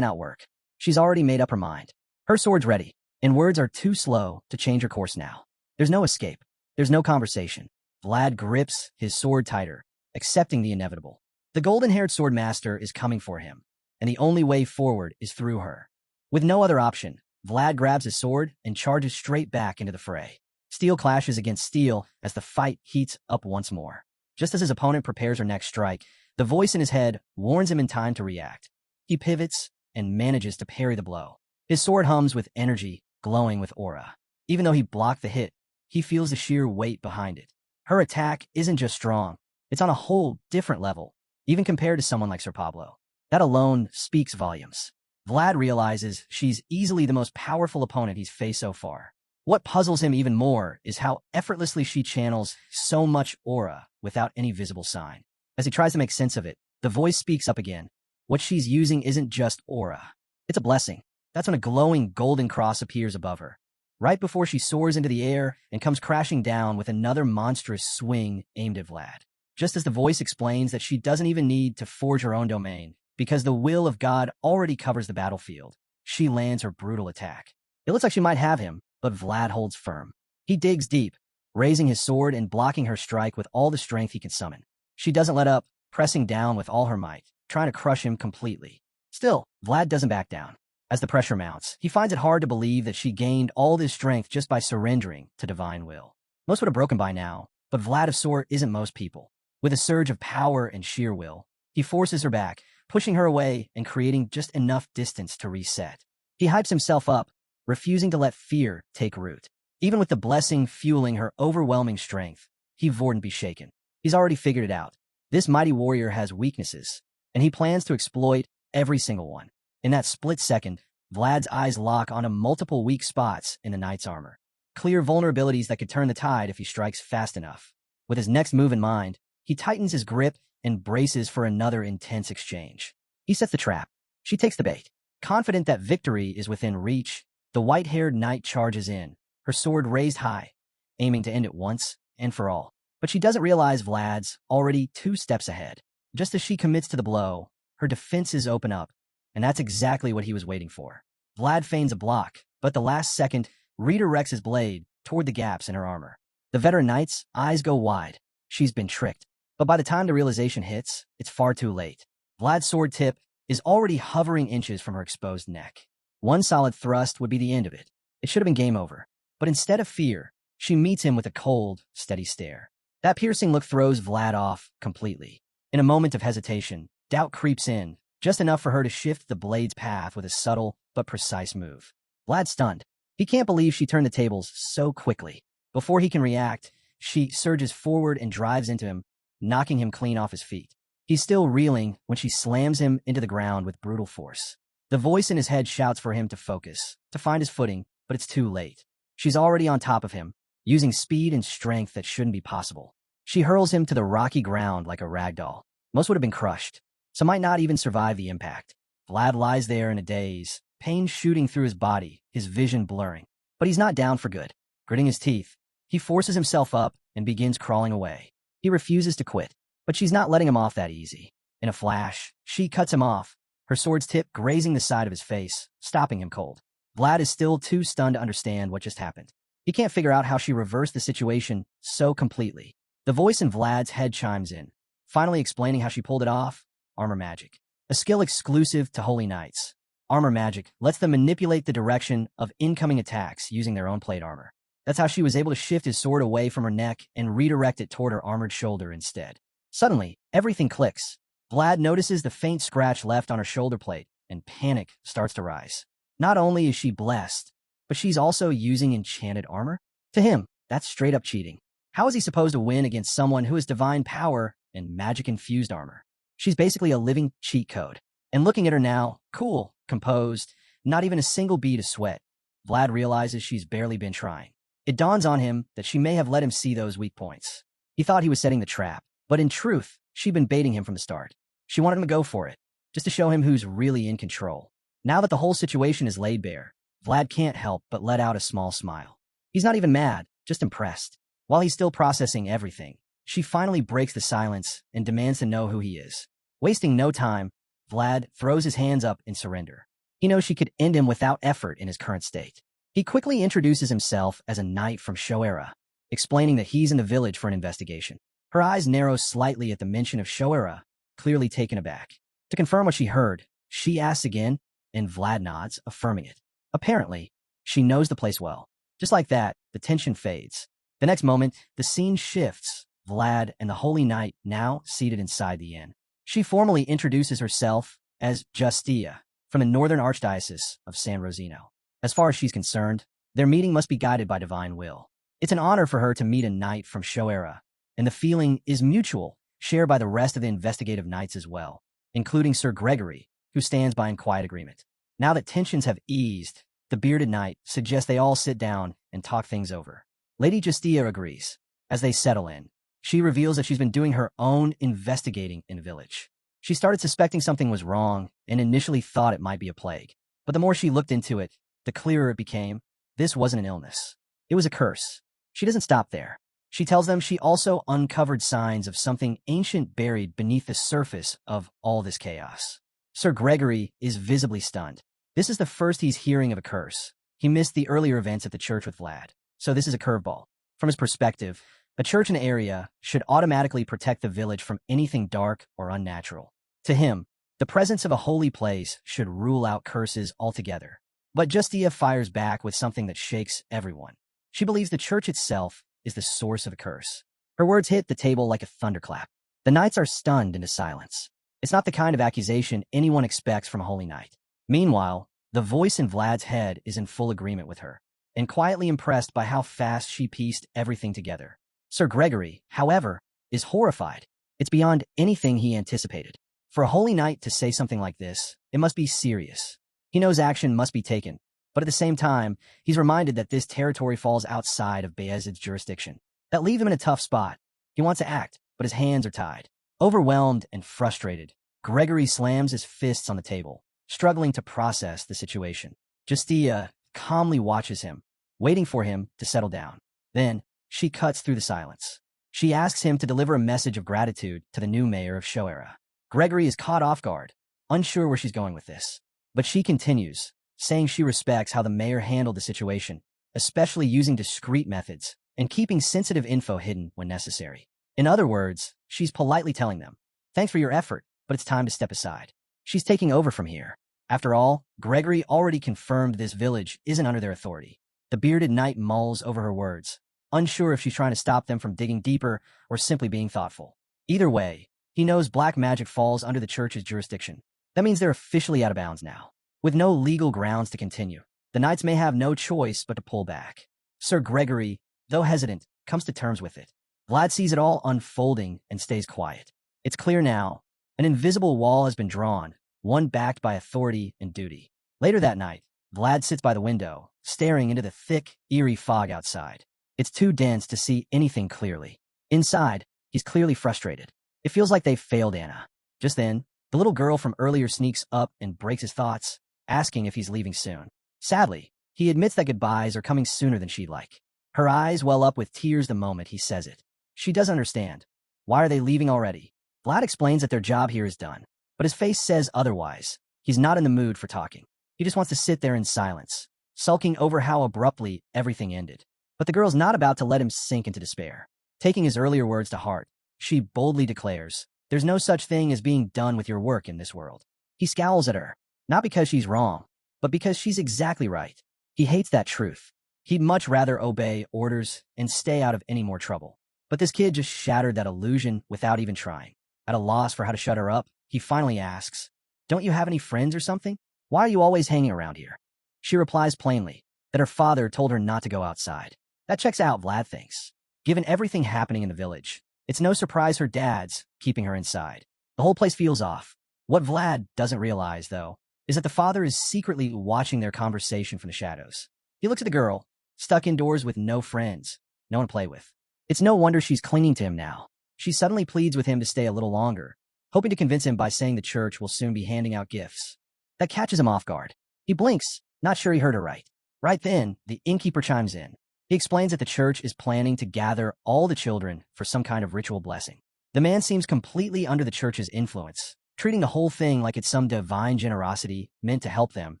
not work. She's already made up her mind. Her sword's ready, and words are too slow to change her course now. There's no escape. There's no conversation. Vlad grips his sword tighter, accepting the inevitable. The golden-haired Swordmaster is coming for him, and the only way forward is through her. With no other option, Vlad grabs his sword and charges straight back into the fray. Steel clashes against steel as the fight heats up once more. Just as his opponent prepares her next strike, the voice in his head warns him in time to react. He pivots and manages to parry the blow. His sword hums with energy, glowing with aura. Even though he blocked the hit, he feels the sheer weight behind it. Her attack isn't just strong, it's on a whole different level, even compared to someone like Sir Pablo. That alone speaks volumes. Vlad realizes she's easily the most powerful opponent he's faced so far. What puzzles him even more is how effortlessly she channels so much aura without any visible sign. As he tries to make sense of it, the voice speaks up again. What she's using isn't just aura. It's a blessing. That's when a glowing golden cross appears above her, right before she soars into the air and comes crashing down with another monstrous swing aimed at Vlad. Just as the voice explains that she doesn't even need to forge her own domain, because the will of God already covers the battlefield, she lands her brutal attack. It looks like she might have him, but Vlad holds firm. He digs deep, raising his sword and blocking her strike with all the strength he can summon. She doesn't let up, pressing down with all her might, trying to crush him completely. Still, Vlad doesn't back down. As the pressure mounts, he finds it hard to believe that she gained all this strength just by surrendering to divine will. Most would have broken by now, but Vlad of Sword isn't most people. With a surge of power and sheer will, he forces her back, pushing her away and creating just enough distance to reset. He hypes himself up, refusing to let fear take root. Even with the blessing fueling her overwhelming strength, he wouldn't be shaken. He's already figured it out. This mighty warrior has weaknesses, and he plans to exploit every single one. In that split second, Vlad's eyes lock onto multiple weak spots in the knight's armor. Clear vulnerabilities that could turn the tide if he strikes fast enough. With his next move in mind, he tightens his grip and braces for another intense exchange. He sets the trap. She takes the bait. Confident that victory is within reach, the white-haired knight charges in, her sword raised high, aiming to end it once and for all. But she doesn't realize Vlad's already 2 steps ahead. Just as she commits to the blow, her defenses open up, and that's exactly what he was waiting for. Vlad feigns a block, but the last second redirects his blade toward the gaps in her armor. The veteran knight's eyes go wide. She's been tricked. But by the time the realization hits, it's far too late. Vlad's sword tip is already hovering inches from her exposed neck. One solid thrust would be the end of it. It should have been game over. But instead of fear, she meets him with a cold, steady stare. That piercing look throws Vlad off completely. In a moment of hesitation, doubt creeps in, just enough for her to shift the blade's path with a subtle but precise move. Vlad's stunned. He can't believe she turned the tables so quickly. Before he can react, she surges forward and drives into him, knocking him clean off his feet. He's still reeling when she slams him into the ground with brutal force. The voice in his head shouts for him to focus, to find his footing, but it's too late. She's already on top of him, using speed and strength that shouldn't be possible. She hurls him to the rocky ground like a rag doll. Most would have been crushed. Some might not even survive the impact. Vlad lies there in a daze, pain shooting through his body, his vision blurring. But he's not down for good. Gritting his teeth, he forces himself up and begins crawling away. He refuses to quit, but she's not letting him off that easy. In a flash, she cuts him off, her sword's tip grazing the side of his face, stopping him cold. Vlad is still too stunned to understand what just happened. He can't figure out how she reversed the situation so completely. The voice in Vlad's head chimes in, finally explaining how she pulled it off. Armor magic. A skill exclusive to holy knights. Armor magic lets them manipulate the direction of incoming attacks using their own plate armor. That's how she was able to shift his sword away from her neck and redirect it toward her armored shoulder instead. Suddenly, everything clicks. Vlad notices the faint scratch left on her shoulder plate, and panic starts to rise. Not only is she blessed, but she's also using enchanted armor? To him, that's straight-up cheating. How is he supposed to win against someone who has divine power and magic-infused armor? She's basically a living cheat code. And looking at her now, cool, composed, not even a single bead of sweat, Vlad realizes she's barely been trying. It dawns on him that she may have let him see those weak points. He thought he was setting the trap, but in truth, she'd been baiting him from the start. She wanted him to go for it, just to show him who's really in control. Now that the whole situation is laid bare, Vlad can't help but let out a small smile. He's not even mad, just impressed. While he's still processing everything, she finally breaks the silence and demands to know who he is. Wasting no time, Vlad throws his hands up in surrender. He knows she could end him without effort in his current state. He quickly introduces himself as a knight from Shoera, explaining that he's in the village for an investigation. Her eyes narrow slightly at the mention of Shoera, clearly taken aback. To confirm what she heard, she asks again, and Vlad nods, affirming it. Apparently, she knows the place well. Just like that, the tension fades. The next moment, the scene shifts. Vlad and the Holy Knight now seated inside the inn. She formally introduces herself as Justia, from the Northern Archdiocese of San Rosino. As far as she's concerned, their meeting must be guided by divine will. It's an honor for her to meet a knight from Shoera, and the feeling is mutual, shared by the rest of the investigative knights as well, including Sir Gregory, who stands by in quiet agreement. Now that tensions have eased, the bearded knight suggests they all sit down and talk things over. Lady Justia agrees. As they settle in, she reveals that she's been doing her own investigating in the village. She started suspecting something was wrong and initially thought it might be a plague. But the more she looked into it, the clearer it became. This wasn't an illness. It was a curse. She doesn't stop there. She tells them she also uncovered signs of something ancient buried beneath the surface of all this chaos. Sir Gregory is visibly stunned. This is the first he's hearing of a curse. He missed the earlier events at the church with Vlad, so this is a curveball. From his perspective, a church in the area should automatically protect the village from anything dark or unnatural. To him, the presence of a holy place should rule out curses altogether. But Justia fires back with something that shakes everyone. She believes the church itself is the source of a curse. Her words hit the table like a thunderclap. The knights are stunned into silence. It's not the kind of accusation anyone expects from a holy knight. Meanwhile, the voice in Vlad's head is in full agreement with her, and quietly impressed by how fast she pieced everything together. Sir Gregory, however, is horrified. It's beyond anything he anticipated. For a holy knight to say something like this, it must be serious. He knows action must be taken, but at the same time, he's reminded that this territory falls outside of Bayezid's jurisdiction. That leaves him in a tough spot. He wants to act, but his hands are tied. Overwhelmed and frustrated, Gregory slams his fists on the table, struggling to process the situation. Justia calmly watches him, waiting for him to settle down. Then, she cuts through the silence. She asks him to deliver a message of gratitude to the new mayor of Shoera. Gregory is caught off guard, unsure where she's going with this. But she continues, saying she respects how the mayor handled the situation, especially using discreet methods and keeping sensitive info hidden when necessary. In other words, she's politely telling them, "Thanks for your effort, but it's time to step aside." She's taking over from here. After all, Gregory already confirmed this village isn't under their authority. The bearded knight mulls over her words, unsure if she's trying to stop them from digging deeper or simply being thoughtful. Either way, he knows black magic falls under the church's jurisdiction. That means they're officially out of bounds now. With no legal grounds to continue, the knights may have no choice but to pull back. Sir Gregory, though hesitant, comes to terms with it. Vlad sees it all unfolding and stays quiet. It's clear now. An invisible wall has been drawn, one backed by authority and duty. Later that night, Vlad sits by the window, staring into the thick, eerie fog outside. It's too dense to see anything clearly. Inside, he's clearly frustrated. It feels like they've failed Anna. Just then, the little girl from earlier sneaks up and breaks his thoughts, asking if he's leaving soon. Sadly, he admits that goodbyes are coming sooner than she'd like. Her eyes well up with tears the moment he says it. She doesn't understand. Why are they leaving already? Vlad explains that their job here is done, but his face says otherwise. He's not in the mood for talking. He just wants to sit there in silence, sulking over how abruptly everything ended. But the girl's not about to let him sink into despair. Taking his earlier words to heart, she boldly declares, "There's no such thing as being done with your work in this world." He scowls at her, not because she's wrong, but because she's exactly right. He hates that truth. He'd much rather obey orders and stay out of any more trouble. But this kid just shattered that illusion without even trying. At a loss for how to shut her up, he finally asks, "Don't you have any friends or something? Why are you always hanging around here?" She replies plainly that her father told her not to go outside. That checks out, Vlad thinks. Given everything happening in the village, it's no surprise her dad's keeping her inside. The whole place feels off. What Vlad doesn't realize, though, is that the father is secretly watching their conversation from the shadows. He looks at the girl, stuck indoors with no friends, no one to play with. It's no wonder she's clinging to him now. She suddenly pleads with him to stay a little longer, hoping to convince him by saying the church will soon be handing out gifts. That catches him off guard. He blinks, not sure he heard her right. Right then, the innkeeper chimes in. He explains that the church is planning to gather all the children for some kind of ritual blessing. The man seems completely under the church's influence, treating the whole thing like it's some divine generosity meant to help them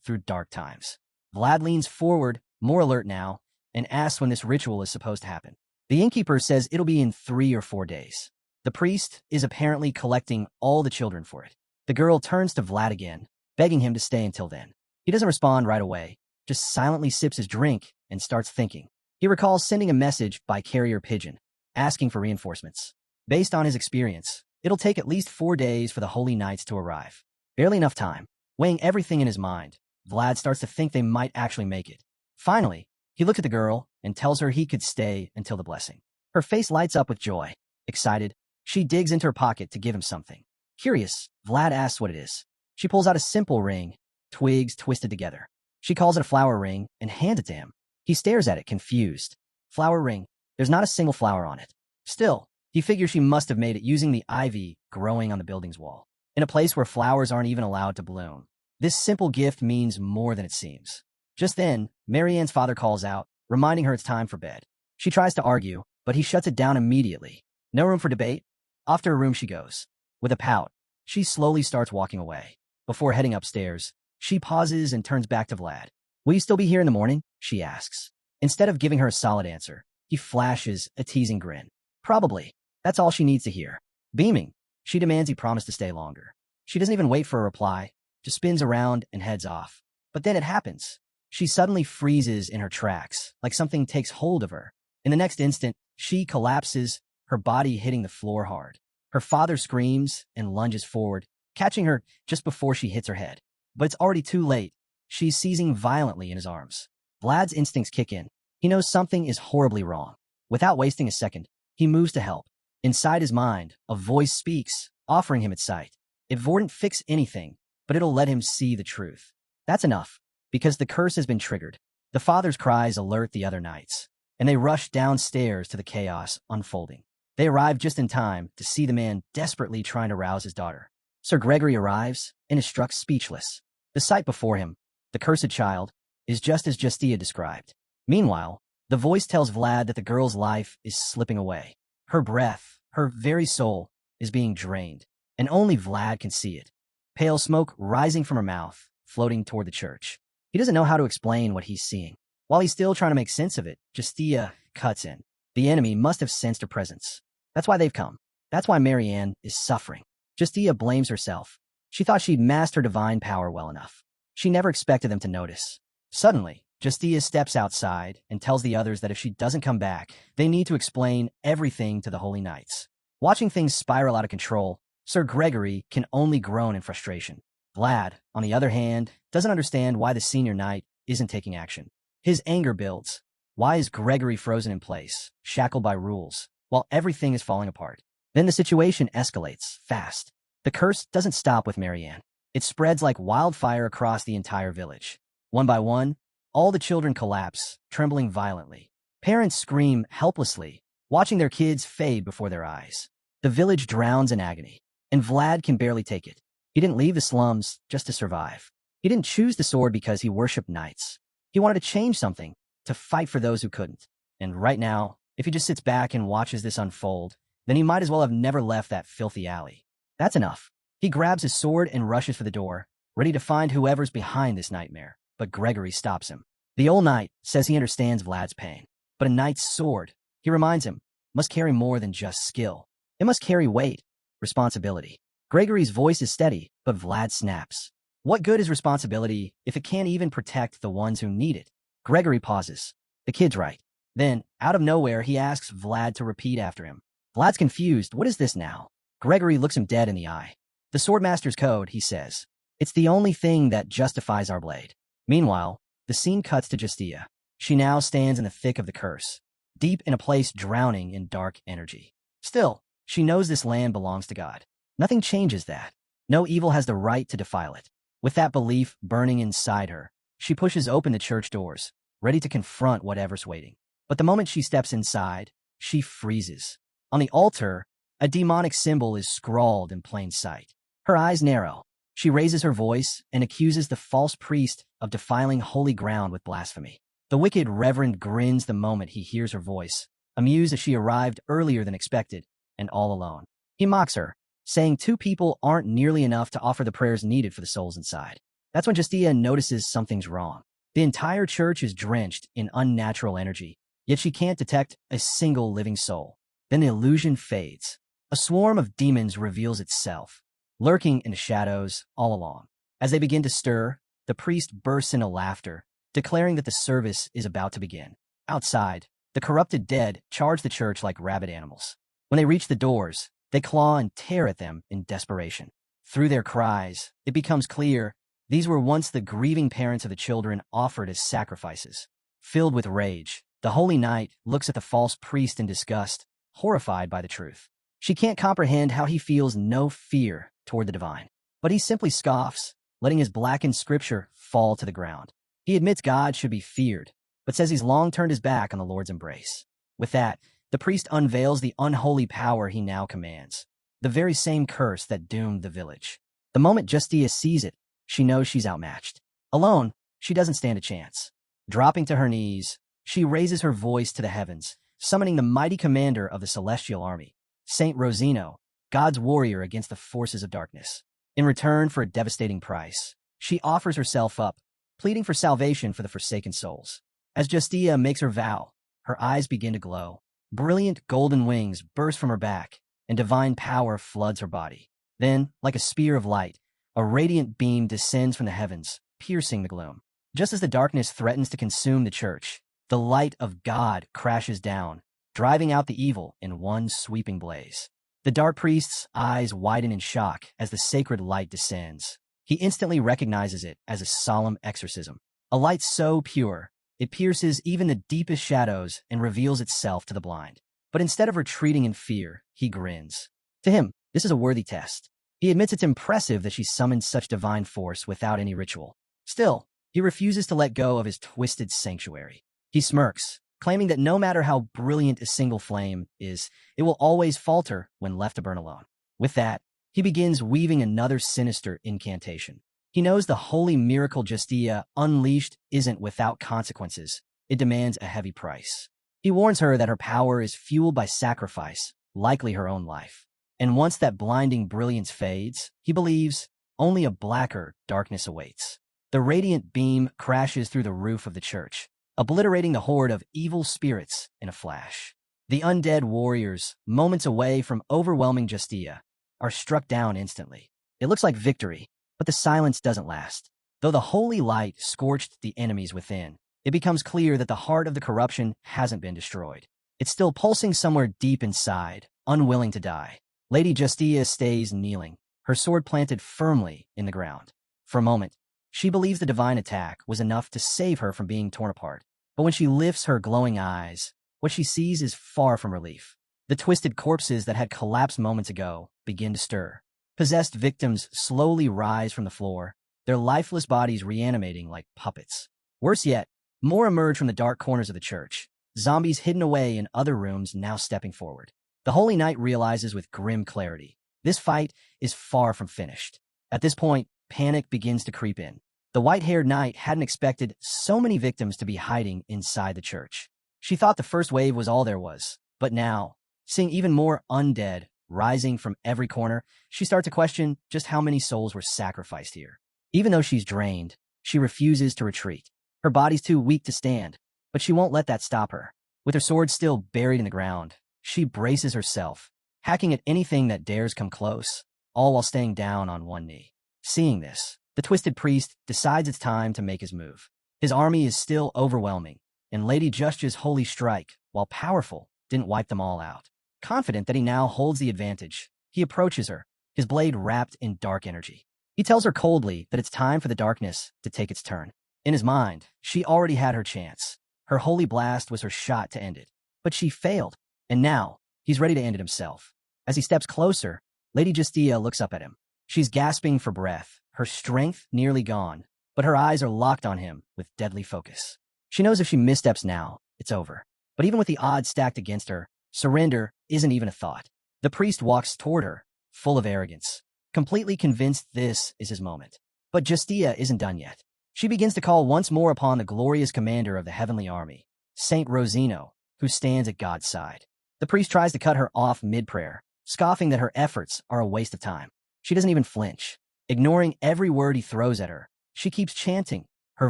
through dark times. Vlad leans forward, more alert now, and asks when this ritual is supposed to happen. The innkeeper says it'll be in 3 or 4 days. The priest is apparently collecting all the children for it. The girl turns to Vlad again, begging him to stay until then. He doesn't respond right away, just silently sips his drink and starts thinking. He recalls sending a message by carrier pigeon, asking for reinforcements. Based on his experience, it'll take at least 4 days for the Holy Knights to arrive. Barely enough time. Weighing everything in his mind, Vlad starts to think they might actually make it. Finally, he looks at the girl and tells her he could stay until the blessing. Her face lights up with joy. Excited, she digs into her pocket to give him something. Curious, Vlad asks what it is. She pulls out a simple ring, twigs twisted together. She calls it a flower ring and hands it to him. He stares at it, confused. Flower ring. There's not a single flower on it. Still, he figures she must have made it using the ivy growing on the building's wall, in a place where flowers aren't even allowed to bloom. This simple gift means more than it seems. Just then, Marianne's father calls out, reminding her it's time for bed. She tries to argue, but he shuts it down immediately. No room for debate. Off to her room she goes. With a pout, she slowly starts walking away. Before heading upstairs, she pauses and turns back to Vlad. Will you still be here in the morning? She asks. Instead of giving her a solid answer, he flashes a teasing grin. Probably. That's all she needs to hear. Beaming, she demands he promise to stay longer. She doesn't even wait for a reply, just spins around and heads off. But then it happens. She suddenly freezes in her tracks, like something takes hold of her. In the next instant, she collapses, her body hitting the floor hard. Her father screams and lunges forward, catching her just before she hits her head. But it's already too late. She's seizing violently in his arms. Vlad's instincts kick in. He knows something is horribly wrong. Without wasting a second, he moves to help. Inside his mind, a voice speaks, offering him its sight. It wouldn't fix anything, but it'll let him see the truth. That's enough, because the curse has been triggered. The father's cries alert the other knights, and they rush downstairs to the chaos unfolding. They arrive just in time to see the man desperately trying to rouse his daughter. Sir Gregory arrives and is struck speechless. The sight before him, the cursed child, is just as Justia described. Meanwhile, the voice tells Vlad that the girl's life is slipping away. Her breath, her very soul, is being drained, and only Vlad can see it. Pale smoke rising from her mouth, floating toward the church. He doesn't know how to explain what he's seeing. While he's still trying to make sense of it, Justia cuts in. The enemy must have sensed her presence. That's why they've come. That's why Marianne is suffering. Justia blames herself. She thought she'd mastered her divine power well enough. She never expected them to notice. Suddenly, Justia steps outside and tells the others that if she doesn't come back, they need to explain everything to the Holy Knights. Watching things spiral out of control, Sir Gregory can only groan in frustration. Vlad, on the other hand, doesn't understand why the senior knight isn't taking action. His anger builds. Why is Gregory frozen in place, shackled by rules, while everything is falling apart? Then the situation escalates, fast. The curse doesn't stop with Marianne. It spreads like wildfire across the entire village. One by one, all the children collapse, trembling violently. Parents scream helplessly, watching their kids fade before their eyes. The village drowns in agony, and Vlad can barely take it. He didn't leave the slums just to survive. He didn't choose the sword because he worshipped knights. He wanted to change something, to fight for those who couldn't. And right now, if he just sits back and watches this unfold, then he might as well have never left that filthy alley. That's enough. He grabs his sword and rushes for the door, ready to find whoever's behind this nightmare. But Gregory stops him. The old knight says he understands Vlad's pain. But a knight's sword, he reminds him, must carry more than just skill. It must carry weight, responsibility. Gregory's voice is steady, but Vlad snaps. What good is responsibility if it can't even protect the ones who need it? Gregory pauses. The kid's right. Then, out of nowhere, he asks Vlad to repeat after him. Vlad's confused. What is this now? Gregory looks him dead in the eye. The Swordmaster's code, he says. It's the only thing that justifies our blade. Meanwhile, the scene cuts to Justia. She now stands in the thick of the curse, deep in a place drowning in dark energy. Still, she knows this land belongs to God. Nothing changes that. No evil has the right to defile it. With that belief burning inside her, she pushes open the church doors, ready to confront whatever's waiting. But the moment she steps inside, she freezes. On the altar, a demonic symbol is scrawled in plain sight. Her eyes narrow. She raises her voice and accuses the false priest of defiling holy ground with blasphemy. The wicked reverend grins the moment he hears her voice, amused as she arrived earlier than expected and all alone. He mocks her, saying 2 people aren't nearly enough to offer the prayers needed for the souls inside. That's when Justia notices something's wrong. The entire church is drenched in unnatural energy, yet she can't detect a single living soul. Then the illusion fades. A swarm of demons reveals itself, lurking in the shadows all along. As they begin to stir, the priest bursts into laughter, declaring that the service is about to begin. Outside, the corrupted dead charge the church like rabid animals. When they reach the doors, they claw and tear at them in desperation. Through their cries, it becomes clear these were once the grieving parents of the children offered as sacrifices. Filled with rage, the holy knight looks at the false priest in disgust, horrified by the truth. She can't comprehend how he feels no fear toward the divine. But he simply scoffs, letting his blackened scripture fall to the ground. He admits God should be feared, but says he's long turned his back on the Lord's embrace. With that, the priest unveils the unholy power he now commands, the very same curse that doomed the village. The moment Justia sees it, she knows she's outmatched. Alone, she doesn't stand a chance. Dropping to her knees, she raises her voice to the heavens, summoning the mighty commander of the celestial army, Saint Rosino, God's warrior against the forces of darkness. In return for a devastating price, she offers herself up, pleading for salvation for the forsaken souls. As Justia makes her vow, her eyes begin to glow. Brilliant golden wings burst from her back, and divine power floods her body. Then, like a spear of light, a radiant beam descends from the heavens, piercing the gloom. Just as the darkness threatens to consume the church, the light of God crashes down, driving out the evil in one sweeping blaze. The dark priest's eyes widen in shock as the sacred light descends. He instantly recognizes it as a solemn exorcism. A light so pure, it pierces even the deepest shadows and reveals itself to the blind. But instead of retreating in fear, he grins. To him, this is a worthy test. He admits it's impressive that she summoned such divine force without any ritual. Still, he refuses to let go of his twisted sanctuary. He smirks, claiming that no matter how brilliant a single flame is, it will always falter when left to burn alone. With that, he begins weaving another sinister incantation. He knows the holy miracle Justia unleashed isn't without consequences. It demands a heavy price. He warns her that her power is fueled by sacrifice, likely her own life. And once that blinding brilliance fades, he believes only a blacker darkness awaits. The radiant beam crashes through the roof of the church, obliterating the horde of evil spirits in a flash. The undead warriors, moments away from overwhelming Justia, are struck down instantly. It looks like victory, but the silence doesn't last. Though the holy light scorched the enemies within, it becomes clear that the heart of the corruption hasn't been destroyed. It's still pulsing somewhere deep inside, unwilling to die. Lady Justia stays kneeling, her sword planted firmly in the ground. For a moment, she believes the divine attack was enough to save her from being torn apart. But when she lifts her glowing eyes, what she sees is far from relief. The twisted corpses that had collapsed moments ago begin to stir. Possessed victims slowly rise from the floor, their lifeless bodies reanimating like puppets. Worse yet, more emerge from the dark corners of the church, zombies hidden away in other rooms now stepping forward. The Holy Knight realizes with grim clarity, this fight is far from finished. At this point, panic begins to creep in. The white-haired knight hadn't expected so many victims to be hiding inside the church. She thought the first wave was all there was, but now, seeing even more undead rising from every corner, she starts to question just how many souls were sacrificed here. Even though she's drained, she refuses to retreat. Her body's too weak to stand, but she won't let that stop her. With her sword still buried in the ground, she braces herself, hacking at anything that dares come close, all while staying down on one knee. Seeing this, the twisted priest decides it's time to make his move. His army is still overwhelming, and Lady Justia's holy strike, while powerful, didn't wipe them all out. Confident that he now holds the advantage, he approaches her, his blade wrapped in dark energy. He tells her coldly that it's time for the darkness to take its turn. In his mind, she already had her chance. Her holy blast was her shot to end it. But she failed, and now he's ready to end it himself. As he steps closer, Lady Justia looks up at him. She's gasping for breath, her strength nearly gone, but her eyes are locked on him with deadly focus. She knows if she missteps now, it's over. But even with the odds stacked against her, surrender isn't even a thought. The priest walks toward her, full of arrogance. completely convinced this is his moment. But Justia isn't done yet. She begins to call once more upon the glorious commander of the heavenly army, Saint Rosino, who stands at God's side. The priest tries to cut her off mid-prayer, scoffing that her efforts are a waste of time. She doesn't even flinch. Ignoring every word he throws at her, she keeps chanting, her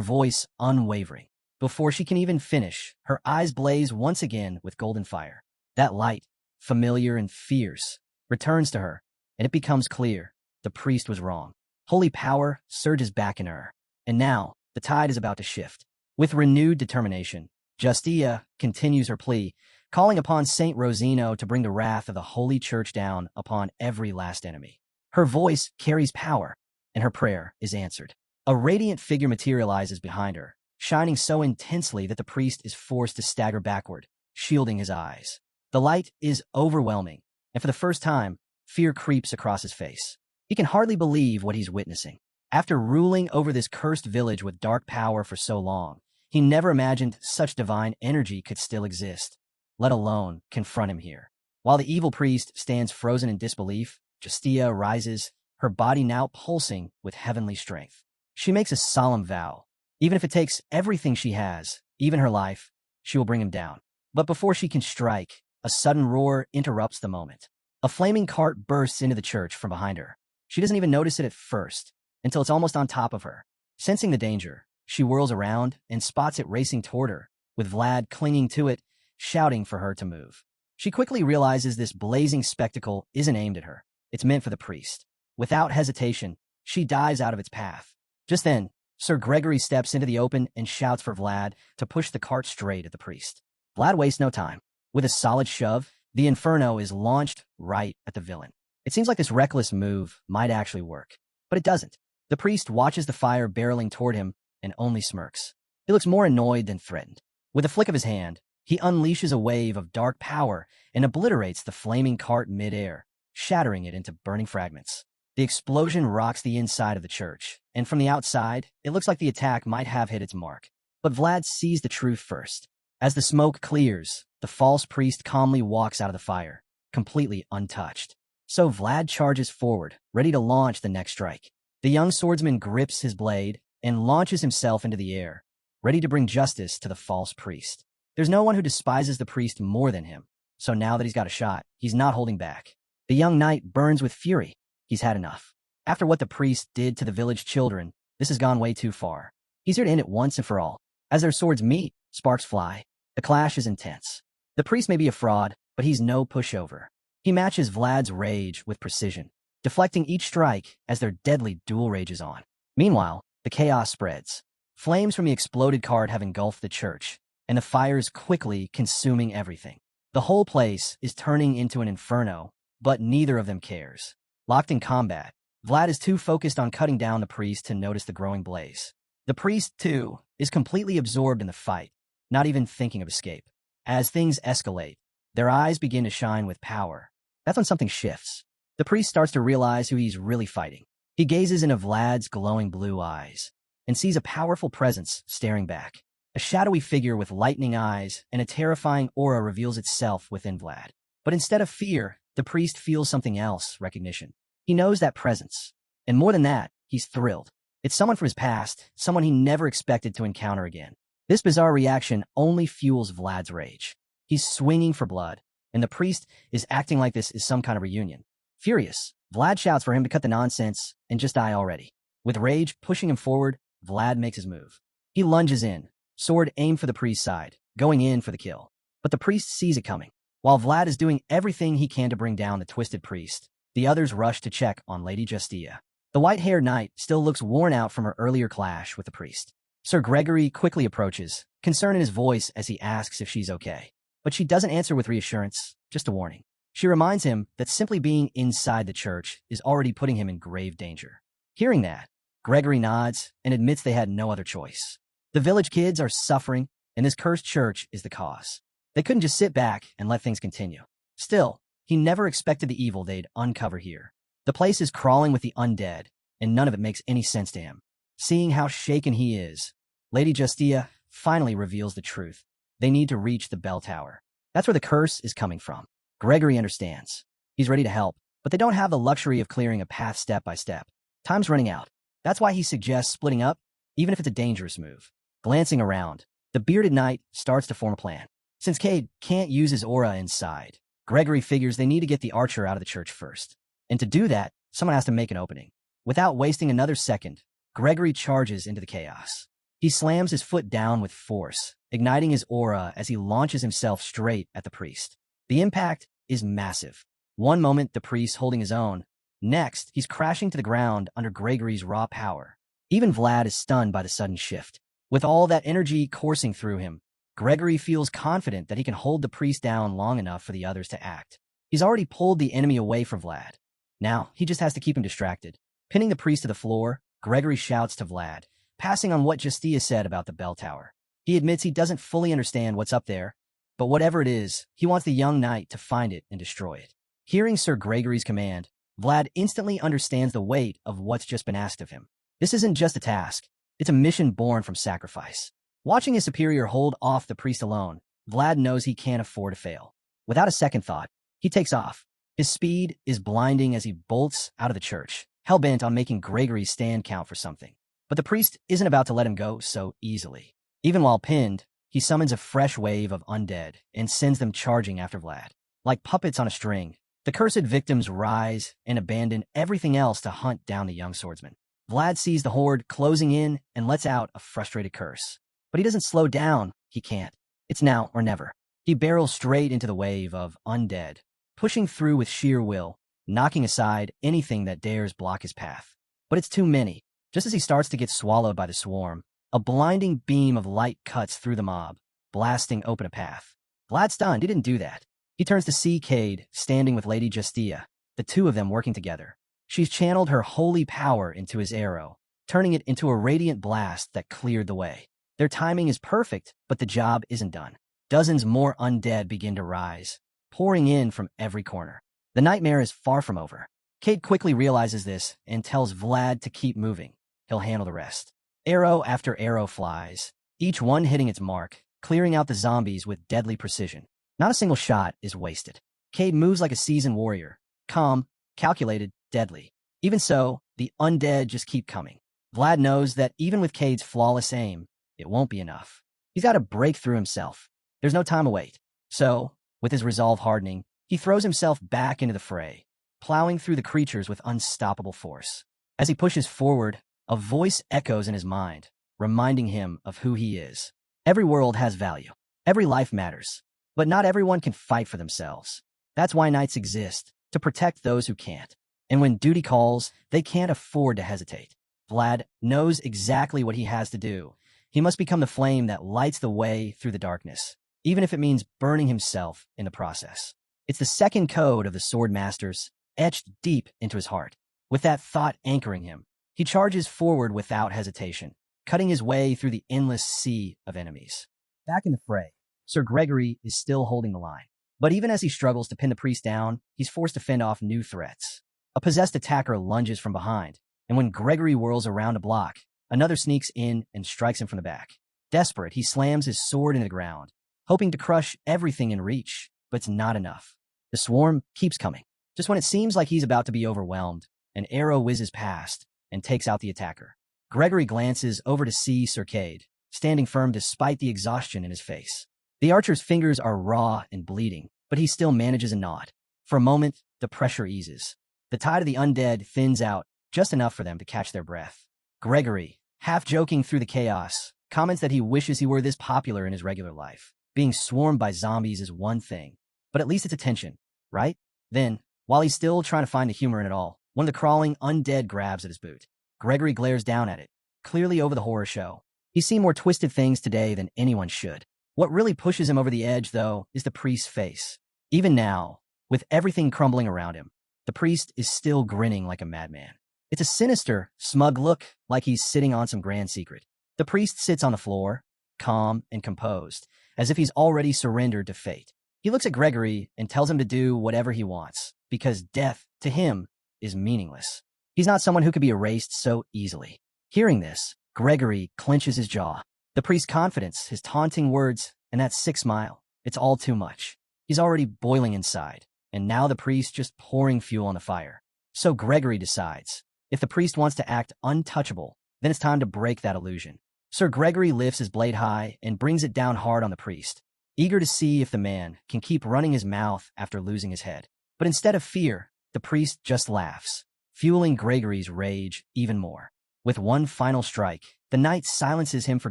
voice unwavering. Before she can even finish, her eyes blaze once again with golden fire. That light, familiar and fierce, returns to her, and it becomes clear the priest was wrong. Holy power surges back in her, and now the tide is about to shift. With renewed determination, Justia continues her plea, calling upon Saint Rosino to bring the wrath of the Holy Church down upon every last enemy. Her voice carries power, and her prayer is answered. A radiant figure materializes behind her, shining so intensely that the priest is forced to stagger backward, shielding his eyes. The light is overwhelming, and for the first time, fear creeps across his face. He can hardly believe what he's witnessing. After ruling over this cursed village with dark power for so long, he never imagined such divine energy could still exist, let alone confront him here. While the evil priest stands frozen in disbelief, Justia rises, her body now pulsing with heavenly strength. She makes a solemn vow. Even if it takes everything she has, even her life, she will bring him down. But before she can strike, a sudden roar interrupts the moment. A flaming cart bursts into the church from behind her. She doesn't even notice it at first, until it's almost on top of her. Sensing the danger, she whirls around and spots it racing toward her, with Vlad clinging to it, shouting for her to move. She quickly realizes this blazing spectacle isn't aimed at her. It's meant for the priest. Without hesitation, she dives out of its path. Just then, Sir Gregory steps into the open and shouts for Vlad to push the cart straight at the priest. Vlad wastes no time. With a solid shove, the inferno is launched right at the villain. It seems like this reckless move might actually work, but it doesn't. The priest watches the fire barreling toward him and only smirks. He looks more annoyed than threatened. With a flick of his hand, he unleashes a wave of dark power and obliterates the flaming cart mid-air, shattering it into burning fragments. The explosion rocks the inside of the church, and from the outside, it looks like the attack might have hit its mark. But Vlad sees the truth first. As the smoke clears, the false priest calmly walks out of the fire, completely untouched. So Vlad charges forward, ready to launch the next strike. The young swordsman grips his blade and launches himself into the air, ready to bring justice to the false priest. There's no one who despises the priest more than him, so now that he's got a shot, he's not holding back. The young knight burns with fury. He's had enough. After what the priest did to the village children, this has gone way too far. He's here to end it once and for all. As their swords meet, sparks fly. The clash is intense. The priest may be a fraud, but he's no pushover. He matches Vlad's rage with precision, deflecting each strike as their deadly duel rages on. Meanwhile, the chaos spreads. Flames from the exploded cart have engulfed the church, and the fire is quickly consuming everything. The whole place is turning into an inferno, but neither of them cares. Locked in combat, Vlad is too focused on cutting down the priest to notice the growing blaze. The priest, too, is completely absorbed in the fight, not even thinking of escape. As things escalate, their eyes begin to shine with power. That's when something shifts. The priest starts to realize who he's really fighting. He gazes into Vlad's glowing blue eyes and sees a powerful presence staring back. A shadowy figure with lightning eyes and a terrifying aura reveals itself within Vlad. But instead of fear, the priest feels something else, recognition. He knows that presence. And more than that, he's thrilled. It's someone from his past, someone he never expected to encounter again. This bizarre reaction only fuels Vlad's rage. He's swinging for blood, and the priest is acting like this is some kind of reunion. Furious, Vlad shouts for him to cut the nonsense and just die already. With rage pushing him forward, Vlad makes his move. He lunges in, sword aimed for the priest's side, going in for the kill. But the priest sees it coming. While Vlad is doing everything he can to bring down the twisted priest, the others rush to check on Lady Justia. The white-haired knight still looks worn out from her earlier clash with the priest. Sir Gregory quickly approaches, concern in his voice as he asks if she's okay. But she doesn't answer with reassurance, just a warning. She reminds him that simply being inside the church is already putting him in grave danger. Hearing that, Gregory nods and admits they had no other choice. The village kids are suffering, and this cursed church is the cause. They couldn't just sit back and let things continue. Still, he never expected the evil they'd uncover here. The place is crawling with the undead, and none of it makes any sense to him. Seeing how shaken he is, Lady Justia finally reveals the truth. They need to reach the bell tower. That's where the curse is coming from. Gregory understands. He's ready to help, but they don't have the luxury of clearing a path step by step. Time's running out. That's why he suggests splitting up, even if it's a dangerous move. Glancing around, the bearded knight starts to form a plan. Since Cade can't use his aura inside, Gregory figures they need to get the archer out of the church first. And to do that, someone has to make an opening. Without wasting another second, Gregory charges into the chaos. He slams his foot down with force, igniting his aura as he launches himself straight at the priest. The impact is massive. One moment, the priest holding his own. Next, he's crashing to the ground under Gregory's raw power. Even Vlad is stunned by the sudden shift. With all that energy coursing through him, Gregory feels confident that he can hold the priest down long enough for the others to act. He's already pulled the enemy away from Vlad. Now, he just has to keep him distracted. Pinning the priest to the floor, Gregory shouts to Vlad, passing on what Justia said about the bell tower. He admits he doesn't fully understand what's up there, but whatever it is, he wants the young knight to find it and destroy it. Hearing Sir Gregory's command, Vlad instantly understands the weight of what's just been asked of him. This isn't just a task, it's a mission born from sacrifice. Watching his superior hold off the priest alone, Vlad knows he can't afford to fail. Without a second thought, he takes off. His speed is blinding as he bolts out of the church, hell-bent on making Gregory's stand count for something. But the priest isn't about to let him go so easily. Even while pinned, he summons a fresh wave of undead and sends them charging after Vlad. Like puppets on a string, the cursed victims rise and abandon everything else to hunt down the young swordsman. Vlad sees the horde closing in and lets out a frustrated curse. But he doesn't slow down. He can't. It's now or never. He barrels straight into the wave of undead, pushing through with sheer will, knocking aside anything that dares block his path. But it's too many. Just as he starts to get swallowed by the swarm, a blinding beam of light cuts through the mob, blasting open a path. Vlad's stunned. He didn't do that. He turns to see Cade standing with Lady Justia, the two of them working together. She's channeled her holy power into his arrow, turning it into a radiant blast that cleared the way. Their timing is perfect, but the job isn't done. Dozens more undead begin to rise, pouring in from every corner. The nightmare is far from over. Cade quickly realizes this and tells Vlad to keep moving. He'll handle the rest. Arrow after arrow flies, each one hitting its mark, clearing out the zombies with deadly precision. Not a single shot is wasted. Cade moves like a seasoned warrior, calm, calculated, deadly. Even so, the undead just keep coming. Vlad knows that even with Cade's flawless aim, it won't be enough. He's got to break through himself. There's no time to wait. So, with his resolve hardening, he throws himself back into the fray, plowing through the creatures with unstoppable force. As he pushes forward, a voice echoes in his mind, reminding him of who he is. Every world has value. Every life matters. But not everyone can fight for themselves. That's why knights exist, to protect those who can't. And when duty calls, they can't afford to hesitate. Vlad knows exactly what he has to do. He must become the flame that lights the way through the darkness, even if it means burning himself in the process. It's the second code of the Swordmasters, etched deep into his heart. With that thought anchoring him, he charges forward without hesitation, cutting his way through the endless sea of enemies. Back in the fray, Sir Gregory is still holding the line. But even as he struggles to pin the priest down, he's forced to fend off new threats. A possessed attacker lunges from behind, and when Gregory whirls around a block, another sneaks in and strikes him from the back. Desperate, he slams his sword into the ground, hoping to crush everything in reach, but it's not enough. The swarm keeps coming. Just when it seems like he's about to be overwhelmed, an arrow whizzes past and takes out the attacker. Gregory glances over to see Sir Cade, standing firm despite the exhaustion in his face. The archer's fingers are raw and bleeding, but he still manages a nod. For a moment, the pressure eases. The tide of the undead thins out just enough for them to catch their breath. Gregory, half joking through the chaos, comments that he wishes he were this popular in his regular life. Being swarmed by zombies is one thing, but at least it's attention, right? Then, while he's still trying to find the humor in it all, one of the crawling undead grabs at his boot. Gregory glares down at it, clearly over the horror show. He's seen more twisted things today than anyone should. What really pushes him over the edge, though, is the priest's face. Even now, with everything crumbling around him, the priest is still grinning like a madman. It's a sinister, smug look, like he's sitting on some grand secret. The priest sits on the floor, calm and composed, as if he's already surrendered to fate. He looks at Gregory and tells him to do whatever he wants, because death, to him, is meaningless. He's not someone who could be erased so easily. Hearing this, Gregory clenches his jaw. The priest's confidence, his taunting words, and that sick smile, it's all too much. He's already boiling inside. and now the priest just pouring fuel on the fire. So Gregory decides, if the priest wants to act untouchable, then it's time to break that illusion. Sir Gregory lifts his blade high and brings it down hard on the priest, eager to see if the man can keep running his mouth after losing his head. But instead of fear, the priest just laughs, fueling Gregory's rage even more. With one final strike, the knight silences him for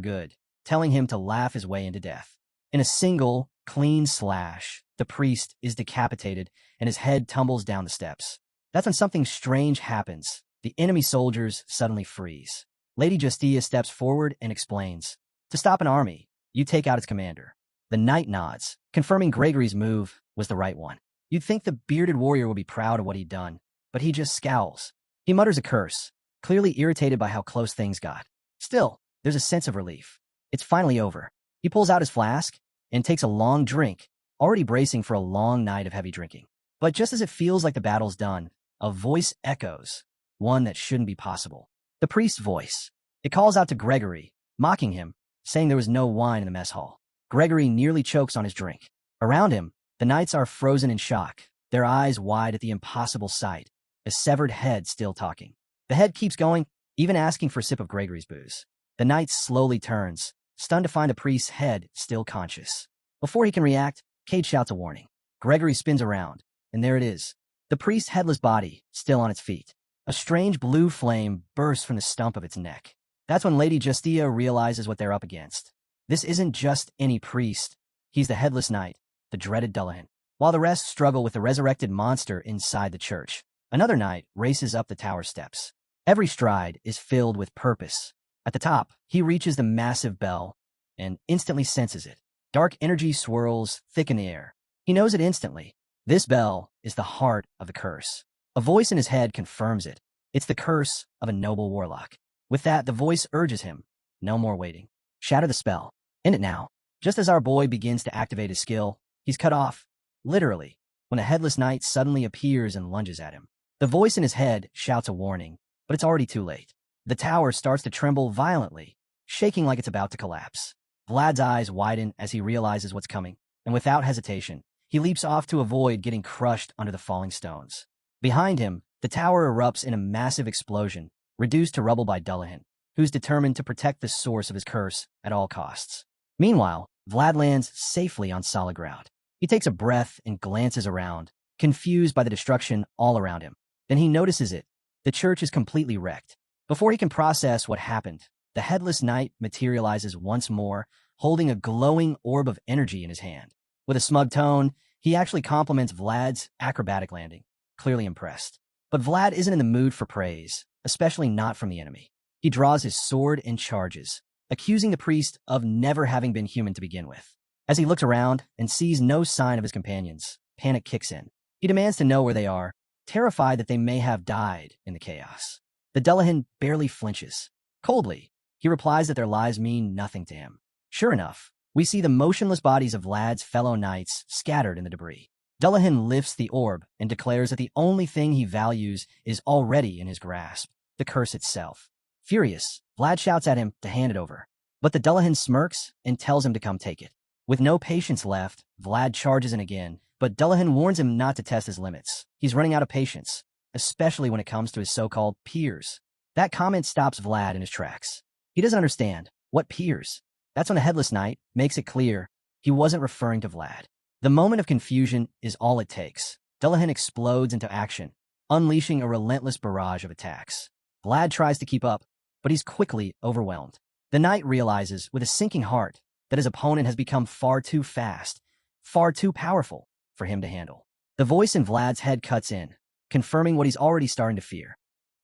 good, telling him to laugh his way into death. In a single, clean slash, the priest is decapitated and his head tumbles down the steps. That's when something strange happens. The enemy soldiers suddenly freeze. Lady Justia steps forward and explains, "To stop an army, you take out its commander." The knight nods, confirming Gregory's move was the right one. You'd think the bearded warrior would be proud of what he'd done, but he just scowls. He mutters a curse, clearly irritated by how close things got. Still, there's a sense of relief. It's finally over. He pulls out his flask and takes a long drink, already bracing for a long night of heavy drinking. But just as it feels like the battle's done, a voice echoes, one that shouldn't be possible. The priest's voice. It calls out to Gregory, mocking him, saying there was no wine in the mess hall. Gregory nearly chokes on his drink. Around him, the knights are frozen in shock, their eyes wide at the impossible sight, a severed head still talking. The head keeps going, even asking for a sip of Gregory's booze. The knight slowly turns, stunned to find the priest's head still conscious. Before he can react, Cade shouts a warning. Gregory spins around, and there it is, the priest's headless body, still on its feet. A strange blue flame bursts from the stump of its neck. That's when Lady Justia realizes what they're up against. This isn't just any priest. He's the headless knight, the dreaded Dullahan. While the rest struggle with the resurrected monster inside the church, another knight races up the tower steps. Every stride is filled with purpose. At the top, he reaches the massive bell and instantly senses it. Dark energy swirls thick in the air. He knows it instantly. This bell is the heart of the curse. A voice in his head confirms it. It's the curse of a noble warlock. With that, the voice urges him, no more waiting. Shatter the spell. End it now. Just as our boy begins to activate his skill, he's cut off, literally, when a headless knight suddenly appears and lunges at him. The voice in his head shouts a warning, but it's already too late. The tower starts to tremble violently, shaking like it's about to collapse. Vlad's eyes widen as he realizes what's coming, and without hesitation, he leaps off to avoid getting crushed under the falling stones. Behind him, the tower erupts in a massive explosion, reduced to rubble by Dullahan, who's determined to protect the source of his curse at all costs. Meanwhile, Vlad lands safely on solid ground. He takes a breath and glances around, confused by the destruction all around him. Then he notices it. The church is completely wrecked. Before he can process what happened, the headless knight materializes once more, holding a glowing orb of energy in his hand. With a smug tone, he actually compliments Vlad's acrobatic landing, clearly impressed. But Vlad isn't in the mood for praise, especially not from the enemy. He draws his sword and charges, accusing the priest of never having been human to begin with. As he looks around and sees no sign of his companions, panic kicks in. He demands to know where they are, terrified that they may have died in the chaos. The Dullahan barely flinches. Coldly, he replies that their lives mean nothing to him. Sure enough, we see the motionless bodies of Vlad's fellow knights scattered in the debris. Dullahan lifts the orb and declares that the only thing he values is already in his grasp, the curse itself. Furious, Vlad shouts at him to hand it over. But the Dullahan smirks and tells him to come take it. With no patience left, Vlad charges in again, but Dullahan warns him not to test his limits. He's running out of patience, especially when it comes to his so-called peers. That comment stops Vlad in his tracks. He doesn't understand. What peers? That's when the headless knight makes it clear he wasn't referring to Vlad. The moment of confusion is all it takes. Dullahan explodes into action, unleashing a relentless barrage of attacks. Vlad tries to keep up, but he's quickly overwhelmed. The knight realizes, with a sinking heart, that his opponent has become far too fast, far too powerful for him to handle. The voice in Vlad's head cuts in, confirming what he's already starting to fear.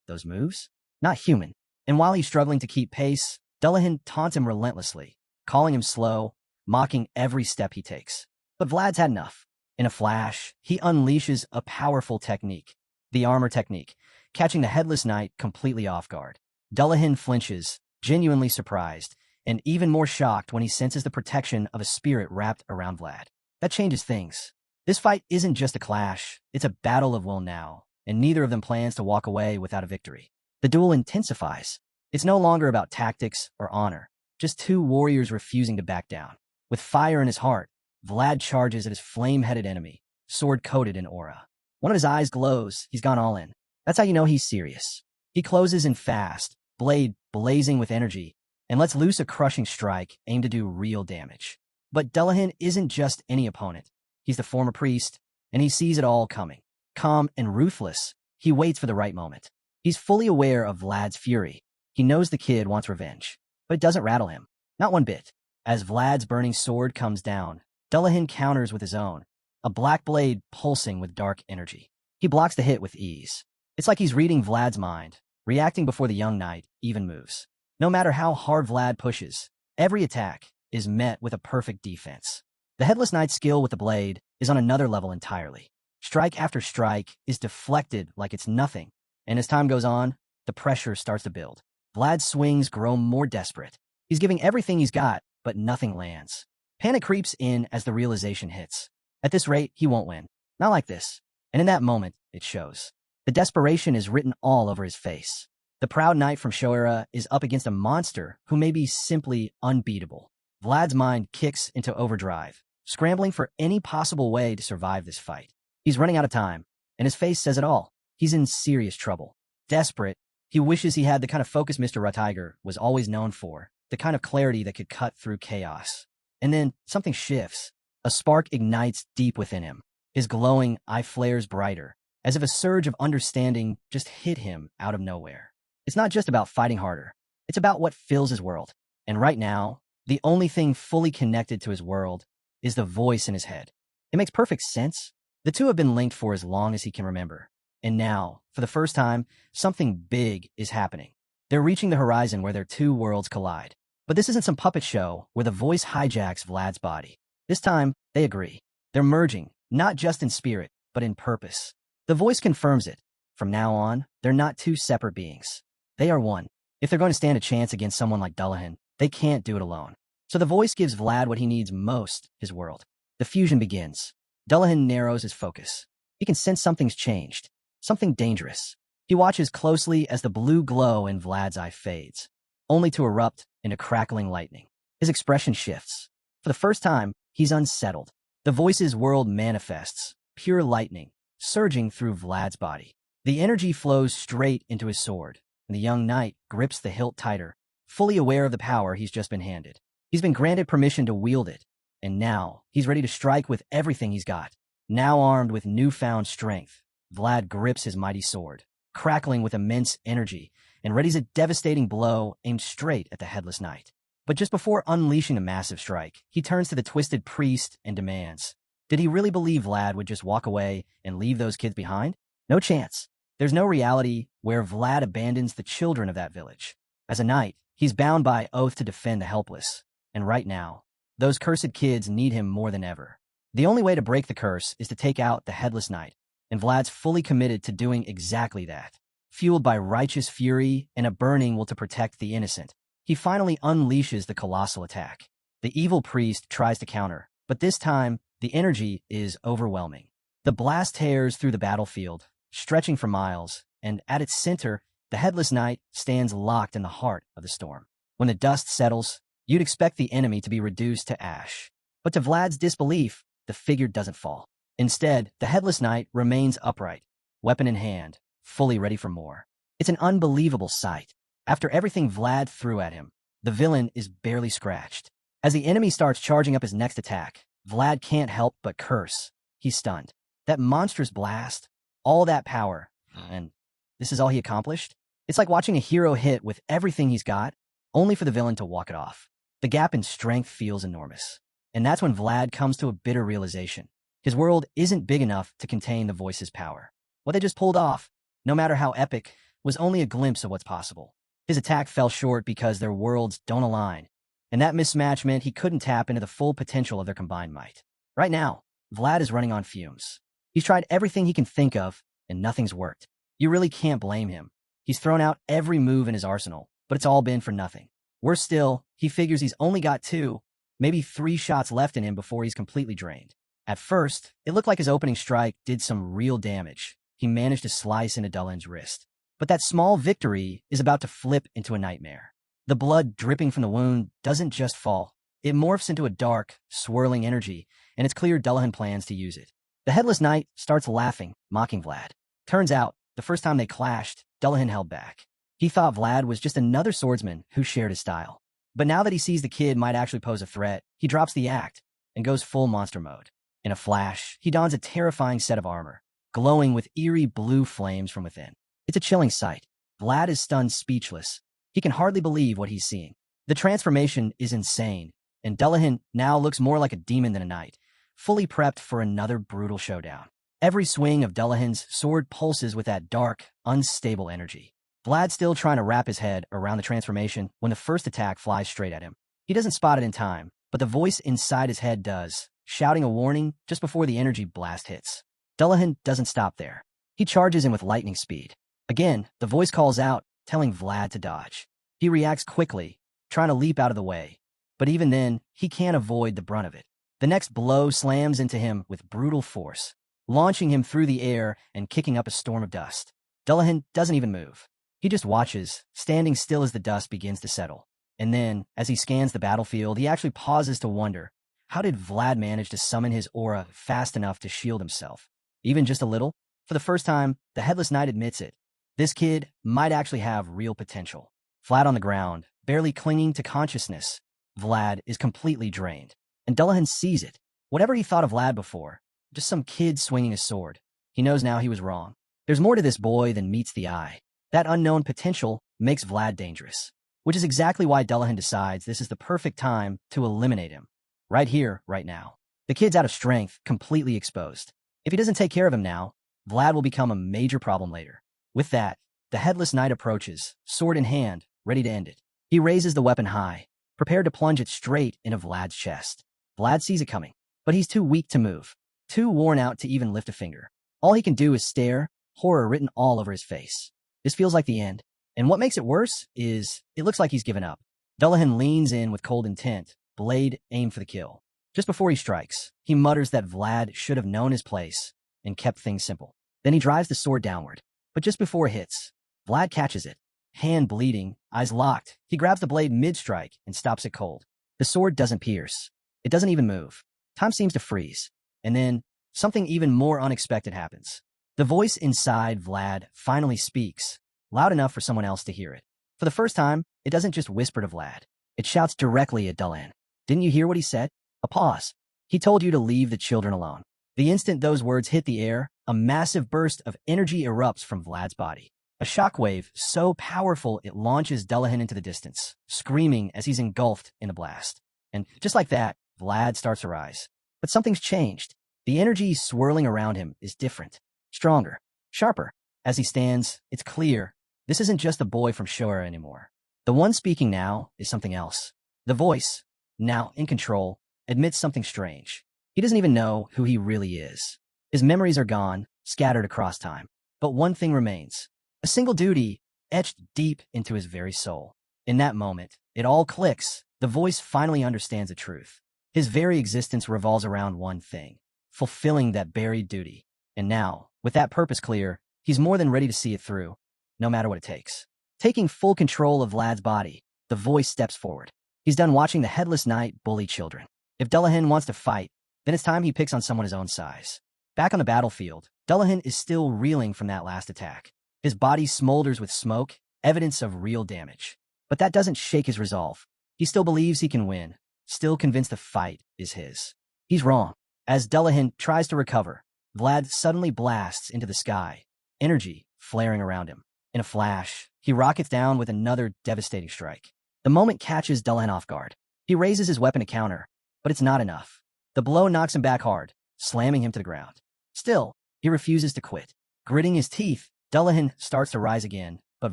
Those moves? Not human. And while he's struggling to keep pace, Dullahan taunts him relentlessly, calling him slow, mocking every step he takes. But Vlad's had enough. In a flash, he unleashes a powerful technique, the armor technique, catching the headless knight completely off guard. Dullahan flinches, genuinely surprised, and even more shocked when he senses the protection of a spirit wrapped around Vlad. That changes things. This fight isn't just a clash, it's a battle of will now, and neither of them plans to walk away without a victory. The duel intensifies. It's no longer about tactics or honor, just two warriors refusing to back down. With fire in his heart, Vlad charges at his flame-headed enemy, sword coated in aura. One of his eyes glows. He's gone all in. That's how you know he's serious. He closes in fast, blade blazing with energy, and lets loose a crushing strike aimed to do real damage. But Dullahan isn't just any opponent. He's the former priest, and he sees it all coming. Calm and ruthless, he waits for the right moment. He's fully aware of Vlad's fury. He knows the kid wants revenge, but it doesn't rattle him. Not one bit. As Vlad's burning sword comes down, Dullahan counters with his own, a black blade pulsing with dark energy. He blocks the hit with ease. It's like he's reading Vlad's mind, reacting before the young knight even moves. No matter how hard Vlad pushes, every attack is met with a perfect defense. The Headless Knight's skill with the blade is on another level entirely. Strike after strike is deflected like it's nothing, and as time goes on, the pressure starts to build. Vlad's swings grow more desperate. He's giving everything he's got, but nothing lands. Panic creeps in as the realization hits. At this rate, he won't win. Not like this. And in that moment, it shows. The desperation is written all over his face. The proud knight from Shoera is up against a monster who may be simply unbeatable. Vlad's mind kicks into overdrive, scrambling for any possible way to survive this fight. He's running out of time, and his face says it all. He's in serious trouble. Desperate, he wishes he had the kind of focus Mr. Ratiger was always known for, the kind of clarity that could cut through chaos. And then something shifts. A spark ignites deep within him. His glowing eye flares brighter, as if a surge of understanding just hit him out of nowhere. It's not just about fighting harder. It's about what fills his world. And right now, the only thing fully connected to his world is the voice in his head. It makes perfect sense. The two have been linked for as long as he can remember. And now, for the first time, something big is happening. They're reaching the horizon where their two worlds collide. But this isn't some puppet show where the voice hijacks Vlad's body. This time, they agree. They're merging, not just in spirit, but in purpose. The voice confirms it. From now on, they're not two separate beings. They are one. If they're going to stand a chance against someone like Dullahan, they can't do it alone. So the voice gives Vlad what he needs most, his world. The fusion begins. Dullahan narrows his focus. He can sense something's changed, something dangerous. He watches closely as the blue glow in Vlad's eye fades, only to erupt into crackling lightning. His expression shifts. For the first time, he's unsettled. The voice's world manifests, pure lightning, surging through Vlad's body. The energy flows straight into his sword, and the young knight grips the hilt tighter, fully aware of the power he's just been handed. He's been granted permission to wield it, and now he's ready to strike with everything he's got. Now armed with newfound strength, Vlad grips his mighty sword, crackling with immense energy, and readies a devastating blow aimed straight at the Headless Knight. But just before unleashing a massive strike, he turns to the twisted priest and demands, did he really believe Vlad would just walk away and leave those kids behind? No chance. There's no reality where Vlad abandons the children of that village. As a knight, he's bound by oath to defend the helpless. And right now, those cursed kids need him more than ever. The only way to break the curse is to take out the Headless Knight, and Vlad's fully committed to doing exactly that. Fueled by righteous fury and a burning will to protect the innocent, he finally unleashes the colossal attack. The evil priest tries to counter, but this time, the energy is overwhelming. The blast tears through the battlefield, stretching for miles, and at its center, the Headless Knight stands locked in the heart of the storm. When the dust settles, you'd expect the enemy to be reduced to ash. But to Vlad's disbelief, the figure doesn't fall. Instead, the Headless Knight remains upright, weapon in hand, fully ready for more. It's an unbelievable sight. After everything Vlad threw at him, the villain is barely scratched. As the enemy starts charging up his next attack, Vlad can't help but curse. He's stunned. That monstrous blast, all that power, and this is all he accomplished? It's like watching a hero hit with everything he's got, only for the villain to walk it off. The gap in strength feels enormous. And that's when Vlad comes to a bitter realization. His world isn't big enough to contain the voice's power. What they just pulled off, no matter how epic, was only a glimpse of what's possible. His attack fell short because their worlds don't align, and that mismatch meant he couldn't tap into the full potential of their combined might. Right now, Vlad is running on fumes. He's tried everything he can think of, and nothing's worked. You really can't blame him. He's thrown out every move in his arsenal, but it's all been for nothing. Worse still, he figures he's only got 2, maybe 3 shots left in him before he's completely drained. At first, it looked like his opening strike did some real damage. He managed to slice into Dullahan's wrist. But that small victory is about to flip into a nightmare. The blood dripping from the wound doesn't just fall. It morphs into a dark, swirling energy, and it's clear Dullahan plans to use it. The headless knight starts laughing, mocking Vlad. Turns out, the first time they clashed, Dullahan held back. He thought Vlad was just another swordsman who shared his style. But now that he sees the kid might actually pose a threat, he drops the act and goes full monster mode. In a flash, he dons a terrifying set of armor, glowing with eerie blue flames from within. It's a chilling sight. Vlad is stunned speechless. He can hardly believe what he's seeing. The transformation is insane, and Dullahan now looks more like a demon than a knight, fully prepped for another brutal showdown. Every swing of Dullahan's sword pulses with that dark, unstable energy. Vlad's still trying to wrap his head around the transformation when the first attack flies straight at him. He doesn't spot it in time, but the voice inside his head does, shouting a warning just before the energy blast hits. Dullahan doesn't stop there. He charges in with lightning speed. Again, the voice calls out, telling Vlad to dodge. He reacts quickly, trying to leap out of the way. But even then, he can't avoid the brunt of it. The next blow slams into him with brutal force, launching him through the air and kicking up a storm of dust. Dullahan doesn't even move. He just watches, standing still as the dust begins to settle. And then, as he scans the battlefield, he actually pauses to wonder, how did Vlad manage to summon his aura fast enough to shield himself? Even just a little? For the first time, the Headless Knight admits it. This kid might actually have real potential. Flat on the ground, barely clinging to consciousness, Vlad is completely drained. And Dullahan sees it. Whatever he thought of Vlad before, just some kid swinging a sword. He knows now he was wrong. There's more to this boy than meets the eye. That unknown potential makes Vlad dangerous, which is exactly why Dullahan decides this is the perfect time to eliminate him. Right here, right now. The kid's out of strength, completely exposed. If he doesn't take care of him now, Vlad will become a major problem later. With that, the Headless Knight approaches, sword in hand, ready to end it. He raises the weapon high, prepared to plunge it straight into Vlad's chest. Vlad sees it coming, but he's too weak to move, too worn out to even lift a finger. All he can do is stare, horror written all over his face. This feels like the end, and what makes it worse is it looks like he's given up. Dullahan leans in with cold intent, blade aimed for the kill. Just before he strikes, he mutters that Vlad should have known his place and kept things simple. Then he drives the sword downward, but just before it hits, Vlad catches it. Hand bleeding, eyes locked, he grabs the blade mid-strike and stops it cold. The sword doesn't pierce. It doesn't even move. Time seems to freeze. And then, something even more unexpected happens. The voice inside Vlad finally speaks, loud enough for someone else to hear it. For the first time, it doesn't just whisper to Vlad. It shouts directly at Dullahan. Didn't you hear what he said? A pause. He told you to leave the children alone. The instant those words hit the air, a massive burst of energy erupts from Vlad's body. A shockwave so powerful it launches Dullahan into the distance, screaming as he's engulfed in the blast. And just like that, Vlad starts to rise. But something's changed. The energy swirling around him is different, stronger, sharper. As he stands, it's clear this isn't just a boy from Showa anymore. The one speaking now is something else. The voice, now in control, admits something strange. He doesn't even know who he really is. His memories are gone, scattered across time. But one thing remains. A single duty etched deep into his very soul. In that moment, it all clicks. The voice finally understands the truth. His very existence revolves around one thing, fulfilling that buried duty. And now, with that purpose clear, he's more than ready to see it through, no matter what it takes. Taking full control of Vlad's body, the voice steps forward. He's done watching the Headless Knight bully children. If Dullahan wants to fight, then it's time he picks on someone his own size. Back on the battlefield, Dullahan is still reeling from that last attack. His body smolders with smoke, evidence of real damage. But that doesn't shake his resolve. He still believes he can win, still convinced the fight is his. He's wrong. As Dullahan tries to recover, Vlad suddenly blasts into the sky, energy flaring around him. In a flash, he rockets down with another devastating strike. The moment catches Dullahan off guard. He raises his weapon to counter, but it's not enough. The blow knocks him back hard, slamming him to the ground. Still, he refuses to quit. Gritting his teeth, Dullahan starts to rise again, but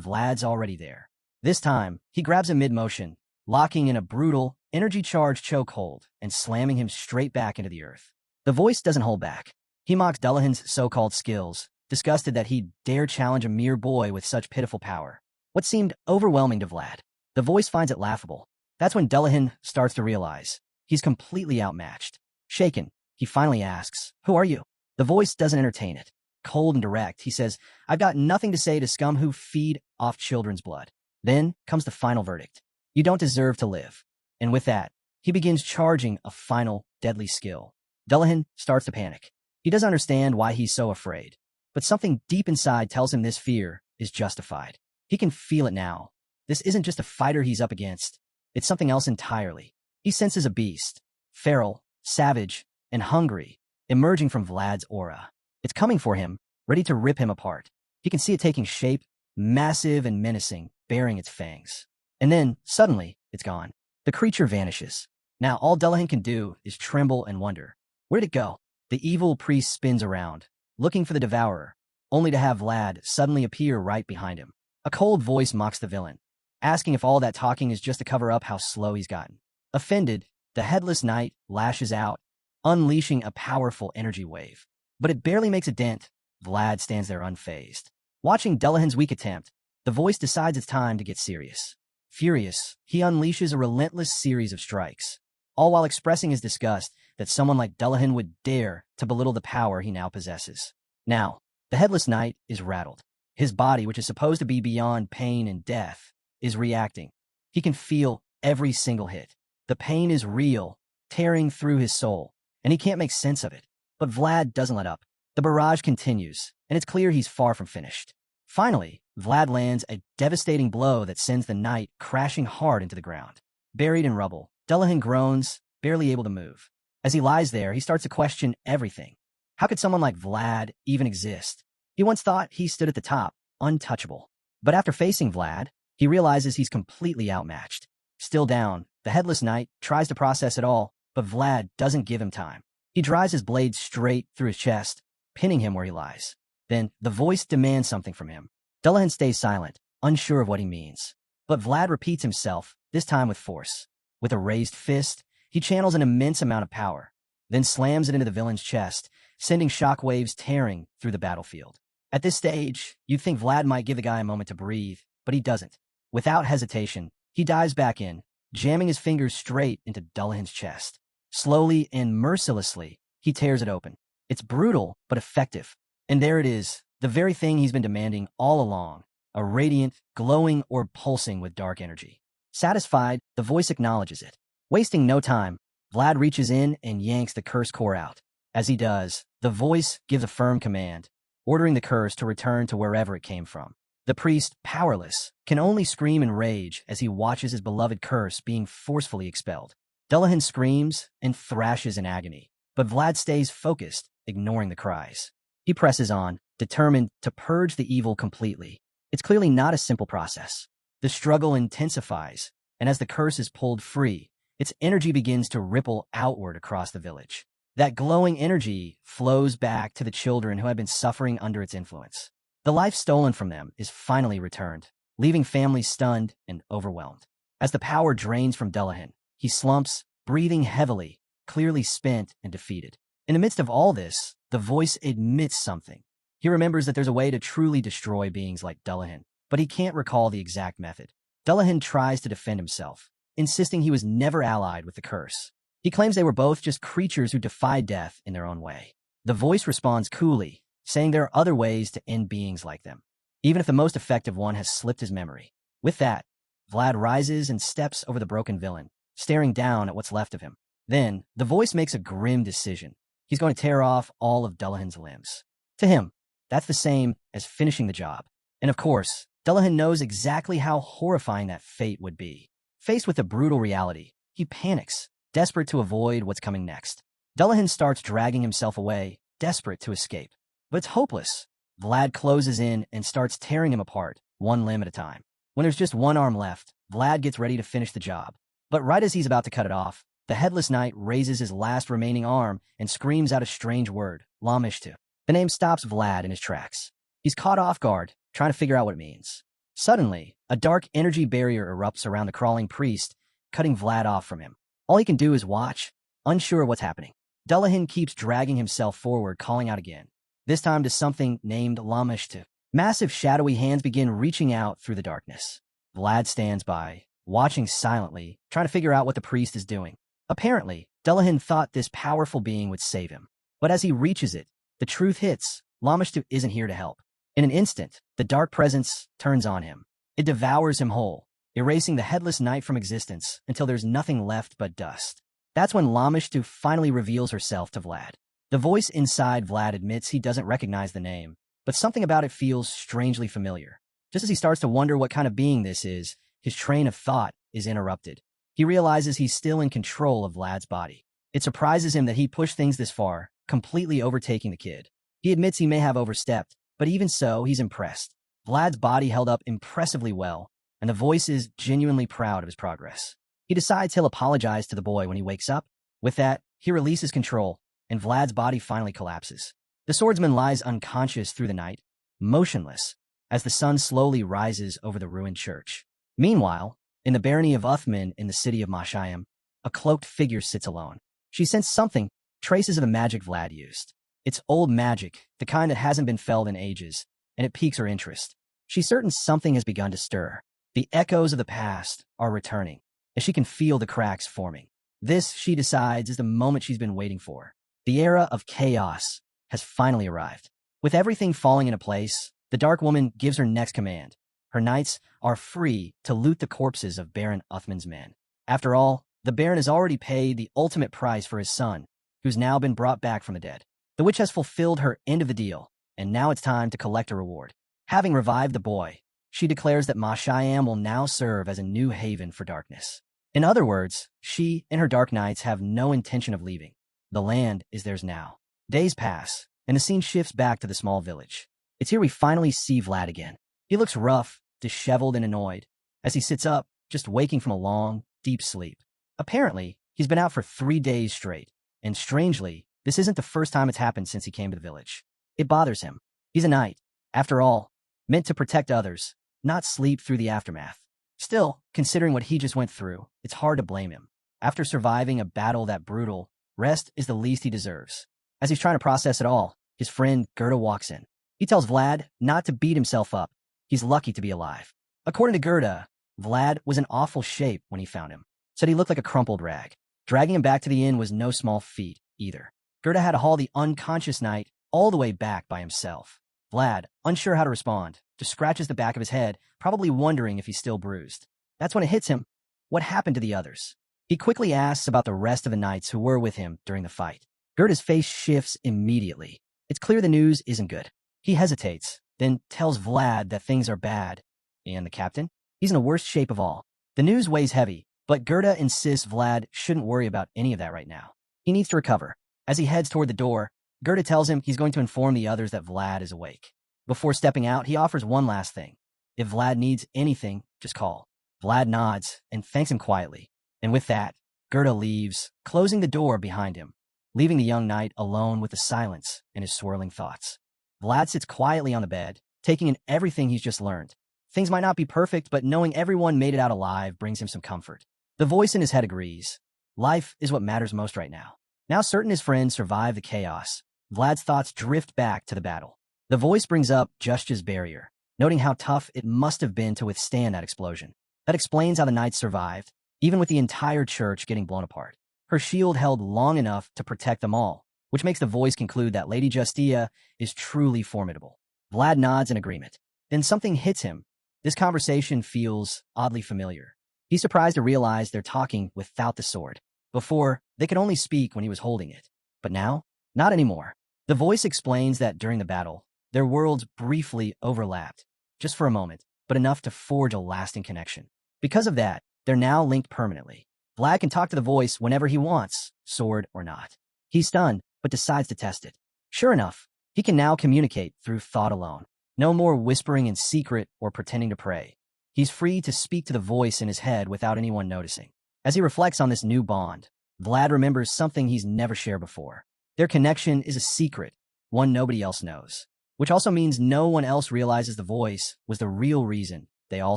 Vlad's already there. This time, he grabs him mid-motion, locking in a brutal, energy-charged chokehold and slamming him straight back into the earth. The voice doesn't hold back. He mocks Dullahan's so-called skills, disgusted that he'd dare challenge a mere boy with such pitiful power. What seemed overwhelming to Vlad, the voice finds it laughable. That's when Dullahan starts to realize he's completely outmatched. Shaken, he finally asks, "Who are you?" The voice doesn't entertain it. Cold and direct, he says, "I've got nothing to say to scum who feed off children's blood." Then comes the final verdict. You don't deserve to live. And with that, he begins charging a final deadly skill. Dullahan starts to panic. He doesn't understand why he's so afraid, but something deep inside tells him this fear is justified. He can feel it now. This isn't just a fighter he's up against. It's something else entirely. He senses a beast, feral, savage, and hungry, emerging from Vlad's aura. It's coming for him, ready to rip him apart. He can see it taking shape, massive and menacing, baring its fangs. And then, suddenly, it's gone. The creature vanishes. Now all Dullahan can do is tremble and wonder. Where'd it go? The evil priest spins around, looking for the devourer, only to have Vlad suddenly appear right behind him. A cold voice mocks the villain, asking if all that talking is just to cover up how slow he's gotten. Offended, the headless knight lashes out, unleashing a powerful energy wave. But it barely makes a dent. Vlad stands there unfazed. Watching Dullahan's weak attempt, the voice decides it's time to get serious. Furious, he unleashes a relentless series of strikes, all while expressing his disgust that someone like Dullahan would dare to belittle the power he now possesses. Now, the headless knight is rattled. His body, which is supposed to be beyond pain and death, is reacting. He can feel every single hit. The pain is real, tearing through his soul, and he can't make sense of it. But Vlad doesn't let up. The barrage continues, and it's clear he's far from finished. Finally, Vlad lands a devastating blow that sends the knight crashing hard into the ground. Buried in rubble, Dullahan groans, barely able to move. As he lies there, he starts to question everything. How could someone like Vlad even exist? He once thought he stood at the top, untouchable. But after facing Vlad, he realizes he's completely outmatched. Still down, the headless knight tries to process it all, but Vlad doesn't give him time. He drives his blade straight through his chest, pinning him where he lies. Then, the voice demands something from him. Dullahan stays silent, unsure of what he means. But Vlad repeats himself, this time with force. With a raised fist, he channels an immense amount of power, then slams it into the villain's chest, sending shockwaves tearing through the battlefield. At this stage, you'd think Vlad might give the guy a moment to breathe, but he doesn't. Without hesitation, he dives back in, jamming his fingers straight into Dullahan's chest. Slowly and mercilessly, he tears it open. It's brutal, but effective. And there it is, the very thing he's been demanding all along, a radiant, glowing orb pulsing with dark energy. Satisfied, the voice acknowledges it. Wasting no time, Vlad reaches in and yanks the curse core out. As he does, the voice gives a firm command, ordering the curse to return to wherever it came from. The priest, powerless, can only scream in rage as he watches his beloved curse being forcefully expelled. Dullahan screams and thrashes in agony, but Vlad stays focused, ignoring the cries. He presses on, determined to purge the evil completely. It's clearly not a simple process. The struggle intensifies, and as the curse is pulled free, its energy begins to ripple outward across the village. That glowing energy flows back to the children who have been suffering under its influence. The life stolen from them is finally returned, leaving families stunned and overwhelmed. As the power drains from Dullahan, he slumps, breathing heavily, clearly spent and defeated. In the midst of all this, the voice admits something. He remembers that there's a way to truly destroy beings like Dullahan, but he can't recall the exact method. Dullahan tries to defend himself, insisting he was never allied with the curse. He claims they were both just creatures who defy death in their own way. The voice responds coolly, saying there are other ways to end beings like them, even if the most effective one has slipped his memory. With that, Vlad rises and steps over the broken villain, staring down at what's left of him. Then, the voice makes a grim decision. He's going to tear off all of Dullahan's limbs. To him, that's the same as finishing the job. And of course, Dullahan knows exactly how horrifying that fate would be. Faced with the brutal reality, he panics, desperate to avoid what's coming next. Dullahan starts dragging himself away, desperate to escape. But it's hopeless. Vlad closes in and starts tearing him apart, one limb at a time. When there's just one arm left, Vlad gets ready to finish the job. But right as he's about to cut it off, the headless knight raises his last remaining arm and screams out a strange word, Lamishtu. The name stops Vlad in his tracks. He's caught off guard, trying to figure out what it means. Suddenly, a dark energy barrier erupts around the crawling priest, cutting Vlad off from him. All he can do is watch, unsure of what's happening. Dullahan keeps dragging himself forward, calling out again, this time to something named Lamishtu. Massive shadowy hands begin reaching out through the darkness. Vlad stands by, watching silently, trying to figure out what the priest is doing. Apparently, Dullahan thought this powerful being would save him. But as he reaches it, the truth hits. Lamishtu isn't here to help. In an instant, the dark presence turns on him. It devours him whole, erasing the headless knight from existence until there's nothing left but dust. That's when Lamishtu finally reveals herself to Vlad. The voice inside Vlad admits he doesn't recognize the name, but something about it feels strangely familiar. Just as he starts to wonder what kind of being this is, his train of thought is interrupted. He realizes he's still in control of Vlad's body. It surprises him that he pushed things this far, completely overtaking the kid. He admits he may have overstepped, but even so, he's impressed. Vlad's body held up impressively well, and the voice is genuinely proud of his progress. He decides he'll apologize to the boy when he wakes up. With that, he releases control, and Vlad's body finally collapses. The swordsman lies unconscious through the night, motionless, as the sun slowly rises over the ruined church. Meanwhile, in the barony of Uthman in the city of Mashayam, a cloaked figure sits alone. She sensed something, traces of the magic Vlad used. It's old magic, the kind that hasn't been felt in ages, and it piques her interest. She's certain something has begun to stir. The echoes of the past are returning, as she can feel the cracks forming. This, she decides, is the moment she's been waiting for. The era of chaos has finally arrived. With everything falling into place, the Dark Woman gives her next command. Her knights are free to loot the corpses of Baron Uthman's men. After all, the Baron has already paid the ultimate price for his son, who's now been brought back from the dead. The witch has fulfilled her end of the deal, and now it's time to collect a reward. Having revived the boy, she declares that Mashayam will now serve as a new haven for darkness. In other words, she and her Dark Knights have no intention of leaving. The land is theirs now. Days pass, and the scene shifts back to the small village. It's here we finally see Vlad again. He looks rough, disheveled, and annoyed, as he sits up, just waking from a long, deep sleep. Apparently, he's been out for 3 days straight, and strangely, this isn't the first time it's happened since he came to the village. It bothers him. He's a knight, after all, meant to protect others, not sleep through the aftermath. Still, considering what he just went through, it's hard to blame him. After surviving a battle that brutal, rest is the least he deserves. As he's trying to process it all, his friend Gerda walks in. He tells Vlad not to beat himself up. He's lucky to be alive. According to Gerda, Vlad was in awful shape when he found him. Said he looked like a crumpled rag. Dragging him back to the inn was no small feat, either. Gerda had to haul the unconscious knight all the way back by himself. Vlad, unsure how to respond, just scratches the back of his head, probably wondering if he's still bruised. That's when it hits him. What happened to the others? He quickly asks about the rest of the knights who were with him during the fight. Gerda's face shifts immediately. It's clear the news isn't good. He hesitates, then tells Vlad that things are bad. And the captain? He's in the worst shape of all. The news weighs heavy, but Gerda insists Vlad shouldn't worry about any of that right now. He needs to recover. As he heads toward the door, Gerda tells him he's going to inform the others that Vlad is awake. Before stepping out, he offers one last thing. If Vlad needs anything, just call. Vlad nods and thanks him quietly. And with that, Gerda leaves, closing the door behind him, leaving the young knight alone with the silence and his swirling thoughts. Vlad sits quietly on the bed, taking in everything he's just learned. Things might not be perfect, but knowing everyone made it out alive brings him some comfort. The voice in his head agrees. Life is what matters most right now. Now certain his friends survive the chaos, Vlad's thoughts drift back to the battle. The voice brings up Justja's barrier, noting how tough it must have been to withstand that explosion. That explains how the knights survived, even with the entire church getting blown apart. Her shield held long enough to protect them all, which makes the voice conclude that Lady Justia is truly formidable. Vlad nods in agreement. Then something hits him. This conversation feels oddly familiar. He's surprised to realize they're talking without the sword. Before, they could only speak when he was holding it. But now, not anymore. The voice explains that during the battle, their worlds briefly overlapped, just for a moment, but enough to forge a lasting connection. Because of that, they're now linked permanently. Vlad can talk to the voice whenever he wants, sword or not. He's stunned, but decides to test it. Sure enough, he can now communicate through thought alone. No more whispering in secret or pretending to pray. He's free to speak to the voice in his head without anyone noticing. As he reflects on this new bond, Vlad remembers something he's never shared before. Their connection is a secret, one nobody else knows, which also means no one else realizes the voice was the real reason they all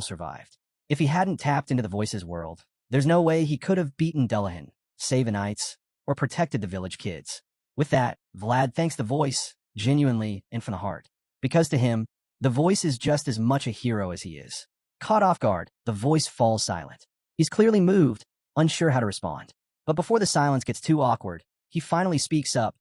survived. If he hadn't tapped into the voice's world, there's no way he could have beaten Dullahan, saved the knights, or protected the village kids. With that, Vlad thanks the voice, genuinely and from the heart. Because to him, the voice is just as much a hero as he is. Caught off guard, the voice falls silent. He's clearly moved, unsure how to respond. But before the silence gets too awkward, he finally speaks up,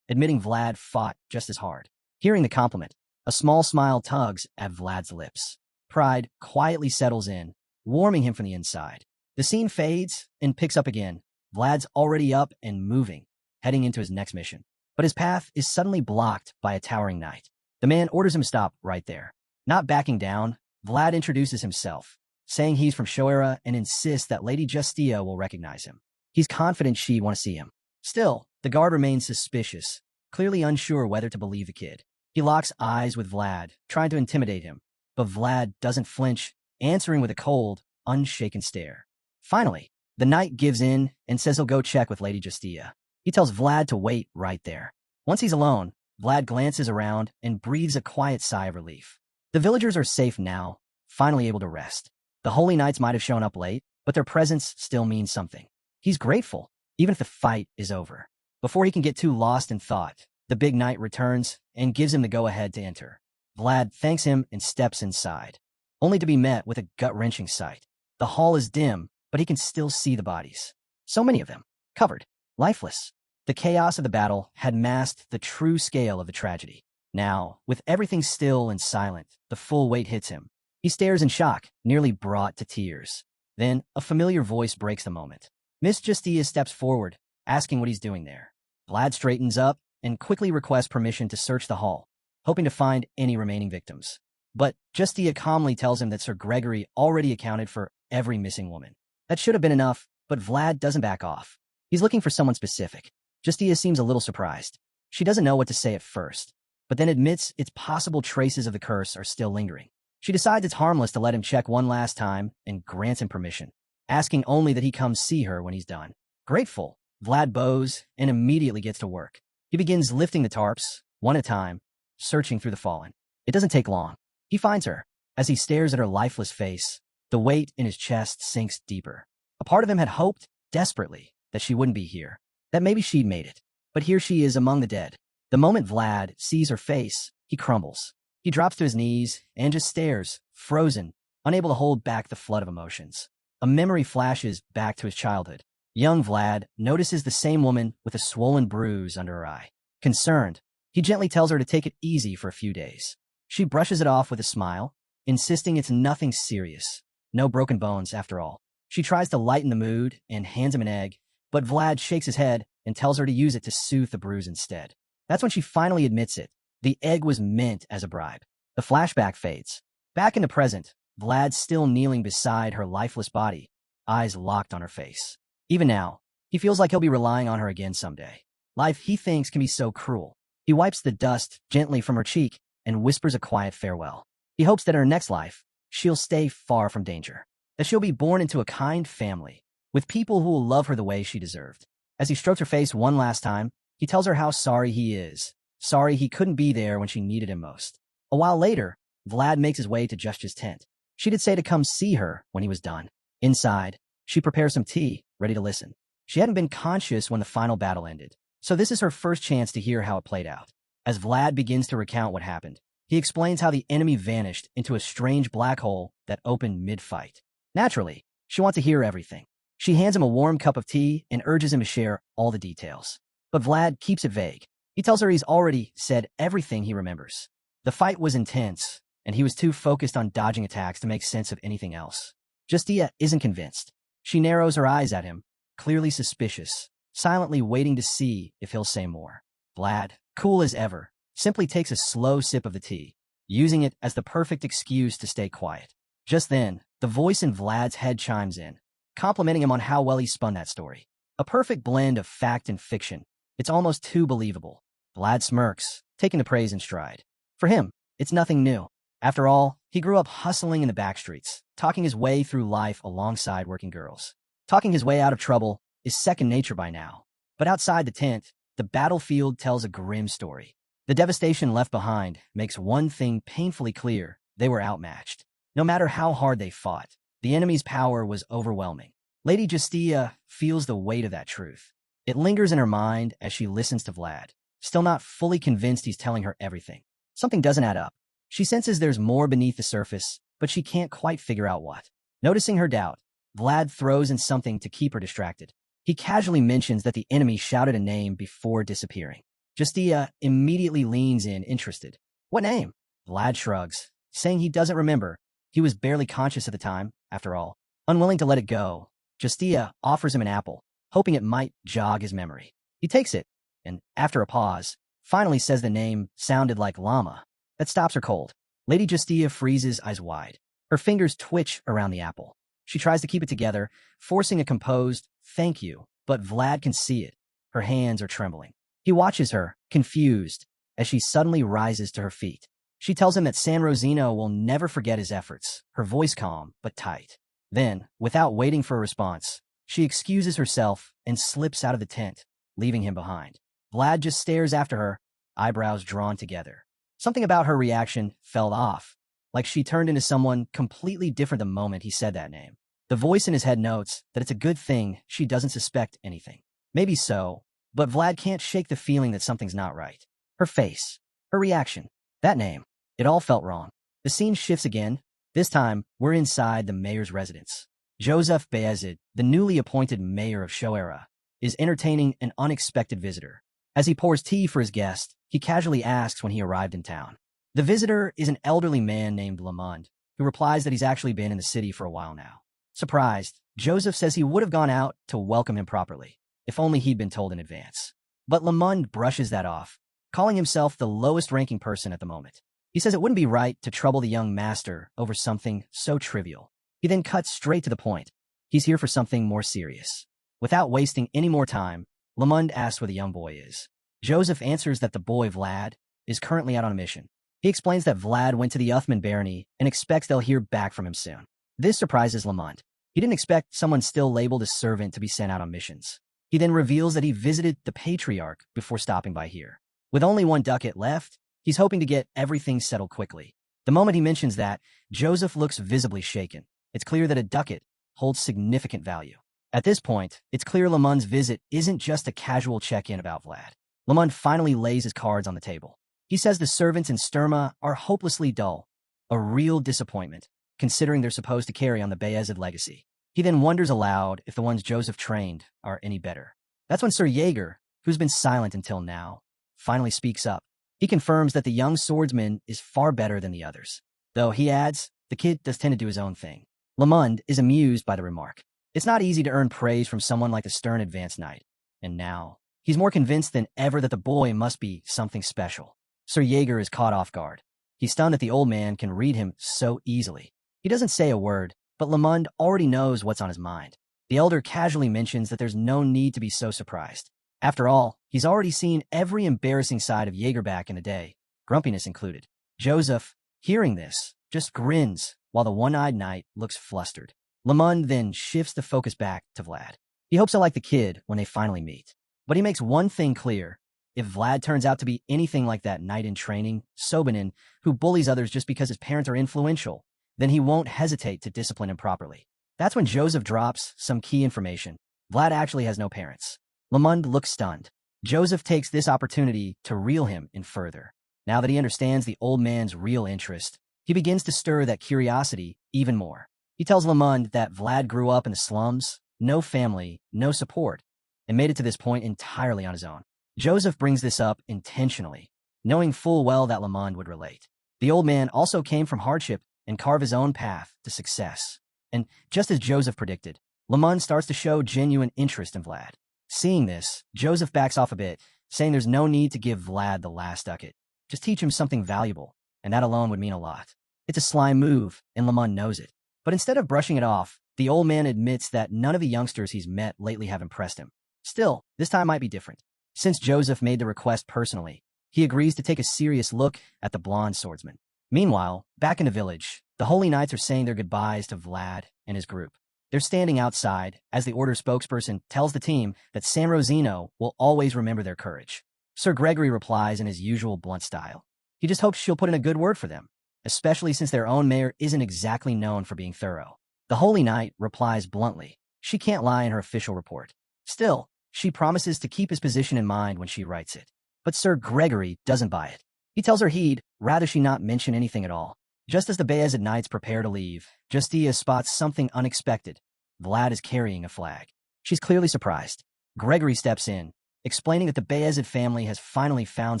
admitting Vlad fought just as hard. Hearing the compliment, a small smile tugs at Vlad's lips. Pride quietly settles in, warming him from the inside. The scene fades and picks up again. Vlad's already up and moving, heading into his next mission. but his path is suddenly blocked by a towering knight. The man orders him to stop right there. Not backing down, Vlad introduces himself, saying he's from Shoera and insists that Lady Justia will recognize him. He's confident she'd want to see him. Still, the guard remains suspicious, clearly unsure whether to believe the kid. He locks eyes with Vlad, trying to intimidate him, but Vlad doesn't flinch, answering with a cold, unshaken stare. Finally, the knight gives in and says he'll go check with Lady Justia. He tells Vlad to wait right there. Once he's alone, Vlad glances around and breathes a quiet sigh of relief. The villagers are safe now, finally able to rest. The holy knights might have shown up late, but their presence still means something. He's grateful, even if the fight is over. Before he can get too lost in thought, the big knight returns and gives him the go-ahead to enter. Vlad thanks him and steps inside, only to be met with a gut-wrenching sight. The hall is dim, but he can still see the bodies. So many of them, covered, lifeless. The chaos of the battle had masked the true scale of the tragedy. Now, with everything still and silent, the full weight hits him. He stares in shock, nearly brought to tears. Then, a familiar voice breaks the moment. Miss Justia steps forward, asking what he's doing there. Vlad straightens up and quickly requests permission to search the hall, hoping to find any remaining victims. But Justia calmly tells him that Sir Gregory already accounted for every missing woman. That should have been enough, but Vlad doesn't back off. He's looking for someone specific. Justia seems a little surprised. She doesn't know what to say at first, but then admits its possible traces of the curse are still lingering. She decides it's harmless to let him check one last time and grants him permission, asking only that he come see her when he's done. Grateful, Vlad bows and immediately gets to work. He begins lifting the tarps, one at a time, searching through the fallen. It doesn't take long. He finds her. As he stares at her lifeless face, the weight in his chest sinks deeper. A part of him had hoped, desperately, that she wouldn't be here, that maybe she'd made it. But here she is among the dead. The moment Vlad sees her face, he crumbles. He drops to his knees and just stares, frozen, unable to hold back the flood of emotions. A memory flashes back to his childhood. Young Vlad notices the same woman with a swollen bruise under her eye. Concerned, he gently tells her to take it easy for a few days. She brushes it off with a smile, insisting it's nothing serious. No broken bones, after all. She tries to lighten the mood and hands him an egg, but Vlad shakes his head and tells her to use it to soothe the bruise instead. That's when she finally admits it. The egg was meant as a bribe. The flashback fades. Back in the present, Vlad's still kneeling beside her lifeless body, eyes locked on her face. Even now, he feels like he'll be relying on her again someday. Life, he thinks, can be so cruel. He wipes the dust gently from her cheek and whispers a quiet farewell. He hopes that in her next life, she'll stay far from danger, that she'll be born into a kind family, with people who will love her the way she deserved. As he strokes her face one last time, he tells her how sorry he is, sorry he couldn't be there when she needed him most. A while later, Vlad makes his way to Justia's tent. She did say to come see her when he was done. Inside, she prepares some tea, ready to listen. She hadn't been conscious when the final battle ended, so this is her first chance to hear how it played out. As Vlad begins to recount what happened, he explains how the enemy vanished into a strange black hole that opened mid-fight. Naturally, she wants to hear everything. She hands him a warm cup of tea and urges him to share all the details. But Vlad keeps it vague. He tells her he's already said everything he remembers. The fight was intense, and he was too focused on dodging attacks to make sense of anything else. Justia isn't convinced. She narrows her eyes at him, clearly suspicious, silently waiting to see if he'll say more. Vlad, cool as ever, simply takes a slow sip of the tea, using it as the perfect excuse to stay quiet. Just then, the voice in Vlad's head chimes in, complimenting him on how well he spun that story. A perfect blend of fact and fiction. It's almost too believable. Vlad smirks, taking the praise in stride. For him, it's nothing new. After all, he grew up hustling in the backstreets, talking his way through life alongside working girls. Talking his way out of trouble is second nature by now. But outside the tent, the battlefield tells a grim story. The devastation left behind makes one thing painfully clear: they were outmatched. No matter how hard they fought, the enemy's power was overwhelming. Lady Justia feels the weight of that truth. It lingers in her mind as she listens to Vlad, still not fully convinced he's telling her everything. Something doesn't add up. She senses there's more beneath the surface, but she can't quite figure out what. Noticing her doubt, Vlad throws in something to keep her distracted. He casually mentions that the enemy shouted a name before disappearing. Justia immediately leans in, interested. What name? Vlad shrugs, saying he doesn't remember. He was barely conscious at the time, after all. Unwilling to let it go, Justia offers him an apple, hoping it might jog his memory. He takes it, and, after a pause, finally says the name sounded like llama. That stops her cold. Lady Justia freezes, eyes wide. Her fingers twitch around the apple. She tries to keep it together, forcing a composed, "Thank you," but Vlad can see it. Her hands are trembling. He watches her, confused, as she suddenly rises to her feet. She tells him that San Rosino will never forget his efforts, her voice calm but tight. Then, without waiting for a response, she excuses herself and slips out of the tent, leaving him behind. Vlad just stares after her, eyebrows drawn together. Something about her reaction fell off, like she turned into someone completely different the moment he said that name. The voice in his head notes that it's a good thing she doesn't suspect anything. Maybe so, but Vlad can't shake the feeling that something's not right. Her face, her reaction, that name, it all felt wrong. The scene shifts again. This time, we're inside the mayor's residence. Joseph Bayezid, the newly appointed mayor of Shoera, is entertaining an unexpected visitor. As he pours tea for his guest, he casually asks when he arrived in town. The visitor is an elderly man named Lamond, who replies that he's actually been in the city for a while now. Surprised, Joseph says he would have gone out to welcome him properly, if only he'd been told in advance. But Lamond brushes that off, calling himself the lowest-ranking person at the moment. He says it wouldn't be right to trouble the young master over something so trivial. He then cuts straight to the point. He's here for something more serious. Without wasting any more time, Lamond asks where the young boy is. Joseph answers that the boy, Vlad, is currently out on a mission. He explains that Vlad went to the Uthman barony and expects they'll hear back from him soon. This surprises Lamond. He didn't expect someone still labeled a servant to be sent out on missions. He then reveals that he visited the Patriarch before stopping by here. With only one ducat left, he's hoping to get everything settled quickly. The moment he mentions that, Joseph looks visibly shaken. It's clear that a ducat holds significant value. At this point, it's clear Lamond's visit isn't just a casual check-in about Vlad. Lamond finally lays his cards on the table. He says the servants in Sturma are hopelessly dull, a real disappointment, considering they're supposed to carry on the Bayezid legacy. He then wonders aloud if the ones Joseph trained are any better. That's when Sir Jaeger, who's been silent until now, finally speaks up. He confirms that the young swordsman is far better than the others. Though, he adds, the kid does tend to do his own thing. Lamond is amused by the remark. It's not easy to earn praise from someone like the stern advanced knight. And now, he's more convinced than ever that the boy must be something special. Sir Jaeger is caught off guard. He's stunned that the old man can read him so easily. He doesn't say a word, but Lamond already knows what's on his mind. The elder casually mentions that there's no need to be so surprised. After all, he's already seen every embarrassing side of Jaeger back in the day, grumpiness included. Joseph, hearing this, just grins, while the one-eyed knight looks flustered. Lamond then shifts the focus back to Vlad. He hopes he'll like the kid when they finally meet. But he makes one thing clear. If Vlad turns out to be anything like that knight in training, Sobanin, who bullies others just because his parents are influential, then he won't hesitate to discipline him properly. That's when Joseph drops some key information. Vlad actually has no parents. Lamond looks stunned. Joseph takes this opportunity to reel him in further. Now that he understands the old man's real interest, he begins to stir that curiosity even more. He tells Lamond that Vlad grew up in the slums, no family, no support, and made it to this point entirely on his own. Joseph brings this up intentionally, knowing full well that Lamond would relate. The old man also came from hardship and carved his own path to success. And just as Joseph predicted, Lamond starts to show genuine interest in Vlad. Seeing this, Joseph backs off a bit, saying there's no need to give Vlad the last ducat. Just teach him something valuable, and that alone would mean a lot. It's a sly move, and Lamond knows it. But instead of brushing it off, the old man admits that none of the youngsters he's met lately have impressed him. Still, this time might be different. Since Joseph made the request personally, he agrees to take a serious look at the blonde swordsman. Meanwhile, back in the village, the Holy Knights are saying their goodbyes to Vlad and his group. They're standing outside as the Order spokesperson tells the team that San Rosino will always remember their courage. Sir Gregory replies in his usual blunt style. He just hopes she'll put in a good word for them, especially since their own mayor isn't exactly known for being thorough. The Holy Knight replies bluntly. She can't lie in her official report. Still, she promises to keep his position in mind when she writes it. But Sir Gregory doesn't buy it. He tells her he'd rather she not mention anything at all. Just as the Bayezid Knights prepare to leave, Justia spots something unexpected. Vlad is carrying a flag. She's clearly surprised. Gregory steps in, explaining that the Bayezid family has finally found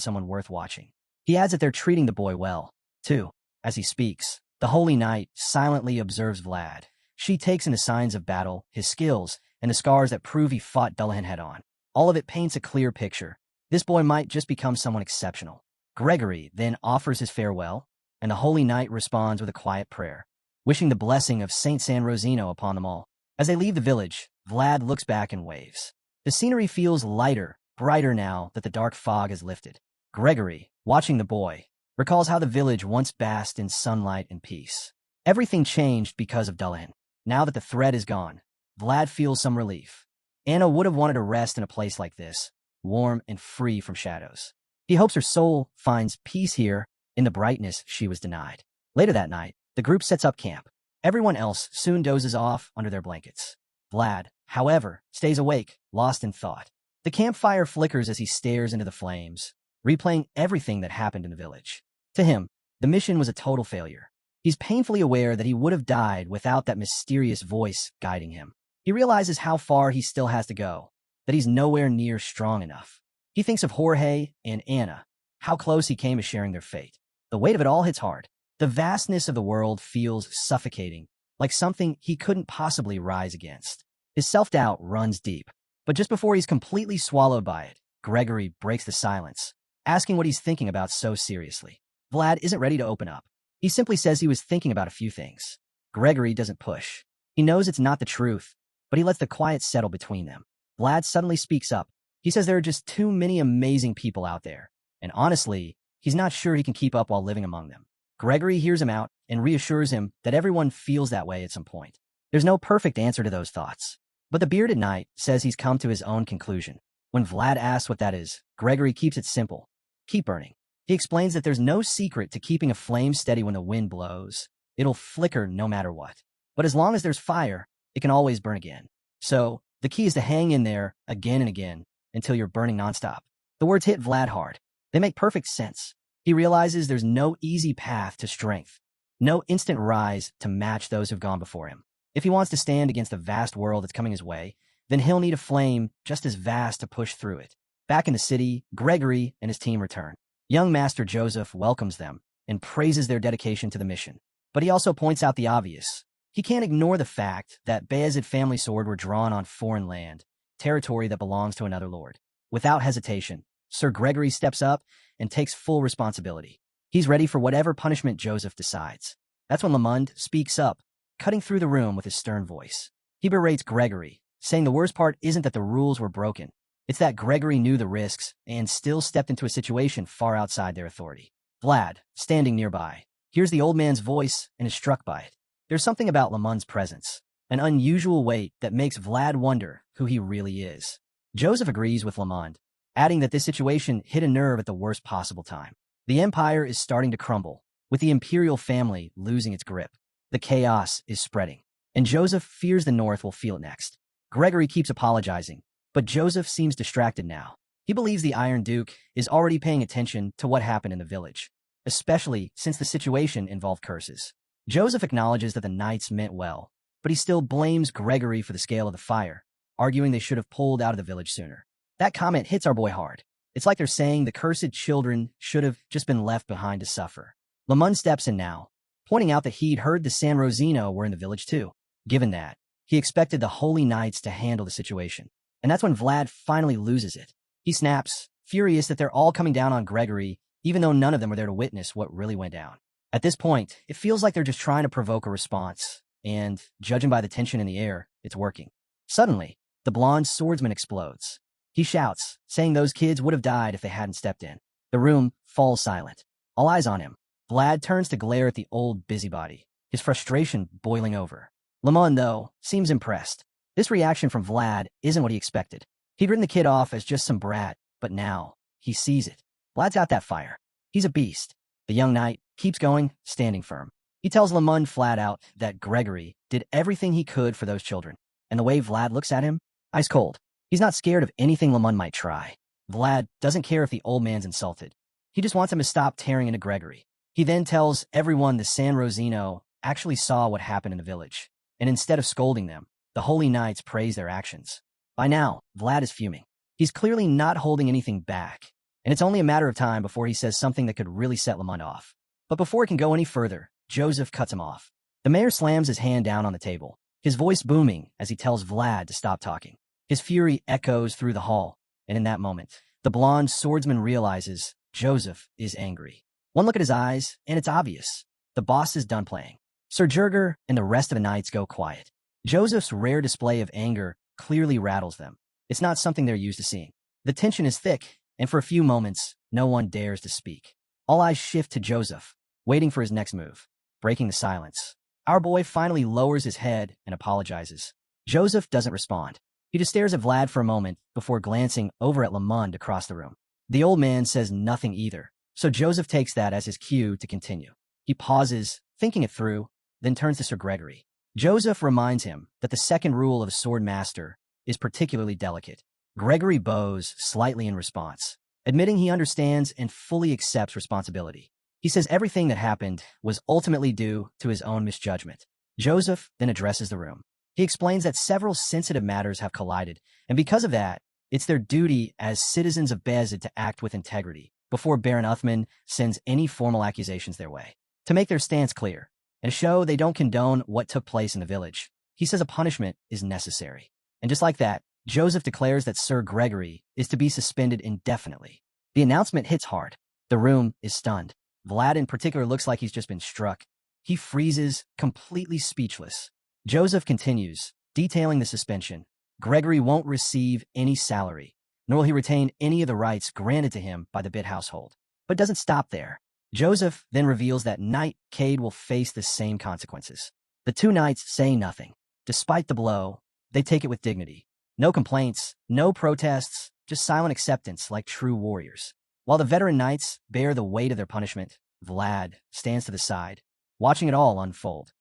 someone worth watching. He adds that they're treating the boy well, too. As he speaks, the Holy Knight silently observes Vlad. She takes in the signs of battle, his skills, and the scars that prove he fought Dullahan head-on. All of it paints a clear picture. This boy might just become someone exceptional. Gregory then offers his farewell, and the Holy Knight responds with a quiet prayer, wishing the blessing of Saint San Rosino upon them all. As they leave the village, Vlad looks back and waves. The scenery feels lighter, brighter now that the dark fog has lifted. Gregory, watching the boy, recalls how the village once basked in sunlight and peace. Everything changed because of Dullahan. Now that the threat is gone, Vlad feels some relief. Anna would have wanted to rest in a place like this, warm and free from shadows. He hopes her soul finds peace here in the brightness she was denied. Later that night, the group sets up camp. Everyone else soon dozes off under their blankets. Vlad, however, stays awake, lost in thought. The campfire flickers as he stares into the flames, replaying everything that happened in the village. To him, the mission was a total failure. He's painfully aware that he would have died without that mysterious voice guiding him. He realizes how far he still has to go, that he's nowhere near strong enough. He thinks of Jorge and Anna, how close he came to sharing their fate. The weight of it all hits hard. The vastness of the world feels suffocating, like something he couldn't possibly rise against. His self-doubt runs deep, but just before he's completely swallowed by it, Gregory breaks the silence, asking what he's thinking about so seriously. Vlad isn't ready to open up. He simply says he was thinking about a few things. Gregory doesn't push. He knows it's not the truth, but he lets the quiet settle between them. Vlad suddenly speaks up. He says there are just too many amazing people out there, and honestly, he's not sure he can keep up while living among them. Gregory hears him out and reassures him that everyone feels that way at some point. There's no perfect answer to those thoughts, but the bearded knight says he's come to his own conclusion. When Vlad asks what that is, Gregory keeps it simple. Keep burning. He explains that there's no secret to keeping a flame steady when the wind blows. It'll flicker no matter what. But as long as there's fire, it can always burn again. So, the key is to hang in there again and again until you're burning nonstop. The words hit Vlad hard. They make perfect sense. He realizes there's no easy path to strength, no instant rise to match those who've gone before him. If he wants to stand against the vast world that's coming his way, then he'll need a flame just as vast to push through it. Back in the city, Gregory and his team return. Young Master Joseph welcomes them and praises their dedication to the mission. But he also points out the obvious. He can't ignore the fact that Bayezid family sword were drawn on foreign land, territory that belongs to another lord. Without hesitation, Sir Gregory steps up and takes full responsibility. He's ready for whatever punishment Joseph decides. That's when Lamond speaks up, cutting through the room with his stern voice. He berates Gregory, saying the worst part isn't that the rules were broken. It's that Gregory knew the risks and still stepped into a situation far outside their authority. Vlad, standing nearby, hears the old man's voice and is struck by it. There's something about Lamond's presence, an unusual weight that makes Vlad wonder who he really is. Joseph agrees with Lamond, adding that this situation hit a nerve at the worst possible time. The empire is starting to crumble, with the imperial family losing its grip. The chaos is spreading, and Joseph fears the North will feel it next. Gregory keeps apologizing, but Joseph seems distracted now. He believes the Iron Duke is already paying attention to what happened in the village, especially since the situation involved curses. Joseph acknowledges that the knights meant well, but he still blames Gregory for the scale of the fire, arguing they should have pulled out of the village sooner. That comment hits our boy hard. It's like they're saying the cursed children should have just been left behind to suffer. Lamond steps in now, pointing out that he'd heard the San Rosino were in the village too. Given that, he expected the Holy Knights to handle the situation. And that's when Vlad finally loses it. He snaps, furious that they're all coming down on Gregory, even though none of them were there to witness what really went down. At this point, it feels like they're just trying to provoke a response, and, judging by the tension in the air, it's working. Suddenly, the blonde swordsman explodes. He shouts, saying those kids would have died if they hadn't stepped in. The room falls silent. All eyes on him. Vlad turns to glare at the old busybody, his frustration boiling over. Lamond, though, seems impressed. This reaction from Vlad isn't what he expected. He'd written the kid off as just some brat, but now, he sees it. Vlad's got that fire. He's a beast. The young knight keeps going, standing firm. He tells Lamond flat out that Gregory did everything he could for those children, and the way Vlad looks at him, ice cold. He's not scared of anything Lamond might try. Vlad doesn't care if the old man's insulted. He just wants him to stop tearing into Gregory. He then tells everyone the San Rosino actually saw what happened in the village, and instead of scolding them, the Holy Knights praise their actions. By now, Vlad is fuming. He's clearly not holding anything back, and it's only a matter of time before he says something that could really set Lamond off. But before it can go any further, Joseph cuts him off. The mayor slams his hand down on the table, his voice booming as he tells Vlad to stop talking. His fury echoes through the hall, and in that moment, The blonde swordsman realizes Joseph is angry. One look at his eyes, and it's obvious. The boss is done playing. Sir Jurger and the rest of the knights go quiet. Joseph's rare display of anger clearly rattles them. It's not something they're used to seeing. The tension is thick, and for a few moments, no one dares to speak. All eyes shift to Joseph, waiting for his next move. Breaking the silence, our boy finally lowers his head and apologizes. Joseph doesn't respond. He just stares at Vlad for a moment before glancing over at Lamond across the room. The old man says nothing either, so Joseph takes that as his cue to continue. He pauses, thinking it through, then turns to Sir Gregory. Joseph reminds him that the second rule of a Swordmaster is particularly delicate. Gregory bows slightly in response, admitting he understands and fully accepts responsibility. He says everything that happened was ultimately due to his own misjudgment. Joseph then addresses the room. He explains that several sensitive matters have collided, and because of that, it's their duty as citizens of Bezid to act with integrity before Baron Uthman sends any formal accusations their way. To make their stance clear, and show they don't condone what took place in the village, he says a punishment is necessary. And just like that, Joseph declares that Sir Gregory is to be suspended indefinitely. The announcement hits hard. The room is stunned. Vlad in particular looks like he's just been struck. He freezes, completely speechless. Joseph continues, detailing the suspension. Gregory won't receive any salary, nor will he retain any of the rights granted to him by the Bit household. But doesn't stop there. Joseph then reveals that Knight Cade will face the same consequences. The two knights say nothing. Despite the blow, they take it with dignity. No complaints, no protests, just silent acceptance like true warriors. While the veteran knights bear the weight of their punishment, Vlad stands to the side, watching it all unfold.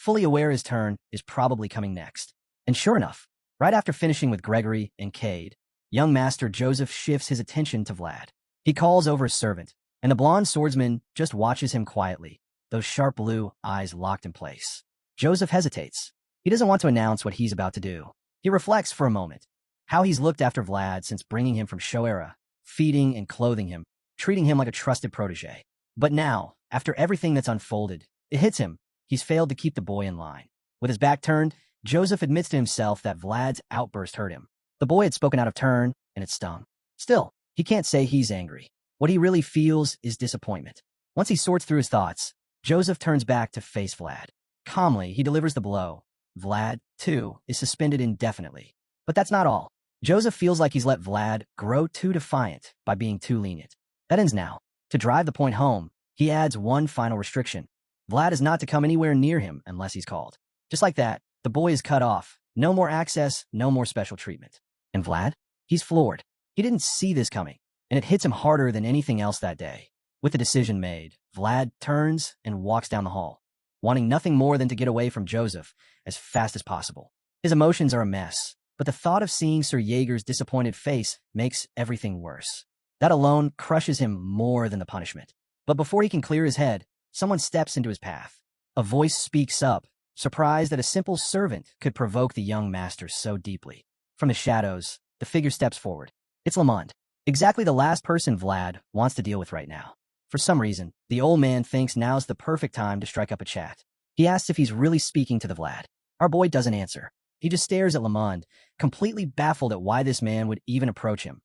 Fully aware his turn is probably coming next. And sure enough, right after finishing with Gregory and Cade, young Master Joseph shifts his attention to Vlad. He calls over a servant, and the blonde swordsman just watches him quietly, those sharp blue eyes locked in place. Joseph hesitates. He doesn't want to announce what he's about to do. He reflects for a moment, how he's looked after Vlad since bringing him from Shoera, feeding and clothing him, treating him like a trusted protege. But now, after everything that's unfolded, it hits him. He's failed to keep the boy in line. With his back turned, Joseph admits to himself that Vlad's outburst hurt him. The boy had spoken out of turn, and it stung. Still, he can't say he's angry. What he really feels is disappointment. Once he sorts through his thoughts, Joseph turns back to face Vlad. Calmly, he delivers the blow. Vlad, too, is suspended indefinitely. But that's not all. Joseph feels like he's let Vlad grow too defiant by being too lenient. That ends now. To drive the point home, he adds one final restriction. Vlad is not to come anywhere near him unless he's called. Just like that, the boy is cut off. No more access, no more special treatment. And Vlad? He's floored. He didn't see this coming, and it hits him harder than anything else that day. With the decision made, Vlad turns and walks down the hall, wanting nothing more than to get away from Joseph as fast as possible. His emotions are a mess, but the thought of seeing Sir Jaeger's disappointed face makes everything worse. That alone crushes him more than the punishment. But before he can clear his head, someone steps into his path. A voice speaks up, surprised that a simple servant could provoke the young master so deeply. From the shadows, the figure steps forward. It's Lamond, exactly the last person Vlad wants to deal with right now. For some reason, the old man thinks now's the perfect time to strike up a chat. He asks if he's really speaking to the Vlad. Our boy doesn't answer. He just stares at Lamond, completely baffled at why this man would even approach him,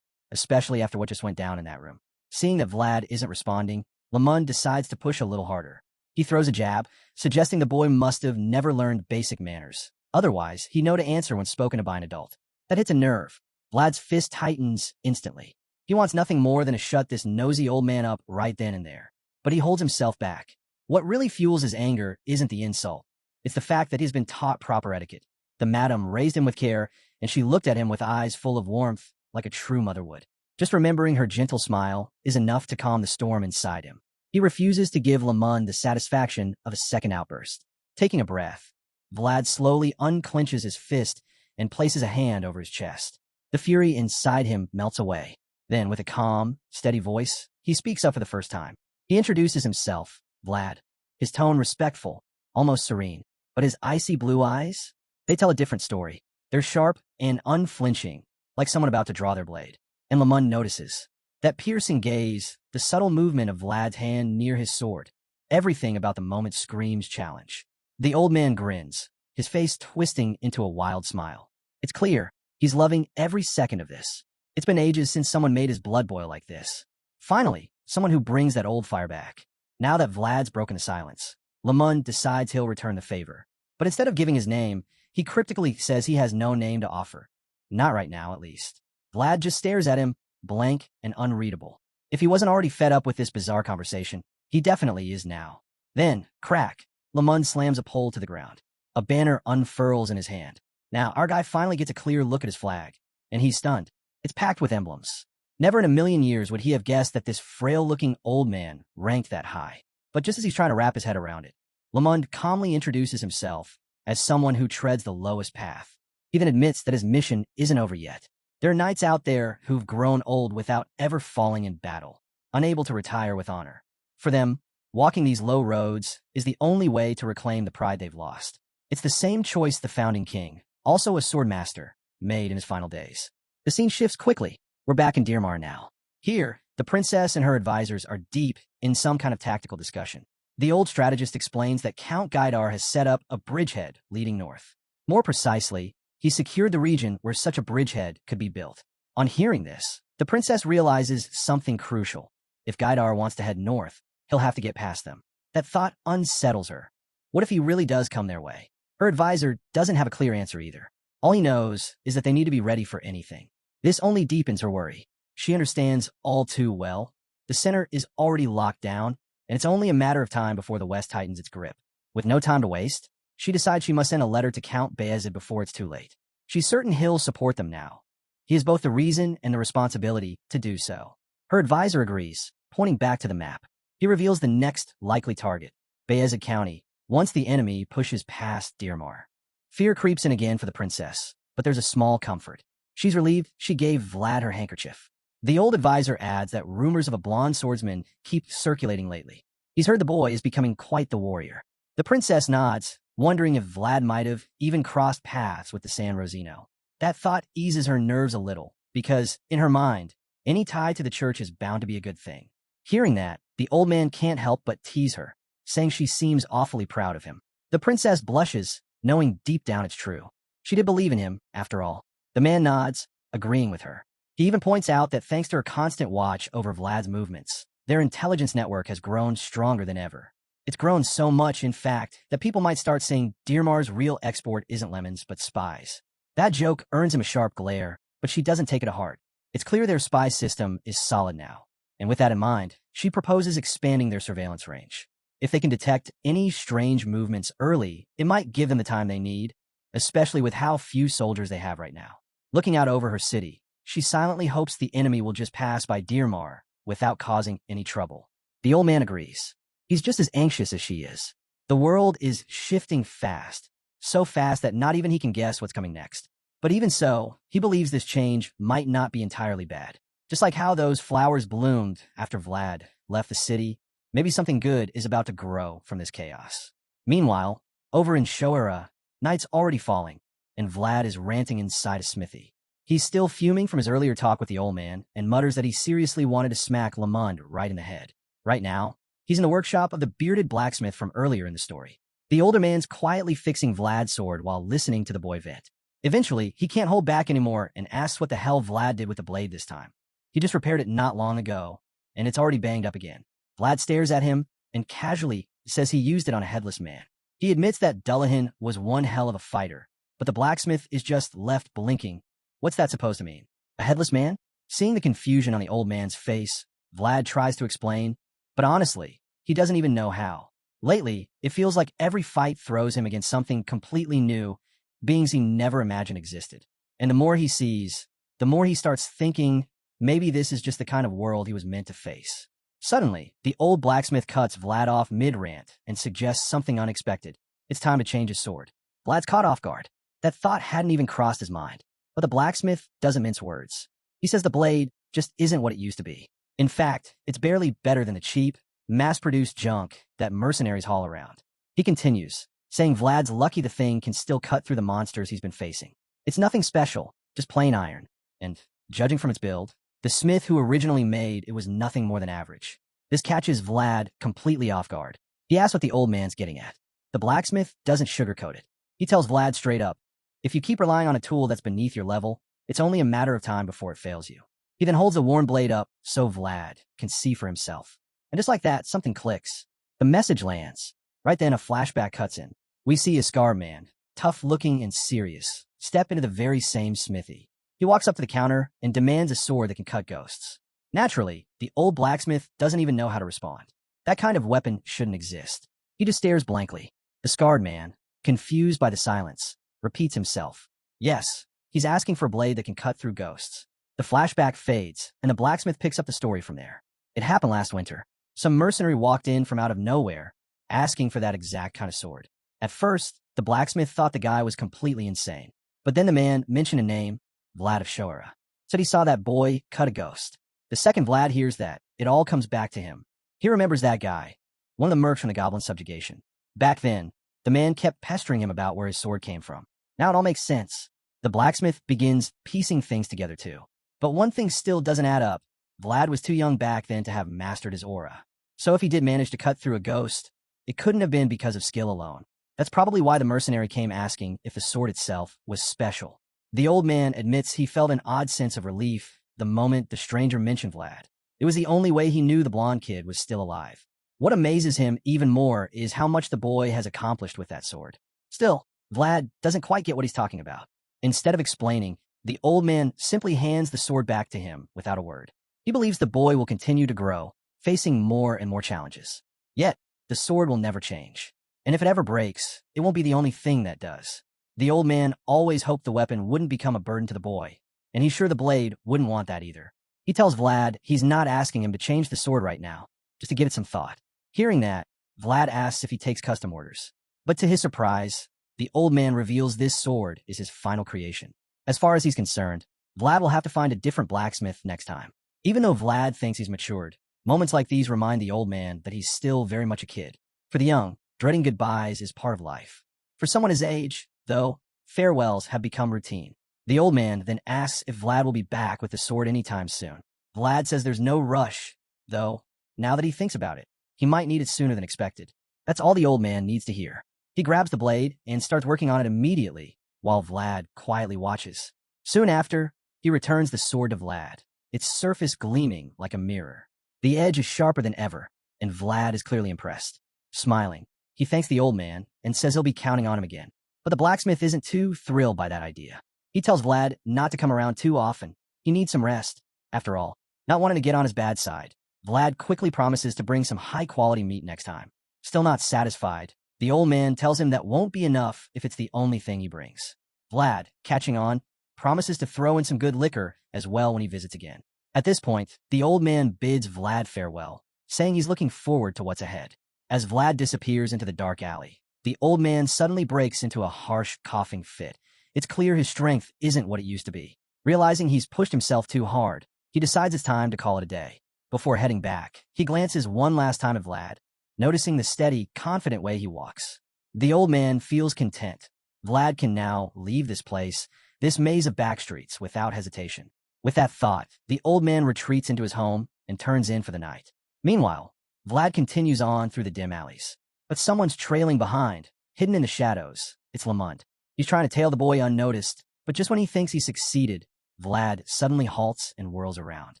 especially after what just went down in that room. Seeing that Vlad isn't responding, Lamond decides to push a little harder. He throws a jab, suggesting the boy must have never learned basic manners. Otherwise, he'd know to answer when spoken to by an adult. That hits a nerve. Vlad's fist tightens instantly. He wants nothing more than to shut this nosy old man up right then and there. But he holds himself back. What really fuels his anger isn't the insult. It's the fact that he's been taught proper etiquette. The madam raised him with care, and she looked at him with eyes full of warmth, like a true mother would. Just remembering her gentle smile is enough to calm the storm inside him. He refuses to give Lamond the satisfaction of a second outburst. Taking a breath, Vlad slowly unclenches his fist and places a hand over his chest. The fury inside him melts away. Then, with a calm, steady voice, he speaks up for the first time. He introduces himself, Vlad, his tone respectful, almost serene. But his icy blue eyes? They tell a different story. They're sharp and unflinching, like someone about to draw their blade. And Lamond notices that piercing gaze, the subtle movement of Vlad's hand near his sword. Everything about the moment screams challenge. The old man grins, his face twisting into a wild smile. It's clear he's loving every second of this. It's been ages since someone made his blood boil like this. Finally, someone who brings that old fire back. Now that Vlad's broken the silence, Lamund decides he'll return the favor. But instead of giving his name, he cryptically says he has no name to offer. Not right now, at least. Vlad just stares at him, blank and unreadable. If he wasn't already fed up with this bizarre conversation, he definitely is now. Then, crack, Lamund slams a pole to the ground. A banner unfurls in his hand. Now, our guy finally gets a clear look at his flag, and he's stunned. It's packed with emblems. Never in a million years would he have guessed that this frail-looking old man ranked that high. But just as he's trying to wrap his head around it, Lamund calmly introduces himself as someone who treads the lowest path. He then admits that his mission isn't over yet. There are knights out there who've grown old without ever falling in battle, unable to retire with honor. For them, walking these low roads is the only way to reclaim the pride they've lost. It's the same choice the founding king, also a swordmaster, made in his final days. The scene shifts quickly. We're back in Dirmar now. Here, the princess and her advisors are deep in some kind of tactical discussion. The old strategist explains that Count Gaidar has set up a bridgehead leading north. More precisely, he secured the region where such a bridgehead could be built. On hearing this, the princess realizes something crucial. If Gaidar wants to head north, he'll have to get past them. That thought unsettles her. What if he really does come their way? Her advisor doesn't have a clear answer either. All he knows is that they need to be ready for anything. This only deepens her worry. She understands all too well. The center is already locked down, and it's only a matter of time before the West tightens its grip. With no time to waste, she decides she must send a letter to Count Bayezid before it's too late. She's certain he'll support them now. He has both the reason and the responsibility to do so. Her advisor agrees, pointing back to the map. He reveals the next likely target, Bayezid County, once the enemy pushes past Dirmar. Fear creeps in again for the princess, but there's a small comfort. She's relieved she gave Vlad her handkerchief. The old advisor adds that rumors of a blonde swordsman keep circulating lately. He's heard the boy is becoming quite the warrior. The princess nods, wondering if Vlad might have even crossed paths with the San Rosino. That thought eases her nerves a little, because, in her mind, any tie to the church is bound to be a good thing. Hearing that, the old man can't help but tease her, saying she seems awfully proud of him. The princess blushes, knowing deep down it's true. She did believe in him, after all. The man nods, agreeing with her. He even points out that thanks to her constant watch over Vlad's movements, their intelligence network has grown stronger than ever. It's grown so much, in fact, that people might start saying Dirmar's real export isn't lemons, but spies. That joke earns him a sharp glare, but she doesn't take it to heart. It's clear their spy system is solid now. And with that in mind, she proposes expanding their surveillance range. If they can detect any strange movements early, it might give them the time they need, especially with how few soldiers they have right now. Looking out over her city, she silently hopes the enemy will just pass by Dirmar without causing any trouble. The old man agrees. He's just as anxious as she is. The world is shifting fast, so fast that not even he can guess what's coming next. But even so, he believes this change might not be entirely bad. Just like how those flowers bloomed after Vlad left the city, maybe something good is about to grow from this chaos. Meanwhile, over in Shoara, night's already falling, and Vlad is ranting inside a smithy. He's still fuming from his earlier talk with the old man and mutters that he seriously wanted to smack Lamund right in the head. Right now, he's in the workshop of the bearded blacksmith from earlier in the story. The older man's quietly fixing Vlad's sword while listening to the boy vent. Eventually, he can't hold back anymore and asks what the hell Vlad did with the blade this time. He just repaired it not long ago, and it's already banged up again. Vlad stares at him and casually says he used it on a headless man. He admits that Dullahan was one hell of a fighter, but the blacksmith is just left blinking. What's that supposed to mean? A headless man? Seeing the confusion on the old man's face, Vlad tries to explain, but honestly, he doesn't even know how. Lately, it feels like every fight throws him against something completely new, beings he never imagined existed. And the more he sees, the more he starts thinking maybe this is just the kind of world he was meant to face. Suddenly, the old blacksmith cuts Vlad off mid-rant and suggests something unexpected. It's time to change his sword. Vlad's caught off guard. That thought hadn't even crossed his mind. But the blacksmith doesn't mince words. He says the blade just isn't what it used to be. In fact, it's barely better than the cheap, mass-produced junk that mercenaries haul around. He continues, saying Vlad's lucky the thing can still cut through the monsters he's been facing. It's nothing special, just plain iron. And, judging from its build, the smith who originally made it was nothing more than average. This catches Vlad completely off guard. He asks what the old man's getting at. The blacksmith doesn't sugarcoat it. He tells Vlad straight up, if you keep relying on a tool that's beneath your level, it's only a matter of time before it fails you. He then holds a worn blade up so Vlad can see for himself. And just like that, something clicks. The message lands. Right then, a flashback cuts in. We see a scarred man, tough-looking and serious, step into the very same smithy. He walks up to the counter and demands a sword that can cut ghosts. Naturally, the old blacksmith doesn't even know how to respond. That kind of weapon shouldn't exist. He just stares blankly. The scarred man, confused by the silence, repeats himself. Yes, he's asking for a blade that can cut through ghosts. The flashback fades, and the blacksmith picks up the story from there. It happened last winter. Some mercenary walked in from out of nowhere, asking for that exact kind of sword. At first, the blacksmith thought the guy was completely insane. But then the man mentioned a name, Vlad of Shoara. Said he saw that boy cut a ghost. The second Vlad hears that, it all comes back to him. He remembers that guy, one of the mercs from the goblin subjugation. Back then, the man kept pestering him about where his sword came from. Now it all makes sense. The blacksmith begins piecing things together too. But one thing still doesn't add up. Vlad was too young back then to have mastered his aura. So if he did manage to cut through a ghost, it couldn't have been because of skill alone. That's probably why the mercenary came asking if the sword itself was special. The old man admits he felt an odd sense of relief the moment the stranger mentioned Vlad. It was the only way he knew the blonde kid was still alive. What amazes him even more is how much the boy has accomplished with that sword. Still, Vlad doesn't quite get what he's talking about. Instead of explaining, the old man simply hands the sword back to him without a word. He believes the boy will continue to grow, facing more and more challenges. Yet, the sword will never change. And if it ever breaks, it won't be the only thing that does. The old man always hoped the weapon wouldn't become a burden to the boy, and he's sure the blade wouldn't want that either. He tells Vlad he's not asking him to change the sword right now, just to give it some thought. Hearing that, Vlad asks if he takes custom orders. But to his surprise, the old man reveals this sword is his final creation. As far as he's concerned, Vlad will have to find a different blacksmith next time. Even though Vlad thinks he's matured, moments like these remind the old man that he's still very much a kid. For the young, dreading goodbyes is part of life. For someone his age, though, farewells have become routine. The old man then asks if Vlad will be back with the sword anytime soon. Vlad says there's no rush, though, now that he thinks about it, he might need it sooner than expected. That's all the old man needs to hear. He grabs the blade and starts working on it immediately, while Vlad quietly watches. Soon after, he returns the sword to Vlad, its surface gleaming like a mirror. The edge is sharper than ever, and Vlad is clearly impressed. Smiling, he thanks the old man and says he'll be counting on him again. But the blacksmith isn't too thrilled by that idea. He tells Vlad not to come around too often. He needs some rest. After all, not wanting to get on his bad side, Vlad quickly promises to bring some high-quality meat next time. Still not satisfied, the old man tells him that won't be enough if it's the only thing he brings. Vlad, catching on, promises to throw in some good liquor as well when he visits again. At this point, the old man bids Vlad farewell, saying he's looking forward to what's ahead. As Vlad disappears into the dark alley, the old man suddenly breaks into a harsh coughing fit. It's clear his strength isn't what it used to be. Realizing he's pushed himself too hard, he decides it's time to call it a day. Before heading back, he glances one last time at Vlad, noticing the steady, confident way he walks. The old man feels content. Vlad can now leave this place, this maze of backstreets, without hesitation. With that thought, the old man retreats into his home and turns in for the night. Meanwhile, Vlad continues on through the dim alleys. But someone's trailing behind, hidden in the shadows. It's Lamont. He's trying to tail the boy unnoticed, but just when he thinks he succeeded, Vlad suddenly halts and whirls around.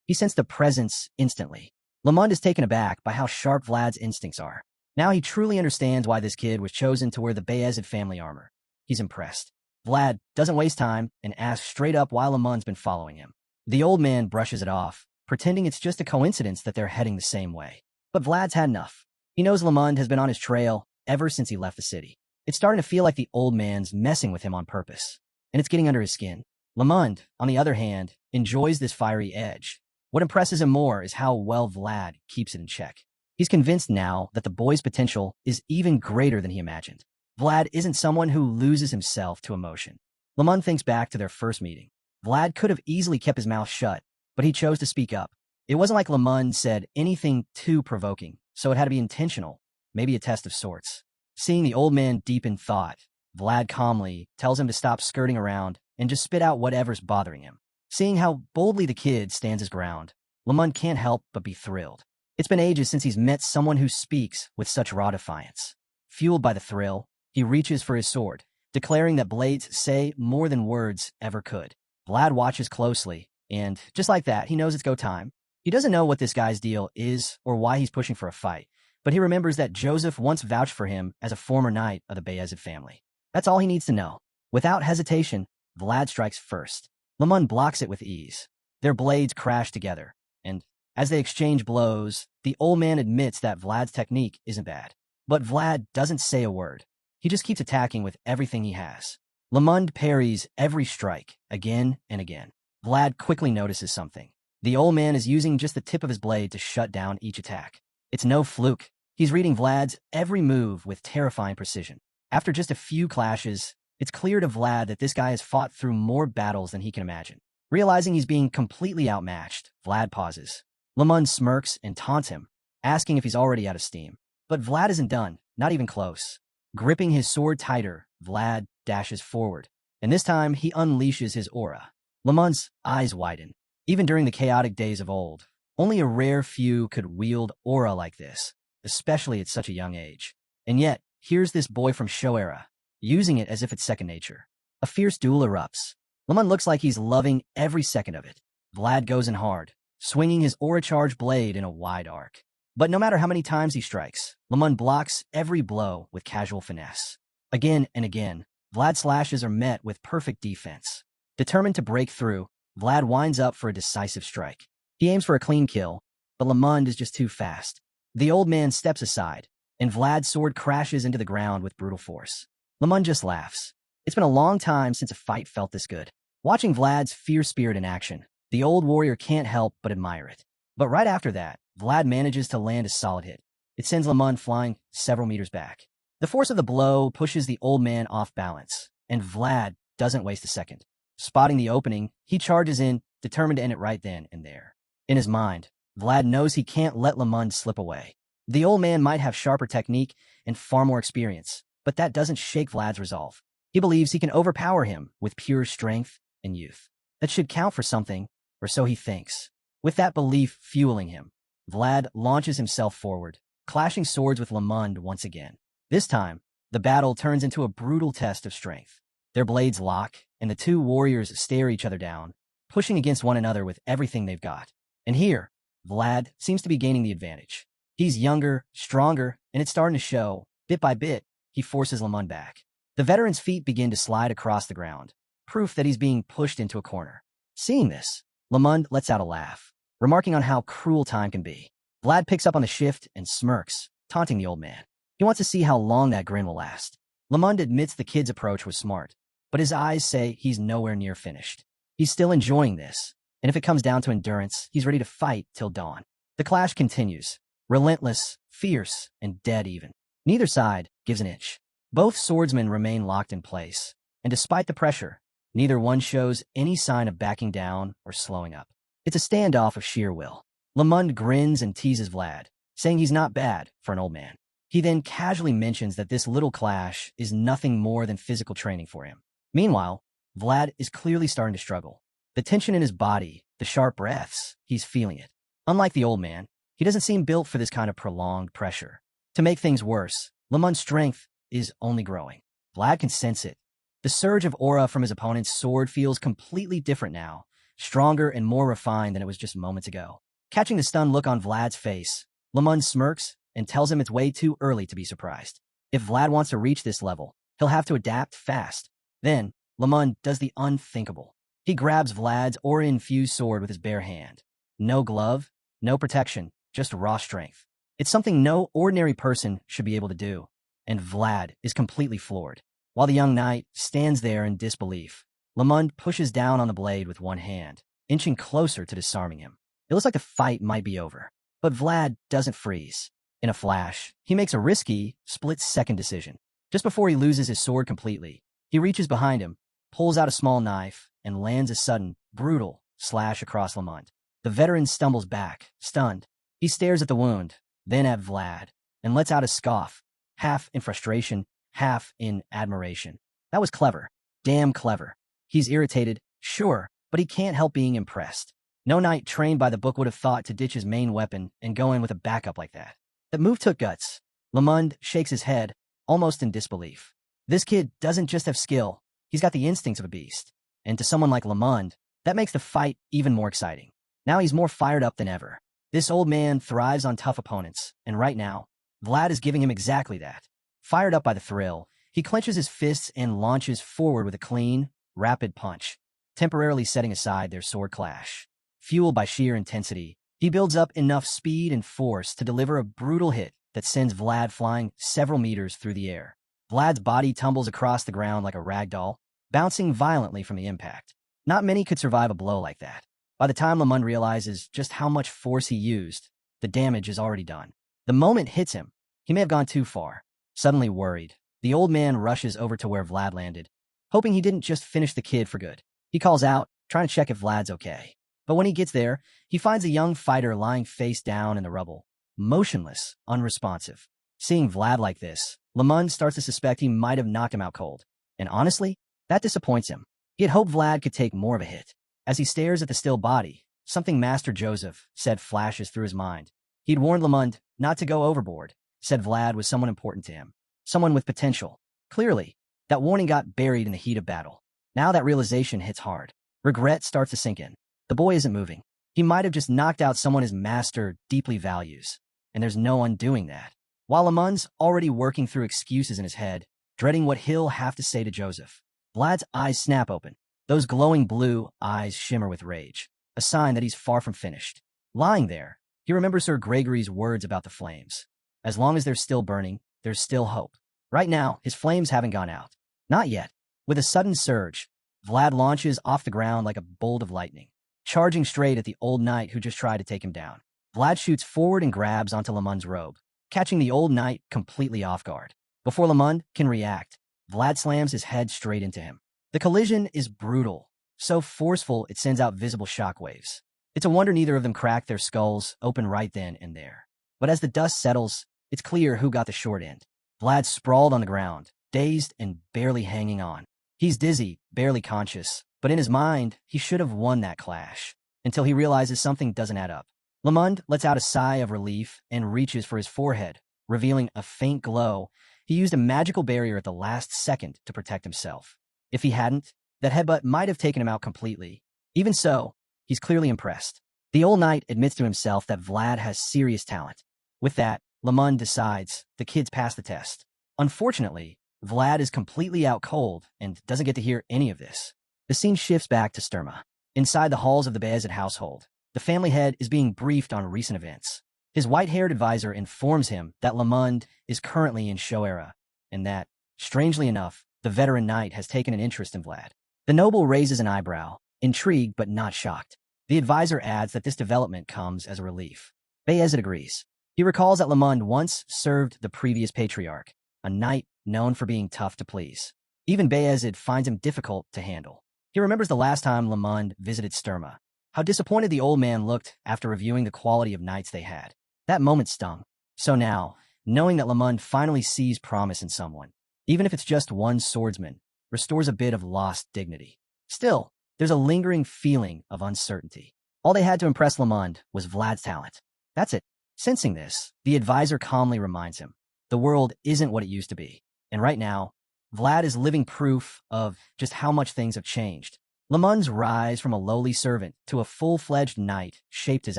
He sensed the presence instantly. Lamont is taken aback by how sharp Vlad's instincts are. Now he truly understands why this kid was chosen to wear the Bayezid family armor. He's impressed. Vlad doesn't waste time and asks straight up why Lamont's been following him. The old man brushes it off, pretending it's just a coincidence that they're heading the same way. But Vlad's had enough. He knows Lamont has been on his trail ever since he left the city. It's starting to feel like the old man's messing with him on purpose, and it's getting under his skin. Lamont, on the other hand, enjoys this fiery edge. What impresses him more is how well Vlad keeps it in check. He's convinced now that the boy's potential is even greater than he imagined. Vlad isn't someone who loses himself to emotion. Lamont thinks back to their first meeting. Vlad could have easily kept his mouth shut, but he chose to speak up. It wasn't like Lamont said anything too provoking, so it had to be intentional, maybe a test of sorts. Seeing the old man deep in thought, Vlad calmly tells him to stop skirting around and just spit out whatever's bothering him. Seeing how boldly the kid stands his ground, Lamont can't help but be thrilled. It's been ages since he's met someone who speaks with such raw defiance. Fueled by the thrill, he reaches for his sword, declaring that blades say more than words ever could. Vlad watches closely, And just like that, he knows it's go time. He doesn't know what this guy's deal is or why he's pushing for a fight, but he remembers that Joseph once vouched for him as a former knight of the Bayezid family. That's all he needs to know. Without hesitation, Vlad strikes first. Lamund blocks it with ease. Their blades crash together, and as they exchange blows, the old man admits that Vlad's technique isn't bad. But Vlad doesn't say a word. He just keeps attacking with everything he has. Lamund parries every strike, again and again. Vlad quickly notices something. The old man is using just the tip of his blade to shut down each attack. It's no fluke. He's reading Vlad's every move with terrifying precision. After just a few clashes, it's clear to Vlad that this guy has fought through more battles than he can imagine. Realizing he's being completely outmatched, Vlad pauses. Lamund smirks and taunts him, asking if he's already out of steam. But Vlad isn't done, not even close. Gripping his sword tighter, Vlad dashes forward, and this time he unleashes his aura. Lamund's eyes widen. Even during the chaotic days of old, only a rare few could wield aura like this, especially at such a young age. And yet, here's this boy from Show era, using it as if it's second nature. A fierce duel erupts. Lamund looks like he's loving every second of it. Vlad goes in hard, swinging his aura-charged blade in a wide arc. But no matter how many times he strikes, Lamund blocks every blow with casual finesse. Again and again, Vlad's slashes are met with perfect defense. Determined to break through, Vlad winds up for a decisive strike. He aims for a clean kill, but Lamund is just too fast. The old man steps aside, and Vlad's sword crashes into the ground with brutal force. Lamund just laughs. It's been a long time since a fight felt this good. Watching Vlad's fierce spirit in action, the old warrior can't help but admire it. But right after that, Vlad manages to land a solid hit. It sends Lamund flying several meters back. The force of the blow pushes the old man off balance, and Vlad doesn't waste a second. Spotting the opening, he charges in, determined to end it right then and there. In his mind, Vlad knows he can't let Lamund slip away. The old man might have sharper technique and far more experience, but that doesn't shake Vlad's resolve. He believes he can overpower him with pure strength and youth. That should count for something, or so he thinks. With that belief fueling him, Vlad launches himself forward, clashing swords with Lamund once again. This time, the battle turns into a brutal test of strength. Their blades lock, and the two warriors stare each other down, pushing against one another with everything they've got. And here, Vlad seems to be gaining the advantage. He's younger, stronger, and it's starting to show. Bit by bit, he forces Lamund back. The veteran's feet begin to slide across the ground, proof that he's being pushed into a corner. Seeing this, Lamund lets out a laugh, remarking on how cruel time can be. Vlad picks up on the shift and smirks, taunting the old man. He wants to see how long that grin will last. Lamund admits the kid's approach was smart, but his eyes say he's nowhere near finished. He's still enjoying this, and if it comes down to endurance, he's ready to fight till dawn. The clash continues, relentless, fierce, and dead even. Neither side gives an inch. Both swordsmen remain locked in place, and despite the pressure, neither one shows any sign of backing down or slowing up. It's a standoff of sheer will. Lamund grins and teases Vlad, saying he's not bad for an old man. He then casually mentions that this little clash is nothing more than physical training for him. Meanwhile, Vlad is clearly starting to struggle. The tension in his body, the sharp breaths, he's feeling it. Unlike the old man, he doesn't seem built for this kind of prolonged pressure. To make things worse, Lamund's strength is only growing. Vlad can sense it. The surge of aura from his opponent's sword feels completely different now, stronger and more refined than it was just moments ago. Catching the stunned look on Vlad's face, Lamund smirks and tells him it's way too early to be surprised. If Vlad wants to reach this level, he'll have to adapt fast. Then, Lamund does the unthinkable. He grabs Vlad's aura-infused sword with his bare hand. No glove, no protection, just raw strength. It's something no ordinary person should be able to do, and Vlad is completely floored. While the young knight stands there in disbelief, Lamund pushes down on the blade with one hand, inching closer to disarming him. It looks like the fight might be over, but Vlad doesn't freeze. In a flash, he makes a risky, split-second decision. Just before he loses his sword completely, he reaches behind him, pulls out a small knife, and lands a sudden, brutal slash across Lamund. The veteran stumbles back, stunned. He stares at the wound, then at Vlad, and lets out a scoff, half in frustration, half in admiration. That was clever. Damn clever. He's irritated, sure, but he can't help being impressed. No knight trained by the book would have thought to ditch his main weapon and go in with a backup like that. That move took guts. Lamund shakes his head, almost in disbelief. This kid doesn't just have skill, he's got the instincts of a beast. And to someone like Lamund, That makes the fight even more exciting. Now he's more fired up than ever. This old man thrives on tough opponents, and right now, Vlad is giving him exactly that. Fired up by the thrill, he clenches his fists and launches forward with a clean, rapid punch, temporarily setting aside their sword clash. Fueled by sheer intensity, he builds up enough speed and force to deliver a brutal hit that sends Vlad flying several meters through the air. Vlad's body tumbles across the ground like a rag doll, bouncing violently from the impact. Not many could survive a blow like that. By the time Lamund realizes just how much force he used, the damage is already done. The moment hits him, he may have gone too far. Suddenly worried, the old man rushes over to where Vlad landed, hoping he didn't just finish the kid for good. He calls out, trying to check if Vlad's okay. But when he gets there, he finds a young fighter lying face down in the rubble, motionless, unresponsive. Seeing Vlad like this, Lamund starts to suspect he might have knocked him out cold. And honestly, that disappoints him. He had hoped Vlad could take more of a hit. As he stares at the still body, something Master Joseph said flashes through his mind. He'd warned Lamund not to go overboard, said Vlad was someone important to him, someone with potential. Clearly, that warning got buried in the heat of battle. Now that realization hits hard. Regret starts to sink in. The boy isn't moving. He might have just knocked out someone his master deeply values, and there's no undoing that. While Lamund's already working through excuses in his head, dreading what he'll have to say to Joseph, Vlad's eyes snap open. Those glowing blue eyes shimmer with rage, a sign that he's far from finished. Lying there, he remembers Sir Gregory's words about the flames. As long as they're still burning, there's still hope. Right now, his flames haven't gone out. Not yet. With a sudden surge, Vlad launches off the ground like a bolt of lightning, charging straight at the old knight who just tried to take him down. Vlad shoots forward and grabs onto Lamund's robe, catching the old knight completely off guard. Before Lamund can react, Vlad slams his head straight into him. The collision is brutal, so forceful it sends out visible shockwaves. It's a wonder neither of them cracked their skulls open right then and there. But as the dust settles, it's clear who got the short end. Vlad sprawled on the ground, dazed and barely hanging on. He's dizzy, barely conscious, but in his mind, he should have won that clash, until he realizes something doesn't add up. Lamund lets out a sigh of relief and reaches for his forehead, revealing a faint glow. He used a magical barrier at the last second to protect himself. If he hadn't, that headbutt might have taken him out completely. Even so, he's clearly impressed. The old knight admits to himself that Vlad has serious talent. With that, Lamund decides the kid's passed the test. Unfortunately, Vlad is completely out cold and doesn't get to hear any of this. The scene shifts back to Sturma. Inside the halls of the Bayezid household, the family head is being briefed on recent events. His white-haired advisor informs him that Lamund is currently in Shoera, and that, strangely enough, the veteran knight has taken an interest in Vlad. The noble raises an eyebrow, intrigued but not shocked. The advisor adds that this development comes as a relief. Bayezid agrees. He recalls that Lamund once served the previous patriarch, a knight known for being tough to please. Even Bayezid finds him difficult to handle. He remembers the last time Lamund visited Sturma, how disappointed the old man looked after reviewing the quality of knights they had. That moment stung. So now, knowing that Lamund finally sees promise in someone, even if it's just one swordsman, restores a bit of lost dignity. Still, there's a lingering feeling of uncertainty. All they had to impress Lamund was Vlad's talent. That's it. Sensing this, the advisor calmly reminds him, the world isn't what it used to be. And right now, Vlad is living proof of just how much things have changed. Lamund's rise from a lowly servant to a full-fledged knight shaped his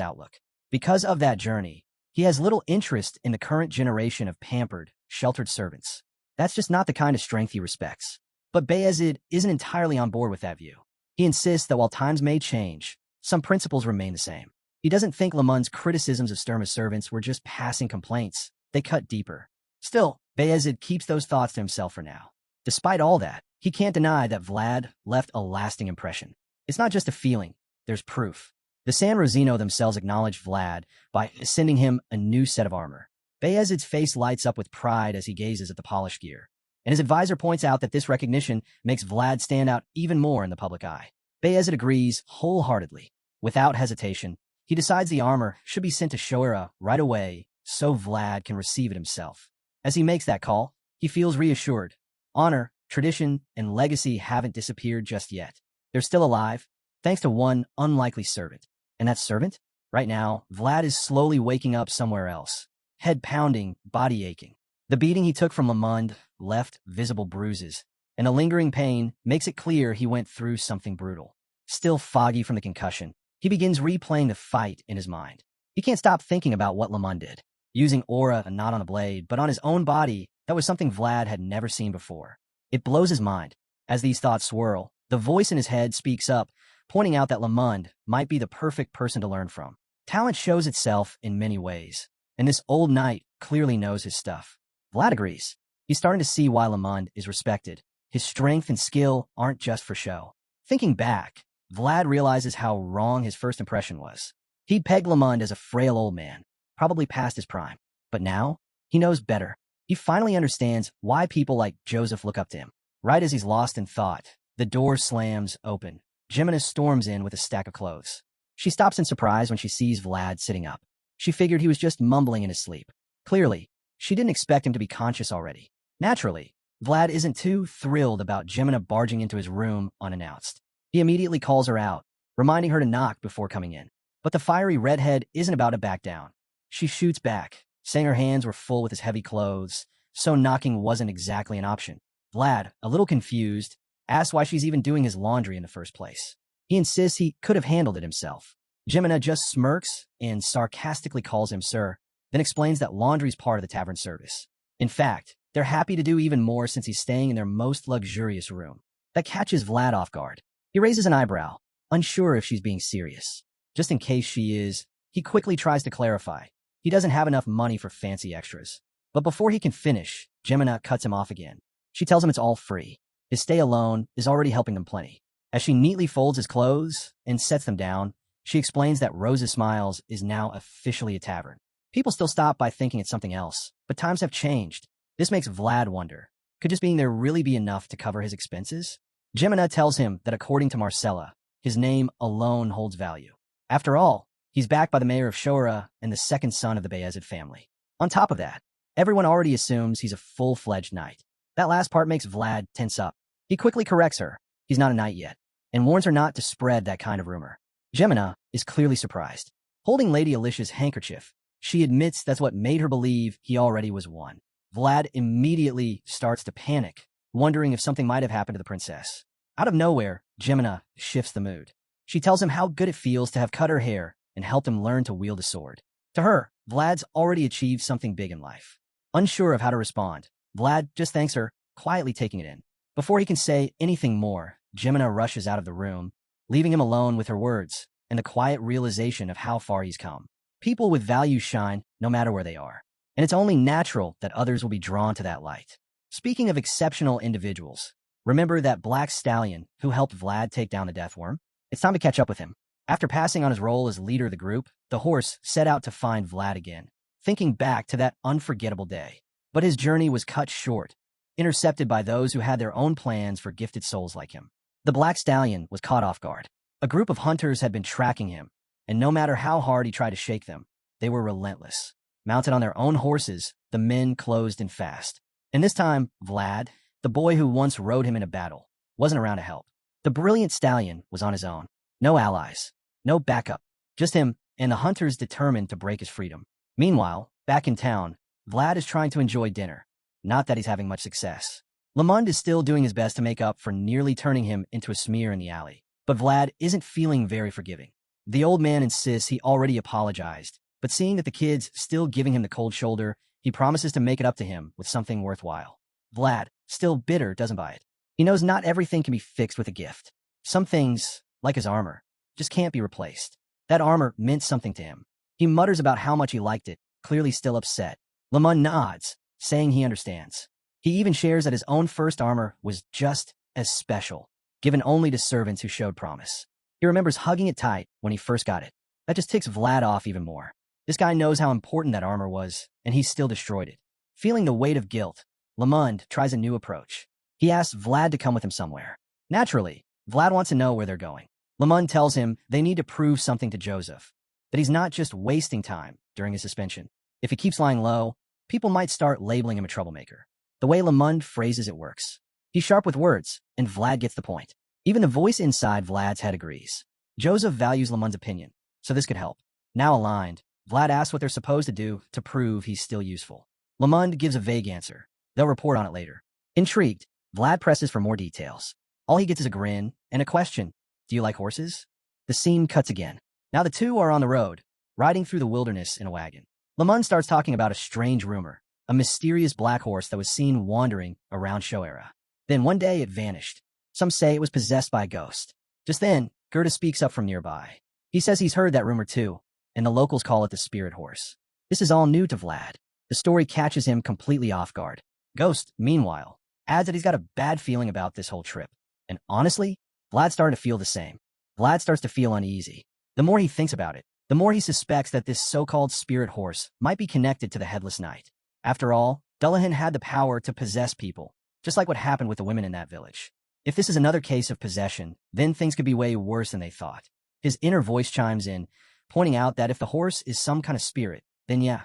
outlook. Because of that journey, he has little interest in the current generation of pampered, sheltered servants. That's just not the kind of strength he respects. But Bayezid isn't entirely on board with that view. He insists that while times may change, some principles remain the same. He doesn't think Lamund's criticisms of Sturma's servants were just passing complaints. They cut deeper. Still, Bayezid keeps those thoughts to himself for now. Despite all that, he can't deny that Vlad left a lasting impression. It's not just a feeling, there's proof. The San Rosino themselves acknowledge Vlad by sending him a new set of armor. Bayezid's face lights up with pride as he gazes at the polished gear, and his advisor points out that this recognition makes Vlad stand out even more in the public eye. Bayezid agrees wholeheartedly. Without hesitation, he decides the armor should be sent to Shoera right away so Vlad can receive it himself. As he makes that call, he feels reassured. Honor, tradition, and legacy haven't disappeared just yet. They're still alive, thanks to one unlikely servant. And that servant? Right now, Vlad is slowly waking up somewhere else. Head pounding, body aching. The beating he took from Lamund left visible bruises, and the lingering pain makes it clear he went through something brutal. Still foggy from the concussion, he begins replaying the fight in his mind. He can't stop thinking about what Lamont did. Using aura, not on the blade, but on his own body, that was something Vlad had never seen before. It blows his mind. As these thoughts swirl, the voice in his head speaks up, pointing out that Lamont might be the perfect person to learn from. Talent shows itself in many ways, and this old knight clearly knows his stuff. Vlad agrees. He's starting to see why Lamont is respected. His strength and skill aren't just for show. Thinking back, Vlad realizes how wrong his first impression was. He'd pegged Lamont as a frail old man, probably past his prime. But now, he knows better. He finally understands why people like Joseph look up to him. Right as he's lost in thought, the door slams open. Jemina storms in with a stack of clothes. She stops in surprise when she sees Vlad sitting up. She figured he was just mumbling in his sleep. Clearly, she didn't expect him to be conscious already. Naturally, Vlad isn't too thrilled about Jemina barging into his room unannounced. He immediately calls her out, reminding her to knock before coming in. But the fiery redhead isn't about to back down. She shoots back, saying her hands were full with his heavy clothes, so knocking wasn't exactly an option. Vlad, a little confused, asks why she's even doing his laundry in the first place. He insists he could have handled it himself. Jemina just smirks and sarcastically calls him sir, then explains that laundry's part of the tavern service. In fact, they're happy to do even more since he's staying in their most luxurious room. That catches Vlad off guard. He raises an eyebrow, unsure if she's being serious. Just in case she is, he quickly tries to clarify. He doesn't have enough money for fancy extras. But before he can finish, Jemina cuts him off again. She tells him it's all free. His stay alone is already helping them plenty. As she neatly folds his clothes and sets them down, she explains that Rose's Smiles is now officially a tavern. People still stop by thinking it's something else, but times have changed. This makes Vlad wonder, could just being there really be enough to cover his expenses? Jemina tells him that according to Marcella, his name alone holds value. After all, he's backed by the mayor of Shora and the second son of the Bayezid family. On top of that, everyone already assumes he's a full-fledged knight. That last part makes Vlad tense up. He quickly corrects her. He's not a knight yet, and warns her not to spread that kind of rumor. Jemina is clearly surprised. Holding Lady Alicia's handkerchief, she admits that's what made her believe he already was one. Vlad immediately starts to panic, wondering if something might have happened to the princess. Out of nowhere, Jemina shifts the mood. She tells him how good it feels to have cut her hair and helped him learn to wield a sword. To her, Vlad's already achieved something big in life. Unsure of how to respond, Vlad just thanks her, quietly taking it in. Before he can say anything more, Jemina rushes out of the room, leaving him alone with her words and the quiet realization of how far he's come. People with value shine no matter where they are, and it's only natural that others will be drawn to that light. Speaking of exceptional individuals, remember that black stallion who helped Vlad take down the Death Worm? It's time to catch up with him. After passing on his role as leader of the group, the horse set out to find Vlad again, thinking back to that unforgettable day. But his journey was cut short, intercepted by those who had their own plans for gifted souls like him. The black stallion was caught off guard. A group of hunters had been tracking him, and no matter how hard he tried to shake them, they were relentless. Mounted on their own horses, the men closed in fast. And this time, Vlad, the boy who once rode him in a battle, wasn't around to help. The brilliant stallion was on his own. No allies, no backup, just him and the hunters determined to break his freedom. Meanwhile, back in town, Vlad is trying to enjoy dinner. Not that he's having much success. Lamond is still doing his best to make up for nearly turning him into a smear in the alley. But Vlad isn't feeling very forgiving. The old man insists he already apologized, but seeing that the kid's still giving him the cold shoulder, he promises to make it up to him with something worthwhile. Vlad, still bitter, doesn't buy it. He knows not everything can be fixed with a gift. Some things, like his armor, just can't be replaced. That armor meant something to him. He mutters about how much he liked it, clearly still upset. Lamond nods, saying he understands. He even shares that his own first armor was just as special, given only to servants who showed promise. He remembers hugging it tight when he first got it. That just ticks Vlad off even more. This guy knows how important that armor was, and he still destroyed it. Feeling the weight of guilt, Lamond tries a new approach. He asks Vlad to come with him somewhere. Naturally, Vlad wants to know where they're going. Lamond tells him they need to prove something to Joseph, that he's not just wasting time during his suspension. If he keeps lying low, people might start labeling him a troublemaker. The way Lamond phrases it works. He's sharp with words, and Vlad gets the point. Even the voice inside Vlad's head agrees. Joseph values Lamond's opinion, so this could help. Now aligned, Vlad asks what they're supposed to do to prove he's still useful. Lamond gives a vague answer. They'll report on it later. Intrigued, Vlad presses for more details. All he gets is a grin and a question. do you like horses? The scene cuts again. Now the two are on the road, riding through the wilderness in a wagon. Lamont starts talking about a strange rumor, a mysterious black horse that was seen wandering around Shoera. Then one day it vanished. Some say it was possessed by a ghost. Just then, Gerda speaks up from nearby. He says he's heard that rumor too, and the locals call it the spirit horse. This is all new to Vlad. The story catches him completely off guard. Ghost, meanwhile, adds that he's got a bad feeling about this whole trip. And honestly, Vlad's starting to feel the same. Vlad starts to feel uneasy. The more he thinks about it, the more he suspects that this so-called spirit horse might be connected to the Headless Knight. After all, Dullahan had the power to possess people, just like what happened with the women in that village. If this is another case of possession, then things could be way worse than they thought. His inner voice chimes in, pointing out that if the horse is some kind of spirit, then yeah,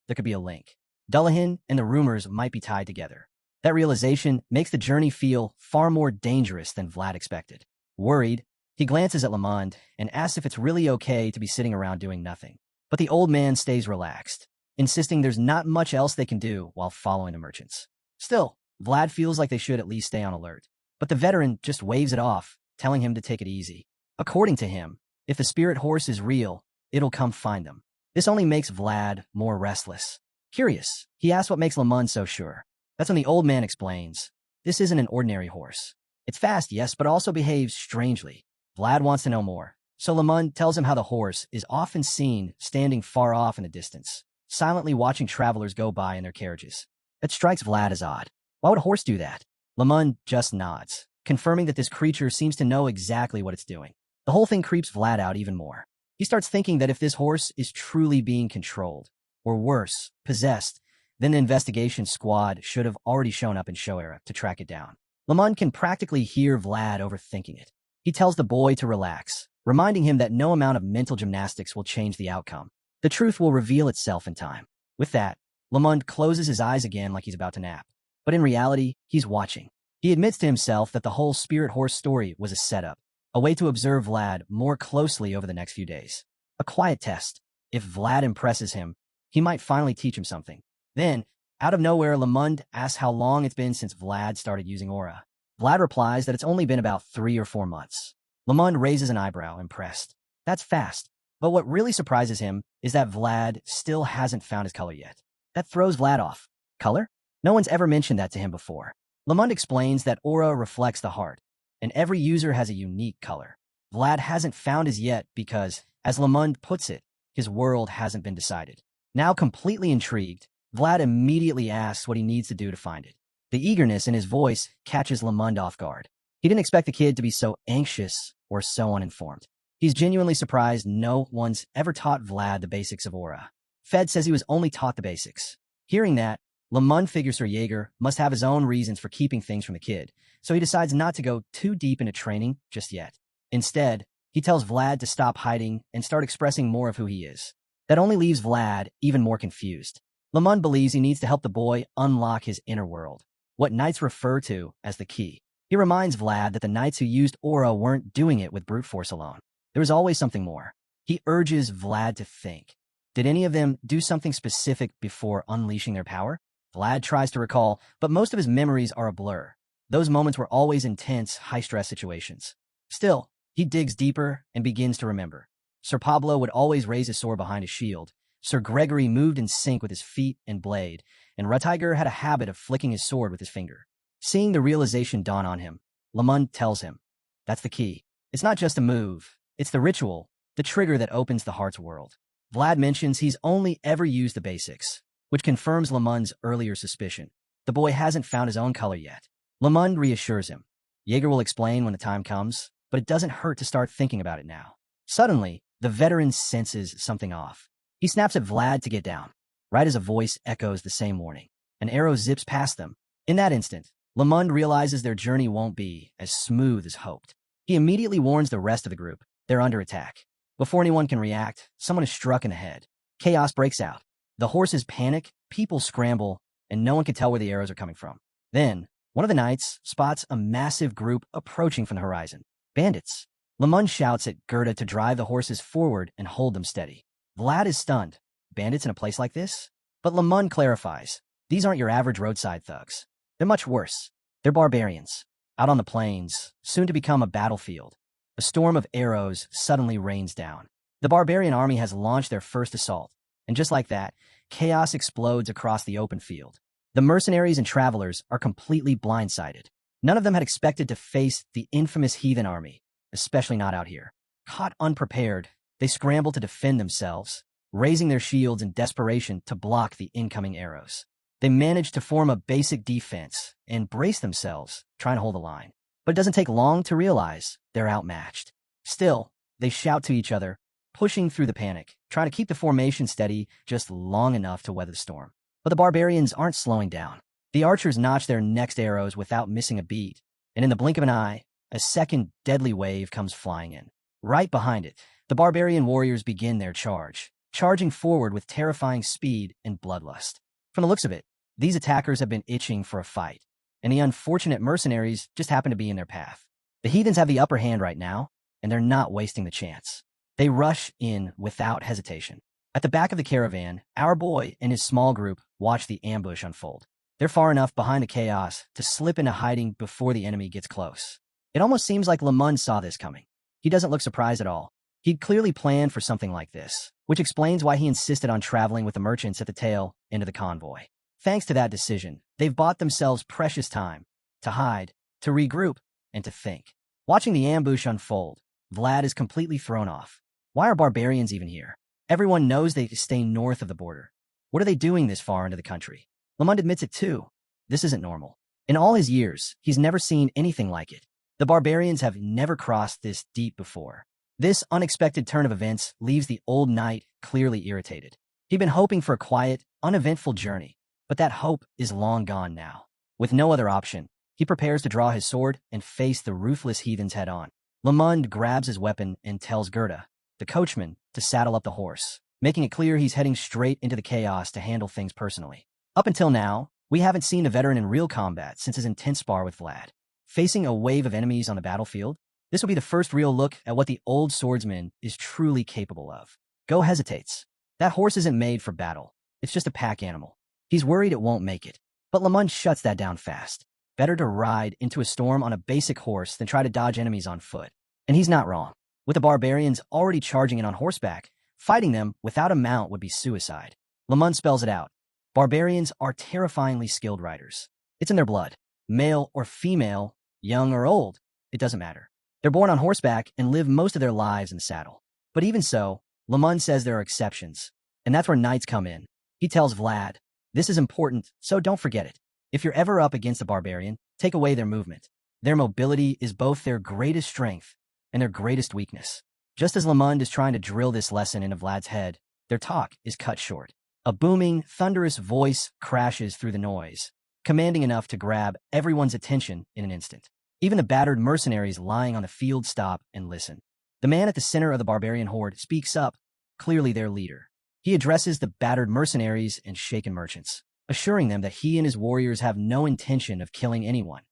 there could be a link. Dullahan and the rumors might be tied together. That realization makes the journey feel far more dangerous than Vlad expected. Worried, he glances at Lamond and asks if it's really okay to be sitting around doing nothing. But the old man stays relaxed, insisting there's not much else they can do while following the merchants. Still, Vlad feels like they should at least stay on alert. But the veteran just waves it off, telling him to take it easy. According to him, if the spirit horse is real, it'll come find them. This only makes Vlad more restless. Curious, he asks what makes Lamond so sure. That's when the old man explains, this isn't an ordinary horse. It's fast, yes, but also behaves strangely. Vlad wants to know more, so Lamond tells him how the horse is often seen standing far off in the distance, silently watching travelers go by in their carriages. That strikes Vlad as odd. Why would a horse do that? Lamond just nods, confirming that this creature seems to know exactly what it's doing. The whole thing creeps Vlad out even more. He starts thinking that if this horse is truly being controlled, or worse, possessed, then the investigation squad should have already shown up in Shoera to track it down. Lamond can practically hear Vlad overthinking it. He tells the boy to relax, reminding him that no amount of mental gymnastics will change the outcome. The truth will reveal itself in time. With that, Lamond closes his eyes again like he's about to nap. But in reality, he's watching. He admits to himself that the whole spirit horse story was a setup, a way to observe Vlad more closely over the next few days. A quiet test. If Vlad impresses him, he might finally teach him something. Then, out of nowhere, Lamond asks how long it's been since Vlad started using aura. Vlad replies that it's only been about 3 or 4 months. Lamond raises an eyebrow, impressed. That's fast. But what really surprises him is that Vlad still hasn't found his color yet. That throws Vlad off. Color? No one's ever mentioned that to him before. Lamond explains that aura reflects the heart, and every user has a unique color. Vlad hasn't found his yet because, as Lamond puts it, his world hasn't been decided. Now completely intrigued, Vlad immediately asks what he needs to do to find it. The eagerness in his voice catches Lamond off guard. He didn't expect the kid to be so anxious or so uninformed. He's genuinely surprised no one's ever taught Vlad the basics of aura. Fed says he was only taught the basics. Hearing that, Lamond figures Sir Jaeger must have his own reasons for keeping things from the kid, so he decides not to go too deep into training just yet. Instead, he tells Vlad to stop hiding and start expressing more of who he is. That only leaves Vlad even more confused. Lamond believes he needs to help the boy unlock his inner world, what knights refer to as the key. He reminds Vlad that the knights who used aura weren't doing it with brute force alone. There was always something more. He urges Vlad to think. Did any of them do something specific before unleashing their power? Vlad tries to recall, but most of his memories are a blur. Those moments were always intense, high-stress situations. Still, he digs deeper and begins to remember. Sir Pablo would always raise his sword behind his shield. Sir Gregory moved in sync with his feet and blade, and Rutiger had a habit of flicking his sword with his finger. Seeing the realization dawn on him, Lamond tells him, that's the key. It's not just a move, it's the ritual, the trigger that opens the heart's world. Vlad mentions he's only ever used the basics, which confirms Lamond's earlier suspicion. The boy hasn't found his own color yet. Lamond reassures him. Jaeger will explain when the time comes, but it doesn't hurt to start thinking about it now. Suddenly, the veteran senses something off. He snaps at Vlad to get down. Right as a voice echoes the same warning, an arrow zips past them. In that instant, Lamond realizes their journey won't be as smooth as hoped. He immediately warns the rest of the group. They're under attack. Before anyone can react, someone is struck in the head. Chaos breaks out. The horses panic, people scramble, and no one can tell where the arrows are coming from. Then, one of the knights spots a massive group approaching from the horizon. Bandits. Lamond shouts at Gerda to drive the horses forward and hold them steady. Vlad is stunned. Bandits in a place like this? But Lamond clarifies. These aren't your average roadside thugs. They're much worse. They're barbarians. Out on the plains, soon to become a battlefield. A storm of arrows suddenly rains down. The barbarian army has launched their first assault, and just like that, chaos explodes across the open field. The mercenaries and travelers are completely blindsided. None of them had expected to face the infamous heathen army, especially not out here. Caught unprepared, they scramble to defend themselves, raising their shields in desperation to block the incoming arrows. They manage to form a basic defense and brace themselves, trying to hold the line. But it doesn't take long to realize they're outmatched. Still, they shout to each other, pushing through the panic, trying to keep the formation steady just long enough to weather the storm. But the barbarians aren't slowing down. The archers notch their next arrows without missing a beat, and in the blink of an eye, a second deadly wave comes flying in. Right behind it, the barbarian warriors begin their charge, charging forward with terrifying speed and bloodlust. From the looks of it, these attackers have been itching for a fight, and the unfortunate mercenaries just happen to be in their path. The heathens have the upper hand right now, and they're not wasting the chance. They rush in without hesitation. At the back of the caravan, our boy and his small group watch the ambush unfold. They're far enough behind the chaos to slip into hiding before the enemy gets close. It almost seems like Lamund saw this coming. He doesn't look surprised at all. He'd clearly planned for something like this, which explains why he insisted on traveling with the merchants at the tail end of the convoy. Thanks to that decision, they've bought themselves precious time to hide, to regroup, and to think. Watching the ambush unfold, Vlad is completely thrown off. Why are barbarians even here? Everyone knows they stay north of the border. What are they doing this far into the country? Lamund admits it too. This isn't normal. In all his years, he's never seen anything like it. The barbarians have never crossed this deep before. This unexpected turn of events leaves the old knight clearly irritated. He'd been hoping for a quiet, uneventful journey, but that hope is long gone now. With no other option, he prepares to draw his sword and face the ruthless heathens head-on. Lamund grabs his weapon and tells Gerda, the coachman, to saddle up the horse, making it clear he's heading straight into the chaos to handle things personally. Up until now, we haven't seen the veteran in real combat since his intense spar with Vlad. Facing a wave of enemies on the battlefield, this will be the first real look at what the old swordsman is truly capable of. Go hesitates. That horse isn't made for battle. It's just a pack animal. He's worried it won't make it. But Lamund shuts that down fast. Better to ride into a storm on a basic horse than try to dodge enemies on foot. And he's not wrong. With the barbarians already charging in on horseback, fighting them without a mount would be suicide. Lamund spells it out. Barbarians are terrifyingly skilled riders. It's in their blood. Male or female, young or old, it doesn't matter. They're born on horseback and live most of their lives in the saddle. But even so, Lamund says there are exceptions, and that's where knights come in. He tells Vlad, this is important, so don't forget it. If you're ever up against a barbarian, take away their movement. Their mobility is both their greatest strength and their greatest weakness. Just as Lamund is trying to drill this lesson into Vlad's head, their talk is cut short. A booming, thunderous voice crashes through the noise, commanding enough to grab everyone's attention in an instant. Even the battered mercenaries lying on the field stop and listen. The man at the center of the barbarian horde speaks up, clearly their leader. He addresses the battered mercenaries and shaken merchants, assuring them that he and his warriors have no intention of killing anyone,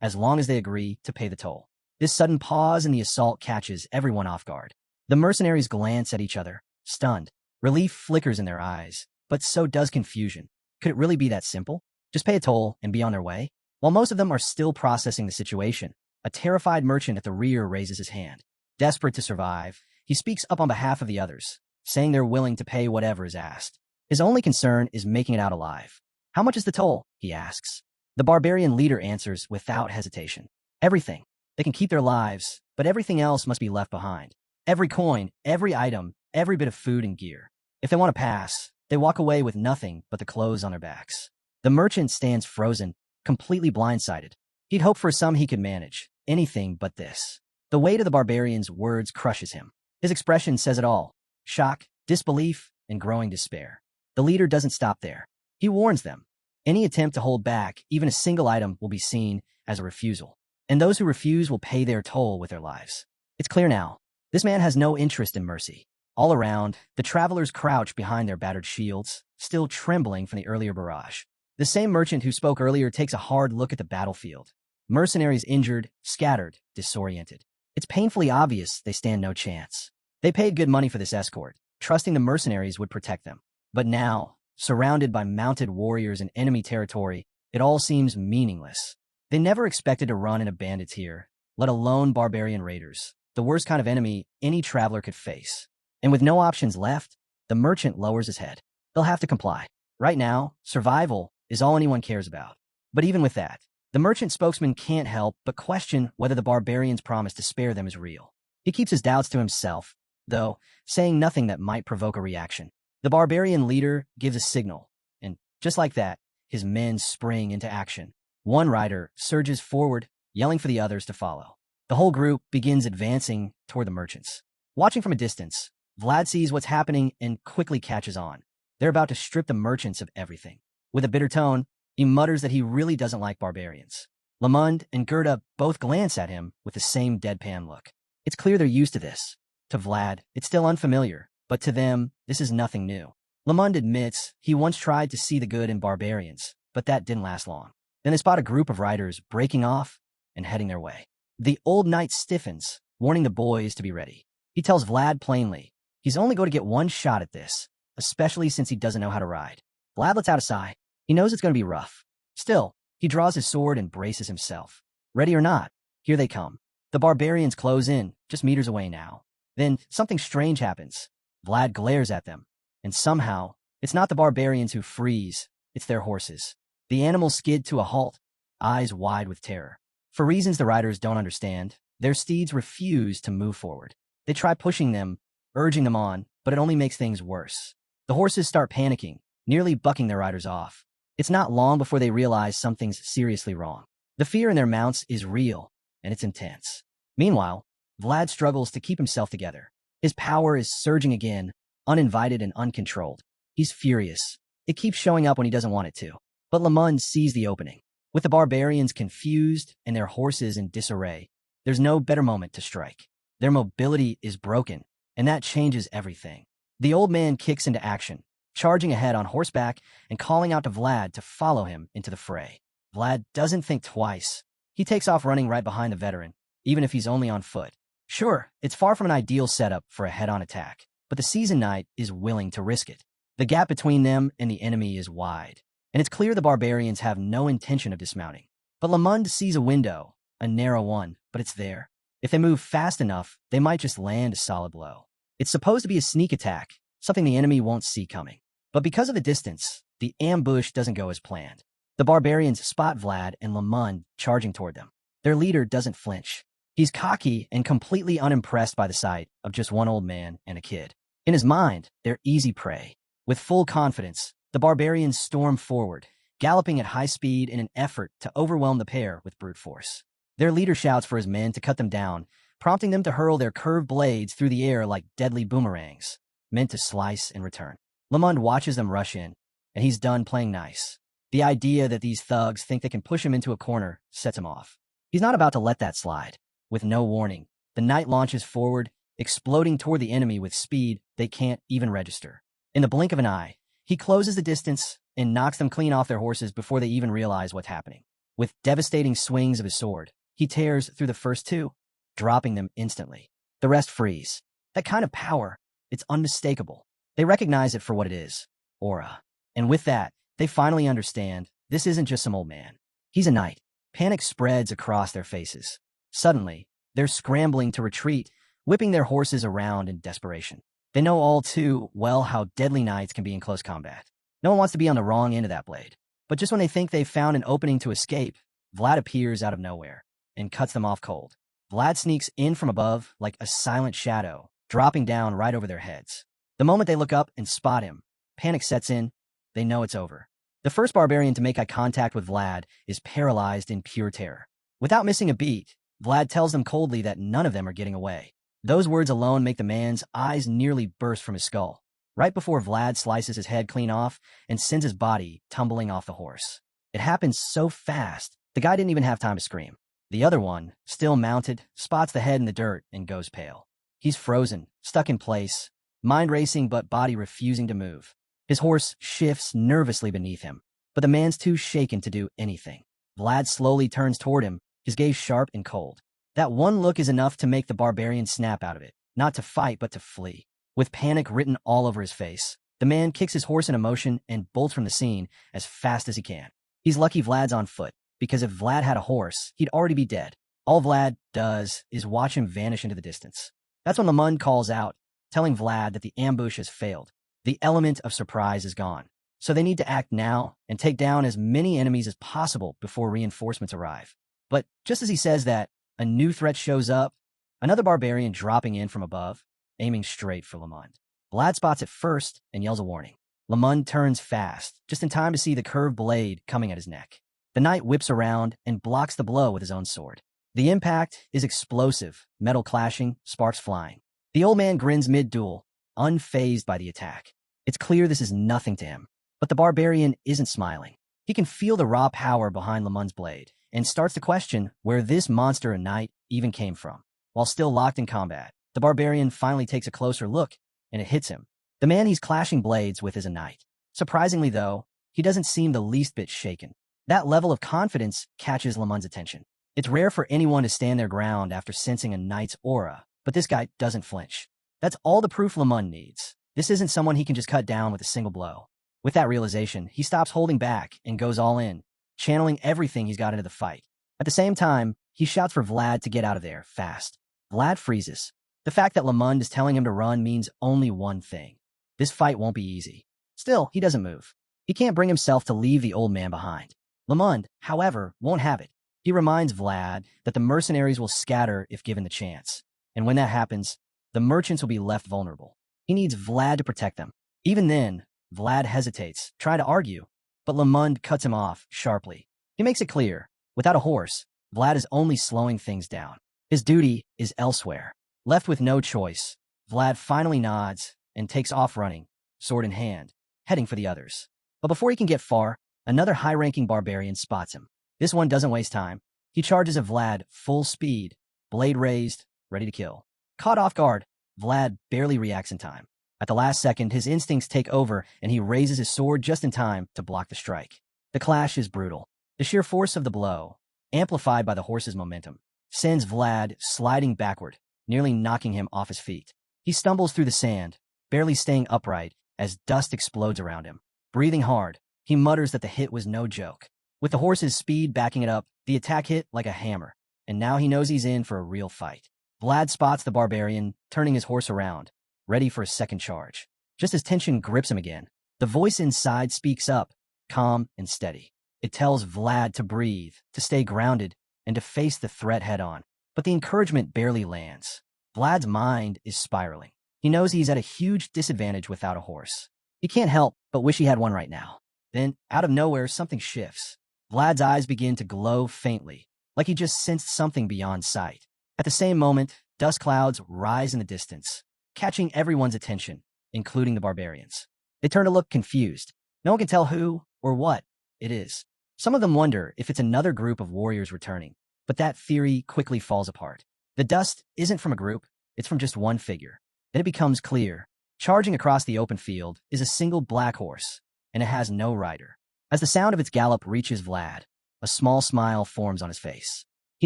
as long as they agree to pay the toll. This sudden pause in the assault catches everyone off guard. The mercenaries glance at each other, stunned. Relief flickers in their eyes, but so does confusion. Could it really be that simple? Just pay a toll and be on their way? While most of them are still processing the situation, a terrified merchant at the rear raises his hand. Desperate to survive, he speaks up on behalf of the others, saying they're willing to pay whatever is asked. His only concern is making it out alive. How much is the toll? He asks. The barbarian leader answers without hesitation. Everything. They can keep their lives, but everything else must be left behind. Every coin, every item, every bit of food and gear. If they want to pass, they walk away with nothing but the clothes on their backs. The merchant stands frozen, completely blindsided. He'd hoped for a sum he could manage, anything but this. The weight of the barbarian's words crushes him. His expression says it all. Shock, disbelief, and growing despair. The leader doesn't stop there. He warns them. Any attempt to hold back, even a single item, will be seen as a refusal. And those who refuse will pay their toll with their lives. It's clear now. This man has no interest in mercy. All around, the travelers crouch behind their battered shields, still trembling from the earlier barrage. The same merchant who spoke earlier takes a hard look at the battlefield. Mercenaries injured, scattered, disoriented. It's painfully obvious they stand no chance. They paid good money for this escort, trusting the mercenaries would protect them. But now, surrounded by mounted warriors in enemy territory, it all seems meaningless. They never expected to run into bandits here, let alone barbarian raiders. the worst kind of enemy any traveler could face. And with no options left, the merchant lowers his head. They'll have to comply. Right now, survival is all anyone cares about. But even with that, the merchant spokesman can't help but question whether the barbarian's promise to spare them is real. He keeps his doubts to himself, though, saying nothing that might provoke a reaction. The barbarian leader gives a signal, and just like that, his men spring into action. One rider surges forward, yelling for the others to follow. The whole group begins advancing toward the merchants. Watching from a distance, Vlad sees what's happening and quickly catches on. They're about to strip the merchants of everything. With a bitter tone, he mutters that he really doesn't like barbarians. Lamond and Gerda both glance at him with the same deadpan look. It's clear they're used to this. To Vlad, it's still unfamiliar, but to them, this is nothing new. Lamond admits he once tried to see the good in barbarians, but that didn't last long. Then they spot a group of riders breaking off and heading their way. The old knight stiffens, warning the boys to be ready. He tells Vlad plainly he's only going to get one shot at this, especially since he doesn't know how to ride. Vlad lets out a sigh. He knows it's going to be rough. Still, he draws his sword and braces himself. Ready or not, here they come. The barbarians close in, just meters away now. Then something strange happens. Vlad glares at them, and somehow, it's not the barbarians who freeze, it's their horses. The animals skid to a halt, eyes wide with terror. For reasons the riders don't understand, their steeds refuse to move forward. They try pushing them, urging them on, but it only makes things worse. The horses start panicking, nearly bucking their riders off. It's not long before they realize something's seriously wrong. The fear in their mounts is real, and it's intense. Meanwhile, Vlad struggles to keep himself together. His power is surging again, uninvited and uncontrolled. He's furious. It keeps showing up when he doesn't want it to. But Lamond sees the opening. With the barbarians confused and their horses in disarray, there's no better moment to strike. Their mobility is broken, and that changes everything. The old man kicks into action, charging ahead on horseback and calling out to Vlad to follow him into the fray. Vlad doesn't think twice. He takes off running right behind the veteran, even if he's only on foot. Sure, it's far from an ideal setup for a head-on attack, but the seasoned knight is willing to risk it. The gap between them and the enemy is wide, and it's clear the barbarians have no intention of dismounting. But Lamond sees a window, a narrow one, but it's there. If they move fast enough, they might just land a solid blow. It's supposed to be a sneak attack, something the enemy won't see coming. But because of the distance, the ambush doesn't go as planned. The barbarians spot Vlad and Lamond charging toward them. Their leader doesn't flinch. He's cocky and completely unimpressed by the sight of just one old man and a kid. In his mind, they're easy prey. With full confidence, the barbarians storm forward, galloping at high speed in an effort to overwhelm the pair with brute force. Their leader shouts for his men to cut them down, prompting them to hurl their curved blades through the air like deadly boomerangs, meant to slice and return. Lamond watches them rush in, and he's done playing nice. The idea that these thugs think they can push him into a corner sets him off. He's not about to let that slide. With no warning, the knight launches forward, exploding toward the enemy with speed they can't even register. In the blink of an eye, he closes the distance and knocks them clean off their horses before they even realize what's happening. With devastating swings of his sword, he tears through the first two, dropping them instantly. The rest freeze. That kind of power, it's unmistakable. They recognize it for what it is, aura. And with that, they finally understand this isn't just some old man. He's a knight. Panic spreads across their faces. Suddenly, they're scrambling to retreat, whipping their horses around in desperation. They know all too well how deadly knights can be in close combat. No one wants to be on the wrong end of that blade. But just when they think they've found an opening to escape, Vlad appears out of nowhere and cuts them off cold. Vlad sneaks in from above like a silent shadow, dropping down right over their heads. The moment they look up and spot him, panic sets in. They know it's over. The first barbarian to make eye contact with Vlad is paralyzed in pure terror. Without missing a beat, Vlad tells them coldly that none of them are getting away. Those words alone make the man's eyes nearly burst from his skull, right before Vlad slices his head clean off and sends his body tumbling off the horse. It happens so fast, the guy didn't even have time to scream. The other one, still mounted, spots the head in the dirt and goes pale. He's frozen, stuck in place, mind racing but body refusing to move. His horse shifts nervously beneath him, but the man's too shaken to do anything. Vlad slowly turns toward him, his gaze sharp and cold. That one look is enough to make the barbarian snap out of it, not to fight but to flee. With panic written all over his face, the man kicks his horse in motion and bolts from the scene as fast as he can. He's lucky Vlad's on foot, because if Vlad had a horse, he'd already be dead. All Vlad does is watch him vanish into the distance. That's when Lamund calls out, telling Vlad that the ambush has failed. The element of surprise is gone. So they need to act now and take down as many enemies as possible before reinforcements arrive. But just as he says that, a new threat shows up, another barbarian dropping in from above, aiming straight for Lamund. Vlad spots it first and yells a warning. Lamund turns fast, just in time to see the curved blade coming at his neck. The knight whips around and blocks the blow with his own sword. The impact is explosive, metal clashing, sparks flying. The old man grins mid-duel, unfazed by the attack. It's clear this is nothing to him. But the barbarian isn't smiling. He can feel the raw power behind Lamund's blade and starts to question where this monster and knight even came from. While still locked in combat, the barbarian finally takes a closer look, and it hits him. The man he's clashing blades with is a knight. Surprisingly, though, he doesn't seem the least bit shaken. That level of confidence catches Lamund's attention. It's rare for anyone to stand their ground after sensing a knight's aura, but this guy doesn't flinch. That's all the proof Lamund needs. This isn't someone he can just cut down with a single blow. With that realization, he stops holding back and goes all in, channeling everything he's got into the fight. At the same time, he shouts for Vlad to get out of there, fast. Vlad freezes. The fact that Lamund is telling him to run means only one thing. This fight won't be easy. Still, he doesn't move. He can't bring himself to leave the old man behind. Lamund, however, won't have it. He reminds Vlad that the mercenaries will scatter if given the chance. And when that happens, the merchants will be left vulnerable. He needs Vlad to protect them. Even then, Vlad hesitates, trying to argue, but Lamund cuts him off sharply. He makes it clear, without a horse, Vlad is only slowing things down. His duty is elsewhere. Left with no choice, Vlad finally nods and takes off running, sword in hand, heading for the others. But before he can get far, another high-ranking barbarian spots him. This one doesn't waste time. He charges at Vlad full speed, blade raised, ready to kill. Caught off guard, Vlad barely reacts in time. At the last second, his instincts take over, and he raises his sword just in time to block the strike. The clash is brutal. The sheer force of the blow, amplified by the horse's momentum, sends Vlad sliding backward, nearly knocking him off his feet. He stumbles through the sand, barely staying upright, as dust explodes around him. Breathing hard, he mutters that the hit was no joke. With the horse's speed backing it up, the attack hit like a hammer, and now he knows he's in for a real fight. Vlad spots the barbarian, turning his horse around, ready for a second charge. Just as tension grips him again, the voice inside speaks up, calm and steady. It tells Vlad to breathe, to stay grounded, and to face the threat head-on. But the encouragement barely lands. Vlad's mind is spiraling. He knows he's at a huge disadvantage without a horse. He can't help but wish he had one right now. Then, out of nowhere, something shifts. Vlad's eyes begin to glow faintly, like he just sensed something beyond sight. At the same moment, dust clouds rise in the distance, catching everyone's attention, including the barbarians. They turn to look confused. No one can tell who or what it is. Some of them wonder if it's another group of warriors returning, but that theory quickly falls apart. The dust isn't from a group, it's from just one figure. Then it becomes clear. Charging across the open field is a single black horse, and it has no rider. As the sound of its gallop reaches Vlad, a small smile forms on his face. He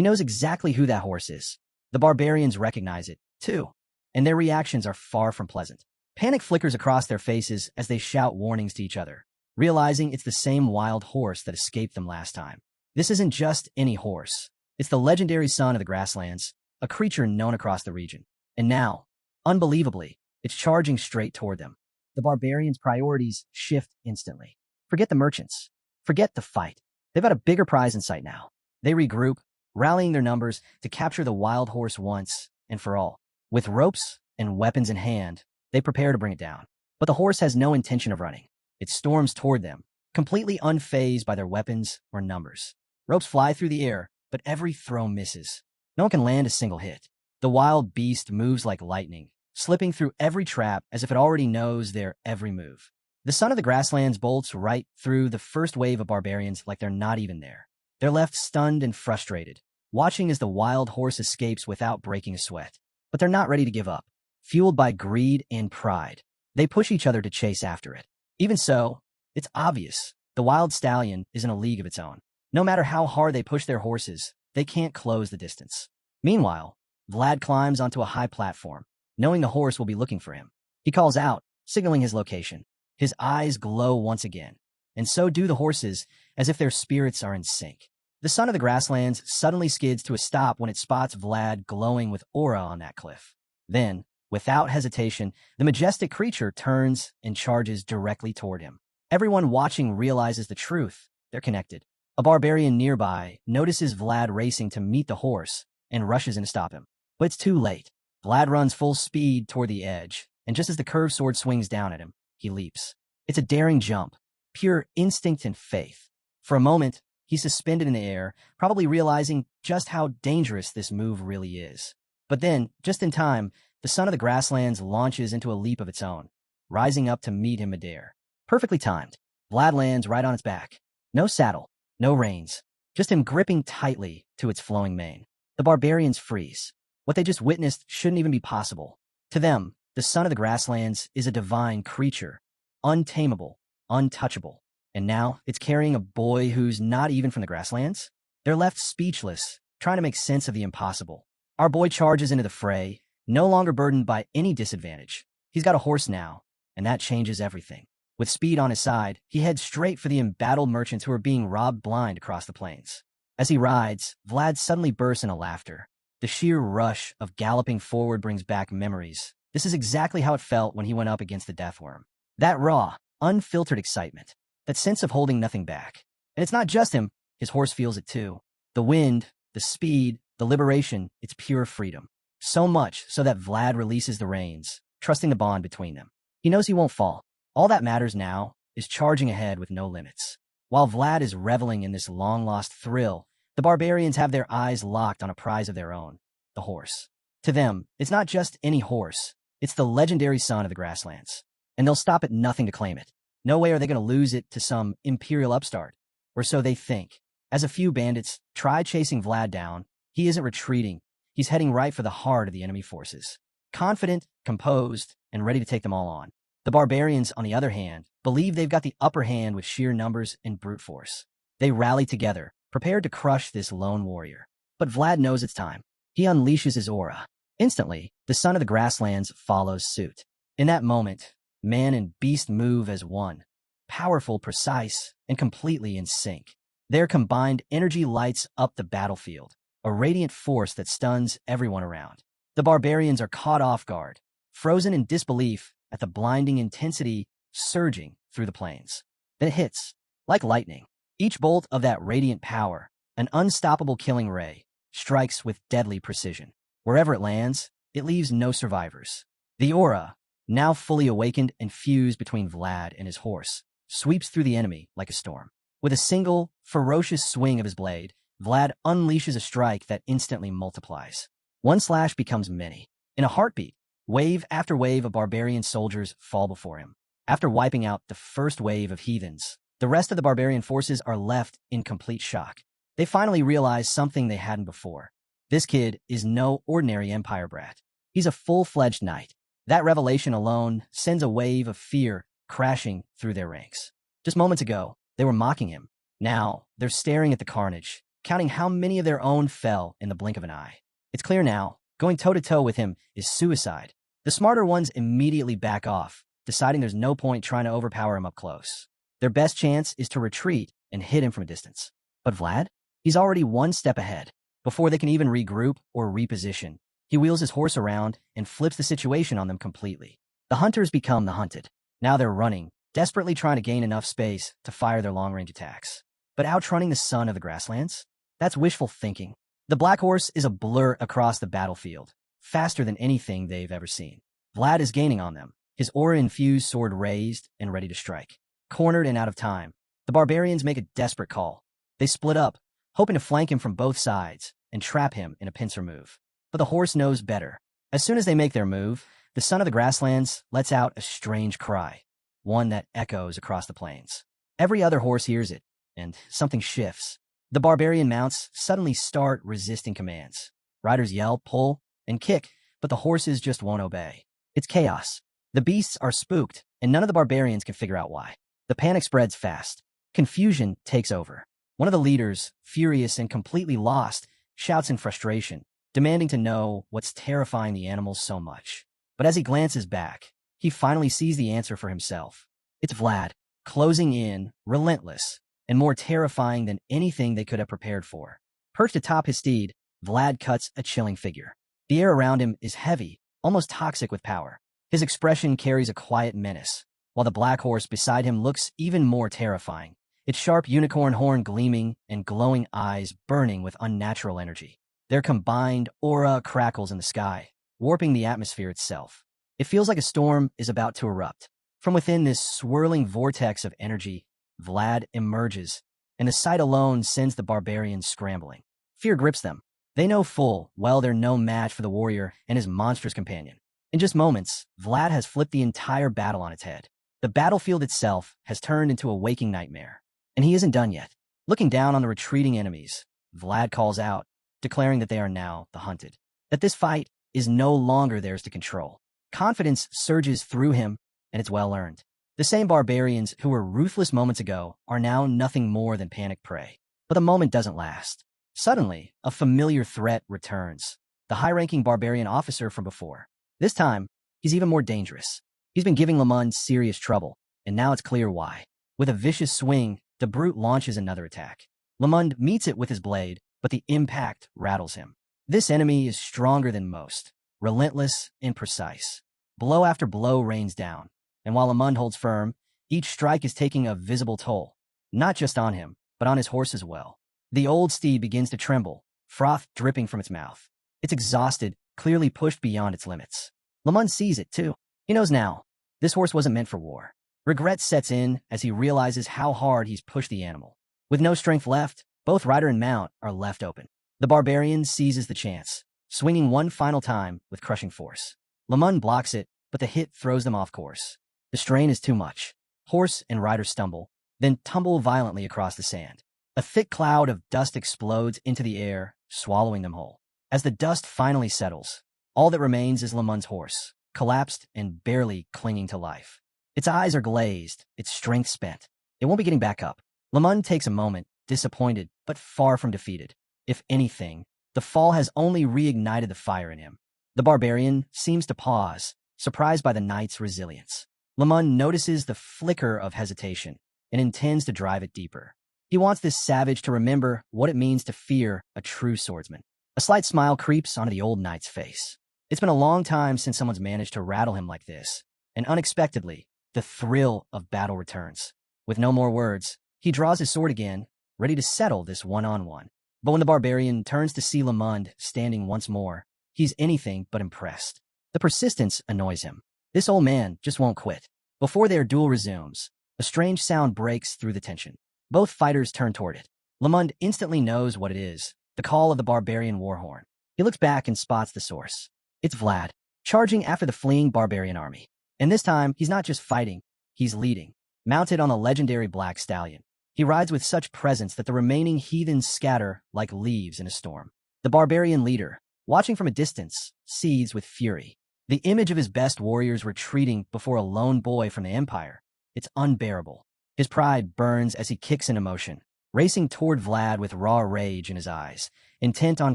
knows exactly who that horse is. The barbarians recognize it, too, and their reactions are far from pleasant. Panic flickers across their faces as they shout warnings to each other, realizing it's the same wild horse that escaped them last time. This isn't just any horse. It's the legendary son of the grasslands, a creature known across the region. And now, unbelievably, it's charging straight toward them. The barbarians' priorities shift instantly. Forget the merchants. Forget the fight. They've got a bigger prize in sight now. They regroup, rallying their numbers to capture the wild horse once and for all. With ropes and weapons in hand, they prepare to bring it down. But the horse has no intention of running. It storms toward them, completely unfazed by their weapons or numbers. Ropes fly through the air, but every throw misses. No one can land a single hit. The wild beast moves like lightning, slipping through every trap as if it already knows their every move. The son of the grasslands bolts right through the first wave of barbarians like they're not even there. They're left stunned and frustrated, watching as the wild horse escapes without breaking a sweat. But they're not ready to give up. Fueled by greed and pride, they push each other to chase after it. Even so, it's obvious the wild stallion is in a league of its own. No matter how hard they push their horses, they can't close the distance. Meanwhile, Vlad climbs onto a high platform, knowing the horse will be looking for him. He calls out, signaling his location. His eyes glow once again, and so do the horses, as if their spirits are in sync. The son of the grasslands suddenly skids to a stop when it spots Vlad glowing with aura on that cliff. Then, without hesitation, the majestic creature turns and charges directly toward him. Everyone watching realizes the truth. They're connected. A barbarian nearby notices Vlad racing to meet the horse and rushes in to stop him. But it's too late. Vlad runs full speed toward the edge, and just as the curved sword swings down at him, he leaps. It's a daring jump, pure instinct and faith. For a moment, he's suspended in the air, probably realizing just how dangerous this move really is. But then, just in time, the son of the grasslands launches into a leap of its own, rising up to meet him midair. Perfectly timed. Vlad lands right on its back. No saddle, no reins, just him gripping tightly to its flowing mane. The barbarians freeze. What they just witnessed shouldn't even be possible. To them, the son of the grasslands is a divine creature, untamable, untouchable. And now it's carrying a boy who's not even from the grasslands? They're left speechless, trying to make sense of the impossible. Our boy charges into the fray, no longer burdened by any disadvantage. He's got a horse now, and that changes everything. With speed on his side, he heads straight for the embattled merchants who are being robbed blind across the plains. As he rides, Vlad suddenly bursts into laughter. The sheer rush of galloping forward brings back memories. This is exactly how it felt when he went up against the Deathworm. That raw, unfiltered excitement. That sense of holding nothing back. And it's not just him. His horse feels it too. The wind, the speed, the liberation, it's pure freedom. So much so that Vlad releases the reins, trusting the bond between them. He knows he won't fall. All that matters now is charging ahead with no limits. While Vlad is reveling in this long-lost thrill, the barbarians have their eyes locked on a prize of their own, the horse. To them, it's not just any horse. It's the legendary son of the grasslands. And they'll stop at nothing to claim it. No way are they going to lose it to some imperial upstart, or so they think. As a few bandits try chasing Vlad down, he isn't retreating. He's heading right for the heart of the enemy forces. Confident, composed, and ready to take them all on. The barbarians, on the other hand, believe they've got the upper hand with sheer numbers and brute force. They rally together, prepared to crush this lone warrior. But Vlad knows it's time. He unleashes his aura. Instantly, the son of the grasslands follows suit. In that moment, man and beast move as one. Powerful, precise, and completely in sync. Their combined energy lights up the battlefield, a radiant force that stuns everyone around. The barbarians are caught off guard, frozen in disbelief at the blinding intensity surging through the plains. Then it hits, like lightning. Each bolt of that radiant power, an unstoppable killing ray, strikes with deadly precision. Wherever it lands, it leaves no survivors. The aura, now fully awakened and fused between Vlad and his horse, sweeps through the enemy like a storm. With a single, ferocious swing of his blade, Vlad unleashes a strike that instantly multiplies. One slash becomes many. In a heartbeat, wave after wave of barbarian soldiers fall before him. After wiping out the first wave of heathens, the rest of the barbarian forces are left in complete shock. They finally realize something they hadn't before. This kid is no ordinary empire brat. He's a full-fledged knight. That revelation alone sends a wave of fear crashing through their ranks. Just moments ago, they were mocking him. Now, they're staring at the carnage, counting how many of their own fell in the blink of an eye. It's clear now, going toe-to-toe with him is suicide. The smarter ones immediately back off, deciding there's no point trying to overpower him up close. Their best chance is to retreat and hit him from a distance. But Vlad? He's already one step ahead. Before they can even regroup or reposition, he wheels his horse around and flips the situation on them completely. The hunters become the hunted. Now they're running, desperately trying to gain enough space to fire their long-range attacks. But outrunning the son of the grasslands? That's wishful thinking. The black horse is a blur across the battlefield, faster than anything they've ever seen. Vlad is gaining on them, his aura-infused sword raised and ready to strike. Cornered and out of time, the barbarians make a desperate call. They split up, hoping to flank him from both sides and trap him in a pincer move. But the horse knows better. As soon as they make their move, the son of the grasslands lets out a strange cry, one that echoes across the plains. Every other horse hears it, and something shifts. The barbarian mounts suddenly start resisting commands. Riders yell, pull, and kick, but the horses just won't obey. It's chaos. The beasts are spooked, and none of the barbarians can figure out why. The panic spreads fast. Confusion takes over. One of the leaders, furious and completely lost, shouts in frustration, demanding to know what's terrifying the animals so much. But as he glances back, he finally sees the answer for himself. It's Vlad, closing in, relentless, and more terrifying than anything they could have prepared for. Perched atop his steed, Vlad cuts a chilling figure. The air around him is heavy, almost toxic with power. His expression carries a quiet menace, while the black horse beside him looks even more terrifying, its sharp unicorn horn gleaming and glowing eyes burning with unnatural energy. Their combined aura crackles in the sky, warping the atmosphere itself. It feels like a storm is about to erupt. From within this swirling vortex of energy, Vlad emerges, and the sight alone sends the barbarians scrambling. Fear grips them. They know full well they're no match for the warrior and his monstrous companion. In just moments, Vlad has flipped the entire battle on its head. The battlefield itself has turned into a waking nightmare. And he isn't done yet. Looking down on the retreating enemies, Vlad calls out, declaring that they are now the hunted. That this fight is no longer theirs to control. Confidence surges through him, and it's well earned. The same barbarians who were ruthless moments ago are now nothing more than panicked prey. But the moment doesn't last. Suddenly, a familiar threat returns. The high-ranking barbarian officer from before. This time, he's even more dangerous. He's been giving Lamund serious trouble, and now it's clear why. With a vicious swing, the brute launches another attack. Lamund meets it with his blade, but the impact rattles him. This enemy is stronger than most, relentless and precise. Blow after blow rains down, and while Lamund holds firm, each strike is taking a visible toll, not just on him, but on his horse as well. The old steed begins to tremble, froth dripping from its mouth. It's exhausted, clearly pushed beyond its limits. Lamund sees it, too. He knows now. This horse wasn't meant for war. Regret sets in as he realizes how hard he's pushed the animal. With no strength left, both rider and mount are left open. The barbarian seizes the chance, swinging one final time with crushing force. Lamund blocks it, but the hit throws them off course. The strain is too much. Horse and rider stumble, then tumble violently across the sand. A thick cloud of dust explodes into the air, swallowing them whole. As the dust finally settles, all that remains is Lamund's horse, collapsed and barely clinging to life. Its eyes are glazed, its strength spent. It won't be getting back up. Lamund takes a moment, disappointed, but far from defeated. If anything, the fall has only reignited the fire in him. The barbarian seems to pause, surprised by the knight's resilience. Lamund notices the flicker of hesitation and intends to drive it deeper. He wants this savage to remember what it means to fear a true swordsman. A slight smile creeps onto the old knight's face. It's been a long time since someone's managed to rattle him like this, and unexpectedly, the thrill of battle returns. With no more words, he draws his sword again, ready to settle this one-on-one. But when the barbarian turns to see Lamund standing once more, he's anything but impressed. The persistence annoys him. This old man just won't quit. Before their duel resumes, a strange sound breaks through the tension. Both fighters turn toward it. Lamund instantly knows what it is, the call of the barbarian warhorn. He looks back and spots the source. It's Vlad, charging after the fleeing barbarian army. And this time, he's not just fighting, he's leading. Mounted on a legendary black stallion, he rides with such presence that the remaining heathens scatter like leaves in a storm. The barbarian leader, watching from a distance, seethes with fury. The image of his best warriors retreating before a lone boy from the Empire, it's unbearable. His pride burns as he kicks into motion, racing toward Vlad with raw rage in his eyes, intent on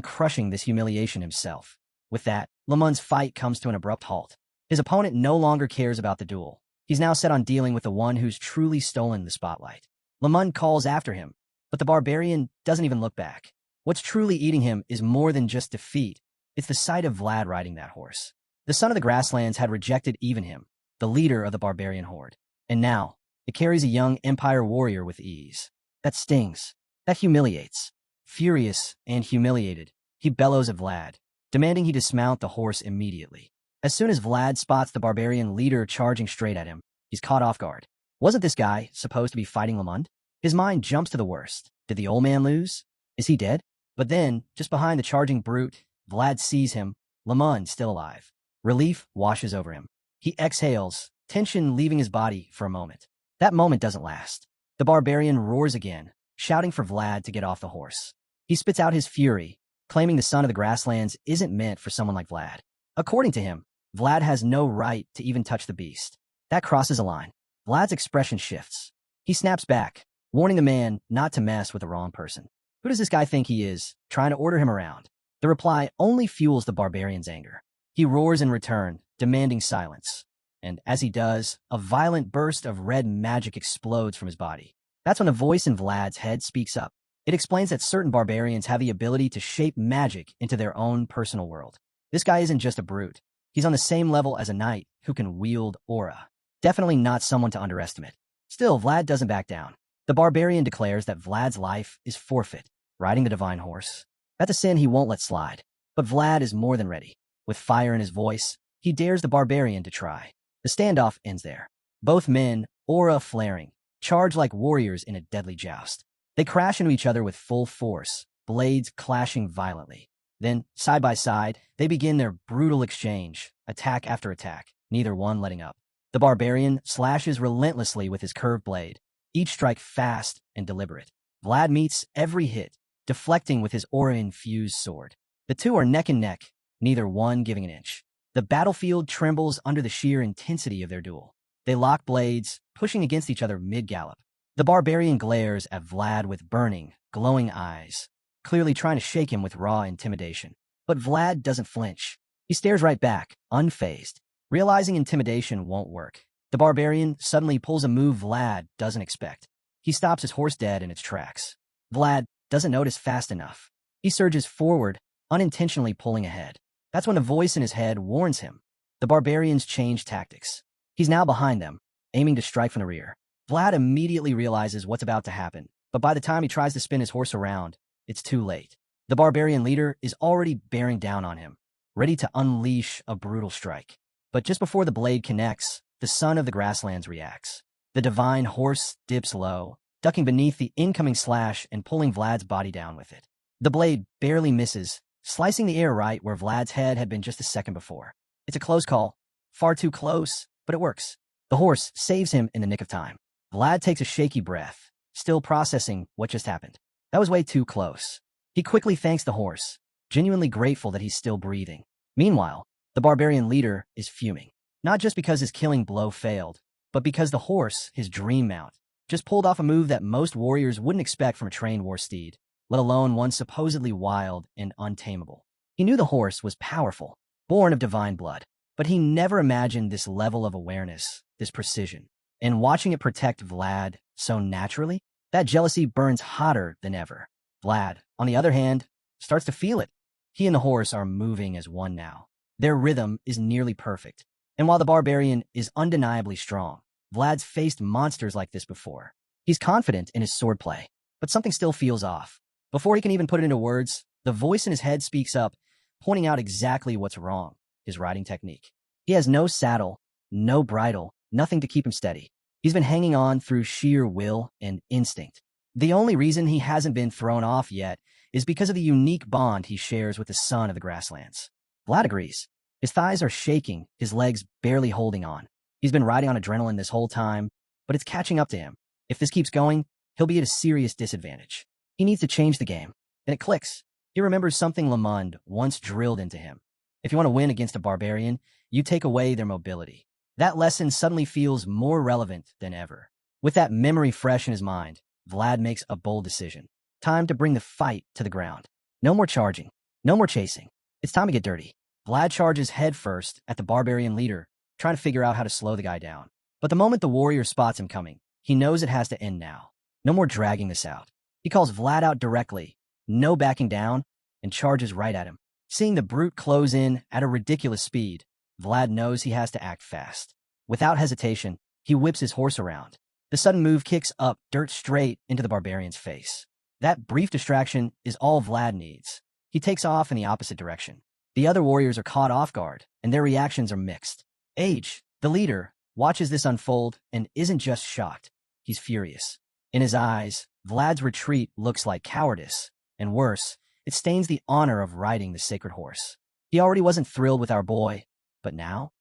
crushing this humiliation himself. With that, Lamund's fight comes to an abrupt halt. His opponent no longer cares about the duel. He's now set on dealing with the one who's truly stolen the spotlight. Lamund calls after him, but the barbarian doesn't even look back. What's truly eating him is more than just defeat. It's the sight of Vlad riding that horse. The son of the grasslands had rejected even him, the leader of the barbarian horde. And now, it carries a young Empire warrior with ease. That stings. That humiliates. Furious and humiliated, he bellows at Vlad, demanding he dismount the horse immediately. As soon as Vlad spots the barbarian leader charging straight at him, he's caught off guard. Wasn't this guy supposed to be fighting Lamund? His mind jumps to the worst. Did the old man lose? Is he dead? But then, just behind the charging brute, Vlad sees him, Lamund still alive. Relief washes over him. He exhales, tension leaving his body for a moment. That moment doesn't last. The barbarian roars again, shouting for Vlad to get off the horse. He spits out his fury, claiming the son of the grasslands isn't meant for someone like Vlad. According to him, Vlad has no right to even touch the beast. That crosses a line. Vlad's expression shifts. He snaps back, warning the man not to mess with the wrong person. Who does this guy think he is, trying to order him around? The reply only fuels the barbarian's anger. He roars in return, demanding silence. And as he does, a violent burst of red magic explodes from his body. That's when a voice in Vlad's head speaks up. It explains that certain barbarians have the ability to shape magic into their own personal world. This guy isn't just a brute. He's on the same level as a knight who can wield aura. Definitely not someone to underestimate. Still, Vlad doesn't back down. The barbarian declares that Vlad's life is forfeit, riding the divine horse. That's a sin he won't let slide. But Vlad is more than ready. With fire in his voice, he dares the barbarian to try. The standoff ends there. Both men, aura flaring, charge like warriors in a deadly joust. They crash into each other with full force, blades clashing violently. Then, side by side, they begin their brutal exchange, attack after attack, neither one letting up. The barbarian slashes relentlessly with his curved blade, each strike fast and deliberate. Vlad meets every hit, deflecting with his aura-infused sword. The two are neck and neck, neither one giving an inch. The battlefield trembles under the sheer intensity of their duel. They lock blades, pushing against each other mid-gallop. The barbarian glares at Vlad with burning, glowing eyes, clearly trying to shake him with raw intimidation. But Vlad doesn't flinch. He stares right back, unfazed. Realizing intimidation won't work, the barbarian suddenly pulls a move Vlad doesn't expect. He stops his horse dead in its tracks. Vlad doesn't notice fast enough. He surges forward, unintentionally pulling ahead. That's when a voice in his head warns him. The barbarians change tactics. He's now behind them, aiming to strike from the rear. Vlad immediately realizes what's about to happen, but by the time he tries to spin his horse around, it's too late. The barbarian leader is already bearing down on him, ready to unleash a brutal strike. But just before the blade connects, the son of the grasslands reacts. The divine horse dips low, ducking beneath the incoming slash and pulling Vlad's body down with it. The blade barely misses, slicing the air right where Vlad's head had been just a second before. It's a close call, far too close, but it works. The horse saves him in the nick of time. Vlad takes a shaky breath, still processing what just happened. That was way too close. He quickly thanks the horse, genuinely grateful that he's still breathing. Meanwhile, the barbarian leader is fuming. Not just because his killing blow failed, but because the horse, his dream mount, just pulled off a move that most warriors wouldn't expect from a trained war steed, let alone one supposedly wild and untamable. He knew the horse was powerful, born of divine blood, but he never imagined this level of awareness, this precision. And watching it protect Vlad so naturally, that jealousy burns hotter than ever. Vlad, on the other hand, starts to feel it. He and the horse are moving as one now. Their rhythm is nearly perfect. And while the barbarian is undeniably strong, Vlad's faced monsters like this before. He's confident in his swordplay, but something still feels off. Before he can even put it into words, the voice in his head speaks up, pointing out exactly what's wrong, his riding technique. He has no saddle, no bridle, nothing to keep him steady. He's been hanging on through sheer will and instinct. The only reason he hasn't been thrown off yet is because of the unique bond he shares with the son of the grasslands. Vlad agrees. His thighs are shaking, his legs barely holding on. He's been riding on adrenaline this whole time, but it's catching up to him. If this keeps going, he'll be at a serious disadvantage. He needs to change the game. Then it clicks. He remembers something Lamond once drilled into him. If you want to win against a barbarian, you take away their mobility. That lesson suddenly feels more relevant than ever. With that memory fresh in his mind, Vlad makes a bold decision. Time to bring the fight to the ground. No more charging. No more chasing. It's time to get dirty. Vlad charges headfirst at the barbarian leader, trying to figure out how to slow the guy down. But the moment the warrior spots him coming, he knows it has to end now. No more dragging this out. He calls Vlad out directly, no backing down, and charges right at him. Seeing the brute close in at a ridiculous speed, Vlad knows he has to act fast. Without hesitation, he whips his horse around. The sudden move kicks up dirt straight into the barbarian's face. That brief distraction is all Vlad needs. He takes off in the opposite direction. The other warriors are caught off guard, and their reactions are mixed. Age, the leader, watches this unfold and isn't just shocked. He's furious. In his eyes, Vlad's retreat looks like cowardice, and worse, it stains the honor of riding the sacred horse. He already wasn't thrilled with our boy, but now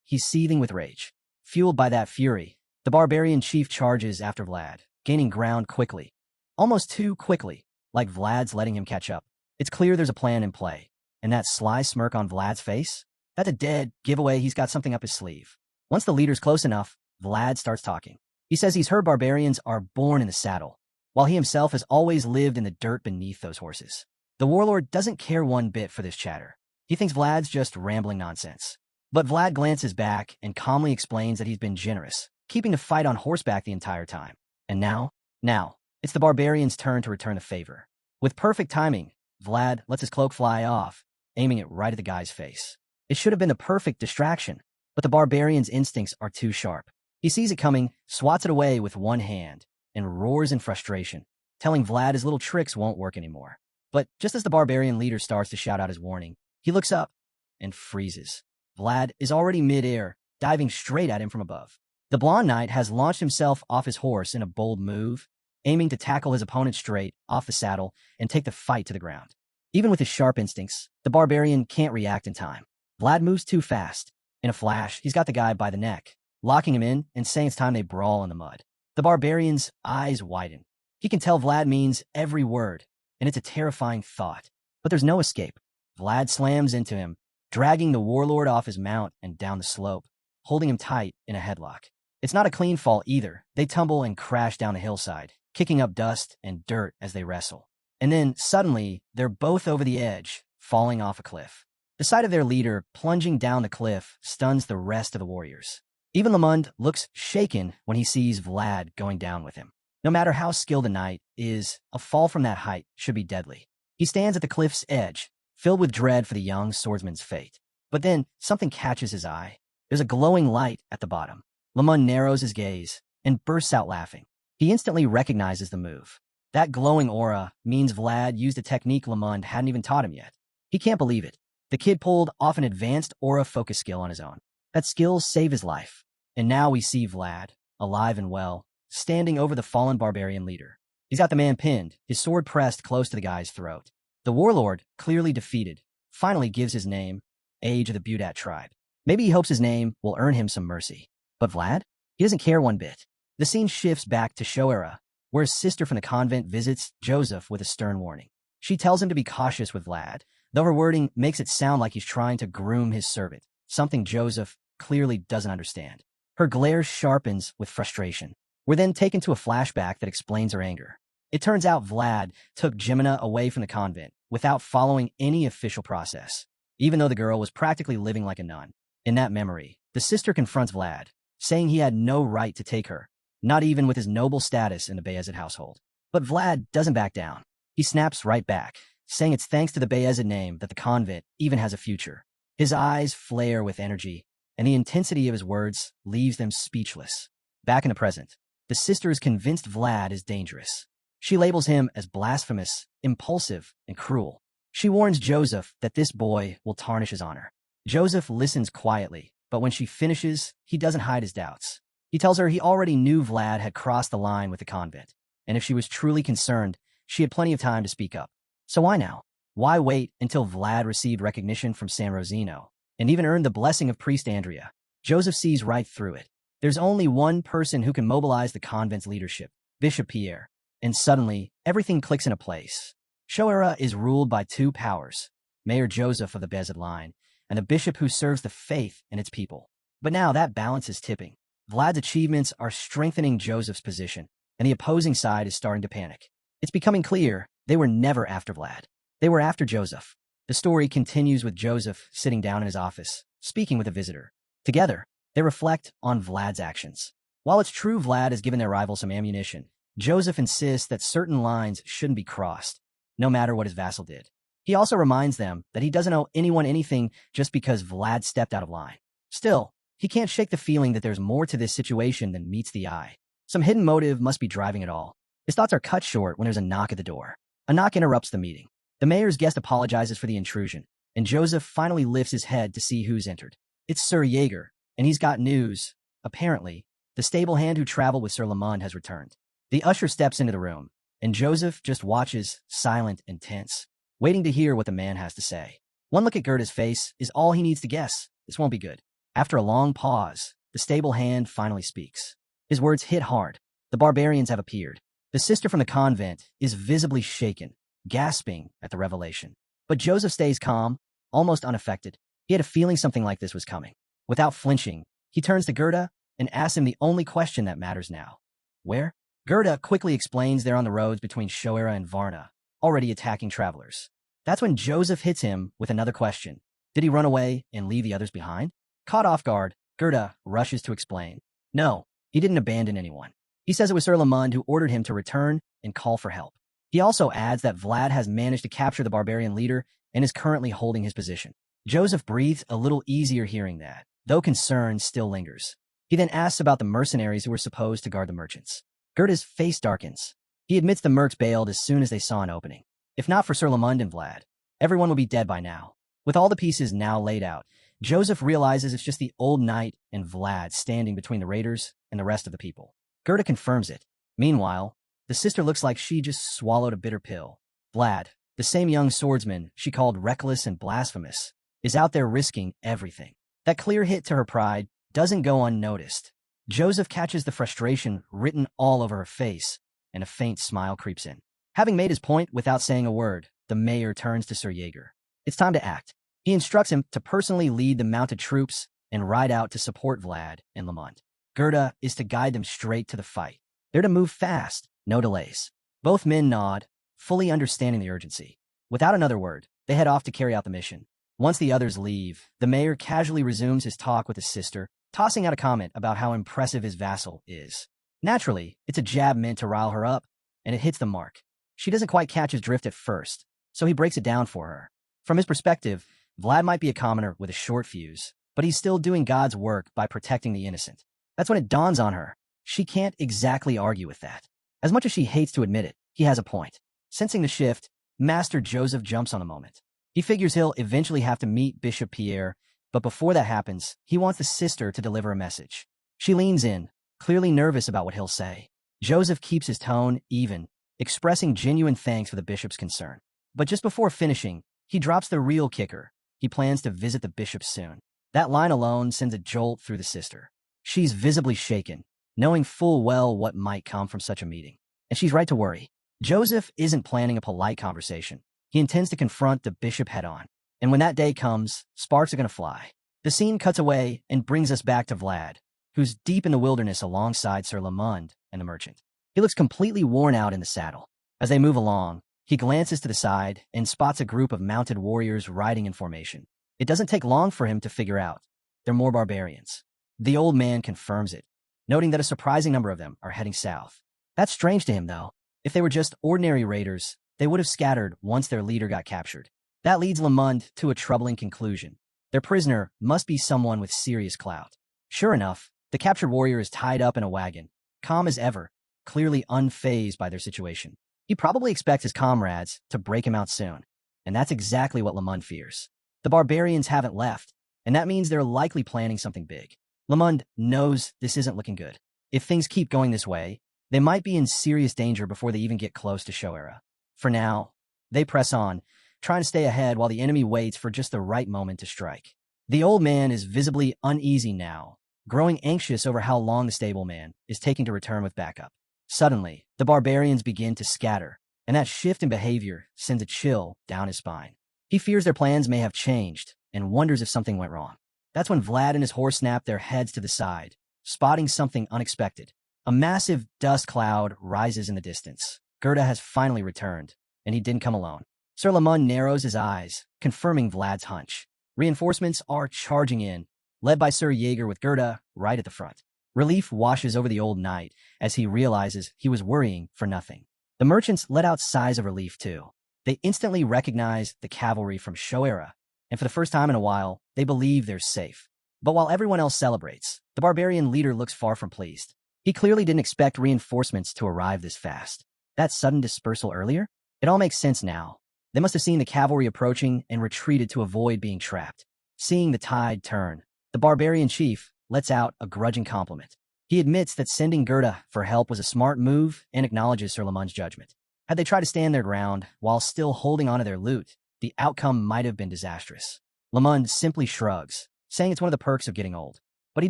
he's seething with rage. Fueled by that fury, the barbarian chief charges after Vlad, gaining ground quickly. Almost too quickly, like Vlad's letting him catch up. It's clear there's a plan in play, and that sly smirk on Vlad's face, that's a dead giveaway he's got something up his sleeve. Once the leader's close enough, Vlad starts talking. He says he's heard barbarians are born in the saddle, while he himself has always lived in the dirt beneath those horses. The warlord doesn't care one bit for this chatter. He thinks Vlad's just rambling nonsense. But Vlad glances back and calmly explains that he's been generous, keeping the fight on horseback the entire time. And now, Now, it's the barbarian's turn to return the favor. With perfect timing, Vlad lets his cloak fly off, aiming it right at the guy's face. It should have been a perfect distraction, but the barbarian's instincts are too sharp. He sees it coming, swats it away with one hand, and roars in frustration, telling Vlad his little tricks won't work anymore. But just as the barbarian leader starts to shout out his warning, he looks up and freezes. Vlad is already mid-air, diving straight at him from above. The blonde knight has launched himself off his horse in a bold move, aiming to tackle his opponent straight off the saddle and take the fight to the ground. Even with his sharp instincts, the barbarian can't react in time. Vlad moves too fast. In a flash, he's got the guy by the neck, locking him in and saying it's time they brawl in the mud. The barbarian's eyes widen. He can tell Vlad means every word, and it's a terrifying thought. But there's no escape. Vlad slams into him, dragging the warlord off his mount and down the slope, holding him tight in a headlock. It's not a clean fall either. They tumble and crash down the hillside, kicking up dust and dirt as they wrestle. And then, suddenly, they're both over the edge, falling off a cliff. The sight of their leader plunging down the cliff stuns the rest of the warriors. Even Lamund looks shaken when he sees Vlad going down with him. No matter how skilled a knight is, a fall from that height should be deadly. He stands at the cliff's edge, filled with dread for the young swordsman's fate. But then, something catches his eye. There's a glowing light at the bottom. Lamund narrows his gaze and bursts out laughing. He instantly recognizes the move. That glowing aura means Vlad used a technique Lamund hadn't even taught him yet. He can't believe it. The kid pulled off an advanced aura focus skill on his own. That skill saved his life. And now we see Vlad, alive and well, standing over the fallen barbarian leader. He's got the man pinned, his sword pressed close to the guy's throat. The warlord, clearly defeated, finally gives his name, Age of the Budat tribe. Maybe he hopes his name will earn him some mercy. But Vlad? He doesn't care one bit. The scene shifts back to Shoera, where his sister from the convent visits Joseph with a stern warning. She tells him to be cautious with Vlad, though her wording makes it sound like he's trying to groom his servant, something Joseph clearly doesn't understand. Her glare sharpens with frustration. We're then taken to a flashback that explains her anger. It turns out Vlad took Jemina away from the convent without following any official process, even though the girl was practically living like a nun. In that memory, the sister confronts Vlad, saying he had no right to take her, not even with his noble status in the Bayezid household. But Vlad doesn't back down. He snaps right back, saying it's thanks to the Bayezid name that the convent even has a future. His eyes flare with energy, and the intensity of his words leaves them speechless. Back in the present, the sister is convinced Vlad is dangerous. She labels him as blasphemous, impulsive, and cruel. She warns Joseph that this boy will tarnish his honor. Joseph listens quietly, but when she finishes, he doesn't hide his doubts. He tells her he already knew Vlad had crossed the line with the convent, and if she was truly concerned, she had plenty of time to speak up. So why now? Why wait until Vlad received recognition from San Rosino, and even earned the blessing of Priest Andrea? Joseph sees right through it. There's only one person who can mobilize the convent's leadership, Bishop Pierre, and suddenly, everything clicks into place. Shoera is ruled by two powers, Mayor Joseph of the Bayezid line, and a bishop who serves the faith and its people. But now that balance is tipping. Vlad's achievements are strengthening Joseph's position, and the opposing side is starting to panic. It's becoming clear they were never after Vlad. They were after Joseph. The story continues with Joseph sitting down in his office, speaking with a visitor. Together, they reflect on Vlad's actions. While it's true Vlad has given their rival some ammunition, Joseph insists that certain lines shouldn't be crossed, no matter what his vassal did. He also reminds them that he doesn't owe anyone anything just because Vlad stepped out of line. Still, he can't shake the feeling that there's more to this situation than meets the eye. Some hidden motive must be driving it all. His thoughts are cut short when there's a knock at the door. A knock interrupts the meeting. The mayor's guest apologizes for the intrusion, and Joseph finally lifts his head to see who's entered. It's Sir Jaeger, and he's got news. Apparently, the stable hand who traveled with Sir Lamond has returned. The usher steps into the room, and Joseph just watches, silent and tense, waiting to hear what the man has to say. One look at Gerda's face is all he needs to guess. This won't be good. After a long pause, the stable hand finally speaks. His words hit hard. The barbarians have appeared. The sister from the convent is visibly shaken, gasping at the revelation. But Joseph stays calm, almost unaffected. He had a feeling something like this was coming. Without flinching, he turns to Gerda and asks him the only question that matters now. Where? Gerda quickly explains they're on the roads between Shoera and Varna, already attacking travelers. That's when Joseph hits him with another question. Did he run away and leave the others behind? Caught off guard, Gerda rushes to explain. No, he didn't abandon anyone. He says it was Sir Lamond who ordered him to return and call for help. He also adds that Vlad has managed to capture the barbarian leader and is currently holding his position. Joseph breathes a little easier hearing that, though concern still lingers. He then asks about the mercenaries who were supposed to guard the merchants. Gerda's face darkens. He admits the mercs bailed as soon as they saw an opening. If not for Sir Lamond and Vlad, everyone would be dead by now. With all the pieces now laid out, Joseph realizes it's just the old knight and Vlad standing between the raiders and the rest of the people. Gerda confirms it. Meanwhile, the sister looks like she just swallowed a bitter pill. Vlad, the same young swordsman she called reckless and blasphemous, is out there risking everything. That clear hit to her pride doesn't go unnoticed. Joseph catches the frustration written all over her face, and a faint smile creeps in. Having made his point without saying a word, the mayor turns to Sir Jaeger. It's time to act. He instructs him to personally lead the mounted troops and ride out to support Vlad and Lamont. Gerda is to guide them straight to the fight. They're to move fast, no delays. Both men nod, fully understanding the urgency. Without another word, they head off to carry out the mission. Once the others leave, the mayor casually resumes his talk with his sister, tossing out a comment about how impressive his vassal is. Naturally, it's a jab meant to rile her up, and it hits the mark. She doesn't quite catch his drift at first, so he breaks it down for her. From his perspective, Vlad might be a commoner with a short fuse, but he's still doing God's work by protecting the innocent. That's when it dawns on her. She can't exactly argue with that. As much as she hates to admit it, he has a point. Sensing the shift, Master Joseph jumps on the moment. He figures he'll eventually have to meet Bishop Pierre, but before that happens, he wants the sister to deliver a message. She leans in, clearly nervous about what he'll say. Joseph keeps his tone even, expressing genuine thanks for the bishop's concern. But just before finishing, he drops the real kicker. He plans to visit the bishop soon. That line alone sends a jolt through the sister. She's visibly shaken, knowing full well what might come from such a meeting. And she's right to worry. Joseph isn't planning a polite conversation. He intends to confront the bishop head-on. And when that day comes, sparks are going to fly. The scene cuts away and brings us back to Vlad, who's deep in the wilderness alongside Sir Lamond and the merchant. He looks completely worn out in the saddle. As they move along, he glances to the side and spots a group of mounted warriors riding in formation. It doesn't take long for him to figure out. They're more barbarians. The old man confirms it, noting that a surprising number of them are heading south. That's strange to him, though. If they were just ordinary raiders, they would have scattered once their leader got captured. That leads Lamond to a troubling conclusion. Their prisoner must be someone with serious clout. Sure enough, the captured warrior is tied up in a wagon, calm as ever, clearly unfazed by their situation. He probably expects his comrades to break him out soon, and that's exactly what Lamond fears. The barbarians haven't left, and that means they're likely planning something big. Lamond knows this isn't looking good. If things keep going this way, they might be in serious danger before they even get close to Shoera. For now, they press on, trying to stay ahead while the enemy waits for just the right moment to strike. The old man is visibly uneasy now, growing anxious over how long the stableman is taking to return with backup. Suddenly, the barbarians begin to scatter, and that shift in behavior sends a chill down his spine. He fears their plans may have changed and wonders if something went wrong. That's when Vlad and his horse snap their heads to the side, spotting something unexpected. A massive dust cloud rises in the distance. Gerda has finally returned, and he didn't come alone. Sir Lamond narrows his eyes, confirming Vlad's hunch. Reinforcements are charging in, led by Sir Jaeger with Gerda right at the front. Relief washes over the old knight as he realizes he was worrying for nothing. The merchants let out sighs of relief too. They instantly recognize the cavalry from Shoera, and for the first time in a while, they believe they're safe. But while everyone else celebrates, the barbarian leader looks far from pleased. He clearly didn't expect reinforcements to arrive this fast. That sudden dispersal earlier? It all makes sense now. They must have seen the cavalry approaching and retreated to avoid being trapped. Seeing the tide turn, the barbarian chief lets out a grudging compliment. He admits that sending Gerda for help was a smart move and acknowledges Sir Lamond's judgment. Had they tried to stand their ground while still holding onto their loot, the outcome might have been disastrous. Lamond simply shrugs, saying it's one of the perks of getting old. But he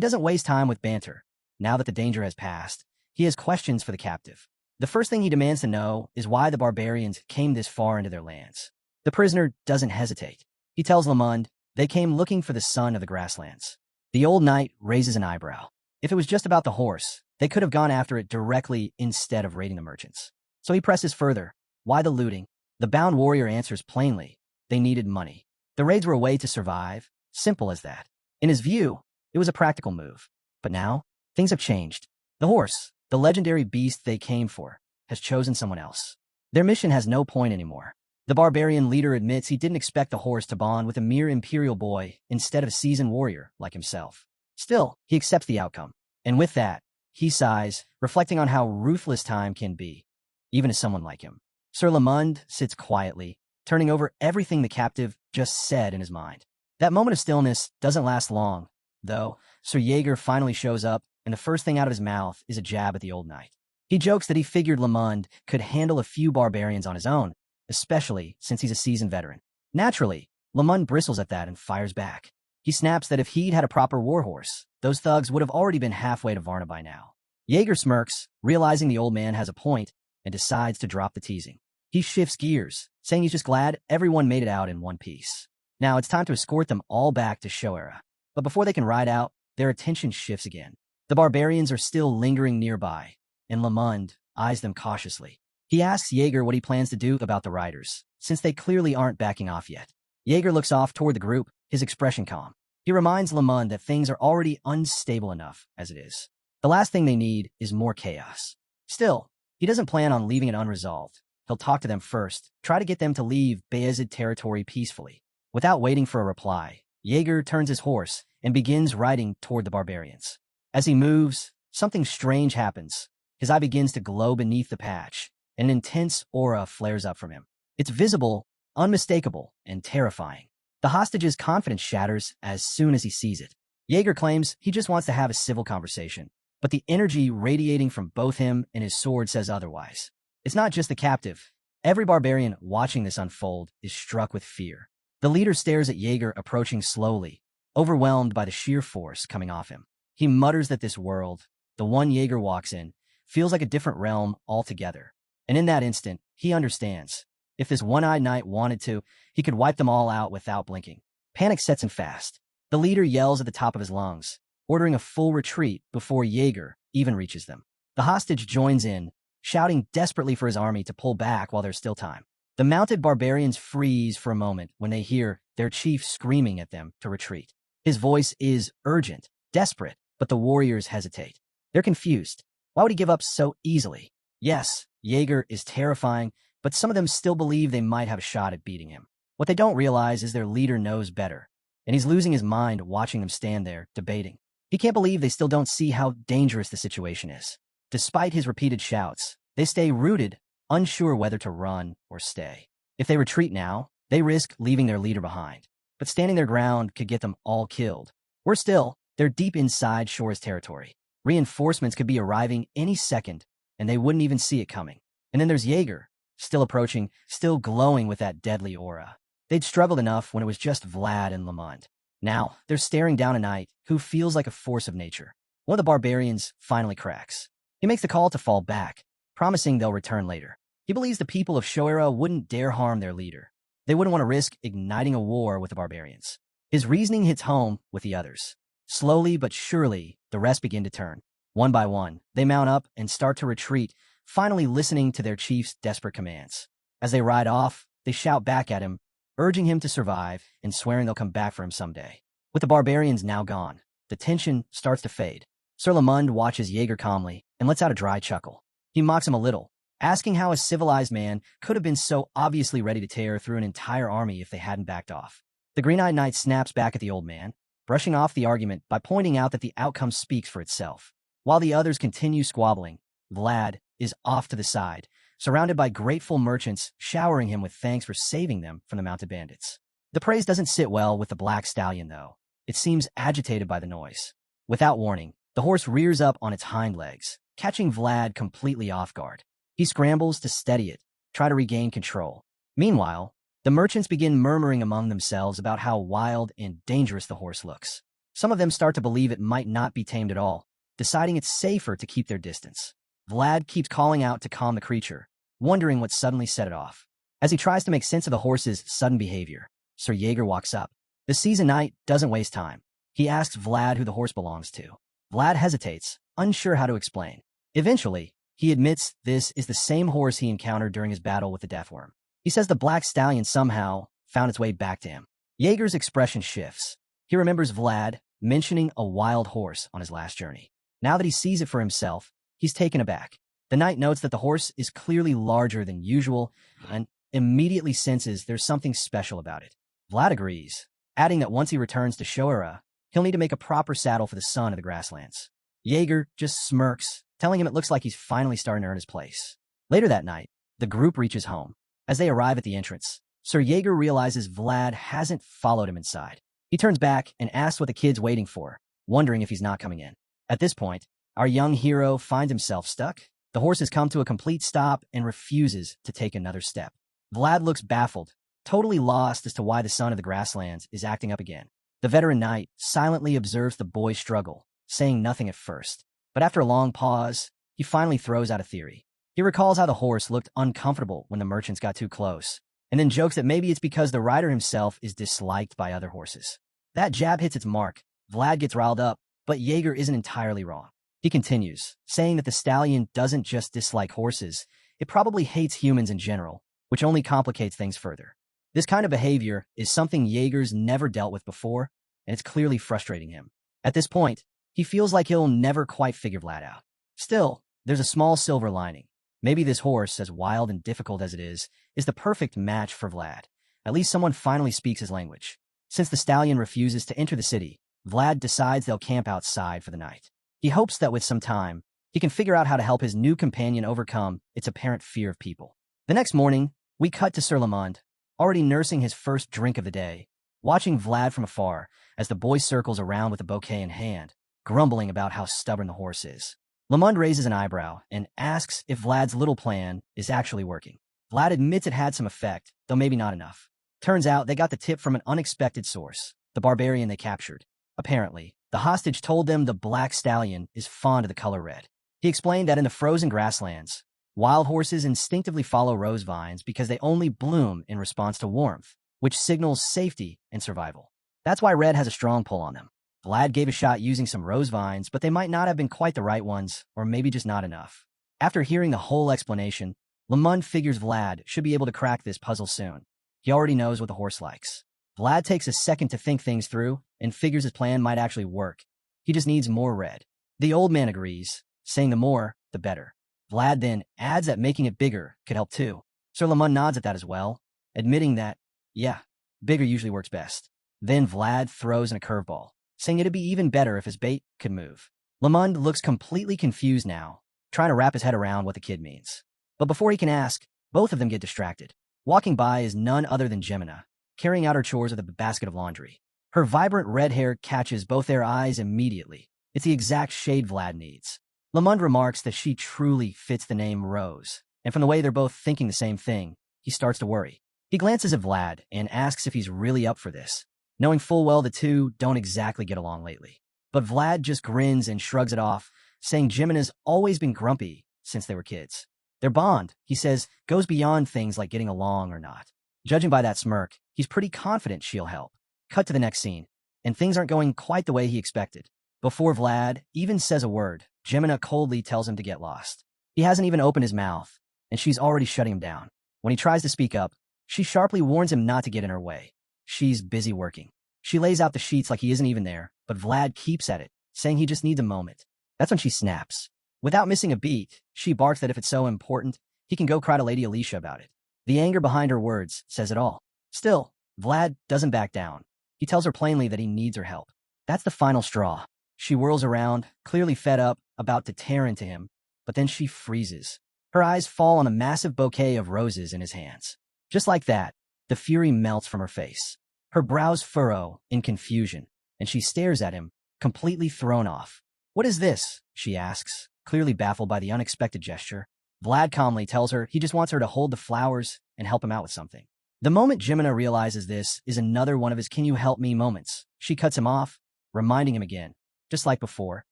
doesn't waste time with banter. Now that the danger has passed, he has questions for the captive. The first thing he demands to know is why the barbarians came this far into their lands. The prisoner doesn't hesitate. He tells Lamond they came looking for the son of the grasslands. The old knight raises an eyebrow. If it was just about the horse, they could have gone after it directly instead of raiding the merchants. So he presses further. Why the looting? The bound warrior answers plainly. They needed money. The raids were a way to survive. Simple as that. In his view, it was a practical move. But now, things have changed. The horse, The legendary beast they came for has chosen someone else. Their mission has no point anymore. The barbarian leader admits he didn't expect the horse to bond with a mere imperial boy instead of a seasoned warrior like himself. Still, he accepts the outcome. And with that, he sighs, reflecting on how ruthless time can be, even to someone like him. Sir Lamond sits quietly, turning over everything the captive just said in his mind. That moment of stillness doesn't last long, though. Sir Jaeger finally shows up, and the first thing out of his mouth is a jab at the old knight. He jokes that he figured Lamond could handle a few barbarians on his own, especially since he's a seasoned veteran. Naturally, Lamond bristles at that and fires back. He snaps that if he'd had a proper warhorse, those thugs would have already been halfway to Varna by now. Jaeger smirks, realizing the old man has a point, and decides to drop the teasing. He shifts gears, saying he's just glad everyone made it out in one piece. Now it's time to escort them all back to Shoera. But before they can ride out, their attention shifts again. The barbarians are still lingering nearby, and Lamond eyes them cautiously. He asks Jaeger what he plans to do about the riders, since they clearly aren't backing off yet. Jaeger looks off toward the group, his expression calm. He reminds Lamond that things are already unstable enough as it is. The last thing they need is more chaos. Still, he doesn't plan on leaving it unresolved. He'll talk to them first, try to get them to leave Bayezid territory peacefully. Without waiting for a reply, Jaeger turns his horse and begins riding toward the barbarians. As he moves, something strange happens. His eye begins to glow beneath the patch, and an intense aura flares up from him. It's visible, unmistakable, and terrifying. The hostage's confidence shatters as soon as he sees it. Jaeger claims he just wants to have a civil conversation, but the energy radiating from both him and his sword says otherwise. It's not just the captive. Every barbarian watching this unfold is struck with fear. The leader stares at Jaeger approaching slowly, overwhelmed by the sheer force coming off him. He mutters that this world, the one Jaeger walks in, feels like a different realm altogether. And in that instant, he understands. If this one-eyed knight wanted to, he could wipe them all out without blinking. Panic sets in fast. The leader yells at the top of his lungs, ordering a full retreat before Jaeger even reaches them. The hostage joins in, shouting desperately for his army to pull back while there's still time. The mounted barbarians freeze for a moment when they hear their chief screaming at them to retreat. His voice is urgent, desperate, but the warriors hesitate. They're confused. Why would he give up so easily? Yes, Jaeger is terrifying, but some of them still believe they might have a shot at beating him. What they don't realize is their leader knows better, and he's losing his mind watching them stand there, debating. He can't believe they still don't see how dangerous the situation is. Despite his repeated shouts, they stay rooted, unsure whether to run or stay. If they retreat now, they risk leaving their leader behind. But standing their ground could get them all killed. Worse still, they're deep inside Shora's territory. Reinforcements could be arriving any second, and they wouldn't even see it coming. And then there's Jaeger, still approaching, still glowing with that deadly aura. They'd struggled enough when it was just Vlad and Lamond. Now, they're staring down a knight who feels like a force of nature. One of the barbarians finally cracks. He makes the call to fall back, promising they'll return later. He believes the people of Shoera wouldn't dare harm their leader. They wouldn't want to risk igniting a war with the barbarians. His reasoning hits home with the others. Slowly but surely, the rest begin to turn. One by one, they mount up and start to retreat, finally listening to their chief's desperate commands. As they ride off, they shout back at him, urging him to survive and swearing they'll come back for him someday. With the barbarians now gone, the tension starts to fade. Sir Lamond watches Jaeger calmly and lets out a dry chuckle. He mocks him a little, asking how a civilized man could have been so obviously ready to tear through an entire army if they hadn't backed off. The green-eyed knight snaps back at the old man, brushing off the argument by pointing out that the outcome speaks for itself. While the others continue squabbling, Vlad is off to the side, surrounded by grateful merchants showering him with thanks for saving them from the mounted bandits. The praise doesn't sit well with the black stallion, though. It seems agitated by the noise. Without warning, the horse rears up on its hind legs, catching Vlad completely off guard. He scrambles to steady it, try to regain control. Meanwhile, the merchants begin murmuring among themselves about how wild and dangerous the horse looks. Some of them start to believe it might not be tamed at all, deciding it's safer to keep their distance. Vlad keeps calling out to calm the creature, wondering what suddenly set it off. As he tries to make sense of the horse's sudden behavior, Sir Jaeger walks up. The seasoned knight doesn't waste time. He asks Vlad who the horse belongs to. Vlad hesitates, unsure how to explain. Eventually, he admits this is the same horse he encountered during his battle with the Deathworm. He says the black stallion somehow found its way back to him. Jaeger's expression shifts. He remembers Vlad mentioning a wild horse on his last journey. Now that he sees it for himself, He's taken aback. The knight notes that the horse is clearly larger than usual and immediately senses there's something special about it. Vlad agrees, adding that once he returns to Shoera, he'll need to make a proper saddle for the son of the grasslands. Jaeger just smirks, telling him it looks like he's finally starting to earn his place. Later that night, the group reaches home. As they arrive at the entrance, Sir Jaeger realizes Vlad hasn't followed him inside. He turns back and asks what the kid's waiting for, wondering if he's not coming in. At this point, our young hero finds himself stuck. The horse has come to a complete stop and refuses to take another step. Vlad looks baffled, totally lost as to why the son of the grasslands is acting up again. The veteran knight silently observes the boy struggle, saying nothing at first. But after a long pause, he finally throws out a theory. He recalls how the horse looked uncomfortable when the merchants got too close, and then jokes that maybe it's because the rider himself is disliked by other horses. That jab hits its mark. Vlad gets riled up, but Jaeger isn't entirely wrong. He continues, saying that the stallion doesn't just dislike horses, it probably hates humans in general, which only complicates things further. This kind of behavior is something Jaeger's never dealt with before, and it's clearly frustrating him. At this point, he feels like he'll never quite figure Vlad out. Still, there's a small silver lining. Maybe this horse, as wild and difficult as it is the perfect match for Vlad. At least someone finally speaks his language. Since the stallion refuses to enter the city, Vlad decides they'll camp outside for the night. He hopes that with some time, he can figure out how to help his new companion overcome its apparent fear of people. The next morning, we cut to Sir Lamond, already nursing his first drink of the day, watching Vlad from afar as the boy circles around with a bouquet in hand, grumbling about how stubborn the horse is. Lamond raises an eyebrow and asks if Vlad's little plan is actually working. Vlad admits it had some effect, though maybe not enough. Turns out they got the tip from an unexpected source, the barbarian they captured. Apparently, the hostage told them the black stallion is fond of the color red. He explained that in the frozen grasslands, wild horses instinctively follow rose vines because they only bloom in response to warmth, which signals safety and survival. That's why red has a strong pull on them. Vlad gave a shot using some rose vines, but they might not have been quite the right ones, or maybe just not enough. After hearing the whole explanation, Lamond figures Vlad should be able to crack this puzzle soon. He already knows what the horse likes. Vlad takes a second to think things through and figures his plan might actually work. He just needs more red. The old man agrees, saying the more, the better. Vlad then adds that making it bigger could help too. Sir Lamond nods at that as well, admitting that, yeah, bigger usually works best. Then Vlad throws in a curveball, saying it'd be even better if his bait could move. Lamond looks completely confused now, trying to wrap his head around what the kid means. But before he can ask, both of them get distracted. Walking by is none other than Jemina, carrying out her chores with a basket of laundry. Her vibrant red hair catches both their eyes immediately. It's the exact shade Vlad needs. Lamond remarks that she truly fits the name Rose, and from the way they're both thinking the same thing, he starts to worry. He glances at Vlad and asks if he's really up for this, knowing full well the two don't exactly get along lately. But Vlad just grins and shrugs it off, saying Jimina's always been grumpy since they were kids. Their bond, he says, goes beyond things like getting along or not. Judging by that smirk, he's pretty confident she'll help. Cut to the next scene, and things aren't going quite the way he expected. Before Vlad even says a word, Jemina coldly tells him to get lost. He hasn't even opened his mouth, and she's already shutting him down. When he tries to speak up, she sharply warns him not to get in her way. She's busy working. She lays out the sheets like he isn't even there, but Vlad keeps at it, saying he just needs a moment. That's when she snaps. Without missing a beat, she barks that if it's so important, he can go cry to Lady Alicia about it. The anger behind her words says it all. Still, Vlad doesn't back down. He tells her plainly that he needs her help. That's the final straw. She whirls around, clearly fed up, about to tear into him, but then she freezes. Her eyes fall on a massive bouquet of roses in his hands. Just like that, the fury melts from her face. Her brows furrow in confusion, and she stares at him, completely thrown off. "What is this?" she asks, clearly baffled by the unexpected gesture. Vlad calmly tells her he just wants her to hold the flowers and help him out with something. The moment Jemina realizes this is another one of his "can you help me" moments. She cuts him off, reminding him again, just like before,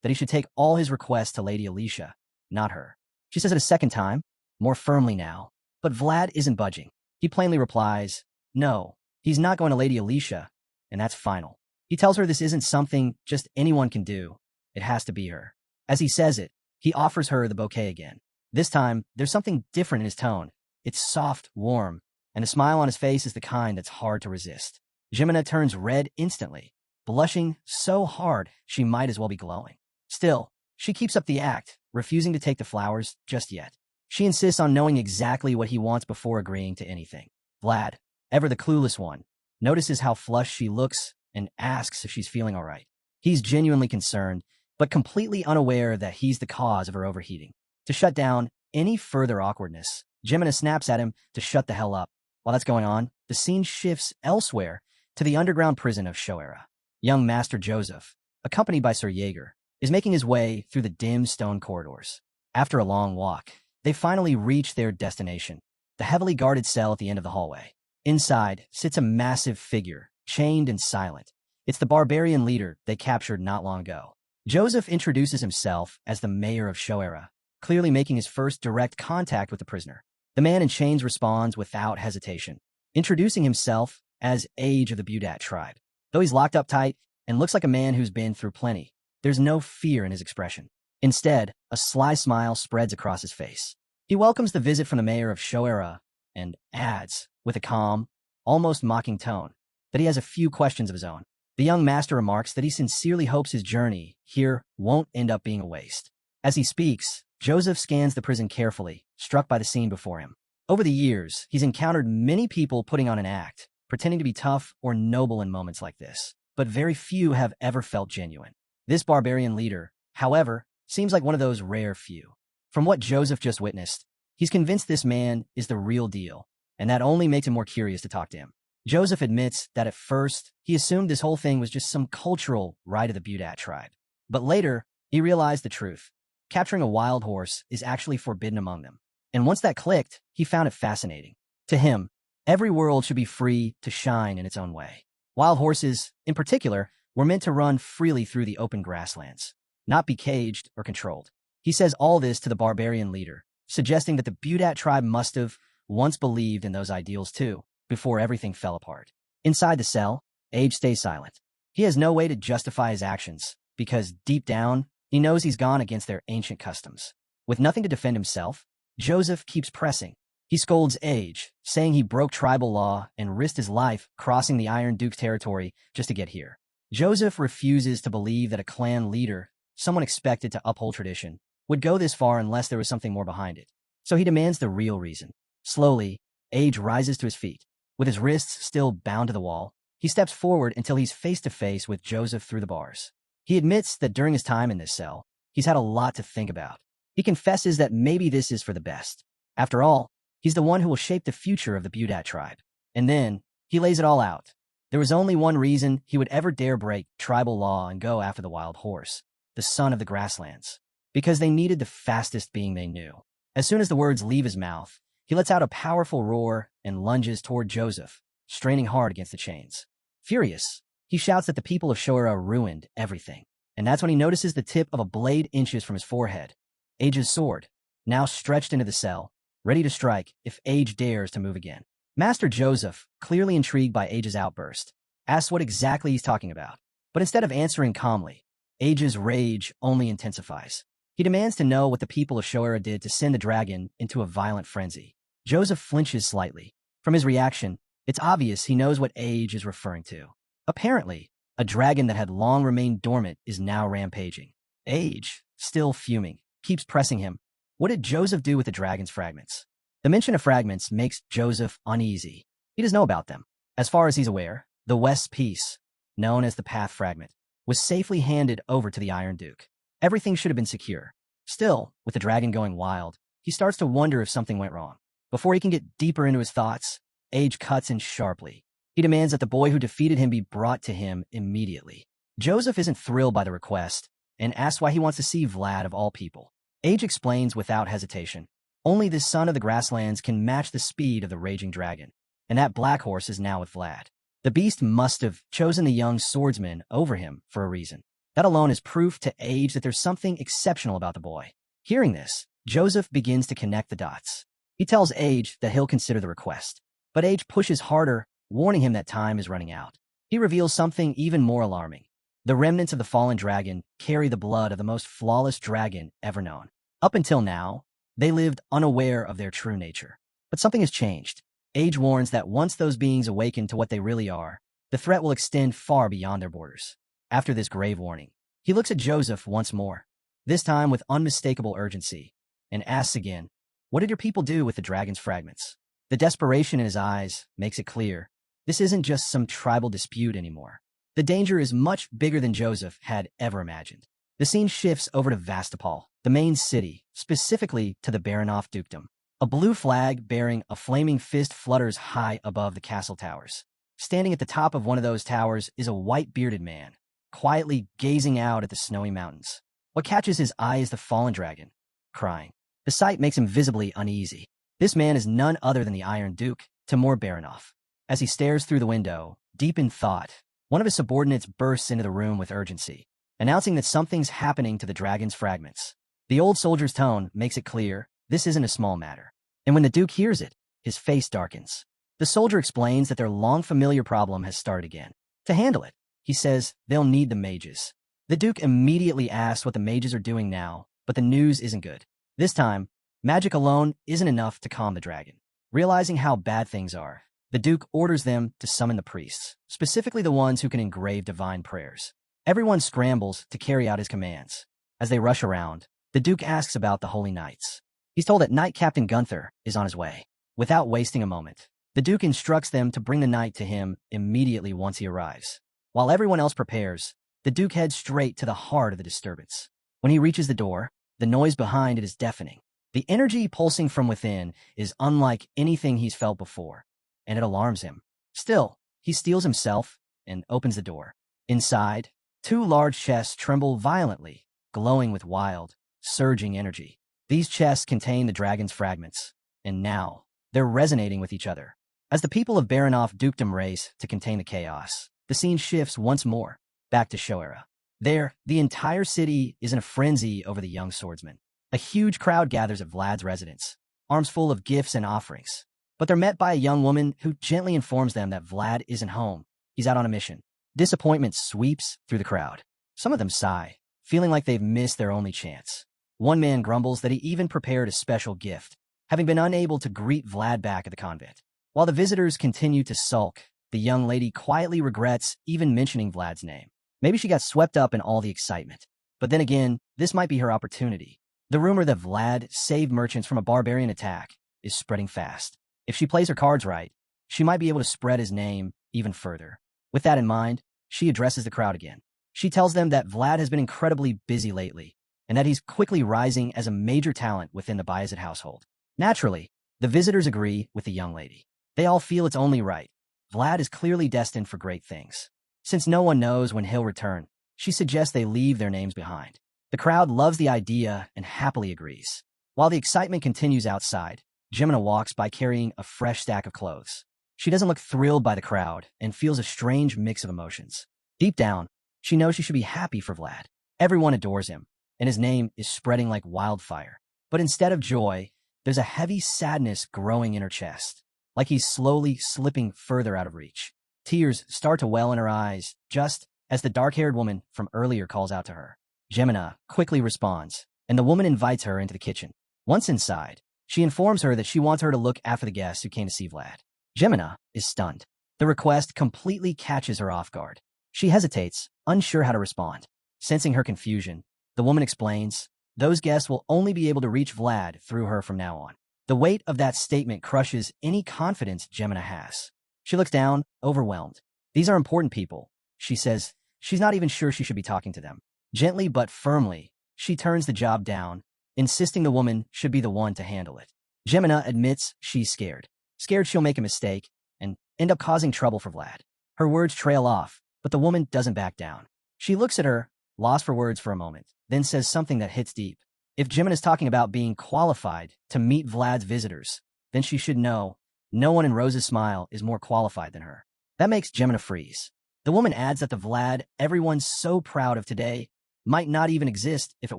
that he should take all his requests to Lady Alicia, not her. She says it a second time, more firmly now, but Vlad isn't budging. He plainly replies, no, he's not going to Lady Alicia, and that's final. He tells her this isn't something just anyone can do. It has to be her. As he says it, he offers her the bouquet again. This time, there's something different in his tone. It's soft, warm, and the smile on his face is the kind that's hard to resist. Jemina turns red instantly, blushing so hard she might as well be glowing. Still, she keeps up the act, refusing to take the flowers just yet. She insists on knowing exactly what he wants before agreeing to anything. Vlad, ever the clueless one, notices how flushed she looks and asks if she's feeling all right. He's genuinely concerned, but completely unaware that he's the cause of her overheating. To shut down any further awkwardness, Jemina snaps at him to shut the hell up. While that's going on, the scene shifts elsewhere to the underground prison of Shoera. Young Master Joseph, accompanied by Sir Jaeger, is making his way through the dim stone corridors. After a long walk, they finally reach their destination, the heavily guarded cell at the end of the hallway. Inside sits a massive figure, chained and silent. It's the barbarian leader they captured not long ago. Joseph introduces himself as the mayor of Shoera, clearly making his first direct contact with the prisoner. The man in chains responds without hesitation, introducing himself as Age of the Budat tribe. Though he's locked up tight and looks like a man who's been through plenty, there's no fear in his expression. Instead, a sly smile spreads across his face. He welcomes the visit from the mayor of Shoera and adds, with a calm, almost mocking tone, that he has a few questions of his own. The young master remarks that he sincerely hopes his journey here won't end up being a waste. As he speaks, Joseph scans the prison carefully, struck by the scene before him. Over the years, he's encountered many people putting on an act, pretending to be tough or noble in moments like this, but very few have ever felt genuine. This barbarian leader, however, seems like one of those rare few. From what Joseph just witnessed, he's convinced this man is the real deal, and that only makes him more curious to talk to him. Joseph admits that at first, he assumed this whole thing was just some cultural rite of the Budat tribe. But later, he realized the truth. Capturing a wild horse is actually forbidden among them. And once that clicked, he found it fascinating. To him, every world should be free to shine in its own way. Wild horses, in particular, were meant to run freely through the open grasslands, not be caged or controlled. He says all this to the barbarian leader, suggesting that the Budat tribe must have once believed in those ideals too, before everything fell apart. Inside the cell, Age stays silent. He has no way to justify his actions, because deep down, he knows he's gone against their ancient customs. With nothing to defend himself, Joseph keeps pressing. He scolds Age, saying he broke tribal law and risked his life crossing the Iron Duke's territory just to get here. Joseph refuses to believe that a clan leader, someone expected to uphold tradition, would go this far unless there was something more behind it. So he demands the real reason. Slowly, Age rises to his feet. With his wrists still bound to the wall, he steps forward until he's face to face with Joseph through the bars. He admits that during his time in this cell, he's had a lot to think about. He confesses that maybe this is for the best. After all, he's the one who will shape the future of the Budat tribe. And then, he lays it all out. There was only one reason he would ever dare break tribal law and go after the wild horse, the son of the grasslands, because they needed the fastest being they knew. As soon as the words leave his mouth, he lets out a powerful roar and lunges toward Joseph, straining hard against the chains. Furious, he shouts that the people of Shoera ruined everything. And that's when he notices the tip of a blade inches from his forehead. Age's sword, now stretched into the cell, ready to strike if Age dares to move again. Master Joseph, clearly intrigued by Age's outburst, asks what exactly he's talking about. But instead of answering calmly, Age's rage only intensifies. He demands to know what the people of Shoera did to send the dragon into a violent frenzy. Joseph flinches slightly. From his reaction, it's obvious he knows what Age is referring to. Apparently, a dragon that had long remained dormant is now rampaging. Age, still fuming, keeps pressing him. What did Joseph do with the dragon's fragments? The mention of fragments makes Joseph uneasy. He doesn't know about them. As far as he's aware, the West's piece, known as the Path Fragment, was safely handed over to the Iron Duke. Everything should have been secure. Still, with the dragon going wild, he starts to wonder if something went wrong. Before he can get deeper into his thoughts, Age cuts in sharply. He demands that the boy who defeated him be brought to him immediately. Joseph isn't thrilled by the request and asks why he wants to see Vlad of all people. Age explains without hesitation. Only the son of the grasslands can match the speed of the raging dragon, and that black horse is now with Vlad. The beast must have chosen the young swordsman over him for a reason. That alone is proof to Age that there's something exceptional about the boy. Hearing this, Joseph begins to connect the dots. He tells Age that he'll consider the request, but Age pushes harder, warning him that time is running out. He reveals something even more alarming. The remnants of the fallen dragon carry the blood of the most flawless dragon ever known. Up until now, they lived unaware of their true nature. But something has changed. Age warns that once those beings awaken to what they really are, the threat will extend far beyond their borders. After this grave warning, he looks at Joseph once more. this time with unmistakable urgency, and asks again, "What did your people do with the dragon's fragments?" The desperation in his eyes makes it clear this isn't just some tribal dispute anymore. The danger is much bigger than Joseph had ever imagined. The scene shifts over to Vastapal, the main city, specifically to the Baranov dukedom. A blue flag bearing a flaming fist flutters high above the castle towers. Standing at the top of one of those towers is a white-bearded man, quietly gazing out at the snowy mountains. What catches his eye is the fallen dragon, crying. The sight makes him visibly uneasy. This man is none other than the Iron Duke, Timur Baranov. As he stares through the window, deep in thought, one of his subordinates bursts into the room with urgency, announcing that something's happening to the dragon's fragments. The old soldier's tone makes it clear this isn't a small matter. And when the Duke hears it, his face darkens. The soldier explains that their long-familiar problem has started again. To handle it, he says they'll need the mages. The Duke immediately asks what the mages are doing now, but the news isn't good. This time, magic alone isn't enough to calm the dragon. Realizing how bad things are, the Duke orders them to summon the priests, specifically the ones who can engrave divine prayers. Everyone scrambles to carry out his commands. As they rush around, the Duke asks about the Holy Knights. He's told that Knight Captain Gunther is on his way. Without wasting a moment, the Duke instructs them to bring the knight to him immediately once he arrives. While everyone else prepares, the Duke heads straight to the heart of the disturbance. When he reaches the door, the noise behind it is deafening. The energy pulsing from within is unlike anything he's felt before, and it alarms him. Still, he steels himself and opens the door. Inside, two large chests tremble violently, glowing with wild, surging energy. These chests contain the dragon's fragments, and now they're resonating with each other. As the people of Baranov dukedom race to contain the chaos, the scene shifts once more, back to Show era. There, the entire city is in a frenzy over the young swordsman. A huge crowd gathers at Vlad's residence, arms full of gifts and offerings. But they're met by a young woman who gently informs them that Vlad isn't home. He's out on a mission. Disappointment sweeps through the crowd. Some of them sigh, feeling like they've missed their only chance. One man grumbles that he even prepared a special gift, having been unable to greet Vlad back at the convent. While the visitors continue to sulk, the young lady quietly regrets even mentioning Vlad's name. Maybe she got swept up in all the excitement. But then again, this might be her opportunity. The rumor that Vlad saved merchants from a barbarian attack is spreading fast. If she plays her cards right, she might be able to spread his name even further. With that in mind, she addresses the crowd again. She tells them that Vlad has been incredibly busy lately, and that he's quickly rising as a major talent within the Bayezid household. Naturally, the visitors agree with the young lady. They all feel it's only right. Vlad is clearly destined for great things. Since no one knows when he'll return, she suggests they leave their names behind. The crowd loves the idea and happily agrees. While the excitement continues outside, Jemina walks by carrying a fresh stack of clothes. She doesn't look thrilled by the crowd and feels a strange mix of emotions. Deep down, she knows she should be happy for Vlad. Everyone adores him, and his name is spreading like wildfire. But instead of joy, there's a heavy sadness growing in her chest, like he's slowly slipping further out of reach. Tears start to well in her eyes, just as the dark-haired woman from earlier calls out to her. Jemina quickly responds, and the woman invites her into the kitchen. Once inside, she informs her that she wants her to look after the guests who came to see Vlad. Jemina is stunned. The request completely catches her off guard. She hesitates, unsure how to respond. Sensing her confusion, the woman explains, those guests will only be able to reach Vlad through her from now on. The weight of that statement crushes any confidence Jemina has. She looks down, overwhelmed. These are important people, she says. She's not even sure she should be talking to them. Gently but firmly, she turns the job down, insisting the woman should be the one to handle it. Jemina admits she's scared. Scared she'll make a mistake and end up causing trouble for Vlad. Her words trail off, but the woman doesn't back down. She looks at her, lost for words for a moment, then says something that hits deep. If Jemina's talking about being qualified to meet Vlad's visitors, then she should know no one in Rose's Smile is more qualified than her. That makes Jemina freeze. The woman adds that the Vlad everyone's so proud of today might not even exist if it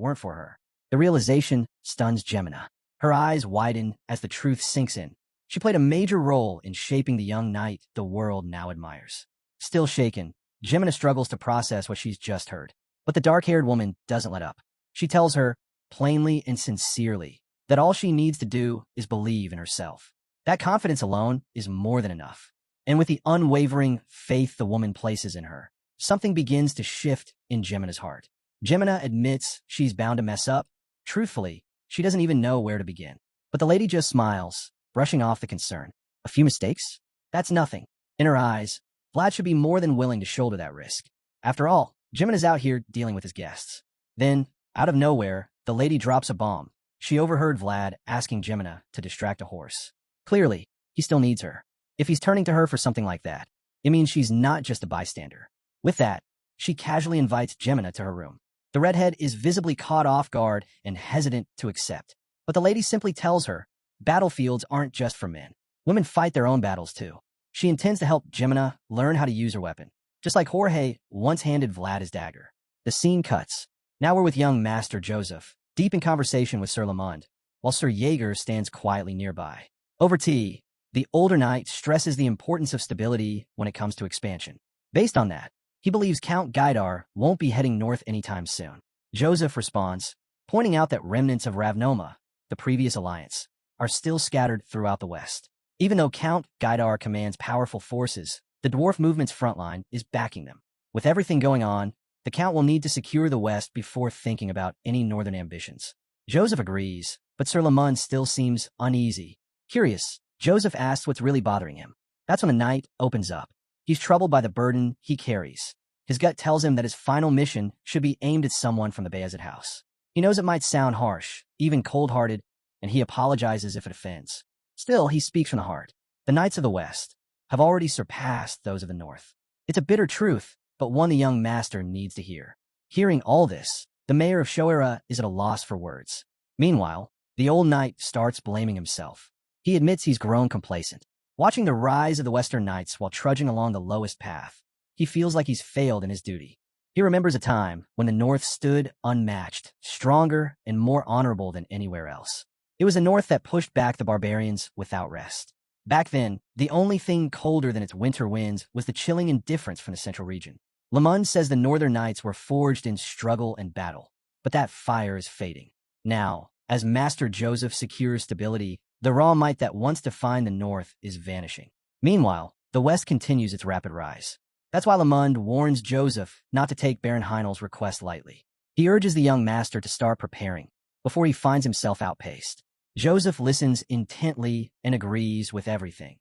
weren't for her. The realization stuns Jemina. Her eyes widen as the truth sinks in. She played a major role in shaping the young knight the world now admires. Still shaken, Jemina struggles to process what she's just heard. But the dark-haired woman doesn't let up. She tells her, plainly and sincerely, that all she needs to do is believe in herself. That confidence alone is more than enough. And with the unwavering faith the woman places in her, something begins to shift in Jemina's heart. Jemina admits she's bound to mess up. Truthfully, she doesn't even know where to begin. But the lady just smiles, brushing off the concern. A few mistakes? That's nothing. In her eyes, Vlad should be more than willing to shoulder that risk. After all, Jimina's out here dealing with his guests. Then, out of nowhere, the lady drops a bomb. She overheard Vlad asking Jemina to distract a horse. Clearly, he still needs her. If he's turning to her for something like that, it means she's not just a bystander. With that, she casually invites Jemina to her room. The redhead is visibly caught off guard and hesitant to accept. But the lady simply tells her, battlefields aren't just for men. Women fight their own battles too. She intends to help Jemina learn how to use her weapon, just like Jorge once handed Vlad his dagger. The scene cuts. Now we're with young Master Joseph, deep in conversation with Sir Lamond, while Sir Jaeger stands quietly nearby. Over tea, the older knight stresses the importance of stability when it comes to expansion. Based on that, he believes Count Gaidar won't be heading north anytime soon. Joseph responds, pointing out that remnants of Ravnoma, the previous alliance, are still scattered throughout the west. Even though Count Gaidar commands powerful forces, the dwarf movement's frontline is backing them. With everything going on, the Count will need to secure the west before thinking about any northern ambitions. Joseph agrees, but Sir Lamond still seems uneasy. Curious, Joseph asks what's really bothering him. That's when the knight opens up. He's troubled by the burden he carries. His gut tells him that his final mission should be aimed at someone from the Bayezid house. He knows it might sound harsh, even cold-hearted, and he apologizes if it offends. Still, he speaks from the heart. The knights of the West have already surpassed those of the North. It's a bitter truth, but one the young master needs to hear. Hearing all this, the mayor of Shoera is at a loss for words. Meanwhile, the old knight starts blaming himself. He admits he's grown complacent. Watching the rise of the Western Knights while trudging along the lowest path, he feels like he's failed in his duty. He remembers a time when the North stood unmatched, stronger, and more honorable than anywhere else. It was a North that pushed back the barbarians without rest. Back then, the only thing colder than its winter winds was the chilling indifference from the central region. Lamond says the Northern Knights were forged in struggle and battle, but that fire is fading. Now, as Master Joseph secures stability, the raw might that once defined the North is vanishing. Meanwhile, the West continues its rapid rise. That's why Lamond warns Joseph not to take Baron Heinel's request lightly. He urges the young master to start preparing before he finds himself outpaced. Joseph listens intently and agrees with everything,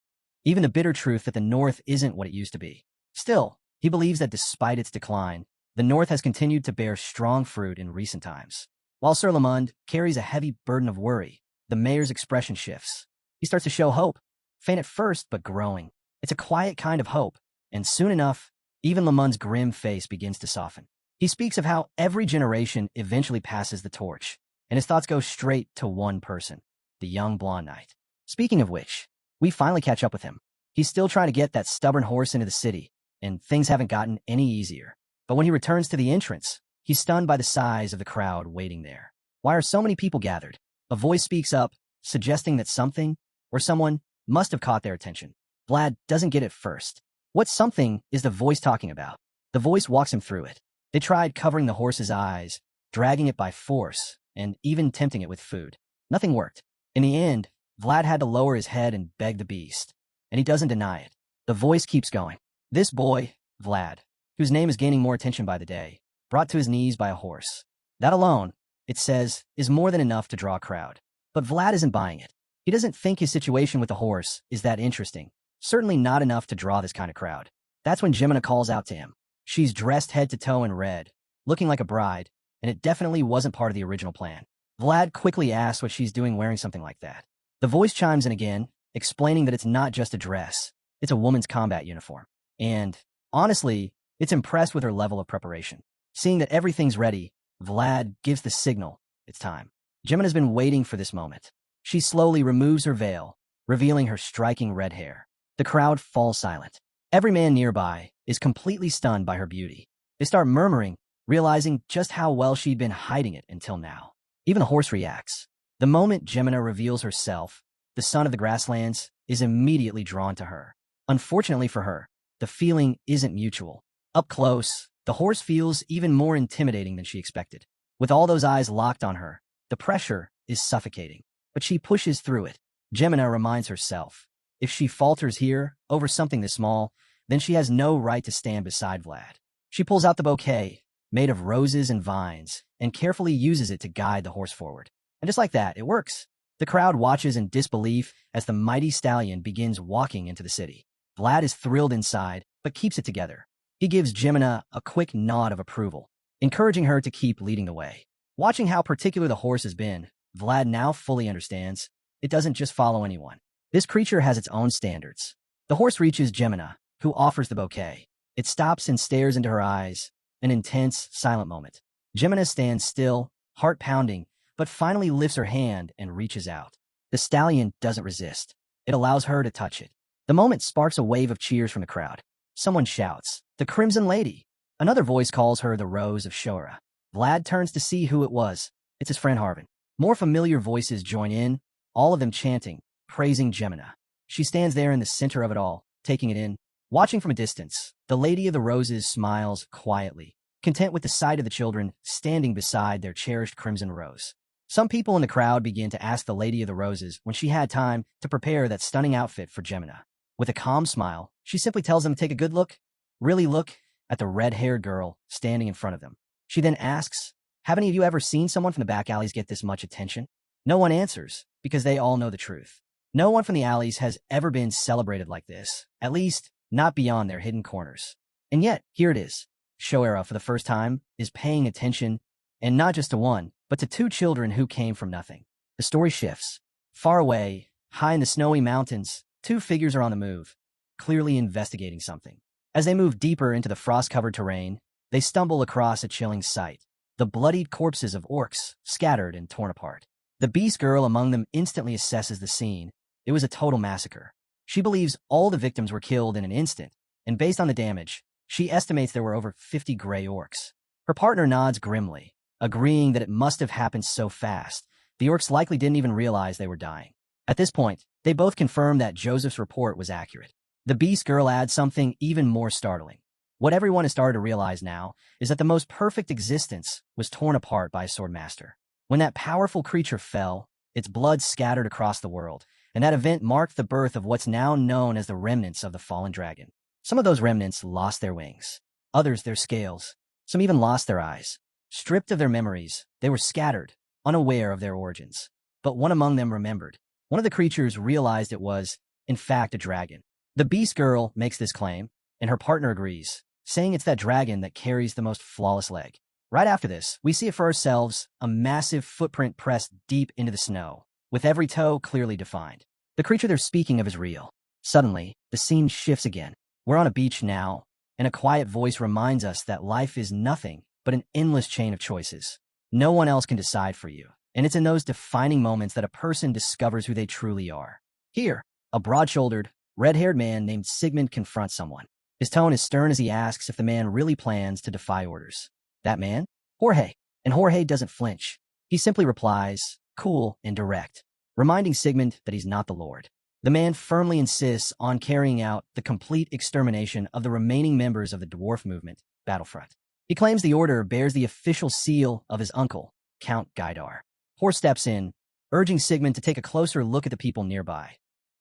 even the bitter truth that the North isn't what it used to be. Still, he believes that despite its decline, the North has continued to bear strong fruit in recent times. While Sir Lamond carries a heavy burden of worry, the mayor's expression shifts. He starts to show hope, faint at first but growing. It's a quiet kind of hope, and soon enough, even Lamond's grim face begins to soften. He speaks of how every generation eventually passes the torch, and his thoughts go straight to one person, the young blonde knight. Speaking of which, we finally catch up with him. He's still trying to get that stubborn horse into the city, and things haven't gotten any easier. But when he returns to the entrance, he's stunned by the size of the crowd waiting there. Why are so many people gathered? A voice speaks up, suggesting that something or someone must have caught their attention. Vlad doesn't get it first. What something is the voice talking about? The voice walks him through it. They tried covering the horse's eyes, dragging it by force, and even tempting it with food. Nothing worked. In the end, Vlad had to lower his head and beg the beast, and he doesn't deny it. The voice keeps going. This boy, Vlad, whose name is gaining more attention by the day, brought to his knees by a horse. That alone, it says, is more than enough to draw a crowd. But Vlad isn't buying it. He doesn't think his situation with the horse is that interesting. Certainly not enough to draw this kind of crowd. That's when Jemina calls out to him. She's dressed head to toe in red, looking like a bride, and it definitely wasn't part of the original plan. Vlad quickly asks what she's doing wearing something like that. The voice chimes in again, explaining that it's not just a dress, it's a woman's combat uniform. And, honestly, it's impressed with her level of preparation. Seeing that everything's ready, Vlad gives the signal. It's time. Jemina's been waiting for this moment. She slowly removes her veil, revealing her striking red hair. The crowd falls silent. Every man nearby is completely stunned by her beauty. They start murmuring, realizing just how well she'd been hiding it until now. Even the horse reacts. The moment Jemina reveals herself, the son of the grasslands is immediately drawn to her. Unfortunately for her, the feeling isn't mutual. Up close, the horse feels even more intimidating than she expected. With all those eyes locked on her, the pressure is suffocating. But she pushes through it. Jemina reminds herself, if she falters here over something this small, then she has no right to stand beside Vlad. She pulls out the bouquet, made of roses and vines, and carefully uses it to guide the horse forward. And just like that, it works. The crowd watches in disbelief as the mighty stallion begins walking into the city. Vlad is thrilled inside, but keeps it together. He gives Jemina a quick nod of approval, encouraging her to keep leading the way. Watching how particular the horse has been, Vlad now fully understands it doesn't just follow anyone. This creature has its own standards. The horse reaches Jemina, who offers the bouquet. It stops and stares into her eyes, an intense, silent moment. Jemina stands still, heart pounding, but finally lifts her hand and reaches out. The stallion doesn't resist. It allows her to touch it. The moment sparks a wave of cheers from the crowd. Someone shouts, "The Crimson Lady!" Another voice calls her the Rose of Shora. Vlad turns to see who it was. It's his friend Harvin. More familiar voices join in, all of them chanting, praising Jemina. She stands there in the center of it all, taking it in. Watching from a distance, the Lady of the Roses smiles quietly, content with the sight of the children standing beside their cherished crimson rose. Some people in the crowd begin to ask the Lady of the Roses when she had time to prepare that stunning outfit for Jemina. With a calm smile, she simply tells them to take a good look, really look, at the red-haired girl standing in front of them. She then asks, "Have any of you ever seen someone from the back alleys get this much attention?" No one answers, because they all know the truth. No one from the alleys has ever been celebrated like this, at least not beyond their hidden corners. And yet, here it is. Shoera, for the first time, is paying attention, and not just to one, but to two children who came from nothing. The story shifts. Far away, high in the snowy mountains, two figures are on the move, clearly investigating something. As they move deeper into the frost-covered terrain, they stumble across a chilling sight. The bloodied corpses of orcs, scattered and torn apart. The beast girl among them instantly assesses the scene. It was a total massacre. She believes all the victims were killed in an instant, and based on the damage, she estimates there were over 50 gray orcs. Her partner nods grimly, agreeing that it must have happened so fast. The orcs likely didn't even realize they were dying. At this point, they both confirm that Joseph's report was accurate. The beast girl adds something even more startling. What everyone has started to realize now is that the most perfect existence was torn apart by a Swordmaster. When that powerful creature fell, its blood scattered across the world, and that event marked the birth of what's now known as the remnants of the fallen dragon. Some of those remnants lost their wings, others their scales, some even lost their eyes. Stripped of their memories, they were scattered, unaware of their origins. But one among them remembered. One of the creatures realized it was, in fact, a dragon. The beast girl makes this claim, and her partner agrees, saying it's that dragon that carries the most flawless leg. Right after this, we see it for ourselves, a massive footprint pressed deep into the snow, with every toe clearly defined. The creature they're speaking of is real. Suddenly, the scene shifts again. We're on a beach now, and a quiet voice reminds us that life is nothing but an endless chain of choices. No one else can decide for you, and it's in those defining moments that a person discovers who they truly are. Here, a broad-shouldered, red-haired man named Sigmund confronts someone. His tone is stern as he asks if the man really plans to defy orders. That man? Jorge. And Jorge doesn't flinch. He simply replies, cool and direct, reminding Sigmund that he's not the Lord. The man firmly insists on carrying out the complete extermination of the remaining members of the dwarf movement, Battlefront. He claims the order bears the official seal of his uncle, Count Gaidar. Hor steps in, urging Sigmund to take a closer look at the people nearby,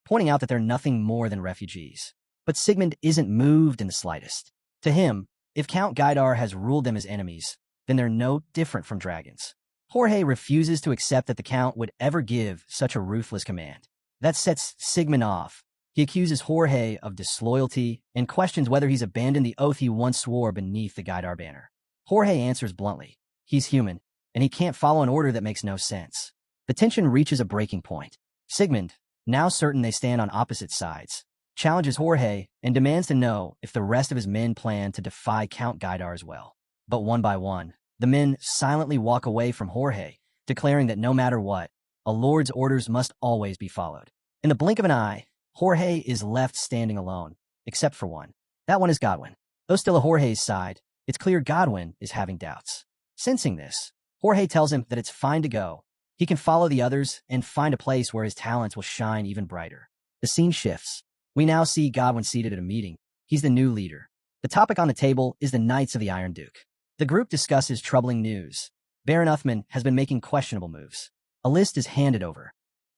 pointing out that they're nothing more than refugees. But Sigmund isn't moved in the slightest. To him, if Count Gaidar has ruled them as enemies, then they're no different from dragons. Jorge refuses to accept that the Count would ever give such a ruthless command. That sets Sigmund off. He accuses Jorge of disloyalty and questions whether he's abandoned the oath he once swore beneath the Gaidar banner. Jorge answers bluntly. He's human, and he can't follow an order that makes no sense. The tension reaches a breaking point. Sigmund, now certain they stand on opposite sides, challenges Jorge and demands to know if the rest of his men plan to defy Count Gaidar as well. But one by one, the men silently walk away from Jorge, declaring that no matter what, a lord's orders must always be followed. In the blink of an eye, Jorge is left standing alone, except for one. That one is Godwin. Though still at Jorge's side, it's clear Godwin is having doubts. Sensing this, Jorge tells him that it's fine to go. He can follow the others and find a place where his talents will shine even brighter. The scene shifts. We now see Godwin seated at a meeting. He's the new leader. The topic on the table is the Knights of the Iron Duke. The group discusses troubling news. Baron Uthman has been making questionable moves. A list is handed over.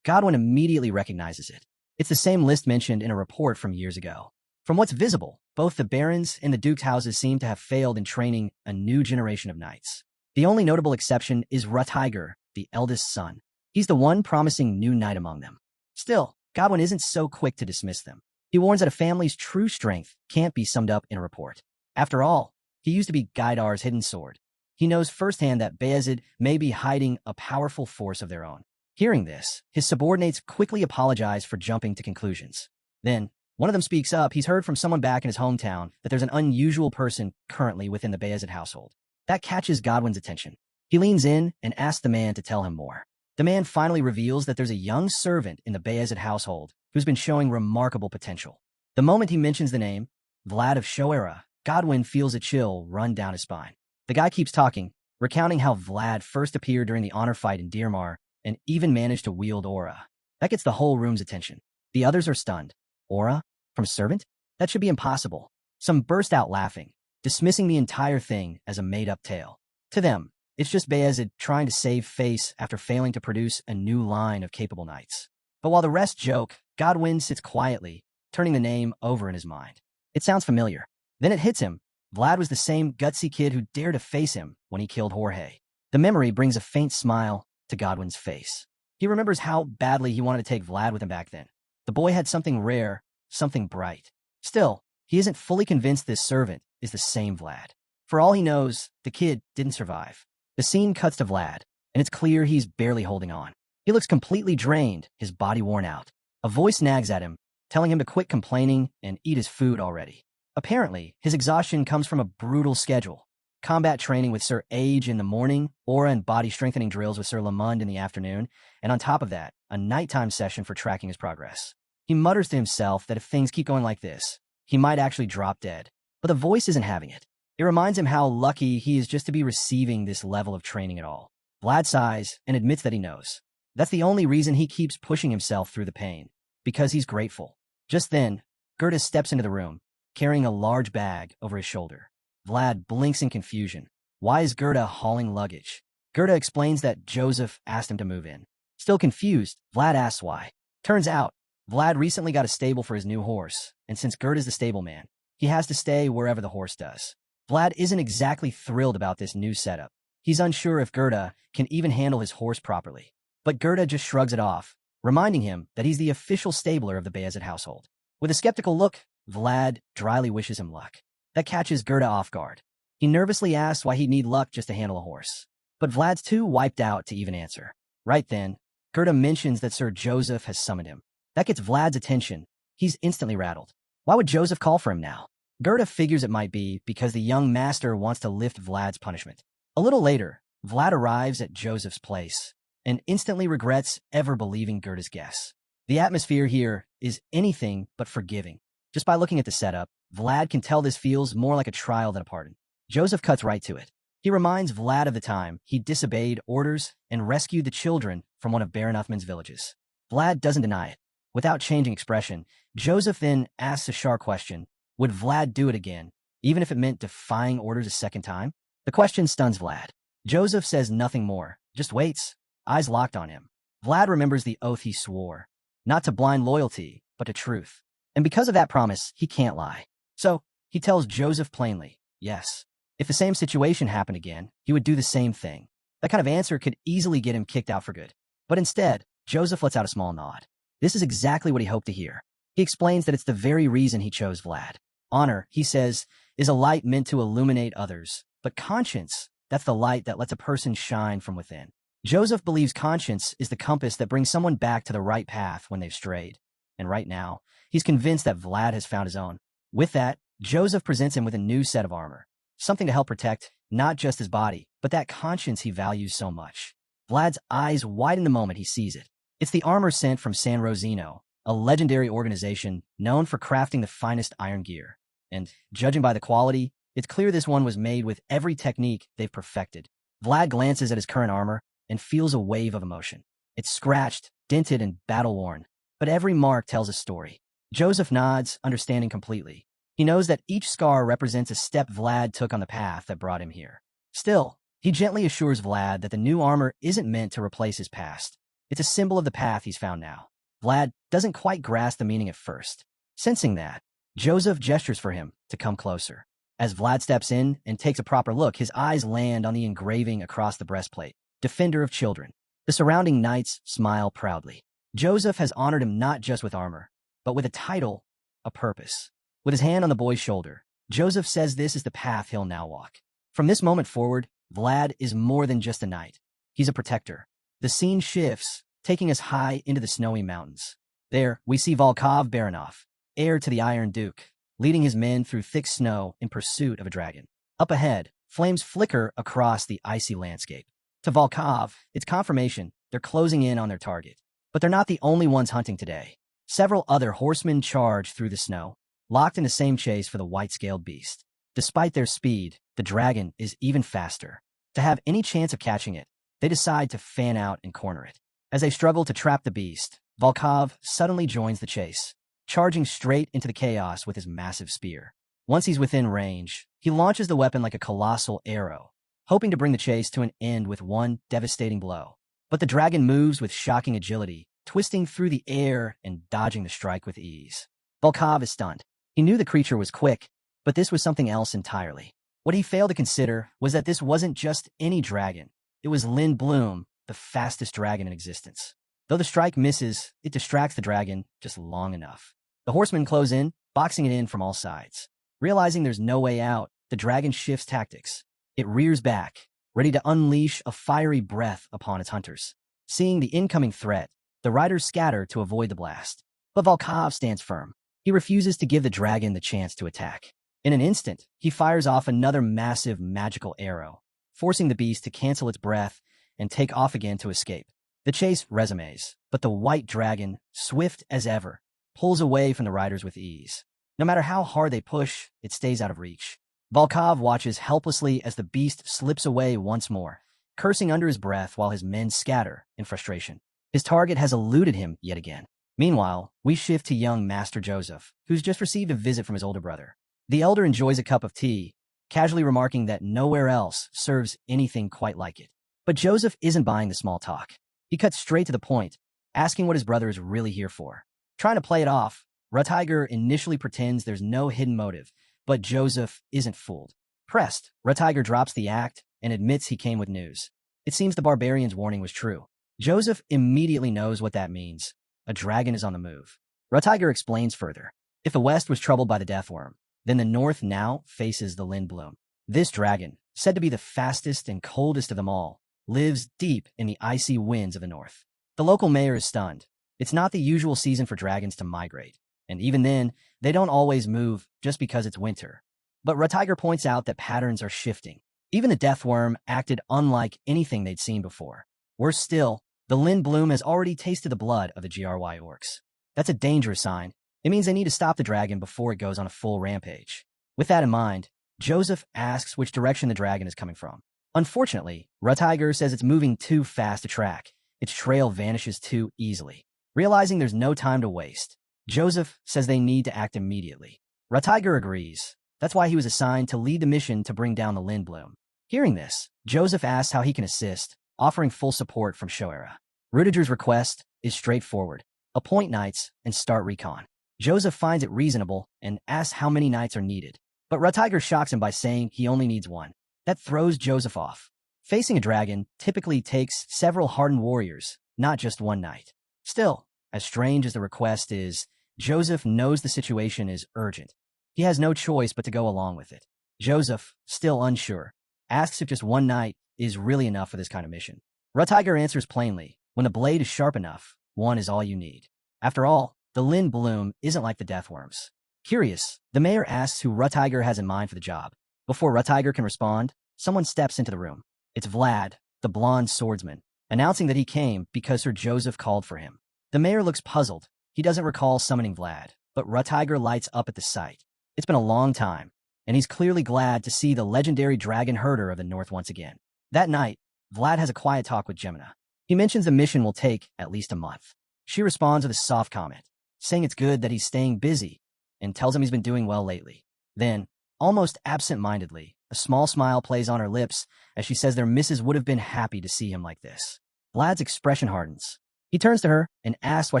Godwin immediately recognizes it. It's the same list mentioned in a report from years ago. From what's visible, Both the barons and the duke's houses seem to have failed in training a new generation of knights. The only notable exception is Rutiger, the eldest son. He's the one promising new knight among them. Still, Godwin isn't so quick to dismiss them. He warns that a family's true strength can't be summed up in a report. After all, he used to be Gaidar's hidden sword. He knows firsthand that Bayezid may be hiding a powerful force of their own. Hearing this, his subordinates quickly apologize for jumping to conclusions. Then, one of them speaks up. He's heard from someone back in his hometown that there's an unusual person currently within the Bayezid household. That catches Godwin's attention. He leans in and asks the man to tell him more. The man finally reveals that there's a young servant in the Bayezid household who's been showing remarkable potential. The moment he mentions the name, Vlad of Shoera, Godwin feels a chill run down his spine. The guy keeps talking, recounting how Vlad first appeared during the honor fight in Dearmar and even managed to wield aura. That gets the whole room's attention. The others are stunned. Aura? From a servant? That should be impossible. Some burst out laughing, dismissing the entire thing as a made-up tale. To them, it's just Bayezid trying to save face after failing to produce a new line of capable knights. But while the rest joke, Godwin sits quietly, turning the name over in his mind. It sounds familiar. Then it hits him. Vlad was the same gutsy kid who dared to face him when he killed Jorge. The memory brings a faint smile to Godwin's face. He remembers how badly he wanted to take Vlad with him back then. The boy had something rare, something bright. Still, he isn't fully convinced this servant is the same Vlad. For all he knows, the kid didn't survive. The scene cuts to Vlad, and it's clear he's barely holding on. He looks completely drained, his body worn out. A voice nags at him, telling him to quit complaining and eat his food already. Apparently, his exhaustion comes from a brutal schedule. Combat training with Sir Age in the morning, aura and body strengthening drills with Sir Lamund in the afternoon, and on top of that, a nighttime session for tracking his progress. He mutters to himself that if things keep going like this, he might actually drop dead. But the voice isn't having it. It reminds him how lucky he is just to be receiving this level of training at all. Vlad sighs and admits that he knows. That's the only reason he keeps pushing himself through the pain. Because he's grateful. Just then, Gerda steps into the room, carrying a large bag over his shoulder. Vlad blinks in confusion. Why is Gerda hauling luggage? Gerda explains that Joseph asked him to move in. Still confused, Vlad asks why. Turns out, Vlad recently got a stable for his new horse, and since Gerda's the stableman, he has to stay wherever the horse does. Vlad isn't exactly thrilled about this new setup. He's unsure if Gerda can even handle his horse properly. But Gerda just shrugs it off, reminding him that he's the official stabler of the Bayezid household. With a skeptical look, Vlad dryly wishes him luck. That catches Gerda off guard. He nervously asks why he'd need luck just to handle a horse. But Vlad's too wiped out to even answer. Right then, Gerda mentions that Sir Joseph has summoned him. That gets Vlad's attention. He's instantly rattled. Why would Joseph call for him now? Gerda figures it might be because the young master wants to lift Vlad's punishment. A little later, Vlad arrives at Joseph's place and instantly regrets ever believing Gerda's guess. The atmosphere here is anything but forgiving. Just by looking at the setup, Vlad can tell this feels more like a trial than a pardon. Joseph cuts right to it. He reminds Vlad of the time he disobeyed orders and rescued the children from one of Baron Uthman's villages. Vlad doesn't deny it. Without changing expression, Joseph then asks a sharp question. Would Vlad do it again, even if it meant defying orders a second time? The question stuns Vlad. Joseph says nothing more, just waits, eyes locked on him. Vlad remembers the oath he swore, not to blind loyalty, but to truth. And because of that promise, he can't lie. So, he tells Joseph plainly, yes. If the same situation happened again, he would do the same thing. That kind of answer could easily get him kicked out for good. But instead, Joseph lets out a small nod. This is exactly what he hoped to hear. He explains that it's the very reason he chose Vlad. Honor, he says, is a light meant to illuminate others. But conscience, that's the light that lets a person shine from within. Joseph believes conscience is the compass that brings someone back to the right path when they've strayed. And right now, he's convinced that Vlad has found his own. With that, Joseph presents him with a new set of armor. Something to help protect, not just his body, but that conscience he values so much. Vlad's eyes widen the moment he sees it. It's the armor sent from San Rosino, a legendary organization known for crafting the finest iron gear. And, judging by the quality, it's clear this one was made with every technique they've perfected. Vlad glances at his current armor and feels a wave of emotion. It's scratched, dented, and battle-worn, but every mark tells a story. Joseph nods, understanding completely. He knows that each scar represents a step Vlad took on the path that brought him here. Still, he gently assures Vlad that the new armor isn't meant to replace his past. It's a symbol of the path he's found now. Vlad doesn't quite grasp the meaning at first. Sensing that, Joseph gestures for him, to come closer. As Vlad steps in and takes a proper look, his eyes land on the engraving across the breastplate, Defender of Children. The surrounding knights smile proudly. Joseph has honored him not just with armor, but with a title, a purpose. With his hand on the boy's shoulder, Joseph says this is the path he'll now walk. From this moment forward, Vlad is more than just a knight. He's a protector. The scene shifts, taking us high into the snowy mountains. There, we see Volkov Baranov, heir to the Iron Duke, leading his men through thick snow in pursuit of a dragon. Up ahead, flames flicker across the icy landscape. To Volkov, it's confirmation they're closing in on their target. But they're not the only ones hunting today. Several other horsemen charge through the snow, locked in the same chase for the white-scaled beast. Despite their speed, the dragon is even faster. To have any chance of catching it, they decide to fan out and corner it. As they struggle to trap the beast, Volkov suddenly joins the chase, charging straight into the chaos with his massive spear. Once he's within range, he launches the weapon like a colossal arrow, hoping to bring the chase to an end with one devastating blow. But the dragon moves with shocking agility, twisting through the air and dodging the strike with ease. Volkov is stunned. He knew the creature was quick, but this was something else entirely. What he failed to consider was that this wasn't just any dragon. It was Lindblum, the fastest dragon in existence. Though the strike misses, it distracts the dragon just long enough. The horsemen close in, boxing it in from all sides. Realizing there's no way out, the dragon shifts tactics. It rears back, ready to unleash a fiery breath upon its hunters. Seeing the incoming threat, the riders scatter to avoid the blast. But Volkov stands firm. He refuses to give the dragon the chance to attack. In an instant, he fires off another massive magical arrow, forcing the beast to cancel its breath and take off again to escape. The chase resumes, but the white dragon, swift as ever, pulls away from the riders with ease. No matter how hard they push, it stays out of reach. Volkov watches helplessly as the beast slips away once more, cursing under his breath while his men scatter in frustration. His target has eluded him yet again. Meanwhile, we shift to young Master Joseph, who's just received a visit from his older brother. The elder enjoys a cup of tea, casually remarking that nowhere else serves anything quite like it. But Joseph isn't buying the small talk. He cuts straight to the point, asking what his brother is really here for. Trying to play it off, Rutiger initially pretends there's no hidden motive, but Joseph isn't fooled. Pressed, Rutiger drops the act and admits he came with news. It seems the barbarian's warning was true. Joseph immediately knows what that means. A dragon is on the move. Rutiger explains further. If the West was troubled by the Deathworm, then the North now faces the Lindblum. This dragon, said to be the fastest and coldest of them all, lives deep in the icy winds of the North. The local mayor is stunned. It's not the usual season for dragons to migrate, and even then, they don't always move just because it's winter. But Rutiger points out that patterns are shifting. Even the Deathworm acted unlike anything they'd seen before. Worse still, the Lindblum has already tasted the blood of the GRY orcs. That's a dangerous sign. It means they need to stop the dragon before it goes on a full rampage. With that in mind, Joseph asks which direction the dragon is coming from. Unfortunately, Rutiger says it's moving too fast to track. Its trail vanishes too easily. Realizing there's no time to waste, Joseph says they need to act immediately. Rutiger agrees. That's why he was assigned to lead the mission to bring down the Lindblum. Hearing this, Joseph asks how he can assist, offering full support from Shoera. Rudiger's request is straightforward. Appoint knights and start recon. Joseph finds it reasonable and asks how many knights are needed. But Rutiger shocks him by saying he only needs one. That throws Joseph off. Facing a dragon typically takes several hardened warriors, not just one knight. Still, as strange as the request is, Joseph knows the situation is urgent. He has no choice but to go along with it. Joseph, still unsure, asks if just one knight is really enough for this kind of mission. Rutiger answers plainly, when the blade is sharp enough, one is all you need. After all, the Lindblum isn't like the Deathworms. Curious, the mayor asks who Rutiger has in mind for the job. Before Rutiger can respond, someone steps into the room. It's Vlad, the blonde swordsman, announcing that he came because Sir Joseph called for him. The mayor looks puzzled. He doesn't recall summoning Vlad, but Rutiger lights up at the sight. It's been a long time, and he's clearly glad to see the legendary dragon herder of the North once again. That night, Vlad has a quiet talk with Jemina. He mentions the mission will take at least a month. She responds with a soft comment, saying it's good that he's staying busy, and tells him he's been doing well lately. Then, almost absent-mindedly, a small smile plays on her lips as she says their missus would have been happy to see him like this. Vlad's expression hardens. He turns to her and asks why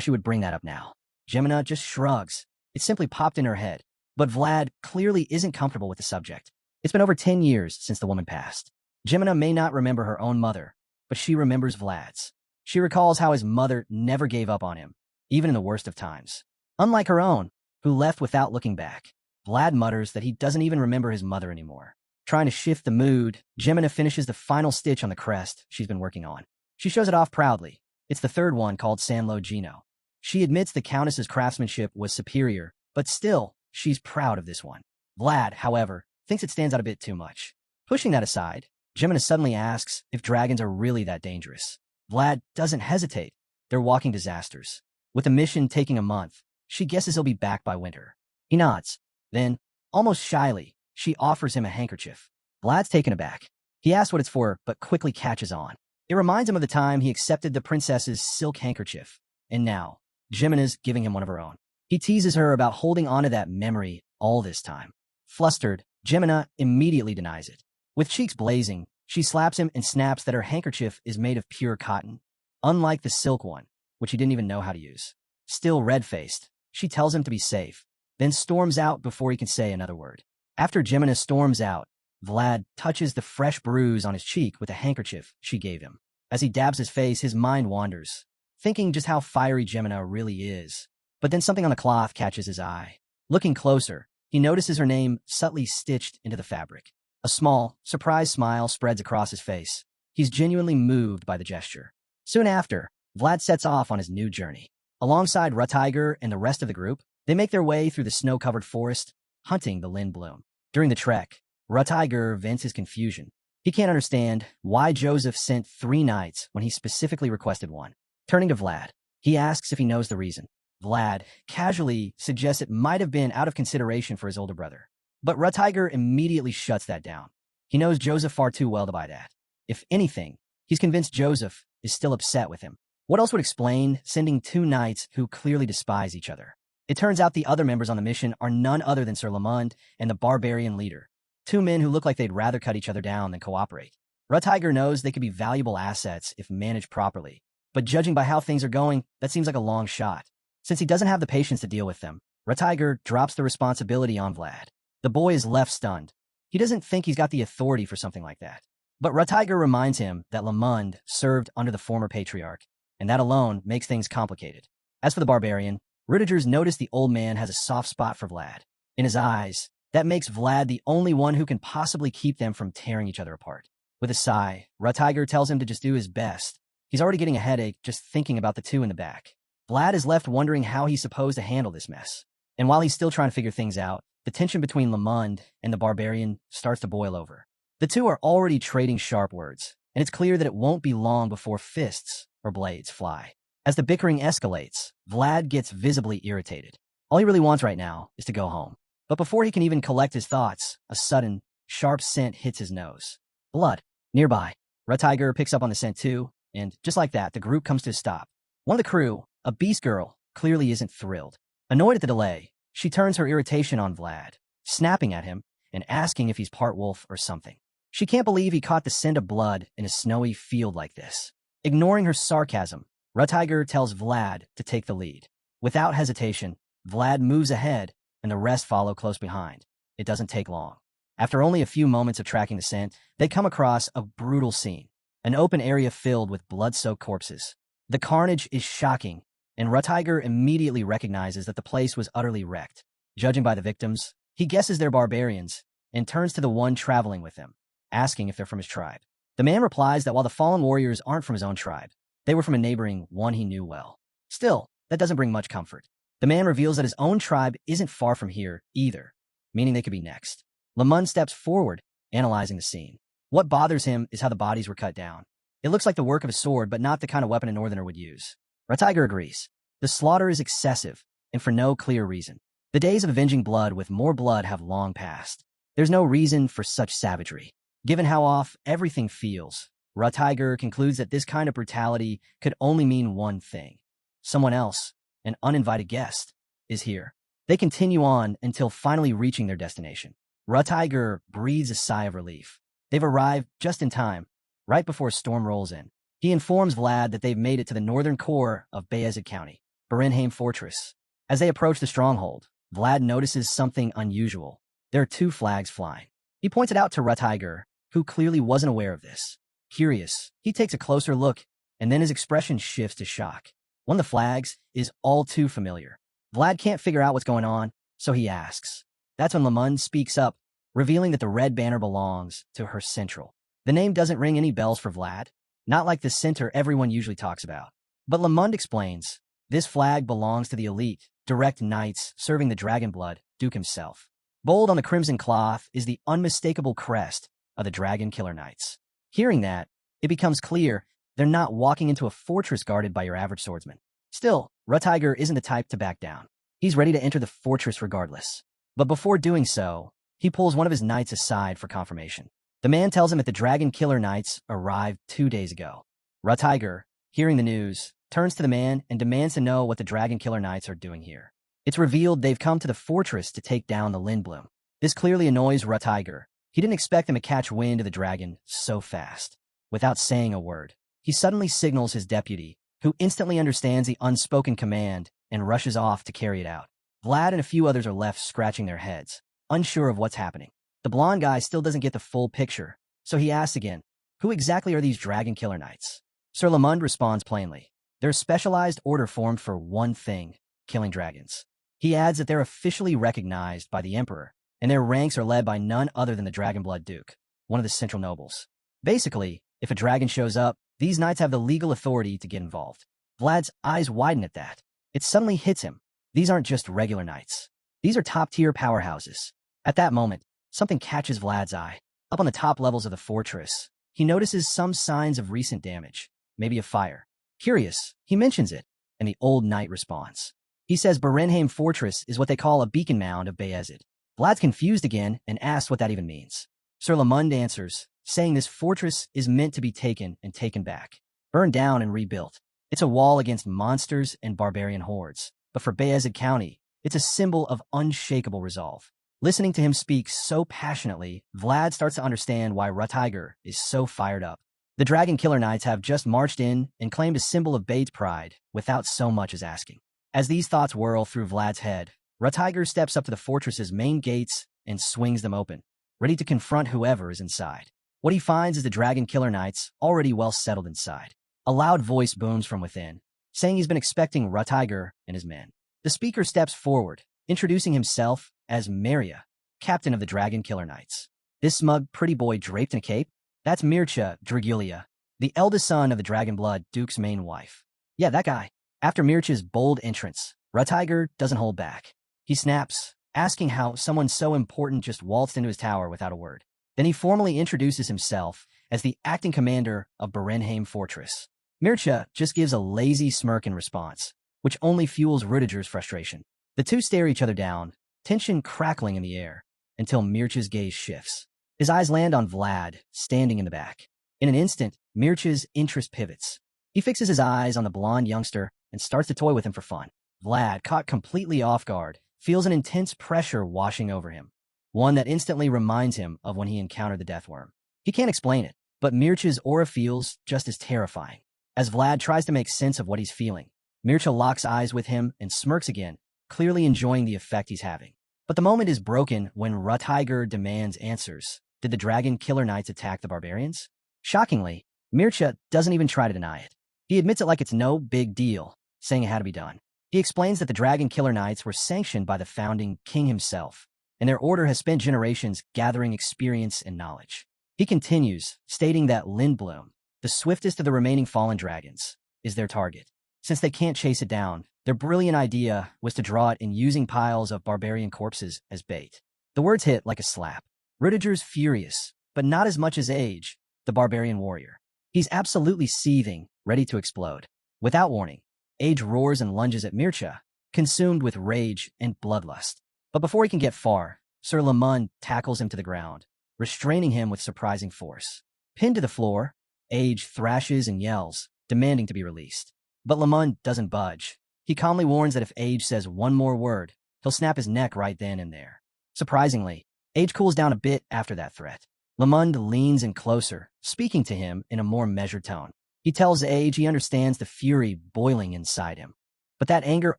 she would bring that up now. Jemina just shrugs. It simply popped in her head. But Vlad clearly isn't comfortable with the subject. It's been over 10 years since the woman passed. Jemina may not remember her own mother, but she remembers Vlad's. She recalls how his mother never gave up on him, even in the worst of times. Unlike her own, who left without looking back, Vlad mutters that he doesn't even remember his mother anymore. Trying to shift the mood, Jemina finishes the final stitch on the crest she's been working on. She shows it off proudly. It's the third one, called San Lo Gino. She admits the Countess's craftsmanship was superior, but still, she's proud of this one. Vlad, however, thinks it stands out a bit too much. Pushing that aside, Jemina suddenly asks if dragons are really that dangerous. Vlad doesn't hesitate. They're walking disasters. With the mission taking a month, she guesses he'll be back by winter. He nods. Then, almost shyly, she offers him a handkerchief. Vlad's taken aback. He asks what it's for, but quickly catches on. It reminds him of the time he accepted the princess's silk handkerchief. And now, Jemina's giving him one of her own. He teases her about holding onto that memory all this time. Flustered, Jemina immediately denies it. With cheeks blazing, she slaps him and snaps that her handkerchief is made of pure cotton, unlike the silk one, which he didn't even know how to use. Still red-faced, she tells him to be safe, then storms out before he can say another word. After Jemina storms out, Vlad touches the fresh bruise on his cheek with the handkerchief she gave him. As he dabs his face, his mind wanders, thinking just how fiery Jemina really is. But then something on the cloth catches his eye. Looking closer, he notices her name subtly stitched into the fabric. A small, surprised smile spreads across his face. He's genuinely moved by the gesture. Soon after, Vlad sets off on his new journey. Alongside Rutiger and the rest of the group, they make their way through the snow-covered forest, hunting the Lin Bloom. During the trek, Rutiger vents his confusion. He can't understand why Joseph sent 3 knights when he specifically requested 1. Turning to Vlad, he asks if he knows the reason. Vlad casually suggests it might have been out of consideration for his older brother. But Rutiger immediately shuts that down. He knows Joseph far too well to buy that. If anything, he's convinced Joseph is still upset with him. What else would explain sending 2 knights who clearly despise each other? It turns out the other members on the mission are none other than Sir Lamond and the barbarian leader. 2 men who look like they'd rather cut each other down than cooperate. Rutiger knows they could be valuable assets if managed properly. But judging by how things are going, that seems like a long shot. Since he doesn't have the patience to deal with them, Rutiger drops the responsibility on Vlad. The boy is left stunned. He doesn't think he's got the authority for something like that. But Rutiger reminds him that Lamond served under the former patriarch, and that alone makes things complicated. As for the barbarian, Rudiger's noticed the old man has a soft spot for Vlad. In his eyes, that makes Vlad the only one who can possibly keep them from tearing each other apart. With a sigh, Rutiger tells him to just do his best. He's already getting a headache just thinking about the 2 in the back. Vlad is left wondering how he's supposed to handle this mess. And while he's still trying to figure things out, the tension between Lamond and the barbarian starts to boil over. The 2 are already trading sharp words, and it's clear that it won't be long before fists or blades fly. As the bickering escalates, Vlad gets visibly irritated. All he really wants right now is to go home. But before he can even collect his thoughts, a sudden, sharp scent hits his nose. Blood. Nearby. Rutiger picks up on the scent too, and just like that, the group comes to a stop. One of the crew, a beast girl, clearly isn't thrilled. Annoyed at the delay, she turns her irritation on Vlad, snapping at him and asking if he's part wolf or something. She can't believe he caught the scent of blood in a snowy field like this. Ignoring her sarcasm, Rutiger tells Vlad to take the lead. Without hesitation, Vlad moves ahead, and the rest follow close behind. It doesn't take long. After only a few moments of tracking the scent, they come across a brutal scene, an open area filled with blood-soaked corpses. The carnage is shocking, and Rutiger immediately recognizes that the place was utterly wrecked. Judging by the victims, he guesses they're barbarians, and turns to the one traveling with him, asking if they're from his tribe. The man replies that while the fallen warriors aren't from his own tribe, they were from a neighboring one he knew well. Still, that doesn't bring much comfort. The man reveals that his own tribe isn't far from here either, meaning they could be next. Lamond steps forward, analyzing the scene. What bothers him is how the bodies were cut down. It looks like the work of a sword, but not the kind of weapon a northerner would use. Rutiger agrees. The slaughter is excessive, and for no clear reason. The days of avenging blood with more blood have long passed. There's no reason for such savagery. Given how off everything feels, Rutiger concludes that this kind of brutality could only mean one thing. Someone else, an uninvited guest, is here. They continue on until finally reaching their destination. Rutiger breathes a sigh of relief. They've arrived just in time, right before a storm rolls in. He informs Vlad that they've made it to the northern core of Bayezid County, Berenheim Fortress. As they approach the stronghold, Vlad notices something unusual. There are two flags flying. He points it out to Rutiger, who clearly wasn't aware of this. Curious, he takes a closer look, and then his expression shifts to shock. One of the flags is all too familiar. Vlad can't figure out what's going on, so he asks. That's when Lamund speaks up, revealing that the red banner belongs to her central. The name doesn't ring any bells for Vlad, not like the center everyone usually talks about. But Lamund explains, this flag belongs to the elite, direct knights serving the dragon blood, Duke himself. Bold on the crimson cloth is the unmistakable crest of the Dragon Killer Knights. Hearing that, it becomes clear they're not walking into a fortress guarded by your average swordsman. Still, Rutiger isn't the type to back down. He's ready to enter the fortress regardless. But before doing so, he pulls one of his knights aside for confirmation. The man tells him that the Dragon Killer Knights arrived 2 days ago. Rutiger, hearing the news, turns to the man and demands to know what the Dragon Killer Knights are doing here. It's revealed they've come to the fortress to take down the Lindblum. This clearly annoys Rutiger. He didn't expect them to catch wind of the dragon so fast. Without saying a word, he suddenly signals his deputy, who instantly understands the unspoken command and rushes off to carry it out. Vlad and a few others are left scratching their heads, unsure of what's happening. The blonde guy still doesn't get the full picture, so he asks again, who exactly are these Dragon Killer Knights? Sir Lamund responds plainly. They're a specialized order formed for one thing, killing dragons. He adds that they're officially recognized by the Emperor, and their ranks are led by none other than the Dragonblood Duke, one of the central nobles. Basically, if a dragon shows up, these knights have the legal authority to get involved. Vlad's eyes widen at that. It suddenly hits him. These aren't just regular knights. These are top-tier powerhouses. At that moment, something catches Vlad's eye. Up on the top levels of the fortress, he notices some signs of recent damage, maybe a fire. Curious, he mentions it, and the old knight responds. He says Barenheim Fortress is what they call a beacon mound of Bayezid. Vlad's confused again and asks what that even means. Sir Lamund answers, saying this fortress is meant to be taken and taken back, burned down and rebuilt. It's a wall against monsters and barbarian hordes, but for Bayezid County, it's a symbol of unshakable resolve. Listening to him speak so passionately, Vlad starts to understand why Rutiger is so fired up. The Dragon Killer Knights have just marched in and claimed a symbol of Bade's pride without so much as asking. As these thoughts whirl through Vlad's head, Rutiger steps up to the fortress's main gates and swings them open, ready to confront whoever is inside. What he finds is the Dragon Killer Knights already well settled inside. A loud voice booms from within, saying he's been expecting Rutiger and his men. The speaker steps forward, introducing himself as Maria, captain of the Dragon Killer Knights. This smug, pretty boy draped in a cape? That's Mircea Dragulia, the eldest son of the Dragonblood Duke's main wife. Yeah, that guy. After Mircea's bold entrance, Rutiger doesn't hold back. He snaps, asking how someone so important just waltzed into his tower without a word. Then he formally introduces himself as the acting commander of Barenheim Fortress. Mircea just gives a lazy smirk in response, which only fuels Rutiger's frustration. The two stare each other down, tension crackling in the air, until Mircea's gaze shifts. His eyes land on Vlad, standing in the back. In an instant, Mircea's interest pivots. He fixes his eyes on the blonde youngster and starts to toy with him for fun. Vlad, caught completely off guard, feels an intense pressure washing over him, one that instantly reminds him of when he encountered the Deathworm. He can't explain it, but Mircea's aura feels just as terrifying. As Vlad tries to make sense of what he's feeling, Mircea locks eyes with him and smirks again, clearly enjoying the effect he's having. But the moment is broken when Rutiger demands answers. Did the Dragon Killer Knights attack the barbarians? Shockingly, Mircea doesn't even try to deny it. He admits it like it's no big deal, saying it had to be done. He explains that the Dragon Killer Knights were sanctioned by the founding king himself, and their order has spent generations gathering experience and knowledge. He continues, stating that Lindblum, the swiftest of the remaining fallen dragons, is their target. Since they can't chase it down, their brilliant idea was to draw it in using piles of barbarian corpses as bait. The words hit like a slap. Rutiger's furious, but not as much as Age, the barbarian warrior. He's absolutely seething, ready to explode. Without warning, Age roars and lunges at Mircea, consumed with rage and bloodlust. But before he can get far, Sir Lamund tackles him to the ground, restraining him with surprising force. Pinned to the floor, Age thrashes and yells, demanding to be released. But Lamund doesn't budge. He calmly warns that if Age says one more word, he'll snap his neck right then and there. Surprisingly, Age cools down a bit after that threat. Lamund leans in closer, speaking to him in a more measured tone. He tells Age he understands the fury boiling inside him, but that anger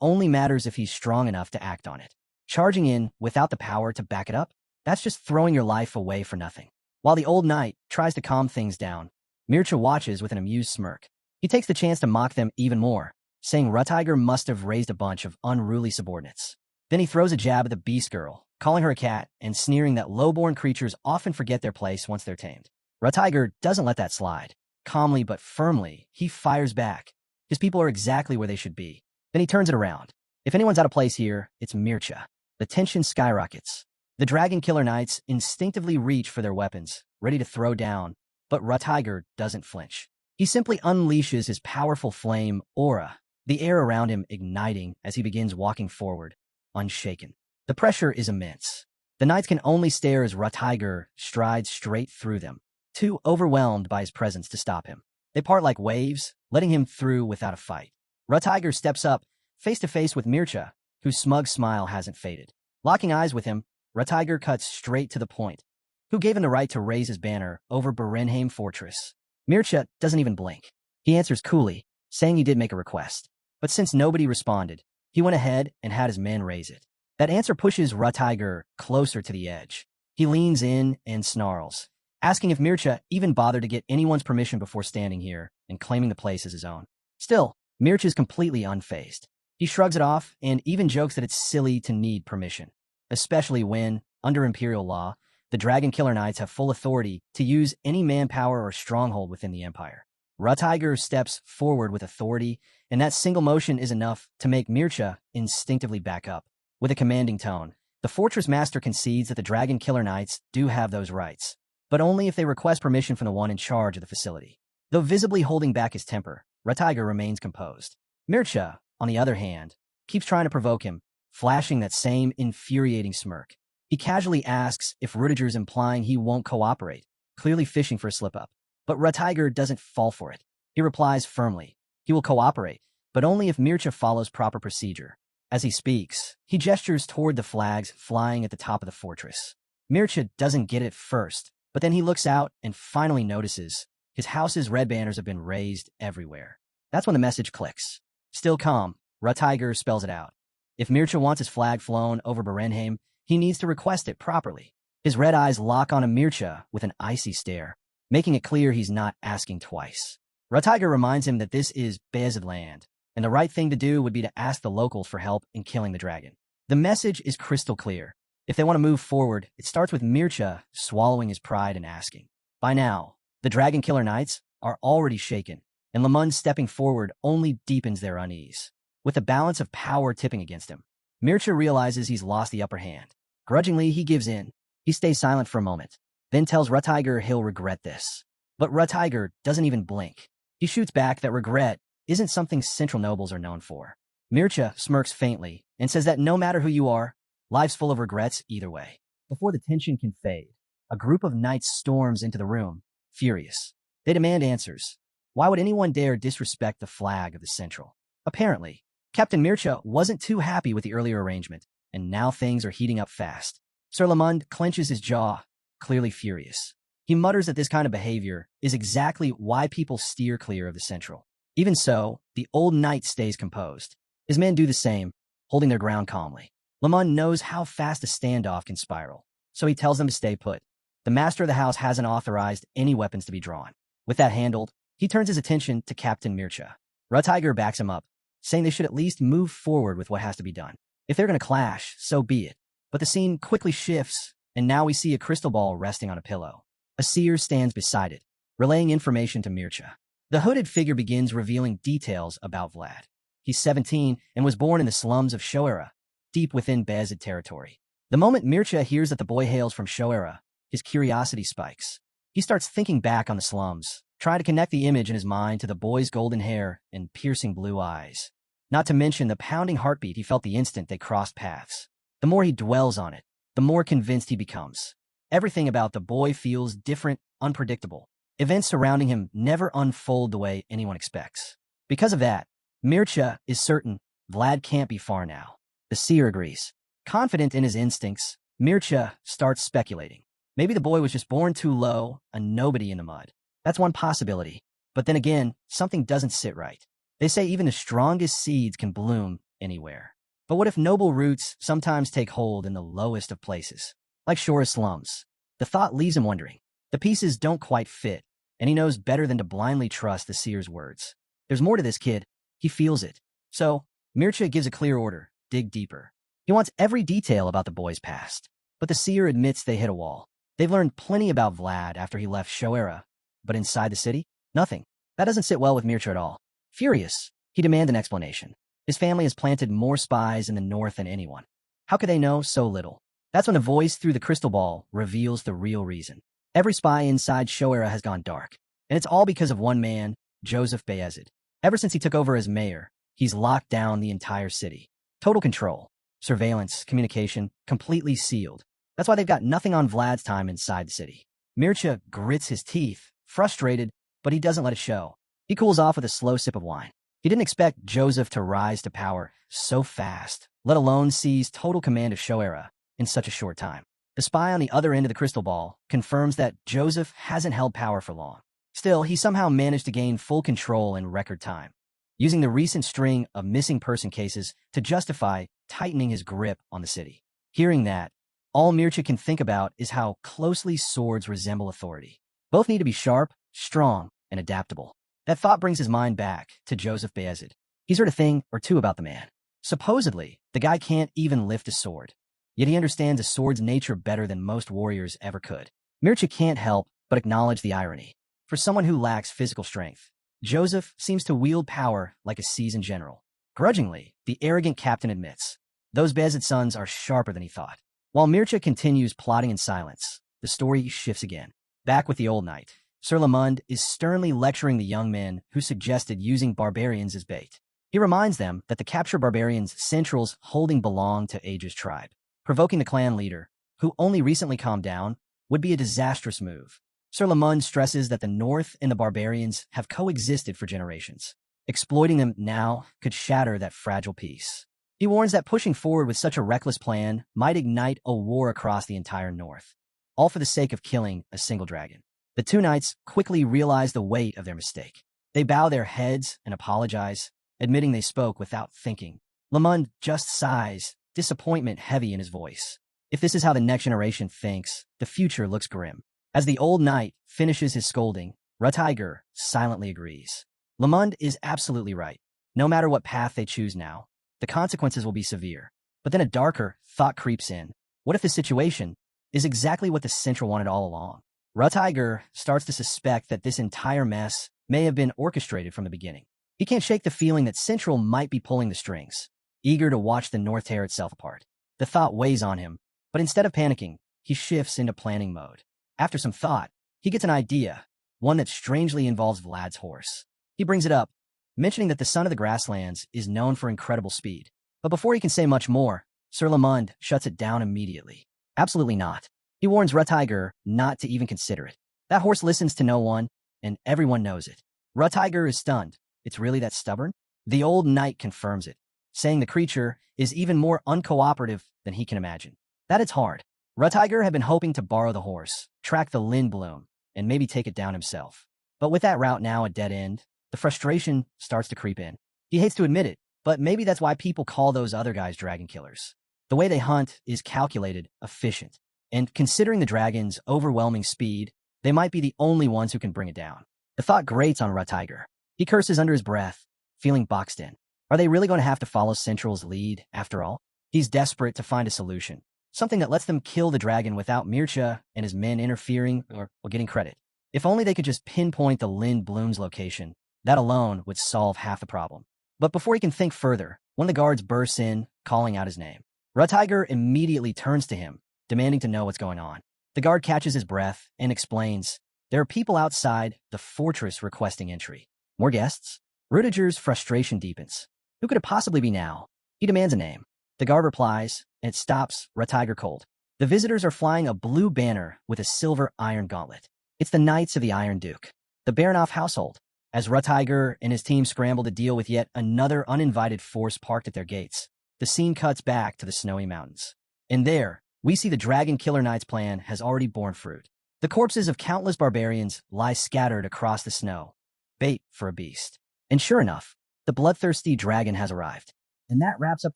only matters if he's strong enough to act on it. Charging in without the power to back it up? That's just throwing your life away for nothing. While the old knight tries to calm things down, Mircha watches with an amused smirk. He takes the chance to mock them even more, saying Rutiger must have raised a bunch of unruly subordinates. Then he throws a jab at the beast girl, calling her a cat and sneering that low-born creatures often forget their place once they're tamed. Rutiger doesn't let that slide. Calmly but firmly, he fires back. His people are exactly where they should be. Then he turns it around. If anyone's out of place here, it's Mircha. The tension skyrockets. The Dragon Killer Knights instinctively reach for their weapons, ready to throw down, but Rutiger doesn't flinch. He simply unleashes his powerful flame aura, the air around him igniting as he begins walking forward, unshaken. The pressure is immense. The knights can only stare as Rutiger strides straight through them, too overwhelmed by his presence to stop him. They part like waves, letting him through without a fight. Rutiger steps up, face to face with Mircha, whose smug smile hasn't faded. Locking eyes with him, Rutiger cuts straight to the point. Who gave him the right to raise his banner over Berenheim Fortress? Mircha doesn't even blink. He answers coolly, saying he did make a request. But since nobody responded, he went ahead and had his men raise it. That answer pushes Rutiger closer to the edge. He leans in and snarls, asking if Mircha even bothered to get anyone's permission before standing here and claiming the place as his own. Still, Mircha is completely unfazed. He shrugs it off and even jokes that it's silly to need permission, especially when, under Imperial law, the Dragon Killer Knights have full authority to use any manpower or stronghold within the Empire. Rutiger steps forward with authority, and that single motion is enough to make Mircha instinctively back up. With a commanding tone, the Fortress Master concedes that the Dragon Killer Knights do have those rights, but only if they request permission from the one in charge of the facility. Though visibly holding back his temper, Rutiger remains composed. Mircha, on the other hand, keeps trying to provoke him, flashing that same infuriating smirk. He casually asks if Rudiger's implying he won't cooperate, clearly fishing for a slip-up. But Rutiger doesn't fall for it. He replies firmly. He will cooperate, but only if Mircha follows proper procedure. As he speaks, he gestures toward the flags flying at the top of the fortress. Mircha doesn't get it first, but then he looks out and finally notices his house's red banners have been raised everywhere. That's when the message clicks. Still calm, Rutiger spells it out. If Mircha wants his flag flown over Berenheim, he needs to request it properly. His red eyes lock on Mircha with an icy stare, making it clear he's not asking twice. Rutiger reminds him that this is Bezid land, and the right thing to do would be to ask the locals for help in killing the dragon. The message is crystal clear. If they want to move forward, it starts with Mircha swallowing his pride and asking. By now, the Dragon Killer Knights are already shaken, and Lamund stepping forward only deepens their unease. With the balance of power tipping against him, Mircha realizes he's lost the upper hand. Grudgingly, he gives in. He stays silent for a moment, then tells Rutiger he'll regret this. But Rutiger doesn't even blink. He shoots back that regret isn't something Central nobles are known for. Mircha smirks faintly and says that no matter who you are, life's full of regrets either way. Before the tension can fade, a group of knights storms into the room, furious. They demand answers. Why would anyone dare disrespect the flag of the Central? Apparently, Captain Mircha wasn't too happy with the earlier arrangement, and now things are heating up fast. Sir Lamund clenches his jaw, clearly furious. He mutters that this kind of behavior is exactly why people steer clear of the Central. Even so, the old knight stays composed. His men do the same, holding their ground calmly. Lamund knows how fast a standoff can spiral, so he tells them to stay put. The master of the house hasn't authorized any weapons to be drawn. With that handled, he turns his attention to Captain Mircha. Rutiger backs him up, saying they should at least move forward with what has to be done. If they're going to clash, so be it. But the scene quickly shifts, and now we see a crystal ball resting on a pillow. A seer stands beside it, relaying information to Mircha. The hooded figure begins revealing details about Vlad. He's 17 and was born in the slums of Shoera, deep within Bezid territory. The moment Mircha hears that the boy hails from Shoera, his curiosity spikes. He starts thinking back on the slums, trying to connect the image in his mind to the boy's golden hair and piercing blue eyes. Not to mention the pounding heartbeat he felt the instant they crossed paths. The more he dwells on it, the more convinced he becomes. Everything about the boy feels different, unpredictable. Events surrounding him never unfold the way anyone expects. Because of that, Mircha is certain Vlad can't be far now. The seer agrees. Confident in his instincts, Mircha starts speculating. Maybe the boy was just born too low, a nobody in the mud. That's one possibility. But then again, something doesn't sit right. They say even the strongest seeds can bloom anywhere. But what if noble roots sometimes take hold in the lowest of places, like Shora's slums? The thought leaves him wondering. The pieces don't quite fit, and he knows better than to blindly trust the seer's words. There's more to this kid. He feels it. So, Mircea gives a clear order: dig deeper. He wants every detail about the boy's past. But the seer admits they hit a wall. They've learned plenty about Vlad after he left Shoera, but inside the city, nothing. That doesn't sit well with Mircea at all. Furious, he demands an explanation. His family has planted more spies in the north than anyone. How could they know so little? That's when a voice through the crystal ball reveals the real reason. Every spy inside Shoera has gone dark, and it's all because of one man, Joseph Bayezid. Ever since he took over as mayor, he's locked down the entire city. Total control, surveillance, communication, completely sealed. That's why they've got nothing on Vlad's time inside the city. Mircea grits his teeth, frustrated, but he doesn't let it show. He cools off with a slow sip of wine. He didn't expect Joseph to rise to power so fast, let alone seize total command of Shoera in such a short time. The spy on the other end of the crystal ball confirms that Joseph hasn't held power for long. Still, he somehow managed to gain full control in record time, using the recent string of missing person cases to justify tightening his grip on the city. Hearing that, all Mircea can think about is how closely swords resemble authority. Both need to be sharp, strong, and adaptable. That thought brings his mind back to Joseph Bayezid. He's heard a thing or two about the man. Supposedly, the guy can't even lift a sword. Yet he understands a sword's nature better than most warriors ever could. Mircea can't help but acknowledge the irony. For someone who lacks physical strength, Joseph seems to wield power like a seasoned general. Grudgingly, the arrogant captain admits, those Bayezid sons are sharper than he thought. While Mircea continues plotting in silence, the story shifts again. Back with the old knight, Sir Lamund is sternly lecturing the young men who suggested using barbarians as bait. He reminds them that the captured barbarians' centrals holding belong to Age's tribe. Provoking the clan leader, who only recently calmed down, would be a disastrous move. Sir Lamund stresses that the North and the barbarians have coexisted for generations. Exploiting them now could shatter that fragile peace. He warns that pushing forward with such a reckless plan might ignite a war across the entire North, all for the sake of killing a single dragon. The two knights quickly realize the weight of their mistake. They bow their heads and apologize, admitting they spoke without thinking. Lamund just sighs, disappointment heavy in his voice. If this is how the next generation thinks, the future looks grim. As the old knight finishes his scolding, Rutiger silently agrees. Lamund is absolutely right. No matter what path they choose now, the consequences will be severe. But then a darker thought creeps in. What if the situation is exactly what the Central wanted all along? Rutiger starts to suspect that this entire mess may have been orchestrated from the beginning. He can't shake the feeling that Central might be pulling the strings, eager to watch the North tear itself apart. The thought weighs on him, but instead of panicking, he shifts into planning mode. After some thought, he gets an idea, one that strangely involves Vlad's horse. He brings it up, mentioning that the son of the grasslands is known for incredible speed. But before he can say much more, Sir Lamund shuts it down immediately. Absolutely not. He warns Rutiger not to even consider it. That horse listens to no one, and everyone knows it. Rutiger is stunned. It's really that stubborn? The old knight confirms it, saying the creature is even more uncooperative than he can imagine. That it's hard. Rutiger had been hoping to borrow the horse, track the Lind Bloom, and maybe take it down himself. But with that route now a dead end, the frustration starts to creep in. He hates to admit it, but maybe that's why people call those other guys dragon killers. The way they hunt is calculated, efficient, and considering the dragon's overwhelming speed, they might be the only ones who can bring it down. The thought grates on Rutiger. He curses under his breath, feeling boxed in. Are they really going to have to follow Central's lead, after all? He's desperate to find a solution, something that lets them kill the dragon without Mircea and his men interfering or getting credit. If only they could just pinpoint the Lind Bloom's location, that alone would solve half the problem. But before he can think further, one of the guards bursts in, calling out his name. Rutiger immediately turns to him, demanding to know what's going on. The guard catches his breath and explains, there are people outside the fortress requesting entry. More guests? Rutiger's frustration deepens. Who could it possibly be now? He demands a name. The guard replies, and it stops Rutiger cold. The visitors are flying a blue banner with a silver iron gauntlet. It's the Knights of the Iron Duke, the Baronoff household. As Rutiger and his team scramble to deal with yet another uninvited force parked at their gates, the scene cuts back to the snowy mountains. And there, we see the Dragon Killer Knight's plan has already borne fruit. The corpses of countless barbarians lie scattered across the snow, bait for a beast. And sure enough, the bloodthirsty dragon has arrived. And that wraps up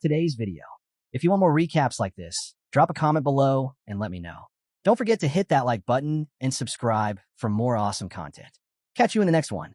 today's video. If you want more recaps like this, drop a comment below and let me know. Don't forget to hit that like button and subscribe for more awesome content. Catch you in the next one.